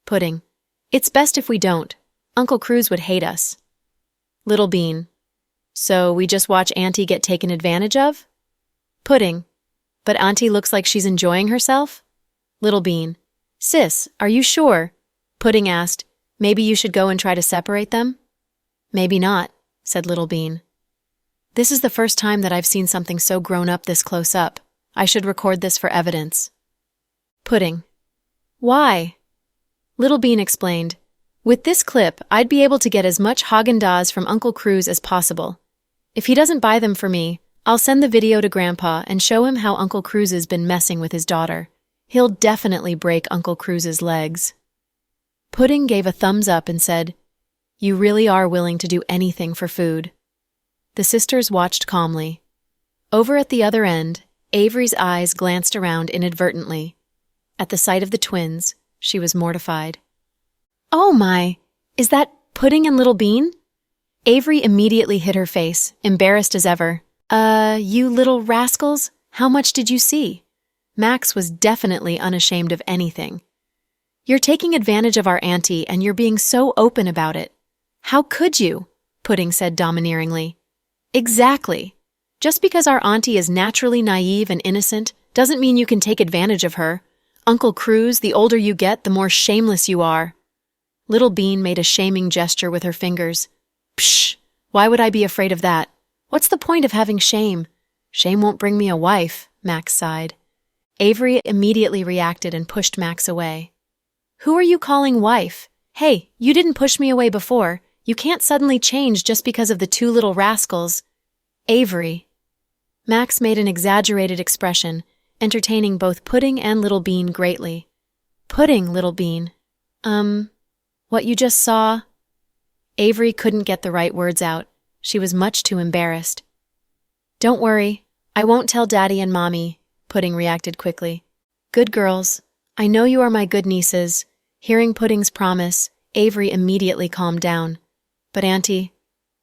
Pudding. It's best if we don't. Uncle Cruz would hate us. Little Bean. So we just watch Auntie get taken advantage of? Pudding. But Auntie looks like she's enjoying herself? Little Bean. Sis, are you sure? Pudding asked. Maybe you should go and try to separate them? Maybe not, said Little Bean. This is the first time that I've seen something so grown up this close up. I should record this for evidence. Pudding. Why? Little Bean explained. With this clip, I'd be able to get as much Haagen-Dazs from Uncle Cruz as possible. If he doesn't buy them for me, I'll send the video to Grandpa and show him how Uncle Cruz's been messing with his daughter. He'll definitely break Uncle Cruz's legs. Pudding gave a thumbs up and said, You really are willing to do anything for food. The sisters watched calmly. Over at the other end, Avery's eyes glanced around inadvertently. At the sight of the twins, she was mortified. Oh my! Is that Pudding and Little Bean? Avery immediately hid her face, embarrassed as ever. You little rascals, how much did you see? Max was definitely unashamed of anything. You're taking advantage of our auntie and you're being so open about it. How could you? Pudding said domineeringly. Exactly. Just because our auntie is naturally naive and innocent doesn't mean you can take advantage of her. Uncle Cruz, the older you get, the more shameless you are. Little Bean made a shaming gesture with her fingers. Psh! Why would I be afraid of that? What's the point of having shame? Shame won't bring me a wife, Max sighed. Avery immediately reacted and pushed Max away. Who are you calling wife? Hey, you didn't push me away before. You can't suddenly change just because of the two little rascals. Avery. Max made an exaggerated expression, entertaining both Pudding and Little Bean greatly. Pudding, Little Bean. What you just saw? Avery couldn't get the right words out. She was much too embarrassed. Don't worry, I won't tell Daddy and Mommy, Pudding reacted quickly. Good girls, I know you are my good nieces. Hearing Pudding's promise, Avery immediately calmed down. But Auntie,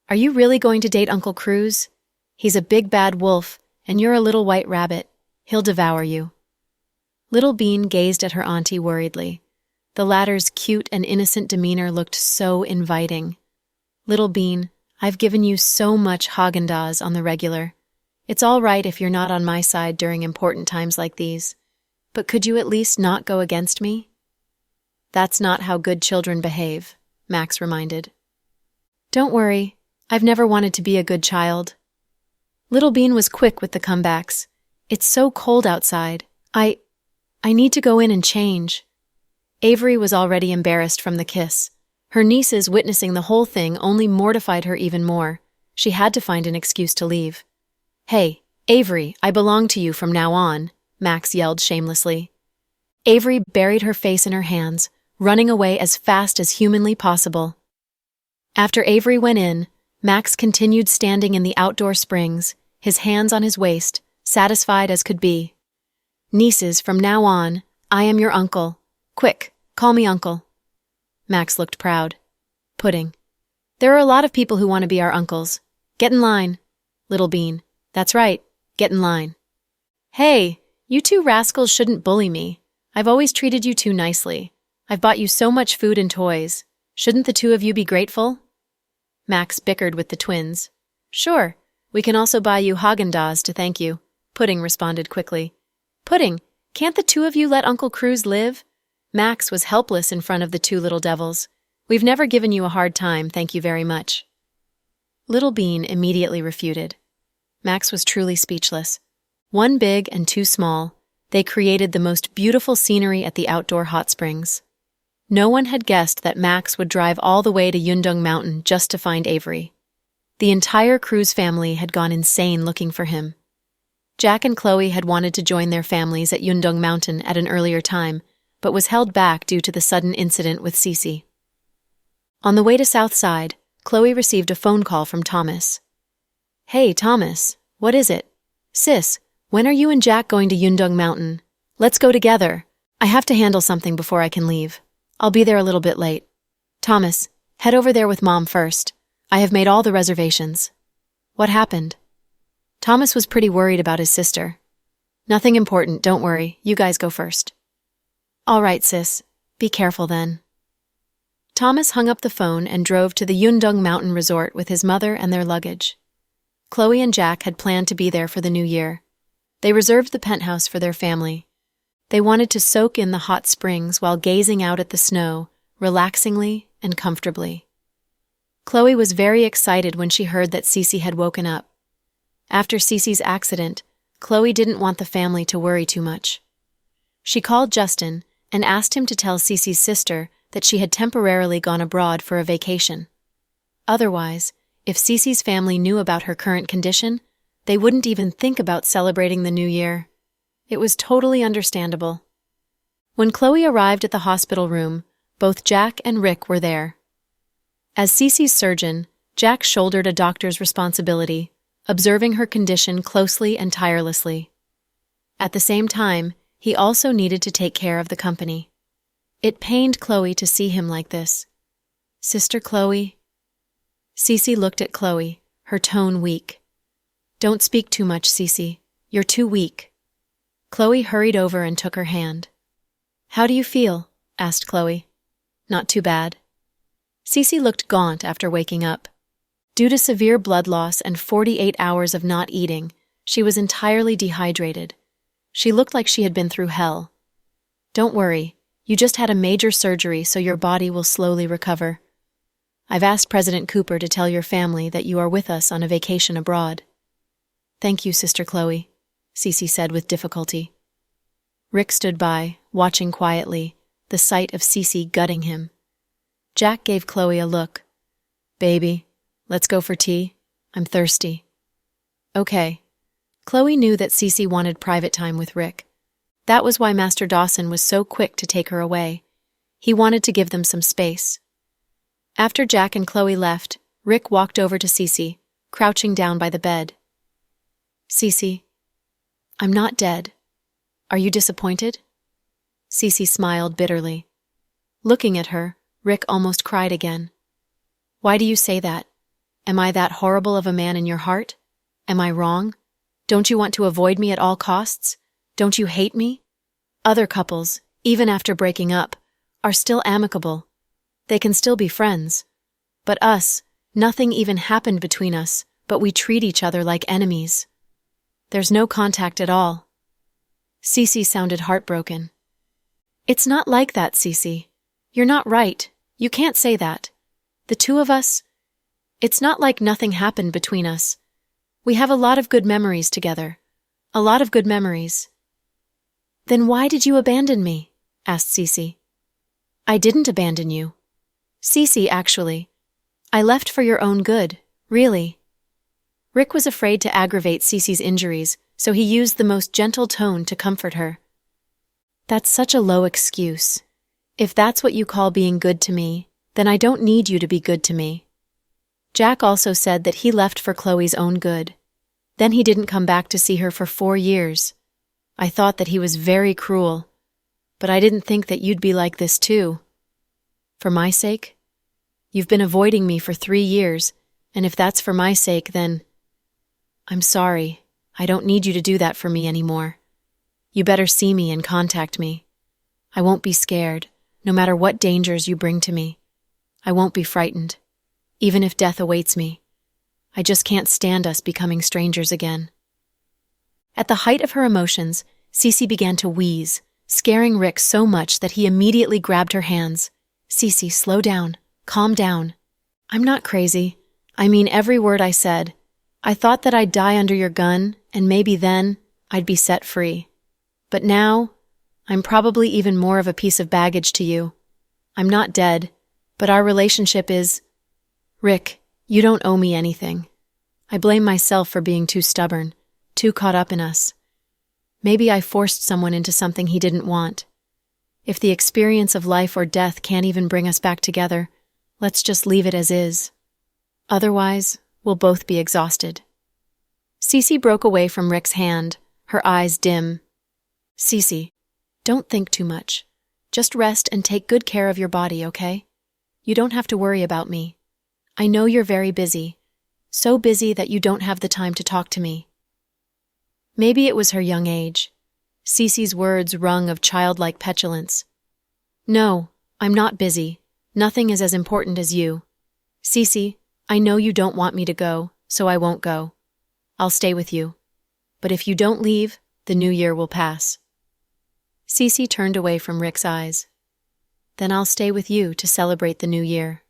are you really going to date Uncle Cruz? He's a big bad wolf, and you're a little white rabbit. He'll devour you. Little Bean gazed at her auntie worriedly. The latter's cute and innocent demeanor looked so inviting. Little Bean, I've given you so much Haagen-Dazs on the regular. It's all right if you're not on my side during important times like these. But could you at least not go against me? That's not how good children behave, Max reminded. Don't worry, I've never wanted to be a good child. Little Bean was quick with the comebacks. It's so cold outside. I need to go in and change. Avery was already embarrassed from the kiss. Her nieces witnessing the whole thing only mortified her even more. She had to find an excuse to leave. Hey, Avery, I belong to you from now on, Max yelled shamelessly. Avery buried her face in her hands, running away as fast as humanly possible. After Avery went in, Max continued standing in the outdoor springs, his hands on his waist, satisfied as could be. Nieces, from now on, I am your uncle. Quick, call me uncle. Max looked proud. Pudding. There are a lot of people who want to be our uncles. Get in line. Little Bean. That's right. Get in line. Hey, you two rascals shouldn't bully me. I've always treated you two nicely. I've bought you so much food and toys. Shouldn't the two of you be grateful? Max bickered with the twins. Sure, we can also buy you Haagen-Dazs to thank you, Pudding responded quickly. Pudding, can't the two of you let Uncle Cruz live? Max was helpless in front of the two little devils. We've never given you a hard time, thank you very much. Little Bean immediately refuted. Max was truly speechless. One big and two small, they created the most beautiful scenery at the outdoor hot springs. No one had guessed that Max would drive all the way to Yundong Mountain just to find Avery. The entire Cruz family had gone insane looking for him. Jack and Chloe had wanted to join their families at Yundong Mountain at an earlier time, but was held back due to the sudden incident with Cece. On the way to Southside, Chloe received a phone call from Thomas. Hey, Thomas, what is it? Sis, when are you and Jack going to Yundong Mountain? Let's go together. I have to handle something before I can leave. I'll be there a little bit late. Thomas, head over there with Mom first. I have made all the reservations. What happened? Thomas was pretty worried about his sister. Nothing important, don't worry. You guys go first. All right, sis. Be careful then. Thomas hung up the phone and drove to the Yundong Mountain Resort with his mother and their luggage. Chloe and Jack had planned to be there for the new year. They reserved the penthouse for their family. They wanted to soak in the hot springs while gazing out at the snow, relaxingly and comfortably. Chloe was very excited when she heard that Cece had woken up. After Cece's accident, Chloe didn't want the family to worry too much. She called Justin and asked him to tell Cece's sister that she had temporarily gone abroad for a vacation. Otherwise, if Cece's family knew about her current condition, they wouldn't even think about celebrating the new year. It was totally understandable. When Chloe arrived at the hospital room, both Jack and Rick were there. As Cece's surgeon, Jack shouldered a doctor's responsibility, observing her condition closely and tirelessly. At the same time, he also needed to take care of the company. It pained Chloe to see him like this. Sister Chloe? Cece looked at Chloe, her tone weak. Don't speak too much, Cece. You're too weak. Chloe hurried over and took her hand. How do you feel? Asked Chloe. Not too bad. Cece looked gaunt after waking up. Due to severe blood loss and 48 hours of not eating, she was entirely dehydrated. She looked like she had been through hell. Don't worry, you just had a major surgery, so your body will slowly recover. I've asked President Cooper to tell your family that you are with us on a vacation abroad. Thank you, Sister Chloe, Cece said with difficulty. Rick stood by, watching quietly, the sight of Cece gutting him. Jack gave Chloe a look. Baby, let's go for tea. I'm thirsty. Okay. Chloe knew that Cece wanted private time with Rick. That was why Master Dawson was so quick to take her away. He wanted to give them some space. After Jack and Chloe left, Rick walked over to Cece, crouching down by the bed. Cece, I'm not dead. Are you disappointed? Cece smiled bitterly. Looking at her, Rick almost cried again. Why do you say that? Am I that horrible of a man in your heart? Am I wrong? Don't you want to avoid me at all costs? Don't you hate me? Other couples, even after breaking up, are still amicable. They can still be friends. But us, nothing even happened between us, but we treat each other like enemies. There's no contact at all. Cece sounded heartbroken. It's not like that, Cece. You're not right. You can't say that. The two of us, it's not like nothing happened between us. We have a lot of good memories together. A lot of good memories. Then why did you abandon me? Asked Cece. I didn't abandon you. Cece, actually. I left for your own good, really. Rick was afraid to aggravate Cece's injuries, so he used the most gentle tone to comfort her. That's such a low excuse. If that's what you call being good to me, then I don't need you to be good to me. Jack also said that he left for Chloe's own good. Then he didn't come back to see her for 4 years. I thought that he was very cruel, but I didn't think that you'd be like this too. For my sake? You've been avoiding me for 3 years, and if that's for my sake, then... I'm sorry. I don't need you to do that for me anymore. You better see me and contact me. I won't be scared, no matter what dangers you bring to me. I won't be frightened, even if death awaits me. I just can't stand us becoming strangers again. At the height of her emotions, Cece began to wheeze, scaring Rick so much that he immediately grabbed her hands. Cece, slow down. Calm down. I'm not crazy. I mean every word I said. I thought that I'd die under your gun, and maybe then I'd be set free. But now, I'm probably even more of a piece of baggage to you. I'm not dead, but our relationship is... Rick, you don't owe me anything. I blame myself for being too stubborn, too caught up in us. Maybe I forced someone into something he didn't want. If the experience of life or death can't even bring us back together, let's just leave it as is. Otherwise, we'll both be exhausted. Cece broke away from Rick's hand, her eyes dim. Cece, don't think too much. Just rest and take good care of your body, okay? You don't have to worry about me. I know you're very busy, so busy that you don't have the time to talk to me. Maybe it was her young age. Cece's words rung of childlike petulance. No, I'm not busy. Nothing is as important as you. Cece, I know you don't want me to go, so I won't go. I'll stay with you. But if you don't leave, the new year will pass. Cece turned away from Rick's eyes. Then I'll stay with you to celebrate the new year.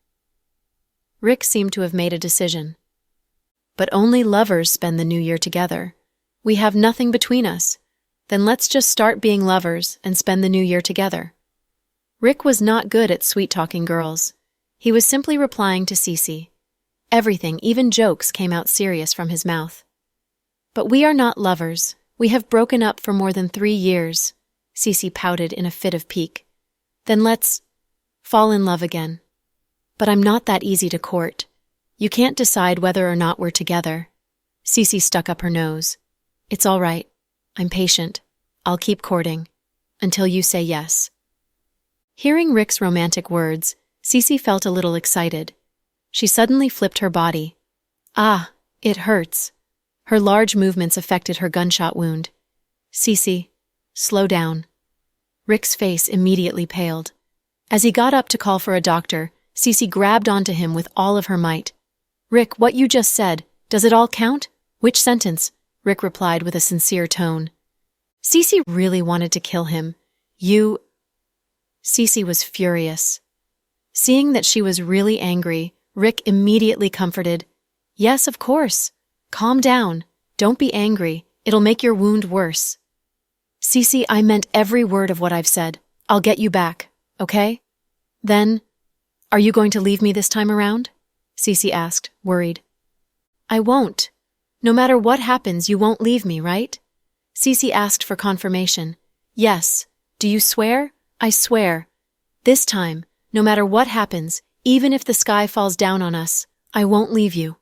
Rick seemed to have made a decision. But only lovers spend the new year together. We have nothing between us. Then let's just start being lovers and spend the new year together. Rick was not good at sweet-talking girls. He was simply replying to Cece. Everything, even jokes, came out serious from his mouth. But we are not lovers. We have broken up for more than 3 years, Cece pouted in a fit of pique. Then let's fall in love again. But I'm not that easy to court. You can't decide whether or not we're together. Cece stuck up her nose. It's all right. I'm patient. I'll keep courting. Until you say yes. Hearing Rick's romantic words, Cece felt a little excited. She suddenly flipped her body. Ah, it hurts. Her large movements affected her gunshot wound. Cece, slow down. Rick's face immediately paled. As he got up to call for a doctor, Cece grabbed onto him with all of her might. Rick, what you just said, does it all count? Which sentence? Rick replied with a sincere tone. Cece really wanted to kill him. Cece was furious. Seeing that she was really angry, Rick immediately comforted. Yes, of course. Calm down. Don't be angry. It'll make your wound worse. Cece, I meant every word of what I've said. I'll get you back, okay? Then, are you going to leave me this time around? Cece asked, worried. I won't. No matter what happens, you won't leave me, right? Cece asked for confirmation. Yes. Do you swear? I swear. This time, no matter what happens, even if the sky falls down on us, I won't leave you.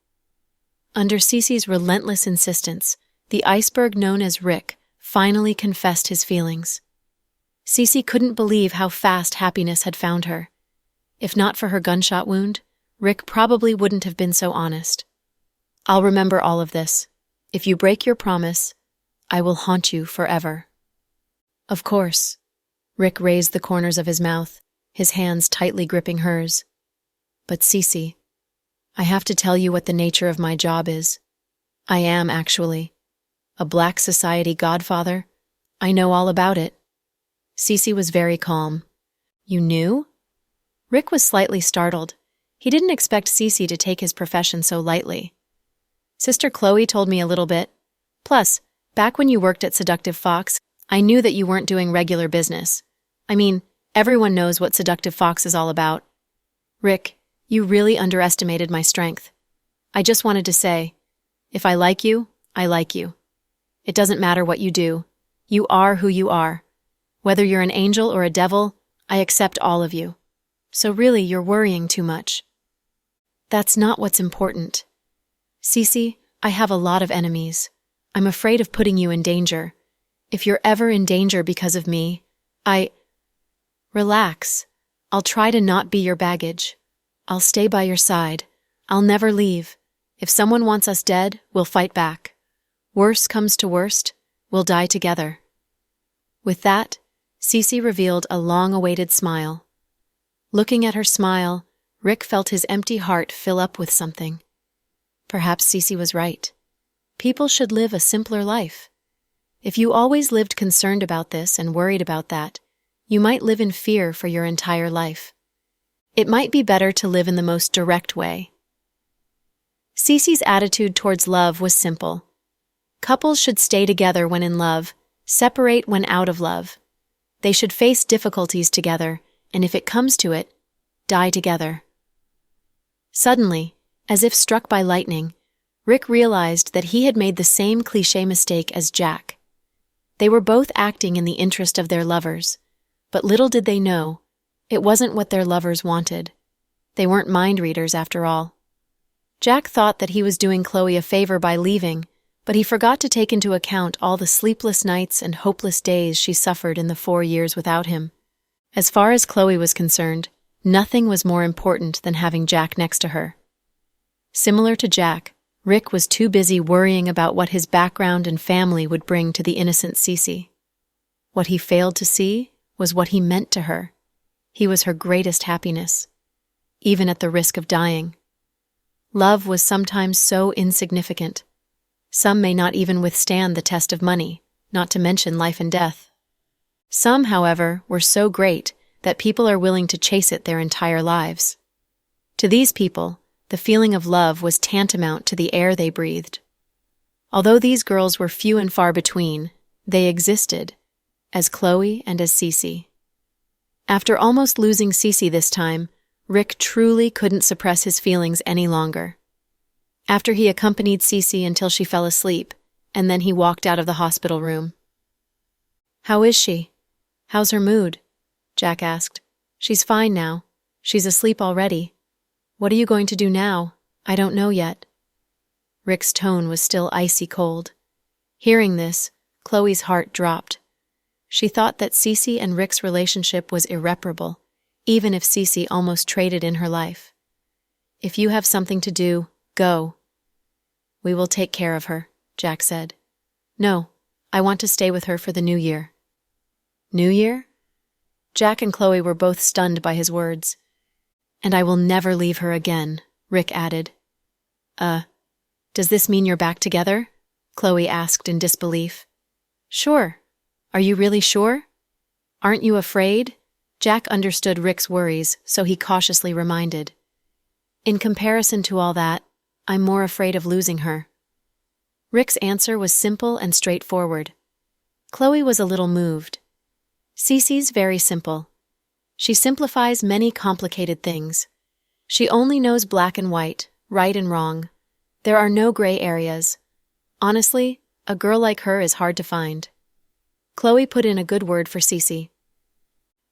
Under Cece's relentless insistence, the iceberg known as Rick finally confessed his feelings. Cece couldn't believe how fast happiness had found her. If not for her gunshot wound, Rick probably wouldn't have been so honest. I'll remember all of this. If you break your promise, I will haunt you forever. Of course. Rick raised the corners of his mouth, his hands tightly gripping hers. But Cece, I have to tell you what the nature of my job is. I am, actually. A Black Society godfather. I know all about it. Cece was very calm. You knew? Rick was slightly startled. He didn't expect Cece to take his profession so lightly. Sister Chloe told me a little bit. Plus, back when you worked at Seductive Fox, I knew that you weren't doing regular business. I mean, everyone knows what Seductive Fox is all about. Rick, you really underestimated my strength. I just wanted to say, if I like you, I like you. It doesn't matter what you do. You are who you are. Whether you're an angel or a devil, I accept all of you. So really, you're worrying too much. That's not what's important. Cece, I have a lot of enemies. I'm afraid of putting you in danger. If you're ever in danger because of me, Relax. I'll try to not be your baggage. I'll stay by your side. I'll never leave. If someone wants us dead, we'll fight back. Worst comes to worst, we'll die together." With that, Cece revealed a long-awaited smile. Looking at her smile, Rick felt his empty heart fill up with something. Perhaps Cece was right. People should live a simpler life. If you always lived concerned about this and worried about that, you might live in fear for your entire life. It might be better to live in the most direct way. Cece's attitude towards love was simple. Couples should stay together when in love, separate when out of love. They should face difficulties together, and if it comes to it, die together. Suddenly, as if struck by lightning, Rick realized that he had made the same cliché mistake as Jack. They were both acting in the interest of their lovers, but little did they know, it wasn't what their lovers wanted. They weren't mind readers after all. Jack thought that he was doing Chloe a favor by leaving, but he forgot to take into account all the sleepless nights and hopeless days she suffered in the 4 years without him. As far as Chloe was concerned, nothing was more important than having Jack next to her. Similar to Jack, Rick was too busy worrying about what his background and family would bring to the innocent Cece. What he failed to see was what he meant to her. He was her greatest happiness, even at the risk of dying. Love was sometimes so insignificant. Some may not even withstand the test of money, not to mention life and death. Some, however, were so great that people are willing to chase it their entire lives. To these people, the feeling of love was tantamount to the air they breathed. Although these girls were few and far between, they existed, as Chloe and as Cece. After almost losing Cece this time, Rick truly couldn't suppress his feelings any longer. After he accompanied Cece until she fell asleep, and then he walked out of the hospital room. "How is she? How's her mood?" Jack asked. "She's fine now. She's asleep already. What are you going to do now? I don't know yet." Rick's tone was still icy cold. Hearing this, Chloe's heart dropped. She thought that Cece and Rick's relationship was irreparable, even if Cece almost traded in her life. "If you have something to do, go." "We will take care of her," Jack said. "No, I want to stay with her for the new year." "New Year?" Jack and Chloe were both stunned by his words. "And I will never leave her again," Rick added. Does this mean you're back together?" Chloe asked in disbelief. "Sure. Are you really sure? Aren't you afraid?" Jack understood Rick's worries, so he cautiously reminded. "In comparison to all that, I'm more afraid of losing her." Rick's answer was simple and straightforward. Chloe was a little moved. Cece's very simple. She simplifies many complicated things. She only knows black and white, right and wrong. There are no gray areas. Honestly, a girl like her is hard to find. Chloe put in a good word for Cece.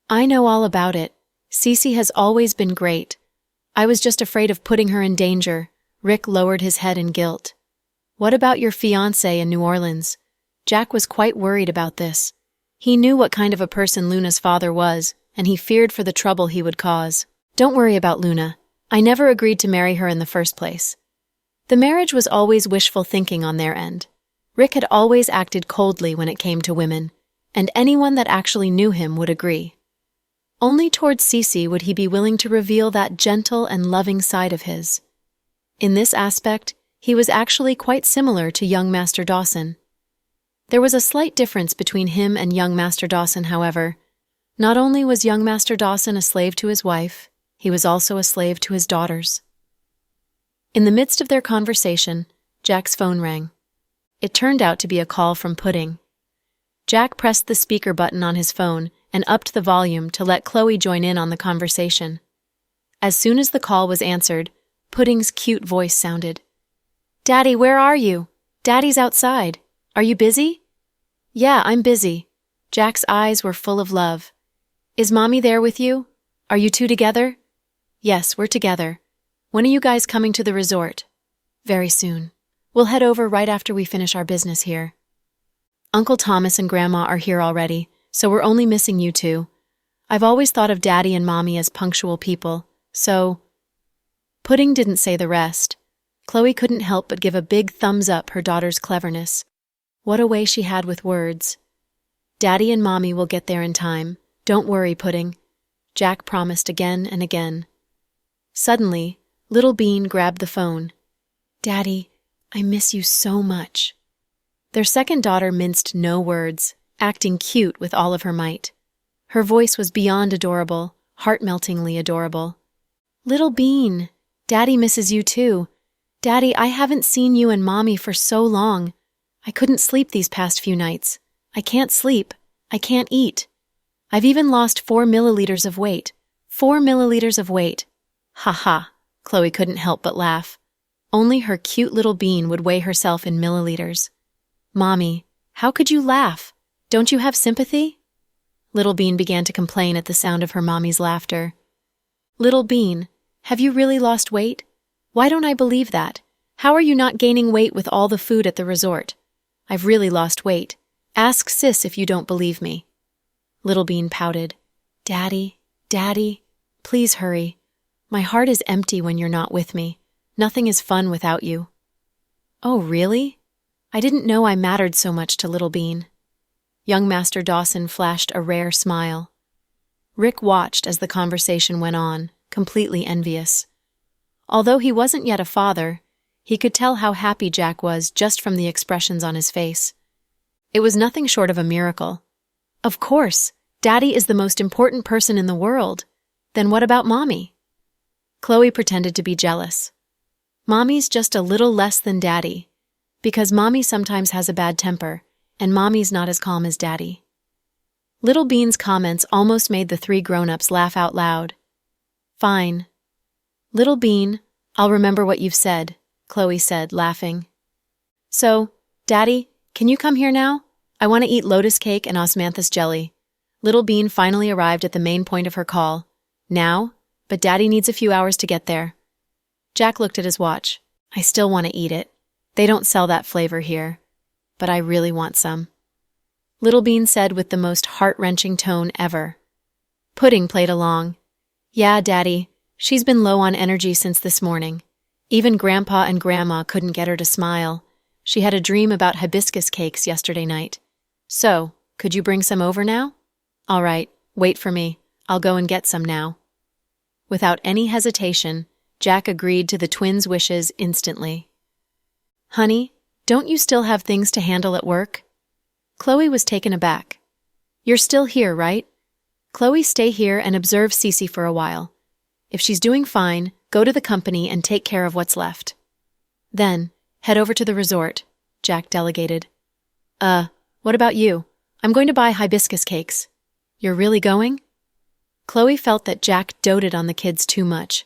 "I know all about it. Cece has always been great. I was just afraid of putting her in danger." Rick lowered his head in guilt. "What about your fiancé in New Orleans?" Jack was quite worried about this. He knew what kind of a person Luna's father was, and he feared for the trouble he would cause. "Don't worry about Luna. I never agreed to marry her in the first place." The marriage was always wishful thinking on their end. Rick had always acted coldly when it came to women, and anyone that actually knew him would agree. Only towards Cece would he be willing to reveal that gentle and loving side of his. In this aspect, he was actually quite similar to young Master Dawson. There was a slight difference between him and young Master Dawson, however. Not only was young Master Dawson a slave to his wife, he was also a slave to his daughters. In the midst of their conversation, Jack's phone rang. It turned out to be a call from Pudding. Jack pressed the speaker button on his phone and upped the volume to let Chloe join in on the conversation. As soon as the call was answered, Pudding's cute voice sounded. "Daddy, where are you? Daddy's outside. Are you busy?" "Yeah, I'm busy." Jack's eyes were full of love. "Is Mommy there with you? Are you two together?" "Yes, we're together. When are you guys coming to the resort?" "Very soon. We'll head over right after we finish our business here." "Uncle Thomas and Grandma are here already, so we're only missing you two. I've always thought of Daddy and Mommy as punctual people, so..." Pudding didn't say the rest. Chloe couldn't help but give a big thumbs up her daughter's cleverness. What a way she had with words. Daddy and Mommy will get there in time. Don't worry, Pudding, Jack promised again and again. Suddenly, Little Bean grabbed the phone. Daddy, I miss you so much. Their second daughter minced no words, acting cute with all of her might. Her voice was beyond adorable, heart-meltingly adorable. Little Bean, Daddy misses you too. Daddy, I haven't seen you and Mommy for so long. I couldn't sleep these past few nights. I can't sleep. I can't eat. I've even lost 4 milliliters of weight. 4 milliliters of weight. Ha ha, Chloe couldn't help but laugh. Only her cute little Bean would weigh herself in milliliters. Mommy, how could you laugh? Don't you have sympathy? Little Bean began to complain at the sound of her mommy's laughter. Little Bean, have you really lost weight? Why don't I believe that? How are you not gaining weight with all the food at the resort? I've really lost weight. Ask Sis if you don't believe me. Little Bean pouted. Daddy, Daddy, please hurry. My heart is empty when you're not with me. Nothing is fun without you. Oh, really? I didn't know I mattered so much to Little Bean. Young Master Dawson flashed a rare smile. Rick watched as the conversation went on, completely envious. Although he wasn't yet a father, he could tell how happy Jack was just from the expressions on his face. It was nothing short of a miracle. Of course, Daddy is the most important person in the world. Then what about Mommy? Chloe pretended to be jealous. Mommy's just a little less than Daddy, because Mommy sometimes has a bad temper, and Mommy's not as calm as Daddy. Little Bean's comments almost made the 3 grown-ups laugh out loud. Fine. Little Bean, I'll remember what you've said, Chloe said, laughing. So, Daddy, can you come here now? I want to eat lotus cake and osmanthus jelly. Little Bean finally arrived at the main point of her call. Now? But Daddy needs a few hours to get there. Jack looked at his watch. I still want to eat it. They don't sell that flavor here. But I really want some. Little Bean said with the most heart-wrenching tone ever. Pudding played along. Yeah, Daddy, she's been low on energy since this morning. Even Grandpa and Grandma couldn't get her to smile. She had a dream about hibiscus cakes yesterday night. So, could you bring some over now? All right, wait for me. I'll go and get some now. Without any hesitation, Jack agreed to the twins' wishes instantly. Honey, don't you still have things to handle at work? Chloe was taken aback. You're still here, right? Chloe, stay here and observe Cece for a while. If she's doing fine, go to the company and take care of what's left. Then, head over to the resort, Jack delegated. What about you? I'm going to buy hibiscus cakes. You're really going? Chloe felt that Jack doted on the kids too much.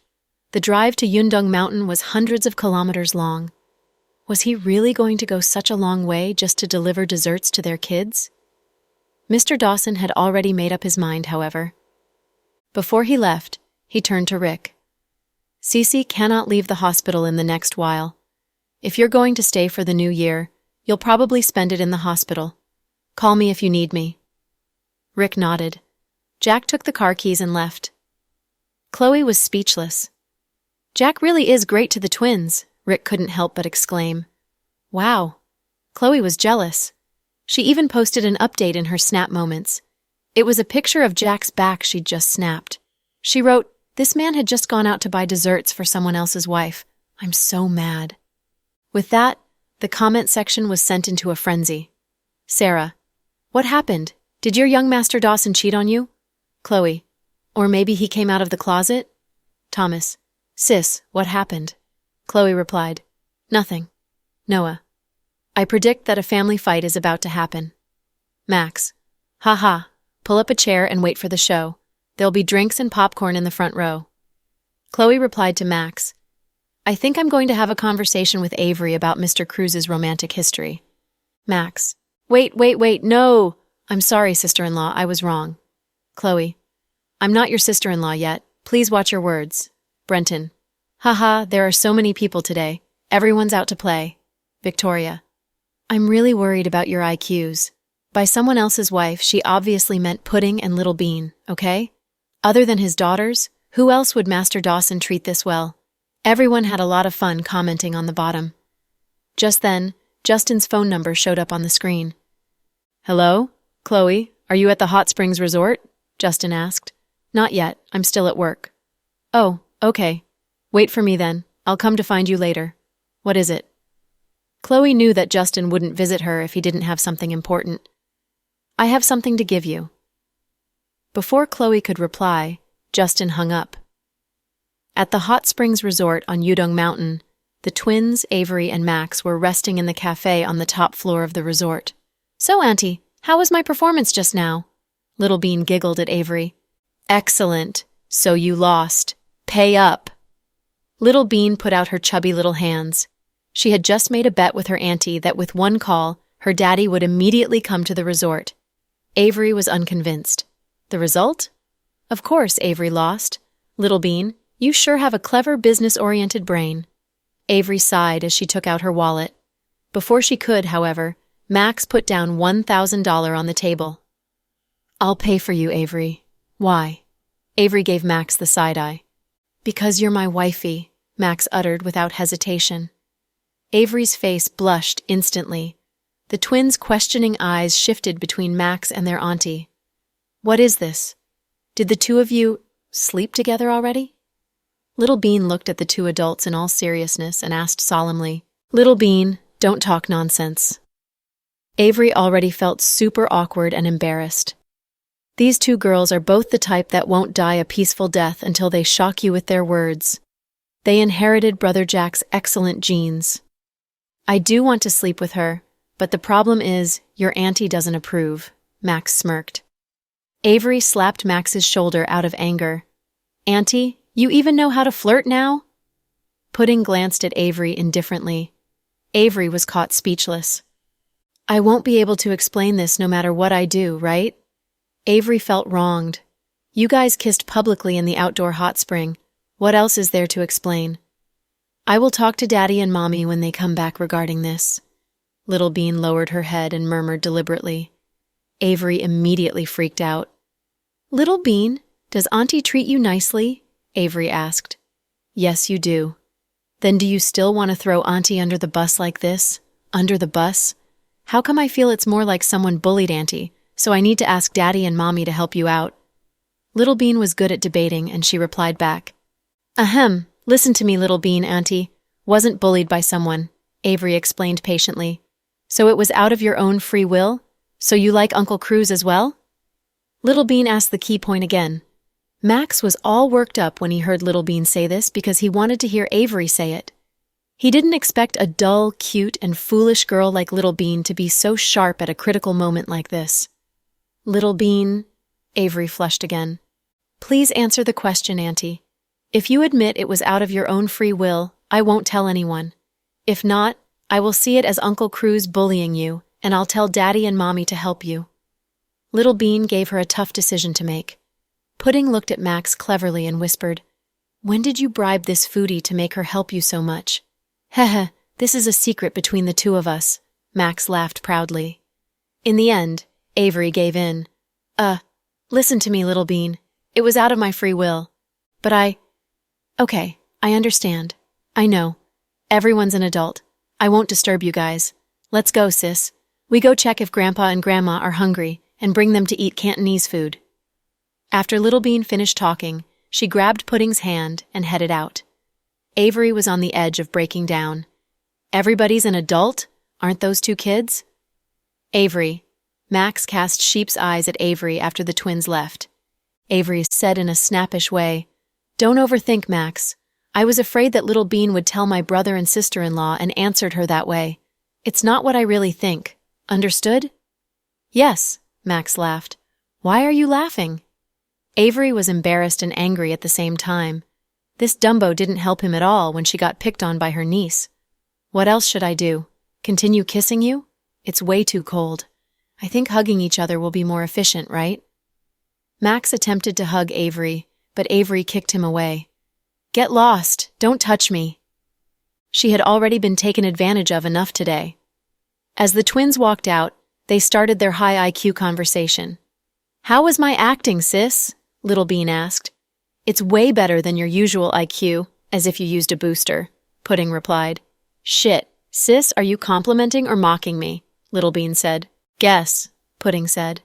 The drive to Yundong Mountain was hundreds of kilometers long. Was he really going to go such a long way just to deliver desserts to their kids? Mr. Dawson had already made up his mind, however. Before he left, he turned to Rick. Cece cannot leave the hospital in the next while. If you're going to stay for the new year, you'll probably spend it in the hospital. Call me if you need me. Rick nodded. Jack took the car keys and left. Chloe was speechless. Jack really is great to the twins, Rick couldn't help but exclaim. Wow. Chloe was jealous. She even posted an update in her Snap Moments. It was a picture of Jack's back she'd just snapped. She wrote, "This man had just gone out to buy desserts for someone else's wife. I'm so mad." With that, the comment section was sent into a frenzy. Sarah, what happened? Did your young Master Dawson cheat on you? Chloe, or maybe he came out of the closet? Thomas, Sis, what happened? Chloe replied, Nothing. Noah, I predict that a family fight is about to happen. Max, haha, pull up a chair and wait for the show. There'll be drinks and popcorn in the front row. Chloe replied to Max, I think I'm going to have a conversation with Avery about Mr. Cruz's romantic history. Max, wait, no! I'm sorry, sister-in-law, I was wrong. Chloe, I'm not your sister-in-law yet. Please watch your words. Brenton, haha, there are so many people today. Everyone's out to play. Victoria, I'm really worried about your IQs. By someone else's wife, she obviously meant Pudding and Little Bean, okay? Other than his daughters, who else would Master Dawson treat this well? Everyone had a lot of fun commenting on the bottom. Just then, Justin's phone number showed up on the screen. "Hello? Chloe, are you at the Hot Springs Resort?" Justin asked. "Not yet. I'm still at work." "Oh, okay. Wait for me then. I'll come to find you later. What is it?" Chloe knew that Justin wouldn't visit her if he didn't have something important. "I have something to give you." Before Chloe could reply, Justin hung up. At the Hot Springs Resort on Yudong Mountain, the twins, Avery and Max, were resting in the cafe on the top floor of the resort. "So, Auntie, how was my performance just now?" Little Bean giggled at Avery. "Excellent. So you lost. Pay up." Little Bean put out her chubby little hands. She had just made a bet with her auntie that with one call, her daddy would immediately come to the resort. Avery was unconvinced. The result? Of course Avery lost. "Little Bean, you sure have a clever business-oriented brain." Avery sighed as she took out her wallet. Before she could, however, Max put down $1,000 on the table. "I'll pay for you, Avery." "Why?" Avery gave Max the side-eye. "Because you're my wifey," Max uttered without hesitation. Avery's face blushed instantly. The twins' questioning eyes shifted between Max and their auntie. "What is this? Did the two of you sleep together already?" Little Bean looked at the two adults in all seriousness and asked solemnly, "Little Bean, don't talk nonsense." Avery already felt super awkward and embarrassed. These two girls are both the type that won't die a peaceful death until they shock you with their words. They inherited Brother Jack's excellent genes. "I do want to sleep with her, but the problem is your auntie doesn't approve," Max smirked. Avery slapped Max's shoulder out of anger. "Auntie, you even know how to flirt now?" Pudding glanced at Avery indifferently. Avery was caught speechless. "I won't be able to explain this no matter what I do, right?" Avery felt wronged. "You guys kissed publicly in the outdoor hot spring. What else is there to explain?" "I will talk to Daddy and Mommy when they come back regarding this." Little Bean lowered her head and murmured deliberately. Avery immediately freaked out. "Little Bean, does Auntie treat you nicely?" Avery asked. "Yes, you do." "Then do you still want to throw Auntie under the bus like this? Under the bus? How come I feel it's more like someone bullied Auntie, so I need to ask Daddy and Mommy to help you out?" Little Bean was good at debating, and she replied back. "Ahem, listen to me, Little Bean, Auntie. Wasn't bullied by someone," Avery explained patiently. "So it was out of your own free will? So you like Uncle Cruz as well?" Little Bean asked the key point again. Max was all worked up when he heard Little Bean say this because he wanted to hear Avery say it. He didn't expect a dull, cute, and foolish girl like Little Bean to be so sharp at a critical moment like this. "Little Bean," Avery flushed again. "Please answer the question, Auntie. If you admit it was out of your own free will, I won't tell anyone. If not, I will see it as Uncle Cruz bullying you, and I'll tell Daddy and Mommy to help you." Little Bean gave her a tough decision to make. Pudding looked at Max cleverly and whispered, "When did you bribe this foodie to make her help you so much?" "Heh, this is a secret between the two of us," Max laughed proudly. In the end, Avery gave in. Listen to me, Little Bean. It was out of my free will. But Okay, I understand. I know. Everyone's an adult. I won't disturb you guys. Let's go, sis. We go check if Grandpa and Grandma are hungry and bring them to eat Cantonese food." After Little Bean finished talking, she grabbed Pudding's hand and headed out. Avery was on the edge of breaking down. "Everybody's an adult? Aren't those two kids?" "Avery." Max cast sheep's eyes at Avery after the twins left. Avery said in a snappish way, "Don't overthink, Max. I was afraid that Little Bean would tell my brother and sister-in-law and answered her that way. It's not what I really think. Understood?" "Yes," Max laughed. "Why are you laughing?" Avery was embarrassed and angry at the same time. This Dumbo didn't help him at all when she got picked on by her niece. "What else should I do? Continue kissing you? It's way too cold. I think hugging each other will be more efficient, right?" Max attempted to hug Avery, but Avery kicked him away. "Get lost! Don't touch me!" She had already been taken advantage of enough today. As the twins walked out, they started their high IQ conversation. "How was my acting, sis?" Little Bean asked. "It's way better than your usual IQ, As if you used a booster, Pudding replied. Shit, sis, are you complimenting or mocking me? Little Bean said. Guess, Pudding said.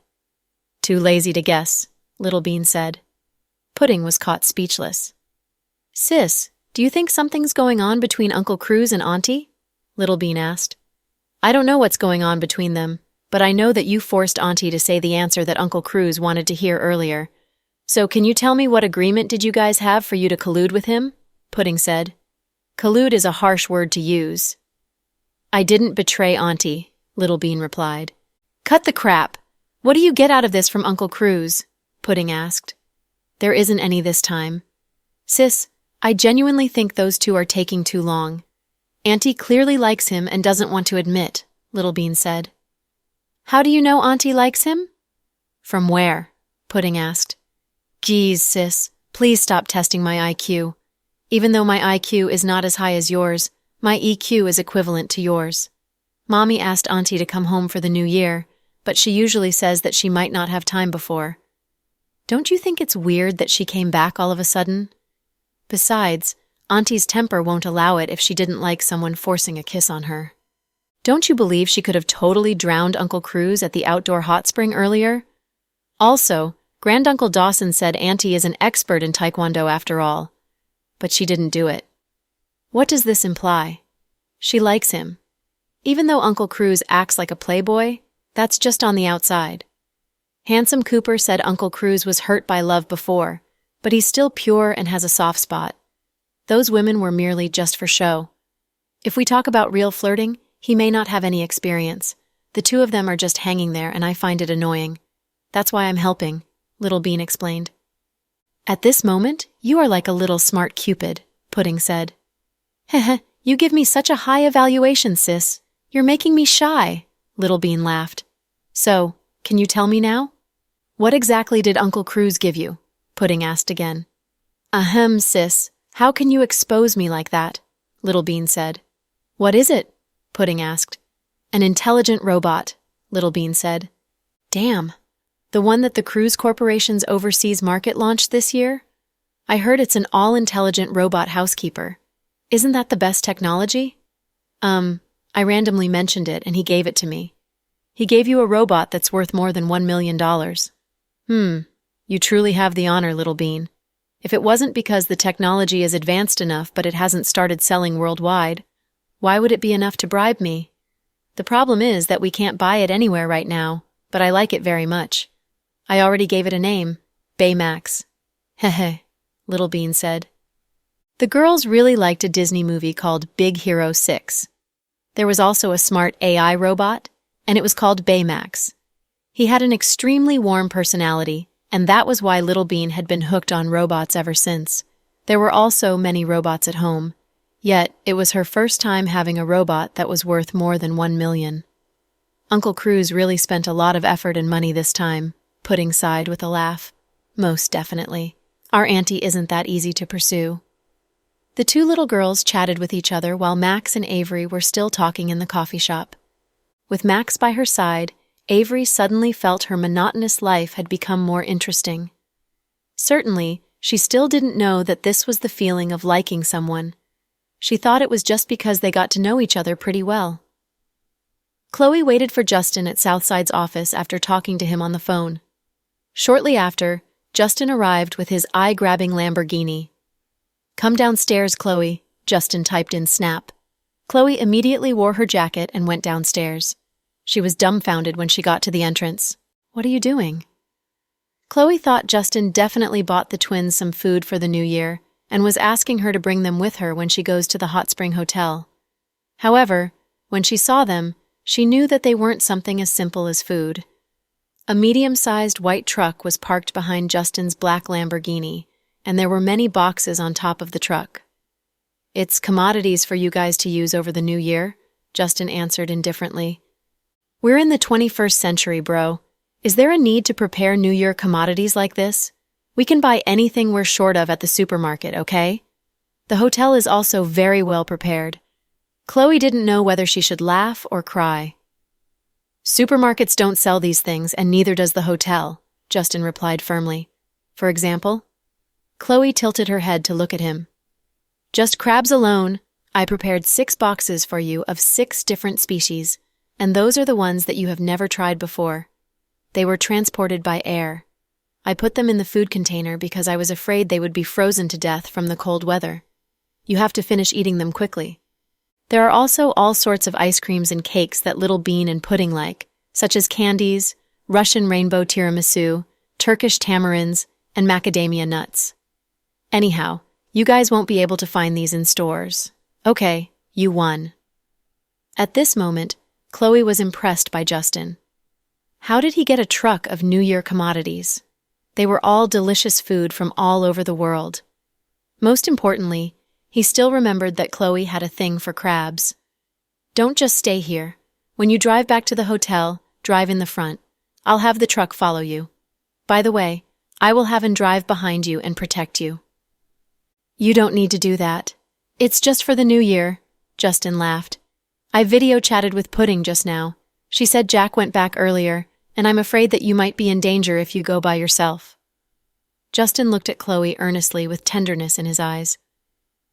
Too lazy to guess, Little Bean said. Pudding was caught speechless. Sis, do you think something's going on between Uncle Cruz and Auntie? Little Bean asked. I don't know what's going on between them, but I know that you forced Auntie to say the answer that Uncle Cruz wanted to hear earlier. So can you tell me what agreement did you guys have for you to collude with him? Pudding said. Collude is a harsh word to use. I didn't betray Auntie, Little Bean replied. Cut the crap! What do you get out of this from Uncle Cruz? Pudding asked. There isn't any this time. Sis, I genuinely think those two are taking too long. Auntie clearly likes him and doesn't want to admit, Little Bean said. How do you know Auntie likes him? From where? Pudding asked. Geez, sis, please stop testing my IQ. Even though my IQ is not as high as yours, my EQ is equivalent to yours. Mommy asked Auntie to come home for the new year, but she usually says that she might not have time before. Don't you think it's weird that she came back all of a sudden? Besides, Auntie's temper won't allow it if she didn't like someone forcing a kiss on her. Don't you believe she could have totally drowned Uncle Cruz at the outdoor hot spring earlier? Also, Granduncle Dawson said Auntie is an expert in Taekwondo after all. But she didn't do it. What does this imply? She likes him. Even though Uncle Cruz acts like a playboy, that's just on the outside. Handsome Cooper said Uncle Cruz was hurt by love before, but he's still pure and has a soft spot. Those women were merely just for show. If we talk about real flirting, he may not have any experience. The two of them are just hanging there, and I find it annoying. That's why I'm helping, Little Bean explained. At this moment, you are like a little smart Cupid, Pudding said. Heh, you give me such a high evaluation, sis. You're making me shy, Little Bean laughed. So, can you tell me now? What exactly did Uncle Cruz give you? Pudding asked again. Ahem, sis. How can you expose me like that? Little Bean said. What is it? Pudding asked. An intelligent robot, Little Bean said. Damn. The one that the Cruz Corporation's overseas market launched this year? I heard it's an all-intelligent robot housekeeper. Isn't that the best technology? I randomly mentioned it and he gave it to me. He gave you a robot that's worth more than $1 million. You truly have the honor, Little Bean. If it wasn't because the technology is advanced enough but it hasn't started selling worldwide, why would it be enough to bribe me? The problem is that we can't buy it anywhere right now, but I like it very much. I already gave it a name, Baymax. Hehe, Little Bean said. The girls really liked a Disney movie called Big Hero 6. There was also a smart AI robot, and it was called Baymax. He had an extremely warm personality, and that was why Little Bean had been hooked on robots ever since. There were also many robots at home, yet it was her first time having a robot that was worth more than $1 million. Uncle Cruz really spent a lot of effort and money this time, Pudding sighed with a laugh. Most definitely. Our auntie isn't that easy to pursue. The two little girls chatted with each other while Max and Avery were still talking in the coffee shop. With Max by her side, Avery suddenly felt her monotonous life had become more interesting. Certainly, she still didn't know that this was the feeling of liking someone. She thought it was just because they got to know each other pretty well. Chloe waited for Justin at Southside's office after talking to him on the phone. Shortly after, Justin arrived with his eye-grabbing Lamborghini. Come downstairs, Chloe, Justin typed in snap. Chloe immediately wore her jacket and went downstairs. She was dumbfounded when she got to the entrance. What are you doing? Chloe thought Justin definitely bought the twins some food for the new year and was asking her to bring them with her when she goes to the Hot Spring Hotel. However, when she saw them, she knew that they weren't something as simple as food. A medium-sized white truck was parked behind Justin's black Lamborghini, and there were many boxes on top of the truck. It's commodities for you guys to use over the new year, Justin answered indifferently. We're in the 21st century, bro. Is there a need to prepare New Year commodities like this? We can buy anything we're short of at the supermarket, okay? The hotel is also very well prepared. Chloe didn't know whether she should laugh or cry. Supermarkets don't sell these things, and neither does the hotel, Justin replied firmly. For example? Chloe tilted her head to look at him. Just crabs alone. I prepared 6 boxes for you of 6 different species, and those are the ones that you have never tried before. They were transported by air. I put them in the food container because I was afraid they would be frozen to death from the cold weather. You have to finish eating them quickly. There are also all sorts of ice creams and cakes that Little Bean and Pudding like, such as candies, Russian rainbow tiramisu, Turkish tamarinds, and macadamia nuts. Anyhow, you guys won't be able to find these in stores. Okay, you won. At this moment, Chloe was impressed by Justin. How did he get a truck of New Year commodities? They were all delicious food from all over the world. Most importantly, he still remembered that Chloe had a thing for crabs. Don't just stay here. When you drive back to the hotel, drive in the front. I'll have the truck follow you. By the way, I will have him drive behind you and protect you. You don't need to do that. It's just for the new year, Justin laughed. I video chatted with Pudding just now. She said Jack went back earlier, and I'm afraid that you might be in danger if you go by yourself. Justin looked at Chloe earnestly with tenderness in his eyes.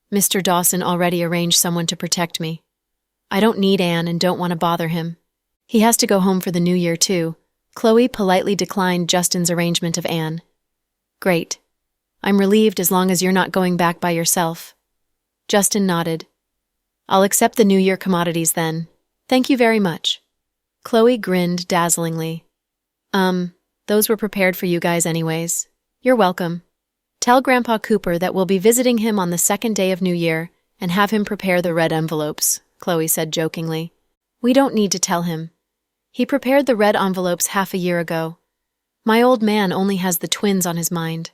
Mr. Dawson already arranged someone to protect me. I don't need Anne and don't want to bother him. He has to go home for the new year too. Chloe politely declined Justin's arrangement of Anne. Great. I'm relieved as long as you're not going back by yourself. Justin nodded. I'll accept the New Year commodities then. Thank you very much. Chloe grinned dazzlingly. Those were prepared for you guys anyways. You're welcome. Tell Grandpa Cooper that we'll be visiting him on the 2nd day of New Year and have him prepare the red envelopes, Chloe said jokingly. We don't need to tell him. He prepared the red envelopes half a year ago. My old man only has the twins on his mind.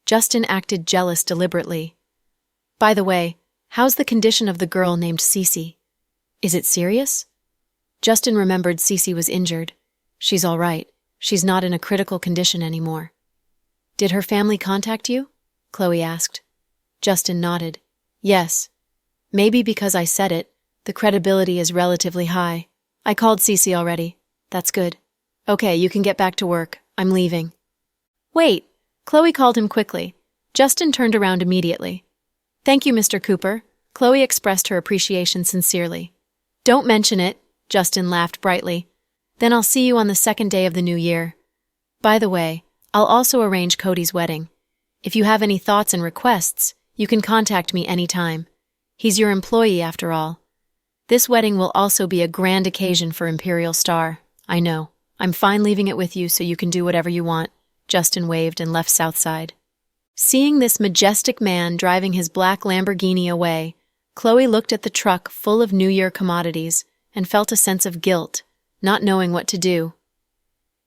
Justin acted jealous deliberately. By the way, how's the condition of the girl named Cece? Is it serious? Justin remembered Cece was injured. She's all right. She's not in a critical condition anymore. Did her family contact you? Chloe asked. Justin nodded. Yes. Maybe because I said it, the credibility is relatively high. I called Cece already. That's good. Okay, you can get back to work. I'm leaving. Wait, Chloe called him quickly. Justin turned around immediately. Thank you, Mr. Cooper. Chloe expressed her appreciation sincerely. Don't mention it, Justin laughed brightly. Then I'll see you on the 2nd day of the new year. By the way, I'll also arrange Cody's wedding. If you have any thoughts and requests, you can contact me anytime. He's your employee after all. This wedding will also be a grand occasion for Imperial Star. I know. I'm fine leaving it with you so you can do whatever you want. Justin waved and left Southside. Seeing this majestic man driving his black Lamborghini away, Chloe looked at the truck full of New Year commodities and felt a sense of guilt, not knowing what to do.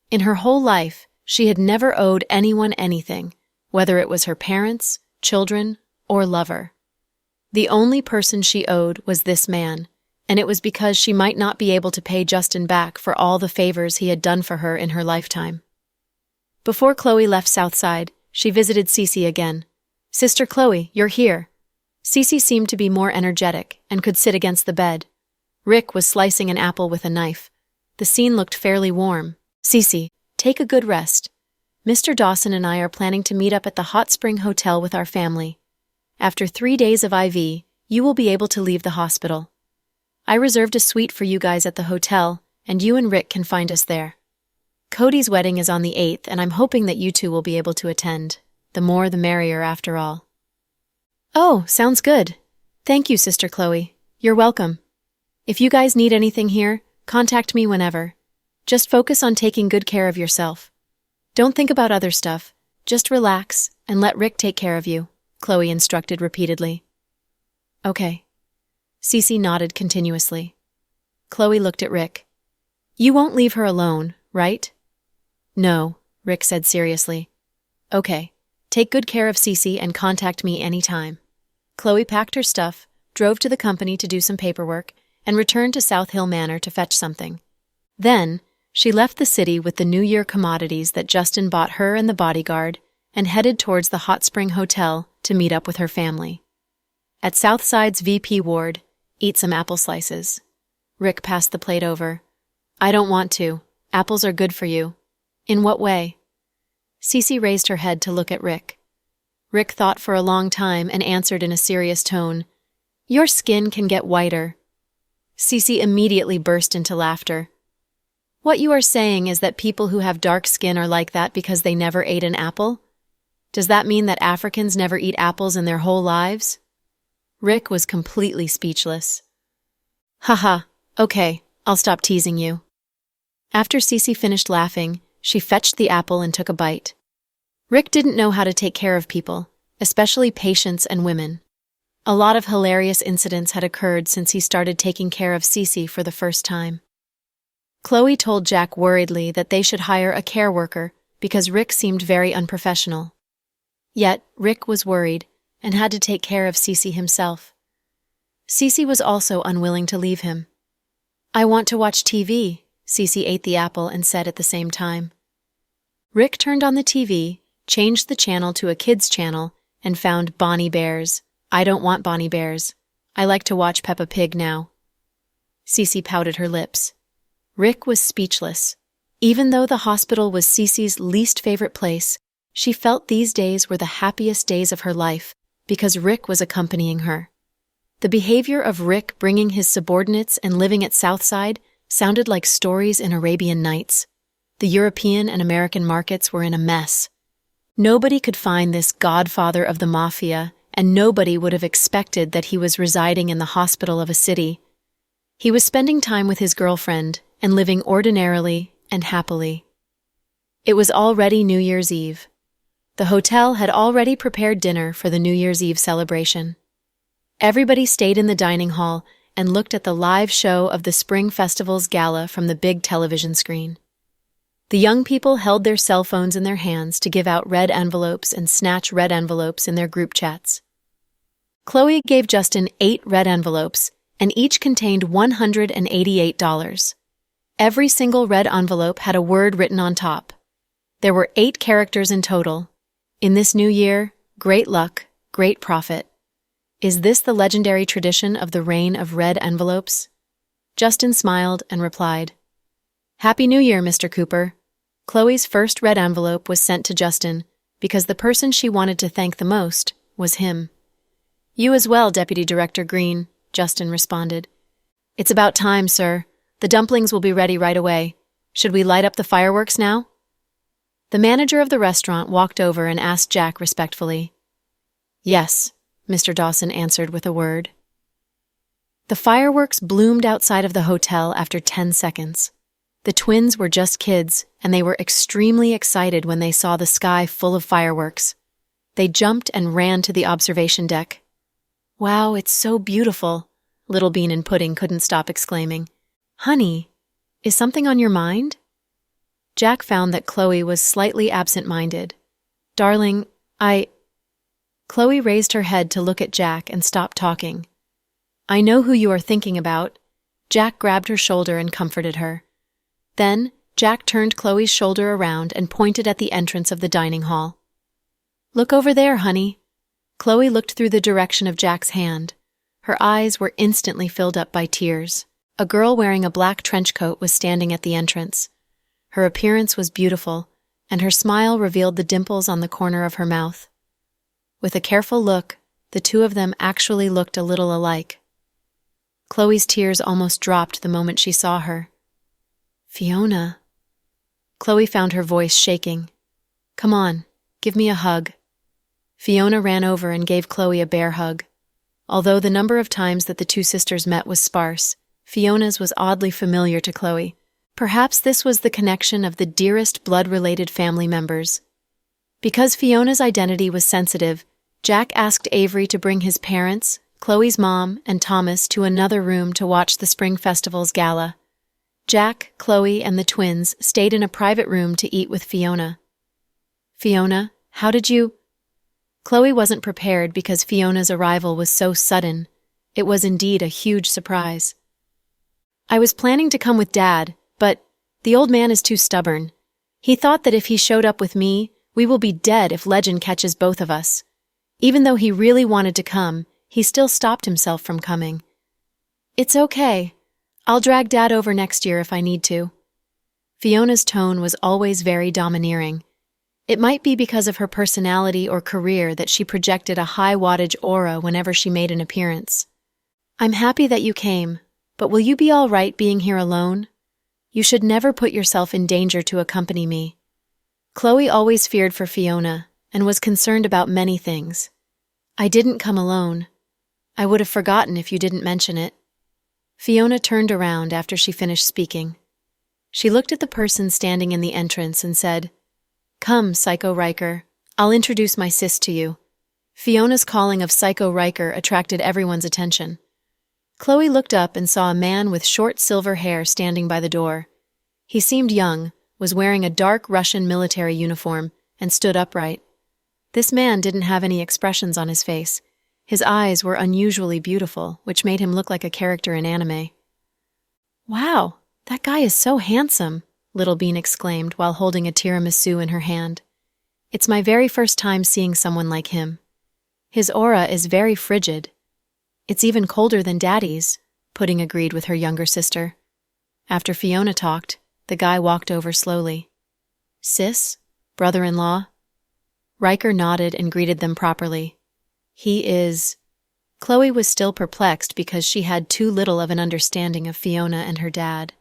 In her whole life, she had never owed anyone anything, whether it was her parents, children, or lover. The only person she owed was this man, and it was because she might not be able to pay Justin back for all the favors he had done for her in her lifetime. Before Chloe left Southside, she visited Cece again. Sister Chloe, you're here. Cece seemed to be more energetic and could sit against the bed. Rick was slicing an apple with a knife. The scene looked fairly warm. Cece, take a good rest. Mr. Dawson and I are planning to meet up at the Hot Spring Hotel with our family. After 3 days of IV, you will be able to leave the hospital. I reserved a suite for you guys at the hotel, and you and Rick can find us there. Cody's wedding is on the 8th, and I'm hoping that you two will be able to attend. The more the merrier, after all. Oh, sounds good. Thank you, Sister Chloe. You're welcome. If you guys need anything here, contact me whenever. Just focus on taking good care of yourself. Don't think about other stuff. Just relax and let Rick take care of you, Chloe instructed repeatedly. Okay. Cece nodded continuously. Chloe looked at Rick. You won't leave her alone, right? No, Rick said seriously. Okay. Take good care of Cece and contact me anytime. Chloe packed her stuff, drove to the company to do some paperwork, and returned to South Hill Manor to fetch something. Then, she left the city with the New Year commodities that Justin bought her and the bodyguard and headed towards the Hot Spring Hotel to meet up with her family. At Southside's VP ward, eat some apple slices. Rick passed the plate over. I don't want to. Apples are good for you. In what way? Cece raised her head to look at Rick. Rick thought for a long time and answered in a serious tone, "Your skin can get whiter." Cece immediately burst into laughter. "What you are saying is that people who have dark skin are like that because they never ate an apple? Does that mean that Africans never eat apples in their whole lives?" Rick was completely speechless. "Haha, okay, I'll stop teasing you." After Cece finished laughing, she fetched the apple and took a bite. Rick didn't know how to take care of people, especially patients and women. A lot of hilarious incidents had occurred since he started taking care of Cece for the first time. Chloe told Jack worriedly that they should hire a care worker because Rick seemed very unprofessional. Yet, Rick was worried and had to take care of Cece himself. Cece was also unwilling to leave him. "I want to watch TV," Cece ate the apple and said at the same time. Rick turned on the TV, changed the channel to a kids' channel, and found Bonnie Bears. "I don't want Bonnie Bears. I like to watch Peppa Pig now." Cece pouted her lips. Rick was speechless. Even though the hospital was Cece's least favorite place, she felt these days were the happiest days of her life because Rick was accompanying her. The behavior of Rick bringing his subordinates and living at Southside sounded like stories in Arabian Nights. The European and American markets were in a mess. Nobody could find this godfather of the mafia, and nobody would have expected that he was residing in the hospital of a city. He was spending time with his girlfriend and living ordinarily and happily. It was already New Year's Eve. The hotel had already prepared dinner for the New Year's Eve celebration. Everybody stayed in the dining hall and looked at the live show of the Spring Festival's gala from the big television screen. The young people held their cell phones in their hands to give out red envelopes and snatch red envelopes in their group chats. Chloe gave Justin 8 red envelopes, and each contained $188. Every single red envelope had a word written on top. There were 8 characters in total. "In this new year, great luck, great profit." Is this the legendary tradition of the reign of red envelopes? Justin smiled and replied, "Happy New Year, Mr. Cooper." Chloe's first red envelope was sent to Justin because the person she wanted to thank the most was him. "You as well, Deputy Director Green," Justin responded. "It's about time, sir. The dumplings will be ready right away. Should we light up the fireworks now?" The manager of the restaurant walked over and asked Jack respectfully. "Yes," Mr. Dawson answered with a word. The fireworks bloomed outside of the hotel after 10 seconds. The twins were just kids, and they were extremely excited when they saw the sky full of fireworks. They jumped and ran to the observation deck. "Wow, it's so beautiful," Little Bean and Pudding couldn't stop exclaiming. "Honey, is something on your mind?" Jack found that Chloe was slightly absent-minded. "Darling, Chloe raised her head to look at Jack and stopped talking. "I know who you are thinking about." Jack grabbed her shoulder and comforted her. Then, Jack turned Chloe's shoulder around and pointed at the entrance of the dining hall. "Look over there, honey." Chloe looked through the direction of Jack's hand. Her eyes were instantly filled up by tears. A girl wearing a black trench coat was standing at the entrance. Her appearance was beautiful, and her smile revealed the dimples on the corner of her mouth. With a careful look, the two of them actually looked a little alike. Chloe's tears almost dropped the moment she saw her. "Fiona." Chloe found her voice shaking. "Come on, give me a hug." Fiona ran over and gave Chloe a bear hug. Although the number of times that the two sisters met was sparse, Fiona's was oddly familiar to Chloe. Perhaps this was the connection of the dearest blood-related family members. Because Fiona's identity was sensitive, Jack asked Avery to bring his parents, Chloe's mom, and Thomas to another room to watch the Spring Festival's gala. Jack, Chloe, and the twins stayed in a private room to eat with Fiona. "Fiona, how did you—" Chloe wasn't prepared because Fiona's arrival was so sudden. It was indeed a huge surprise. "I was planning to come with Dad, but the old man is too stubborn. He thought that if he showed up with me, we will be dead if Legend catches both of us. Even though he really wanted to come, he still stopped himself from coming." "It's okay. I'll drag Dad over next year if I need to." Fiona's tone was always very domineering. It might be because of her personality or career that she projected a high-wattage aura whenever she made an appearance. "I'm happy that you came, but will you be all right being here alone? You should never put yourself in danger to accompany me." Chloe always feared for Fiona and was concerned about many things. "I didn't come alone. I would have forgotten if you didn't mention it." Fiona turned around after she finished speaking. She looked at the person standing in the entrance and said, "Come, Psycho Riker. I'll introduce my sis to you." Fiona's calling of Psycho Riker attracted everyone's attention. Chloe looked up and saw a man with short silver hair standing by the door. He seemed young, was wearing a dark Russian military uniform, and stood upright. This man didn't have any expressions on his face. His eyes were unusually beautiful, which made him look like a character in anime. "Wow, that guy is so handsome," Little Bean exclaimed while holding a tiramisu in her hand. "It's my very first time seeing someone like him. His aura is very frigid. It's even colder than Daddy's," Pudding agreed with her younger sister. After Fiona talked, the guy walked over slowly. "Sis? Brother-in-law?" Riker nodded and greeted them properly. "He is..." Chloe was still perplexed because she had too little of an understanding of Fiona and her dad.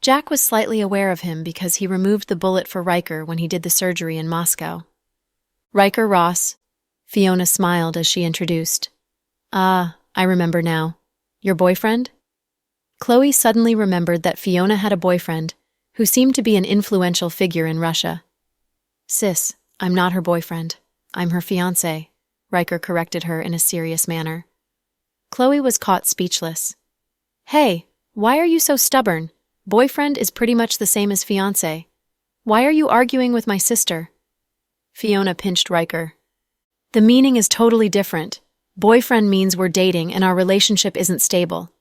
Jack was slightly aware of him because he removed the bullet for Riker when he did the surgery in Moscow. "Riker Ross," Fiona smiled as she introduced. "Ah, I remember now. Your boyfriend?" Chloe suddenly remembered that Fiona had a boyfriend who seemed to be an influential figure in Russia. "Sis, I'm not her boyfriend. I'm her fiancé," Riker corrected her in a serious manner. Chloe was caught speechless. "Hey, why are you so stubborn? Boyfriend is pretty much the same as fiancé. Why are you arguing with my sister?" Fiona pinched Riker. "The meaning is totally different. Boyfriend means we're dating and our relationship isn't stable.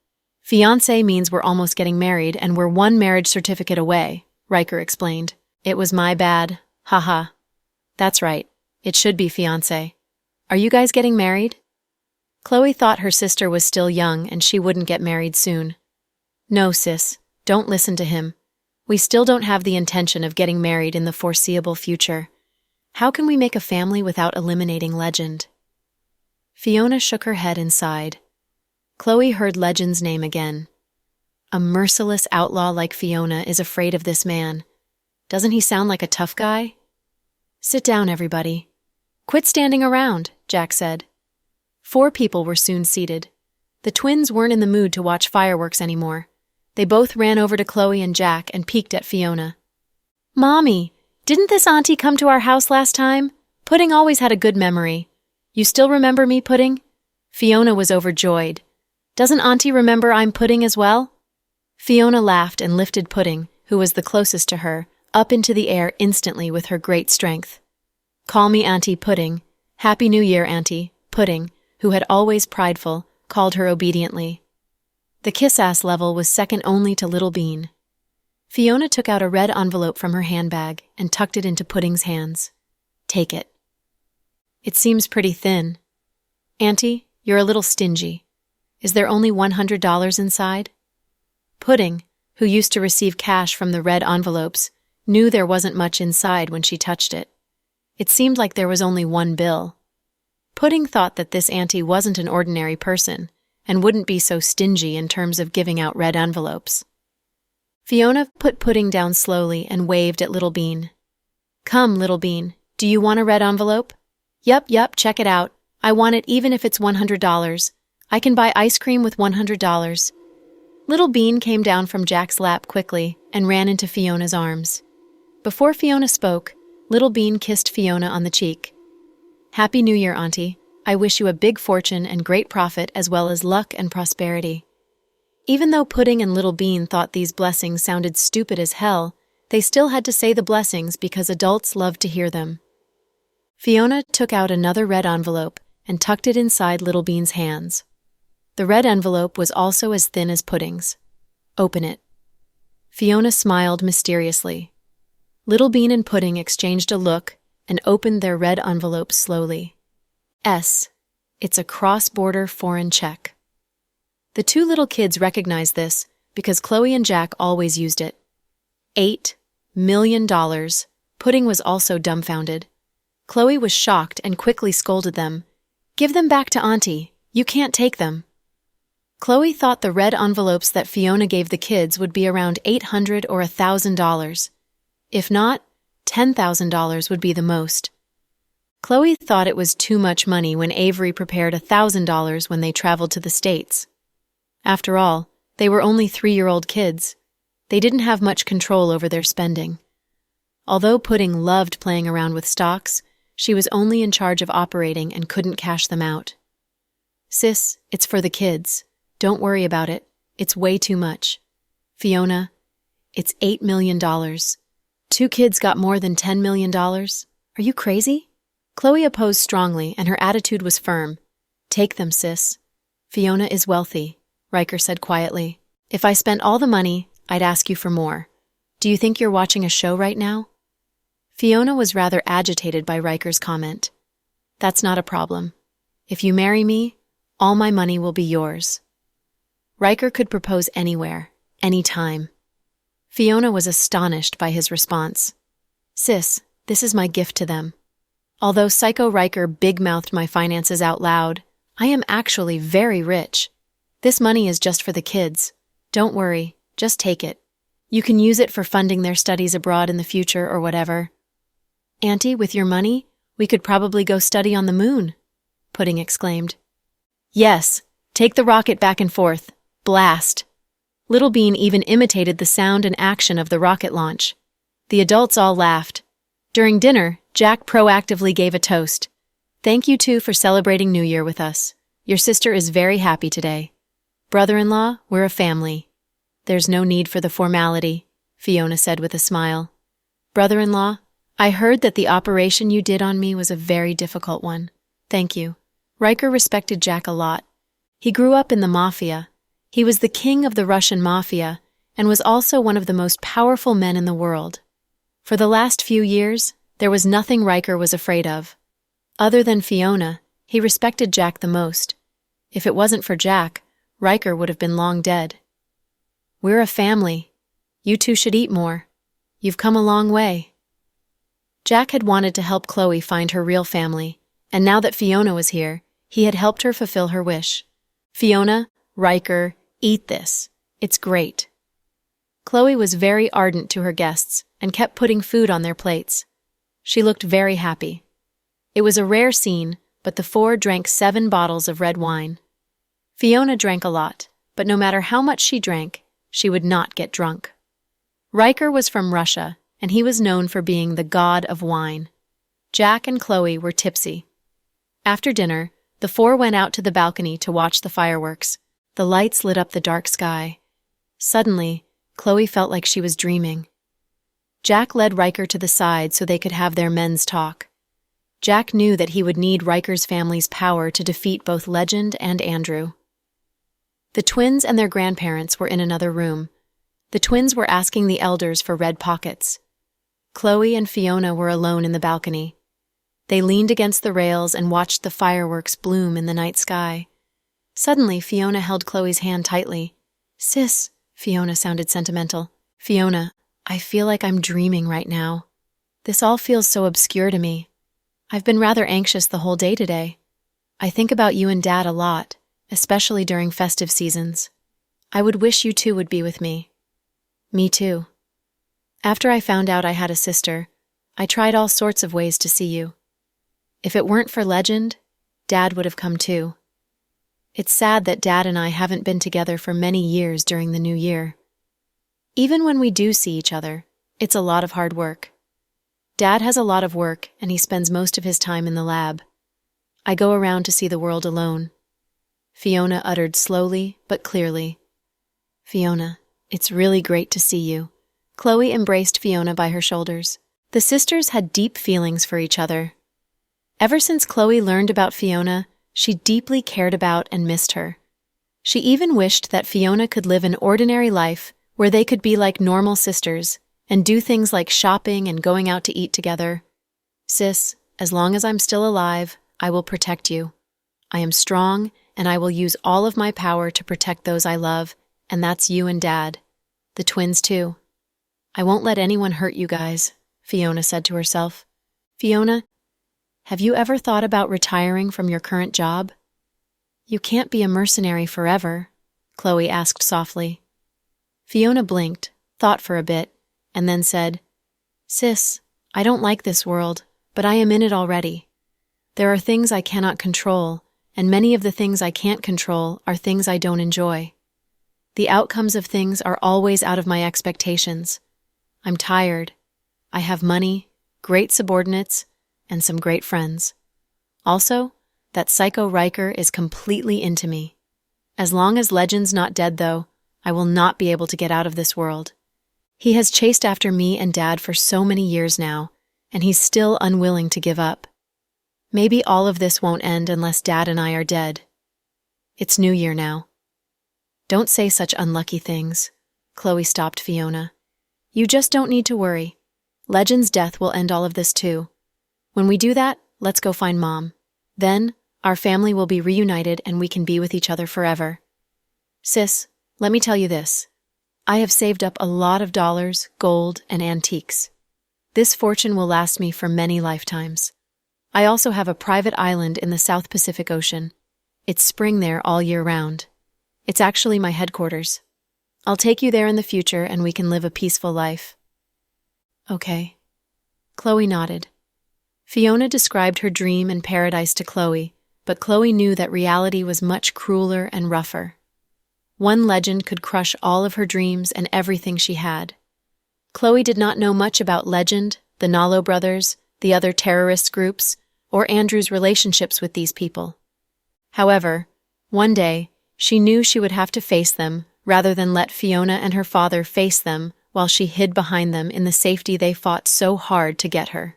Fiancé means we're almost getting married and we're one marriage certificate away," Riker explained. "It was my bad. Haha. That's right. It should be fiancé. Are you guys getting married?" Chloe thought her sister was still young and she wouldn't get married soon. "No, sis. Don't listen to him. We still don't have the intention of getting married in the foreseeable future. How can we make a family without eliminating Legend?" Fiona shook her head and sighed. Chloe heard Legend's name again. A merciless outlaw like Fiona is afraid of this man. Doesn't he sound like a tough guy? "Sit down, everybody." "Quit standing around," Jack said. 4 people were soon seated. The twins weren't in the mood to watch fireworks anymore. They both ran over to Chloe and Jack and peeked at Fiona. "Mommy, didn't this auntie come to our house last time? Pudding always had a good memory. You still remember me, Pudding?" Fiona was overjoyed. "Doesn't auntie remember I'm Pudding as well?" Fiona laughed and lifted Pudding, who was the closest to her, up into the air instantly with her great strength. "Call me Auntie Pudding. Happy New Year, Auntie," Pudding, who had always prideful, called her obediently. The kiss-ass level was second only to Little Bean. Fiona took out a red envelope from her handbag and tucked it into Pudding's hands. "Take it." "It seems pretty thin." "Auntie, you're a little stingy. Is there only $100 inside?" Pudding, who used to receive cash from the red envelopes, knew there wasn't much inside when she touched it. It seemed like there was only 1 bill. Pudding thought that this auntie wasn't an ordinary person and wouldn't be so stingy in terms of giving out red envelopes. Fiona put Pudding down slowly and waved at Little Bean. "Come, Little Bean, do you want a red envelope?" Yup, check it out. I want it even if it's $100. I can buy ice cream with $100. Little Bean came down from Jack's lap quickly and ran into Fiona's arms. Before Fiona spoke, Little Bean kissed Fiona on the cheek. "Happy New Year, Auntie. I wish you a big fortune and great profit as well as luck and prosperity." Even though Pudding and Little Bean thought these blessings sounded stupid as hell, they still had to say the blessings because adults loved to hear them. Fiona took out another red envelope and tucked it inside Little Bean's hands. The red envelope was also as thin as Pudding's. "Open it." Fiona smiled mysteriously. Little Bean and Pudding exchanged a look and opened their red envelopes slowly. It's a cross-border foreign check. The 2 little kids recognized this because Chloe and Jack always used it. $8 million, Pudding was also dumbfounded. Chloe was shocked and quickly scolded them. "Give them back to Auntie. You can't take them." Chloe thought the red envelopes that Fiona gave the kids would be around $800 or $1,000. If not, $10,000 would be the most. Chloe thought it was too much money when Avery prepared $1,000 when they traveled to the States. After all, they were only 3-year-old kids. They didn't have much control over their spending. Although Pudding loved playing around with stocks, she was only in charge of operating and couldn't cash them out. "Sis, it's for the kids. Don't worry about it. It's way too much." "Fiona, it's $8 million. 2 kids got more than $10 million. Are you crazy?" Chloe opposed strongly, and her attitude was firm. "Take them, sis. Fiona is wealthy," Riker said quietly. "If I spent all the money, I'd ask you for more. Do you think you're watching a show right now?" Fiona was rather agitated by Riker's comment. "That's not a problem. If you marry me, all my money will be yours." Riker could propose anywhere, anytime. Fiona was astonished by his response. "Sis, this is my gift to them. Although Psycho Riker big-mouthed my finances out loud, I am actually very rich. This money is just for the kids. Don't worry, just take it. You can use it for funding their studies abroad in the future or whatever." "Auntie, with your money, we could probably go study on the moon," Pudding exclaimed. "Yes, take the rocket back and forth. Blast." Little Bean even imitated the sound and action of the rocket launch. The adults all laughed. During dinner, Jack proactively gave a toast. "Thank you two for celebrating New Year with us. Your sister is very happy today. Brother-in-law, we're a family." "There's no need for the formality," Fiona said with a smile. "Brother-in-law, I heard that the operation you did on me was a very difficult one. Thank you." Riker respected Jack a lot. He grew up in the Mafia. He was the king of the Russian Mafia and was also one of the most powerful men in the world. For the last few years, there was nothing Riker was afraid of. Other than Fiona, he respected Jack the most. If it wasn't for Jack, Riker would have been long dead. "We're a family. You two should eat more. You've come a long way." Jack had wanted to help Chloe find her real family, and now that Fiona was here, he had helped her fulfill her wish. "Fiona, Riker, eat this. It's great." Chloe was very ardent to her guests and kept putting food on their plates. She looked very happy. It was a rare scene, but the 4 drank 7 bottles of red wine. Fiona drank a lot, but no matter how much she drank, she would not get drunk. Riker was from Russia, and he was known for being the god of wine. Jack and Chloe were tipsy. After dinner, the 4 went out to the balcony to watch the fireworks. The lights lit up the dark sky. Suddenly, Chloe felt like she was dreaming. Jack led Riker to the side so they could have their men's talk. Jack knew that he would need Riker's family's power to defeat both Legend and Andrew. The twins and their grandparents were in another room. The twins were asking the elders for red pockets. Chloe and Fiona were alone in the balcony. They leaned against the rails and watched the fireworks bloom in the night sky. Suddenly, Fiona held Chloe's hand tightly. "Sis," Fiona sounded sentimental. "Fiona, I feel like I'm dreaming right now. This all feels so obscure to me. I've been rather anxious the whole day today. I think about you and Dad a lot, especially during festive seasons. I would wish you two would be with me." "Me too. After I found out I had a sister, I tried all sorts of ways to see you. If it weren't for Legend, Dad would have come too. It's sad that Dad and I haven't been together for many years during the new year. Even when we do see each other, it's a lot of hard work. Dad has a lot of work, and he spends most of his time in the lab. I go around to see the world alone." Fiona uttered slowly but clearly. "Fiona, it's really great to see you." Chloe embraced Fiona by her shoulders. The sisters had deep feelings for each other. Ever since Chloe learned about Fiona, she deeply cared about and missed her. She even wished that Fiona could live an ordinary life where they could be like normal sisters and do things like shopping and going out to eat together. "Sis, as long as I'm still alive, I will protect you. I am strong, and I will use all of my power to protect those I love, and that's you and Dad. The twins, too. I won't let anyone hurt you guys," Fiona said to herself. Fiona, have you ever thought about retiring from your current job? You can't be a mercenary forever, Chloe asked softly. Fiona blinked, thought for a bit, and then said, Sis, I don't like this world, but I am in it already. There are things I cannot control, and many of the things I can't control are things I don't enjoy. The outcomes of things are always out of my expectations. I'm tired. I have money, great subordinates, and some great friends. Also, that psycho Riker is completely into me. As long as Legend's not dead, though, I will not be able to get out of this world. He has chased after me and Dad for so many years now, and he's still unwilling to give up. Maybe all of this won't end unless Dad and I are dead. It's New Year now. Don't say such unlucky things, Chloe stopped Fiona. You just don't need to worry. Legend's death will end all of this too. When we do that, let's go find Mom. Then, our family will be reunited and we can be with each other forever. Sis, let me tell you this. I have saved up a lot of dollars, gold, and antiques. This fortune will last me for many lifetimes. I also have a private island in the South Pacific Ocean. It's spring there all year round. It's actually my headquarters. I'll take you there in the future and we can live a peaceful life. Okay. Chloe nodded. Fiona described her dream and paradise to Chloe, but Chloe knew that reality was much crueler and rougher. One legend could crush all of her dreams and everything she had. Chloe did not know much about Legend, the Nalo brothers, the other terrorist groups, or Andrew's relationships with these people. However, one day, she knew she would have to face them rather than let Fiona and her father face them while she hid behind them in the safety they fought so hard to get her.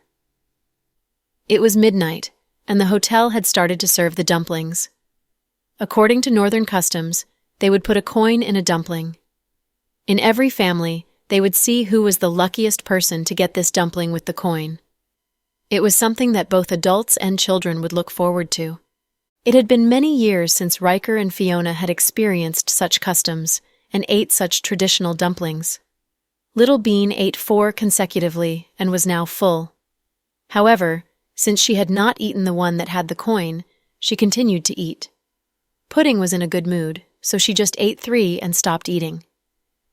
It was midnight, and the hotel had started to serve the dumplings. According to Northern customs, they would put a coin in a dumpling. In every family, they would see who was the luckiest person to get this dumpling with the coin. It was something that both adults and children would look forward to. It had been many years since Riker and Fiona had experienced such customs and ate such traditional dumplings. Little Bean ate 4 consecutively and was now full. However, since she had not eaten the one that had the coin, she continued to eat. Pudding was in a good mood, so she just ate 3 and stopped eating.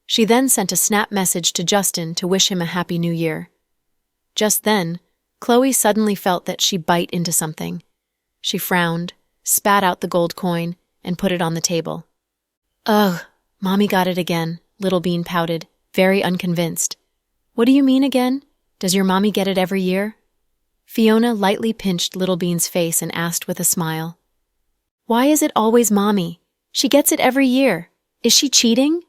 She then sent a snap message to Justin to wish him a happy new year. Just then, Chloe suddenly felt that she bit into something. She frowned, spat out the gold coin, and put it on the table. Ugh, Mommy got it again, Little Bean pouted, very unconvinced. What do you mean again? Does your mommy get it every year? Fiona lightly pinched Little Bean's face and asked with a smile. Why is it always Mommy? She gets it every year. Is she cheating?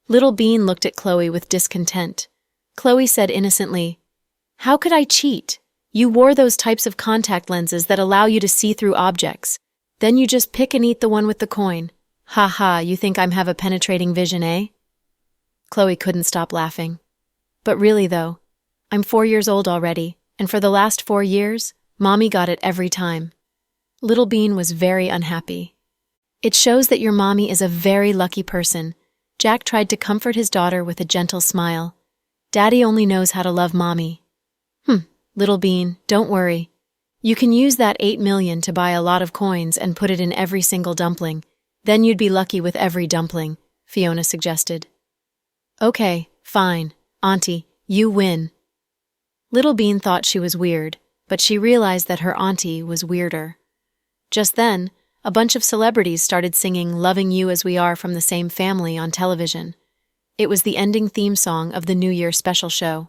Little Bean looked at Chloe with discontent. Chloe said innocently, How could I cheat? You wore those types of contact lenses that allow you to see through objects. Then you just pick and eat the one with the coin. Ha ha, you think I have a penetrating vision, eh? Chloe couldn't stop laughing. But really though, I'm 4 years old already, and for the last 4 years, Mommy got it every time. Little Bean was very unhappy. It shows that your mommy is a very lucky person. Jack tried to comfort his daughter with a gentle smile. Daddy only knows how to love Mommy. Little Bean, don't worry. You can use that 8 million to buy a lot of coins and put it in every single dumpling. Then you'd be lucky with every dumpling, Fiona suggested. Okay, fine. Auntie, you win. Little Bean thought she was weird, but she realized that her auntie was weirder. Just then, a bunch of celebrities started singing Loving You As We Are from the Same Family on television. It was the ending theme song of the New Year special show.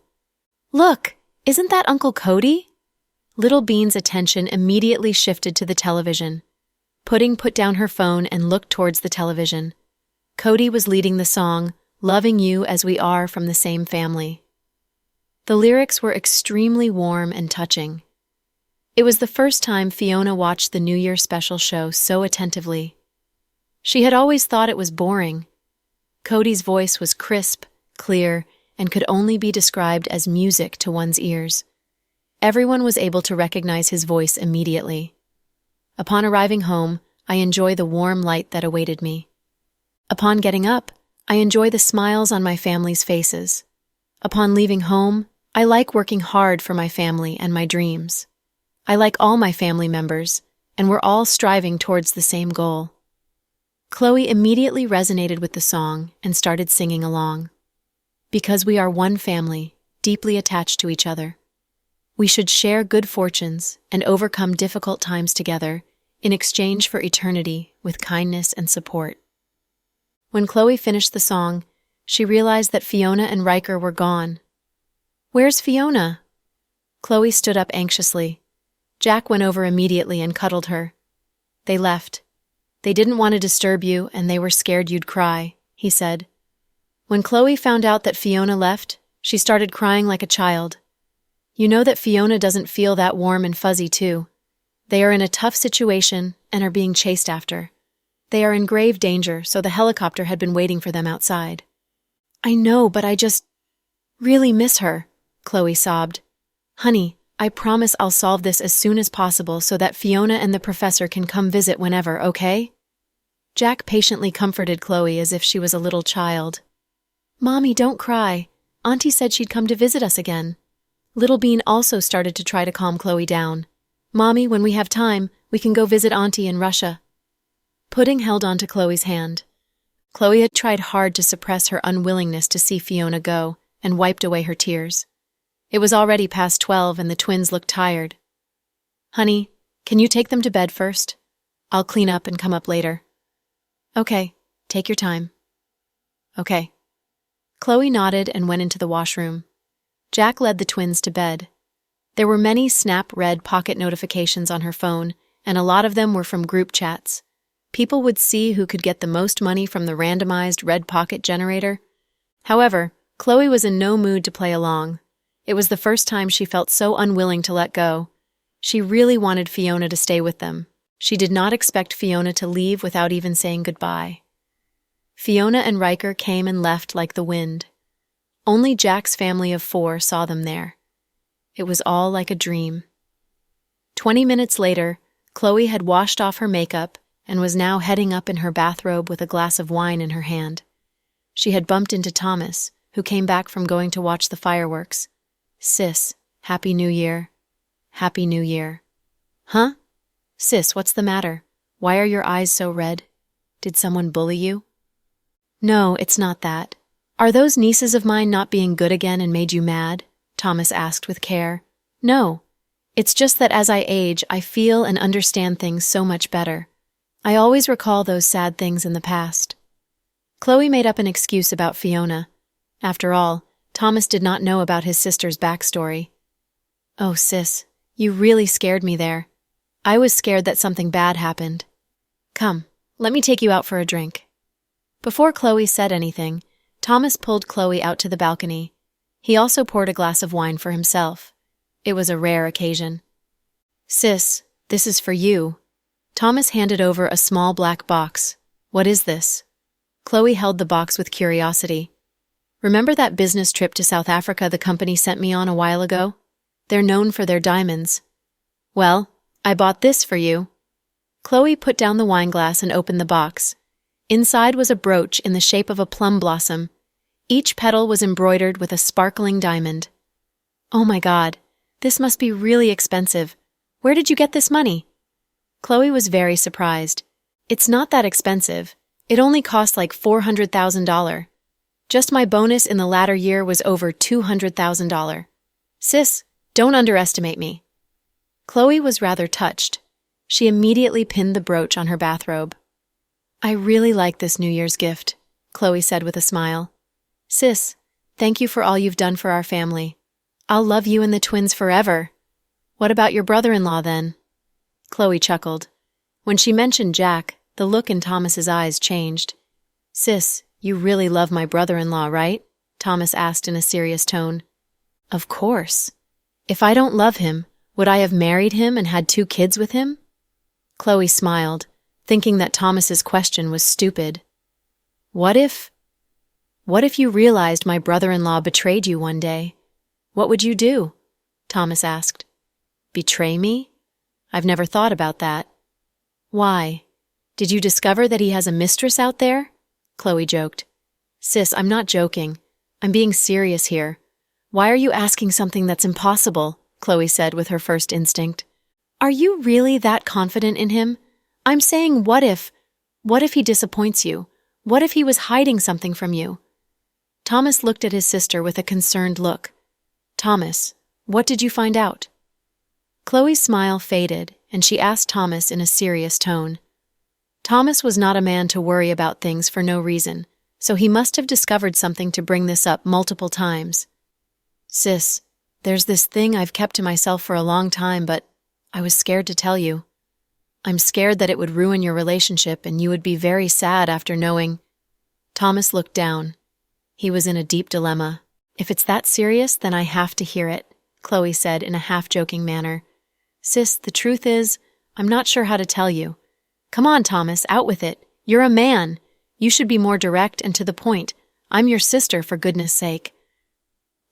Look, isn't that Uncle Cody? Little Bean's attention immediately shifted to the television. Pudding put down her phone and looked towards the television. Cody was leading the song, Loving You As We Are from the Same Family. The lyrics were extremely warm and touching. It was the first time Fiona watched the New Year special show so attentively. She had always thought it was boring. Cody's voice was crisp, clear, and could only be described as music to one's ears. Everyone was able to recognize his voice immediately. Upon arriving home, I enjoy the warm light that awaited me. Upon getting up, I enjoy the smiles on my family's faces. Upon leaving home, I like working hard for my family and my dreams. I like all my family members, and we're all striving towards the same goal. Chloe immediately resonated with the song and started singing along. Because we are one family, deeply attached to each other. We should share good fortunes and overcome difficult times together in exchange for eternity with kindness and support. When Chloe finished the song, she realized that Fiona and Riker were gone. "Where's Fiona?" Chloe stood up anxiously. Jack went over immediately and cuddled her. "They left. They didn't want to disturb you, and they were scared you'd cry," he said. When Chloe found out that Fiona left, she started crying like a child. You know that Fiona doesn't feel that warm and fuzzy too. They are in a tough situation and are being chased after. They are in grave danger, so the helicopter had been waiting for them outside. "I know, but I just really miss her," Chloe sobbed. "Honey, I promise I'll solve this as soon as possible so that Fiona and the professor can come visit whenever, okay?" Jack patiently comforted Chloe as if she was a little child. "Mommy, don't cry. Auntie said she'd come to visit us again." Little Bean also started to try to calm Chloe down. "Mommy, when we have time, we can go visit Auntie in Russia." Pudding held onto Chloe's hand. Chloe had tried hard to suppress her unwillingness to see Fiona go and wiped away her tears. It was already past 12 and the twins looked tired. "Honey, can you take them to bed first? I'll clean up and come up later." "Okay, take your time." "Okay." Chloe nodded and went into the washroom. Jack led the twins to bed. There were many Snap Red Pocket notifications on her phone, and a lot of them were from group chats. People would see who could get the most money from the randomized Red Pocket generator. However, Chloe was in no mood to play along. It was the first time she felt so unwilling to let go. She really wanted Fiona to stay with them. She did not expect Fiona to leave without even saying goodbye. Fiona and Riker came and left like the wind. Only Jack's family of 4 saw them there. It was all like a dream. 20 minutes later, Chloe had washed off her makeup and was now heading up in her bathrobe with a glass of wine in her hand. She had bumped into Thomas, who came back from going to watch the fireworks. "Sis, Happy New Year." "Happy New Year." "Huh? Sis, what's the matter? Why are your eyes so red? Did someone bully you?" "No, it's not that. Are those nieces of mine not being good again and made you mad?" Thomas asked with care. "No. It's just that as I age, I feel and understand things so much better. I always recall those sad things in the past." Chloe made up an excuse about Fiona. After all, Thomas did not know about his sister's backstory. "Oh, sis, you really scared me there. I was scared that something bad happened. Come, let me take you out for a drink." Before Chloe said anything, Thomas pulled Chloe out to the balcony. He also poured a glass of wine for himself. It was a rare occasion. "Sis, this is for you." Thomas handed over a small black box. "What is this?" Chloe held the box with curiosity. "Remember that business trip to South Africa the company sent me on a while ago? They're known for their diamonds. Well, I bought this for you." Chloe put down the wine glass and opened the box. Inside was a brooch in the shape of a plum blossom. Each petal was embroidered with a sparkling diamond. "Oh my God, this must be really expensive. Where did you get this money?" Chloe was very surprised. "It's not that expensive. It only cost like $400,000. Just my bonus in the latter year was over $200,000. Sis, don't underestimate me." Chloe was rather touched. She immediately pinned the brooch on her bathrobe. "I really like this New Year's gift," Chloe said with a smile. "Sis, thank you for all you've done for our family. I'll love you and the twins forever." "What about your brother-in-law then?" Chloe chuckled. When she mentioned Jack, the look in Thomas's eyes changed. "Sis, you really love my brother-in-law, right?" Thomas asked in a serious tone. "Of course. If I don't love him, would I have married him and had 2 kids with him?" Chloe smiled, thinking that Thomas's question was stupid. What if you realized my brother-in-law betrayed you one day? What would you do?" Thomas asked. "Betray me? I've never thought about that." "Why? Did you discover that he has a mistress out there?" Chloe joked. "Sis, I'm not joking. I'm being serious here. Why are you asking something that's impossible? Chloe said with her first instinct. Are you really that confident in him? I'm saying what if he disappoints you? What if he was hiding something from you? Thomas looked at his sister with a concerned look. Thomas, what did you find out? Chloe's smile faded, and she asked Thomas in a serious tone. Thomas was not a man to worry about things for no reason, so he must have discovered something to bring this up multiple times. Sis, there's this thing I've kept to myself for a long time, but I was scared to tell you. I'm scared that it would ruin your relationship and you would be very sad after knowing. Thomas looked down. He was in a deep dilemma. If it's that serious, then I have to hear it, Chloe said in a half-joking manner. Sis, the truth is, I'm not sure how to tell you. Come on, Thomas, out with it. You're a man. You should be more direct and to the point. I'm your sister, for goodness sake.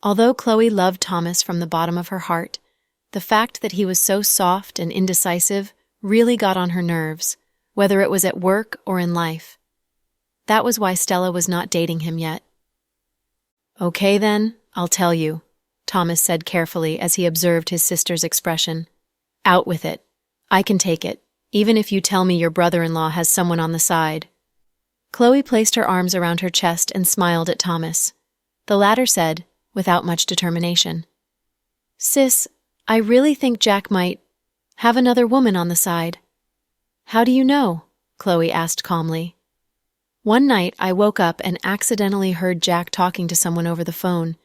Although Chloe loved Thomas from the bottom of her heart, the fact that he was so soft and indecisive really got on her nerves, whether it was at work or in life. That was why Stella was not dating him yet. Okay then, I'll tell you, Thomas said carefully as he observed his sister's expression. Out with it. I can take it, even if you tell me your brother-in-law has someone on the side. Chloe placed her arms around her chest and smiled at Thomas. The latter said, without much determination, Sis, I really think Jack might have another woman on the side. How do you know? Chloe asked calmly. One night I woke up and accidentally heard Jack talking to someone over the phone.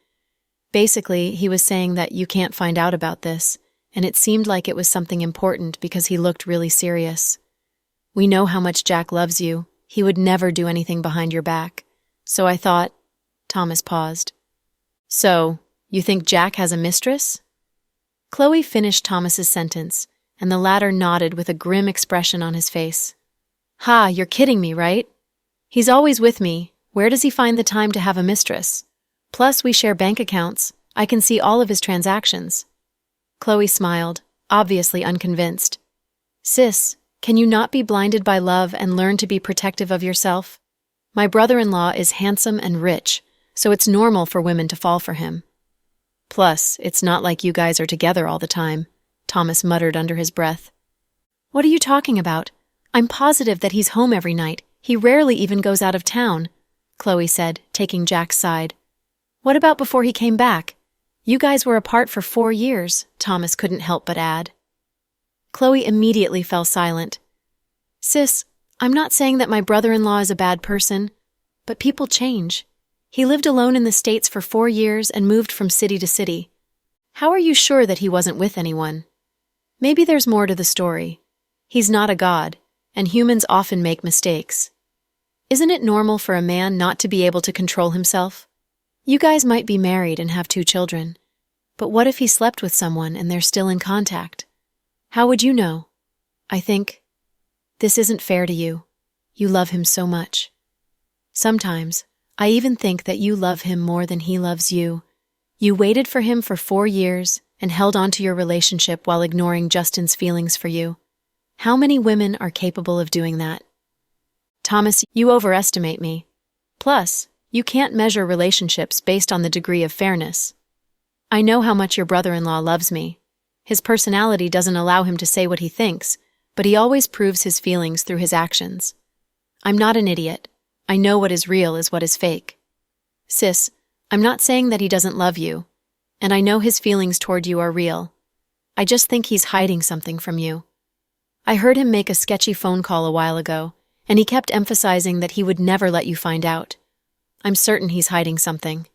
Basically, he was saying that you can't find out about this, and it seemed like it was something important because he looked really serious. We know how much Jack loves you. He would never do anything behind your back. So I thought... Thomas paused. So, you think Jack has a mistress? Chloe finished Thomas's sentence, and the latter nodded with a grim expression on his face. Ha, you're kidding me, right? He's always with me. Where does he find the time to have a mistress? Plus, we share bank accounts. I can see all of his transactions. Chloe smiled, obviously unconvinced. Sis, can you not be blinded by love and learn to be protective of yourself? My brother-in-law is handsome and rich, so it's normal for women to fall for him. Plus, it's not like you guys are together all the time, Thomas muttered under his breath. What are you talking about? I'm positive that he's home every night. He rarely even goes out of town, Chloe said, taking Jack's side. What about before he came back? You guys were apart for 4 years, Thomas couldn't help but add. Chloe immediately fell silent. Sis, I'm not saying that my brother-in-law is a bad person, but people change. He lived alone in the States for 4 years and moved from city to city. How are you sure that he wasn't with anyone? Maybe there's more to the story. He's not a god, and humans often make mistakes. Isn't it normal for a man not to be able to control himself? You guys might be married and have 2 children, but what if he slept with someone and they're still in contact? How would you know? I think, this isn't fair to you. You love him so much. Sometimes, I even think that you love him more than he loves you. You waited for him for 4 years and held on to your relationship while ignoring Justin's feelings for you. How many women are capable of doing that? Thomas, you overestimate me. Plus, you can't measure relationships based on the degree of fairness. I know how much your brother-in-law loves me. His personality doesn't allow him to say what he thinks, but he always proves his feelings through his actions. I'm not an idiot. I know what is real is what is fake. Sis, I'm not saying that he doesn't love you, and I know his feelings toward you are real. I just think he's hiding something from you. I heard him make a sketchy phone call a while ago, and he kept emphasizing that he would never let you find out. I'm certain he's hiding something.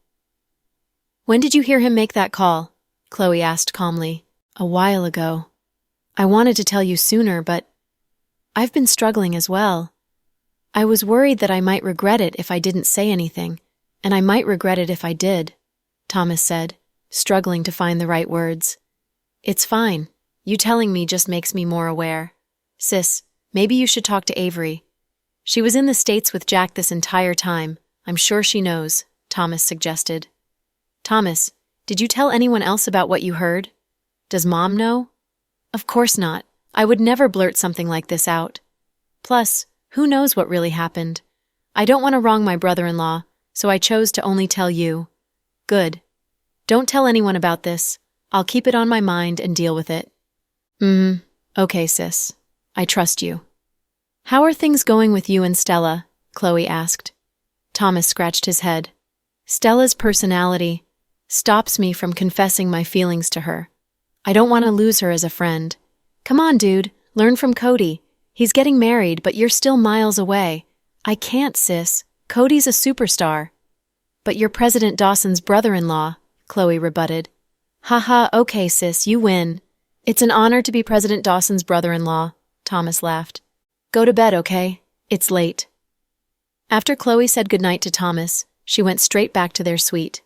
When did you hear him make that call? Chloe asked calmly. A while ago. I wanted to tell you sooner, but I've been struggling as well. I was worried that I might regret it if I didn't say anything, and I might regret it if I did, Thomas said, struggling to find the right words. It's fine. You telling me just makes me more aware. Sis, maybe you should talk to Avery. She was in the States with Jack this entire time. I'm sure she knows, Thomas suggested. Thomas, did you tell anyone else about what you heard? Does Mom know? Of course not. I would never blurt something like this out. Plus, who knows what really happened? I don't want to wrong my brother-in-law, so I chose to only tell you. Good. Don't tell anyone about this. I'll keep it on my mind and deal with it. Okay, sis. I trust you. How are things going with you and Stella? Chloe asked. Thomas scratched his head. Stella's personality stops me from confessing my feelings to her. I don't want to lose her as a friend. Come on, dude. Learn from Cody. He's getting married, but you're still miles away. I can't, sis. Cody's a superstar. But you're President Dawson's brother-in-law, Chloe rebutted. Haha, okay, sis, you win. It's an honor to be President Dawson's brother-in-law, Thomas laughed. Go to bed, okay? It's late. After Chloe said goodnight to Thomas, she went straight back to their suite.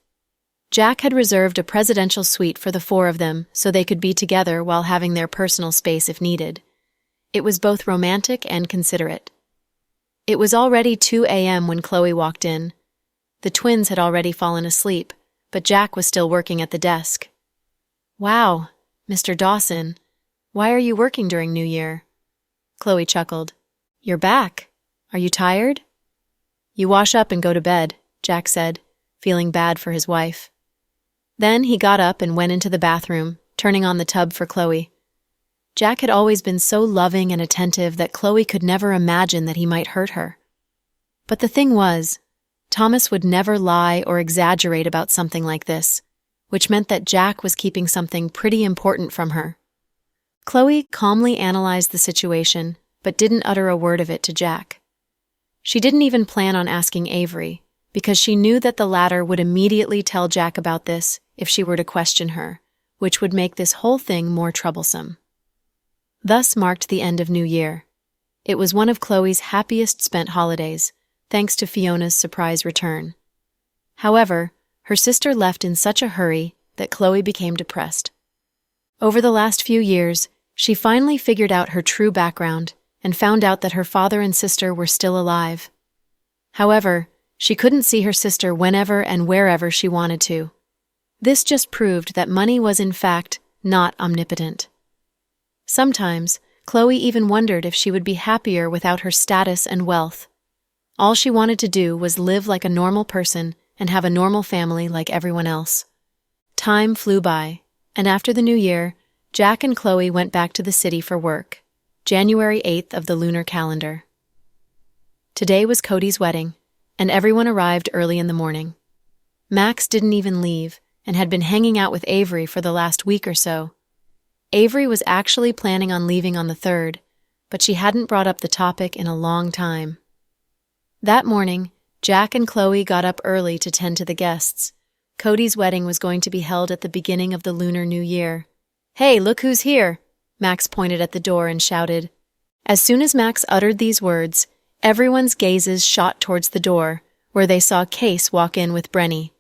Jack had reserved a presidential suite for the four of them so they could be together while having their personal space if needed. It was both romantic and considerate. It was already 2 a.m. when Chloe walked in. The twins had already fallen asleep, but Jack was still working at the desk. Wow, Mr. Dawson, why are you working during New Year? Chloe chuckled. You're back. Are you tired? You wash up and go to bed, Jack said, feeling bad for his wife. Then he got up and went into the bathroom, turning on the tub for Chloe. Jack had always been so loving and attentive that Chloe could never imagine that he might hurt her. But the thing was, Thomas would never lie or exaggerate about something like this, which meant that Jack was keeping something pretty important from her. Chloe calmly analyzed the situation, but didn't utter a word of it to Jack. She didn't even plan on asking Avery, because she knew that the latter would immediately tell Jack about this if she were to question her, which would make this whole thing more troublesome. Thus marked the end of New Year. It was one of Chloe's happiest spent holidays, thanks to Fiona's surprise return. However, her sister left in such a hurry that Chloe became depressed. Over the last few years, she finally figured out her true background and found out that her father and sister were still alive. However, she couldn't see her sister whenever and wherever she wanted to. This just proved that money was in fact not omnipotent. Sometimes, Chloe even wondered if she would be happier without her status and wealth. All she wanted to do was live like a normal person and have a normal family like everyone else. Time flew by, and after the new year, Jack and Chloe went back to the city for work, January 8th of the lunar calendar. Today was Cody's wedding, and everyone arrived early in the morning. Max didn't even leave and had been hanging out with Avery for the last week or so. Avery was actually planning on leaving on the 3rd, but she hadn't brought up the topic in a long time. That morning, Jack and Chloe got up early to tend to the guests. Cody's wedding was going to be held at the beginning of the Lunar New Year. Hey, look who's here! Max pointed at the door and shouted. As soon as Max uttered these words, everyone's gazes shot towards the door, where they saw Case walk in with Brenny.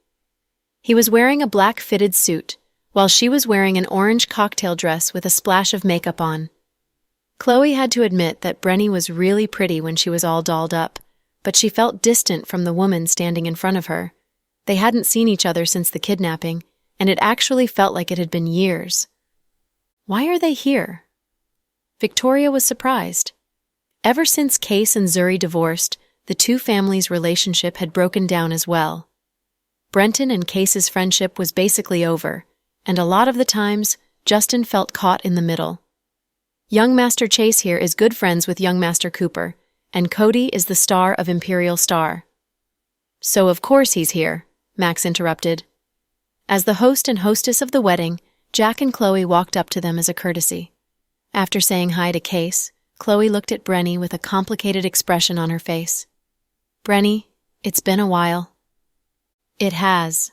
He was wearing a black fitted suit, while she was wearing an orange cocktail dress with a splash of makeup on. Chloe had to admit that Brenny was really pretty when she was all dolled up, but she felt distant from the woman standing in front of her. They hadn't seen each other since the kidnapping, and it actually felt like it had been years. Why are they here? Victoria was surprised. Ever since Case and Zuri divorced, the two families' relationship had broken down as well. Brenton and Case's friendship was basically over, and a lot of the times, Justin felt caught in the middle. Young Master Chase here is good friends with young Master Cooper, and Cody is the star of Imperial Star. So of course he's here, Max interrupted. As the host and hostess of the wedding, Jack and Chloe walked up to them as a courtesy. After saying hi to Case, Chloe looked at Brenny with a complicated expression on her face. Brenny, it's been a while. It has.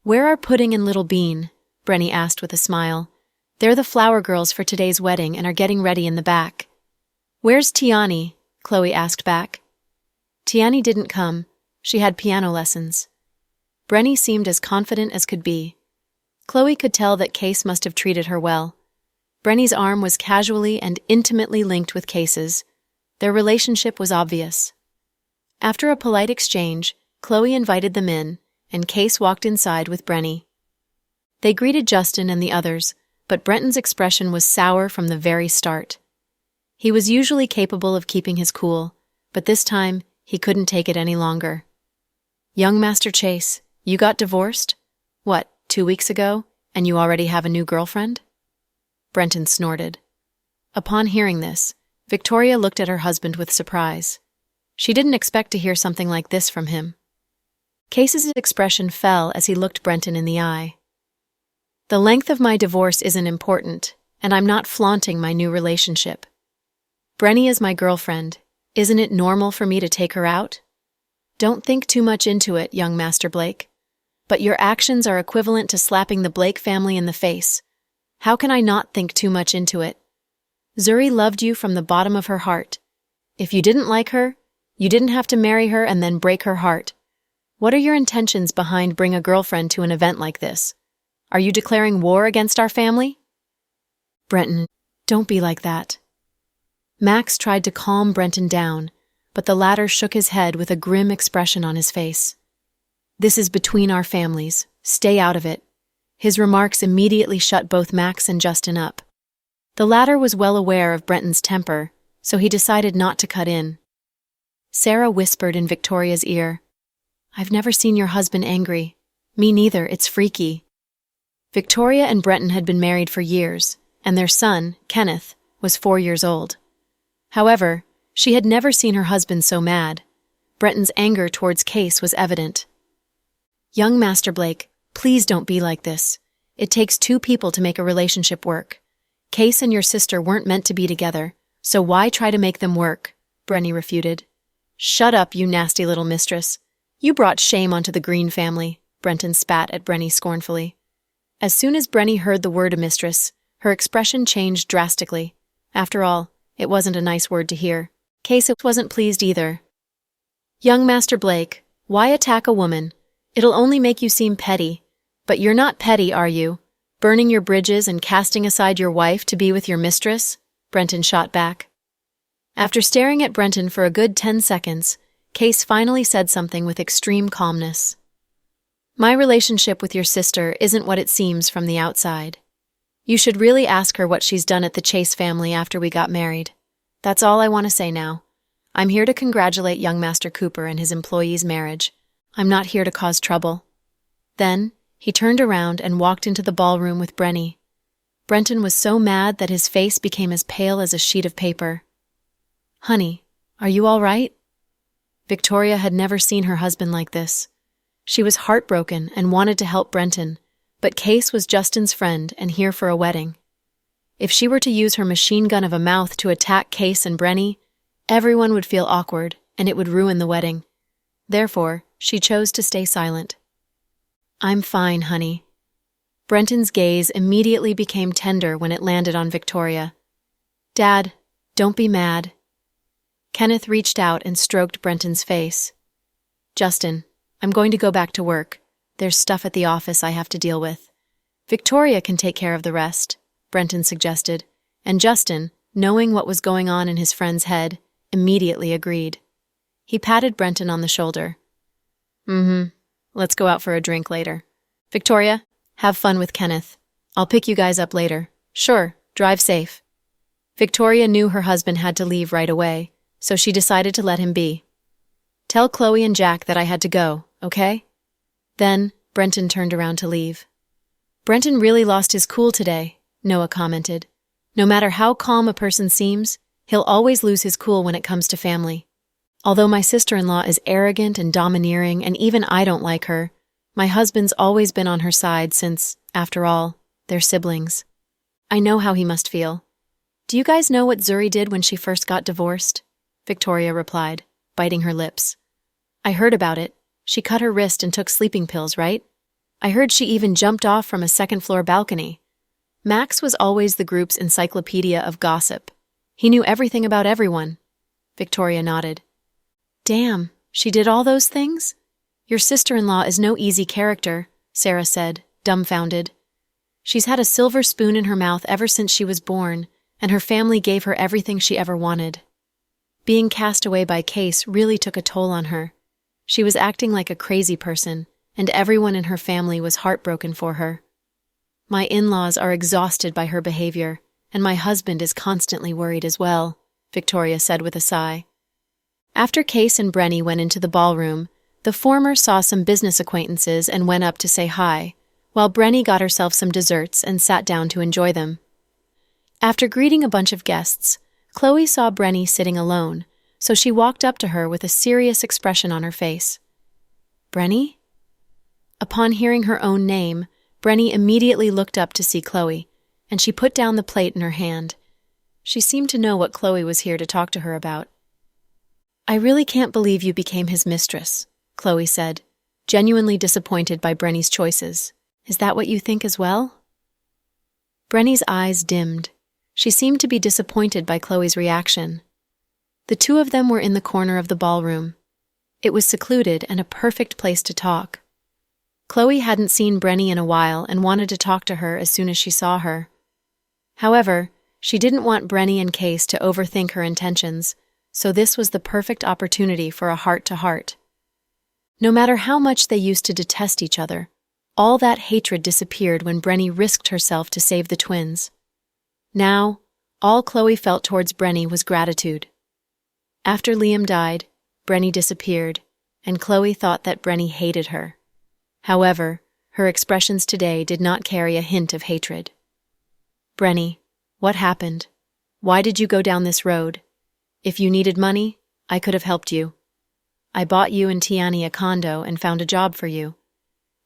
Where are Pudding and Little Bean? Brenny asked with a smile. They're the flower girls for today's wedding and are getting ready in the back. Where's Tiani? Chloe asked back. Tiani didn't come. She had piano lessons. Brenny seemed as confident as could be. Chloe could tell that Case must have treated her well. Brenny's arm was casually and intimately linked with Case's. Their relationship was obvious. After a polite exchange, Chloe invited them in, and Case walked inside with Brenny. They greeted Justin and the others, but Brenton's expression was sour from the very start. He was usually capable of keeping his cool, but this time he couldn't take it any longer. Young Master Chase, you got divorced? What, 2 weeks ago, and you already have a new girlfriend? Brenton snorted. Upon hearing this, Victoria looked at her husband with surprise. She didn't expect to hear something like this from him. Case's expression fell as he looked Brenton in the eye. The length of my divorce isn't important, and I'm not flaunting my new relationship. Brenny is my girlfriend. Isn't it normal for me to take her out? Don't think too much into it, young Master Blake. But your actions are equivalent to slapping the Blake family in the face. How can I not think too much into it? Zuri loved you from the bottom of her heart. If you didn't like her, you didn't have to marry her and then break her heart. What are your intentions behind bring a girlfriend to an event like this? Are you declaring war against our family? Brenton, don't be like that. Max tried to calm Brenton down, but the latter shook his head with a grim expression on his face. This is between our families. Stay out of it. His remarks immediately shut both Max and Justin up. The latter was well aware of Brenton's temper, so he decided not to cut in. Sarah whispered in Victoria's ear, I've never seen your husband angry. Me neither, it's freaky. Victoria and Brenton had been married for years, and their son, Kenneth, was 4 years old. However, she had never seen her husband so mad. Brenton's anger towards Case was evident. Young Master Blake, please don't be like this. It takes 2 people to make a relationship work. Case and your sister weren't meant to be together, so why try to make them work? Brenny refuted. Shut up, you nasty little mistress. You brought shame onto the Green family, Brenton spat at Brenny scornfully. As soon as Brenny heard the word a mistress, her expression changed drastically. After all, it wasn't a nice word to hear. Case wasn't pleased either. Young Master Blake, why attack a woman? It'll only make you seem petty. But you're not petty, are you? Burning your bridges and casting aside your wife to be with your mistress? Brenton shot back. After staring at Brenton for a good 10 seconds, Case finally said something with extreme calmness. My relationship with your sister isn't what it seems from the outside. You should really ask her what she's done at the Chase family after we got married. That's all I want to say now. I'm here to congratulate young Master Cooper and his employee's marriage. I'm not here to cause trouble. Then, he turned around and walked into the ballroom with Brenny. Brenton was so mad that his face became as pale as a sheet of paper. Honey, are you all right? Victoria had never seen her husband like this. She was heartbroken and wanted to help Brenton, but Case was Justin's friend and here for a wedding. If she were to use her machine gun of a mouth to attack Case and Brenny, everyone would feel awkward and it would ruin the wedding. Therefore, she chose to stay silent. I'm fine, honey. Brenton's gaze immediately became tender when it landed on Victoria. Dad, don't be mad. Kenneth reached out and stroked Brenton's face. Justin, I'm going to go back to work. There's stuff at the office I have to deal with. Victoria can take care of the rest, Brenton suggested, and Justin, knowing what was going on in his friend's head, immediately agreed. He patted Brenton on the shoulder. Let's go out for a drink later. Victoria, have fun with Kenneth. I'll pick you guys up later. Sure, drive safe. Victoria knew her husband had to leave right away, so she decided to let him be. Tell Chloe and Jack that I had to go, okay? Then, Brenton turned around to leave. Brenton really lost his cool today, Noah commented. No matter how calm a person seems, he'll always lose his cool when it comes to family. Although my sister-in-law is arrogant and domineering and even I don't like her, my husband's always been on her side since, after all, they're siblings. I know how he must feel. Do you guys know what Zuri did when she first got divorced? Victoria replied, biting her lips. I heard about it. She cut her wrist and took sleeping pills, right? I heard she even jumped off from a second-floor balcony. Max was always the group's encyclopedia of gossip. He knew everything about everyone. Victoria nodded. Damn, she did all those things? Your sister-in-law is no easy character, Sarah said, dumbfounded. She's had a silver spoon in her mouth ever since she was born, and her family gave her everything she ever wanted. Being cast away by Case really took a toll on her. She was acting like a crazy person, and everyone in her family was heartbroken for her. My in-laws are exhausted by her behavior, and my husband is constantly worried as well, Victoria said with a sigh. After Case and Brenny went into the ballroom, the former saw some business acquaintances and went up to say hi, while Brenny got herself some desserts and sat down to enjoy them. After greeting a bunch of guests, Chloe saw Brenny sitting alone, so she walked up to her with a serious expression on her face. "Brenny?" Upon hearing her own name, Brenny immediately looked up to see Chloe, and she put down the plate in her hand. She seemed to know what Chloe was here to talk to her about. "I really can't believe you became his mistress," Chloe said, genuinely disappointed by Brenny's choices. "Is that what you think as well?" Brenny's eyes dimmed. She seemed to be disappointed by Chloe's reaction. The two of them were in the corner of the ballroom. It was secluded and a perfect place to talk. Chloe hadn't seen Brenny in a while and wanted to talk to her as soon as she saw her. However, she didn't want Brenny and Case to overthink her intentions, so this was the perfect opportunity for a heart-to-heart. No matter how much they used to detest each other, all that hatred disappeared when Brenny risked herself to save the twins. Now, all Chloe felt towards Brenny was gratitude. After Liam died, Brenny disappeared, and Chloe thought that Brenny hated her. However, her expressions today did not carry a hint of hatred. "Brenny, what happened? Why did you go down this road? If you needed money, I could have helped you. I bought you and Tiani a condo and found a job for you.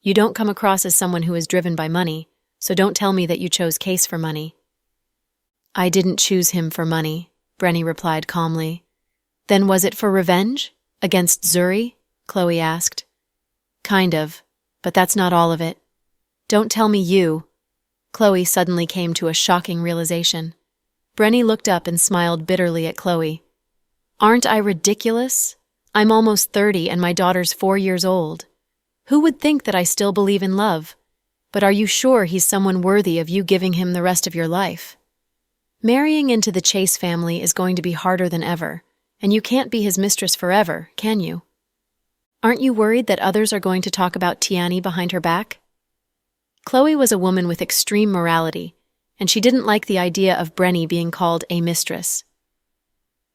You don't come across as someone who is driven by money, so don't tell me that you chose Case for money." "I didn't choose him for money," Brenny replied calmly. "Then was it for revenge? Against Zuri?" Chloe asked. "Kind of, but that's not all of it. Don't tell me you—" Chloe suddenly came to a shocking realization. Brenny looked up and smiled bitterly at Chloe. "Aren't I ridiculous? I'm almost 30 and my daughter's 4 years old. Who would think that I still believe in love? But are you sure he's someone worthy of you giving him the rest of your life? Marrying into the Chase family is going to be harder than ever, and you can't be his mistress forever, can you? Aren't you worried that others are going to talk about Tiani behind her back?" Chloe was a woman with extreme morality, and she didn't like the idea of Brenny being called a mistress.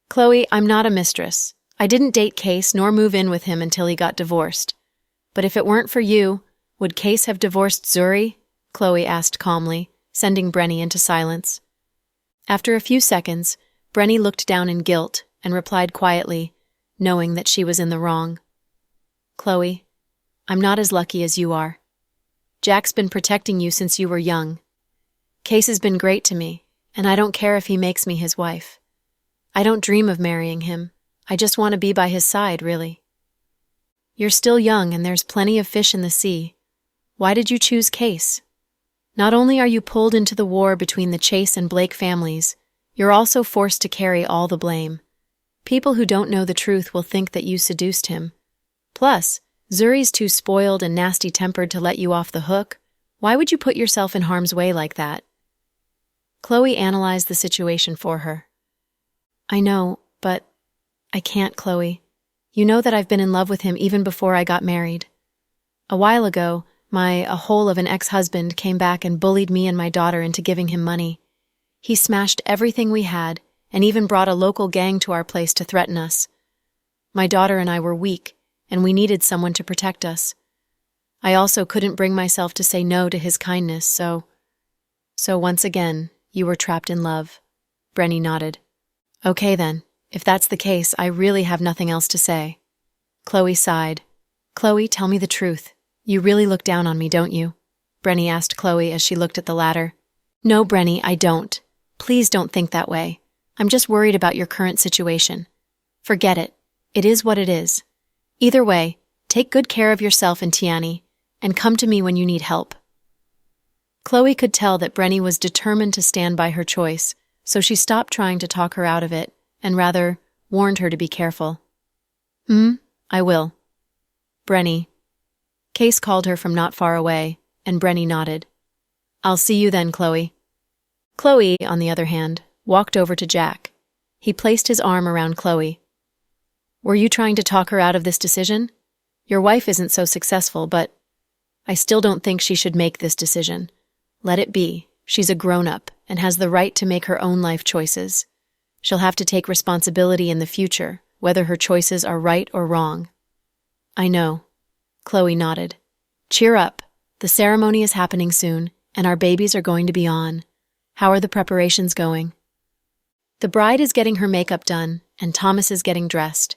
"Chloe, I'm not a mistress. I didn't date Case nor move in with him until he got divorced. But if it weren't for you, would Case have divorced Zuri?" Chloe asked calmly, sending Brenny into silence. After a few seconds, Brenny looked down in guilt and replied quietly, knowing that she was in the wrong. "Chloe, I'm not as lucky as you are. Jack's been protecting you since you were young. Case has been great to me, and I don't care if he makes me his wife. I don't dream of marrying him. I just want to be by his side, really. You're still young and there's plenty of fish in the sea. Why did you choose Case? Not only are you pulled into the war between the Chase and Blake families, you're also forced to carry all the blame. People who don't know the truth will think that you seduced him. Plus, Zuri's too spoiled and nasty-tempered to let you off the hook. Why would you put yourself in harm's way like that?" Chloe analyzed the situation for her. "I know, but I can't, Chloe. You know that I've been in love with him even before I got married. A while ago, a hole of an ex-husband came back and bullied me and my daughter into giving him money. He smashed everything we had and even brought a local gang to our place to threaten us. My daughter and I were weak, and we needed someone to protect us. I also couldn't bring myself to say no to his kindness, so once again, you were trapped in love." Brenny nodded. "Okay then, if that's the case, I really have nothing else to say." Chloe sighed. "Chloe, tell me the truth. You really look down on me, don't you?" Brenny asked Chloe as she looked at the latter. "No, Brenny, I don't. Please don't think that way. I'm just worried about your current situation. Forget it. It is what it is. Either way, take good care of yourself and Tiani, and come to me when you need help." Chloe could tell that Brenny was determined to stand by her choice, so she stopped trying to talk her out of it, and rather warned her to be careful. I will." "Brenny." Case called her from not far away, and Brenny nodded. "I'll see you then, Chloe." Chloe, on the other hand, walked over to Jack. He placed his arm around Chloe. "Were you trying to talk her out of this decision? Your wife isn't so successful, but I still don't think she should make this decision. Let it be. She's a grown-up and has the right to make her own life choices. She'll have to take responsibility in the future, whether her choices are right or wrong." "I know." Chloe nodded. "Cheer up. The ceremony is happening soon, and our babies are going to be on. How are the preparations going? The bride is getting her makeup done, and Thomas is getting dressed.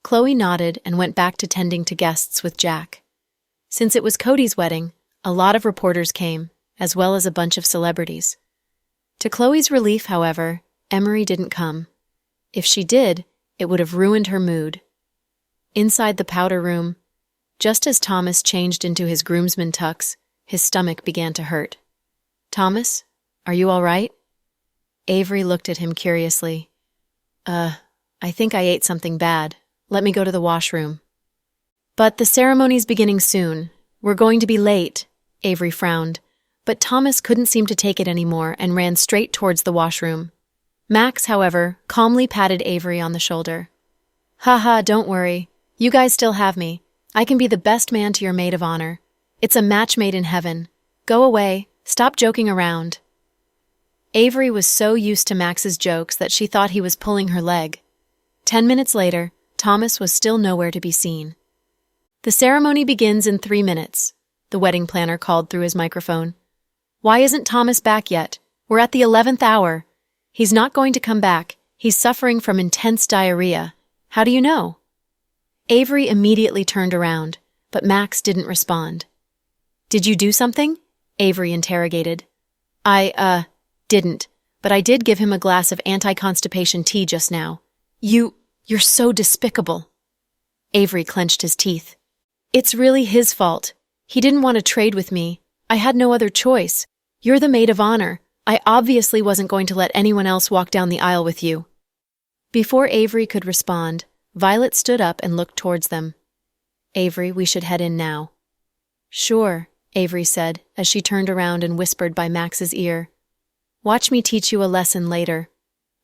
Chloe nodded and went back to tending to guests with Jack. Since it was Cody's wedding, a lot of reporters came, as well as a bunch of celebrities. To Chloe's relief, however, Emery didn't come. If she did, it would have ruined her mood. Inside the powder room, just as Thomas changed into his groomsman tux, his stomach began to hurt. "Thomas, are you all right?" Avery looked at him curiously. I think I ate something bad. Let me go to the washroom." "But the ceremony's beginning soon. We're going to be late," Avery frowned, but Thomas couldn't seem to take it anymore and ran straight towards the washroom. Max, however, calmly patted Avery on the shoulder. "Haha, don't worry. You guys still have me. I can be the best man to your maid of honor. It's a match made in heaven. Go away. Stop joking around." Avery was so used to Max's jokes that she thought he was pulling her leg. 10 minutes later, Thomas was still nowhere to be seen. "The ceremony begins in 3 minutes," the wedding planner called through his microphone. "Why isn't Thomas back yet? We're at the 11th hour. He's not going to come back. He's suffering from intense diarrhea. How do you know?" Avery immediately turned around, but Max didn't respond. "Did you do something?" Avery interrogated. I didn't, but I did give him a glass of anti-constipation tea just now." You're so despicable." Avery clenched his teeth. "It's really his fault. He didn't want to trade with me. I had no other choice. You're the maid of honor. I obviously wasn't going to let anyone else walk down the aisle with you." Before Avery could respond, Violet stood up and looked towards them. "Avery, we should head in now." "Sure," Avery said, as she turned around and whispered by Max's ear. "Watch me teach you a lesson later."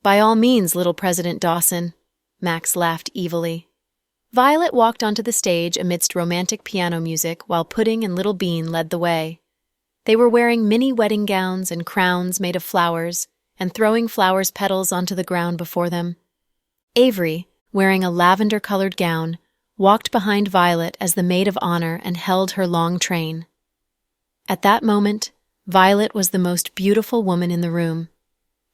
"By all means, little President Dawson," Max laughed evilly. Violet walked onto the stage amidst romantic piano music while Pudding and Little Bean led the way. They were wearing mini wedding gowns and crowns made of flowers and throwing flowers petals onto the ground before them. Avery, wearing a lavender-colored gown, walked behind Violet as the maid of honor and held her long train. At that moment, Violet was the most beautiful woman in the room.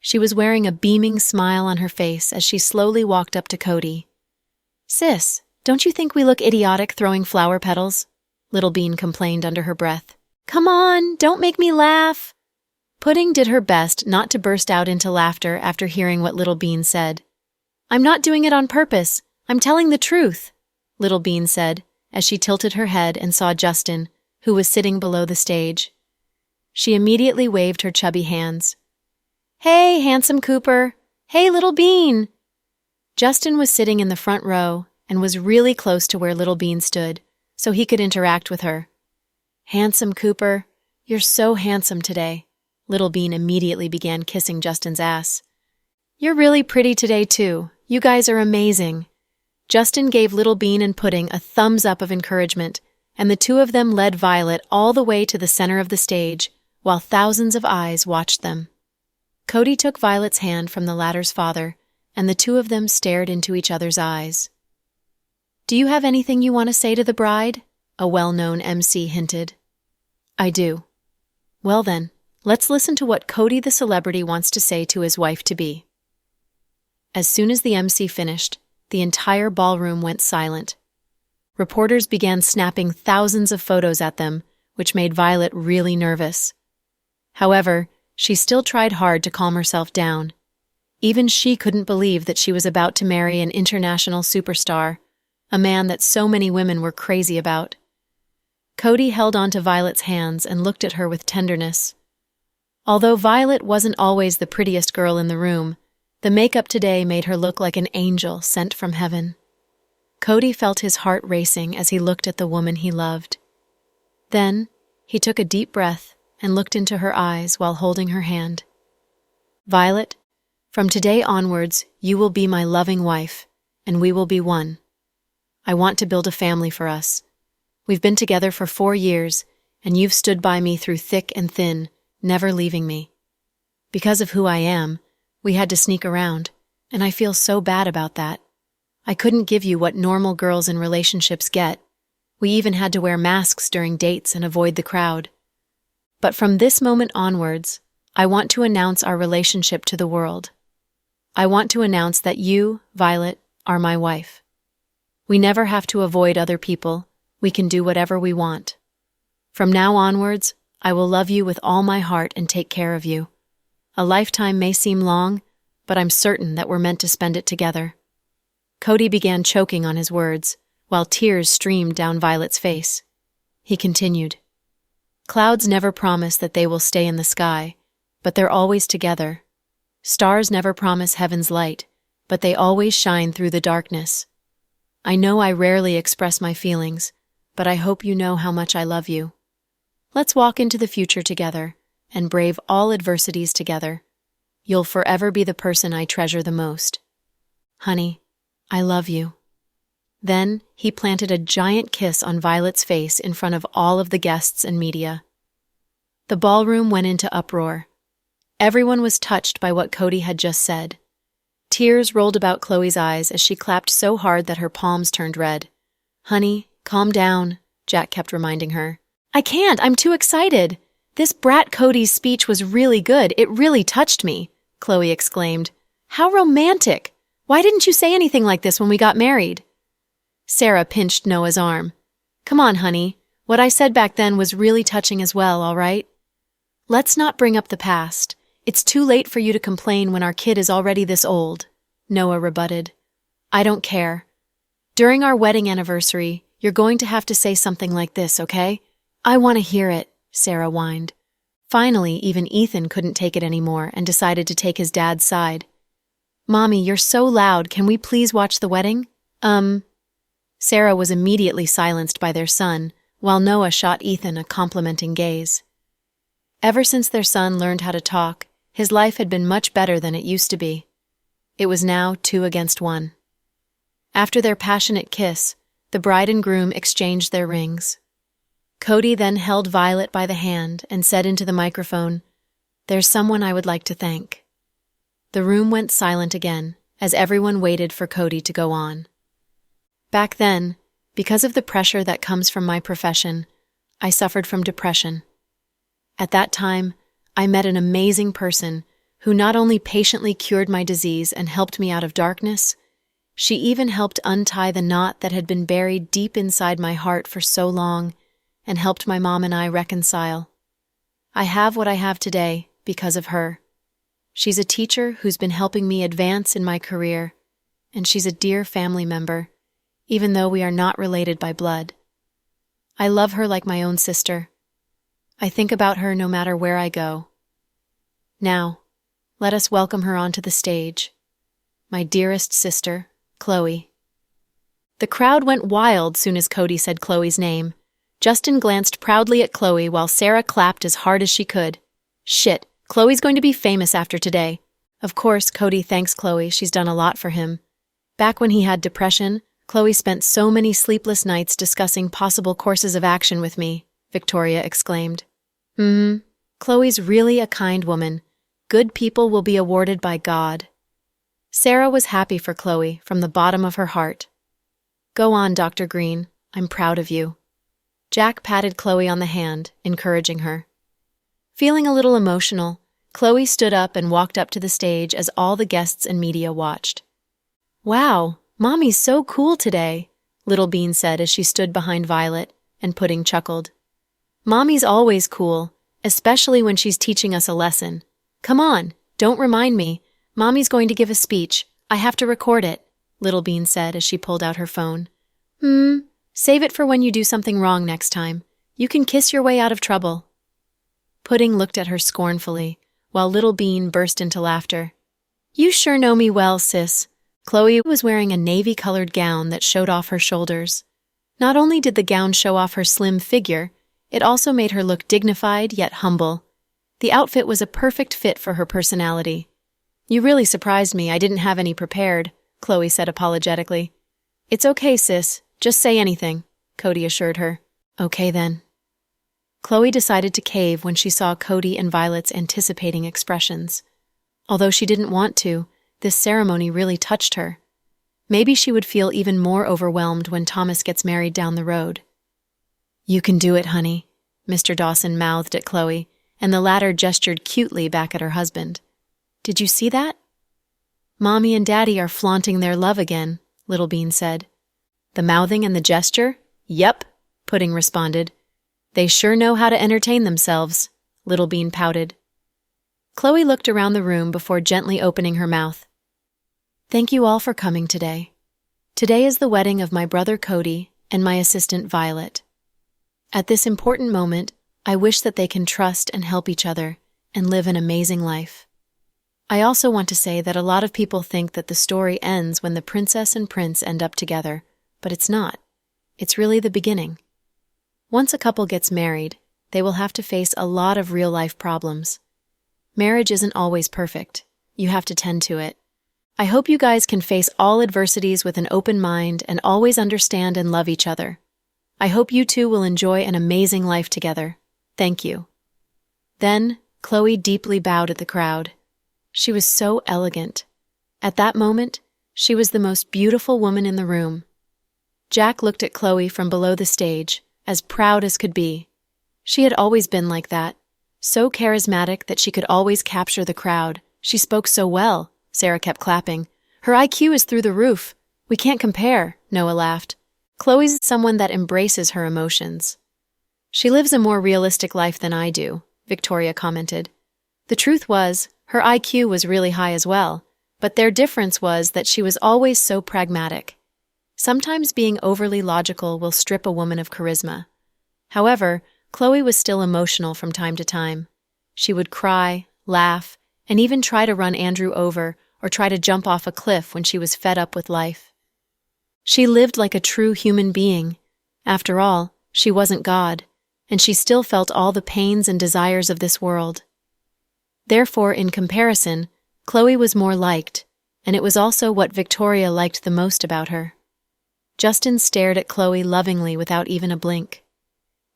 She was wearing a beaming smile on her face as she slowly walked up to Cody. "Sis, don't you think we look idiotic throwing flower petals?" Little Bean complained under her breath. "Come on, don't make me laugh." Pudding did her best not to burst out into laughter after hearing what Little Bean said. "I'm not doing it on purpose. I'm telling the truth," Little Bean said, as she tilted her head and saw Justin, who was sitting below the stage. She immediately waved her chubby hands. "Hey, handsome Cooper! Hey, Little Bean!" Justin was sitting in the front row and was really close to where Little Bean stood, so he could interact with her. "Handsome Cooper, you're so handsome today." Little Bean immediately began kissing Justin's ass. "You're really pretty today, too. You guys are amazing." Justin gave Little Bean and Pudding a thumbs up of encouragement, and the two of them led Violet all the way to the center of the stage, while thousands of eyes watched them. Cody took Violet's hand from the latter's father, and the two of them stared into each other's eyes. "Do you have anything you want to say to the bride?" a well-known MC hinted. "I do." "Well then, let's listen to what Cody the celebrity wants to say to his wife-to-be." As soon as the MC finished, the entire ballroom went silent. Reporters began snapping thousands of photos at them, which made Violet really nervous. However, she still tried hard to calm herself down. Even she couldn't believe that she was about to marry an international superstar, a man that so many women were crazy about. Cody held onto Violet's hands and looked at her with tenderness. Although Violet wasn't always the prettiest girl in the room, the makeup today made her look like an angel sent from heaven. Cody felt his heart racing as he looked at the woman he loved. Then, he took a deep breath and looked into her eyes while holding her hand. "Violet, from today onwards, you will be my loving wife, and we will be one. I want to build a family for us. We've been together for 4 years, and you've stood by me through thick and thin, never leaving me. Because of who I am, we had to sneak around, and I feel so bad about that. I couldn't give you what normal girls in relationships get. We even had to wear masks during dates and avoid the crowd. But from this moment onwards, I want to announce our relationship to the world. I want to announce that you, Violet, are my wife. We never have to avoid other people. We can do whatever we want. From now onwards, I will love you with all my heart and take care of you. A lifetime may seem long, but I'm certain that we're meant to spend it together. Cody began choking on his words, while tears streamed down Violet's face. He continued, "Clouds never promise that they will stay in the sky, but they're always together. Stars never promise heaven's light, but they always shine through the darkness. I know I rarely express my feelings, but I hope you know how much I love you. Let's walk into the future together and brave all adversities together. You'll forever be the person I treasure the most. Honey, I love you." Then he planted a giant kiss on Violet's face in front of all of the guests and media. The ballroom went into uproar. Everyone was touched by what Cody had just said. Tears rolled about Chloe's eyes as she clapped so hard that her palms turned red. "Honey, calm down," Jack kept reminding her. "I can't, I'm too excited. This brat Cody's speech was really good, it really touched me," Chloe exclaimed. "How romantic! Why didn't you say anything like this when we got married?" Sarah pinched Noah's arm. "Come on, honey. What I said back then was really touching as well, all right? Let's not bring up the past. It's too late for you to complain when our kid is already this old," Noah rebutted. "I don't care. During our wedding anniversary, you're going to have to say something like this, okay? I want to hear it," Sarah whined. Finally, even Ethan couldn't take it anymore and decided to take his dad's side. "Mommy, you're so loud. Can we please watch the wedding?" Sarah was immediately silenced by their son, while Noah shot Ethan a complimenting gaze. Ever since their son learned how to talk, his life had been much better than it used to be. It was now 2 against 1. After their passionate kiss, the bride and groom exchanged their rings. Cody then held Violet by the hand and said into the microphone, "There's someone I would like to thank." The room went silent again, as everyone waited for Cody to go on. "Back then, because of the pressure that comes from my profession, I suffered from depression. At that time, I met an amazing person who not only patiently cured my disease and helped me out of darkness, she even helped untie the knot that had been buried deep inside my heart for so long and helped my mom and I reconcile. I have what I have today because of her. She's a teacher who's been helping me advance in my career, and she's a dear family member, even though we are not related by blood. I love her like my own sister. I think about her no matter where I go. Now, let us welcome her onto the stage. My dearest sister, Chloe." The crowd went wild soon as Cody said Chloe's name. Justin glanced proudly at Chloe while Sarah clapped as hard as she could. "Shit, Chloe's going to be famous after today." Of course, Cody thanks Chloe. She's done a lot for him. Back when he had depression, Chloe spent so many sleepless nights discussing possible courses of action with me, Victoria exclaimed. Chloe's really a kind woman. Good people will be awarded by God." Sarah was happy for Chloe from the bottom of her heart. "Go on, Dr. Green. I'm proud of you." Jack patted Chloe on the hand, encouraging her. Feeling a little emotional, Chloe stood up and walked up to the stage as all the guests and media watched. "Wow, Mommy's so cool today," Little Bean said as she stood behind Violet, and Pudding chuckled. "Mommy's always cool, especially when she's teaching us a lesson. Come on, don't remind me. Mommy's going to give a speech. I have to record it," Little Bean said as she pulled out her phone. Save it for when you do something wrong next time. You can kiss your way out of trouble." Pudding looked at her scornfully, while Little Bean burst into laughter. "You sure know me well, sis." Chloe was wearing a navy-colored gown that showed off her shoulders. Not only did the gown show off her slim figure, it also made her look dignified yet humble. The outfit was a perfect fit for her personality. "You really surprised me. I didn't have any prepared," Chloe said apologetically. "It's okay, sis. Just say anything," Cody assured her. "Okay then." Chloe decided to cave when she saw Cody and Violet's anticipating expressions. Although she didn't want to, this ceremony really touched her. Maybe she would feel even more overwhelmed when Thomas gets married down the road. You can do it, honey, Mr. Dawson mouthed at Chloe, and the latter gestured cutely back at her husband. Did you see that? Mommy and Daddy are flaunting their love again, Little Bean said. The mouthing and the gesture? Yep, Pudding responded. They sure know how to entertain themselves, Little Bean pouted. Chloe looked around the room before gently opening her mouth. Thank you all for coming today. Today is the wedding of my brother Cody and my assistant Violet. At this important moment, I wish that they can trust and help each other and live an amazing life. I also want to say that a lot of people think that the story ends when the princess and prince end up together, but it's not. It's really the beginning. Once a couple gets married, they will have to face a lot of real-life problems. Marriage isn't always perfect. You have to tend to it. I hope you guys can face all adversities with an open mind and always understand and love each other. I hope you two will enjoy an amazing life together. Thank you. Then, Chloe deeply bowed at the crowd. She was so elegant. At that moment, she was the most beautiful woman in the room. Jack looked at Chloe from below the stage, as proud as could be. She had always been like that, so charismatic that she could always capture the crowd. She spoke so well, Sarah kept clapping. Her IQ is through the roof. We can't compare, Noah laughed. Chloe's someone that embraces her emotions. She lives a more realistic life than I do, Victoria commented. The truth was, her IQ was really high as well, but their difference was that she was always so pragmatic. Sometimes being overly logical will strip a woman of charisma. However, Chloe was still emotional from time to time. She would cry, laugh, and even try to run Andrew over or try to jump off a cliff when she was fed up with life. She lived like a true human being. After all, she wasn't God, and she still felt all the pains and desires of this world. Therefore, in comparison, Chloe was more liked, and it was also what Victoria liked the most about her. Justin stared at Chloe lovingly without even a blink.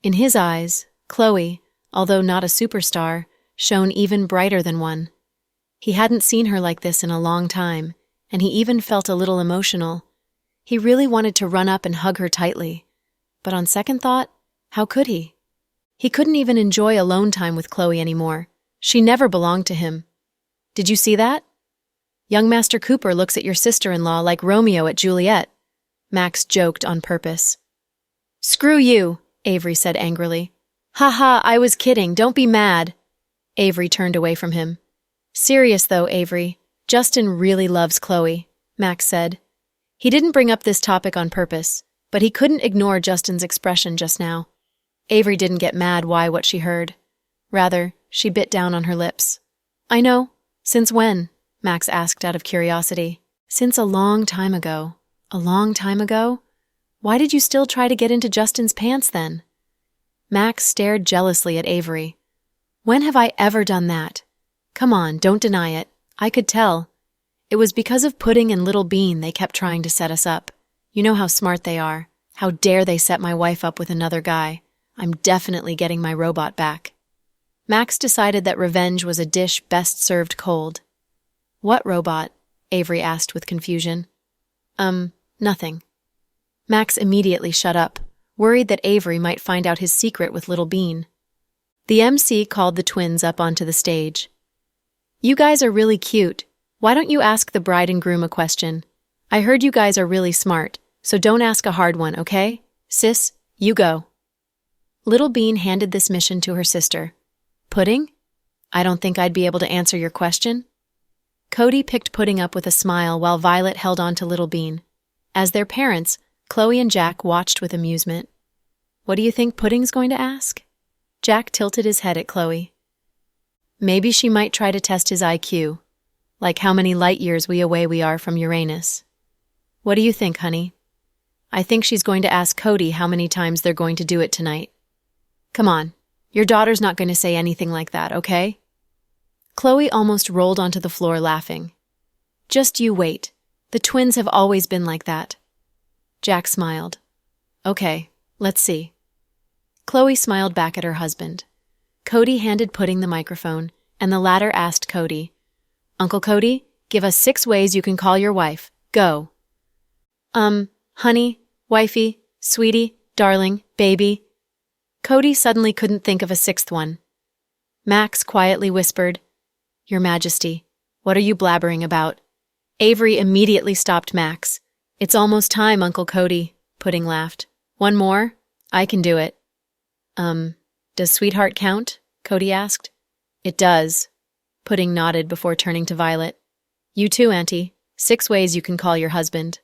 In his eyes, Chloe, although not a superstar, shone even brighter than one. He hadn't seen her like this in a long time, and he even felt a little emotional. He really wanted to run up and hug her tightly. But on second thought, how could he? He couldn't even enjoy alone time with Chloe anymore. She never belonged to him. Did you see that? Young Master Cooper looks at your sister-in-law like Romeo at Juliet, Max joked on purpose. Screw you, Avery said angrily. Ha ha, I was kidding, don't be mad. Avery turned away from him. Serious though, Avery. Justin really loves Chloe, Max said. He didn't bring up this topic on purpose, but he couldn't ignore Justin's expression just now. Avery didn't get mad why what she heard. Rather, she bit down on her lips. I know. Since when? Max asked out of curiosity. Since a long time ago. A long time ago? Why did you still try to get into Justin's pants then? Max stared jealously at Avery. When have I ever done that? Come on, don't deny it. I could tell. It was because of Pudding and Little Bean they kept trying to set us up. You know how smart they are. How dare they set my wife up with another guy? I'm definitely getting my robot back. Max decided that revenge was a dish best served cold. What robot? Avery asked with confusion. Nothing. Max immediately shut up, worried that Avery might find out his secret with Little Bean. The MC called the twins up onto the stage. You guys are really cute. Why don't you ask the bride and groom a question? I heard you guys are really smart, so don't ask a hard one, okay? Sis, you go. Little Bean handed this mission to her sister. Pudding? I don't think I'd be able to answer your question. Cody picked Pudding up with a smile while Violet held on to Little Bean. As their parents, Chloe and Jack watched with amusement. What do you think Pudding's going to ask? Jack tilted his head at Chloe. Maybe she might try to test his IQ, like how many light years away we are from Uranus. What do you think, honey? I think she's going to ask Cody how many times they're going to do it tonight. Come on, your daughter's not going to say anything like that, okay? Chloe almost rolled onto the floor laughing. Just you wait. The twins have always been like that. Jack smiled. Okay, let's see. Chloe smiled back at her husband. Cody handed Pudding the microphone, and the latter asked Cody, Uncle Cody, give us 6 ways you can call your wife. Go. Honey, wifey, sweetie, darling, baby. Cody suddenly couldn't think of a sixth one. Max quietly whispered, "Your Majesty, what are you blabbering about?" Avery immediately stopped Max. "It's almost time, Uncle Cody," Pudding laughed. "One more? I can do it." Does sweetheart count?" Cody asked. "It does." Pudding nodded before turning to Violet. "You too, Auntie. 6 ways you can call your husband."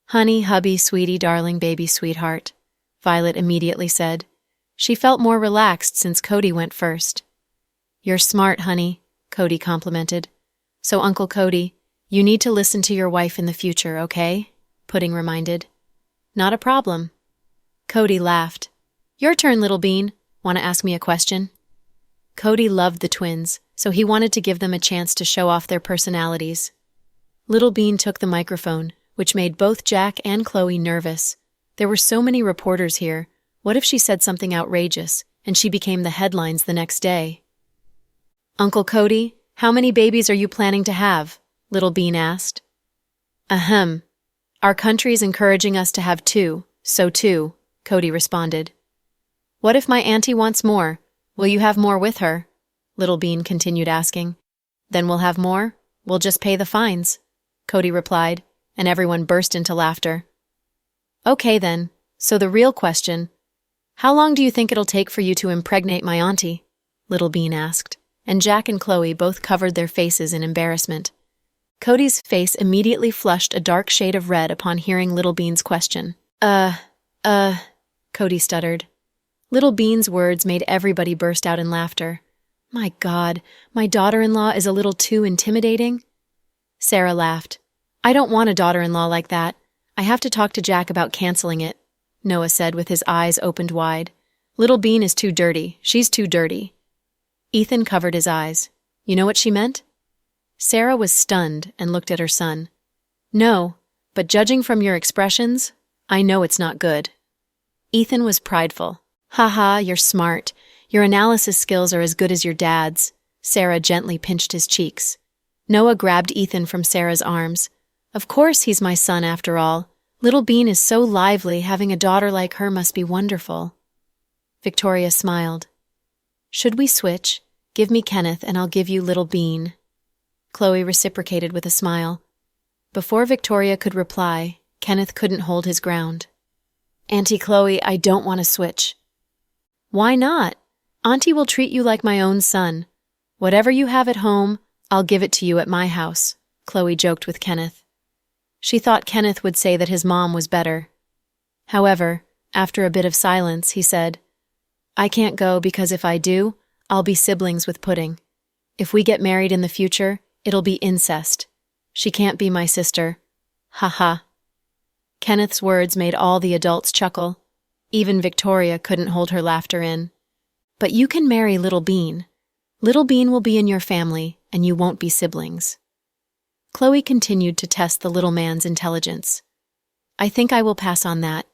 "Honey, hubby, sweetie, darling, baby, sweetheart," Violet immediately said. She felt more relaxed since Cody went first. "You're smart, honey," Cody complimented. "So, Uncle Cody, you need to listen to your wife in the future, okay?" Pudding reminded. "Not a problem." Cody laughed. "Your turn, Little Bean. Want to ask me a question?" Cody loved the twins, so he wanted to give them a chance to show off their personalities. Little Bean took the microphone, which made both Jack and Chloe nervous. There were so many reporters here. What if she said something outrageous, and she became the headlines the next day? "Uncle Cody, how many babies are you planning to have?" Little Bean asked. "Ahem. Our country's encouraging us to have 2, so 2, Cody responded. "What if my auntie wants more? Will you have more with her?" Little Bean continued asking. "Then we'll have more. We'll just pay the fines," Cody replied, and everyone burst into laughter. "Okay then, so the real question, how long do you think it'll take for you to impregnate my auntie?" Little Bean asked, and Jack and Chloe both covered their faces in embarrassment. Cody's face immediately flushed a dark shade of red upon hearing Little Bean's question. Cody stuttered. Little Bean's words made everybody burst out in laughter. "My God, my daughter-in-law is a little too intimidating." Sarah laughed. "I don't want a daughter-in-law like that. I have to talk to Jack about canceling it," Noah said with his eyes opened wide. "Little Bean is too dirty. She's too dirty." Ethan covered his eyes. "You know what she meant?" Sarah was stunned and looked at her son. "No, but judging from your expressions, I know it's not good." Ethan was prideful. "Haha, you're smart. Your analysis skills are as good as your dad's." Sarah gently pinched his cheeks. Noah grabbed Ethan from Sarah's arms. "Of course he's my son after all. Little Bean is so lively, having a daughter like her must be wonderful." Victoria smiled. "Should we switch? Give me Kenneth and I'll give you Little Bean." Chloe reciprocated with a smile. Before Victoria could reply, Kenneth couldn't hold his ground. "Auntie Chloe, I don't want to switch." "Why not? Auntie will treat you like my own son. Whatever you have at home, I'll give it to you at my house," Chloe joked with Kenneth. She thought Kenneth would say that his mom was better. However, after a bit of silence, he said, "I can't go because if I do, I'll be siblings with Pudding. If we get married in the future, it'll be incest. She can't be my sister. Ha ha." Kenneth's words made all the adults chuckle. Even Victoria couldn't hold her laughter in. "But you can marry Little Bean. Little Bean will be in your family, and you won't be siblings." Chloe continued to test the little man's intelligence. "I think I will pass on that.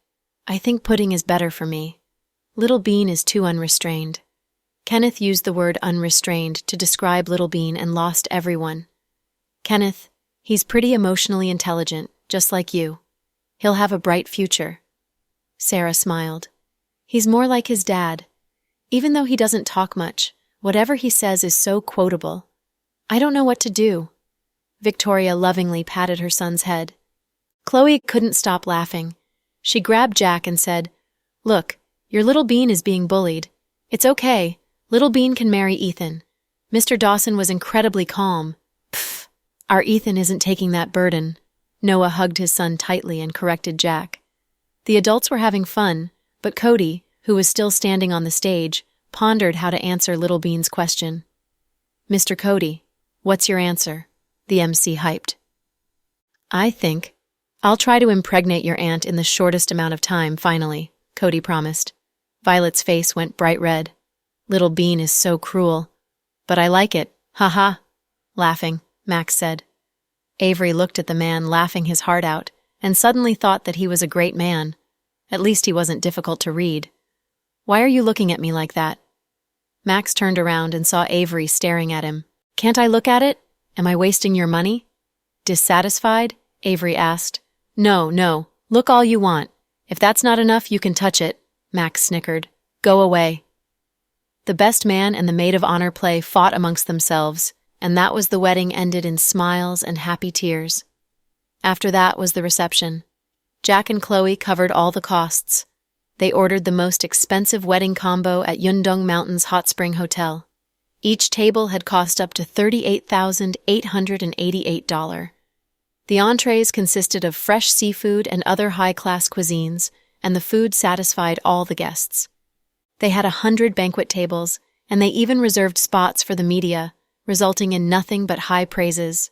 I think Pudding is better for me. Little Bean is too unrestrained." Kenneth used the word unrestrained to describe Little Bean and lost everyone. "Kenneth, he's pretty emotionally intelligent, just like you. He'll have a bright future." Sarah smiled. "He's more like his dad. Even though he doesn't talk much, whatever he says is so quotable. I don't know what to do." Victoria lovingly patted her son's head. Chloe couldn't stop laughing. She grabbed Jack and said, "Look, your Little Bean is being bullied. It's okay. Little Bean can marry Ethan. Mr. Dawson was incredibly calm." "Pfft, our Ethan isn't taking that burden." Noah hugged his son tightly and corrected Jack. The adults were having fun, but Cody, who was still standing on the stage, pondered how to answer Little Bean's question. "Mr. Cody, what's your answer?" the MC hyped. "I think I'll try to impregnate your aunt in the shortest amount of time, finally," Cody promised. Violet's face went bright red. "Little Bean is so cruel. But I like it, ha-ha." Laughing, Max said. Avery looked at the man laughing his heart out and suddenly thought that he was a great man. At least he wasn't difficult to read. "Why are you looking at me like that?" Max turned around and saw Avery staring at him. "Can't I look at it? Am I wasting your money?" Dissatisfied, Avery asked. No, look all you want. If that's not enough, you can touch it," Max snickered. Go away." The best man and the maid of honor play fought amongst themselves, and that was the wedding ended in smiles and happy tears. After that was the reception. Jack and Chloe covered all the costs. They ordered the most expensive wedding combo at Yundong Mountains Hot Spring Hotel. Each table had cost up to $38,888. The entrees consisted of fresh seafood and other high-class cuisines, and the food satisfied all the guests. They had 100 banquet tables, and they even reserved spots for the media, resulting in nothing but high praises.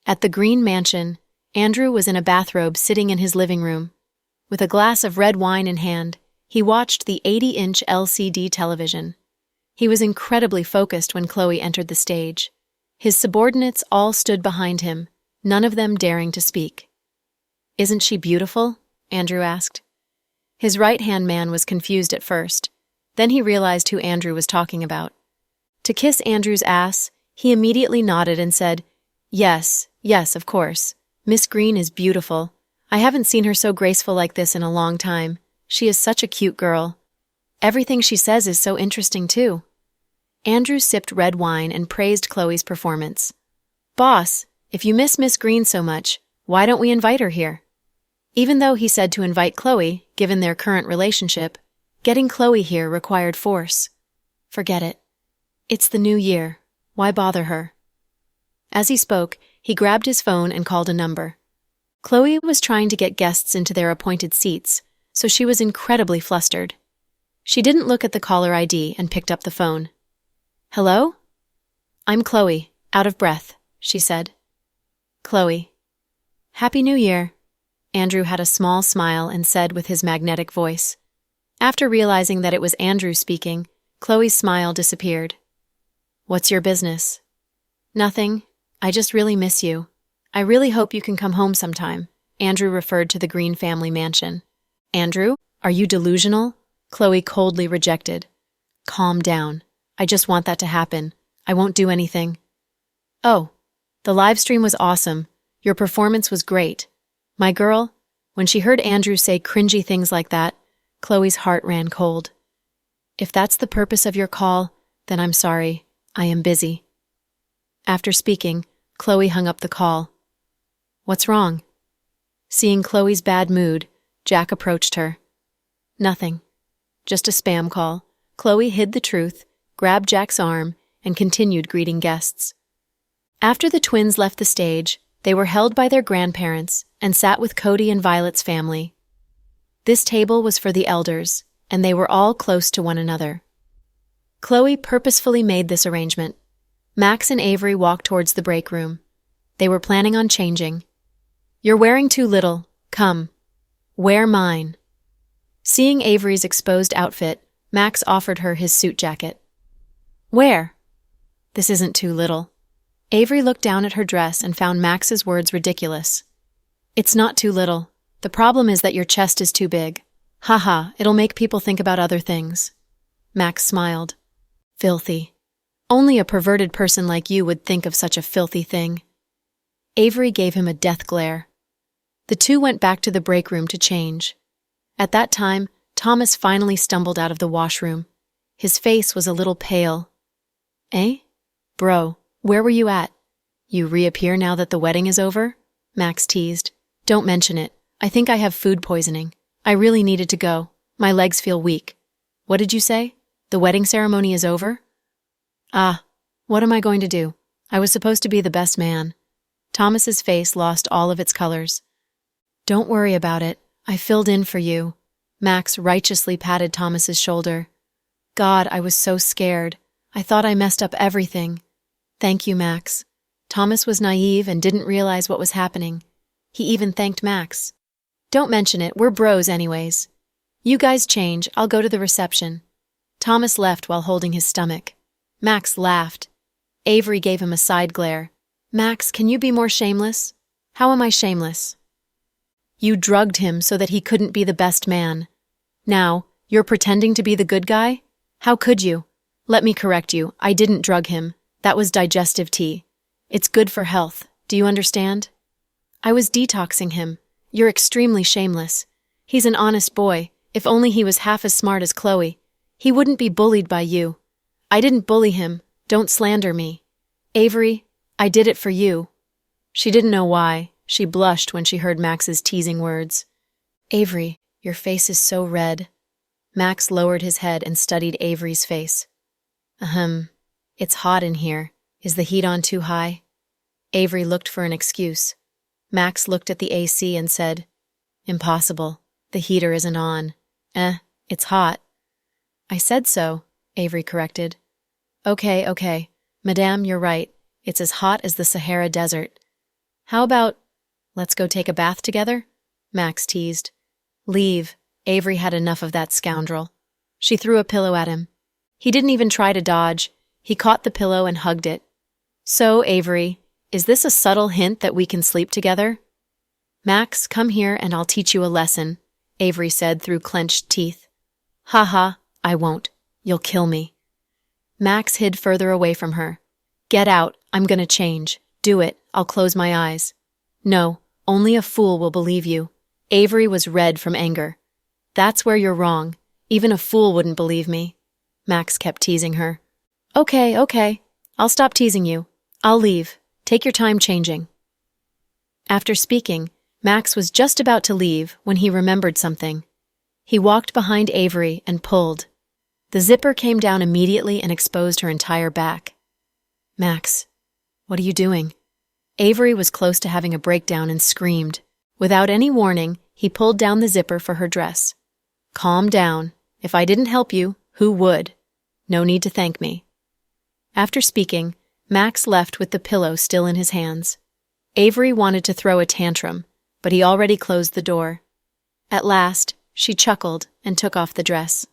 At the Green Mansion, Andrew was in a bathrobe sitting in his living room. With a glass of red wine in hand, he watched the 80-inch LCD television. He was incredibly focused when Chloe entered the stage. His subordinates all stood behind him, none of them daring to speak. "Isn't she beautiful?" Andrew asked. His right-hand man was confused at first. Then he realized who Andrew was talking about. To kiss Andrew's ass, he immediately nodded and said, Yes, of course. Miss Green is beautiful. I haven't seen her so graceful like this in a long time. She is such a cute girl. Everything she says is so interesting, too." Andrew sipped red wine and praised Chloe's performance. "Boss, if you miss Miss Green so much, why don't we invite her here?" Even though he said to invite Chloe, given their current relationship, getting Chloe here required force. Forget it. It's the new year. Why bother her? As he spoke, he grabbed his phone and called a number. Chloe was trying to get guests into their appointed seats, so she was incredibly flustered. She didn't look at the caller ID and picked up the phone. "Hello? I'm Chloe, out of breath," she said. "Chloe. Happy New Year." Andrew had a small smile and said with his magnetic voice. After realizing that it was Andrew speaking, Chloe's smile disappeared. "What's your business?" "Nothing. I just really miss you. I really hope you can come home sometime." Andrew referred to the Green family mansion. "Andrew, are you delusional?" Chloe coldly rejected. "Calm down. I just want that to happen. I won't do anything." "Oh, the live stream was awesome. Your performance was great." My girl, when she heard Andrew say cringy things like that, Chloe's heart ran cold. "If that's the purpose of your call, then I'm sorry. I am busy." After speaking, Chloe hung up the call. "What's wrong?" Seeing Chloe's bad mood, Jack approached her. "Nothing. Just a spam call." Chloe hid the truth, grabbed Jack's arm, and continued greeting guests. After the twins left the stage, they were held by their grandparents and sat with Cody and Violet's family. This table was for the elders, and they were all close to one another. Chloe purposefully made this arrangement. Max and Avery walked towards the break room. They were planning on changing. "You're wearing too little. Come. Wear mine." Seeing Avery's exposed outfit, Max offered her his suit jacket. "Where?" "This isn't too little." Avery looked down at her dress and found Max's words ridiculous. "It's not too little. The problem is that your chest is too big. Haha, it'll make people think about other things." Max smiled. "Filthy. Only a perverted person like you would think of such a filthy thing." Avery gave him a death glare. The two went back to the break room to change. At that time, Thomas finally stumbled out of the washroom. His face was a little pale. "Eh? Bro, where were you at? You reappear now that the wedding is over?" Max teased. "Don't mention it. I think I have food poisoning. I really needed to go. My legs feel weak." "What did you say? The wedding ceremony is over?" "Ah, what am I going to do? I was supposed to be the best man." Thomas's face lost all of its colors. "Don't worry about it. I filled in for you." Max righteously patted Thomas's shoulder. "God, I was so scared. I thought I messed up everything." "Thank you, Max." Thomas was naive and didn't realize what was happening. He even thanked Max. "Don't mention it. We're bros anyways. You guys change. I'll go to the reception." Thomas left while holding his stomach. Max laughed. Avery gave him a side glare. "Max, can you be more shameless?" "How am I shameless?" "You drugged him so that he couldn't be the best man. Now, you're pretending to be the good guy? How could you? Let me correct you. I didn't drug him. That was digestive tea. It's good for health. Do you understand? I was detoxing him. You're extremely shameless. He's an honest boy. If only he was half as smart as Chloe. He wouldn't be bullied by you. I didn't bully him. Don't slander me. Avery, I did it for you. She didn't know why. She blushed when she heard Max's teasing words. Avery, your face is so red. Max lowered his head and studied Avery's face. It's hot in here. Is the heat on too high? Avery looked for an excuse. Max looked at the AC and said, Impossible. The heater isn't on. It's hot. I said so, Avery corrected. Okay. Madame, you're right. It's as hot as the Sahara Desert. How about, let's go take a bath together? Max teased. Leave. Avery had enough of that scoundrel. She threw a pillow at him. He didn't even try to dodge. He caught the pillow and hugged it. So, Avery, is this a subtle hint that we can sleep together? Max, come here and I'll teach you a lesson, Avery said through clenched teeth. Ha, I won't. You'll kill me. Max hid further away from her. Get out. I'm gonna change. Do it. I'll close my eyes. No, only a fool will believe you. Avery was red from anger. That's where you're wrong. Even a fool wouldn't believe me. Max kept teasing her. Okay. I'll stop teasing you. I'll leave. Take your time changing. After speaking, Max was just about to leave when he remembered something. He walked behind Avery and pulled. The zipper came down immediately and exposed her entire back. Max, what are you doing? Avery was close to having a breakdown and screamed. Without any warning, he pulled down the zipper for her dress. Calm down. If I didn't help you, who would? No need to thank me. After speaking, Max left with the pillow still in his hands. Avery wanted to throw a tantrum, but he already closed the door. At last, she chuckled and took off the dress.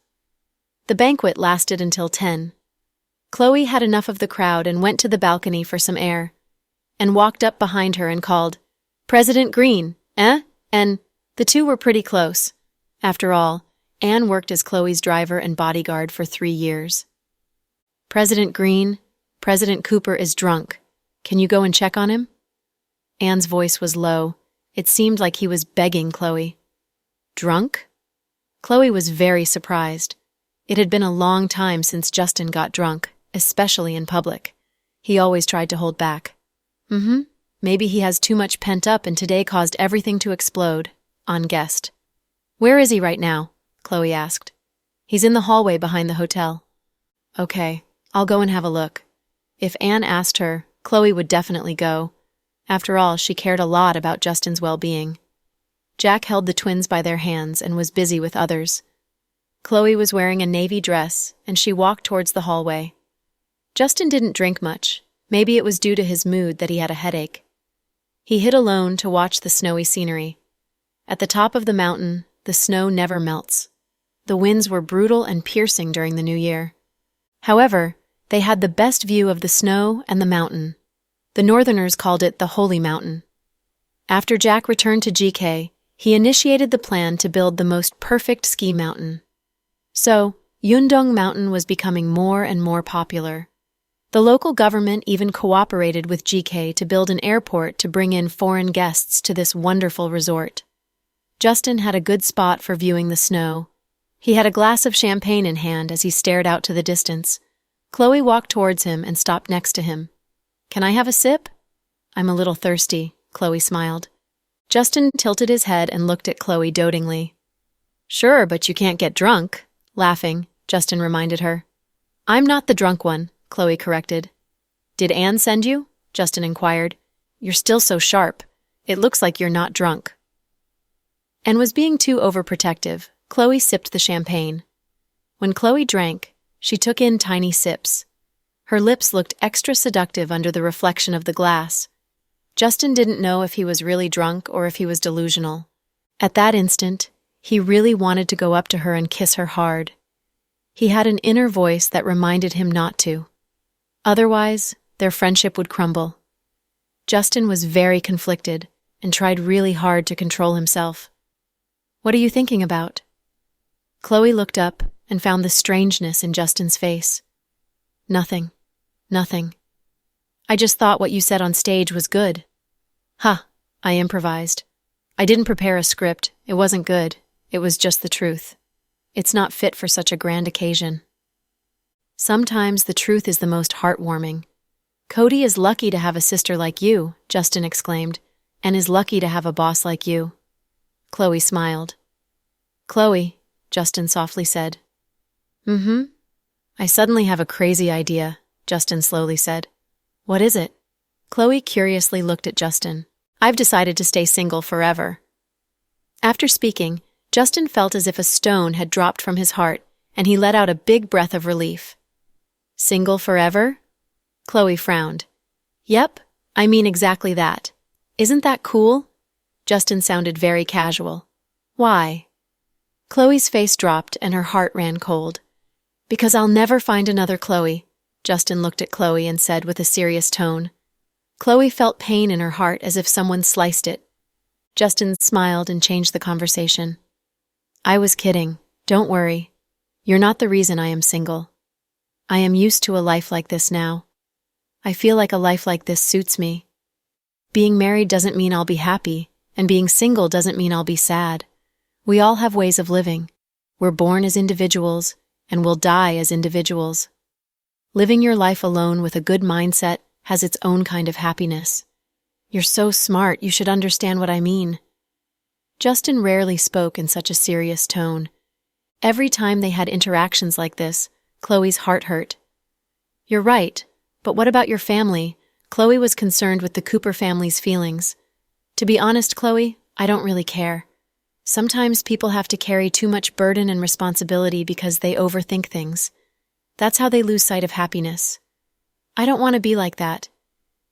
The banquet lasted until 10. Chloe had enough of the crowd and went to the balcony for some air, and walked up behind her and called, President Green, And the two were pretty close. After all, Anne worked as Chloe's driver and bodyguard for 3 years. President Green, President Cooper is drunk. Can you go and check on him? Anne's voice was low. It seemed like he was begging Chloe. Drunk? Chloe was very surprised. It had been a long time since Justin got drunk, especially in public. He always tried to hold back. Maybe he has too much pent up and today caused everything to explode. Anne guessed. Where is he right now? Chloe asked. He's in the hallway behind the hotel. Okay, I'll go and have a look. If Anne asked her, Chloe would definitely go. After all, she cared a lot about Justin's well-being. Jack held the twins by their hands and was busy with others. Chloe was wearing a navy dress, and she walked towards the hallway. Justin didn't drink much. Maybe it was due to his mood that he had a headache. He hid alone to watch the snowy scenery. At the top of the mountain, the snow never melts. The winds were brutal and piercing during the new year. However, they had the best view of the snow and the mountain. The Northerners called it the Holy Mountain. After Jack returned to GK, he initiated the plan to build the most perfect ski mountain. So, Yundong Mountain was becoming more and more popular. The local government even cooperated with GK to build an airport to bring in foreign guests to this wonderful resort. Justin had a good spot for viewing the snow. He had a glass of champagne in hand as he stared out to the distance. Chloe walked towards him and stopped next to him. Can I have a sip? I'm a little thirsty, Chloe smiled. Justin tilted his head and looked at Chloe dotingly. Sure, but you can't get drunk. Laughing, Justin reminded her. I'm not the drunk one, Chloe corrected. Did Anne send you? Justin inquired. You're still so sharp. It looks like you're not drunk. Anne was being too overprotective. Chloe sipped the champagne. When Chloe drank, she took in tiny sips. Her lips looked extra seductive under the reflection of the glass. Justin didn't know if he was really drunk or if he was delusional. At that instant, he really wanted to go up to her and kiss her hard. He had an inner voice that reminded him not to. Otherwise, their friendship would crumble. Justin was very conflicted and tried really hard to control himself. What are you thinking about? Chloe looked up and found the strangeness in Justin's face. Nothing. I just thought what you said on stage was good. I improvised. I didn't prepare a script. It wasn't good. It was just the truth. It's not fit for such a grand occasion. Sometimes the truth is the most heartwarming. Cody is lucky to have a sister like you, Justin exclaimed, and is lucky to have a boss like you. Chloe smiled. Chloe, Justin softly said. I suddenly have a crazy idea, Justin slowly said. What is it? Chloe curiously looked at Justin. I've decided to stay single forever. After speaking, Justin felt as if a stone had dropped from his heart, and he let out a big breath of relief. Single forever? Chloe frowned. Yep, I mean exactly that. Isn't that cool? Justin sounded very casual. Why? Chloe's face dropped and her heart ran cold. Because I'll never find another Chloe, Justin looked at Chloe and said with a serious tone. Chloe felt pain in her heart as if someone sliced it. Justin smiled and changed the conversation. I was kidding. Don't worry. You're not the reason I am single. I am used to a life like this now. I feel like a life like this suits me. Being married doesn't mean I'll be happy, and being single doesn't mean I'll be sad. We all have ways of living. We're born as individuals, and we'll die as individuals. Living your life alone with a good mindset has its own kind of happiness. You're so smart, you should understand what I mean. Justin rarely spoke in such a serious tone. Every time they had interactions like this, Chloe's heart hurt. You're right, but what about your family? Chloe was concerned with the Cooper family's feelings. To be honest, Chloe, I don't really care. Sometimes people have to carry too much burden and responsibility because they overthink things. That's how they lose sight of happiness. I don't want to be like that.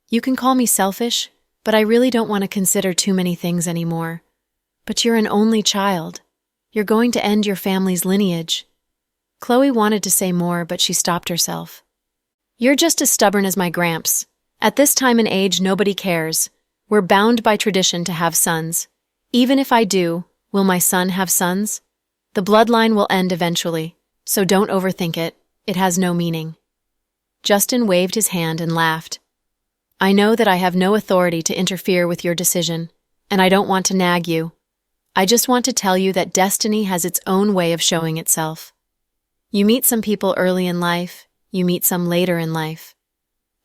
You can call me selfish, but I really don't want to consider too many things anymore. But you're an only child. You're going to end your family's lineage. Chloe wanted to say more, but she stopped herself. You're just as stubborn as my Gramps. At this time and age, nobody cares. We're bound by tradition to have sons. Even if I do, will my son have sons? The bloodline will end eventually, so don't overthink it. It has no meaning. Justin waved his hand and laughed. I know that I have no authority to interfere with your decision, and I don't want to nag you. I just want to tell you that destiny has its own way of showing itself. You meet some people early in life, you meet some later in life.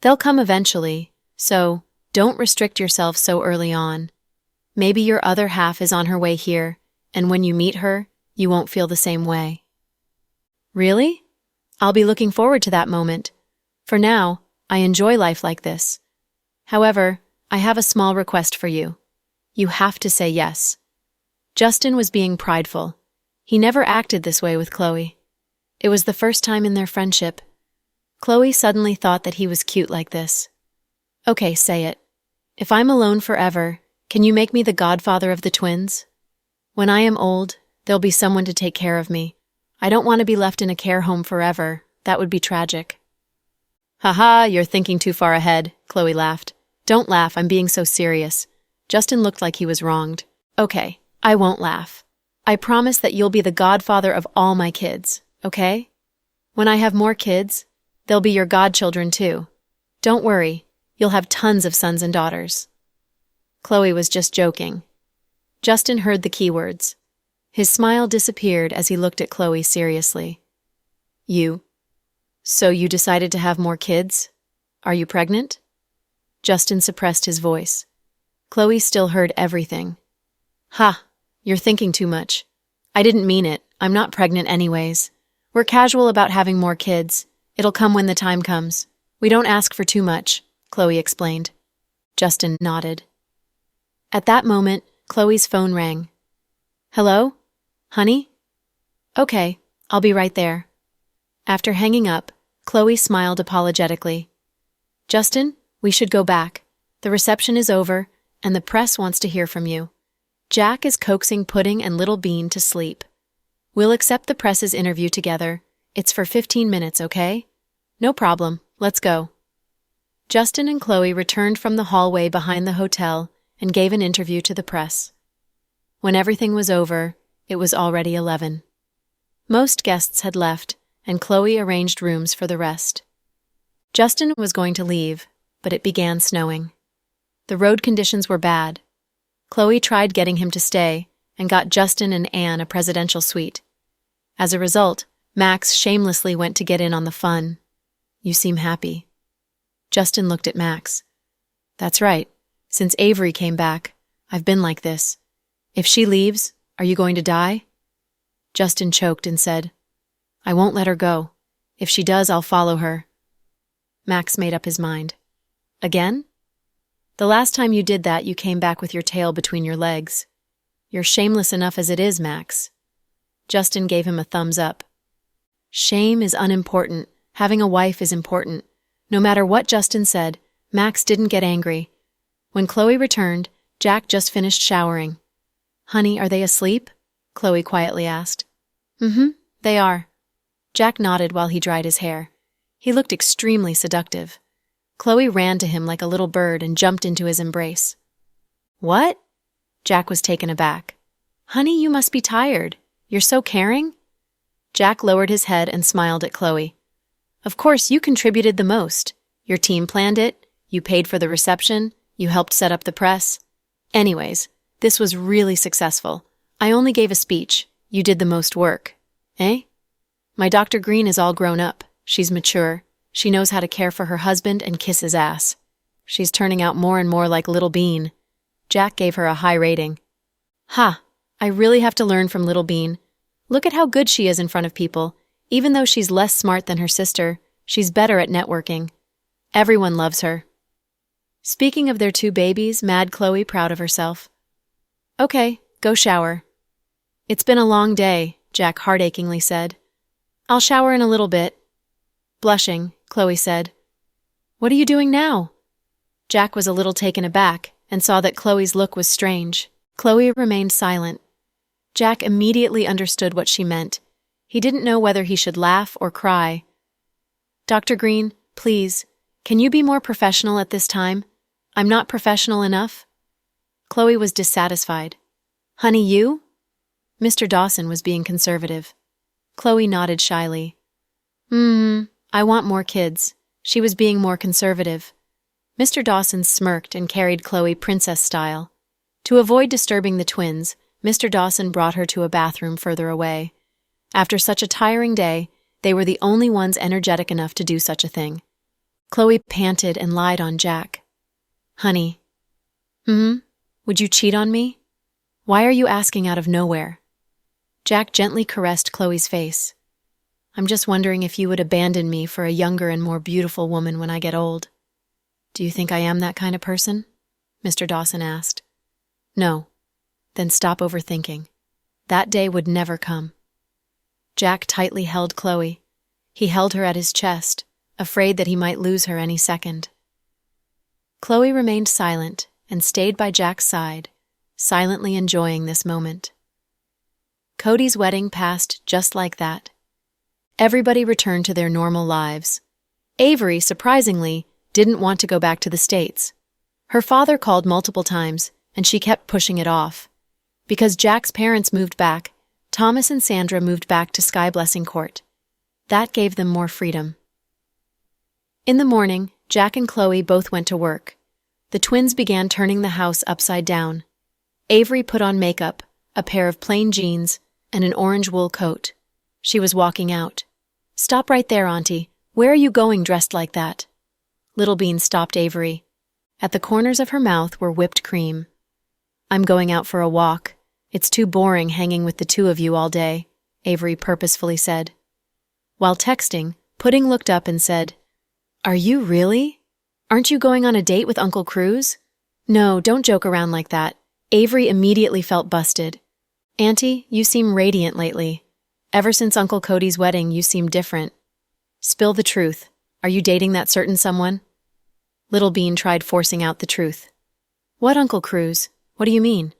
They'll come eventually, so don't restrict yourself so early on. Maybe your other half is on her way here, and when you meet her, you won't feel the same way. Really? I'll be looking forward to that moment. For now, I enjoy life like this. However, I have a small request for you. You have to say yes. Justin was being prideful. He never acted this way with Chloe. It was the first time in their friendship. Chloe suddenly thought that he was cute like this. Okay, say it. If I'm alone forever, can you make me the godfather of the twins? When I am old, there'll be someone to take care of me. I don't want to be left in a care home forever. That would be tragic. Haha, you're thinking too far ahead, Chloe laughed. Don't laugh, I'm being so serious. Justin looked like he was wronged. Okay, I won't laugh. I promise that you'll be the godfather of all my kids, okay? When I have more kids, they'll be your godchildren too. Don't worry, you'll have tons of sons and daughters. Chloe was just joking. Justin heard the key words. His smile disappeared as he looked at Chloe seriously. So you decided to have more kids? Are you pregnant? Justin suppressed his voice. Chloe still heard everything. Ha, you're thinking too much. I didn't mean it. I'm not pregnant anyways. We're casual about having more kids. It'll come when the time comes. We don't ask for too much, Chloe explained. Justin nodded. At that moment, Chloe's phone rang. Hello? Honey? Okay, I'll be right there. After hanging up, Chloe smiled apologetically. Justin, we should go back. The reception is over, and the press wants to hear from you. Jack is coaxing Pudding and Little Bean to sleep. We'll accept the press's interview together. It's for 15 minutes, okay? No problem. Let's go. Justin and Chloe returned from the hallway behind the hotel and gave an interview to the press. When everything was over, it was already 11. Most guests had left, and Chloe arranged rooms for the rest. Justin was going to leave, but it began snowing. The road conditions were bad. Chloe tried getting him to stay and got Justin and Anne a presidential suite. As a result, Max shamelessly went to get in on the fun. You seem happy. Justin looked at Max. That's right. Since Avery came back, I've been like this. If she leaves, are you going to die? Justin choked and said, I won't let her go. If she does, I'll follow her. Max made up his mind. Again? The last time you did that, you came back with your tail between your legs. You're shameless enough as it is, Max. Justin gave him a thumbs up. Shame is unimportant. Having a wife is important. No matter what Justin said, Max didn't get angry. When Chloe returned, Jack just finished showering. Honey, are they asleep? Chloe quietly asked. They are. Jack nodded while he dried his hair. He looked extremely seductive. Chloe ran to him like a little bird and jumped into his embrace. What? Jack was taken aback. Honey, you must be tired. You're so caring? Jack lowered his head and smiled at Chloe. Of course, you contributed the most. Your team planned it, you paid for the reception, you helped set up the press. Anyways, this was really successful. I only gave a speech. You did the most work. Eh? My Dr. Green is all grown up. She's mature. She knows how to care for her husband and kiss his ass. She's turning out more and more like Little Bean. Jack gave her a high rating. Ha! I really have to learn from Little Bean. Look at how good she is in front of people. Even though she's less smart than her sister, she's better at networking. Everyone loves her. Speaking of their two babies, Mad Chloe proud of herself. Okay, go shower. It's been a long day, Jack heartachingly said. I'll shower in a little bit. Blushing, Chloe said. What are you doing now? Jack was a little taken aback and saw that Chloe's look was strange. Chloe remained silent. Jack immediately understood what she meant. He didn't know whether he should laugh or cry. Dr. Green, please, can you be more professional at this time? I'm not professional enough. Chloe was dissatisfied. Honey, you? Mr. Dawson was being conservative. Chloe nodded shyly. I want more kids. She was being more conservative. Mr. Dawson smirked and carried Chloe princess style. To avoid disturbing the twins, Mr. Dawson brought her to a bathroom further away. After such a tiring day, they were the only ones energetic enough to do such a thing. Chloe panted and lied on Jack. Honey. Would you cheat on me? Why are you asking out of nowhere? Jack gently caressed Chloe's face. I'm just wondering if you would abandon me for a younger and more beautiful woman when I get old. Do you think I am that kind of person? Mr. Dawson asked. No. Then stop overthinking. That day would never come. Jack tightly held Chloe. He held her at his chest, afraid that he might lose her any second. Chloe remained silent and stayed by Jack's side, silently enjoying this moment. Cody's wedding passed just like that. Everybody returned to their normal lives. Avery, surprisingly, didn't want to go back to the States. Her father called multiple times, and she kept pushing it off. Because Jack's parents moved back, Thomas and Sandra moved back to Sky Blessing Court. That gave them more freedom. In the morning, Jack and Chloe both went to work. The twins began turning the house upside down. Avery put on makeup, a pair of plain jeans, and an orange wool coat. She was walking out. Stop right there, Auntie. Where are you going dressed like that? Little Bean stopped Avery. At the corners of her mouth were whipped cream. I'm going out for a walk. It's too boring hanging with the two of you all day, Avery purposefully said. While texting, Pudding looked up and said, Are you really? Aren't you going on a date with Uncle Cruz? No, don't joke around like that. Avery immediately felt busted. Auntie, you seem radiant lately. Ever since Uncle Cody's wedding, you seem different. Spill the truth. Are you dating that certain someone? Little Bean tried forcing out the truth. What Uncle Cruz? What do you mean?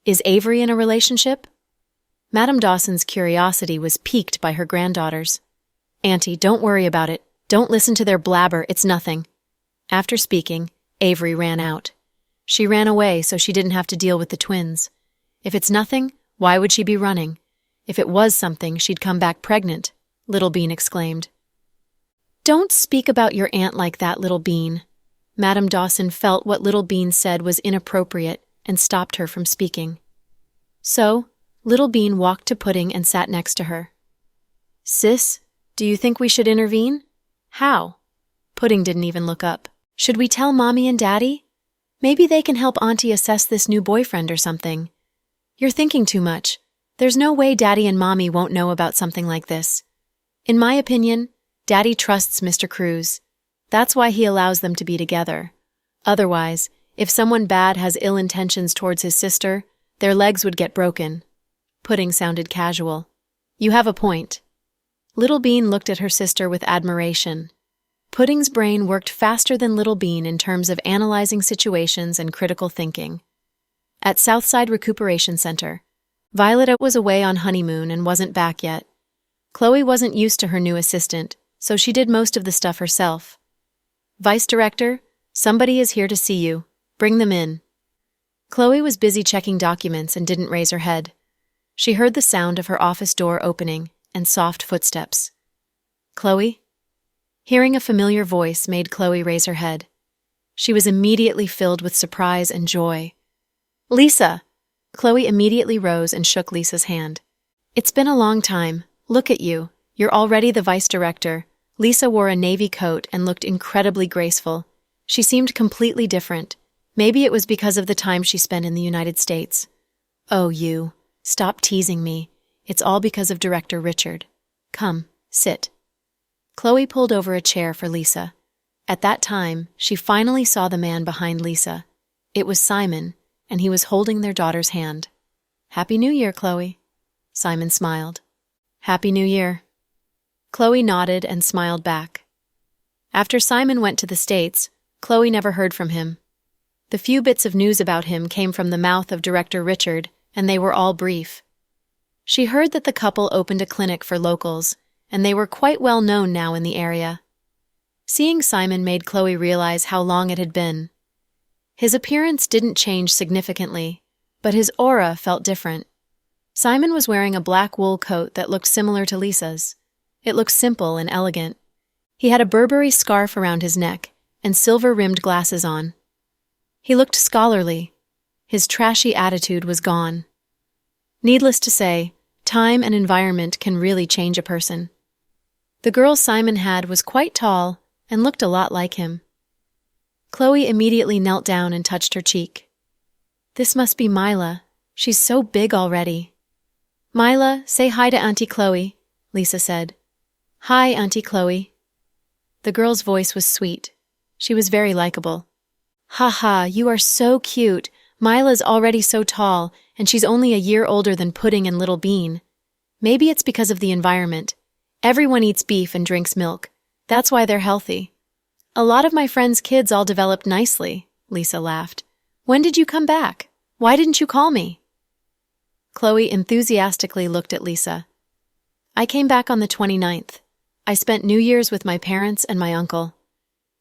Is Avery in a relationship? Madame Dawson's curiosity was piqued by her granddaughters. Auntie, don't worry about it. Don't listen to their blabber, it's nothing. After speaking, Avery ran out. She ran away so she didn't have to deal with the twins. If it's nothing, why would she be running? If it was something, she'd come back pregnant, Little Bean exclaimed. Don't speak about your aunt like that, Little Bean. Madame Dawson felt what Little Bean said was inappropriate and stopped her from speaking. So, Little Bean walked to Pudding and sat next to her. Sis, do you think we should intervene? How? Pudding didn't even look up. Should we tell Mommy and Daddy? Maybe they can help Auntie assess this new boyfriend or something. You're thinking too much. There's no way Daddy and Mommy won't know about something like this. In my opinion, Daddy trusts Mr. Cruz. That's why he allows them to be together. Otherwise, if someone bad has ill intentions towards his sister, their legs would get broken. Pudding sounded casual. You have a point. Little Bean looked at her sister with admiration. Pudding's brain worked faster than Little Bean in terms of analyzing situations and critical thinking. At Southside Recuperation Center, Violet was away on honeymoon and wasn't back yet. Chloe wasn't used to her new assistant, so she did most of the stuff herself. Vice Director, somebody is here to see you. Bring them in. Chloe was busy checking documents and didn't raise her head. She heard the sound of her office door opening and soft footsteps. Chloe? Hearing a familiar voice made Chloe raise her head. She was immediately filled with surprise and joy. Lisa! Chloe immediately rose and shook Lisa's hand. It's been a long time. Look at you. You're already the vice director. Lisa wore a navy coat and looked incredibly graceful. She seemed completely different. Maybe it was because of the time she spent in the United States. Oh, you. Stop teasing me. It's all because of Director Richard. Come, sit. Chloe pulled over a chair for Lisa. At that time, she finally saw the man behind Lisa. It was Simon, and he was holding their daughter's hand. Happy New Year, Chloe. Simon smiled. Happy New Year. Chloe nodded and smiled back. After Simon went to the States, Chloe never heard from him. The few bits of news about him came from the mouth of Director Richard, and they were all brief. She heard that the couple opened a clinic for locals, and they were quite well known now in the area. Seeing Simon made Chloe realize how long it had been. His appearance didn't change significantly, but his aura felt different. Simon was wearing a black wool coat that looked similar to Lisa's. It looked simple and elegant. He had a Burberry scarf around his neck and silver-rimmed glasses on. He looked scholarly. His trashy attitude was gone. Needless to say, time and environment can really change a person. The girl Simon had was quite tall and looked a lot like him. Chloe immediately knelt down and touched her cheek. This must be Mila. She's so big already. Mila, say hi to Auntie Chloe, Lisa said. Hi, Auntie Chloe. The girl's voice was sweet. She was very likable. Ha ha, you are so cute. Mila's already so tall, and she's only a year older than Pudding and Little Bean. Maybe it's because of the environment. Everyone eats beef and drinks milk. That's why they're healthy. A lot of my friends' kids all developed nicely, Lisa laughed. When did you come back? Why didn't you call me? Chloe enthusiastically looked at Lisa. I came back on the 29th. I spent New Year's with my parents and my uncle.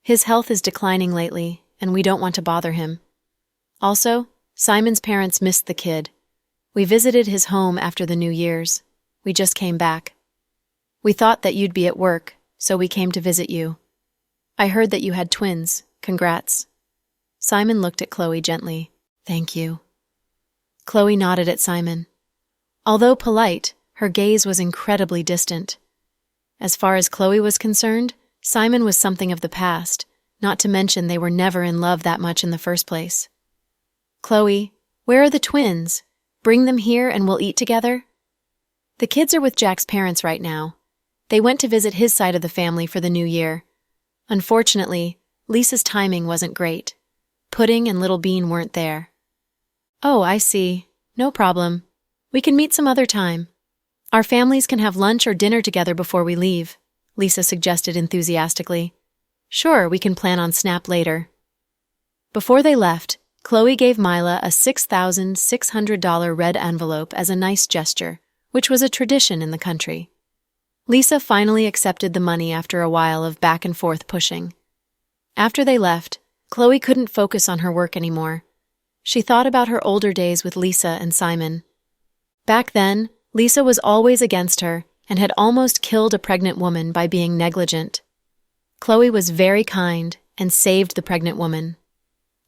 His health is declining lately, and we don't want to bother him. Also, Simon's parents missed the kid. We visited his home after the New Year's. We just came back. We thought that you'd be at work, so we came to visit you. I heard that you had twins. Congrats. Simon looked at Chloe gently. Thank you. Chloe nodded at Simon. Although polite, her gaze was incredibly distant. As far as Chloe was concerned, Simon was something of the past, not to mention they were never in love that much in the first place. Chloe, where are the twins? Bring them here and we'll eat together? The kids are with Jack's parents right now. They went to visit his side of the family for the new year. Unfortunately, Lisa's timing wasn't great. Pudding and Little Bean weren't there. Oh, I see. No problem. We can meet some other time. Our families can have lunch or dinner together before we leave, Lisa suggested enthusiastically. Sure, we can plan on Snap later. Before they left, Chloe gave Mila a $6,600 red envelope as a nice gesture, which was a tradition in the country. Lisa finally accepted the money after a while of back and forth pushing. After they left, Chloe couldn't focus on her work anymore. She thought about her older days with Lisa and Simon. Back then, Lisa was always against her and had almost killed a pregnant woman by being negligent. Chloe was very kind and saved the pregnant woman.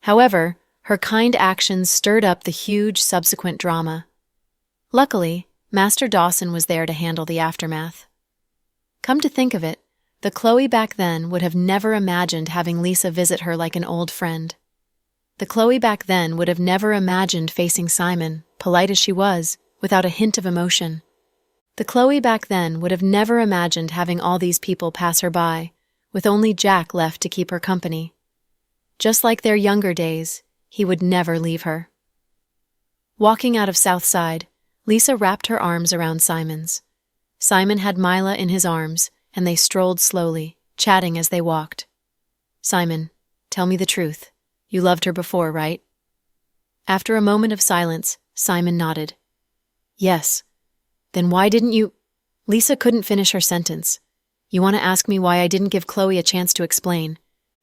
However, her kind actions stirred up the huge subsequent drama. Luckily, Master Dawson was there to handle the aftermath. Come to think of it, the Chloe back then would have never imagined having Lisa visit her like an old friend. The Chloe back then would have never imagined facing Simon, polite as she was, without a hint of emotion. The Chloe back then would have never imagined having all these people pass her by, with only Jack left to keep her company. Just like their younger days, he would never leave her. Walking out of Southside, Lisa wrapped her arms around Simon's. Simon had Mila in his arms, and they strolled slowly, chatting as they walked. "Simon, tell me the truth. You loved her before, right?" After a moment of silence, Simon nodded. "Yes." "Then why didn't you—" Lisa couldn't finish her sentence. "You want to ask me why I didn't give Chloe a chance to explain?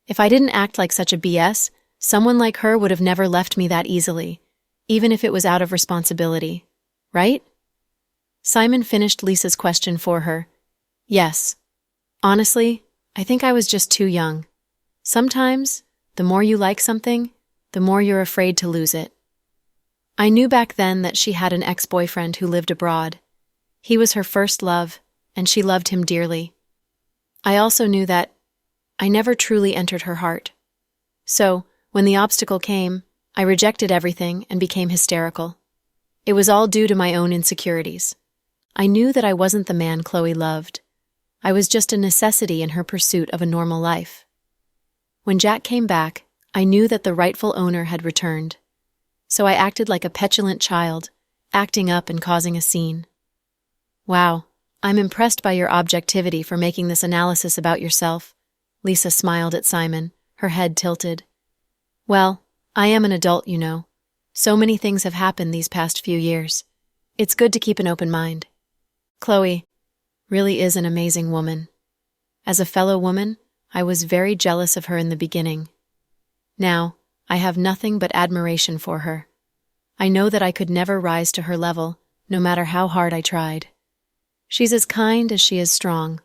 If I didn't act like such a BS, someone like her would have never left me that easily, even if it was out of responsibility. Right?" Simon finished Lisa's question for her. "Yes. Honestly, I think I was just too young. Sometimes, the more you like something, the more you're afraid to lose it. I knew back then that she had an ex-boyfriend who lived abroad. He was her first love, and she loved him dearly. I also knew that I never truly entered her heart. So, when the obstacle came, I rejected everything and became hysterical. It was all due to my own insecurities. I knew that I wasn't the man Chloe loved. I was just a necessity in her pursuit of a normal life. When Jack came back, I knew that the rightful owner had returned. So I acted like a petulant child, acting up and causing a scene. Wow, I'm impressed by your objectivity for making this analysis about yourself." Lisa smiled at Simon, her head tilted. "Well, I am an adult, you know. So many things have happened these past few years. It's good to keep an open mind. Chloe really is an amazing woman. As a fellow woman, I was very jealous of her in the beginning. Now, I have nothing but admiration for her. I know that I could never rise to her level, no matter how hard I tried. She's as kind as she is strong.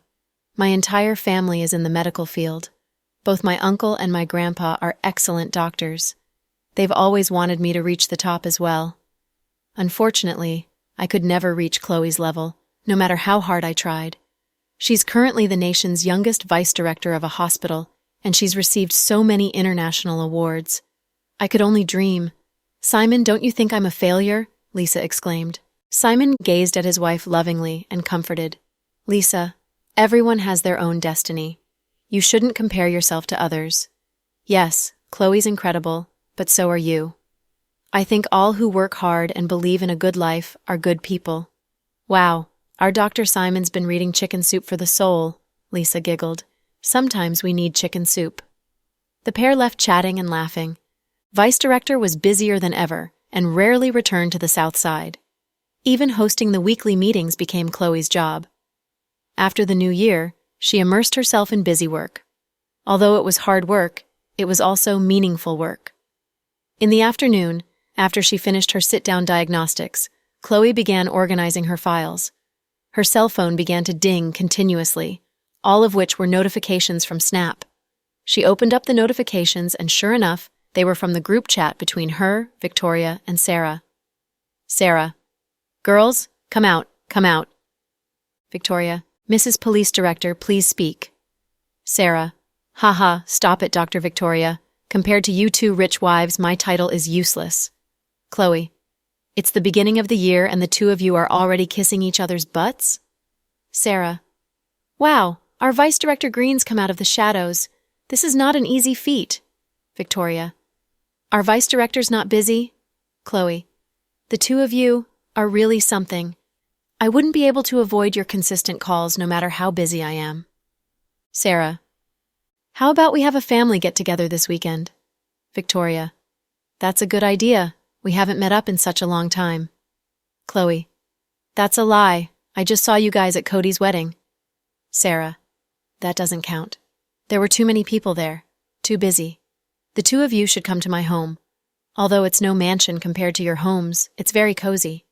My entire family is in the medical field. Both my uncle and my grandpa are excellent doctors. They've always wanted me to reach the top as well. Unfortunately, I could never reach Chloe's level, no matter how hard I tried. She's currently the nation's youngest vice director of a hospital, and she's received so many international awards. I could only dream. Simon, don't you think I'm a failure?" Lisa exclaimed. Simon gazed at his wife lovingly and comforted. "Lisa, everyone has their own destiny. You shouldn't compare yourself to others. Yes, Chloe's incredible, but so are you. I think all who work hard and believe in a good life are good people." "Wow, our Dr. Simon's been reading Chicken Soup for the Soul," Lisa giggled. "Sometimes we need chicken soup." The pair left chatting and laughing. Vice Director was busier than ever and rarely returned to the South Side. Even hosting the weekly meetings became Chloe's job. After the new year, she immersed herself in busy work. Although it was hard work, it was also meaningful work. In the afternoon, after she finished her sit-down diagnostics, Chloe began organizing her files. Her cell phone began to ding continuously, all of which were notifications from Snap. She opened up the notifications and sure enough, they were from the group chat between her, Victoria, and Sarah. Sarah: "Girls, come out, come out." Victoria: "Mrs. Police Director, please speak." Sarah: "Haha, stop it, Dr. Victoria. Compared to you two rich wives, my title is useless." Chloe: "It's the beginning of the year and the two of you are already kissing each other's butts?" Sarah: "Wow, our Vice Director Green's come out of the shadows. This is not an easy feat." Victoria: "Our Vice Director's not busy?" Chloe: "The two of you are really something. I wouldn't be able to avoid your consistent calls no matter how busy I am." Sarah: "How about we have a family get-together this weekend?" Victoria: "That's a good idea. We haven't met up in such a long time." Chloe: "That's a lie. I just saw you guys at Cody's wedding." Sarah: "That doesn't count. There were too many people there. Too busy. The two of you should come to my home. Although it's no mansion compared to your homes, it's very cozy.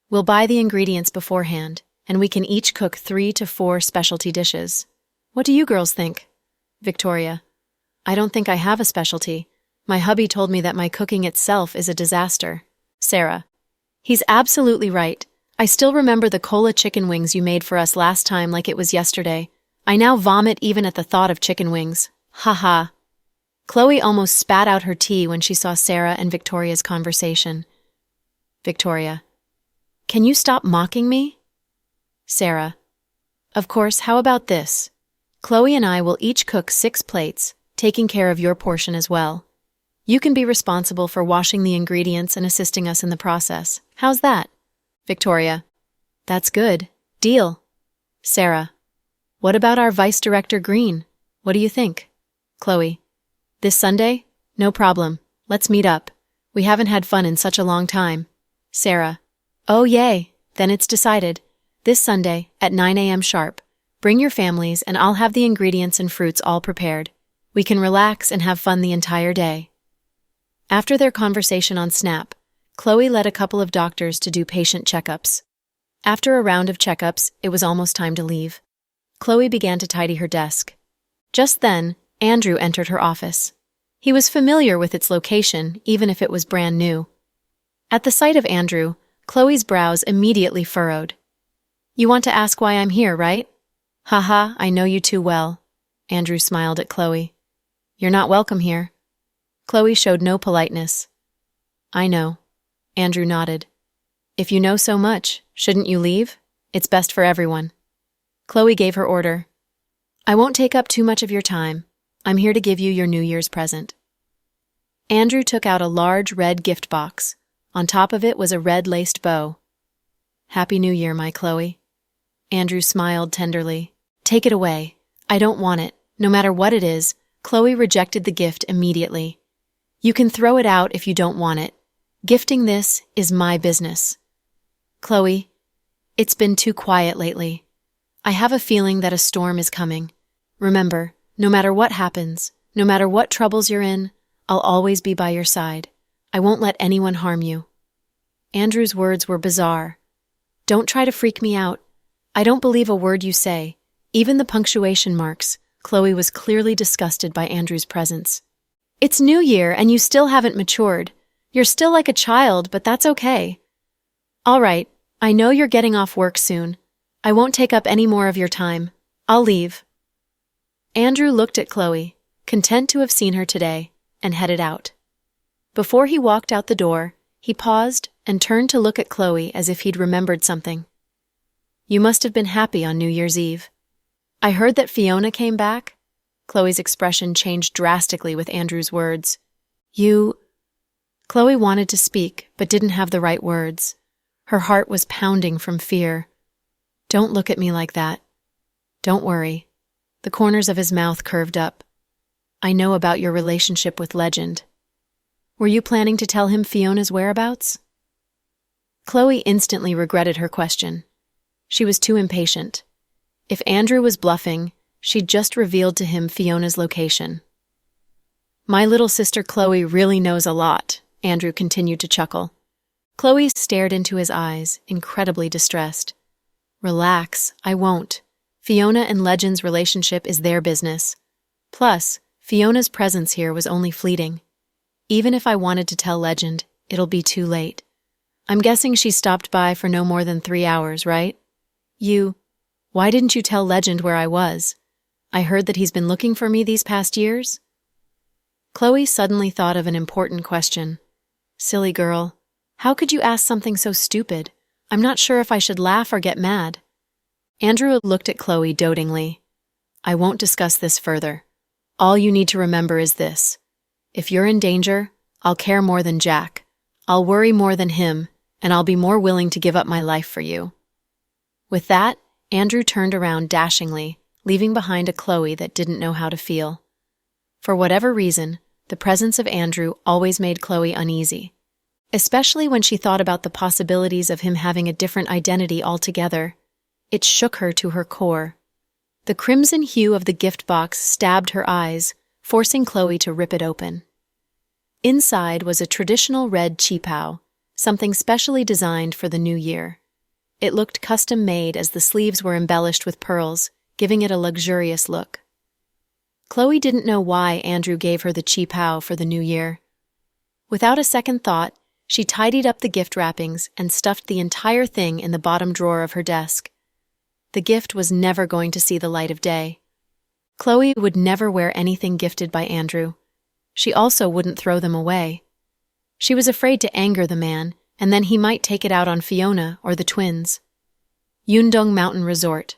We'll buy the ingredients beforehand, and we can each cook 3 to 4 specialty dishes. What do you girls think?" Victoria: "I don't think I have a specialty. My hubby told me that my cooking itself is a disaster." Sarah: "He's absolutely right. I still remember the cola chicken wings you made for us last time like it was yesterday. I now vomit even at the thought of chicken wings. Ha ha. Chloe almost spat out her tea when she saw Sarah and Victoria's conversation. Victoria: Can you stop mocking me? Sarah: Of course, how about this? Chloe and I will each cook 6 plates, taking care of your portion as well. You can be responsible for washing the ingredients and assisting us in the process. How's that? Victoria: That's good. Deal. Sarah: What about our Vice Director Green? What do you think? Chloe: This Sunday? No problem. Let's meet up. We haven't had fun in such a long time. Sarah: Oh yay, then it's decided. This Sunday, at 9 a.m. sharp. Bring your families and I'll have the ingredients and fruits all prepared. We can relax and have fun the entire day. After their conversation on Snap, Chloe led a couple of doctors to do patient checkups. After a round of checkups, it was almost time to leave. Chloe began to tidy her desk. Just then, Andrew entered her office. He was familiar with its location, even if it was brand new. At the sight of Andrew, Chloe's brows immediately furrowed. You want to ask why I'm here, right? Haha, I know you too well. Andrew smiled at Chloe. You're not welcome here. Chloe showed no politeness. I know. Andrew nodded. If you know so much, shouldn't you leave? It's best for everyone. Chloe gave her order. I won't take up too much of your time. I'm here to give you your New Year's present. Andrew took out a large red gift box. On top of it was a red-laced bow. Happy New Year, my Chloe. Andrew smiled tenderly. Take it away. I don't want it. No matter what it is, Chloe rejected the gift immediately. You can throw it out if you don't want it. Gifting this is my business. Chloe, it's been too quiet lately. I have a feeling that a storm is coming. Remember, no matter what happens, no matter what troubles you're in, I'll always be by your side. I won't let anyone harm you. Andrew's words were bizarre. Don't try to freak me out. I don't believe a word you say. Even the punctuation marks. Chloe was clearly disgusted by Andrew's presence. It's New Year and you still haven't matured. You're still like a child, but that's okay. All right, I know you're getting off work soon. I won't take up any more of your time. I'll leave. Andrew looked at Chloe, content to have seen her today, and headed out. Before he walked out the door, he paused and turned to look at Chloe as if he'd remembered something. You must have been happy on New Year's Eve. I heard that Fiona came back. Chloe's expression changed drastically with Andrew's words. Chloe wanted to speak, but didn't have the right words. Her heart was pounding from fear. Don't look at me like that. Don't worry. The corners of his mouth curved up. I know about your relationship with Legend. Were you planning to tell him Fiona's whereabouts? Chloe instantly regretted her question. She was too impatient. If Andrew was bluffing, she'd just revealed to him Fiona's location. My little sister Chloe really knows a lot, Andrew continued to chuckle. Chloe stared into his eyes, incredibly distressed. Relax, I won't. Fiona and Legend's relationship is their business. Plus, Fiona's presence here was only fleeting. Even if I wanted to tell Legend, it'll be too late. I'm guessing she stopped by for no more than 3 hours, right? Why didn't you tell Legend where I was? I heard that he's been looking for me these past years? Chloe suddenly thought of an important question. Silly girl. How could you ask something so stupid? I'm not sure if I should laugh or get mad. Andrew looked at Chloe dotingly. I won't discuss this further. All you need to remember is this. If you're in danger, I'll care more than Jack. I'll worry more than him, and I'll be more willing to give up my life for you. With that, Andrew turned around dashingly, leaving behind a Chloe that didn't know how to feel. For whatever reason, the presence of Andrew always made Chloe uneasy, especially when she thought about the possibilities of him having a different identity altogether. It shook her to her core. The crimson hue of the gift box stabbed her eyes, forcing Chloe to rip it open. Inside was a traditional red qipao, something specially designed for the new year. It looked custom-made as the sleeves were embellished with pearls, giving it a luxurious look. Chloe didn't know why Andrew gave her the qipao for the new year. Without a second thought, She tidied up the gift wrappings and stuffed the entire thing in the bottom drawer of her desk. The gift was never going to see the light of day. Chloe would never wear anything gifted by Andrew. She also wouldn't throw them away. She was afraid to anger the man, and then he might take it out on Fiona or the twins. Yundong Mountain Resort.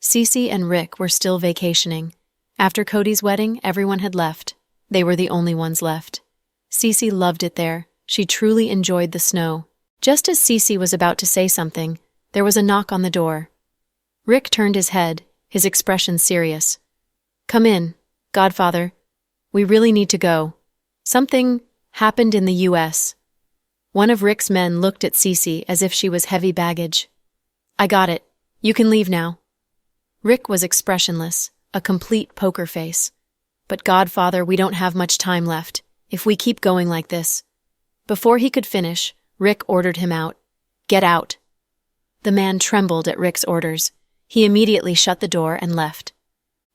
Cece and Rick were still vacationing. After Cody's wedding, everyone had left. They were the only ones left. Cece loved it there. She truly enjoyed the snow. Just as Cece was about to say something, there was a knock on the door. Rick turned his head, his expression serious. "Come in, Godfather. We really need to go. Something happened in the U.S." One of Rick's men looked at Cece as if she was heavy baggage. "I got it. You can leave now." Rick was expressionless, a complete poker face. "But Godfather, we don't have much time left, if we keep going like this." Before he could finish, Rick ordered him out. "Get out." The man trembled at Rick's orders. He immediately shut the door and left.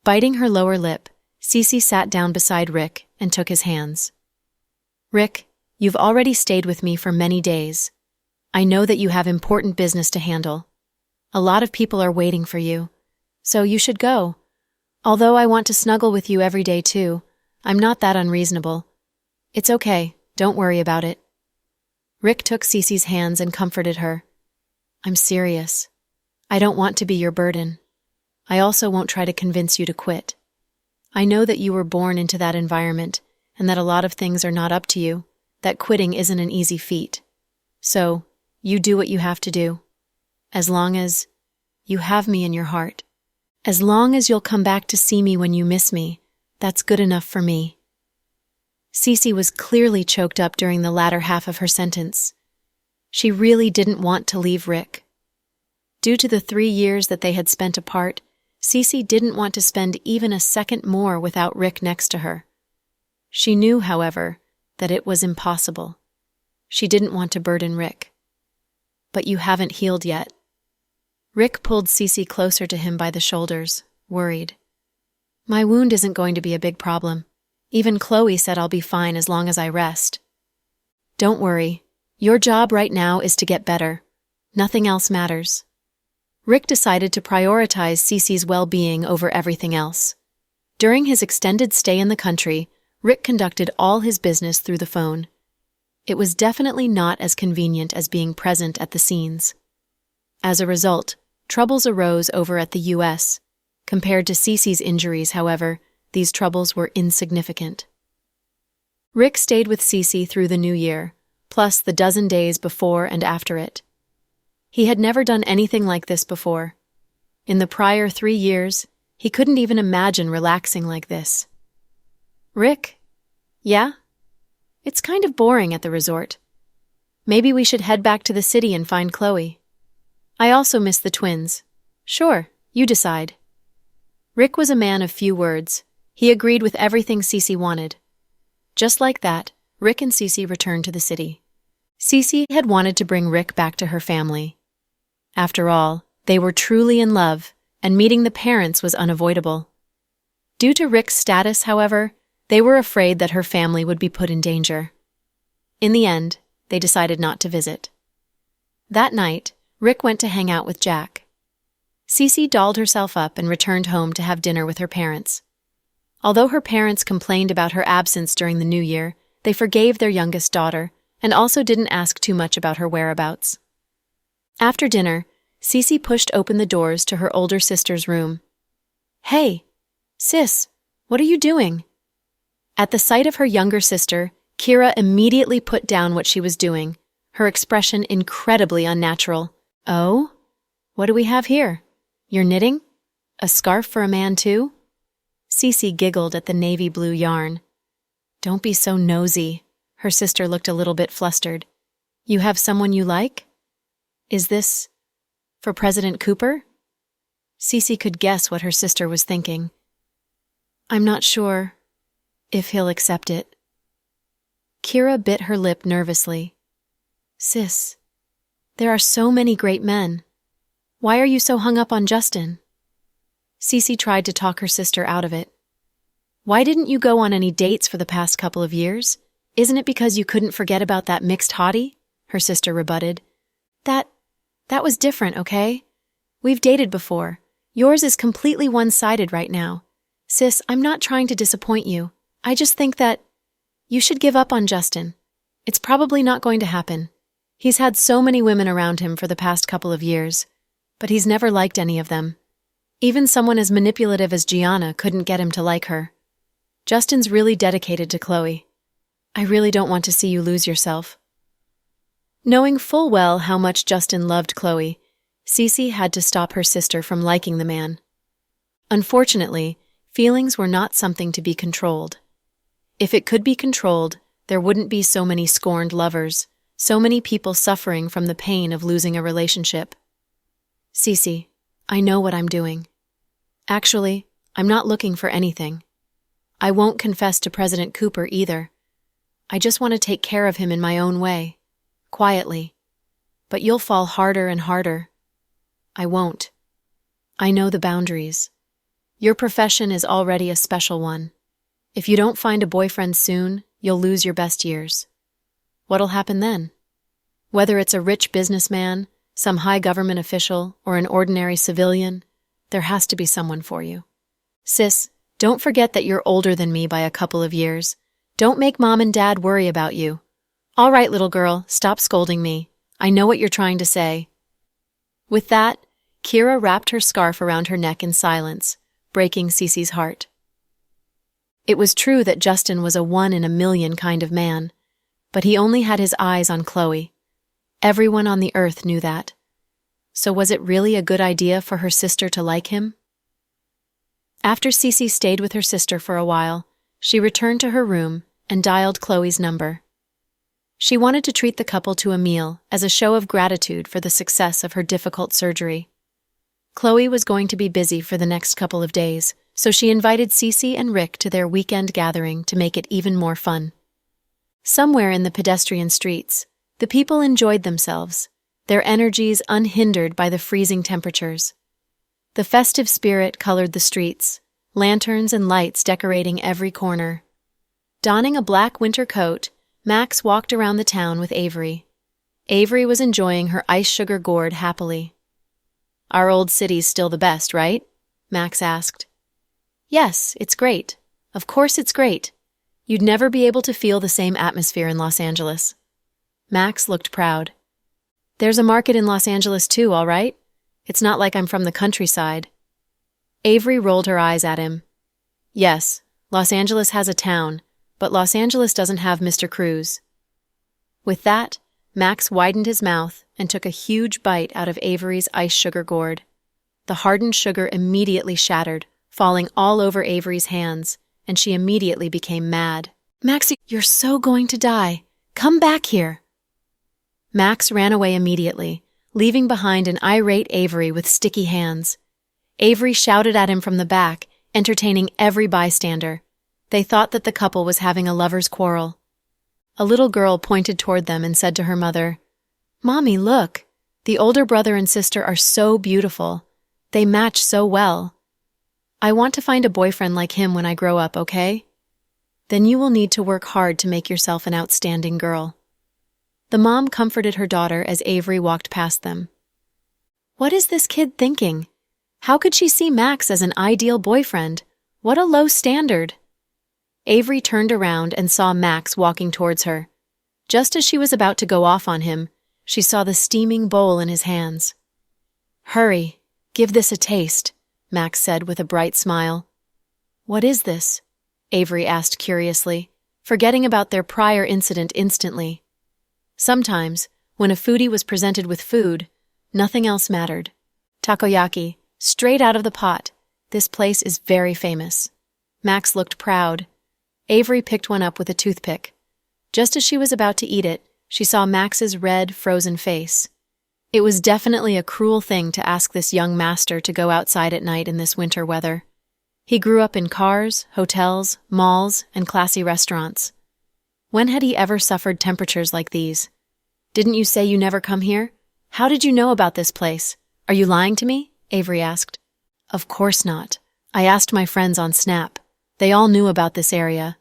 Biting her lower lip, Cece sat down beside Rick and took his hands. "Rick, you've already stayed with me for many days. I know that you have important business to handle. A lot of people are waiting for you, so you should go. Although I want to snuggle with you every day too, I'm not that unreasonable. It's okay, don't worry about it." Rick took Cece's hands and comforted her. "I'm serious. I don't want to be your burden. I also won't try to convince you to quit. I know that you were born into that environment and that a lot of things are not up to you, that quitting isn't an easy feat. So, you do what you have to do. As long as you have me in your heart. As long as you'll come back to see me when you miss me, that's good enough for me." Cece was clearly choked up during the latter half of her sentence. She really didn't want to leave Rick. Due to the 3 years that they had spent apart, Cece didn't want to spend even a second more without Rick next to her. She knew, however, that it was impossible. She didn't want to burden Rick. "But you haven't healed yet." Rick pulled Cece closer to him by the shoulders, worried. "My wound isn't going to be a big problem. Even Chloe said I'll be fine as long as I rest." "Don't worry. Your job right now is to get better. Nothing else matters." Rick decided to prioritize Cece's well-being over everything else. During his extended stay in the country, Rick conducted all his business through the phone. It was definitely not as convenient as being present at the scenes. As a result, troubles arose over at the U.S. Compared to Cece's injuries, however, these troubles were insignificant. Rick stayed with Cece through the new year, plus the dozen days before and after it. He had never done anything like this before. In the prior 3 years, he couldn't even imagine relaxing like this. "Rick? Yeah? It's kind of boring at the resort. Maybe we should head back to the city and find Chloe. I also miss the twins. Sure, you decide." Rick was a man of few words. He agreed with everything Cece wanted. Just like that, Rick and Cece returned to the city. Cece had wanted to bring Rick back to her family. After all, they were truly in love, and meeting the parents was unavoidable. Due to Rick's status, however, they were afraid that her family would be put in danger. In the end, they decided not to visit. That night, Rick went to hang out with Jack. Cece dolled herself up and returned home to have dinner with her parents. Although her parents complained about her absence during the new year, they forgave their youngest daughter and also didn't ask too much about her whereabouts. After dinner, Cece pushed open the doors to her older sister's room. "Hey, sis, what are you doing?" At the sight of her younger sister, Kira immediately put down what she was doing, her expression incredibly unnatural. "Oh? What do we have here? You're knitting? A scarf for a man too?" Cece giggled at the navy blue yarn. "Don't be so nosy." Her sister looked a little bit flustered. "You have someone you like? Is this for President Cooper?" Cece could guess what her sister was thinking. "I'm not sure if he'll accept it." Kira bit her lip nervously. "Sis, there are so many great men. Why are you so hung up on Justin?" Cece tried to talk her sister out of it. "Why didn't you go on any dates for the past couple of years? Isn't it because you couldn't forget about that mixed hottie? Her sister rebutted. That was different, okay? We've dated before. Yours is completely one-sided right now. Sis, I'm not trying to disappoint you. I just think that you should give up on Justin. It's probably not going to happen. He's had so many women around him for the past couple of years, but he's never liked any of them. Even someone as manipulative as Gianna couldn't get him to like her. Justin's really dedicated to Chloe. I really don't want to see you lose yourself. Knowing full well how much Justin loved Chloe, Cece had to stop her sister from liking the man. Unfortunately, feelings were not something to be controlled. If it could be controlled, there wouldn't be so many scorned lovers, so many people suffering from the pain of losing a relationship. Cece, I know what I'm doing. Actually, I'm not looking for anything. I won't confess to President Cooper either. I just want to take care of him in my own way, quietly. But you'll fall harder and harder. I won't. I know the boundaries. Your profession is already a special one. If you don't find a boyfriend soon, you'll lose your best years. What'll happen then? Whether it's a rich businessman, some high government official, or an ordinary civilian, there has to be someone for you. Sis, don't forget that you're older than me by a couple of years. Don't make Mom and Dad worry about you. All right, little girl, stop scolding me. I know what you're trying to say. With that, Kira wrapped her scarf around her neck in silence, breaking Cece's heart. It was true that Justin was a one-in-a-million kind of man, but he only had his eyes on Chloe. Everyone on the earth knew that. So was it really a good idea for her sister to like him? After Cece stayed with her sister for a while, she returned to her room and dialed Chloe's number. She wanted to treat the couple to a meal as a show of gratitude for the success of her difficult surgery. Chloe was going to be busy for the next couple of days, so she invited Cece and Rick to their weekend gathering to make it even more fun. Somewhere in the pedestrian streets, the people enjoyed themselves, their energies unhindered by the freezing temperatures. The festive spirit colored the streets, lanterns and lights decorating every corner. Donning a black winter coat, Max walked around the town with Avery. Avery was enjoying her ice sugar gourd happily. Our old city's still the best, right? Max asked. Yes, it's great. Of course it's great. You'd never be able to feel the same atmosphere in Los Angeles. Max looked proud. There's a market in Los Angeles too, all right? It's not like I'm from the countryside. Avery rolled her eyes at him. Yes, Los Angeles has a town, but Los Angeles doesn't have Mr. Cruz. With that, Max widened his mouth and took a huge bite out of Avery's ice sugar gourd. The hardened sugar immediately shattered, falling all over Avery's hands, and she immediately became mad. Max, you're so going to die. Come back here. Max ran away immediately, leaving behind an irate Avery with sticky hands. Avery shouted at him from the back, entertaining every bystander. They thought that the couple was having a lover's quarrel. A little girl pointed toward them and said to her mother, Mommy, look. The older brother and sister are so beautiful. They match so well. I want to find a boyfriend like him when I grow up, okay? Then you will need to work hard to make yourself an outstanding girl. The mom comforted her daughter as Avery walked past them. What is this kid thinking? How could she see Max as an ideal boyfriend? What a low standard. Avery turned around and saw Max walking towards her. Just as she was about to go off on him, she saw the steaming bowl in his hands. Hurry, give this a taste, Max said with a bright smile. What is this? Avery asked curiously, forgetting about their prior incident instantly. Sometimes, when a foodie was presented with food, nothing else mattered. Takoyaki, straight out of the pot. This place is very famous. Max looked proud. Avery picked one up with a toothpick. Just as she was about to eat it, she saw Max's red, frozen face. It was definitely a cruel thing to ask this young master to go outside at night in this winter weather. He grew up in cars, hotels, malls, and classy restaurants. When had he ever suffered temperatures like these? Didn't you say you never come here? How did you know about this place? Are you lying to me? Avery asked. Of course not. I asked my friends on Snap. They all knew about this area.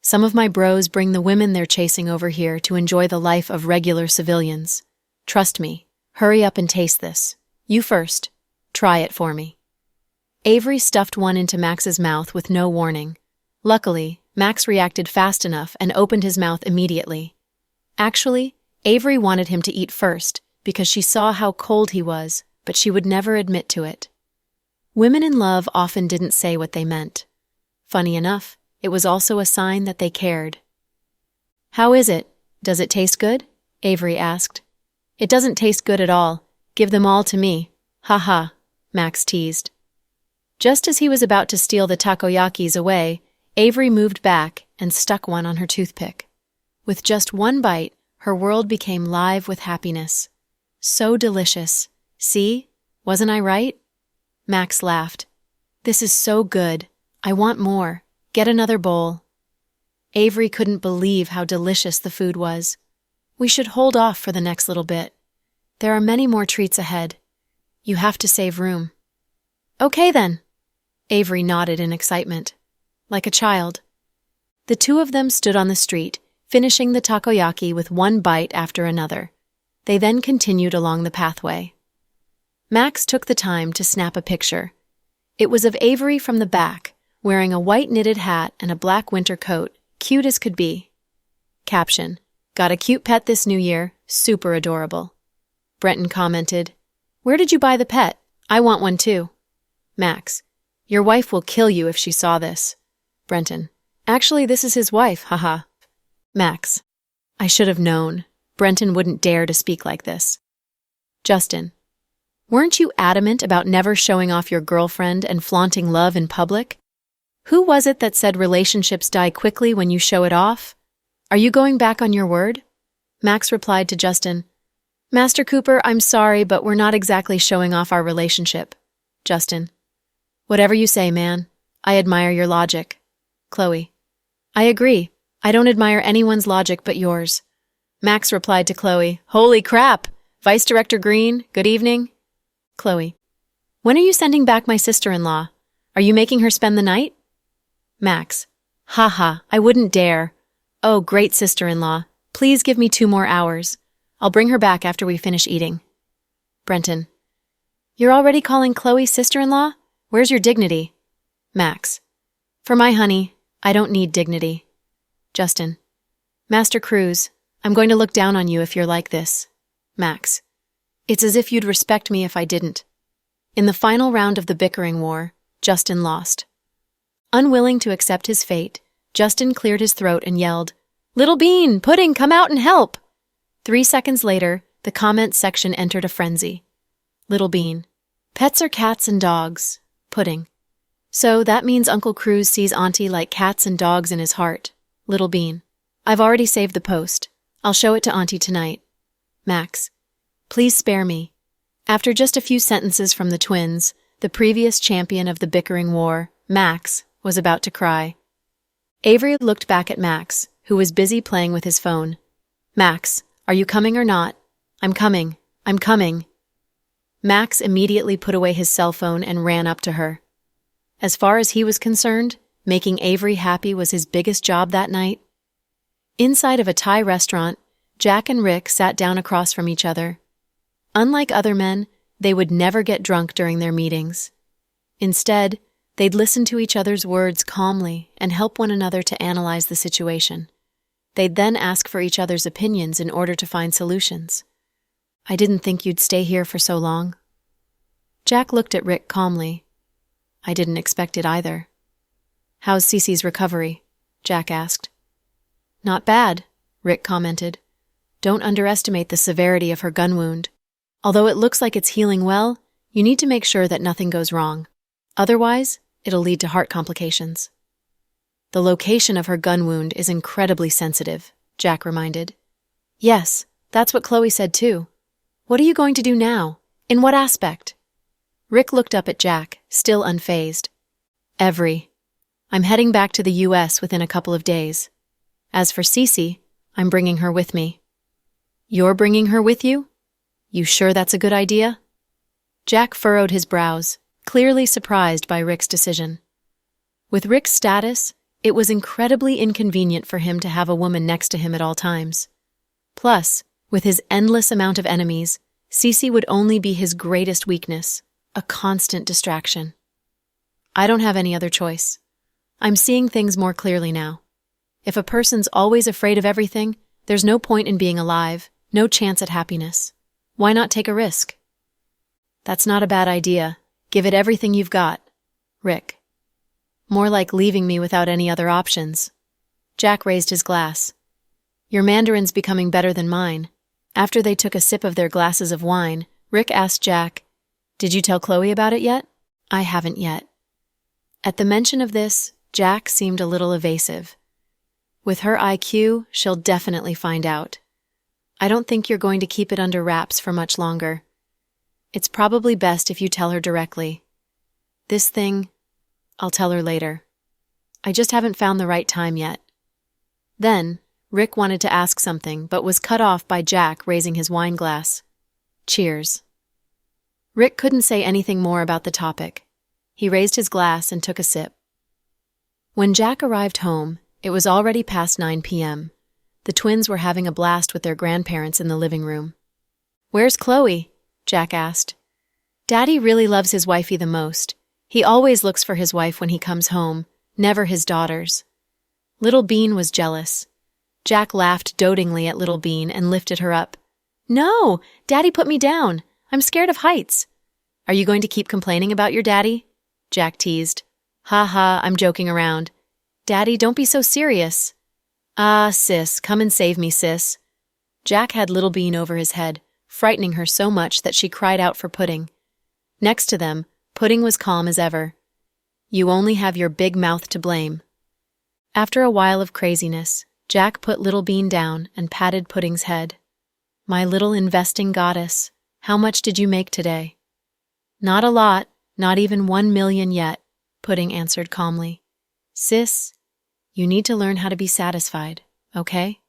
Some of my bros bring the women they're chasing over here to enjoy the life of regular civilians. Trust me, hurry up and taste this. You first. Try it for me. Avery stuffed one into Max's mouth with no warning. Luckily, Max reacted fast enough and opened his mouth immediately. Actually, Avery wanted him to eat first because she saw how cold he was, but she would never admit to it. Women in love often didn't say what they meant. Funny enough, it was also a sign that they cared. "How is it? Does it taste good?" Avery asked. "It doesn't taste good at all. Give them all to me. Ha ha," Max teased. Just as he was about to steal the takoyakis away, Avery moved back and stuck one on her toothpick. With just one bite, her world became live with happiness. So delicious. See? Wasn't I right? Max laughed. "This is so good. I want more. Get another bowl." Avery couldn't believe how delicious the food was. "We should hold off for the next little bit. There are many more treats ahead. You have to save room." "Okay then." Avery nodded in excitement, like a child. The two of them stood on the street, finishing the takoyaki with one bite after another. They then continued along the pathway. Max took the time to snap a picture. It was of Avery from the back, wearing a white knitted hat and a black winter coat, cute as could be. Caption: "Got a cute pet this new year, super adorable." Brenton commented, "Where did you buy the pet? I want one too." Max: "Your wife will kill you if she saw this." Brenton: "Actually, this is his wife, haha." Max: "I should have known. Brenton wouldn't dare to speak like this." Justin: "Weren't you adamant about never showing off your girlfriend and flaunting love in public? Who was it that said relationships die quickly when you show it off? Are you going back on your word?" Max replied to Justin, "Master Cooper, I'm sorry, but we're not exactly showing off our relationship." Justin: "Whatever you say, man. I admire your logic." Chloe: "I agree. I don't admire anyone's logic but yours." Max replied to Chloe, "Holy crap! Vice Director Green, good evening." Chloe: "When are you sending back my sister-in-law? Are you making her spend the night?" Max: "Haha, I wouldn't dare. Oh, great sister-in-law. Please give me 2 more hours. I'll bring her back after we finish eating." Brenton: "You're already calling Chloe sister-in-law? Where's your dignity?" Max: "For my honey, I don't need dignity." Justin: "Master Cruz, I'm going to look down on you if you're like this." Max: "It's as if you'd respect me if I didn't." In the final round of the bickering war, Justin lost. Unwilling to accept his fate, Justin cleared his throat and yelled, "Little Bean, Pudding, come out and help!" 3 seconds later, the comments section entered a frenzy. Little Bean: "Pets are cats and dogs." Pudding: "So that means Uncle Cruz sees Auntie like cats and dogs in his heart." Little Bean: "I've already saved the post. I'll show it to Auntie tonight." Max: "Please spare me." After just a few sentences from the twins, the previous champion of the bickering war, Max, was about to cry. Avery looked back at Max, who was busy playing with his phone. "Max, are you coming or not?" "I'm coming. I'm coming." Max immediately put away his cell phone and ran up to her. As far as he was concerned, making Avery happy was his biggest job that night. Inside of a Thai restaurant, Jack and Rick sat down across from each other. Unlike other men, they would never get drunk during their meetings. Instead, they'd listen to each other's words calmly and help one another to analyze the situation. They'd then ask for each other's opinions in order to find solutions. "I didn't think you'd stay here for so long." Jack looked at Rick calmly. "I didn't expect it either." "How's Cece's recovery?" Jack asked. "Not bad," Rick commented. "Don't underestimate the severity of her gun wound. Although it looks like it's healing well, you need to make sure that nothing goes wrong. Otherwise, it'll lead to heart complications." "The location of her gun wound is incredibly sensitive," Jack reminded. "Yes, that's what Chloe said too. What are you going to do now? In what aspect?" Rick looked up at Jack, still unfazed. I'm heading back to the U.S. within a couple of days. As for Cece, I'm bringing her with me." "You're bringing her with you? You sure that's a good idea?" Jack furrowed his brows, clearly surprised by Rick's decision. With Rick's status, It was incredibly inconvenient for him to have a woman next to him at all times. Plus, with his endless amount of enemies, Cece would only be his greatest weakness, a constant distraction. I don't have any other choice. I'm seeing things more clearly now. If a person's always afraid of everything, there's no point in being alive, no chance at happiness. Why not take a risk? That's not a bad idea. Give it everything you've got. Rick. More like leaving me without any other options. Jack raised his glass. Your Mandarin's becoming better than mine. After they took a sip of their glasses of wine, Rick asked Jack, Did you tell Chloe about it yet? I haven't yet. At the mention of this, Jack seemed a little evasive. With her IQ, she'll definitely find out. I don't think you're going to keep it under wraps for much longer. It's probably best if you tell her directly. This thing, I'll tell her later. I just haven't found the right time yet. Then, Rick wanted to ask something, but was cut off by Jack raising his wine glass. Cheers. Rick couldn't say anything more about the topic. He raised his glass and took a sip. When Jack arrived home, it was already past 9 p.m. The twins were having a blast with their grandparents in the living room. Where's Chloe? Jack asked. Daddy really loves his wifey the most. He always looks for his wife when he comes home, never his daughters. Little Bean was jealous. Jack laughed dotingly at Little Bean and lifted her up. No, Daddy put me down. I'm scared of heights. Are you going to keep complaining about your daddy? Jack teased. Ha ha, I'm joking around. Daddy, don't be so serious. Ah, sis, come and save me, sis. Jack had Little Bean over his head, frightening her so much that she cried out for Pudding. Next to them, Pudding was calm as ever. You only have your big mouth to blame. After a while of craziness, Jack put Little Bean down and patted Pudding's head. My little investing goddess, how much did you make today? Not a lot, not even 1 million yet, Pudding answered calmly. Sis, you need to learn how to be satisfied, okay?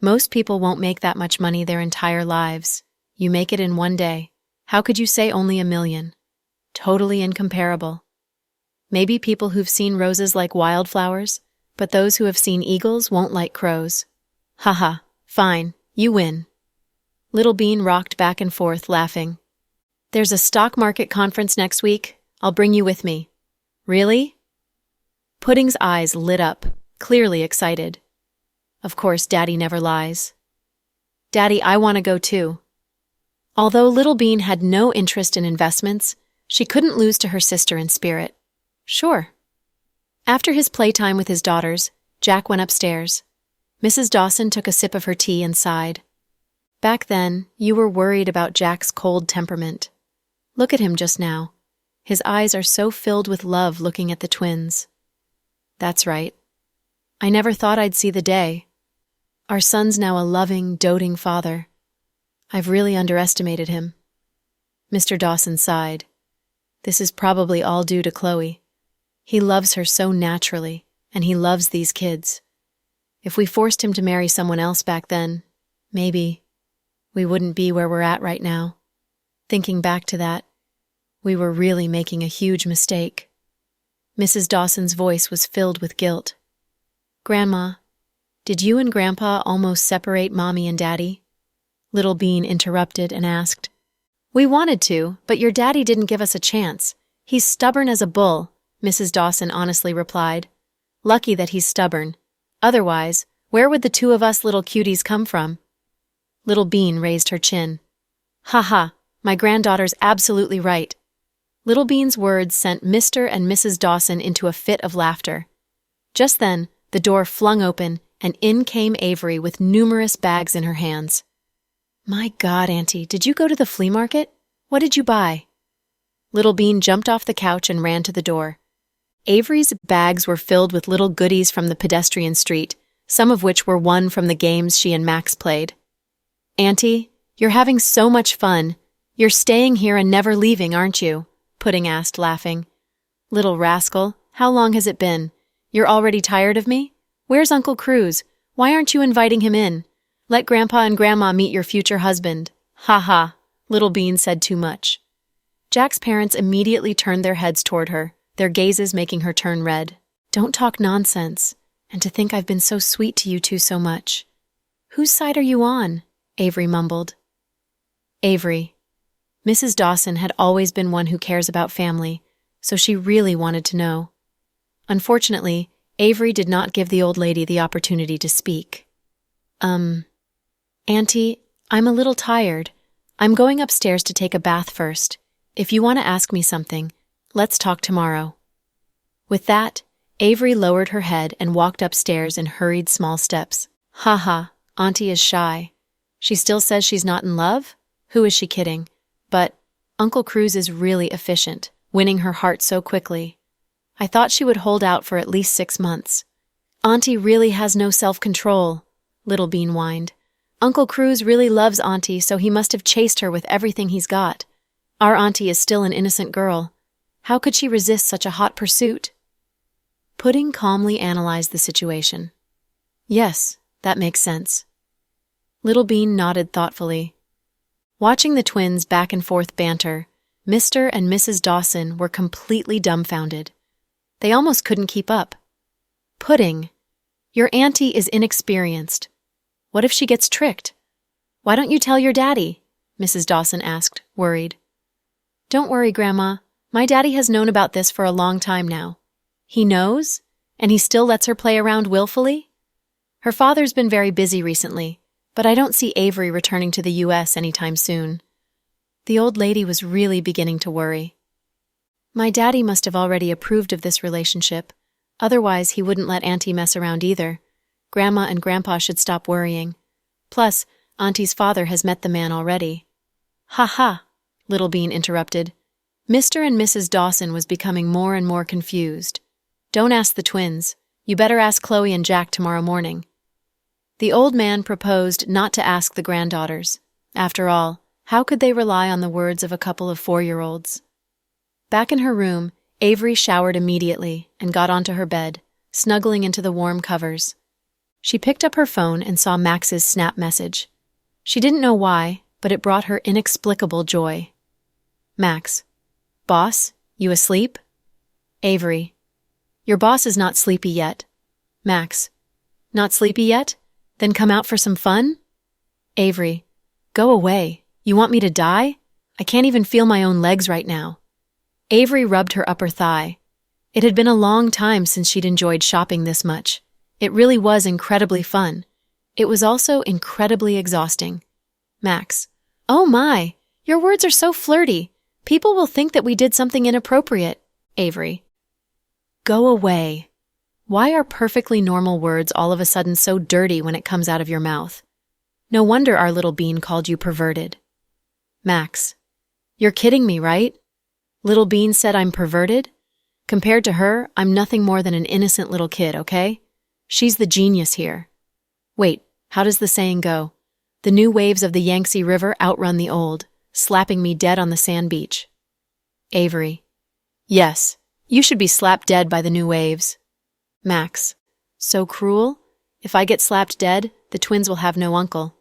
Most people won't make that much money their entire lives. You make it in one day. How could you say only 1 million? Totally incomparable. Maybe people who've seen roses like wildflowers, but those who have seen eagles won't like crows. Haha, fine, you win. Little Bean rocked back and forth, laughing. There's a stock market conference next week. I'll bring you with me. Really? Pudding's eyes lit up, clearly excited. Of course, Daddy never lies. Daddy, I want to go too. Although Little Bean had no interest in investments, she couldn't lose to her sister in spirit. Sure. After his playtime with his daughters, Jack went upstairs. Mrs. Dawson took a sip of her tea and sighed. Back then, you were worried about Jack's cold temperament. Look at him just now. His eyes are so filled with love looking at the twins. That's right. I never thought I'd see the day. Our son's now a loving, doting father. I've really underestimated him. Mr. Dawson sighed. This is probably all due to Chloe. He loves her so naturally, and he loves these kids. If we forced him to marry someone else back then, maybe we wouldn't be where we're at right now. Thinking back to that, we were really making a huge mistake. Mrs. Dawson's voice was filled with guilt. Grandma, did you and Grandpa almost separate Mommy and Daddy? Little Bean interrupted and asked. We wanted to, but your daddy didn't give us a chance. He's stubborn as a bull, Mrs. Dawson honestly replied. Lucky that he's stubborn. Otherwise, where would the two of us little cuties come from? Little Bean raised her chin. Ha ha, my granddaughter's absolutely right. Little Bean's words sent Mr. and Mrs. Dawson into a fit of laughter. Just then, the door flung open, and in came Avery with numerous bags in her hands. My God, Auntie, did you go to the flea market? What did you buy? Little Bean jumped off the couch and ran to the door. Avery's bags were filled with little goodies from the pedestrian street, some of which were won from the games she and Max played. Auntie, you're having so much fun. You're staying here and never leaving, aren't you? Pudding asked, laughing. Little rascal, how long has it been? You're already tired of me? Where's Uncle Cruz? Why aren't you inviting him in? Let Grandpa and Grandma meet your future husband. Ha ha, Little Bean said too much. Jack's parents immediately turned their heads toward her, their gazes making her turn red. Don't talk nonsense, and to think I've been so sweet to you two so much. Whose side are you on? Avery mumbled. Avery. Mrs. Dawson had always been one who cares about family, so she really wanted to know. Unfortunately, Avery did not give the old lady the opportunity to speak. Auntie, I'm a little tired. I'm going upstairs to take a bath first. If you want to ask me something, let's talk tomorrow. With that, Avery lowered her head and walked upstairs in hurried small steps. Ha, Auntie is shy. She still says she's not in love? Who is she kidding? But Uncle Cruz is really efficient, winning her heart so quickly. I thought she would hold out for at least 6 months. Auntie really has no self-control, Little Bean whined. Uncle Cruz really loves Auntie, so he must have chased her with everything he's got. Our Auntie is still an innocent girl. How could she resist such a hot pursuit? Pudding calmly analyzed the situation. Yes, that makes sense. Little Bean nodded thoughtfully. Watching the twins back and forth banter, Mr. and Mrs. Dawson were completely dumbfounded. They almost couldn't keep up. Pudding, your auntie is inexperienced. What if she gets tricked? Why don't you tell your daddy? Mrs. Dawson asked, worried. Don't worry, Grandma. My daddy has known about this for a long time now. He knows? And he still lets her play around willfully? Her father's been very busy recently, but I don't see Avery returning to the U.S. anytime soon. The old lady was really beginning to worry. My daddy must have already approved of this relationship. Otherwise, he wouldn't let Auntie mess around either. Grandma and Grandpa should stop worrying. Plus, Auntie's father has met the man already. Ha, Little Bean interrupted. Mr. and Mrs. Dawson was becoming more and more confused. Don't ask the twins. You better ask Chloe and Jack tomorrow morning. The old man proposed not to ask the granddaughters. After all, how could they rely on the words of a couple of 4-year-olds? Back in her room, Avery showered immediately and got onto her bed, snuggling into the warm covers. She picked up her phone and saw Max's snap message. She didn't know why, but it brought her inexplicable joy. Max. Boss, you asleep? Avery. Your boss is not sleepy yet. Max. Not sleepy yet? Then come out for some fun? Avery. Go away. You want me to die? I can't even feel my own legs right now. Avery rubbed her upper thigh. It had been a long time since she'd enjoyed shopping this much. It really was incredibly fun. It was also incredibly exhausting. Max. Oh my, your words are so flirty. People will think that we did something inappropriate. Avery. Go away. Why are perfectly normal words all of a sudden so dirty when it comes out of your mouth? No wonder our little bean called you perverted. Max. You're kidding me, right? Little Bean said I'm perverted? Compared to her, I'm nothing more than an innocent little kid, okay? She's the genius here. Wait, how does the saying go? The new waves of the Yangtze River outrun the old, slapping me dead on the sand beach. Avery. Yes, you should be slapped dead by the new waves. Max. So cruel? If I get slapped dead, the twins will have no uncle.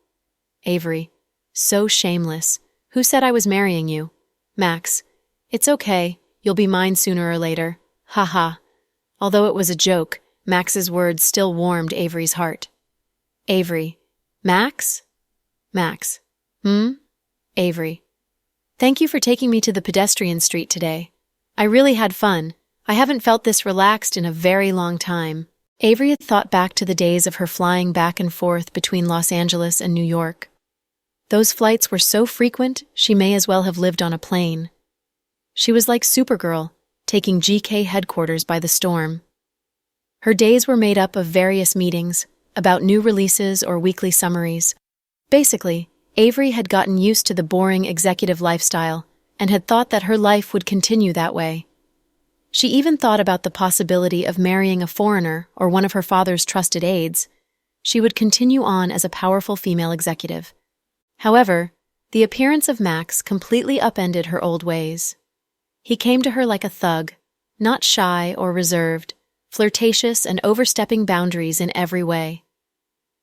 Avery. So shameless. Who said I was marrying you? Max. It's okay. You'll be mine sooner or later. Ha. Although it was a joke, Max's words still warmed Avery's heart. Avery. Max? Max. Avery. Thank you for taking me to the pedestrian street today. I really had fun. I haven't felt this relaxed in a very long time. Avery had thought back to the days of her flying back and forth between Los Angeles and New York. Those flights were so frequent, she may as well have lived on a plane. She was like Supergirl, taking GK headquarters by the storm. Her days were made up of various meetings, about new releases or weekly summaries. Basically, Avery had gotten used to the boring executive lifestyle and had thought that her life would continue that way. She even thought about the possibility of marrying a foreigner or one of her father's trusted aides. She would continue on as a powerful female executive. However, the appearance of Max completely upended her old ways. He came to her like a thug, not shy or reserved, flirtatious and overstepping boundaries in every way.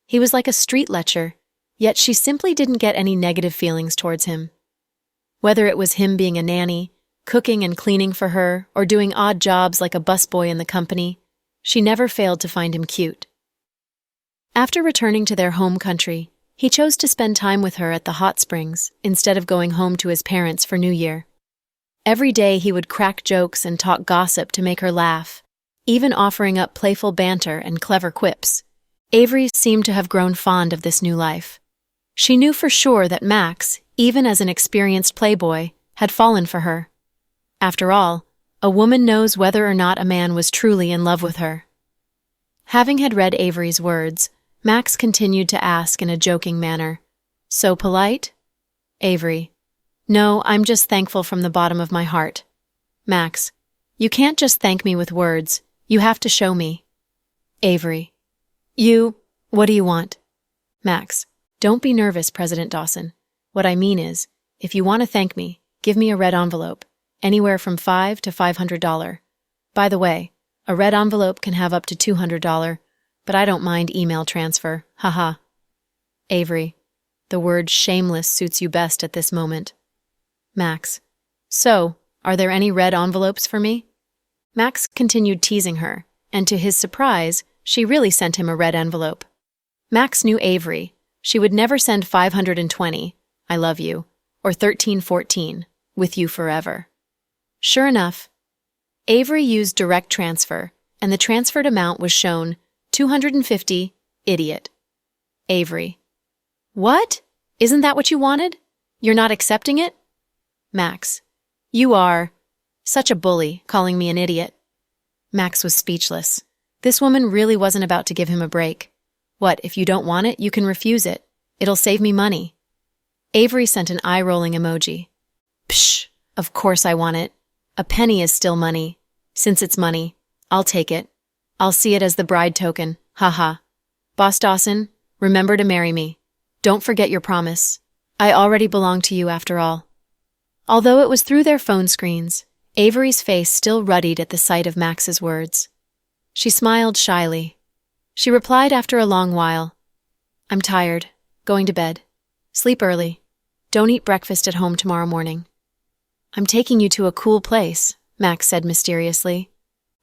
He was like a street lecher, yet she simply didn't get any negative feelings towards him. Whether it was him being a nanny, cooking and cleaning for her, or doing odd jobs like a busboy in the company, She never failed to find him cute. After returning to their home country, he chose to spend time with her at the hot springs instead of going home to his parents for New Year. Every day he would crack jokes and talk gossip to make her laugh, even offering up playful banter and clever quips. Avery seemed to have grown fond of this new life. She knew for sure that Max, even as an experienced playboy, had fallen for her. After all, a woman knows whether or not a man was truly in love with her. Having had read Avery's words, Max continued to ask in a joking manner, "So polite?" Avery: "No, I'm just thankful from the bottom of my heart." Max: "You can't just thank me with words. You have to show me." Avery: What do you want?" Max: "Don't be nervous, President Dawson. What I mean is, if you want to thank me, give me a red envelope, anywhere from $5 to $500. By the way, a red envelope can have up to $200, but I don't mind email transfer, haha." Avery: "The word shameless suits you best at this moment." Max: "So, are there any red envelopes for me?" Max continued teasing her, and to his surprise, she really sent him a red envelope. Max knew Avery. She would never send 520, "I love you," or 1314, "with you forever." Sure enough, Avery used direct transfer, and the transferred amount was shown 250, idiot. Avery: "What? Isn't that what you wanted? You're not accepting it?" Max: "You are such a bully, calling me an idiot." Max was speechless. This woman really wasn't about to give him a break. What, if you don't want it, you can refuse it. It'll save me money. Avery sent an eye-rolling emoji. Psh, of course I want it. A penny is still money. Since it's money, I'll take it. I'll see it as the bride token, haha. Boss Dawson, remember to marry me. Don't forget your promise. I already belong to you after all. Although it was through their phone screens, Avery's face still ruddied at the sight of Max's words. She smiled shyly. She replied after a long while, "I'm tired. Going to bed. Sleep early. Don't eat breakfast at home tomorrow morning." "I'm taking you to a cool place," Max said mysteriously.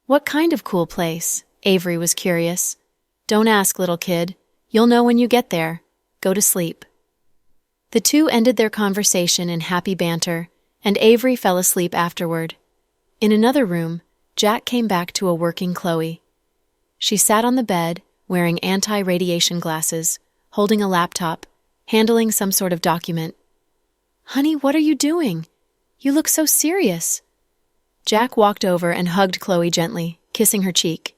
"What kind of cool place?" Avery was curious. "Don't ask, little kid. You'll know when you get there. Go to sleep." The two ended their conversation in happy banter, and Avery fell asleep afterward. In another room, Jack came back to a working Chloe. She sat on the bed, wearing anti-radiation glasses, holding a laptop, handling some sort of document. "Honey, what are you doing? You look so serious." Jack walked over and hugged Chloe gently, kissing her cheek.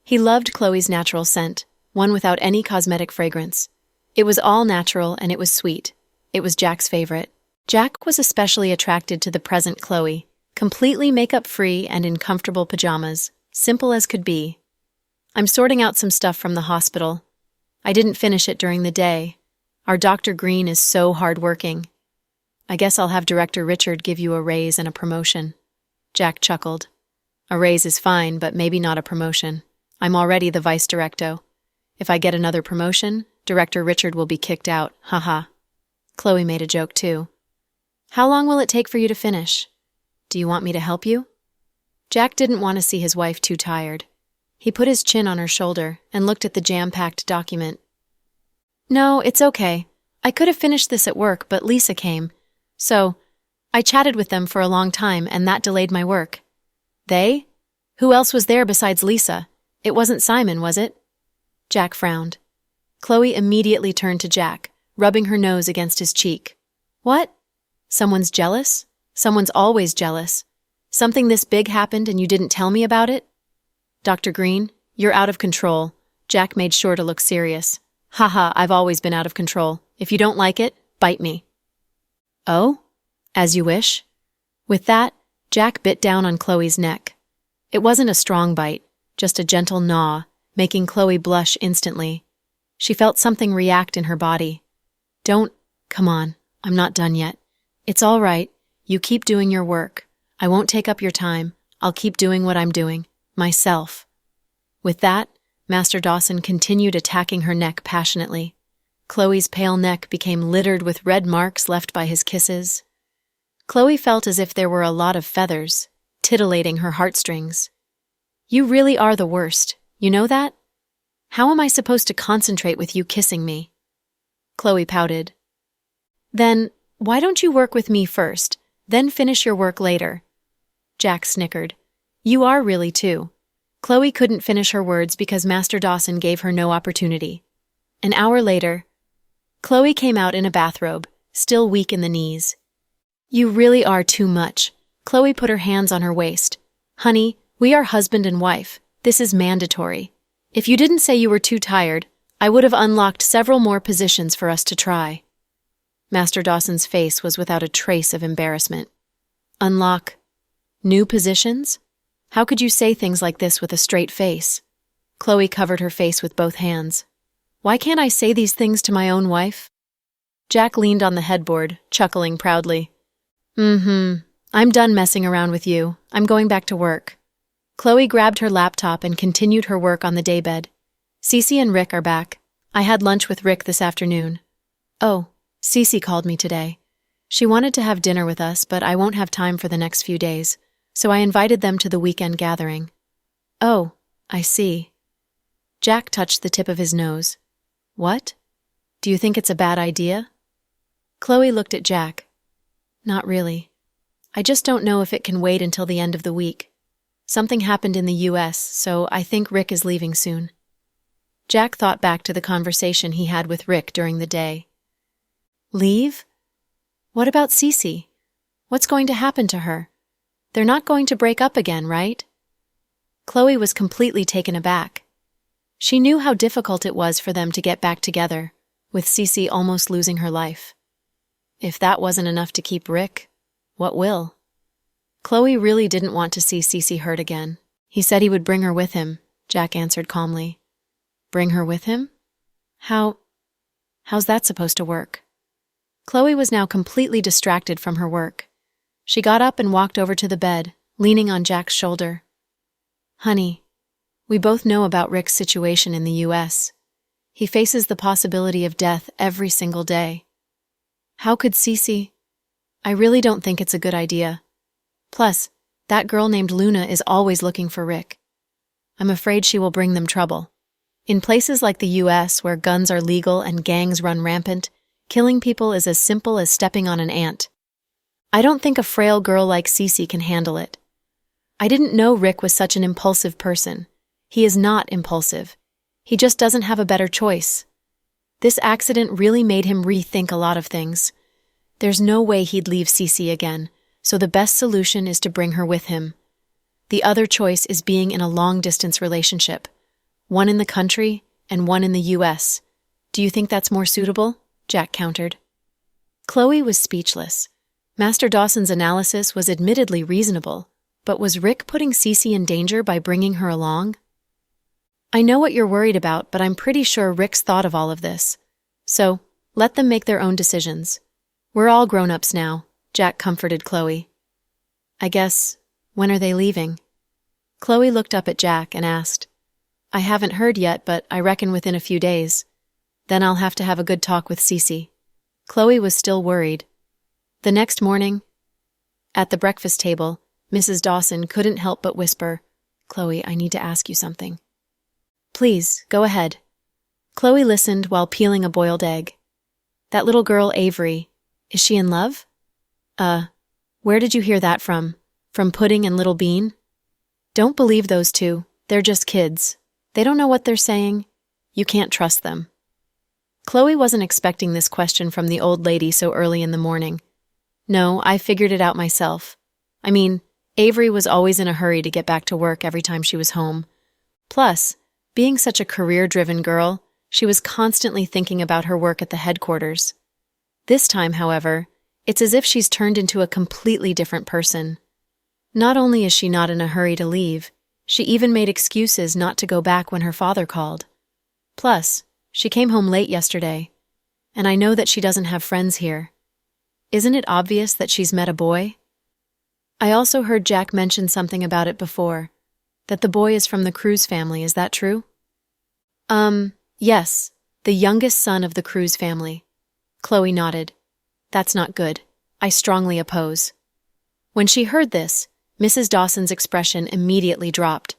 He loved Chloe's natural scent, one without any cosmetic fragrance. It was all natural and it was sweet. It was Jack's favorite. Jack was especially attracted to the present Chloe, completely makeup-free and in comfortable pajamas, simple as could be. "I'm sorting out some stuff from the hospital. I didn't finish it during the day. Our Dr. Green is so hard-working. I guess I'll have Director Richard give you a raise and a promotion." Jack chuckled. "A raise is fine, but maybe not a promotion. I'm already the vice directo. If I get another promotion, Director Richard will be kicked out, haha." Chloe made a joke too. "How long will it take for you to finish? Do you want me to help you?" Jack didn't want to see his wife too tired. He put his chin on her shoulder and looked at the jam-packed document. "No, it's okay. I could have finished this at work, but Lisa came. So, I chatted with them for a long time and that delayed my work." "They? Who else was there besides Lisa? It wasn't Simon, was it?" Jack frowned. Chloe immediately turned to Jack, rubbing her nose against his cheek. "What? Someone's jealous? Someone's always jealous. Something this big happened and you didn't tell me about it?" "Dr. Green, you're out of control." Jack made sure to look serious. "Haha, I've always been out of control. If you don't like it, bite me." "Oh? As you wish." With that, Jack bit down on Chloe's neck. It wasn't a strong bite, just a gentle gnaw, making Chloe blush instantly. She felt something react in her body. Come on, I'm not done yet. It's all right. You keep doing your work. I won't take up your time. I'll keep doing what I'm doing. Myself." With that, Master Dawson continued attacking her neck passionately. Chloe's pale neck became littered with red marks left by his kisses. Chloe felt as if there were a lot of feathers, titillating her heartstrings. "You really are the worst. You know that? How am I supposed to concentrate with you kissing me? Chloe pouted. Then, why don't you work with me first, then finish your work later? Jack snickered. You are really too. Chloe couldn't finish her words because Master Dawson gave her no opportunity. An hour later, Chloe came out in a bathrobe, still weak in the knees. You really are too much. Chloe put her hands on her waist. Honey, we are husband and wife. This is mandatory. If you didn't say you were too tired, I would have unlocked several more positions for us to try. Master Dawson's face was without a trace of embarrassment. Unlock new positions? How could you say things like this with a straight face? Chloe covered her face with both hands. Why can't I say these things to my own wife? Jack leaned on the headboard, chuckling proudly. I'm done messing around with you. I'm going back to work. Chloe grabbed her laptop and continued her work on the daybed. Cece and Rick are back. I had lunch with Rick this afternoon. Oh, Cece called me today. She wanted to have dinner with us, but I won't have time for the next few days, so I invited them to the weekend gathering. Oh, I see. Jack touched the tip of his nose. What? Do you think it's a bad idea? Chloe looked at Jack. Not really. I just don't know if it can wait until the end of the week. Something happened in the U.S., so I think Rick is leaving soon. Jack thought back to the conversation he had with Rick during the day. Leave? What about Cece? What's going to happen to her? They're not going to break up again, right? Chloe was completely taken aback. She knew how difficult it was for them to get back together, with Cece almost losing her life. If that wasn't enough to keep Rick, what will? Chloe really didn't want to see Cece hurt again. He said he would bring her with him, Jack answered calmly. Bring her with him? How's that supposed to work? Chloe was now completely distracted from her work. She got up and walked over to the bed, leaning on Jack's shoulder. Honey, we both know about Rick's situation in the U.S. He faces the possibility of death every single day. How could Cece? I really don't think it's a good idea. Plus, that girl named Luna is always looking for Rick. I'm afraid she will bring them trouble. In places like the U.S., where guns are legal and gangs run rampant, killing people is as simple as stepping on an ant. I don't think a frail girl like Cece can handle it. I didn't know Rick was such an impulsive person. He is not impulsive. He just doesn't have a better choice. This accident really made him rethink a lot of things. There's no way he'd leave Cece again, so the best solution is to bring her with him. The other choice is being in a long-distance relationship, one in the country and one in the U.S. Do you think that's more suitable? Jack countered. Chloe was speechless. Master Dawson's analysis was admittedly reasonable, but was Rick putting Cece in danger by bringing her along? I know what you're worried about, but I'm pretty sure Rick's thought of all of this. So, let them make their own decisions. We're all grown-ups now, Jack comforted Chloe. I guess, when are they leaving? Chloe looked up at Jack and asked, I haven't heard yet, but I reckon within a few days. Then I'll have to have a good talk with Cece. Chloe was still worried. The next morning, at the breakfast table, Mrs. Dawson couldn't help but whisper, Chloe, I need to ask you something. Please, go ahead. Chloe listened while peeling a boiled egg. That little girl, Avery, is she in love? Where did you hear that from? From Pudding and Little Bean? Don't believe those two. They're just kids. They don't know what they're saying. You can't trust them. Chloe wasn't expecting this question from the old lady so early in the morning. No, I figured it out myself. I mean, Avery was always in a hurry to get back to work every time she was home. Plus, being such a career-driven girl, she was constantly thinking about her work at the headquarters. This time, however, it's as if she's turned into a completely different person. Not only is she not in a hurry to leave, she even made excuses not to go back when her father called. Plus, she came home late yesterday, and I know that she doesn't have friends here. Isn't it obvious that she's met a boy? I also heard Jack mention something about it before, that the boy is from the Cruz family, is that true? Yes, the youngest son of the Cruz family. Chloe nodded. That's not good. I strongly oppose. When she heard this, Mrs. Dawson's expression immediately dropped.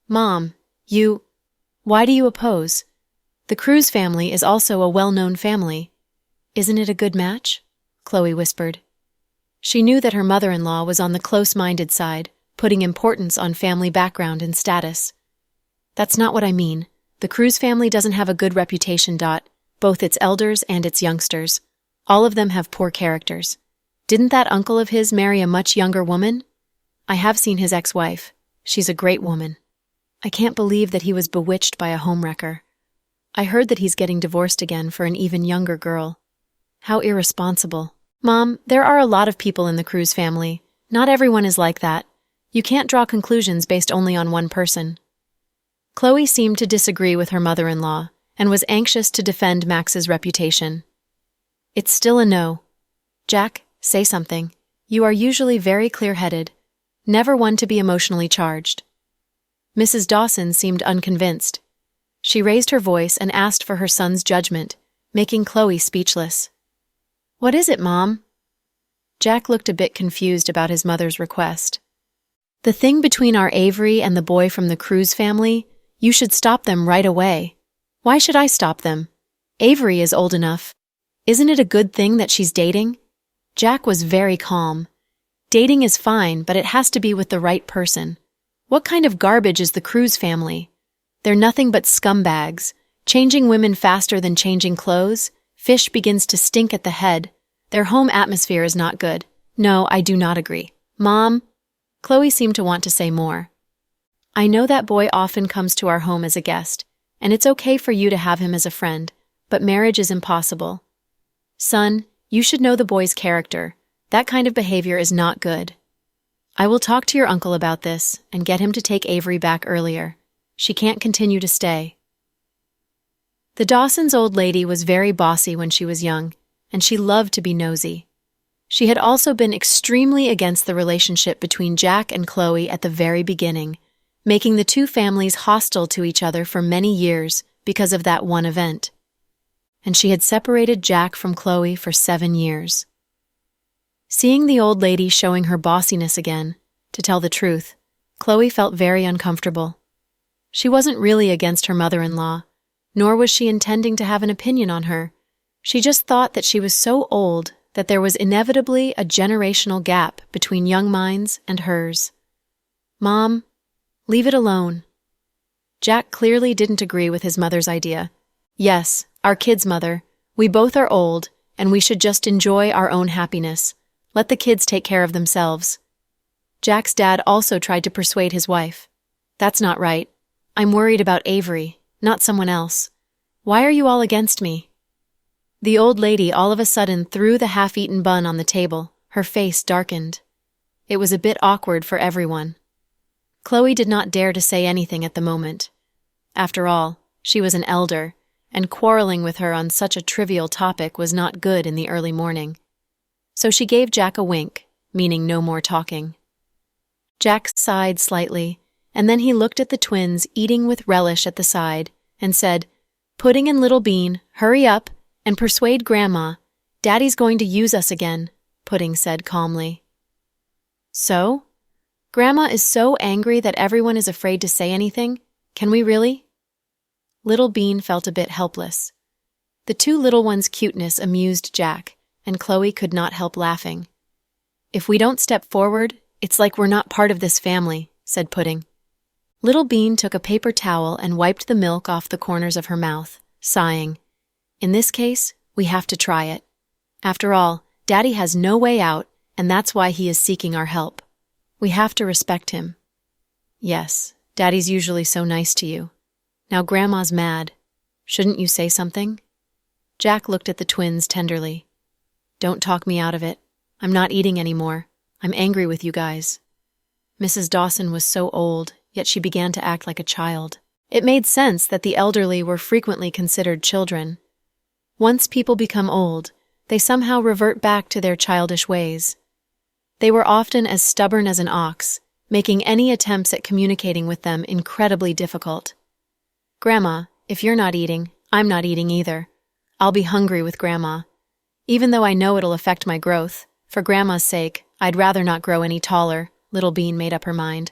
Mom, Why do you oppose? The Cruz family is also a well-known family. Isn't it a good match? Chloe whispered. She knew that her mother-in-law was on the close-minded side, putting importance on family background and status. That's not what I mean. The Cruz family doesn't have a good reputation. Both its elders and its youngsters. All of them have poor characters. Didn't that uncle of his marry a much younger woman? I have seen his ex-wife. She's a great woman. I can't believe that he was bewitched by a homewrecker. I heard that he's getting divorced again for an even younger girl. How irresponsible. Mom, there are a lot of people in the Cruz family. Not everyone is like that. You can't draw conclusions based only on one person. Chloe seemed to disagree with her mother-in-law and was anxious to defend Max's reputation. It's still a no. Jack, say something. You are usually very clear-headed, never one to be emotionally charged. Mrs. Dawson seemed unconvinced. She raised her voice and asked for her son's judgment, making Chloe speechless. What is it, Mom? Jack looked a bit confused about his mother's request. The thing between our Avery and the boy from the Cruz family, you should stop them right away. Why should I stop them? Avery is old enough. Isn't it a good thing that she's dating? Jack was very calm. Dating is fine, but it has to be with the right person. What kind of garbage is the Cruz family? They're nothing but scumbags, changing women faster than changing clothes. Fish begins to stink at the head. Their home atmosphere is not good. No, I do not agree. Mom? Chloe seemed to want to say more. I know that boy often comes to our home as a guest, and it's okay for you to have him as a friend, but marriage is impossible. Son, you should know the boy's character. That kind of behavior is not good. I will talk to your uncle about this and get him to take Avery back earlier. She can't continue to stay. The Dawsons' old lady was very bossy when she was young, and she loved to be nosy. She had also been extremely against the relationship between Jack and Chloe at the very beginning, making the two families hostile to each other for many years because of that one event. And she had separated Jack from Chloe for 7 years. Seeing the old lady showing her bossiness again, to tell the truth, Chloe felt very uncomfortable. She wasn't really against her mother-in-law, nor was she intending to have an opinion on her. She just thought that she was so old that there was inevitably a generational gap between young minds and hers. Mom, leave it alone. Jack clearly didn't agree with his mother's idea. Yes, our kids' mother. We both are old, and we should just enjoy our own happiness. Let the kids take care of themselves. Jack's dad also tried to persuade his wife. That's not right. I'm worried about Avery, not someone else. Why are you all against me? The old lady all of a sudden threw the half-eaten bun on the table. Her face darkened. It was a bit awkward for everyone. Chloe did not dare to say anything at the moment. After all, she was an elder, and quarreling with her on such a trivial topic was not good in the early morning. So she gave Jack a wink, meaning no more talking. Jack sighed slightly, and then he looked at the twins eating with relish at the side, and said, Pudding and Little Bean, hurry up, and persuade Grandma. Daddy's going to use us again, Pudding said calmly. So? Grandma is so angry that everyone is afraid to say anything? Can we really? Little Bean felt a bit helpless. The two little ones' cuteness amused Jack, and Chloe could not help laughing. If we don't step forward, it's like we're not part of this family, said Pudding. Little Bean took a paper towel and wiped the milk off the corners of her mouth, sighing. In this case, we have to try it. After all, Daddy has no way out, and that's why he is seeking our help. We have to respect him. Yes, Daddy's usually so nice to you. Now Grandma's mad. Shouldn't you say something? Jack looked at the twins tenderly. Don't talk me out of it. I'm not eating anymore. I'm angry with you guys. Mrs. Dawson was so old, yet she began to act like a child. It made sense that the elderly were frequently considered children. Once people become old, they somehow revert back to their childish ways. They were often as stubborn as an ox, making any attempts at communicating with them incredibly difficult. Grandma, if you're not eating, I'm not eating either. I'll be hungry with Grandma. Even though I know it'll affect my growth, for Grandma's sake, I'd rather not grow any taller, Little Bean made up her mind.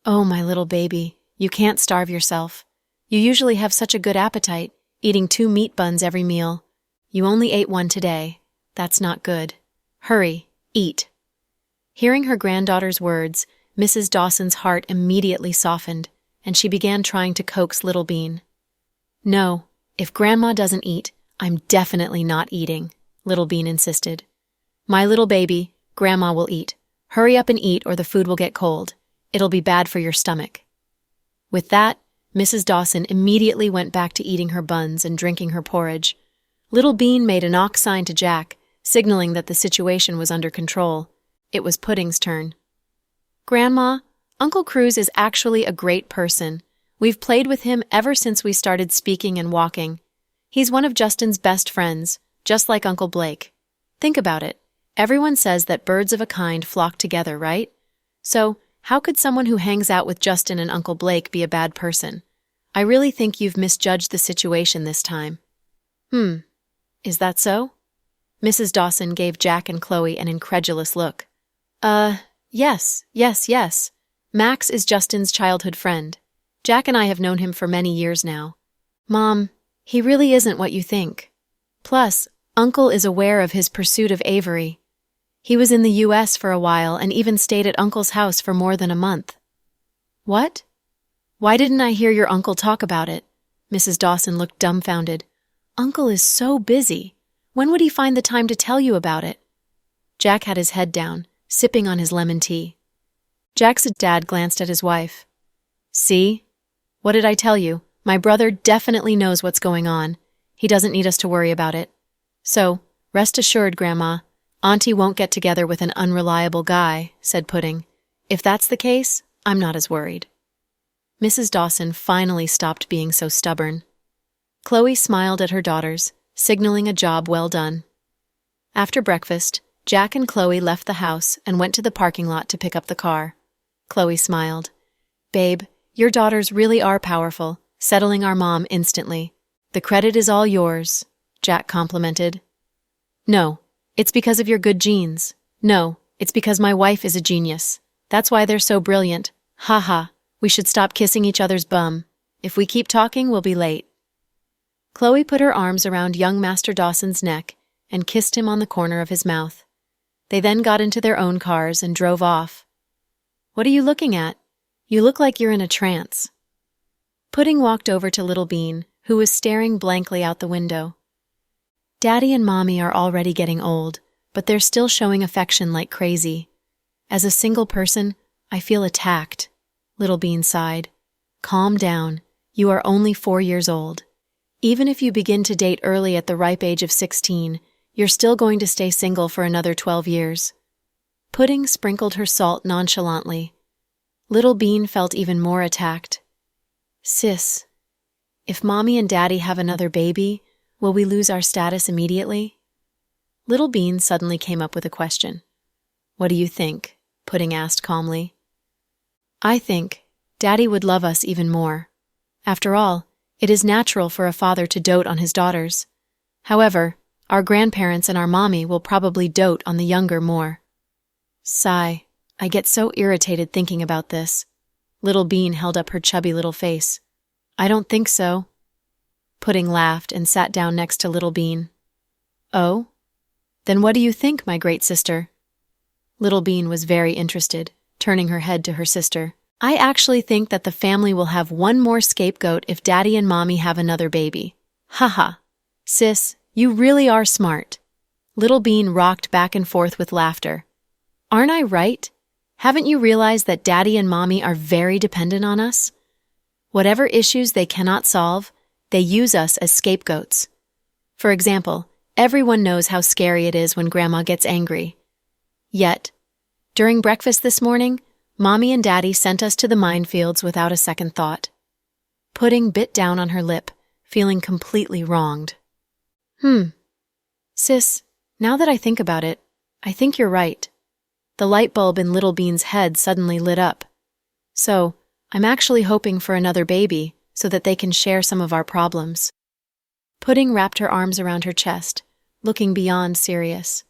Oh, my little baby, You can't starve yourself. You usually have such a good appetite, eating 2 meat buns every meal. You only ate 1 today. That's not good. Hurry, eat." Hearing her granddaughter's words, Mrs. Dawson's heart immediately softened, and she began trying to coax Little Bean. "No, if Grandma doesn't eat, I'm definitely not eating," Little Bean insisted. "My little baby, Grandma will eat. Hurry up and eat or the food will get cold. It'll be bad for your stomach." With that, Mrs. Dawson immediately went back to eating her buns and drinking her porridge. Little Bean made a knock sign to Jack, signaling that the situation was under control. It was Pudding's turn. "Grandma, Uncle Cruz is actually a great person. We've played with him ever since we started speaking and walking. He's one of Justin's best friends, just like Uncle Blake. Think about it. Everyone says that birds of a kind flock together, right? So, how could someone who hangs out with Justin and Uncle Blake be a bad person? I really think you've misjudged the situation this time." Is that so?" Mrs. Dawson gave Jack and Chloe an incredulous look. Yes. Max is Justin's childhood friend. Jack and I have known him for many years now. Mom, he really isn't what you think. Plus, Uncle is aware of his pursuit of Avery. He was in the U.S. for a while and even stayed at Uncle's house for more than a month." "What? Why didn't I hear your uncle talk about it?" Mrs. Dawson looked dumbfounded. "Uncle is so busy. When would he find the time to tell you about it?" Jack had his head down, sipping on his lemon tea. Jack's dad glanced at his wife. "See? What did I tell you? My brother definitely knows what's going on. He doesn't need us to worry about it. So, rest assured, Grandma, Auntie won't get together with an unreliable guy," said Pudding. "If that's the case, I'm not as worried." Mrs. Dawson finally stopped being so stubborn. Chloe smiled at her daughters, signaling a job well done. After breakfast, Jack and Chloe left the house and went to the parking lot to pick up the car. Chloe smiled. "Babe, your daughters really are powerful, settling our mom instantly. The credit is all yours," Jack complimented. "No, it's because of your good genes. No, it's because my wife is a genius. That's why they're so brilliant. Ha ha, we should stop kissing each other's bum. If we keep talking, we'll be late." Chloe put her arms around young Master Dawson's neck and kissed him on the corner of his mouth. They then got into their own cars and drove off. "What are you looking at? You look like you're in a trance." Pudding walked over to Little Bean, who was staring blankly out the window. "Daddy and Mommy are already getting old, but they're still showing affection like crazy. As a single person, I feel attacked," Little Bean sighed. "Calm down. You are only 4 years old. Even if you begin to date early at the ripe age of 16, you're still going to stay single for another 12 years. Pudding sprinkled her salt nonchalantly. Little Bean felt even more attacked. "Sis, if Mommy and Daddy have another baby, will we lose our status immediately?" Little Bean suddenly came up with a question. "What do you think?" Pudding asked calmly. "I think Daddy would love us even more. After all, it is natural for a father to dote on his daughters. However, our grandparents and our Mommy will probably dote on the younger more." Sigh. I get so irritated thinking about this. Little Bean held up her chubby little face. "I don't think so." Pudding laughed and sat down next to Little Bean. "Oh? Then what do you think, my great sister?" Little Bean was very interested, turning her head to her sister. "I actually think that the family will have one more scapegoat if Daddy and Mommy have another baby. Ha. Sis, you really are smart." Little Bean rocked back and forth with laughter. "Aren't I right? Haven't you realized that Daddy and Mommy are very dependent on us? Whatever issues they cannot solve, they use us as scapegoats. For example, everyone knows how scary it is when Grandma gets angry. Yet, during breakfast this morning, Mommy and Daddy sent us to the minefields without a second thought." Pudding bit down on her lip, feeling completely wronged. Sis, now that I think about it, I think you're right." The light bulb in Little Bean's head suddenly lit up. "So, I'm actually hoping for another baby so that they can share some of our problems." Pudding wrapped her arms around her chest, looking beyond serious.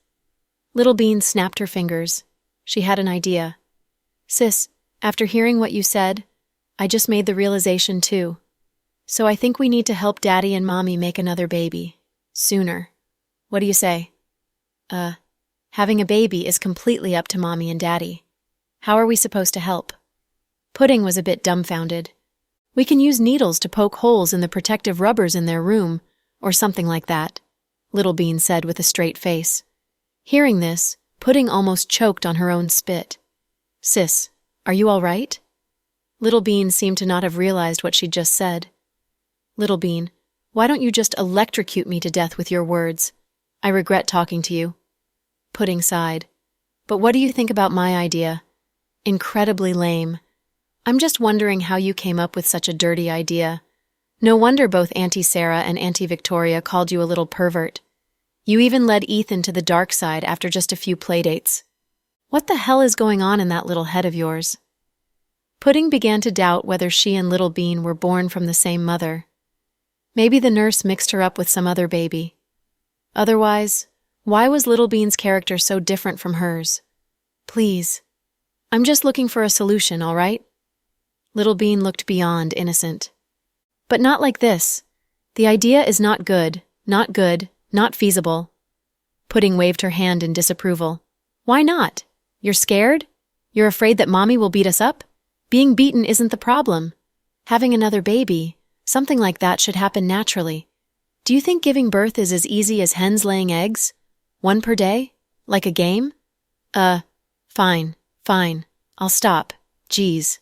Little Bean snapped her fingers. She had an idea. "Sis, after hearing what you said, I just made the realization too. So I think we need to help Daddy and Mommy make another baby. Sooner. What do you say? Having a baby is completely up to Mommy and Daddy. How are we supposed to help? Pudding was a bit dumbfounded. We can use needles to poke holes in the protective rubbers in their room, or something like that, Little Bean said with a straight face. Hearing this, Pudding almost choked on her own spit. Sis, are you all right? Little Bean seemed to not have realized what she'd just said. Little Bean, why don't you just electrocute me to death with your words? I regret talking to you. Pudding sighed. But what do you think about my idea? Incredibly lame. I'm just wondering how you came up with such a dirty idea. No wonder both Auntie Sarah and Auntie Victoria called you a little pervert. You even led Ethan to the dark side after just a few playdates. What the hell is going on in that little head of yours? Pudding began to doubt whether she and Little Bean were born from the same mother. Maybe the nurse mixed her up with some other baby. Otherwise, why was Little Bean's character so different from hers? Please. I'm just looking for a solution, all right? Little Bean looked beyond innocent. But not like this. The idea is not good, not feasible. Pudding waved her hand in disapproval. Why not? You're scared? You're afraid that Mommy will beat us up? Being beaten isn't the problem. Having another baby, something like that should happen naturally. Do you think giving birth is as easy as hens laying eggs? 1 per day? Like a game? Fine. I'll stop. Geez.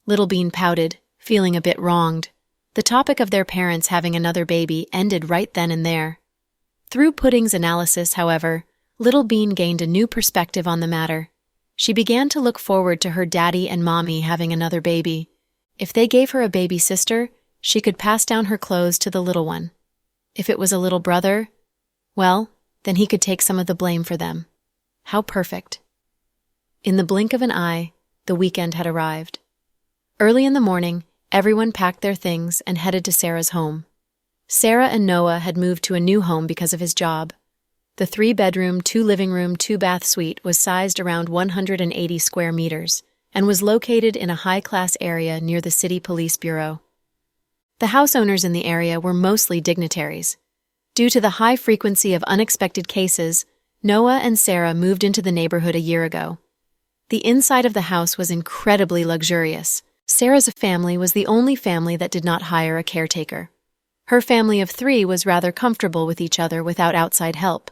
Little Bean pouted, feeling a bit wronged. The topic of their parents having another baby ended right then and there. Through Pudding's analysis, however, Little Bean gained a new perspective on the matter. She began to look forward to her daddy and mommy having another baby. If they gave her a baby sister, she could pass down her clothes to the little one. If it was a little brother, well, then he could take some of the blame for them. How perfect. In the blink of an eye, the weekend had arrived. Early in the morning, everyone packed their things and headed to Sarah's home. Sarah and Noah had moved to a new home because of his job. The 3-bedroom, 2-living-room, 2-bath suite was sized around 180 square meters and was located in a high-class area near the city police bureau. The house owners in the area were mostly dignitaries. Due to the high frequency of unexpected cases, Noah and Sarah moved into the neighborhood a year ago. The inside of the house was incredibly luxurious. Sarah's family was the only family that did not hire a caretaker. Her family of 3 was rather comfortable with each other without outside help.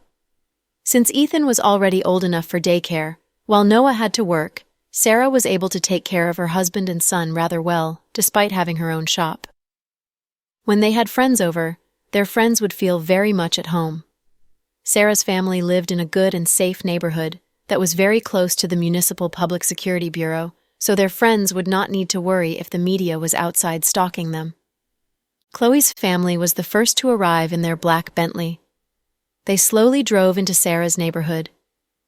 Since Ethan was already old enough for daycare, while Noah had to work, Sarah was able to take care of her husband and son rather well, despite having her own shop. When they had friends over, their friends would feel very much at home. Sarah's family lived in a good and safe neighborhood that was very close to the Municipal Public Security Bureau, so their friends would not need to worry if the media was outside stalking them. Chloe's family was the first to arrive in their black Bentley. They slowly drove into Sarah's neighborhood.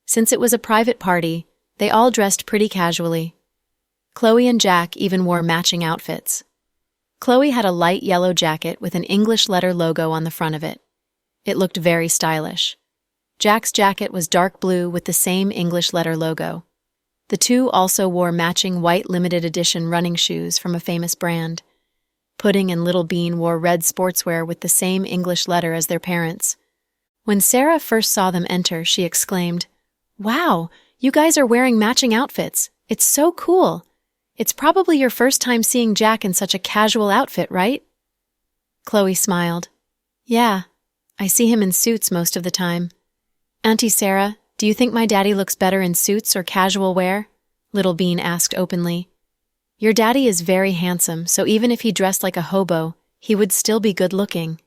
Since it was a private party, they all dressed pretty casually. Chloe and Jack even wore matching outfits. Chloe had a light yellow jacket with an English letter logo on the front of it. It looked very stylish. Jack's jacket was dark blue with the same English letter logo. The two also wore matching white limited edition running shoes from a famous brand. Pudding and Little Bean wore red sportswear with the same English letter as their parents. When Sarah first saw them enter, she exclaimed, "Wow, you guys are wearing matching outfits. It's so cool. It's probably your first time seeing Jack in such a casual outfit, right?" Chloe smiled. "Yeah, I see him in suits most of the time." "Auntie Sarah, do you think my daddy looks better in suits or casual wear?" Little Bean asked openly. "Your daddy is very handsome, so even if he dressed like a hobo, he would still be good-looking."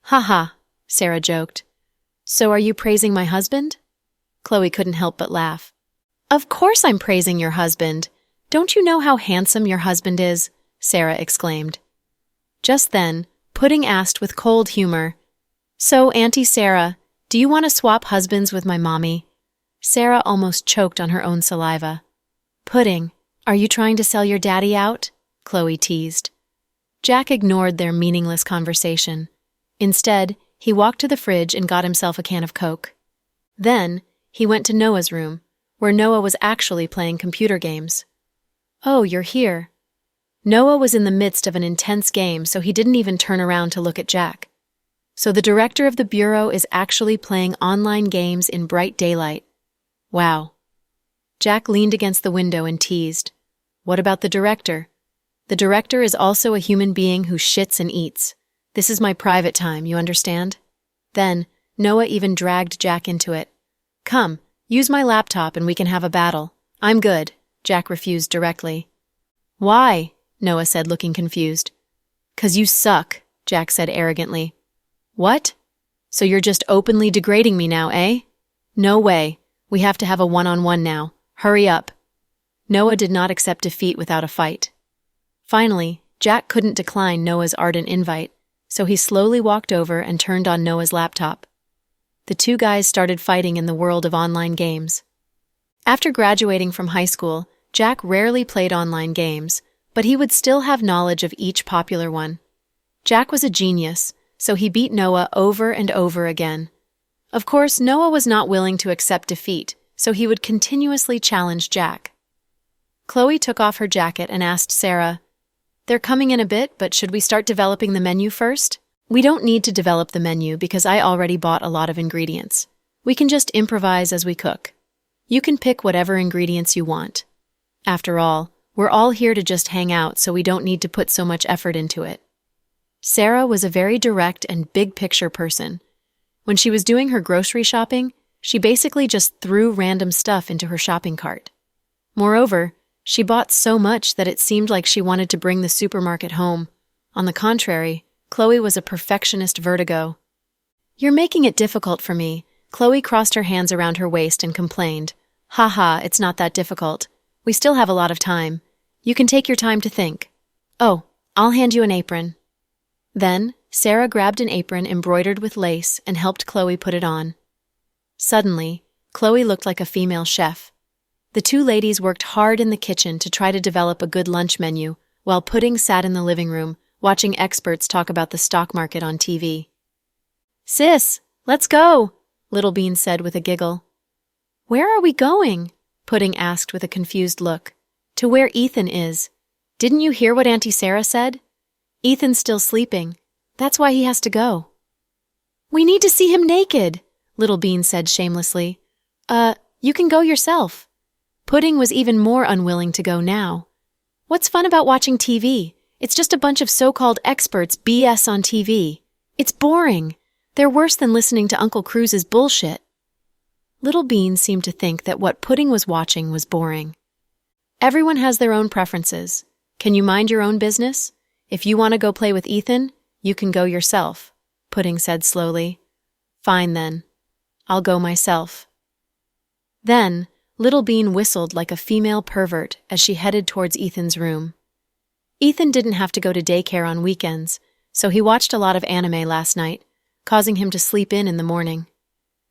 "Ha," Sarah joked. "So are you praising my husband?" Chloe couldn't help but laugh. "Of course I'm praising your husband. Don't you know how handsome your husband is?" Sarah exclaimed. Just then, Pudding asked with cold humor, "So, Auntie Sarah, do you want to swap husbands with my mommy?" Sarah almost choked on her own saliva. "Pudding, are you trying to sell your daddy out?" Chloe teased. Jack ignored their meaningless conversation. Instead, he walked to the fridge and got himself a can of Coke. Then, he went to Noah's room, where Noah was actually playing computer games. "Oh, you're here. Noah was in the midst of an intense game, so he didn't even turn around to look at Jack. So the director of the Bureau is actually playing online games in bright daylight. Wow. Jack leaned against the window and teased. What about the director? The director is also a human being who shits and eats. This is my private time, you understand? Then, Noah even dragged Jack into it. Come, use my laptop and we can have a battle. I'm good, Jack refused directly. Why? Noah said, looking confused. 'Cause you suck, Jack said arrogantly. What? So you're just openly degrading me now, eh? No way. We have to have a one-on-one now. Hurry up. Noah did not accept defeat without a fight. Finally, Jack couldn't decline Noah's ardent invite, so he slowly walked over and turned on Noah's laptop. The two guys started fighting in the world of online games. After graduating from high school, Jack rarely played online games, but he would still have knowledge of each popular one. Jack was a genius, so he beat Noah over and over again. Of course, Noah was not willing to accept defeat, so he would continuously challenge Jack. Chloe took off her jacket and asked Sarah, "They're coming in a bit, but should we start developing the menu first?" "We don't need to develop the menu because I already bought a lot of ingredients. We can just improvise as we cook. You can pick whatever ingredients you want. After all, we're all here to just hang out, so we don't need to put so much effort into it." Sarah was a very direct and big-picture person. When she was doing her grocery shopping, she basically just threw random stuff into her shopping cart. Moreover, she bought so much that it seemed like she wanted to bring the supermarket home. On the contrary, Chloe was a perfectionist vertigo. "You're making it difficult for me." Chloe crossed her hands around her waist and complained. "Haha, it's not that difficult. We still have a lot of time. You can take your time to think. Oh, I'll hand you an apron." Then, Sarah grabbed an apron embroidered with lace and helped Chloe put it on. Suddenly, Chloe looked like a female chef. The two ladies worked hard in the kitchen to try to develop a good lunch menu, while Pudding sat in the living room, watching experts talk about the stock market on TV. "Sis, let's go," Little Bean said with a giggle. "Where are we going?" Pudding asked with a confused look. "To where Ethan is. Didn't you hear what Auntie Sarah said? Ethan's still sleeping. That's why he has to go." "We need to see him naked," Little Bean said shamelessly. You can go yourself." Pudding was even more unwilling to go now. "What's fun about watching TV? It's just a bunch of so-called experts BS on TV. It's boring. They're worse than listening to Uncle Cruz's bullshit." Little Bean seemed to think that what Pudding was watching was boring. "Everyone has their own preferences. Can you mind your own business? If you want to go play with Ethan, you can go yourself," Pudding said slowly. "Fine then. I'll go myself." Then, Little Bean whistled like a female pervert as she headed towards Ethan's room. Ethan didn't have to go to daycare on weekends, so he watched a lot of anime last night, causing him to sleep in the morning.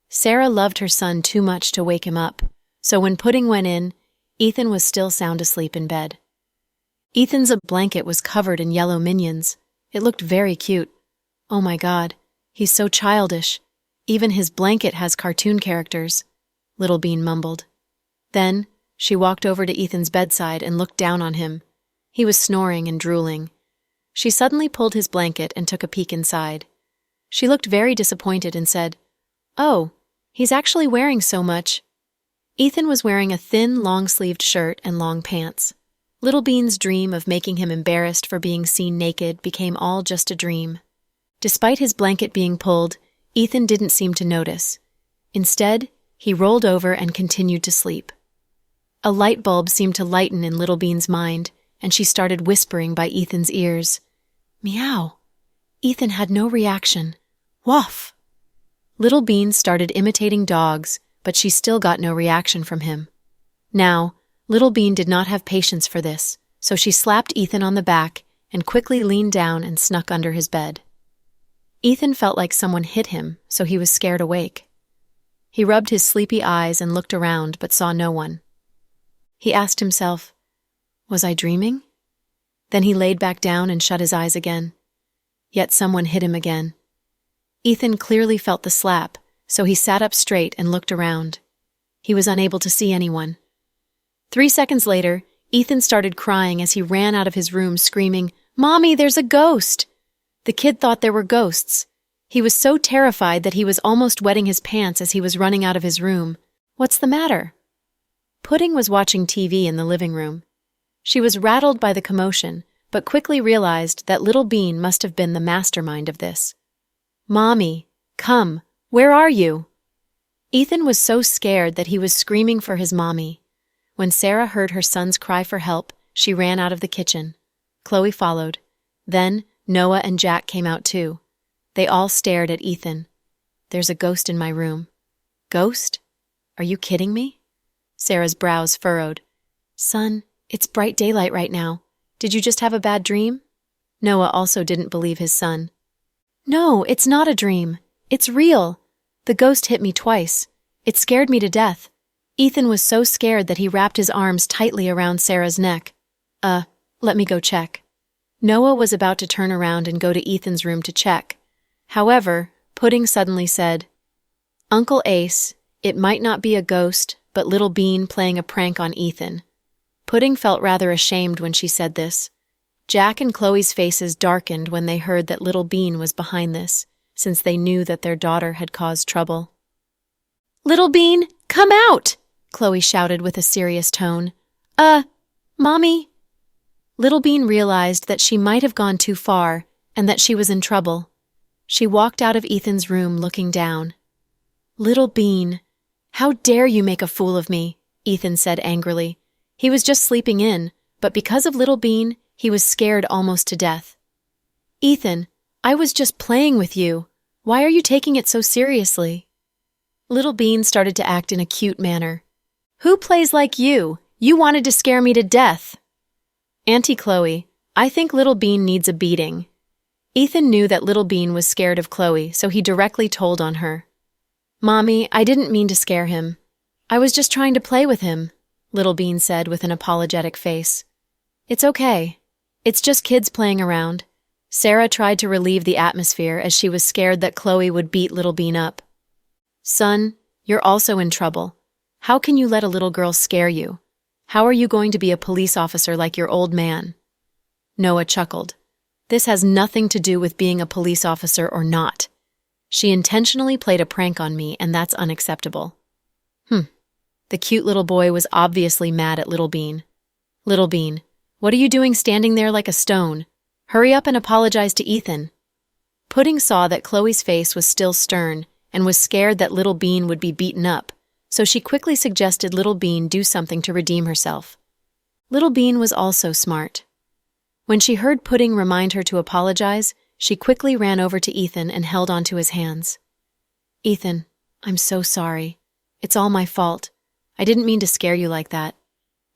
Sarah loved her son too much to wake him up, so when Pudding went in, Ethan was still sound asleep in bed. Ethan's blanket was covered in yellow minions. It looked very cute. Oh my God, he's so childish. Even his blanket has cartoon characters, Little Bean mumbled. Then, she walked over to Ethan's bedside and looked down on him. He was snoring and drooling. She suddenly pulled his blanket and took a peek inside. She looked very disappointed and said, "Oh, he's actually wearing so much." Ethan was wearing a thin, long-sleeved shirt and long pants. Little Bean's dream of making him embarrassed for being seen naked became all just a dream. Despite his blanket being pulled, Ethan didn't seem to notice. Instead, he rolled over and continued to sleep. A light bulb seemed to lighten in Little Bean's mind, and she started whispering by Ethan's ears. "Meow." Ethan had no reaction. "Woof." Little Bean started imitating dogs, but she still got no reaction from him. Now, Little Bean did not have patience for this, so she slapped Ethan on the back and quickly leaned down and snuck under his bed. Ethan felt like someone hit him, so he was scared awake. He rubbed his sleepy eyes and looked around but saw no one. He asked himself, "Was I dreaming?" Then he laid back down and shut his eyes again. Yet someone hit him again. Ethan clearly felt the slap, so he sat up straight and looked around. He was unable to see anyone. 3 seconds later, Ethan started crying as he ran out of his room screaming, "Mommy, there's a ghost!" The kid thought there were ghosts. He was so terrified that he was almost wetting his pants as he was running out of his room. "What's the matter?" Pudding was watching TV in the living room. She was rattled by the commotion, but quickly realized that Little Bean must have been the mastermind of this. "Mommy, come, where are you?" Ethan was so scared that he was screaming for his mommy. When Sarah heard her son's cry for help, she ran out of the kitchen. Chloe followed. Then Noah and Jack came out too. They all stared at Ethan. "There's a ghost in my room." "Ghost? Are you kidding me?" Sarah's brows furrowed. "Son, it's bright daylight right now. Did you just have a bad dream?" Noah also didn't believe his son. "No, it's not a dream. It's real. The ghost hit me twice. It scared me to death." Ethan was so scared that he wrapped his arms tightly around Sarah's neck. Let me go check." Noah was about to turn around and go to Ethan's room to check. However, Pudding suddenly said, "Uncle Ace, it might not be a ghost, but Little Bean playing a prank on Ethan." Pudding felt rather ashamed when she said this. Jack and Chloe's faces darkened when they heard that Little Bean was behind this, since they knew that their daughter had caused trouble. "Little Bean, come out!" Chloe shouted with a serious tone. Mommy?" Little Bean realized that she might have gone too far and that she was in trouble. She walked out of Ethan's room looking down. "Little Bean, how dare you make a fool of me?" Ethan said angrily. He was just sleeping in, but because of Little Bean, he was scared almost to death. "Ethan, I was just playing with you. Why are you taking it so seriously?" Little Bean started to act in a cute manner. "Who plays like you? You wanted to scare me to death." "Auntie Chloe, I think Little Bean needs a beating." Ethan knew that Little Bean was scared of Chloe, so he directly told on her. "Mommy, I didn't mean to scare him. I was just trying to play with him," Little Bean said with an apologetic face. "It's okay. It's just kids playing around." Sarah tried to relieve the atmosphere as she was scared that Chloe would beat Little Bean up. "Son, you're also in trouble. How can you let a little girl scare you? How are you going to be a police officer like your old man?" Noah chuckled. "This has nothing to do with being a police officer or not. She intentionally played a prank on me, and that's unacceptable." The cute little boy was obviously mad at Little Bean. "Little Bean, what are you doing standing there like a stone? Hurry up and apologize to Ethan." Pudding saw that Chloe's face was still stern and was scared that Little Bean would be beaten up, so she quickly suggested Little Bean do something to redeem herself. Little Bean was also smart. When she heard Pudding remind her to apologize, she quickly ran over to Ethan and held onto his hands. "Ethan, I'm so sorry. It's all my fault. I didn't mean to scare you like that.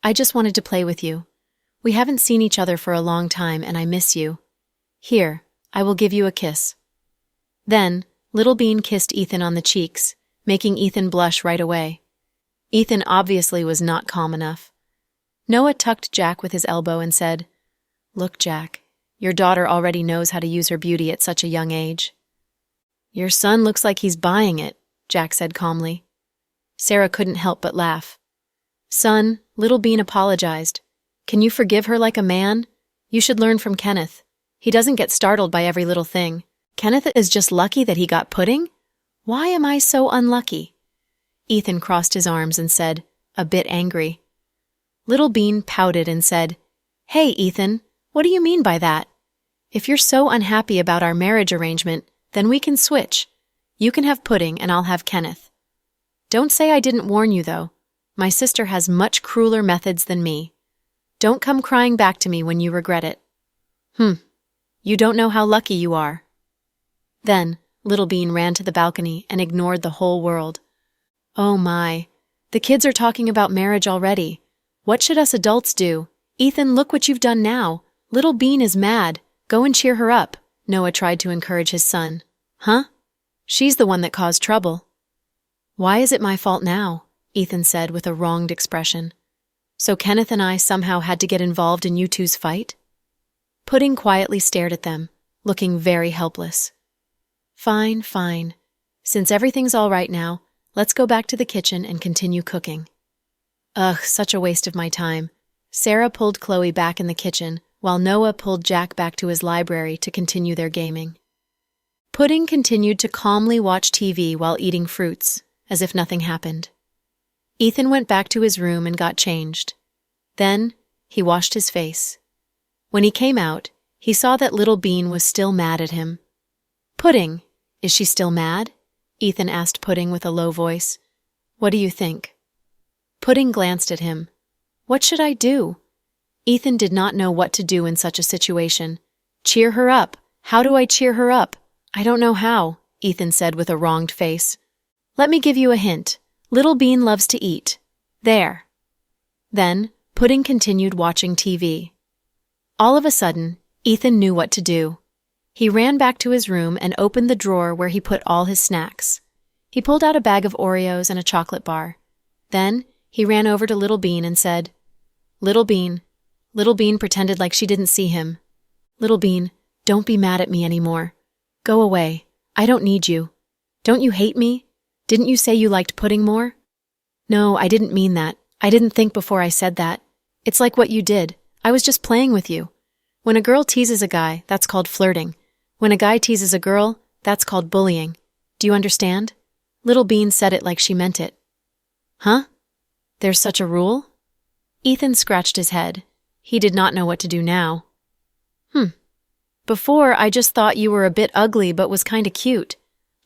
I just wanted to play with you. We haven't seen each other for a long time and I miss you. Here, I will give you a kiss." Then, Little Bean kissed Ethan on the cheeks, making Ethan blush right away. Ethan obviously was not calm enough. Noah tucked Jack with his elbow and said, "Look, Jack, your daughter already knows how to use her beauty at such a young age." "Your son looks like he's buying it," Jack said calmly. Sarah couldn't help but laugh. "Son, Little Bean apologized. Can you forgive her like a man? You should learn from Kenneth. He doesn't get startled by every little thing. Kenneth is just lucky that he got Pudding? Why am I so unlucky?" Ethan crossed his arms and said, a bit angry. Little Bean pouted and said, "Hey, Ethan, what do you mean by that? If you're so unhappy about our marriage arrangement, then we can switch. You can have Pudding and I'll have Kenneth. Don't say I didn't warn you, though. My sister has much crueler methods than me. Don't come crying back to me when you regret it." You don't know how lucky you are." Then, Little Bean ran to the balcony and ignored the whole world. "Oh my, the kids are talking about marriage already. What should us adults do? Ethan, look what you've done now. Little Bean is mad. Go and cheer her up," Noah tried to encourage his son. "Huh? She's the one that caused trouble." "Why is it my fault now?" Ethan said with a wronged expression. "So Kenneth and I somehow had to get involved in you two's fight?" Pudding quietly stared at them, looking very helpless. Fine. Since everything's all right now, let's go back to the kitchen and continue cooking." "Ugh, such a waste of my time. Sarah pulled Chloe back in the kitchen, while Noah pulled Jack back to his library to continue their gaming. Pudding continued to calmly watch TV while eating fruits, as if nothing happened. Ethan went back to his room and got changed. Then, he washed his face. When he came out, he saw that Little Bean was still mad at him. "Pudding, is she still mad?" Ethan asked Pudding with a low voice. "What do you think?" Pudding glanced at him. "What should I do?" Ethan did not know what to do in such a situation. "Cheer her up. How do I cheer her up?" "I don't know how," Ethan said with a wronged face. "Let me give you a hint. Little Bean loves to eat. There." Then, Pudding continued watching TV. All of a sudden, Ethan knew what to do. He ran back to his room and opened the drawer where he put all his snacks. He pulled out a bag of Oreos and a chocolate bar. Then, he ran over to Little Bean and said, "Little Bean." Little Bean pretended like she didn't see him. "Little Bean, don't be mad at me anymore. Go away. I don't need you. Don't you hate me? Didn't you say you liked pudding more?" "No, I didn't mean that. I didn't think before I said that. It's like what you did. I was just playing with you. When a girl teases a guy, that's called flirting. When a guy teases a girl, that's called bullying. Do you understand?" Little Bean said it like she meant it. "Huh? There's such a rule?" Ethan scratched his head. He did not know what to do now. Before, I just thought you were a bit ugly but was kinda cute.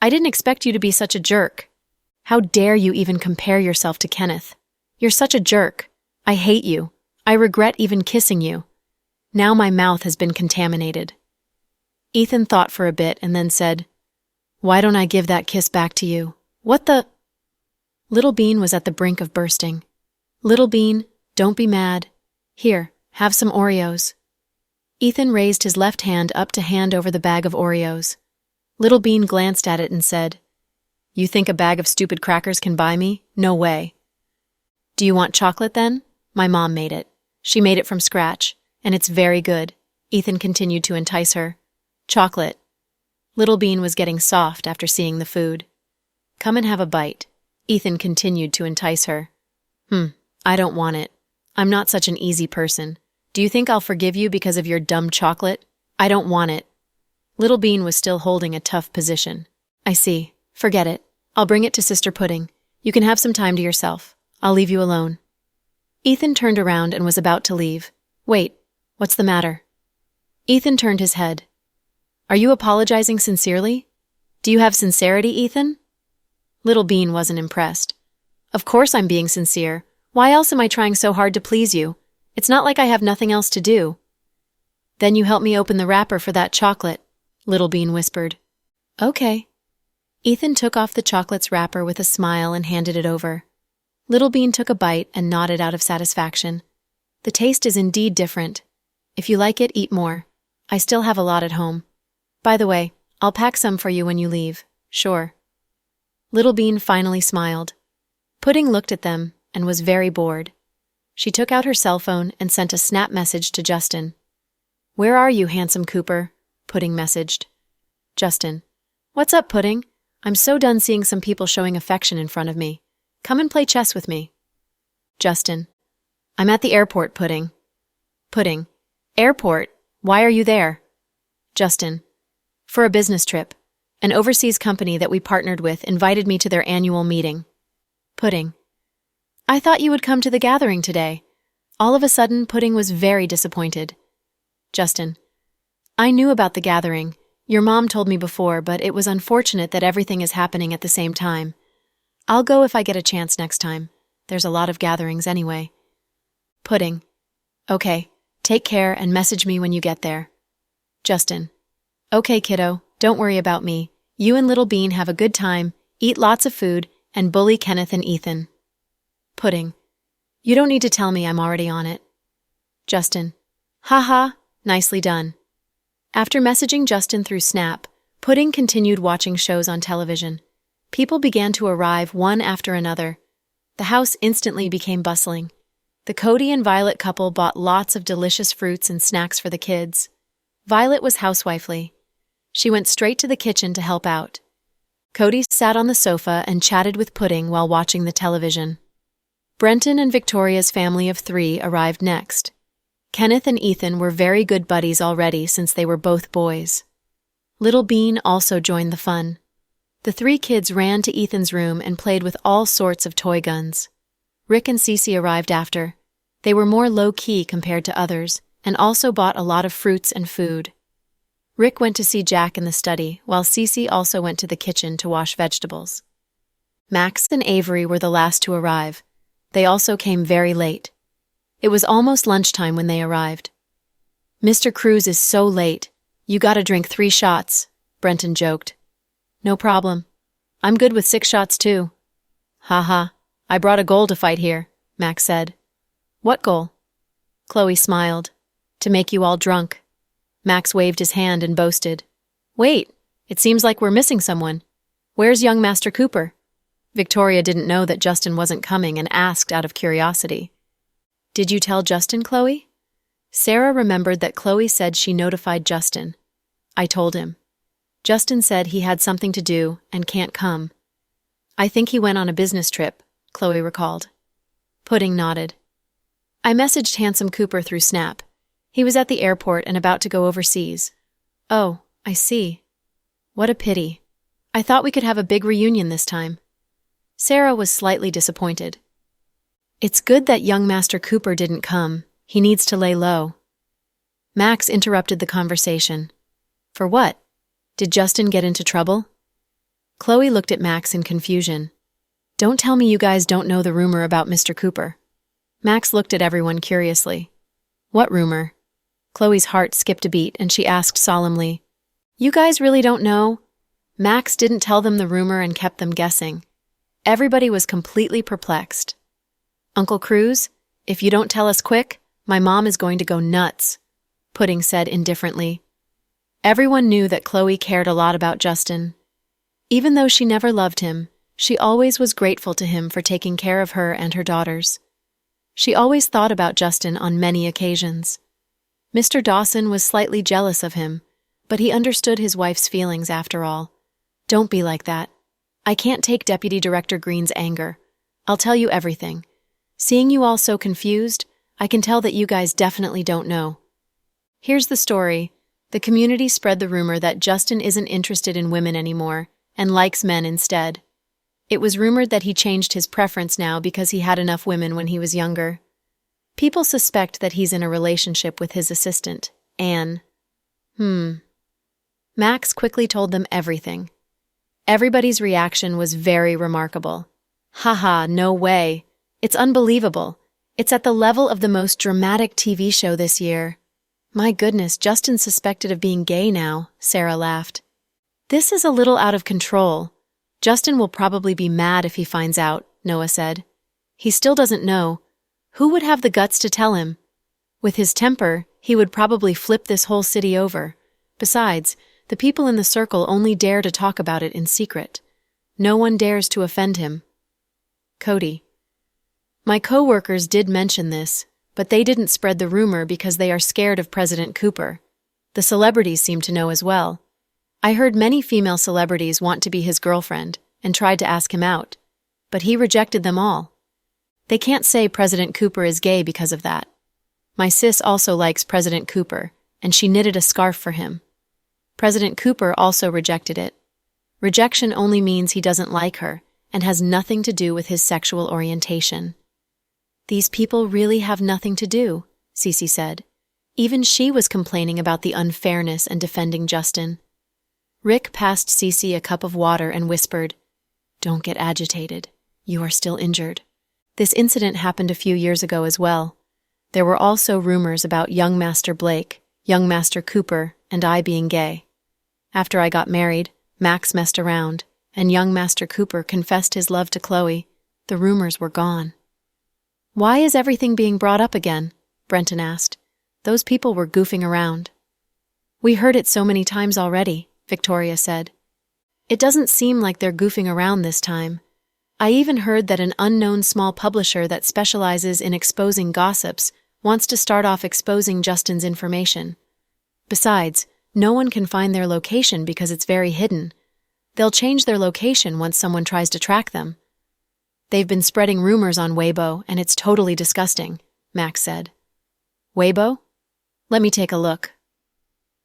I didn't expect you to be such a jerk. How dare you even compare yourself to Kenneth? You're such a jerk. I hate you. I regret even kissing you. Now my mouth has been contaminated." Ethan thought for a bit and then said, "Why don't I give that kiss back to you? What the—" Little Bean was at the brink of bursting. "Little Bean, don't be mad. Here, have some Oreos." Ethan raised his left hand up to hand over the bag of Oreos. Little Bean glanced at it and said, "You think a bag of stupid crackers can buy me? No way." "Do you want chocolate then? My mom made it. She made it from scratch, and it's very good." Ethan continued to entice her. "Chocolate." Little Bean was getting soft after seeing the food. "Come and have a bite." Ethan continued to entice her. I don't want it. I'm not such an easy person. Do you think I'll forgive you because of your dumb chocolate? I don't want it." Little Bean was still holding a tough position. "I see. Forget it. I'll bring it to Sister Pudding. You can have some time to yourself. I'll leave you alone." Ethan turned around and was about to leave. "Wait, what's the matter?" Ethan turned his head. "Are you apologizing sincerely? Do you have sincerity, Ethan?" Little Bean wasn't impressed. "Of course I'm being sincere. Why else am I trying so hard to please you? It's not like I have nothing else to do." "Then you help me open the wrapper for that chocolate," Little Bean whispered. "Okay." Ethan took off the chocolate's wrapper with a smile and handed it over. Little Bean took a bite and nodded out of satisfaction. "The taste is indeed different. If you like it, eat more. I still have a lot at home. By the way, I'll pack some for you when you leave. Sure." Little Bean finally smiled. Pudding looked at them and was very bored. She took out her cell phone and sent a snap message to Justin. "Where are you, handsome Cooper?" Pudding messaged. Justin: "What's up, Pudding? I'm so done seeing some people showing affection in front of me. Come and play chess with me." Justin: "I'm at the airport, Pudding." Pudding: "Airport? Why are you there?" Justin: "For a business trip. An overseas company that we partnered with invited me to their annual meeting." Pudding: "I thought you would come to the gathering today." All of a sudden, Pudding was very disappointed. Justin: "I knew about the gathering. Your mom told me before, but it was unfortunate that everything is happening at the same time. I'll go if I get a chance next time. There's a lot of gatherings anyway." Pudding: "Okay, take care and message me when you get there." Justin: "Okay, kiddo, don't worry about me. You and Little Bean have a good time, eat lots of food, and bully Kenneth and Ethan." Pudding: "You don't need to tell me, I'm already on it." Justin: "Haha, nicely done." After messaging Justin through Snap, Pudding continued watching shows on television. People began to arrive one after another. The house instantly became bustling. The Cody and Violet couple bought lots of delicious fruits and snacks for the kids. Violet was housewifely. She went straight to the kitchen to help out. Cody sat on the sofa and chatted with Pudding while watching the television. Brenton and Victoria's family of 3 arrived next. Kenneth and Ethan were very good buddies already since they were both boys. Little Bean also joined the fun. The 3 kids ran to Ethan's room and played with all sorts of toy guns. Rick and Cece arrived after. They were more low-key compared to others, and also bought a lot of fruits and food. Rick went to see Jack in the study, while Cece also went to the kitchen to wash vegetables. Max and Avery were the last to arrive. They also came very late. It was almost lunchtime when they arrived. "Mr. Cruz is so late. You gotta drink 3 shots, Brenton joked. "No problem. I'm good with 6 shots too." "Haha, I brought a goal to fight here," Max said. "What goal?" Chloe smiled. "To make you all drunk." Max waved his hand and boasted. "Wait, it seems like we're missing someone. Where's young Master Cooper?" Victoria didn't know that Justin wasn't coming and asked out of curiosity. "Did you tell Justin, Chloe?" Sarah remembered that Chloe said she notified Justin. "I told him. Justin said he had something to do and can't come." "I think he went on a business trip," Chloe recalled. Pudding nodded. "I messaged Handsome Cooper through Snap. He was at the airport and about to go overseas." "Oh, I see. What a pity. I thought we could have a big reunion this time." Sarah was slightly disappointed. "It's good that young Master Cooper didn't come. He needs to lay low." Max interrupted the conversation. "For what? Did Justin get into trouble?" Chloe looked at Max in confusion. "Don't tell me you guys don't know the rumor about Mr. Cooper." Max looked at everyone curiously. "What rumor?" Chloe's heart skipped a beat and she asked solemnly, "You guys really don't know?" Max didn't tell them the rumor and kept them guessing. Everybody was completely perplexed. "Uncle Cruz, if you don't tell us quick, my mom is going to go nuts," Pudding said indifferently. Everyone knew that Chloe cared a lot about Justin. Even though she never loved him, she always was grateful to him for taking care of her and her daughters. She always thought about Justin on many occasions. Mr. Dawson was slightly jealous of him, but he understood his wife's feelings after all. "Don't be like that. I can't take Deputy Director Green's anger. I'll tell you everything. Seeing you all so confused, I can tell that you guys definitely don't know. Here's the story. The community spread the rumor that Justin isn't interested in women anymore and likes men instead. It was rumored that he changed his preference now because he had enough women when he was younger. People suspect that he's in a relationship with his assistant, Anne. Max quickly told them everything. Everybody's reaction was very remarkable. "Haha, no way. It's unbelievable. It's at the level of the most dramatic TV show this year." "My goodness, Justin's suspected of being gay now," Sarah laughed. "This is a little out of control. Justin will probably be mad if he finds out," Noah said. "He still doesn't know. Who would have the guts to tell him? With his temper, he would probably flip this whole city over. Besides, the people in the circle only dare to talk about it in secret. No one dares to offend him." Cody: "My co-workers did mention this, but they didn't spread the rumor because they are scared of President Cooper. The celebrities seem to know as well. I heard many female celebrities want to be his girlfriend and tried to ask him out, but he rejected them all. They can't say President Cooper is gay because of that. My sis also likes President Cooper, and she knitted a scarf for him. President Cooper also rejected it. Rejection only means he doesn't like her and has nothing to do with his sexual orientation." "These people really have nothing to do," Cece said. Even she was complaining about the unfairness and defending Justin. Rick passed Cece a cup of water and whispered, "Don't get agitated. You are still injured." This incident happened a few years ago as well. There were also rumors about young Master Blake, young Master Cooper, and I being gay. After I got married, Max messed around, and young Master Cooper confessed his love to Chloe. The rumors were gone. "Why is everything being brought up again?" Brenton asked. "Those people were goofing around." "We heard it so many times already," Victoria said. "It doesn't seem like they're goofing around this time. I even heard that an unknown small publisher that specializes in exposing gossips wants to start off exposing Justin's information. Besides, no one can find their location because it's very hidden. They'll change their location once someone tries to track them." They've been spreading rumors on Weibo, and it's totally disgusting, Max said. Weibo? Let me take a look.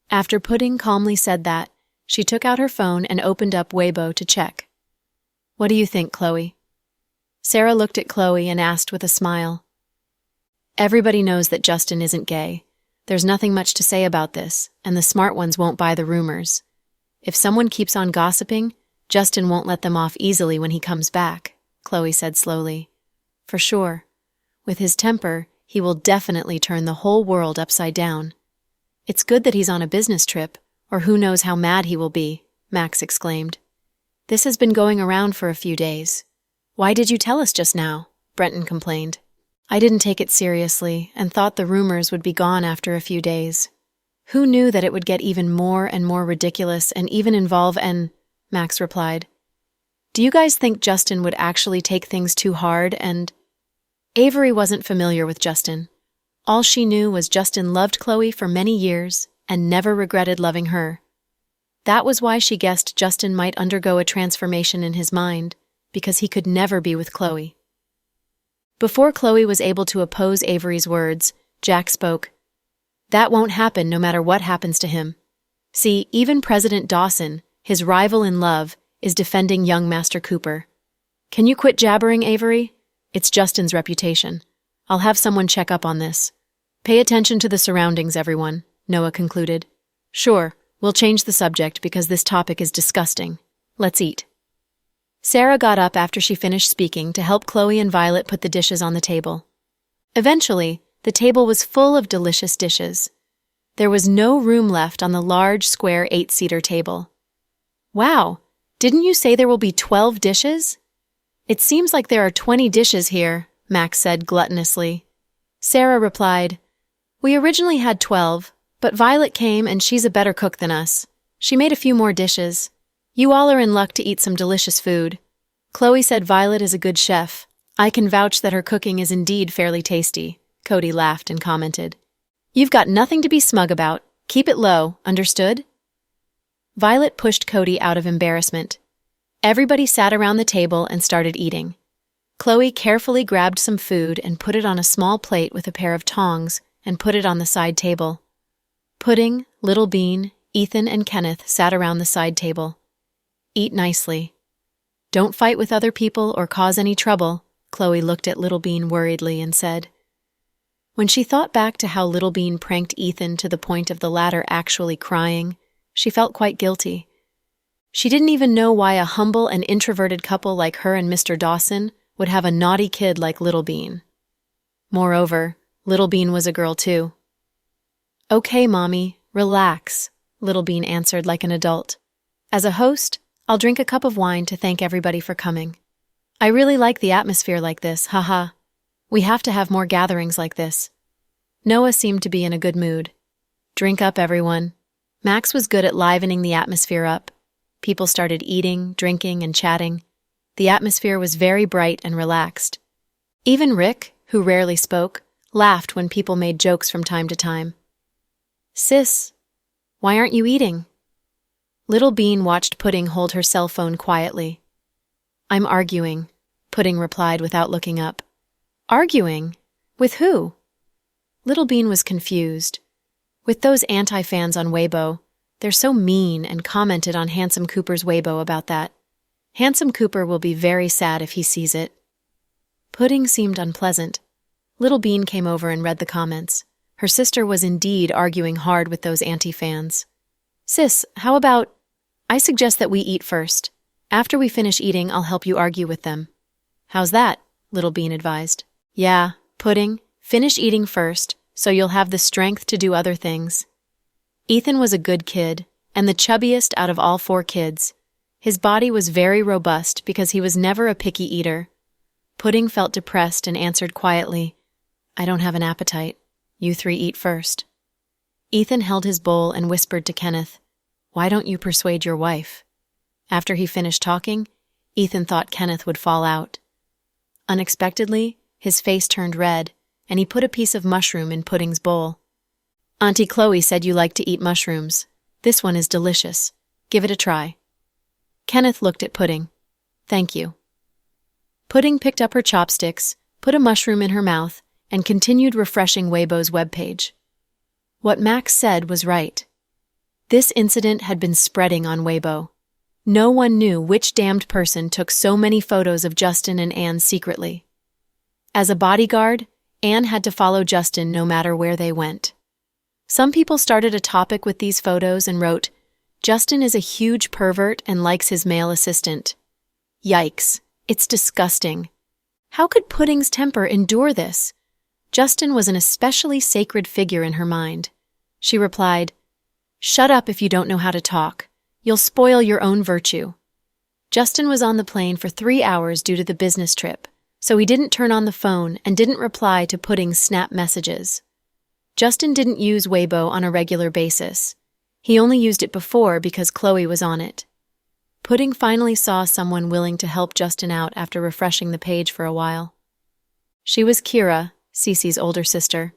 After Pudding calmly said that, she took out her phone and opened up Weibo to check. What do you think, Chloe? Sarah looked at Chloe and asked with a smile. Everybody knows that Justin isn't gay. There's nothing much to say about this, and the smart ones won't buy the rumors. If someone keeps on gossiping, Justin won't let them off easily when he comes back, Chloe said slowly. For sure. With his temper, he will definitely turn the whole world upside down. It's good that he's on a business trip, or who knows how mad he will be, Max exclaimed. This has been going around for a few days. Why did you tell us just now? Brenton complained. I didn't take it seriously and thought the rumors would be gone after a few days. Who knew that it would get even more and more ridiculous and even involve Max replied. Do you guys think Justin would actually take things too hard and… Avery wasn't familiar with Justin. All she knew was Justin loved Chloe for many years and never regretted loving her. That was why she guessed Justin might undergo a transformation in his mind, because he could never be with Chloe. Before Chloe was able to oppose Avery's words, Jack spoke. That won't happen no matter what happens to him. See, even President Dawson, his rival in love, is defending young Master Cooper. Can you quit jabbering, Avery? It's Justin's reputation. I'll have someone check up on this. Pay attention to the surroundings, everyone, Noah concluded. Sure, we'll change the subject because this topic is disgusting. Let's eat. Sarah got up after she finished speaking to help Chloe and Violet put the dishes on the table. Eventually, the table was full of delicious dishes. There was no room left on the large, square 8-seater table. Wow, didn't you say there will be 12 dishes? It seems like there are 20 dishes here, Max said gluttonously. Sarah replied, We originally had 12, but Violet came and she's a better cook than us. She made a few more dishes. You all are in luck to eat some delicious food. Chloe said Violet is a good chef. I can vouch that her cooking is indeed fairly tasty, Cody laughed and commented. You've got nothing to be smug about. Keep it low, understood? Violet pushed Cody out of embarrassment. Everybody sat around the table and started eating. Chloe carefully grabbed some food and put it on a small plate with a pair of tongs and put it on the side table. Pudding, Little Bean, Ethan, and Kenneth sat around the side table. Eat nicely. Don't fight with other people or cause any trouble, Chloe looked at Little Bean worriedly and said. When she thought back to how Little Bean pranked Ethan to the point of the latter actually crying, she felt quite guilty. She didn't even know why a humble and introverted couple like her and Mr. Dawson would have a naughty kid like Little Bean. Moreover, Little Bean was a girl too. Okay, Mommy, relax, Little Bean answered like an adult. As a host, I'll drink a cup of wine to thank everybody for coming. I really like the atmosphere like this, haha. We have to have more gatherings like this. Noah seemed to be in a good mood. Drink up, everyone. Max was good at livening the atmosphere up. People started eating, drinking, and chatting. The atmosphere was very bright and relaxed. Even Rick, who rarely spoke, laughed when people made jokes from time to time. Sis, why aren't you eating? Little Bean watched Pudding hold her cell phone quietly. I'm arguing, Pudding replied without looking up. Arguing? With who? Little Bean was confused. With those anti-fans on Weibo, they're so mean and commented on Handsome Cooper's Weibo about that. Handsome Cooper will be very sad if he sees it. Pudding seemed unpleasant. Little Bean came over and read the comments. Her sister was indeed arguing hard with those anti-fans. Sis, how about… I suggest that we eat first. After we finish eating, I'll help you argue with them. How's that? Little Bean advised. Yeah, Pudding, finish eating first, so you'll have the strength to do other things. Ethan was a good kid, and the chubbiest out of all 4 kids. His body was very robust because he was never a picky eater. Pudding felt depressed and answered quietly, I don't have an appetite. You 3 eat first. Ethan held his bowl and whispered to Kenneth, Why don't you persuade your wife? After he finished talking, Ethan thought Kenneth would fall out. Unexpectedly, his face turned red, and he put a piece of mushroom in Pudding's bowl. Auntie Chloe said you like to eat mushrooms. This one is delicious. Give it a try. Kenneth looked at Pudding. Thank you. Pudding picked up her chopsticks, put a mushroom in her mouth, and continued refreshing Weibo's webpage. What Max said was right. This incident had been spreading on Weibo. No one knew which damned person took so many photos of Justin and Anne secretly. As a bodyguard, Anne had to follow Justin no matter where they went. Some people started a topic with these photos and wrote, "Justin is a huge pervert and likes his male assistant." Yikes, it's disgusting. How could Pudding's temper endure this? Justin was an especially sacred figure in her mind. She replied, "Shut up if you don't know how to talk. You'll spoil your own virtue." Justin was on the plane for 3 hours due to the business trip, so he didn't turn on the phone and didn't reply to Pudding's snap messages. Justin didn't use Weibo on a regular basis. He only used it before because Chloe was on it. Pudding finally saw someone willing to help Justin out after refreshing the page for a while. She was Kira, Cece's older sister.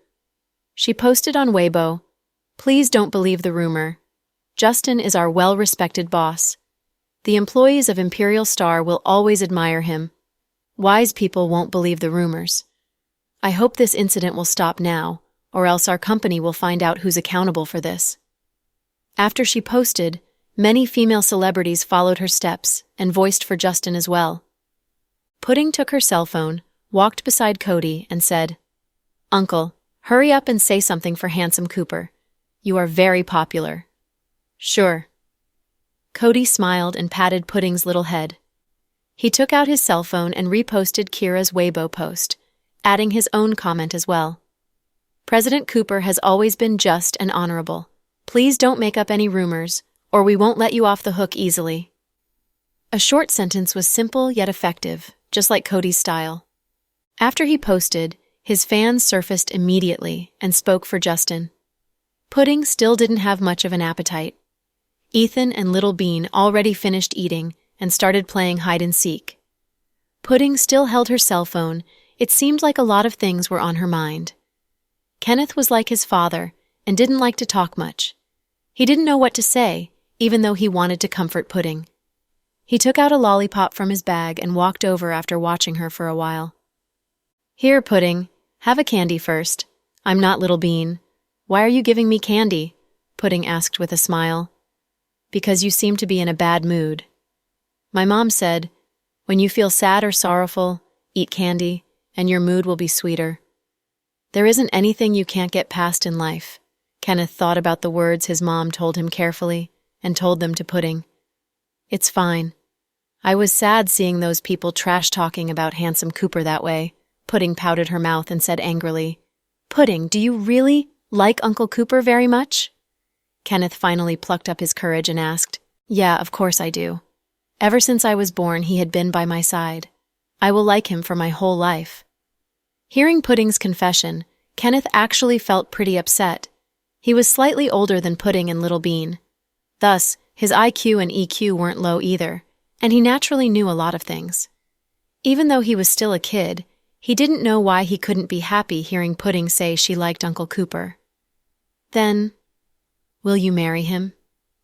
She posted on Weibo, "Please don't believe the rumor. Justin is our well-respected boss. The employees of Imperial Star will always admire him. Wise people won't believe the rumors. I hope this incident will stop now, or else our company will find out who's accountable for this." After she posted, many female celebrities followed her steps and voiced for Justin as well. Pudding took her cell phone, walked beside Cody, and said, "Uncle, hurry up and say something for Handsome Cooper. You are very popular." "Sure." Cody smiled and patted Pudding's little head. He took out his cell phone and reposted Kira's Weibo post, adding his own comment as well. "President Cooper has always been just and honorable. Please don't make up any rumors, or we won't let you off the hook easily." A short sentence was simple yet effective, just like Cody's style. After he posted, his fans surfaced immediately and spoke for Justin. Pudding still didn't have much of an appetite. Ethan and Little Bean already finished eating and started playing hide-and-seek. Pudding still held her cell phone. It seemed like a lot of things were on her mind. Kenneth was like his father and didn't like to talk much. He didn't know what to say, even though he wanted to comfort Pudding. He took out a lollipop from his bag and walked over after watching her for a while. "Here, Pudding, have a candy first. I'm not Little Bean. Why are you giving me candy?" Pudding asked with a smile. "Because you seem to be in a bad mood. My mom said, when you feel sad or sorrowful, eat candy, and your mood will be sweeter." There isn't anything you can't get past in life. Kenneth thought about the words his mom told him carefully and told them to Pudding. "It's fine. I was sad seeing those people trash-talking about Handsome Cooper that way." Pudding pouted her mouth and said angrily, "Pudding, do you really like Uncle Cooper very much?" Kenneth finally plucked up his courage and asked, "Yeah, of course I do. Ever since I was born, he had been by my side. I will like him for my whole life." Hearing Pudding's confession, Kenneth actually felt pretty upset. He was slightly older than Pudding and Little Bean. Thus, his IQ and EQ weren't low either, and he naturally knew a lot of things. Even though he was still a kid, he didn't know why he couldn't be happy hearing Pudding say she liked Uncle Cooper. "Then, will you marry him?"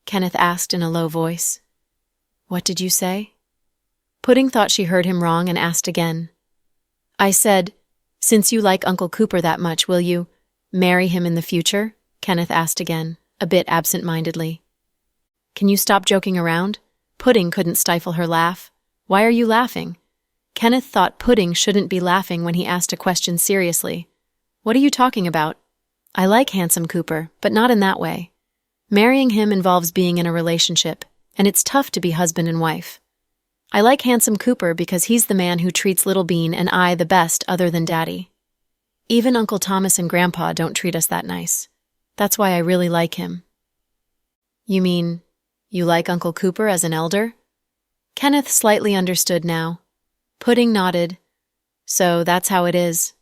Kenneth asked in a low voice. "What did you say?" Pudding thought she heard him wrong and asked again. "I said, since you like Uncle Cooper that much, will you marry him in the future?" Kenneth asked again, a bit absent-mindedly. "Can you stop joking around?" Pudding couldn't stifle her laugh. "Why are you laughing?" Kenneth thought Pudding shouldn't be laughing when he asked a question seriously. "What are you talking about? I like Handsome Cooper, but not in that way. Marrying him involves being in a relationship, and it's tough to be husband and wife. I like Handsome Cooper because he's the man who treats Little Bean and I the best other than Daddy. Even Uncle Thomas and Grandpa don't treat us that nice. That's why I really like him." "You mean, you like Uncle Cooper as an elder?" Kenneth slightly understood now. Pudding nodded. "So that's how it is."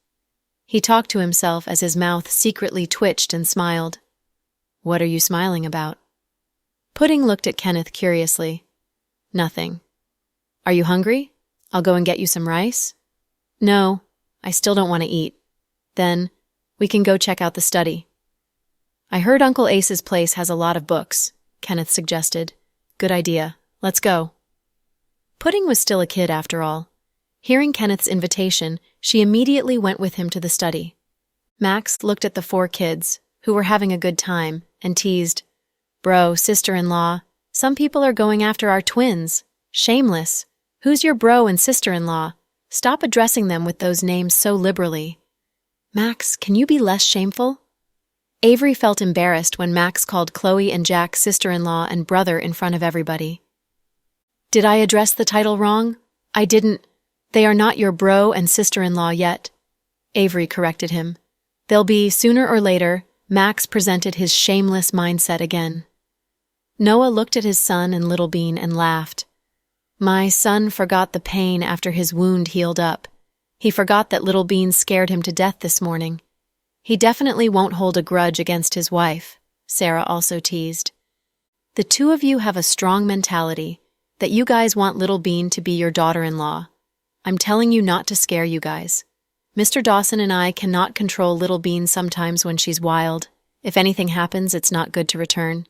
He talked to himself as his mouth secretly twitched and smiled. "What are you smiling about?" Pudding looked at Kenneth curiously. "Nothing. Are you hungry? I'll go and get you some rice?" "No, I still don't want to eat." "Then, we can go check out the study." "I heard Uncle Ace's place has a lot of books," Kenneth suggested. "Good idea. Let's go." Pudding was still a kid after all. Hearing Kenneth's invitation, she immediately went with him to the study. Max looked at the 4 kids, who were having a good time, and teased, "Bro, sister-in-law, some people are going after our twins. Shameless. Who's your bro and sister-in-law? Stop addressing them with those names so liberally." "Max, can you be less shameful?" Avery felt embarrassed when Max called Chloe and Jack sister-in-law and brother in front of everybody. "Did I address the title wrong? I didn't. They are not your bro and sister-in-law yet," Avery corrected him. "They'll be sooner or later." Max presented his shameless mindset again. Noah looked at his son and Little Bean and laughed. "My son forgot the pain after his wound healed up. He forgot that Little Bean scared him to death this morning. He definitely won't hold a grudge against his wife," Sarah also teased. "The 2 of you have a strong mentality, that you guys want Little Bean to be your daughter-in-law. I'm telling you not to scare you guys. Mr. Dawson and I cannot control Little Bean sometimes when she's wild. If anything happens, it's not good to return."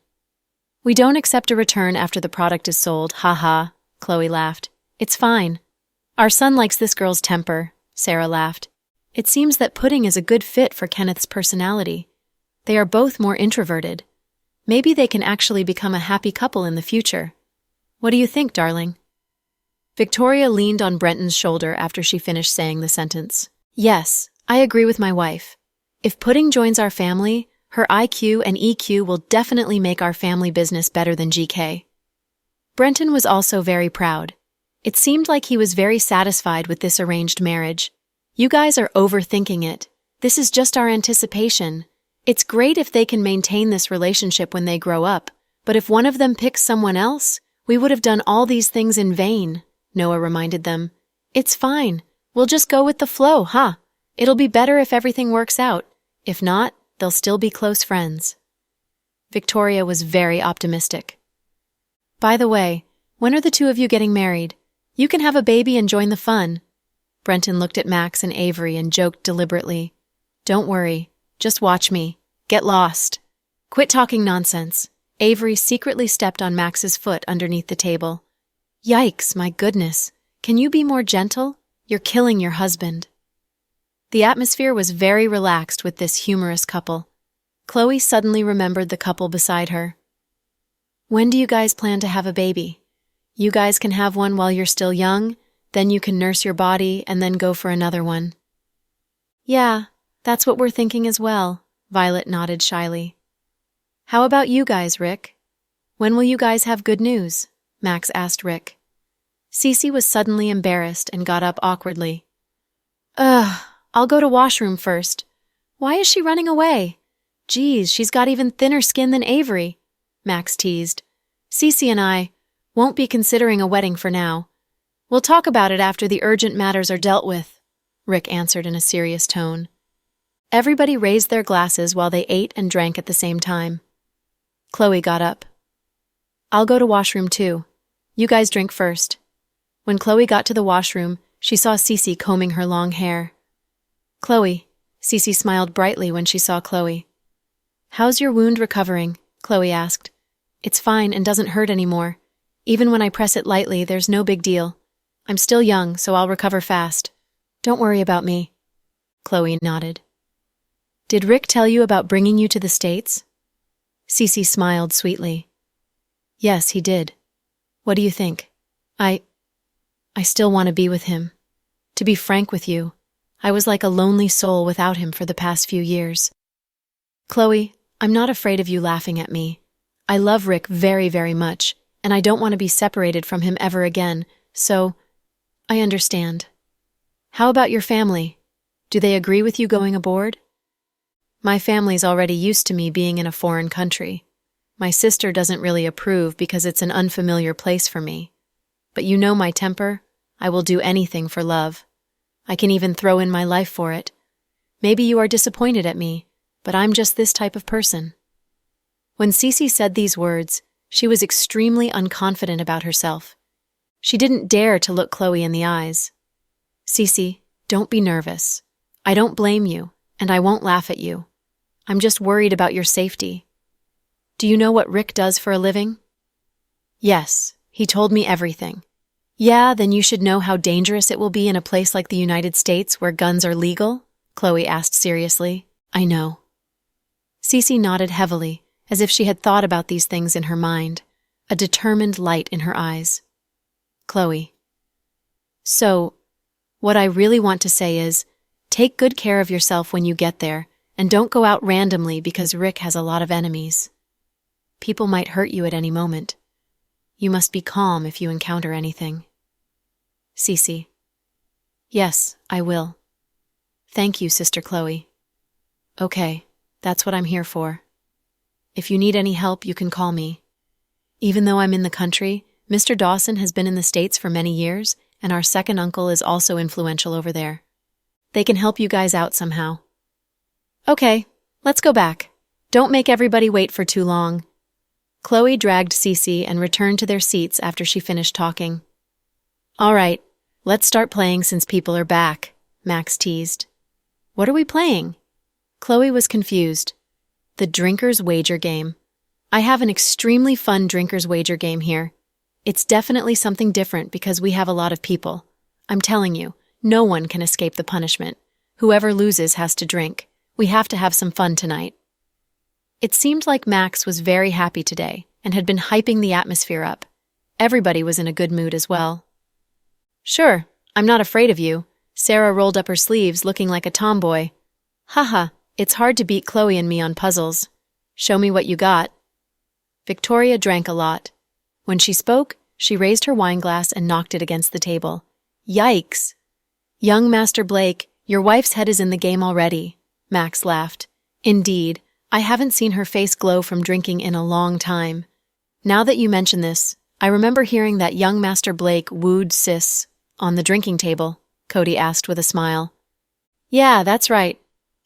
"We don't accept a return after the product is sold, ha-ha," Chloe laughed. "It's fine. Our son likes this girl's temper," Sarah laughed. "It seems that Pudding is a good fit for Kenneth's personality. They are both more introverted. Maybe they can actually become a happy couple in the future. What do you think, darling?" Victoria leaned on Brenton's shoulder after she finished saying the sentence. "Yes, I agree with my wife. If Pudding joins our family, her IQ and EQ will definitely make our family business better than GK." Brenton was also very proud. It seemed like he was very satisfied with this arranged marriage. "You guys are overthinking it. This is just our anticipation. It's great if they can maintain this relationship when they grow up, but if one of them picks someone else, we would have done all these things in vain," Noah reminded them. "It's fine. We'll just go with the flow, huh? It'll be better if everything works out. If not, they'll still be close friends." Victoria was very optimistic. "By the way, when are the 2 of you getting married? You can have a baby and join the fun." Brenton looked at Max and Avery and joked deliberately. "Don't worry. Just watch me. Get lost. Quit talking nonsense." Avery secretly stepped on Max's foot underneath the table. "Yikes, my goodness. Can you be more gentle? You're killing your husband." The atmosphere was very relaxed with this humorous couple. Chloe suddenly remembered the couple beside her. "When do you guys plan to have a baby? You guys can have one while you're still young, then you can nurse your body and then go for another one." "Yeah, that's what we're thinking as well," Violet nodded shyly. "How about you guys, Rick? When will you guys have good news?" Max asked Rick. Cece was suddenly embarrassed and got up awkwardly. "Ugh, I'll go to washroom first. Why is she running away? Geez, she's got even thinner skin than Avery," Max teased. "Cece and I won't be considering a wedding for now. We'll talk about it after the urgent matters are dealt with," Rick answered in a serious tone. Everybody raised their glasses while they ate and drank at the same time. Chloe got up. "I'll go to washroom too. You guys drink first." When Chloe got to the washroom, she saw Cece combing her long hair. "Chloe," Cece smiled brightly when she saw Chloe. "How's your wound recovering?" Chloe asked. "It's fine and doesn't hurt anymore. Even when I press it lightly, there's no big deal. I'm still young, so I'll recover fast. Don't worry about me." Chloe nodded. "Did Rick tell you about bringing you to the States?" Cece smiled sweetly. "Yes, he did. What do you think? I still want to be with him. To be frank with you, I was like a lonely soul without him for the past few years. Chloe, I'm not afraid of you laughing at me. I love Rick very, very much, and I don't want to be separated from him ever again, so I understand. How about your family? Do they agree with you going aboard?" "My family's already used to me being in a foreign country. My sister doesn't really approve because it's an unfamiliar place for me. But you know my temper. I will do anything for love. I can even throw in my life for it. Maybe you are disappointed at me, but I'm just this type of person." When Cece said these words, she was extremely unconfident about herself. She didn't dare to look Chloe in the eyes. "Cece, don't be nervous. I don't blame you, and I won't laugh at you. I'm just worried about your safety. Do you know what Rick does for a living?" "Yes, he told me everything. Yeah, then you should know how dangerous it will be in a place like the United States where guns are legal? Chloe asked seriously. I know. Cece nodded heavily, as if she had thought about these things in her mind, a determined light in her eyes. Chloe. So, what I really want to say is, take good care of yourself when you get there, and don't go out randomly because Rick has a lot of enemies. People might hurt you at any moment. You must be calm if you encounter anything. Cece. Yes, I will. Thank you, Sister Chloe. Okay, that's what I'm here for. If you need any help, you can call me. Even though I'm in the country, Mr. Dawson has been in the States for many years, and our second uncle is also influential over there. They can help you guys out somehow. Okay, let's go back. Don't make everybody wait for too long. Chloe dragged Cece and returned to their seats after she finished talking. All right, let's start playing since people are back, Max teased. What are we playing? Chloe was confused. The Drinker's Wager game. I have an extremely fun Drinker's Wager game here. It's definitely something different because we have a lot of people. I'm telling you, no one can escape the punishment. Whoever loses has to drink. We have to have some fun tonight. It seemed like Max was very happy today and had been hyping the atmosphere up. Everybody was in a good mood as well. Sure, I'm not afraid of you. Sarah rolled up her sleeves looking like a tomboy. Haha, it's hard to beat Chloe and me on puzzles. Show me what you got. Victoria drank a lot. When she spoke, she raised her wineglass and knocked it against the table. Yikes! Young Master Blake, your wife's head is in the game already, Max laughed. Indeed, I haven't seen her face glow from drinking in a long time. Now that you mention this, I remember hearing that young Master Blake wooed Sis on the drinking table, Cody asked with a smile. Yeah, that's right.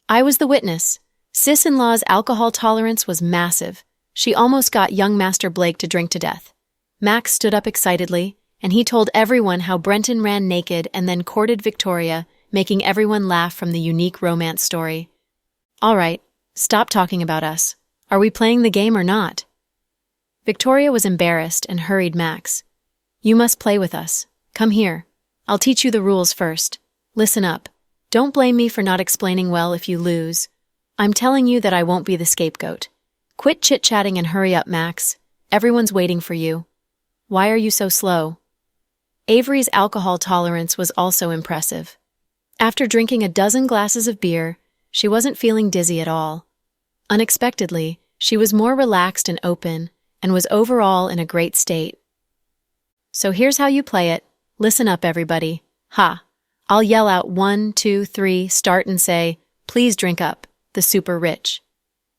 I was the witness. Sis-in-law's alcohol tolerance was massive. She almost got young Master Blake to drink to death. Max stood up excitedly, and he told everyone how Brenton ran naked and then courted Victoria, making everyone laugh from the unique romance story. All right, stop talking about us. Are we playing the game or not? Victoria was embarrassed and hurried Max. You must play with us. Come here. I'll teach you the rules first. Listen up. Don't blame me for not explaining well if you lose. I'm telling you that I won't be the scapegoat. Quit chit-chatting and hurry up, Max. Everyone's waiting for you. Why are you so slow? Avery's alcohol tolerance was also impressive. After drinking a dozen glasses of beer, she wasn't feeling dizzy at all. Unexpectedly, she was more relaxed and open, and was overall in a great state. So here's how you play it. Listen up, everybody. Ha! I'll yell out 1, 2, 3, start and say, please drink up, the super rich.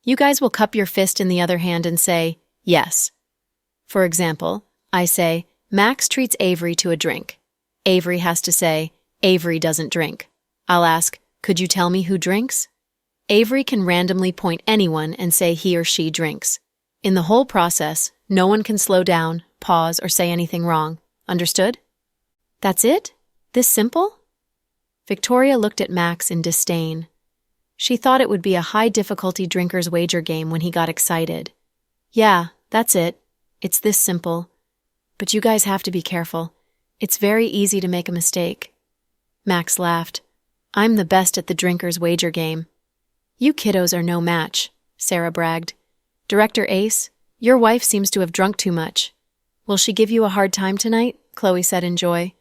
You guys will cup your fist in the other hand and say, yes. For example, I say, Max treats Avery to a drink. Avery has to say, Avery doesn't drink. I'll ask, could you tell me who drinks? Avery can randomly point anyone and say he or she drinks. In the whole process, no one can slow down, pause, or say anything wrong. Understood? That's it? This simple? Victoria looked at Max in disdain. She thought it would be a high-difficulty Drinker's Wager game when he got excited. Yeah, that's it. It's this simple. But you guys have to be careful. It's very easy to make a mistake. Max laughed. I'm the best at the Drinker's Wager game. You kiddos are no match, Sarah bragged. Director Ace, your wife seems to have drunk too much. Will she give you a hard time tonight? Chloe said in joy.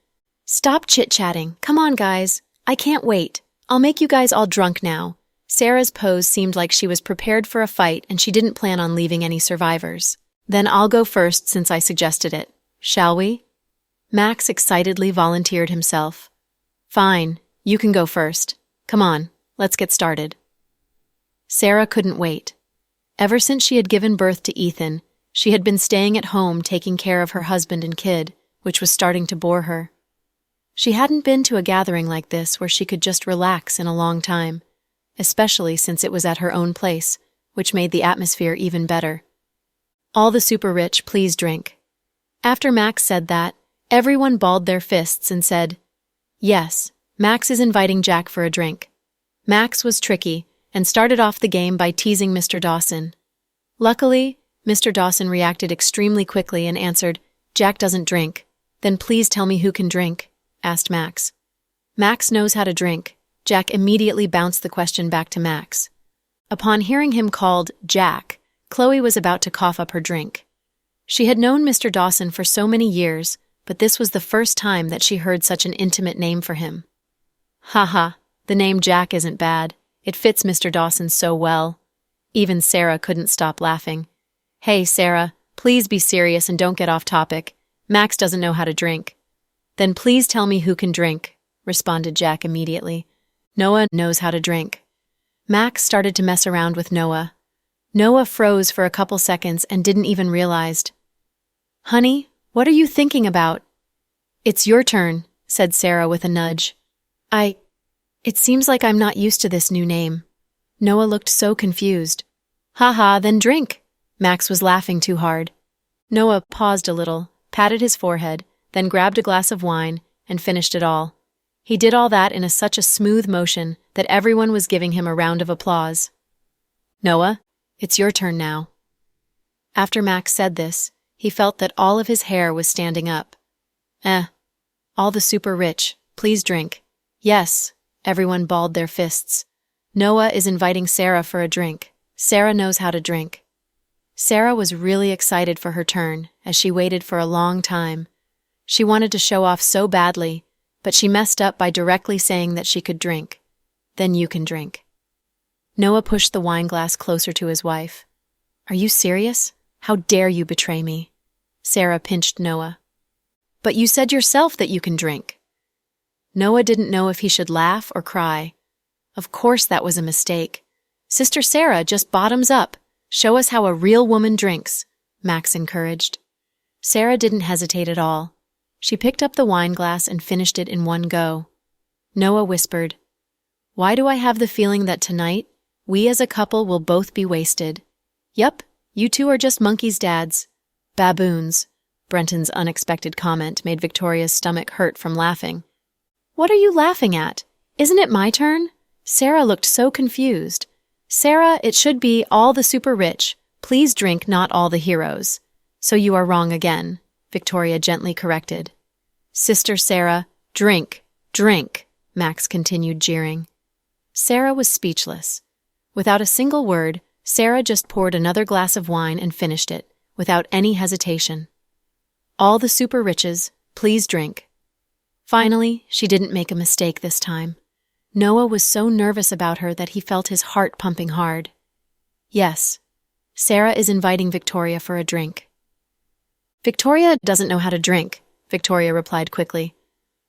Stop chit-chatting. Come on, guys. I can't wait. I'll make you guys all drunk now. Sarah's pose seemed like she was prepared for a fight and she didn't plan on leaving any survivors. Then I'll go first since I suggested it. Shall we? Max excitedly volunteered himself. Fine, you can go first. Come on, let's get started. Sarah couldn't wait. Ever since she had given birth to Ethan, she had been staying at home taking care of her husband and kid, which was starting to bore her. She hadn't been to a gathering like this where she could just relax in a long time, especially since it was at her own place, which made the atmosphere even better. All the super rich, please drink. After Max said that, everyone balled their fists and said, yes, Max is inviting Jack for a drink. Max was tricky and started off the game by teasing Mr. Dawson. Luckily, Mr. Dawson reacted extremely quickly and answered, Jack doesn't drink. Then please tell me who can drink, asked Max. Max knows how to drink. Jack immediately bounced the question back to Max. Upon hearing him called Jack, Chloe was about to cough up her drink. She had known Mr. Dawson for so many years, but this was the first time that she heard such an intimate name for him. Haha, the name Jack isn't bad. It fits Mr. Dawson so well. Even Sarah couldn't stop laughing. Hey, Sarah, please be serious and don't get off topic. Max doesn't know how to drink. Then please tell me who can drink, responded Jack immediately. Noah knows how to drink. Max started to mess around with Noah. Noah froze for a couple seconds and didn't even realize. Honey, what are you thinking about? It's your turn, said Sarah with a nudge. It seems like I'm not used to this new name. Noah looked so confused. Haha, then drink. Max was laughing too hard. Noah paused a little, patted his forehead, then grabbed a glass of wine and finished it all. He did all that in such a smooth motion that everyone was giving him a round of applause. Noah, it's your turn now. After Max said this, he felt that all of his hair was standing up. All the super rich, please drink. Yes, everyone balled their fists. Noah is inviting Sarah for a drink. Sarah knows how to drink. Sarah was really excited for her turn, as she waited for a long time. She wanted to show off so badly, but she messed up by directly saying that she could drink. Then you can drink. Noah pushed the wine glass closer to his wife. Are you serious? How dare you betray me? Sarah pinched Noah. But you said yourself that you can drink. Noah didn't know if he should laugh or cry. Of course that was a mistake. Sister Sarah, just bottoms up. Show us how a real woman drinks, Max encouraged. Sarah didn't hesitate at all. She picked up the wine glass and finished it in one go. Noah whispered, Why do I have the feeling that tonight, we as a couple will both be wasted? Yup, you two are just monkeys' dads. Baboons. Brenton's unexpected comment made Victoria's stomach hurt from laughing. What are you laughing at? Isn't it my turn? Sarah looked so confused. Sarah, it should be all the super rich. Please drink, not all the heroes. So you are wrong again, Victoria gently corrected. Sister Sarah, drink, drink, Max continued jeering. Sarah was speechless. Without a single word, Sarah just poured another glass of wine and finished it, without any hesitation. All the super riches, please drink. Finally, she didn't make a mistake this time. Noah was so nervous about her that he felt his heart pumping hard. Yes, Sarah is inviting Victoria for a drink. Victoria doesn't know how to drink, Victoria replied quickly.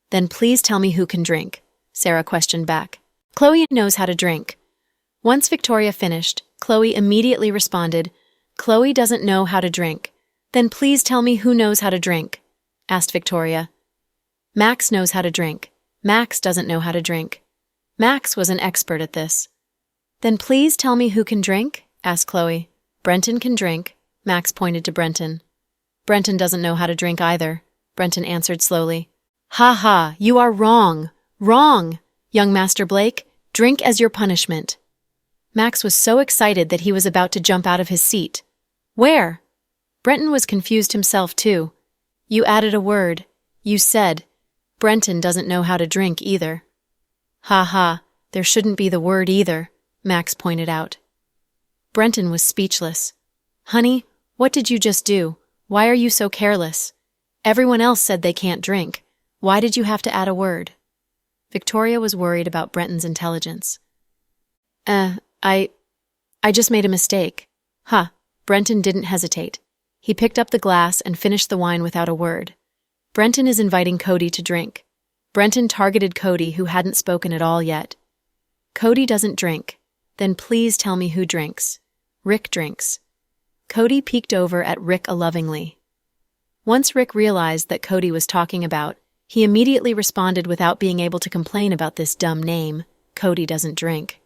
Then please tell me who can drink, Sarah questioned back. Chloe knows how to drink. Once Victoria finished, Chloe immediately responded, Chloe doesn't know how to drink. Then please tell me who knows how to drink, asked Victoria. Max knows how to drink. Max doesn't know how to drink. Max was an expert at this. Then please tell me who can drink, asked Chloe. Brenton can drink, Max pointed to Brenton. Brenton doesn't know how to drink either, Brenton answered slowly. Ha ha, you are wrong. Wrong! Young Master Blake, drink as your punishment. Max was so excited that he was about to jump out of his seat. Where? Brenton was confused himself too. You added a word. You said, Brenton doesn't know how to drink either. Ha ha, there shouldn't be the word either, Max pointed out. Brenton was speechless. Honey, what did you just do? Why are you so careless? Everyone else said they can't drink. Why did you have to add a word? Victoria was worried about Brenton's intelligence. I just made a mistake. Huh, Brenton didn't hesitate. He picked up the glass and finished the wine without a word. Brenton is inviting Cody to drink. Brenton targeted Cody, who hadn't spoken at all yet. Cody doesn't drink. Then please tell me who drinks. Rick drinks. Cody peeked over at Rick lovingly. Once Rick realized that Cody was talking about, he immediately responded without being able to complain about this dumb name. Cody doesn't drink.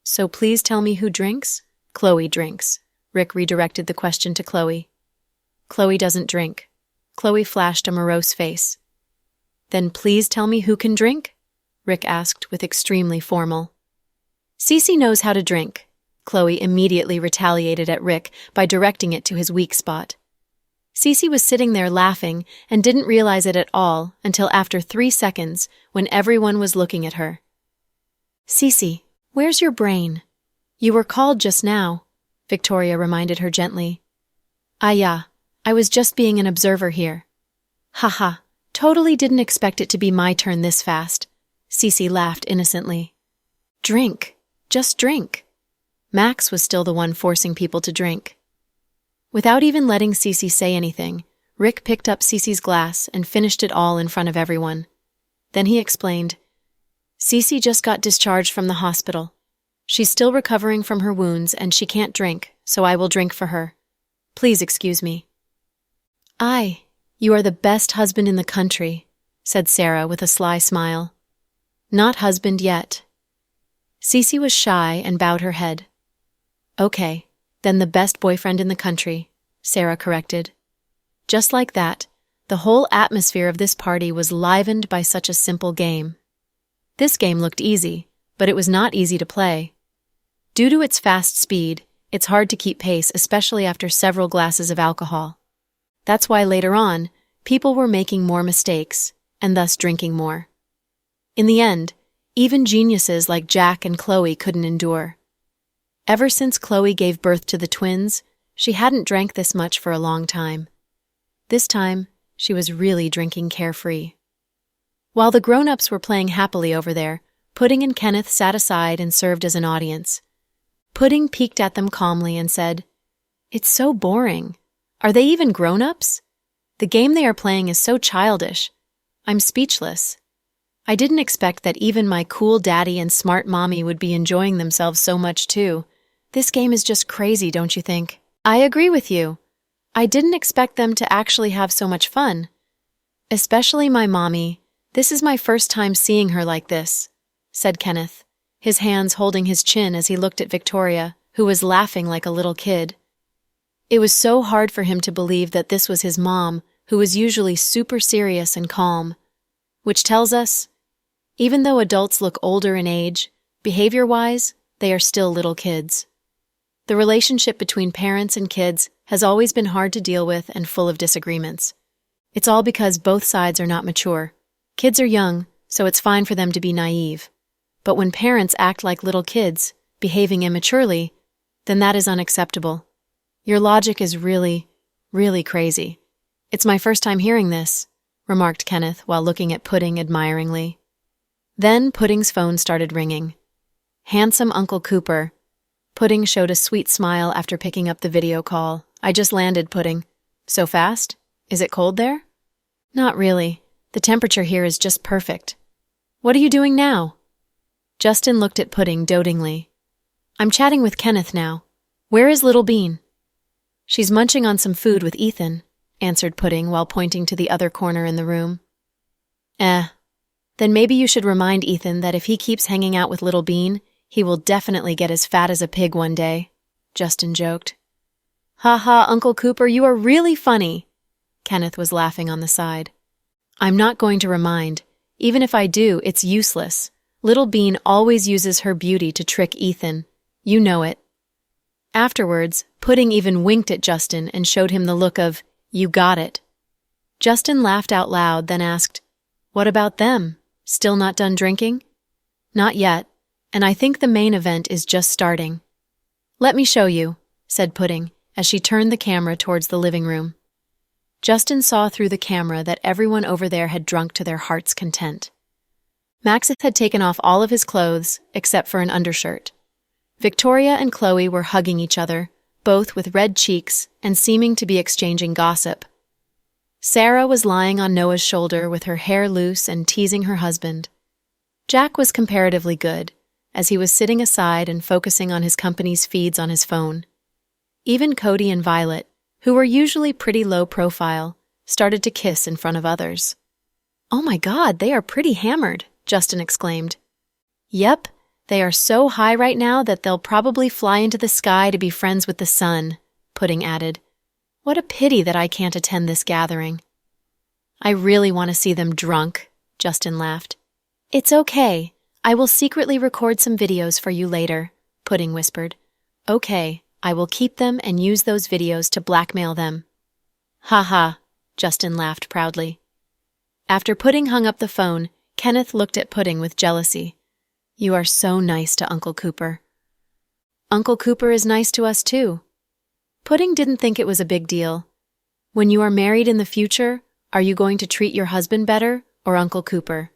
So please tell me who drinks? Chloe drinks. Rick redirected the question to Chloe. Chloe doesn't drink. Chloe flashed a morose face. Then please tell me who can drink? Rick asked with extremely formal. Cece knows how to drink. Chloe immediately retaliated at Rick by directing it to his weak spot. Cece was sitting there laughing and didn't realize it at all until after 3 seconds when everyone was looking at her. "Cece, where's your brain? You were called just now," Victoria reminded her gently. "Ah yeah, I was just being an observer here." "Haha, totally didn't expect it to be my turn this fast," Cece laughed innocently. "Drink, just drink." Max was still the one forcing people to drink. Without even letting Cece say anything, Rick picked up Cece's glass and finished it all in front of everyone. Then he explained, "Cece just got discharged from the hospital. She's still recovering from her wounds and she can't drink, so I will drink for her. Please excuse me." You are the best husband in the country," said Sarah with a sly smile. "Not husband yet." Cece was shy and bowed her head. "Okay, then the best boyfriend in the country," Sarah corrected. Just like that, the whole atmosphere of this party was livened by such a simple game. This game looked easy, but it was not easy to play. Due to its fast speed, it's hard to keep pace, especially after several glasses of alcohol. That's why later on, people were making more mistakes, and thus drinking more. In the end, even geniuses like Jack and Chloe couldn't endure. Ever since Chloe gave birth to the twins, she hadn't drank this much for a long time. This time, she was really drinking carefree. While the grown-ups were playing happily over there, Pudding and Kenneth sat aside and served as an audience. Pudding peeked at them calmly and said, "It's so boring. Are they even grown-ups? The game they are playing is so childish. I'm speechless. I didn't expect that even my cool daddy and smart mommy would be enjoying themselves so much too. This game is just crazy, don't you think?" "I agree with you. I didn't expect them to actually have so much fun. Especially my mommy. This is my first time seeing her like this," said Kenneth, his hands holding his chin as he looked at Victoria, who was laughing like a little kid. It was so hard for him to believe that this was his mom, who was usually super serious and calm. Which tells us, even though adults look older in age, behavior-wise, they are still little kids. The relationship between parents and kids has always been hard to deal with and full of disagreements. It's all because both sides are not mature. Kids are young, so it's fine for them to be naive. But when parents act like little kids, behaving immaturely, then that is unacceptable. Your logic is really, really crazy. "It's my first time hearing this," remarked Kenneth while looking at Pudding admiringly. Then Pudding's phone started ringing. "Handsome Uncle Cooper." Pudding showed a sweet smile after picking up the video call. "I just landed, Pudding." "So fast? Is it cold there?" "Not really. The temperature here is just perfect." "What are you doing now?" Justin looked at Pudding dotingly. "I'm chatting with Kenneth now. Where is Little Bean?" "She's munching on some food with Ethan," answered Pudding while pointing to the other corner in the room. Then maybe you should remind Ethan that if he keeps hanging out with Little Bean, he will definitely get as fat as a pig one day," Justin joked. "Ha ha, Uncle Cooper, you are really funny." Kenneth was laughing on the side. "I'm not going to remind. Even if I do, it's useless. Little Bean always uses her beauty to trick Ethan. You know it." Afterwards, Pudding even winked at Justin and showed him the look of, "You got it." Justin laughed out loud, then asked, "What about them? Still not done drinking?" "Not yet, and I think the main event is just starting." "Let me show you," said Pudding, as she turned the camera towards the living room. Justin saw through the camera that everyone over there had drunk to their heart's content. Max had taken off all of his clothes, except for an undershirt. Victoria and Chloe were hugging each other, both with red cheeks and seeming to be exchanging gossip. Sarah was lying on Noah's shoulder with her hair loose and teasing her husband. Jack was comparatively good, as he was sitting aside and focusing on his company's feeds on his phone. Even Cody and Violet, who were usually pretty low profile, started to kiss in front of others. "Oh my God, they are pretty hammered," Justin exclaimed. "Yep, they are so high right now that they'll probably fly into the sky to be friends with the sun," Pudding added. "What a pity that I can't attend this gathering." "I really want to see them drunk," Justin laughed. "It's okay. I will secretly record some videos for you later," Pudding whispered. "Okay, I will keep them and use those videos to blackmail them." Ha ha, Justin laughed proudly. After Pudding hung up the phone, Kenneth looked at Pudding with jealousy. You are so nice to Uncle Cooper. Uncle Cooper is nice to us too. Pudding didn't think it was a big deal. When you are married in the future, are you going to treat your husband better or Uncle Cooper?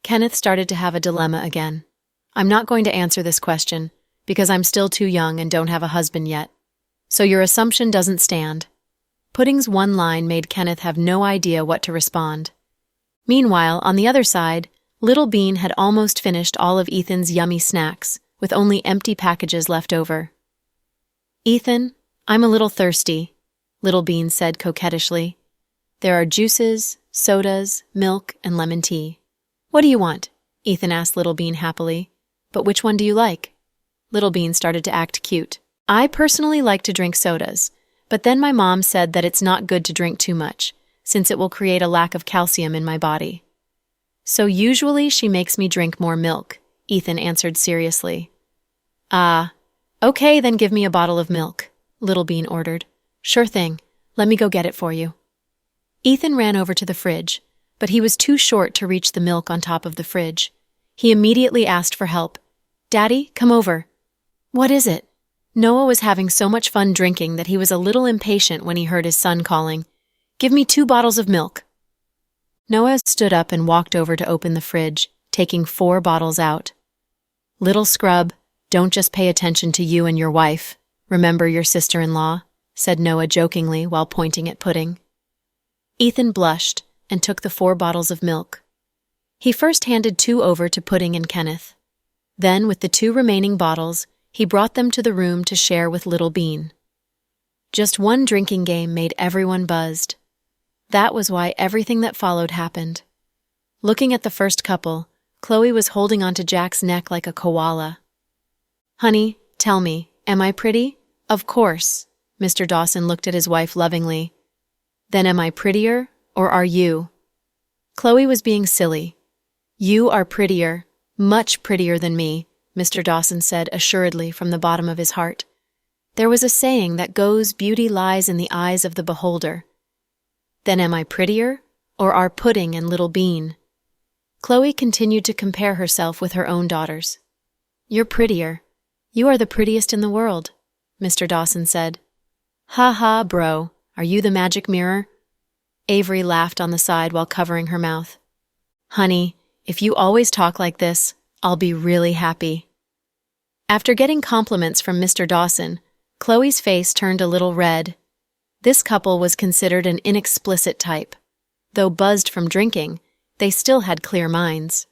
Kenneth started to have a dilemma again. I'm not going to answer this question because I'm still too young and don't have a husband yet. So your assumption doesn't stand. Pudding's one line made Kenneth have no idea what to respond. Meanwhile, on the other side, Little Bean had almost finished all of Ethan's yummy snacks, with only empty packages left over. Ethan, I'm a little thirsty, Little Bean said coquettishly. There are juices, sodas, milk, and lemon tea. What do you want? Ethan asked Little Bean happily. But which one do you like? Little Bean started to act cute. I personally like to drink sodas, but then my mom said that it's not good to drink too much, since it will create a lack of calcium in my body. So usually she makes me drink more milk, Ethan answered seriously. Okay, then give me a bottle of milk, Little Bean ordered. Sure thing, let me go get it for you. Ethan ran over to the fridge, but he was too short to reach the milk on top of the fridge. He immediately asked for help. Daddy, come over. What is it? Noah was having so much fun drinking that he was a little impatient when he heard his son calling, Give me 2 bottles of milk. Noah stood up and walked over to open the fridge, taking 4 bottles out. Little scrub, don't just pay attention to you and your wife. Remember your sister-in-law, said Noah jokingly while pointing at Pudding. Ethan blushed and took the 4 bottles of milk. He first handed 2 over to Pudding and Kenneth. Then, with the 2 remaining bottles, he brought them to the room to share with Little Bean. Just one drinking game made everyone buzzed. That was why everything that followed happened. Looking at the first couple, Chloe was holding onto Jack's neck like a koala. Honey, tell me, am I pretty? Of course. Mr. Dawson looked at his wife lovingly. Then am I prettier, or are you? Chloe was being silly. You are prettier, much prettier than me, Mr. Dawson said assuredly from the bottom of his heart. There was a saying that goes, beauty lies in the eyes of the beholder. Then am I prettier, or are Pudding and Little Bean? Chloe continued to compare herself with her own daughters. You're prettier. You are the prettiest in the world, Mr. Dawson said. Ha ha, bro, are you the magic mirror? Avery laughed on the side while covering her mouth. Honey, if you always talk like this, I'll be really happy. After getting compliments from Mr. Dawson, Chloe's face turned a little red. This couple was considered an inexplicit type. Though buzzed from drinking, they still had clear minds.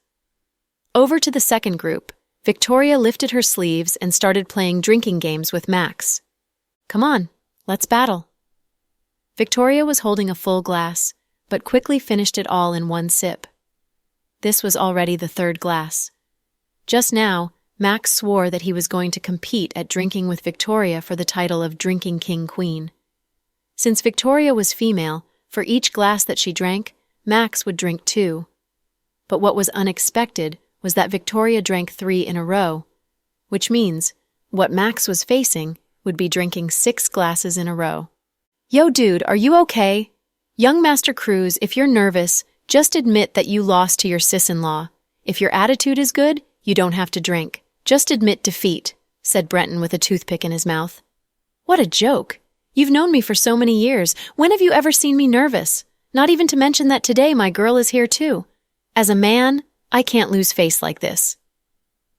Over to the second group, Victoria lifted her sleeves and started playing drinking games with Max. Come on, let's battle. Victoria was holding a full glass, but quickly finished it all in one sip. This was already the 3rd glass. Just now, Max swore that he was going to compete at drinking with Victoria for the title of Drinking King Queen. Since Victoria was female, for each glass that she drank, Max would drink 2. But what was unexpected was that Victoria drank 3 in a row, which means what Max was facing would be drinking 6 glasses in a row. Yo, dude, are you okay? Young Master Cruz, if you're nervous, just admit that you lost to your sis-in-law. If your attitude is good, you don't have to drink. Just admit defeat, said Brenton with a toothpick in his mouth. What a joke. You've known me for so many years. When have you ever seen me nervous? Not even to mention that today my girl is here too. As a man, I can't lose face like this.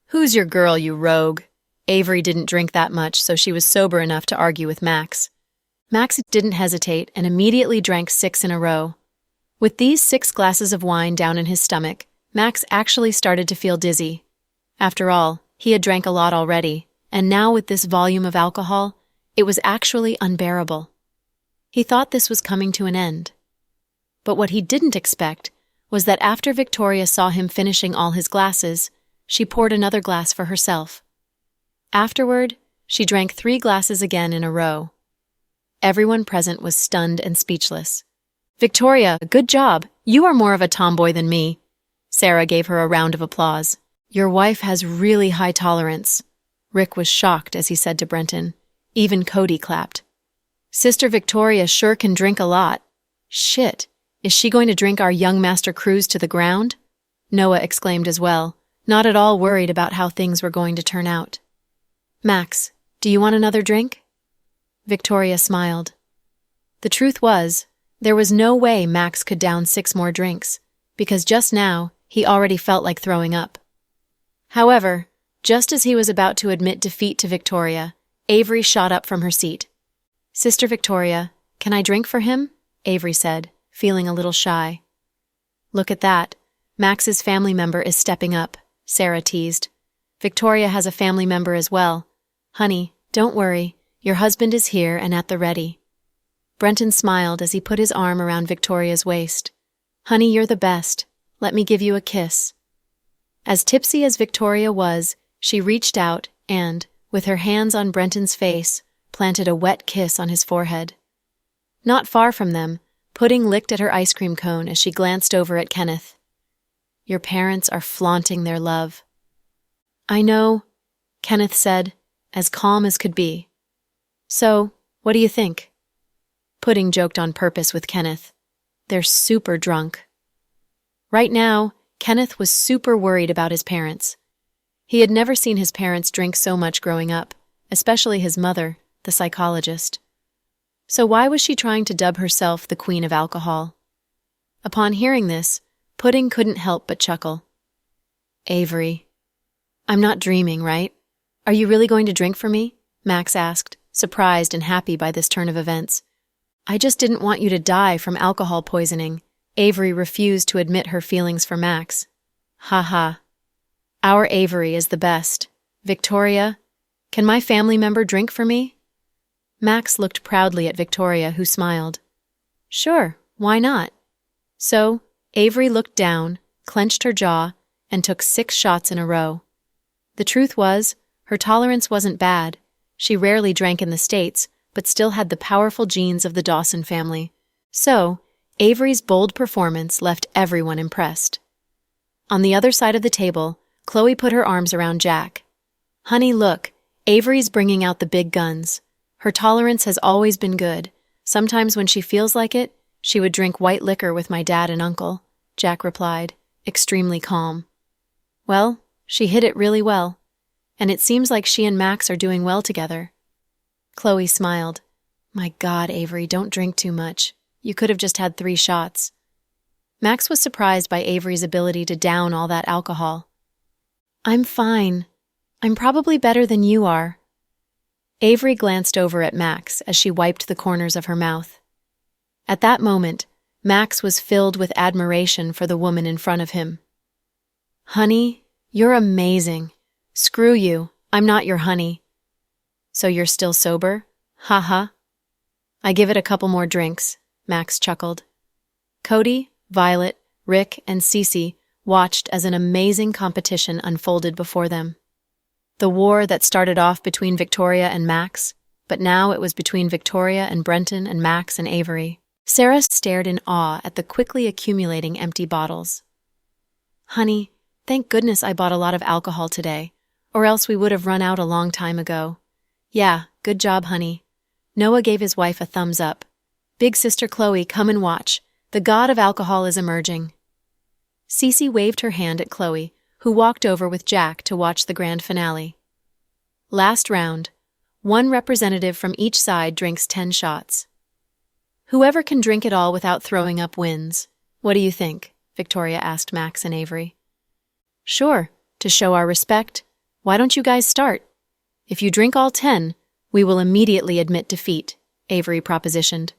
Who's your girl, you rogue? Avery didn't drink that much, so she was sober enough to argue with Max. Max didn't hesitate and immediately drank 6 in a row. With these 6 glasses of wine down in his stomach, Max actually started to feel dizzy. After all, he had drank a lot already, and now with this volume of alcohol, it was actually unbearable. He thought this was coming to an end. But what he didn't expect was that after Victoria saw him finishing all his glasses, she poured another glass for herself. Afterward, she drank 3 glasses again in a row. Everyone present was stunned and speechless. Victoria, good job. You are more of a tomboy than me. Sarah gave her a round of applause. Your wife has really high tolerance. Rick was shocked as he said to Brenton. Even Cody clapped. Sister Victoria sure can drink a lot. Shit, is she going to drink our young Master Cruz to the ground? Noah exclaimed as well, not at all worried about how things were going to turn out. Max, do you want another drink? Victoria smiled. The truth was, there was no way Max could down 6 more drinks, because just now he already felt like throwing up. However, just as he was about to admit defeat to Victoria, Avery shot up from her seat. Sister Victoria, can I drink for him? Avery said, feeling a little shy. Look at that. Max's family member is stepping up, Sarah teased. Victoria has a family member as well. Honey, don't worry. Your husband is here and at the ready. Brenton smiled as he put his arm around Victoria's waist. Honey, you're the best. Let me give you a kiss. As tipsy as Victoria was, she reached out and, with her hands on Brenton's face, planted a wet kiss on his forehead. Not far from them, Pudding licked at her ice cream cone as she glanced over at Kenneth. Your parents are flaunting their love. I know, Kenneth said, as calm as could be. So, what do you think? Pudding joked on purpose with Kenneth. They're super drunk. Right now, Kenneth was super worried about his parents. He had never seen his parents drink so much growing up, especially his mother, the psychologist. So why was she trying to dub herself the queen of alcohol? Upon hearing this, Pudding couldn't help but chuckle. Avery. I'm not dreaming, right? Are you really going to drink for me? Max asked, surprised and happy by this turn of events. I just didn't want you to die from alcohol poisoning. Avery refused to admit her feelings for Max. Ha ha. Our Avery is the best. Victoria, can my family member drink for me? Max looked proudly at Victoria, who smiled. Sure, why not? So, Avery looked down, clenched her jaw, and took 6 shots in a row. The truth was, her tolerance wasn't bad. She rarely drank in the States, but still had the powerful genes of the Dawson family. So, Avery's bold performance left everyone impressed. On the other side of the table, Chloe put her arms around Jack. Honey, look, Avery's bringing out the big guns. Her tolerance has always been good. Sometimes when she feels like it, she would drink white liquor with my dad and uncle, Jack replied, extremely calm. Well, she hid it really well, and it seems like she and Max are doing well together. Chloe smiled. My God, Avery, don't drink too much. You could have just had 3 shots. Max was surprised by Avery's ability to down all that alcohol. I'm fine. I'm probably better than you are. Avery glanced over at Max as she wiped the corners of her mouth. At that moment, Max was filled with admiration for the woman in front of him. Honey, you're amazing. Screw you, I'm not your honey. So you're still sober? Ha ha. I give it a couple more drinks, Max chuckled. Cody, Violet, Rick, and Cece watched as an amazing competition unfolded before them. The war that started off between Victoria and Max, but now it was between Victoria and Brenton and Max and Avery. Sarah stared in awe at the quickly accumulating empty bottles. Honey, thank goodness I bought a lot of alcohol today, or else we would have run out a long time ago. Yeah, good job, honey. Noah gave his wife a thumbs up. Big sister Chloe, come and watch. The god of alcohol is emerging. Cece waved her hand at Chloe, who walked over with Jack to watch the grand finale. Last round. 1 representative from each side drinks 10 shots. Whoever can drink it all without throwing up wins. What do you think? Victoria asked Max and Avery. Sure, to show our respect. Why don't you guys start? If you drink all 10, we will immediately admit defeat, Avery propositioned.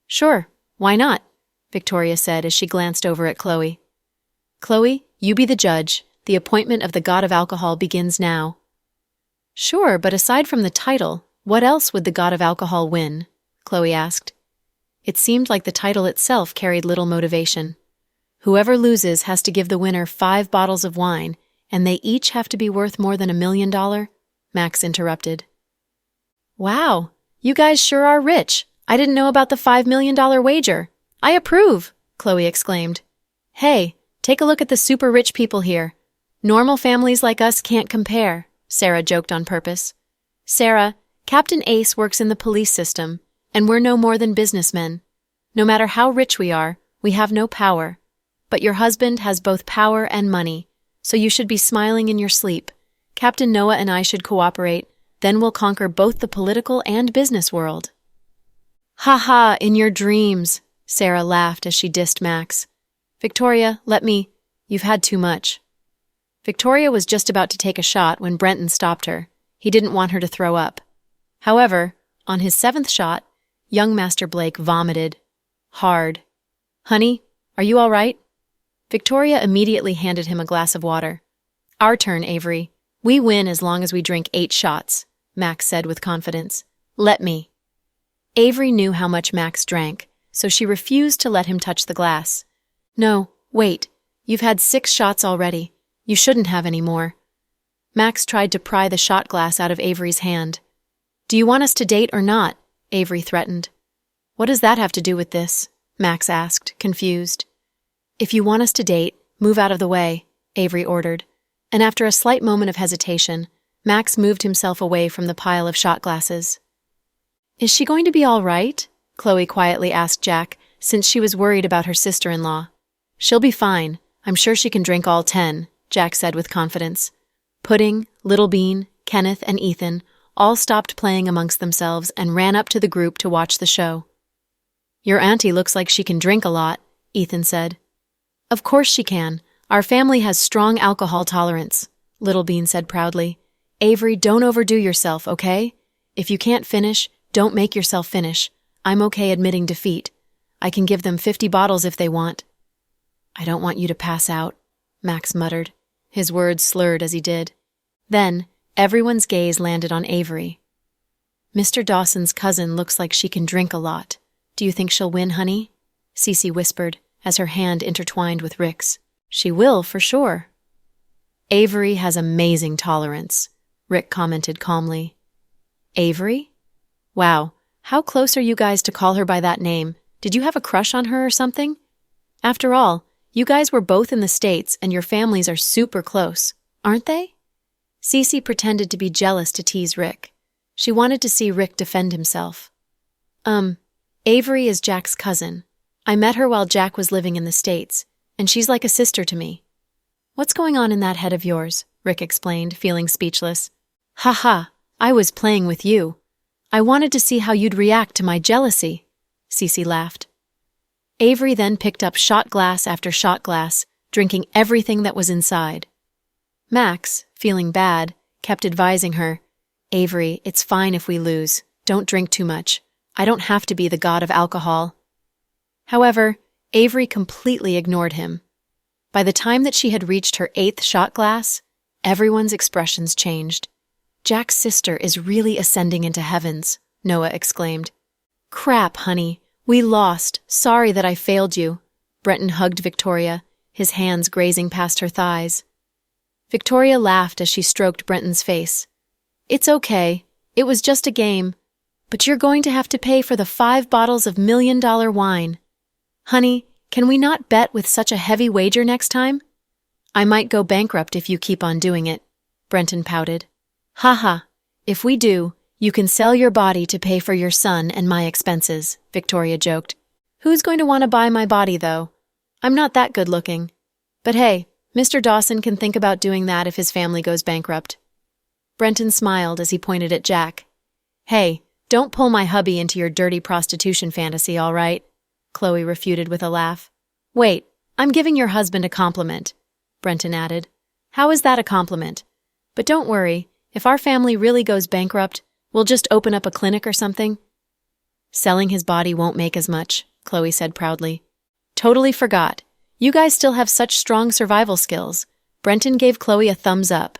Sure, why not? Victoria said as she glanced over at Chloe. Chloe, you be the judge. The appointment of the god of alcohol begins now. Sure, but aside from the title, what else would the god of alcohol win? Chloe asked. It seemed like the title itself carried little motivation. Whoever loses has to give the winner 5 bottles of wine, and they each have to be worth more than $1 million, Max interrupted. Wow, you guys sure are rich. I didn't know about the $5 million wager. I approve, Chloe exclaimed. Hey, take a look at the super rich people here. Normal families like us can't compare, Sarah joked on purpose. Sarah, Captain Ace works in the police system. And we're no more than businessmen. No matter how rich we are, we have no power. But your husband has both power and money, so you should be smiling in your sleep. Captain Noah and I should cooperate, then we'll conquer both the political and business world." "Ha ha, in your dreams," Sarah laughed as she dissed Max. "Victoria, you've had too much." Victoria was just about to take a shot when Brenton stopped her. He didn't want her to throw up. However, on his 7th shot, young Master Blake vomited. Hard. "Honey, are you all right?" Victoria immediately handed him a glass of water. "Our turn, Avery. We win as long as we drink 8 shots, Max said with confidence. "Let me." Avery knew how much Max drank, so she refused to let him touch the glass. "No, wait. You've had 6 shots already. You shouldn't have any more." Max tried to pry the shot glass out of Avery's hand. "Do you want us to date or not?" Avery threatened. "What does that have to do with this?" Max asked, confused. "If you want us to date, move out of the way," Avery ordered, and after a slight moment of hesitation, Max moved himself away from the pile of shot glasses. "Is she going to be all right?" Chloe quietly asked Jack, since she was worried about her sister-in-law. "She'll be fine. I'm sure she can drink all 10, Jack said with confidence. Pudding, Little Bean, Kenneth, and Ethan all stopped playing amongst themselves and ran up to the group to watch the show. "Your auntie looks like she can drink a lot," Ethan said. "Of course she can. Our family has strong alcohol tolerance," Little Bean said proudly. "Avery, don't overdo yourself, okay? If you can't finish, don't make yourself finish. I'm okay admitting defeat. I can give them 50 bottles if they want." "I don't want you to pass out," Max muttered, his words slurred as he did. Then, everyone's gaze landed on Avery. "Mr. Dawson's cousin looks like she can drink a lot. Do you think she'll win, honey?" Cece whispered, as her hand intertwined with Rick's. "She will, for sure." "Avery has amazing tolerance," Rick commented calmly. "Avery? Wow, how close are you guys to call her by that name? Did you have a crush on her or something? After all, you guys were both in the States and your families are super close, aren't they?" Cece pretended to be jealous to tease Rick. She wanted to see Rick defend himself. Avery is Jack's cousin. I met her while Jack was living in the States, and she's like a sister to me." "What's going on in that head of yours?" Rick explained, feeling speechless. "Ha ha, I was playing with you. I wanted to see how you'd react to my jealousy," Cece laughed. Avery then picked up shot glass after shot glass, drinking everything that was inside. Max, feeling bad, kept advising her, "Avery, it's fine if we lose. Don't drink too much. I don't have to be the god of alcohol." However, Avery completely ignored him. By the time that she had reached her 8th shot glass, everyone's expressions changed. "Jack's sister is really ascending into heavens," Noah exclaimed. "Crap, honey. We lost. Sorry that I failed you." Brenton hugged Victoria, his hands grazing past her thighs. Victoria laughed as she stroked Brenton's face. "It's okay. It was just a game. But you're going to have to pay for the 5 bottles of $1 million wine. Honey, can we not bet with such a heavy wager next time?" "I might go bankrupt if you keep on doing it," Brenton pouted. "Haha, if we do, you can sell your body to pay for your son and my expenses," Victoria joked. "Who's going to want to buy my body, though? I'm not that good looking. But hey, Mr. Dawson can think about doing that if his family goes bankrupt." Brenton smiled as he pointed at Jack. "Hey, don't pull my hubby into your dirty prostitution fantasy, all right?" Chloe refuted with a laugh. "Wait, I'm giving your husband a compliment," Brenton added. "How is that a compliment? But don't worry, if our family really goes bankrupt, we'll just open up a clinic or something." "Selling his body won't make as much," Chloe said proudly. "Totally forgot. You guys still have such strong survival skills." Brenton gave Chloe a thumbs up.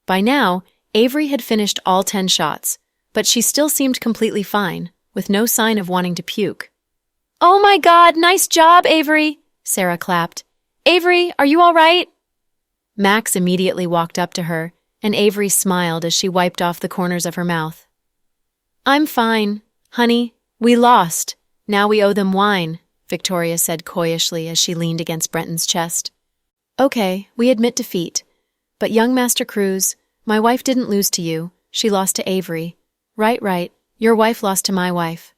By now, Avery had finished all 10 shots, but she still seemed completely fine, with no sign of wanting to puke. "Oh my God, nice job, Avery!" Sarah clapped. "Avery, are you all right?" Max immediately walked up to her, and Avery smiled as she wiped off the corners of her mouth. "I'm fine. Honey, we lost. Now we owe them wine," Victoria said coyishly as she leaned against Brenton's chest. "Okay, we admit defeat. But young Master Cruz, my wife didn't lose to you. She lost to Avery. Right. Your wife lost to my wife."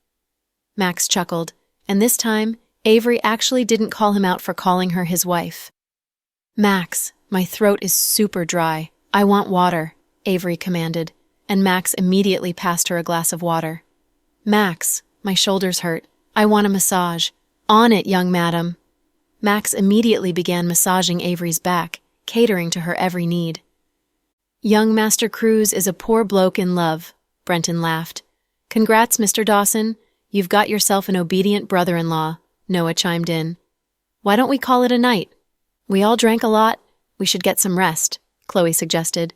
Max chuckled, and this time, Avery actually didn't call him out for calling her his wife. Max, my throat is super dry. I want water, Avery commanded, and Max immediately passed her a glass of water. Max, my shoulders hurt. I want a massage. On it, young madam. Max immediately began massaging Avery's back, catering to her every need. Young Master Cruz is a poor bloke in love, Brenton laughed. Congrats, Mr. Dawson. You've got yourself an obedient brother-in-law, Noah chimed in. Why don't we call it a night? We all drank a lot. We should get some rest, Chloe suggested.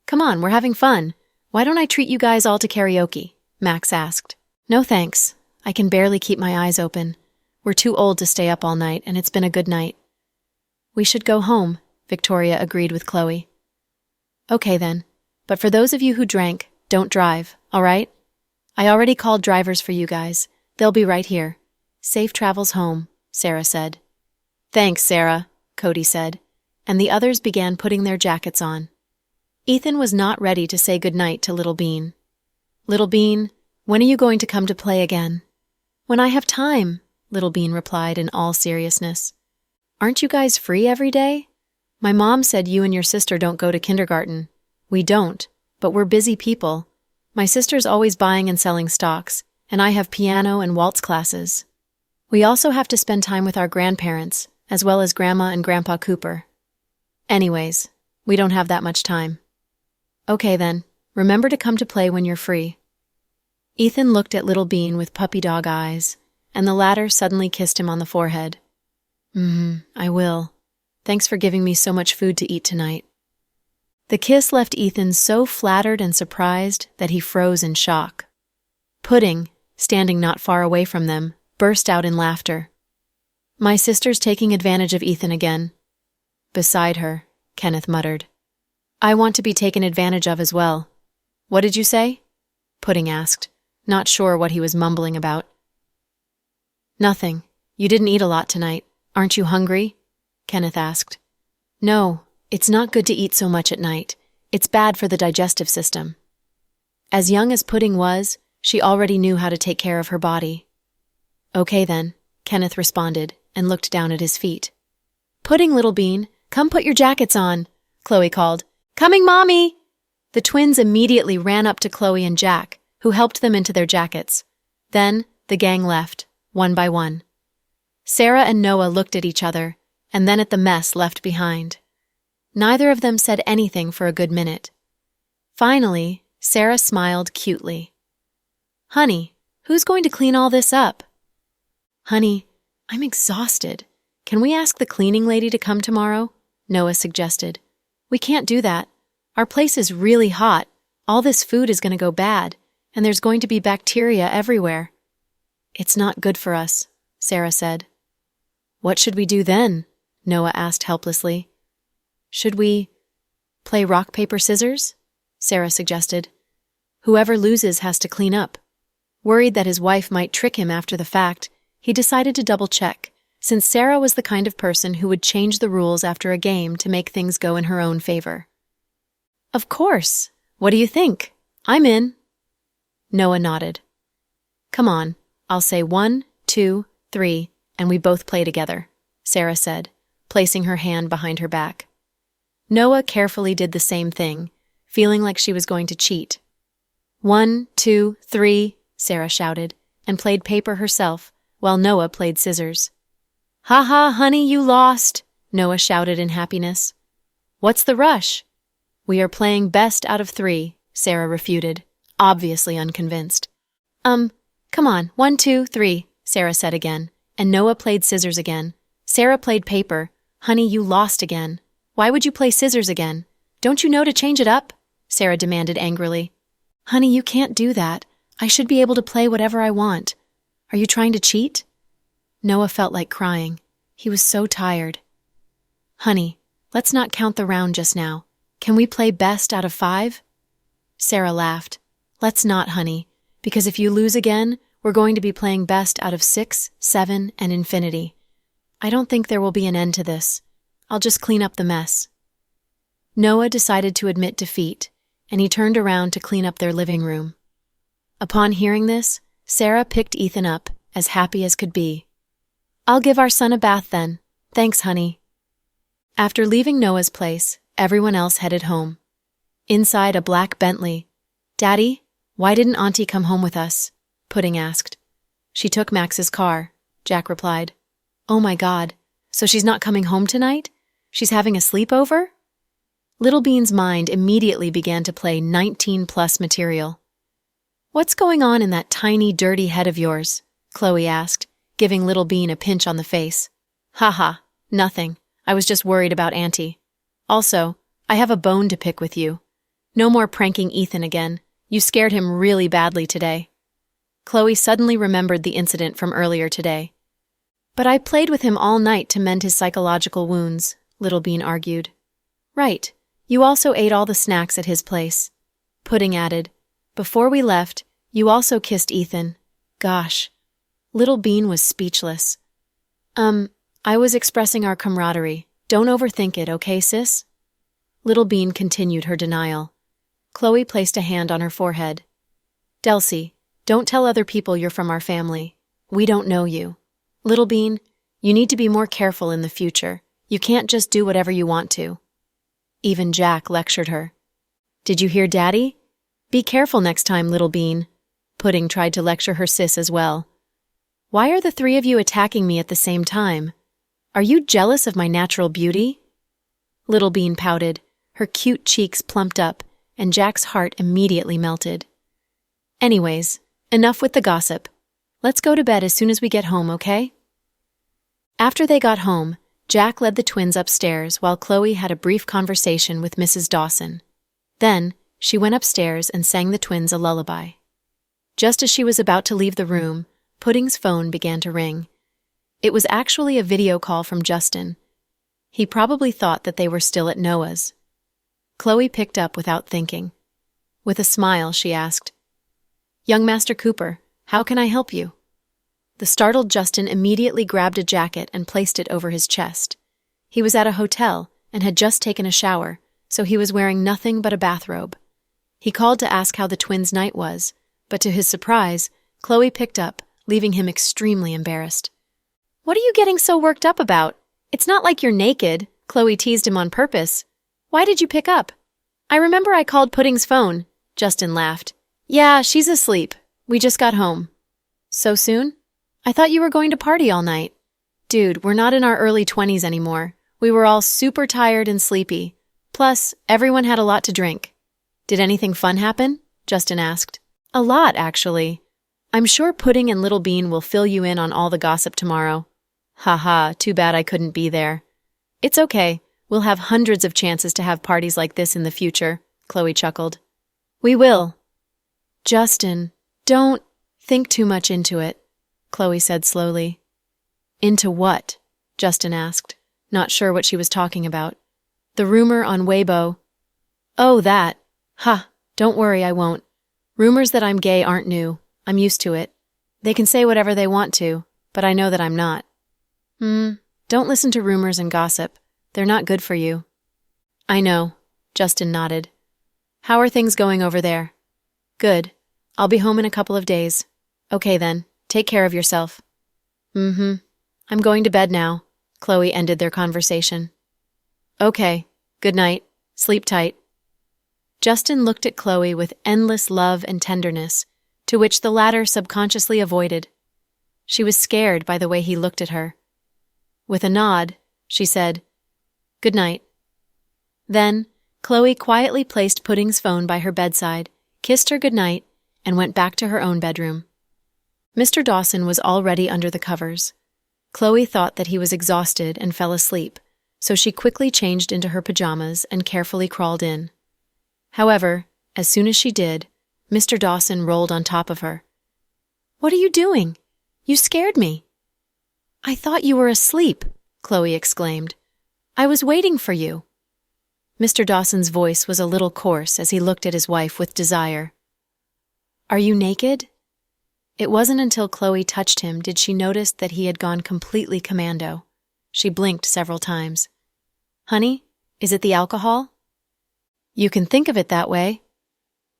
Come on, we're having fun. Why don't I treat you guys all to karaoke? Max asked. No thanks. I can barely keep my eyes open. We're too old to stay up all night, and it's been a good night. We should go home, Victoria agreed with Chloe. Okay then, but for those of you who drank, don't drive, all right? I already called drivers for you guys. They'll be right here. Safe travels home, Sarah said. Thanks, Sarah, Cody said, and the others began putting their jackets on. Ethan was not ready to say goodnight to Little Bean. Little Bean, when are you going to come to play again? When I have time, Little Bean replied in all seriousness. Aren't you guys free every day? My mom said you and your sister don't go to kindergarten. We don't, but we're busy people. My sister's always buying and selling stocks, and I have piano and waltz classes. We also have to spend time with our grandparents, as well as Grandma and Grandpa Cooper. Anyways, we don't have that much time. Okay then, remember to come to play when you're free. Ethan looked at Little Bean with puppy dog eyes, and the latter suddenly kissed him on the forehead. I will. Thanks for giving me so much food to eat tonight. The kiss left Ethan so flattered and surprised that he froze in shock. Pudding, standing not far away from them, burst out in laughter. My sister's taking advantage of Ethan again. Beside her, Kenneth muttered. I want to be taken advantage of as well. What did you say? Pudding asked, not sure what he was mumbling about. Nothing. You didn't eat a lot tonight. Aren't you hungry? Kenneth asked. No, it's not good to eat so much at night. It's bad for the digestive system. As young as Pudding was, she already knew how to take care of her body. Okay then, Kenneth responded and looked down at his feet. Pudding, Little Bean, come put your jackets on, Chloe called. Coming, Mommy! The twins immediately ran up to Chloe and Jack, who helped them into their jackets. Then, the gang left, one by one. Sarah and Noah looked at each other, and then at the mess left behind. Neither of them said anything for a good minute. Finally, Sarah smiled cutely. Honey, who's going to clean all this up? Honey, I'm exhausted. Can we ask the cleaning lady to come tomorrow? Noah suggested. We can't do that. Our place is really hot. All this food is going to go bad, and there's going to be bacteria everywhere. It's not good for us, Sarah said. What should we do then? Noah asked helplessly. Should we play rock, paper, scissors? Sarah suggested. Whoever loses has to clean up. Worried that his wife might trick him after the fact, he decided to double-check, since Sarah was the kind of person who would change the rules after a game to make things go in her own favor. Of course. What do you think? I'm in. Noah nodded. Come on, I'll say 1, 2, 3, and we both play together, Sarah said, placing her hand behind her back. Noah carefully did the same thing, feeling like she was going to cheat. 1, 2, 3, Sarah shouted, and played paper herself, while Noah played scissors. Ha ha, honey, you lost, Noah shouted in happiness. What's the rush? We are playing best out of 3, Sarah refuted, obviously unconvinced. Come on, 1, 2, 3, Sarah said again, and Noah played scissors again. Sarah played paper. Honey, you lost again. Why would you play scissors again? Don't you know to change it up? Sarah demanded angrily. Honey, you can't do that. I should be able to play whatever I want. Are you trying to cheat? Noah felt like crying. He was so tired. Honey, let's not count the round just now. Can we play best out of 5? Sarah laughed. Let's not, honey, because if you lose again, we're going to be playing best out of 6, 7, and infinity. I don't think there will be an end to this. I'll just clean up the mess. Noah decided to admit defeat, and he turned around to clean up their living room. Upon hearing this, Sarah picked Ethan up, as happy as could be. "I'll give our son a bath then. Thanks, honey." After leaving Noah's place, everyone else headed home. Inside a black Bentley. "Daddy, why didn't Auntie come home with us?" Pudding asked. "She took Max's car," Jack replied. "Oh my God, so she's not coming home tonight? She's having a sleepover?" Little Bean's mind immediately began to play 19+ material. "What's going on in that tiny, dirty head of yours?" Chloe asked, giving Little Bean a pinch on the face. "Haha, nothing. I was just worried about Auntie. Also, I have a bone to pick with you. No more pranking Ethan again. You scared him really badly today." Chloe suddenly remembered the incident from earlier today. "But I played with him all night to mend his psychological wounds," Little Bean argued. "Right. You also ate all the snacks at his place." Pudding added, "Before we left, you also kissed Ethan. Gosh." Little Bean was speechless. I was expressing our camaraderie. Don't overthink it, okay, sis?" Little Bean continued her denial. Chloe placed a hand on her forehead. "Delcy, don't tell other people you're from our family. We don't know you. Little Bean, you need to be more careful in the future. You can't just do whatever you want to." Even Jack lectured her. "Did you hear Daddy? Be careful next time, Little Bean." Pudding tried to lecture her sis as well. "Why are the three of you attacking me at the same time? Are you jealous of my natural beauty?" Little Bean pouted, her cute cheeks plumped up, and Jack's heart immediately melted. "Anyways, enough with the gossip. Let's go to bed as soon as we get home, okay?" After they got home, Jack led the twins upstairs while Chloe had a brief conversation with Mrs. Dawson. Then, she went upstairs and sang the twins a lullaby. Just as she was about to leave the room, Pudding's phone began to ring. It was actually a video call from Justin. He probably thought that they were still at Noah's. Chloe picked up without thinking. With a smile, she asked, "Young Master Cooper, how can I help you?" The startled Justin immediately grabbed a jacket and placed it over his chest. He was at a hotel and had just taken a shower, so he was wearing nothing but a bathrobe. He called to ask how the twins' night was, but to his surprise, Chloe picked up, leaving him extremely embarrassed. "What are you getting so worked up about? It's not like you're naked," Chloe teased him on purpose. "Why did you pick up?" "I remember I called Pudding's phone," Justin laughed. "Yeah, she's asleep. We just got home." "So soon? I thought you were going to party all night." "Dude, we're not in our early 20s anymore. We were all super tired and sleepy. Plus, everyone had a lot to drink." "Did anything fun happen?" Justin asked. "A lot, actually. I'm sure Pudding and Little Bean will fill you in on all the gossip tomorrow." "Haha, too bad I couldn't be there." "It's okay. We'll have hundreds of chances to have parties like this in the future," Chloe chuckled. "We will." "Justin, don't think too much into it," Chloe said slowly. "Into what?" Justin asked, not sure what she was talking about. "The rumor on Weibo." "Oh, that. Ha, don't worry, I won't. Rumors that I'm gay aren't new. I'm used to it. They can say whatever they want to, but I know that I'm not." Don't listen to rumors and gossip. They're not good for you." "I know," Justin nodded. "How are things going over there?" "Good. I'll be home in a couple of days." "Okay then, take care of yourself." I'm going to bed now," Chloe ended their conversation. "Okay, good night. Sleep tight." Justin looked at Chloe with endless love and tenderness, to which the latter subconsciously avoided. She was scared by the way he looked at her. With a nod, she said, "Good night." Then, Chloe quietly placed Pudding's phone by her bedside, kissed her good night, and went back to her own bedroom. Mr. Dawson was already under the covers. Chloe thought that he was exhausted and fell asleep, so she quickly changed into her pajamas and carefully crawled in. However, as soon as she did, Mr. Dawson rolled on top of her. "What are you doing? You scared me." "I thought you were asleep," Chloe exclaimed. "I was waiting for you." Mr. Dawson's voice was a little coarse as he looked at his wife with desire. "Are you naked?" It wasn't until Chloe touched him did she notice that he had gone completely commando. She blinked several times. "Honey, is it the alcohol?" "You can think of it that way."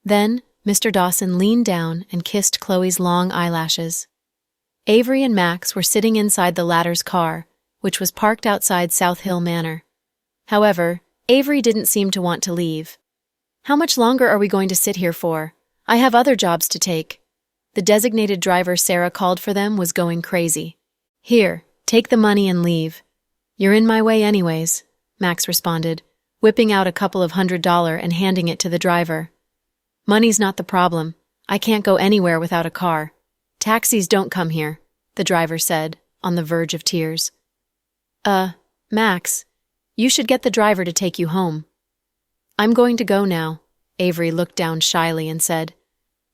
Then, Mr. Dawson leaned down and kissed Chloe's long eyelashes. Avery and Max were sitting inside the latter's car, which was parked outside South Hill Manor. However, Avery didn't seem to want to leave. "How much longer are we going to sit here for? I have other jobs to take." The designated driver Sarah called for them was going crazy. "Here, take the money and leave." "You're in my way anyways," Max responded, whipping out a couple of $100 and handing it to the driver. "Money's not the problem. I can't go anywhere without a car. Taxis don't come here," the driver said, on the verge of tears. Max, you should get the driver to take you home." "I'm going to go now," Avery looked down shyly and said.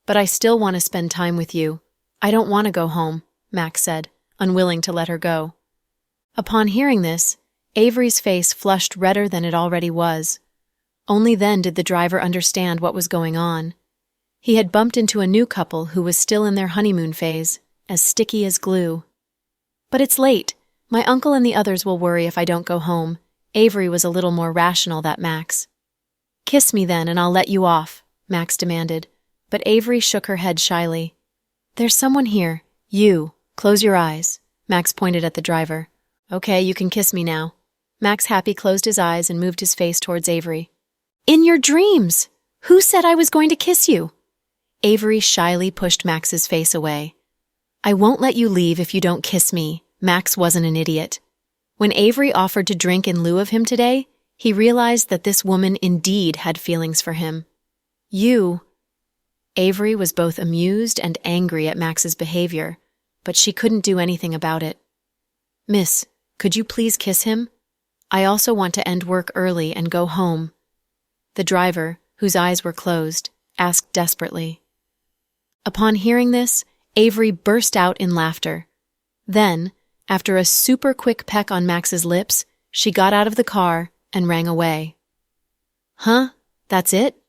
"But I still want to spend time with you." "I don't want to go home," Max said, unwilling to let her go. Upon hearing this, Avery's face flushed redder than it already was. Only then did the driver understand what was going on. He had bumped into a new couple who was still in their honeymoon phase, as sticky as glue. "But it's late. My uncle and the others will worry if I don't go home." Avery was a little more rational than Max. "Kiss me then and I'll let you off," Max demanded, but Avery shook her head shyly. "There's someone here. You. Close your eyes." Max pointed at the driver. "Okay, you can kiss me now." Max Happy closed his eyes and moved his face towards Avery. "In your dreams! Who said I was going to kiss you?" Avery shyly pushed Max's face away. "I won't let you leave if you don't kiss me." Max wasn't an idiot. When Avery offered to drink in lieu of him today, he realized that this woman indeed had feelings for him. "You." Avery was both amused and angry at Max's behavior, but she couldn't do anything about it. "Miss, could you please kiss him? I also want to end work early and go home." The driver, whose eyes were closed, asked desperately. Upon hearing this, Avery burst out in laughter. Then, after a super quick peck on Max's lips, she got out of the car and rang away. "Huh? That's it?"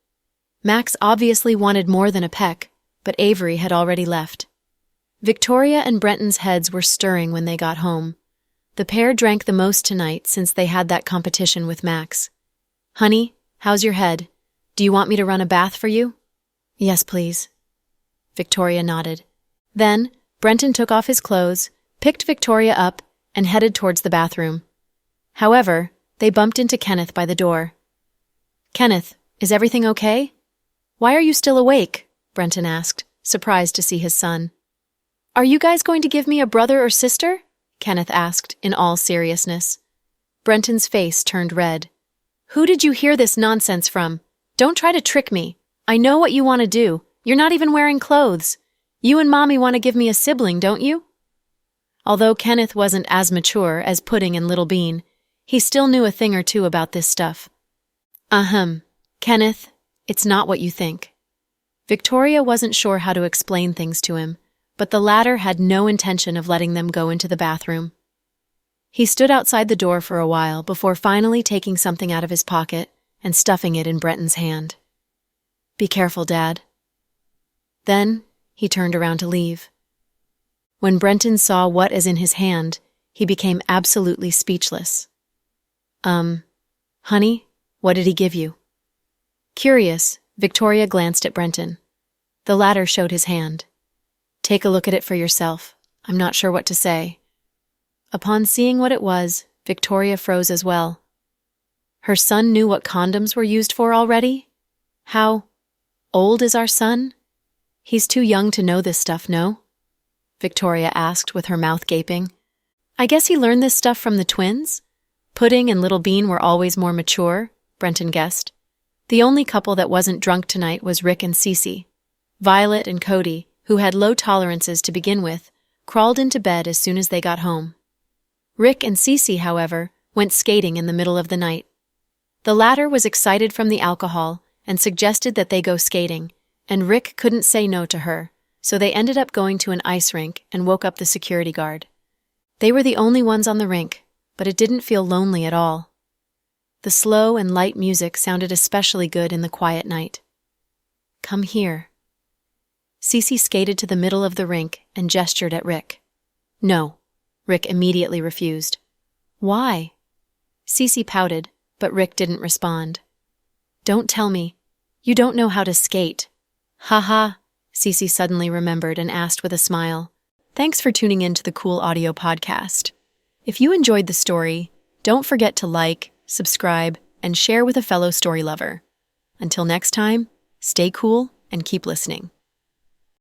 Max obviously wanted more than a peck, but Avery had already left. Victoria and Brenton's heads were stirring when they got home. The pair drank the most tonight since they had that competition with Max. "Honey, how's your head? Do you want me to run a bath for you?" "Yes, please." Victoria nodded. Then, Brenton took off his clothes, picked Victoria up, and headed towards the bathroom. However, they bumped into Kenneth by the door. "Kenneth, is everything okay?" "Why are you still awake?" Brenton asked, surprised to see his son. "Are you guys going to give me a brother or sister?" Kenneth asked, in all seriousness. Brenton's face turned red. "Who did you hear this nonsense from? Don't try to trick me. I know what you want to do. You're not even wearing clothes. You and Mommy want to give me a sibling, don't you?" Although Kenneth wasn't as mature as Pudding and Little Bean, he still knew a thing or two about this stuff. Kenneth, it's not what you think." Victoria wasn't sure how to explain things to him, but the latter had no intention of letting them go into the bathroom. He stood outside the door for a while before finally taking something out of his pocket and stuffing it in Brenton's hand. "Be careful, Dad." Then he turned around to leave. When Brenton saw what is in his hand, he became absolutely speechless. Honey, what did he give you?" Curious, Victoria glanced at Brenton. The latter showed his hand. "Take a look at it for yourself. I'm not sure what to say." Upon seeing what it was, Victoria froze as well. Her son knew what condoms were used for already? How old is our son? He's too young to know this stuff, no? Victoria asked with her mouth gaping. "I guess he learned this stuff from the twins? Pudding and Little Bean were always more mature," Brenton guessed. The only couple that wasn't drunk tonight was Rick and Cece. Violet and Cody, who had low tolerances to begin with, crawled into bed as soon as they got home. Rick and Cece, however, went skating in the middle of the night. The latter was excited from the alcohol and suggested that they go skating, and Rick couldn't say no to her, so they ended up going to an ice rink and woke up the security guard. They were the only ones on the rink, but it didn't feel lonely at all. The slow and light music sounded especially good in the quiet night. "Come here." Cece skated to the middle of the rink and gestured at Rick. "No," Rick immediately refused. "Why?" Cece pouted, but Rick didn't respond. "Don't tell me. You don't know how to skate." Haha, Cece suddenly remembered and asked with a smile. Thanks for tuning in to the Cool Audio Podcast. If you enjoyed the story, don't forget to like, subscribe, and share with a fellow story lover. Until next time, stay cool and keep listening.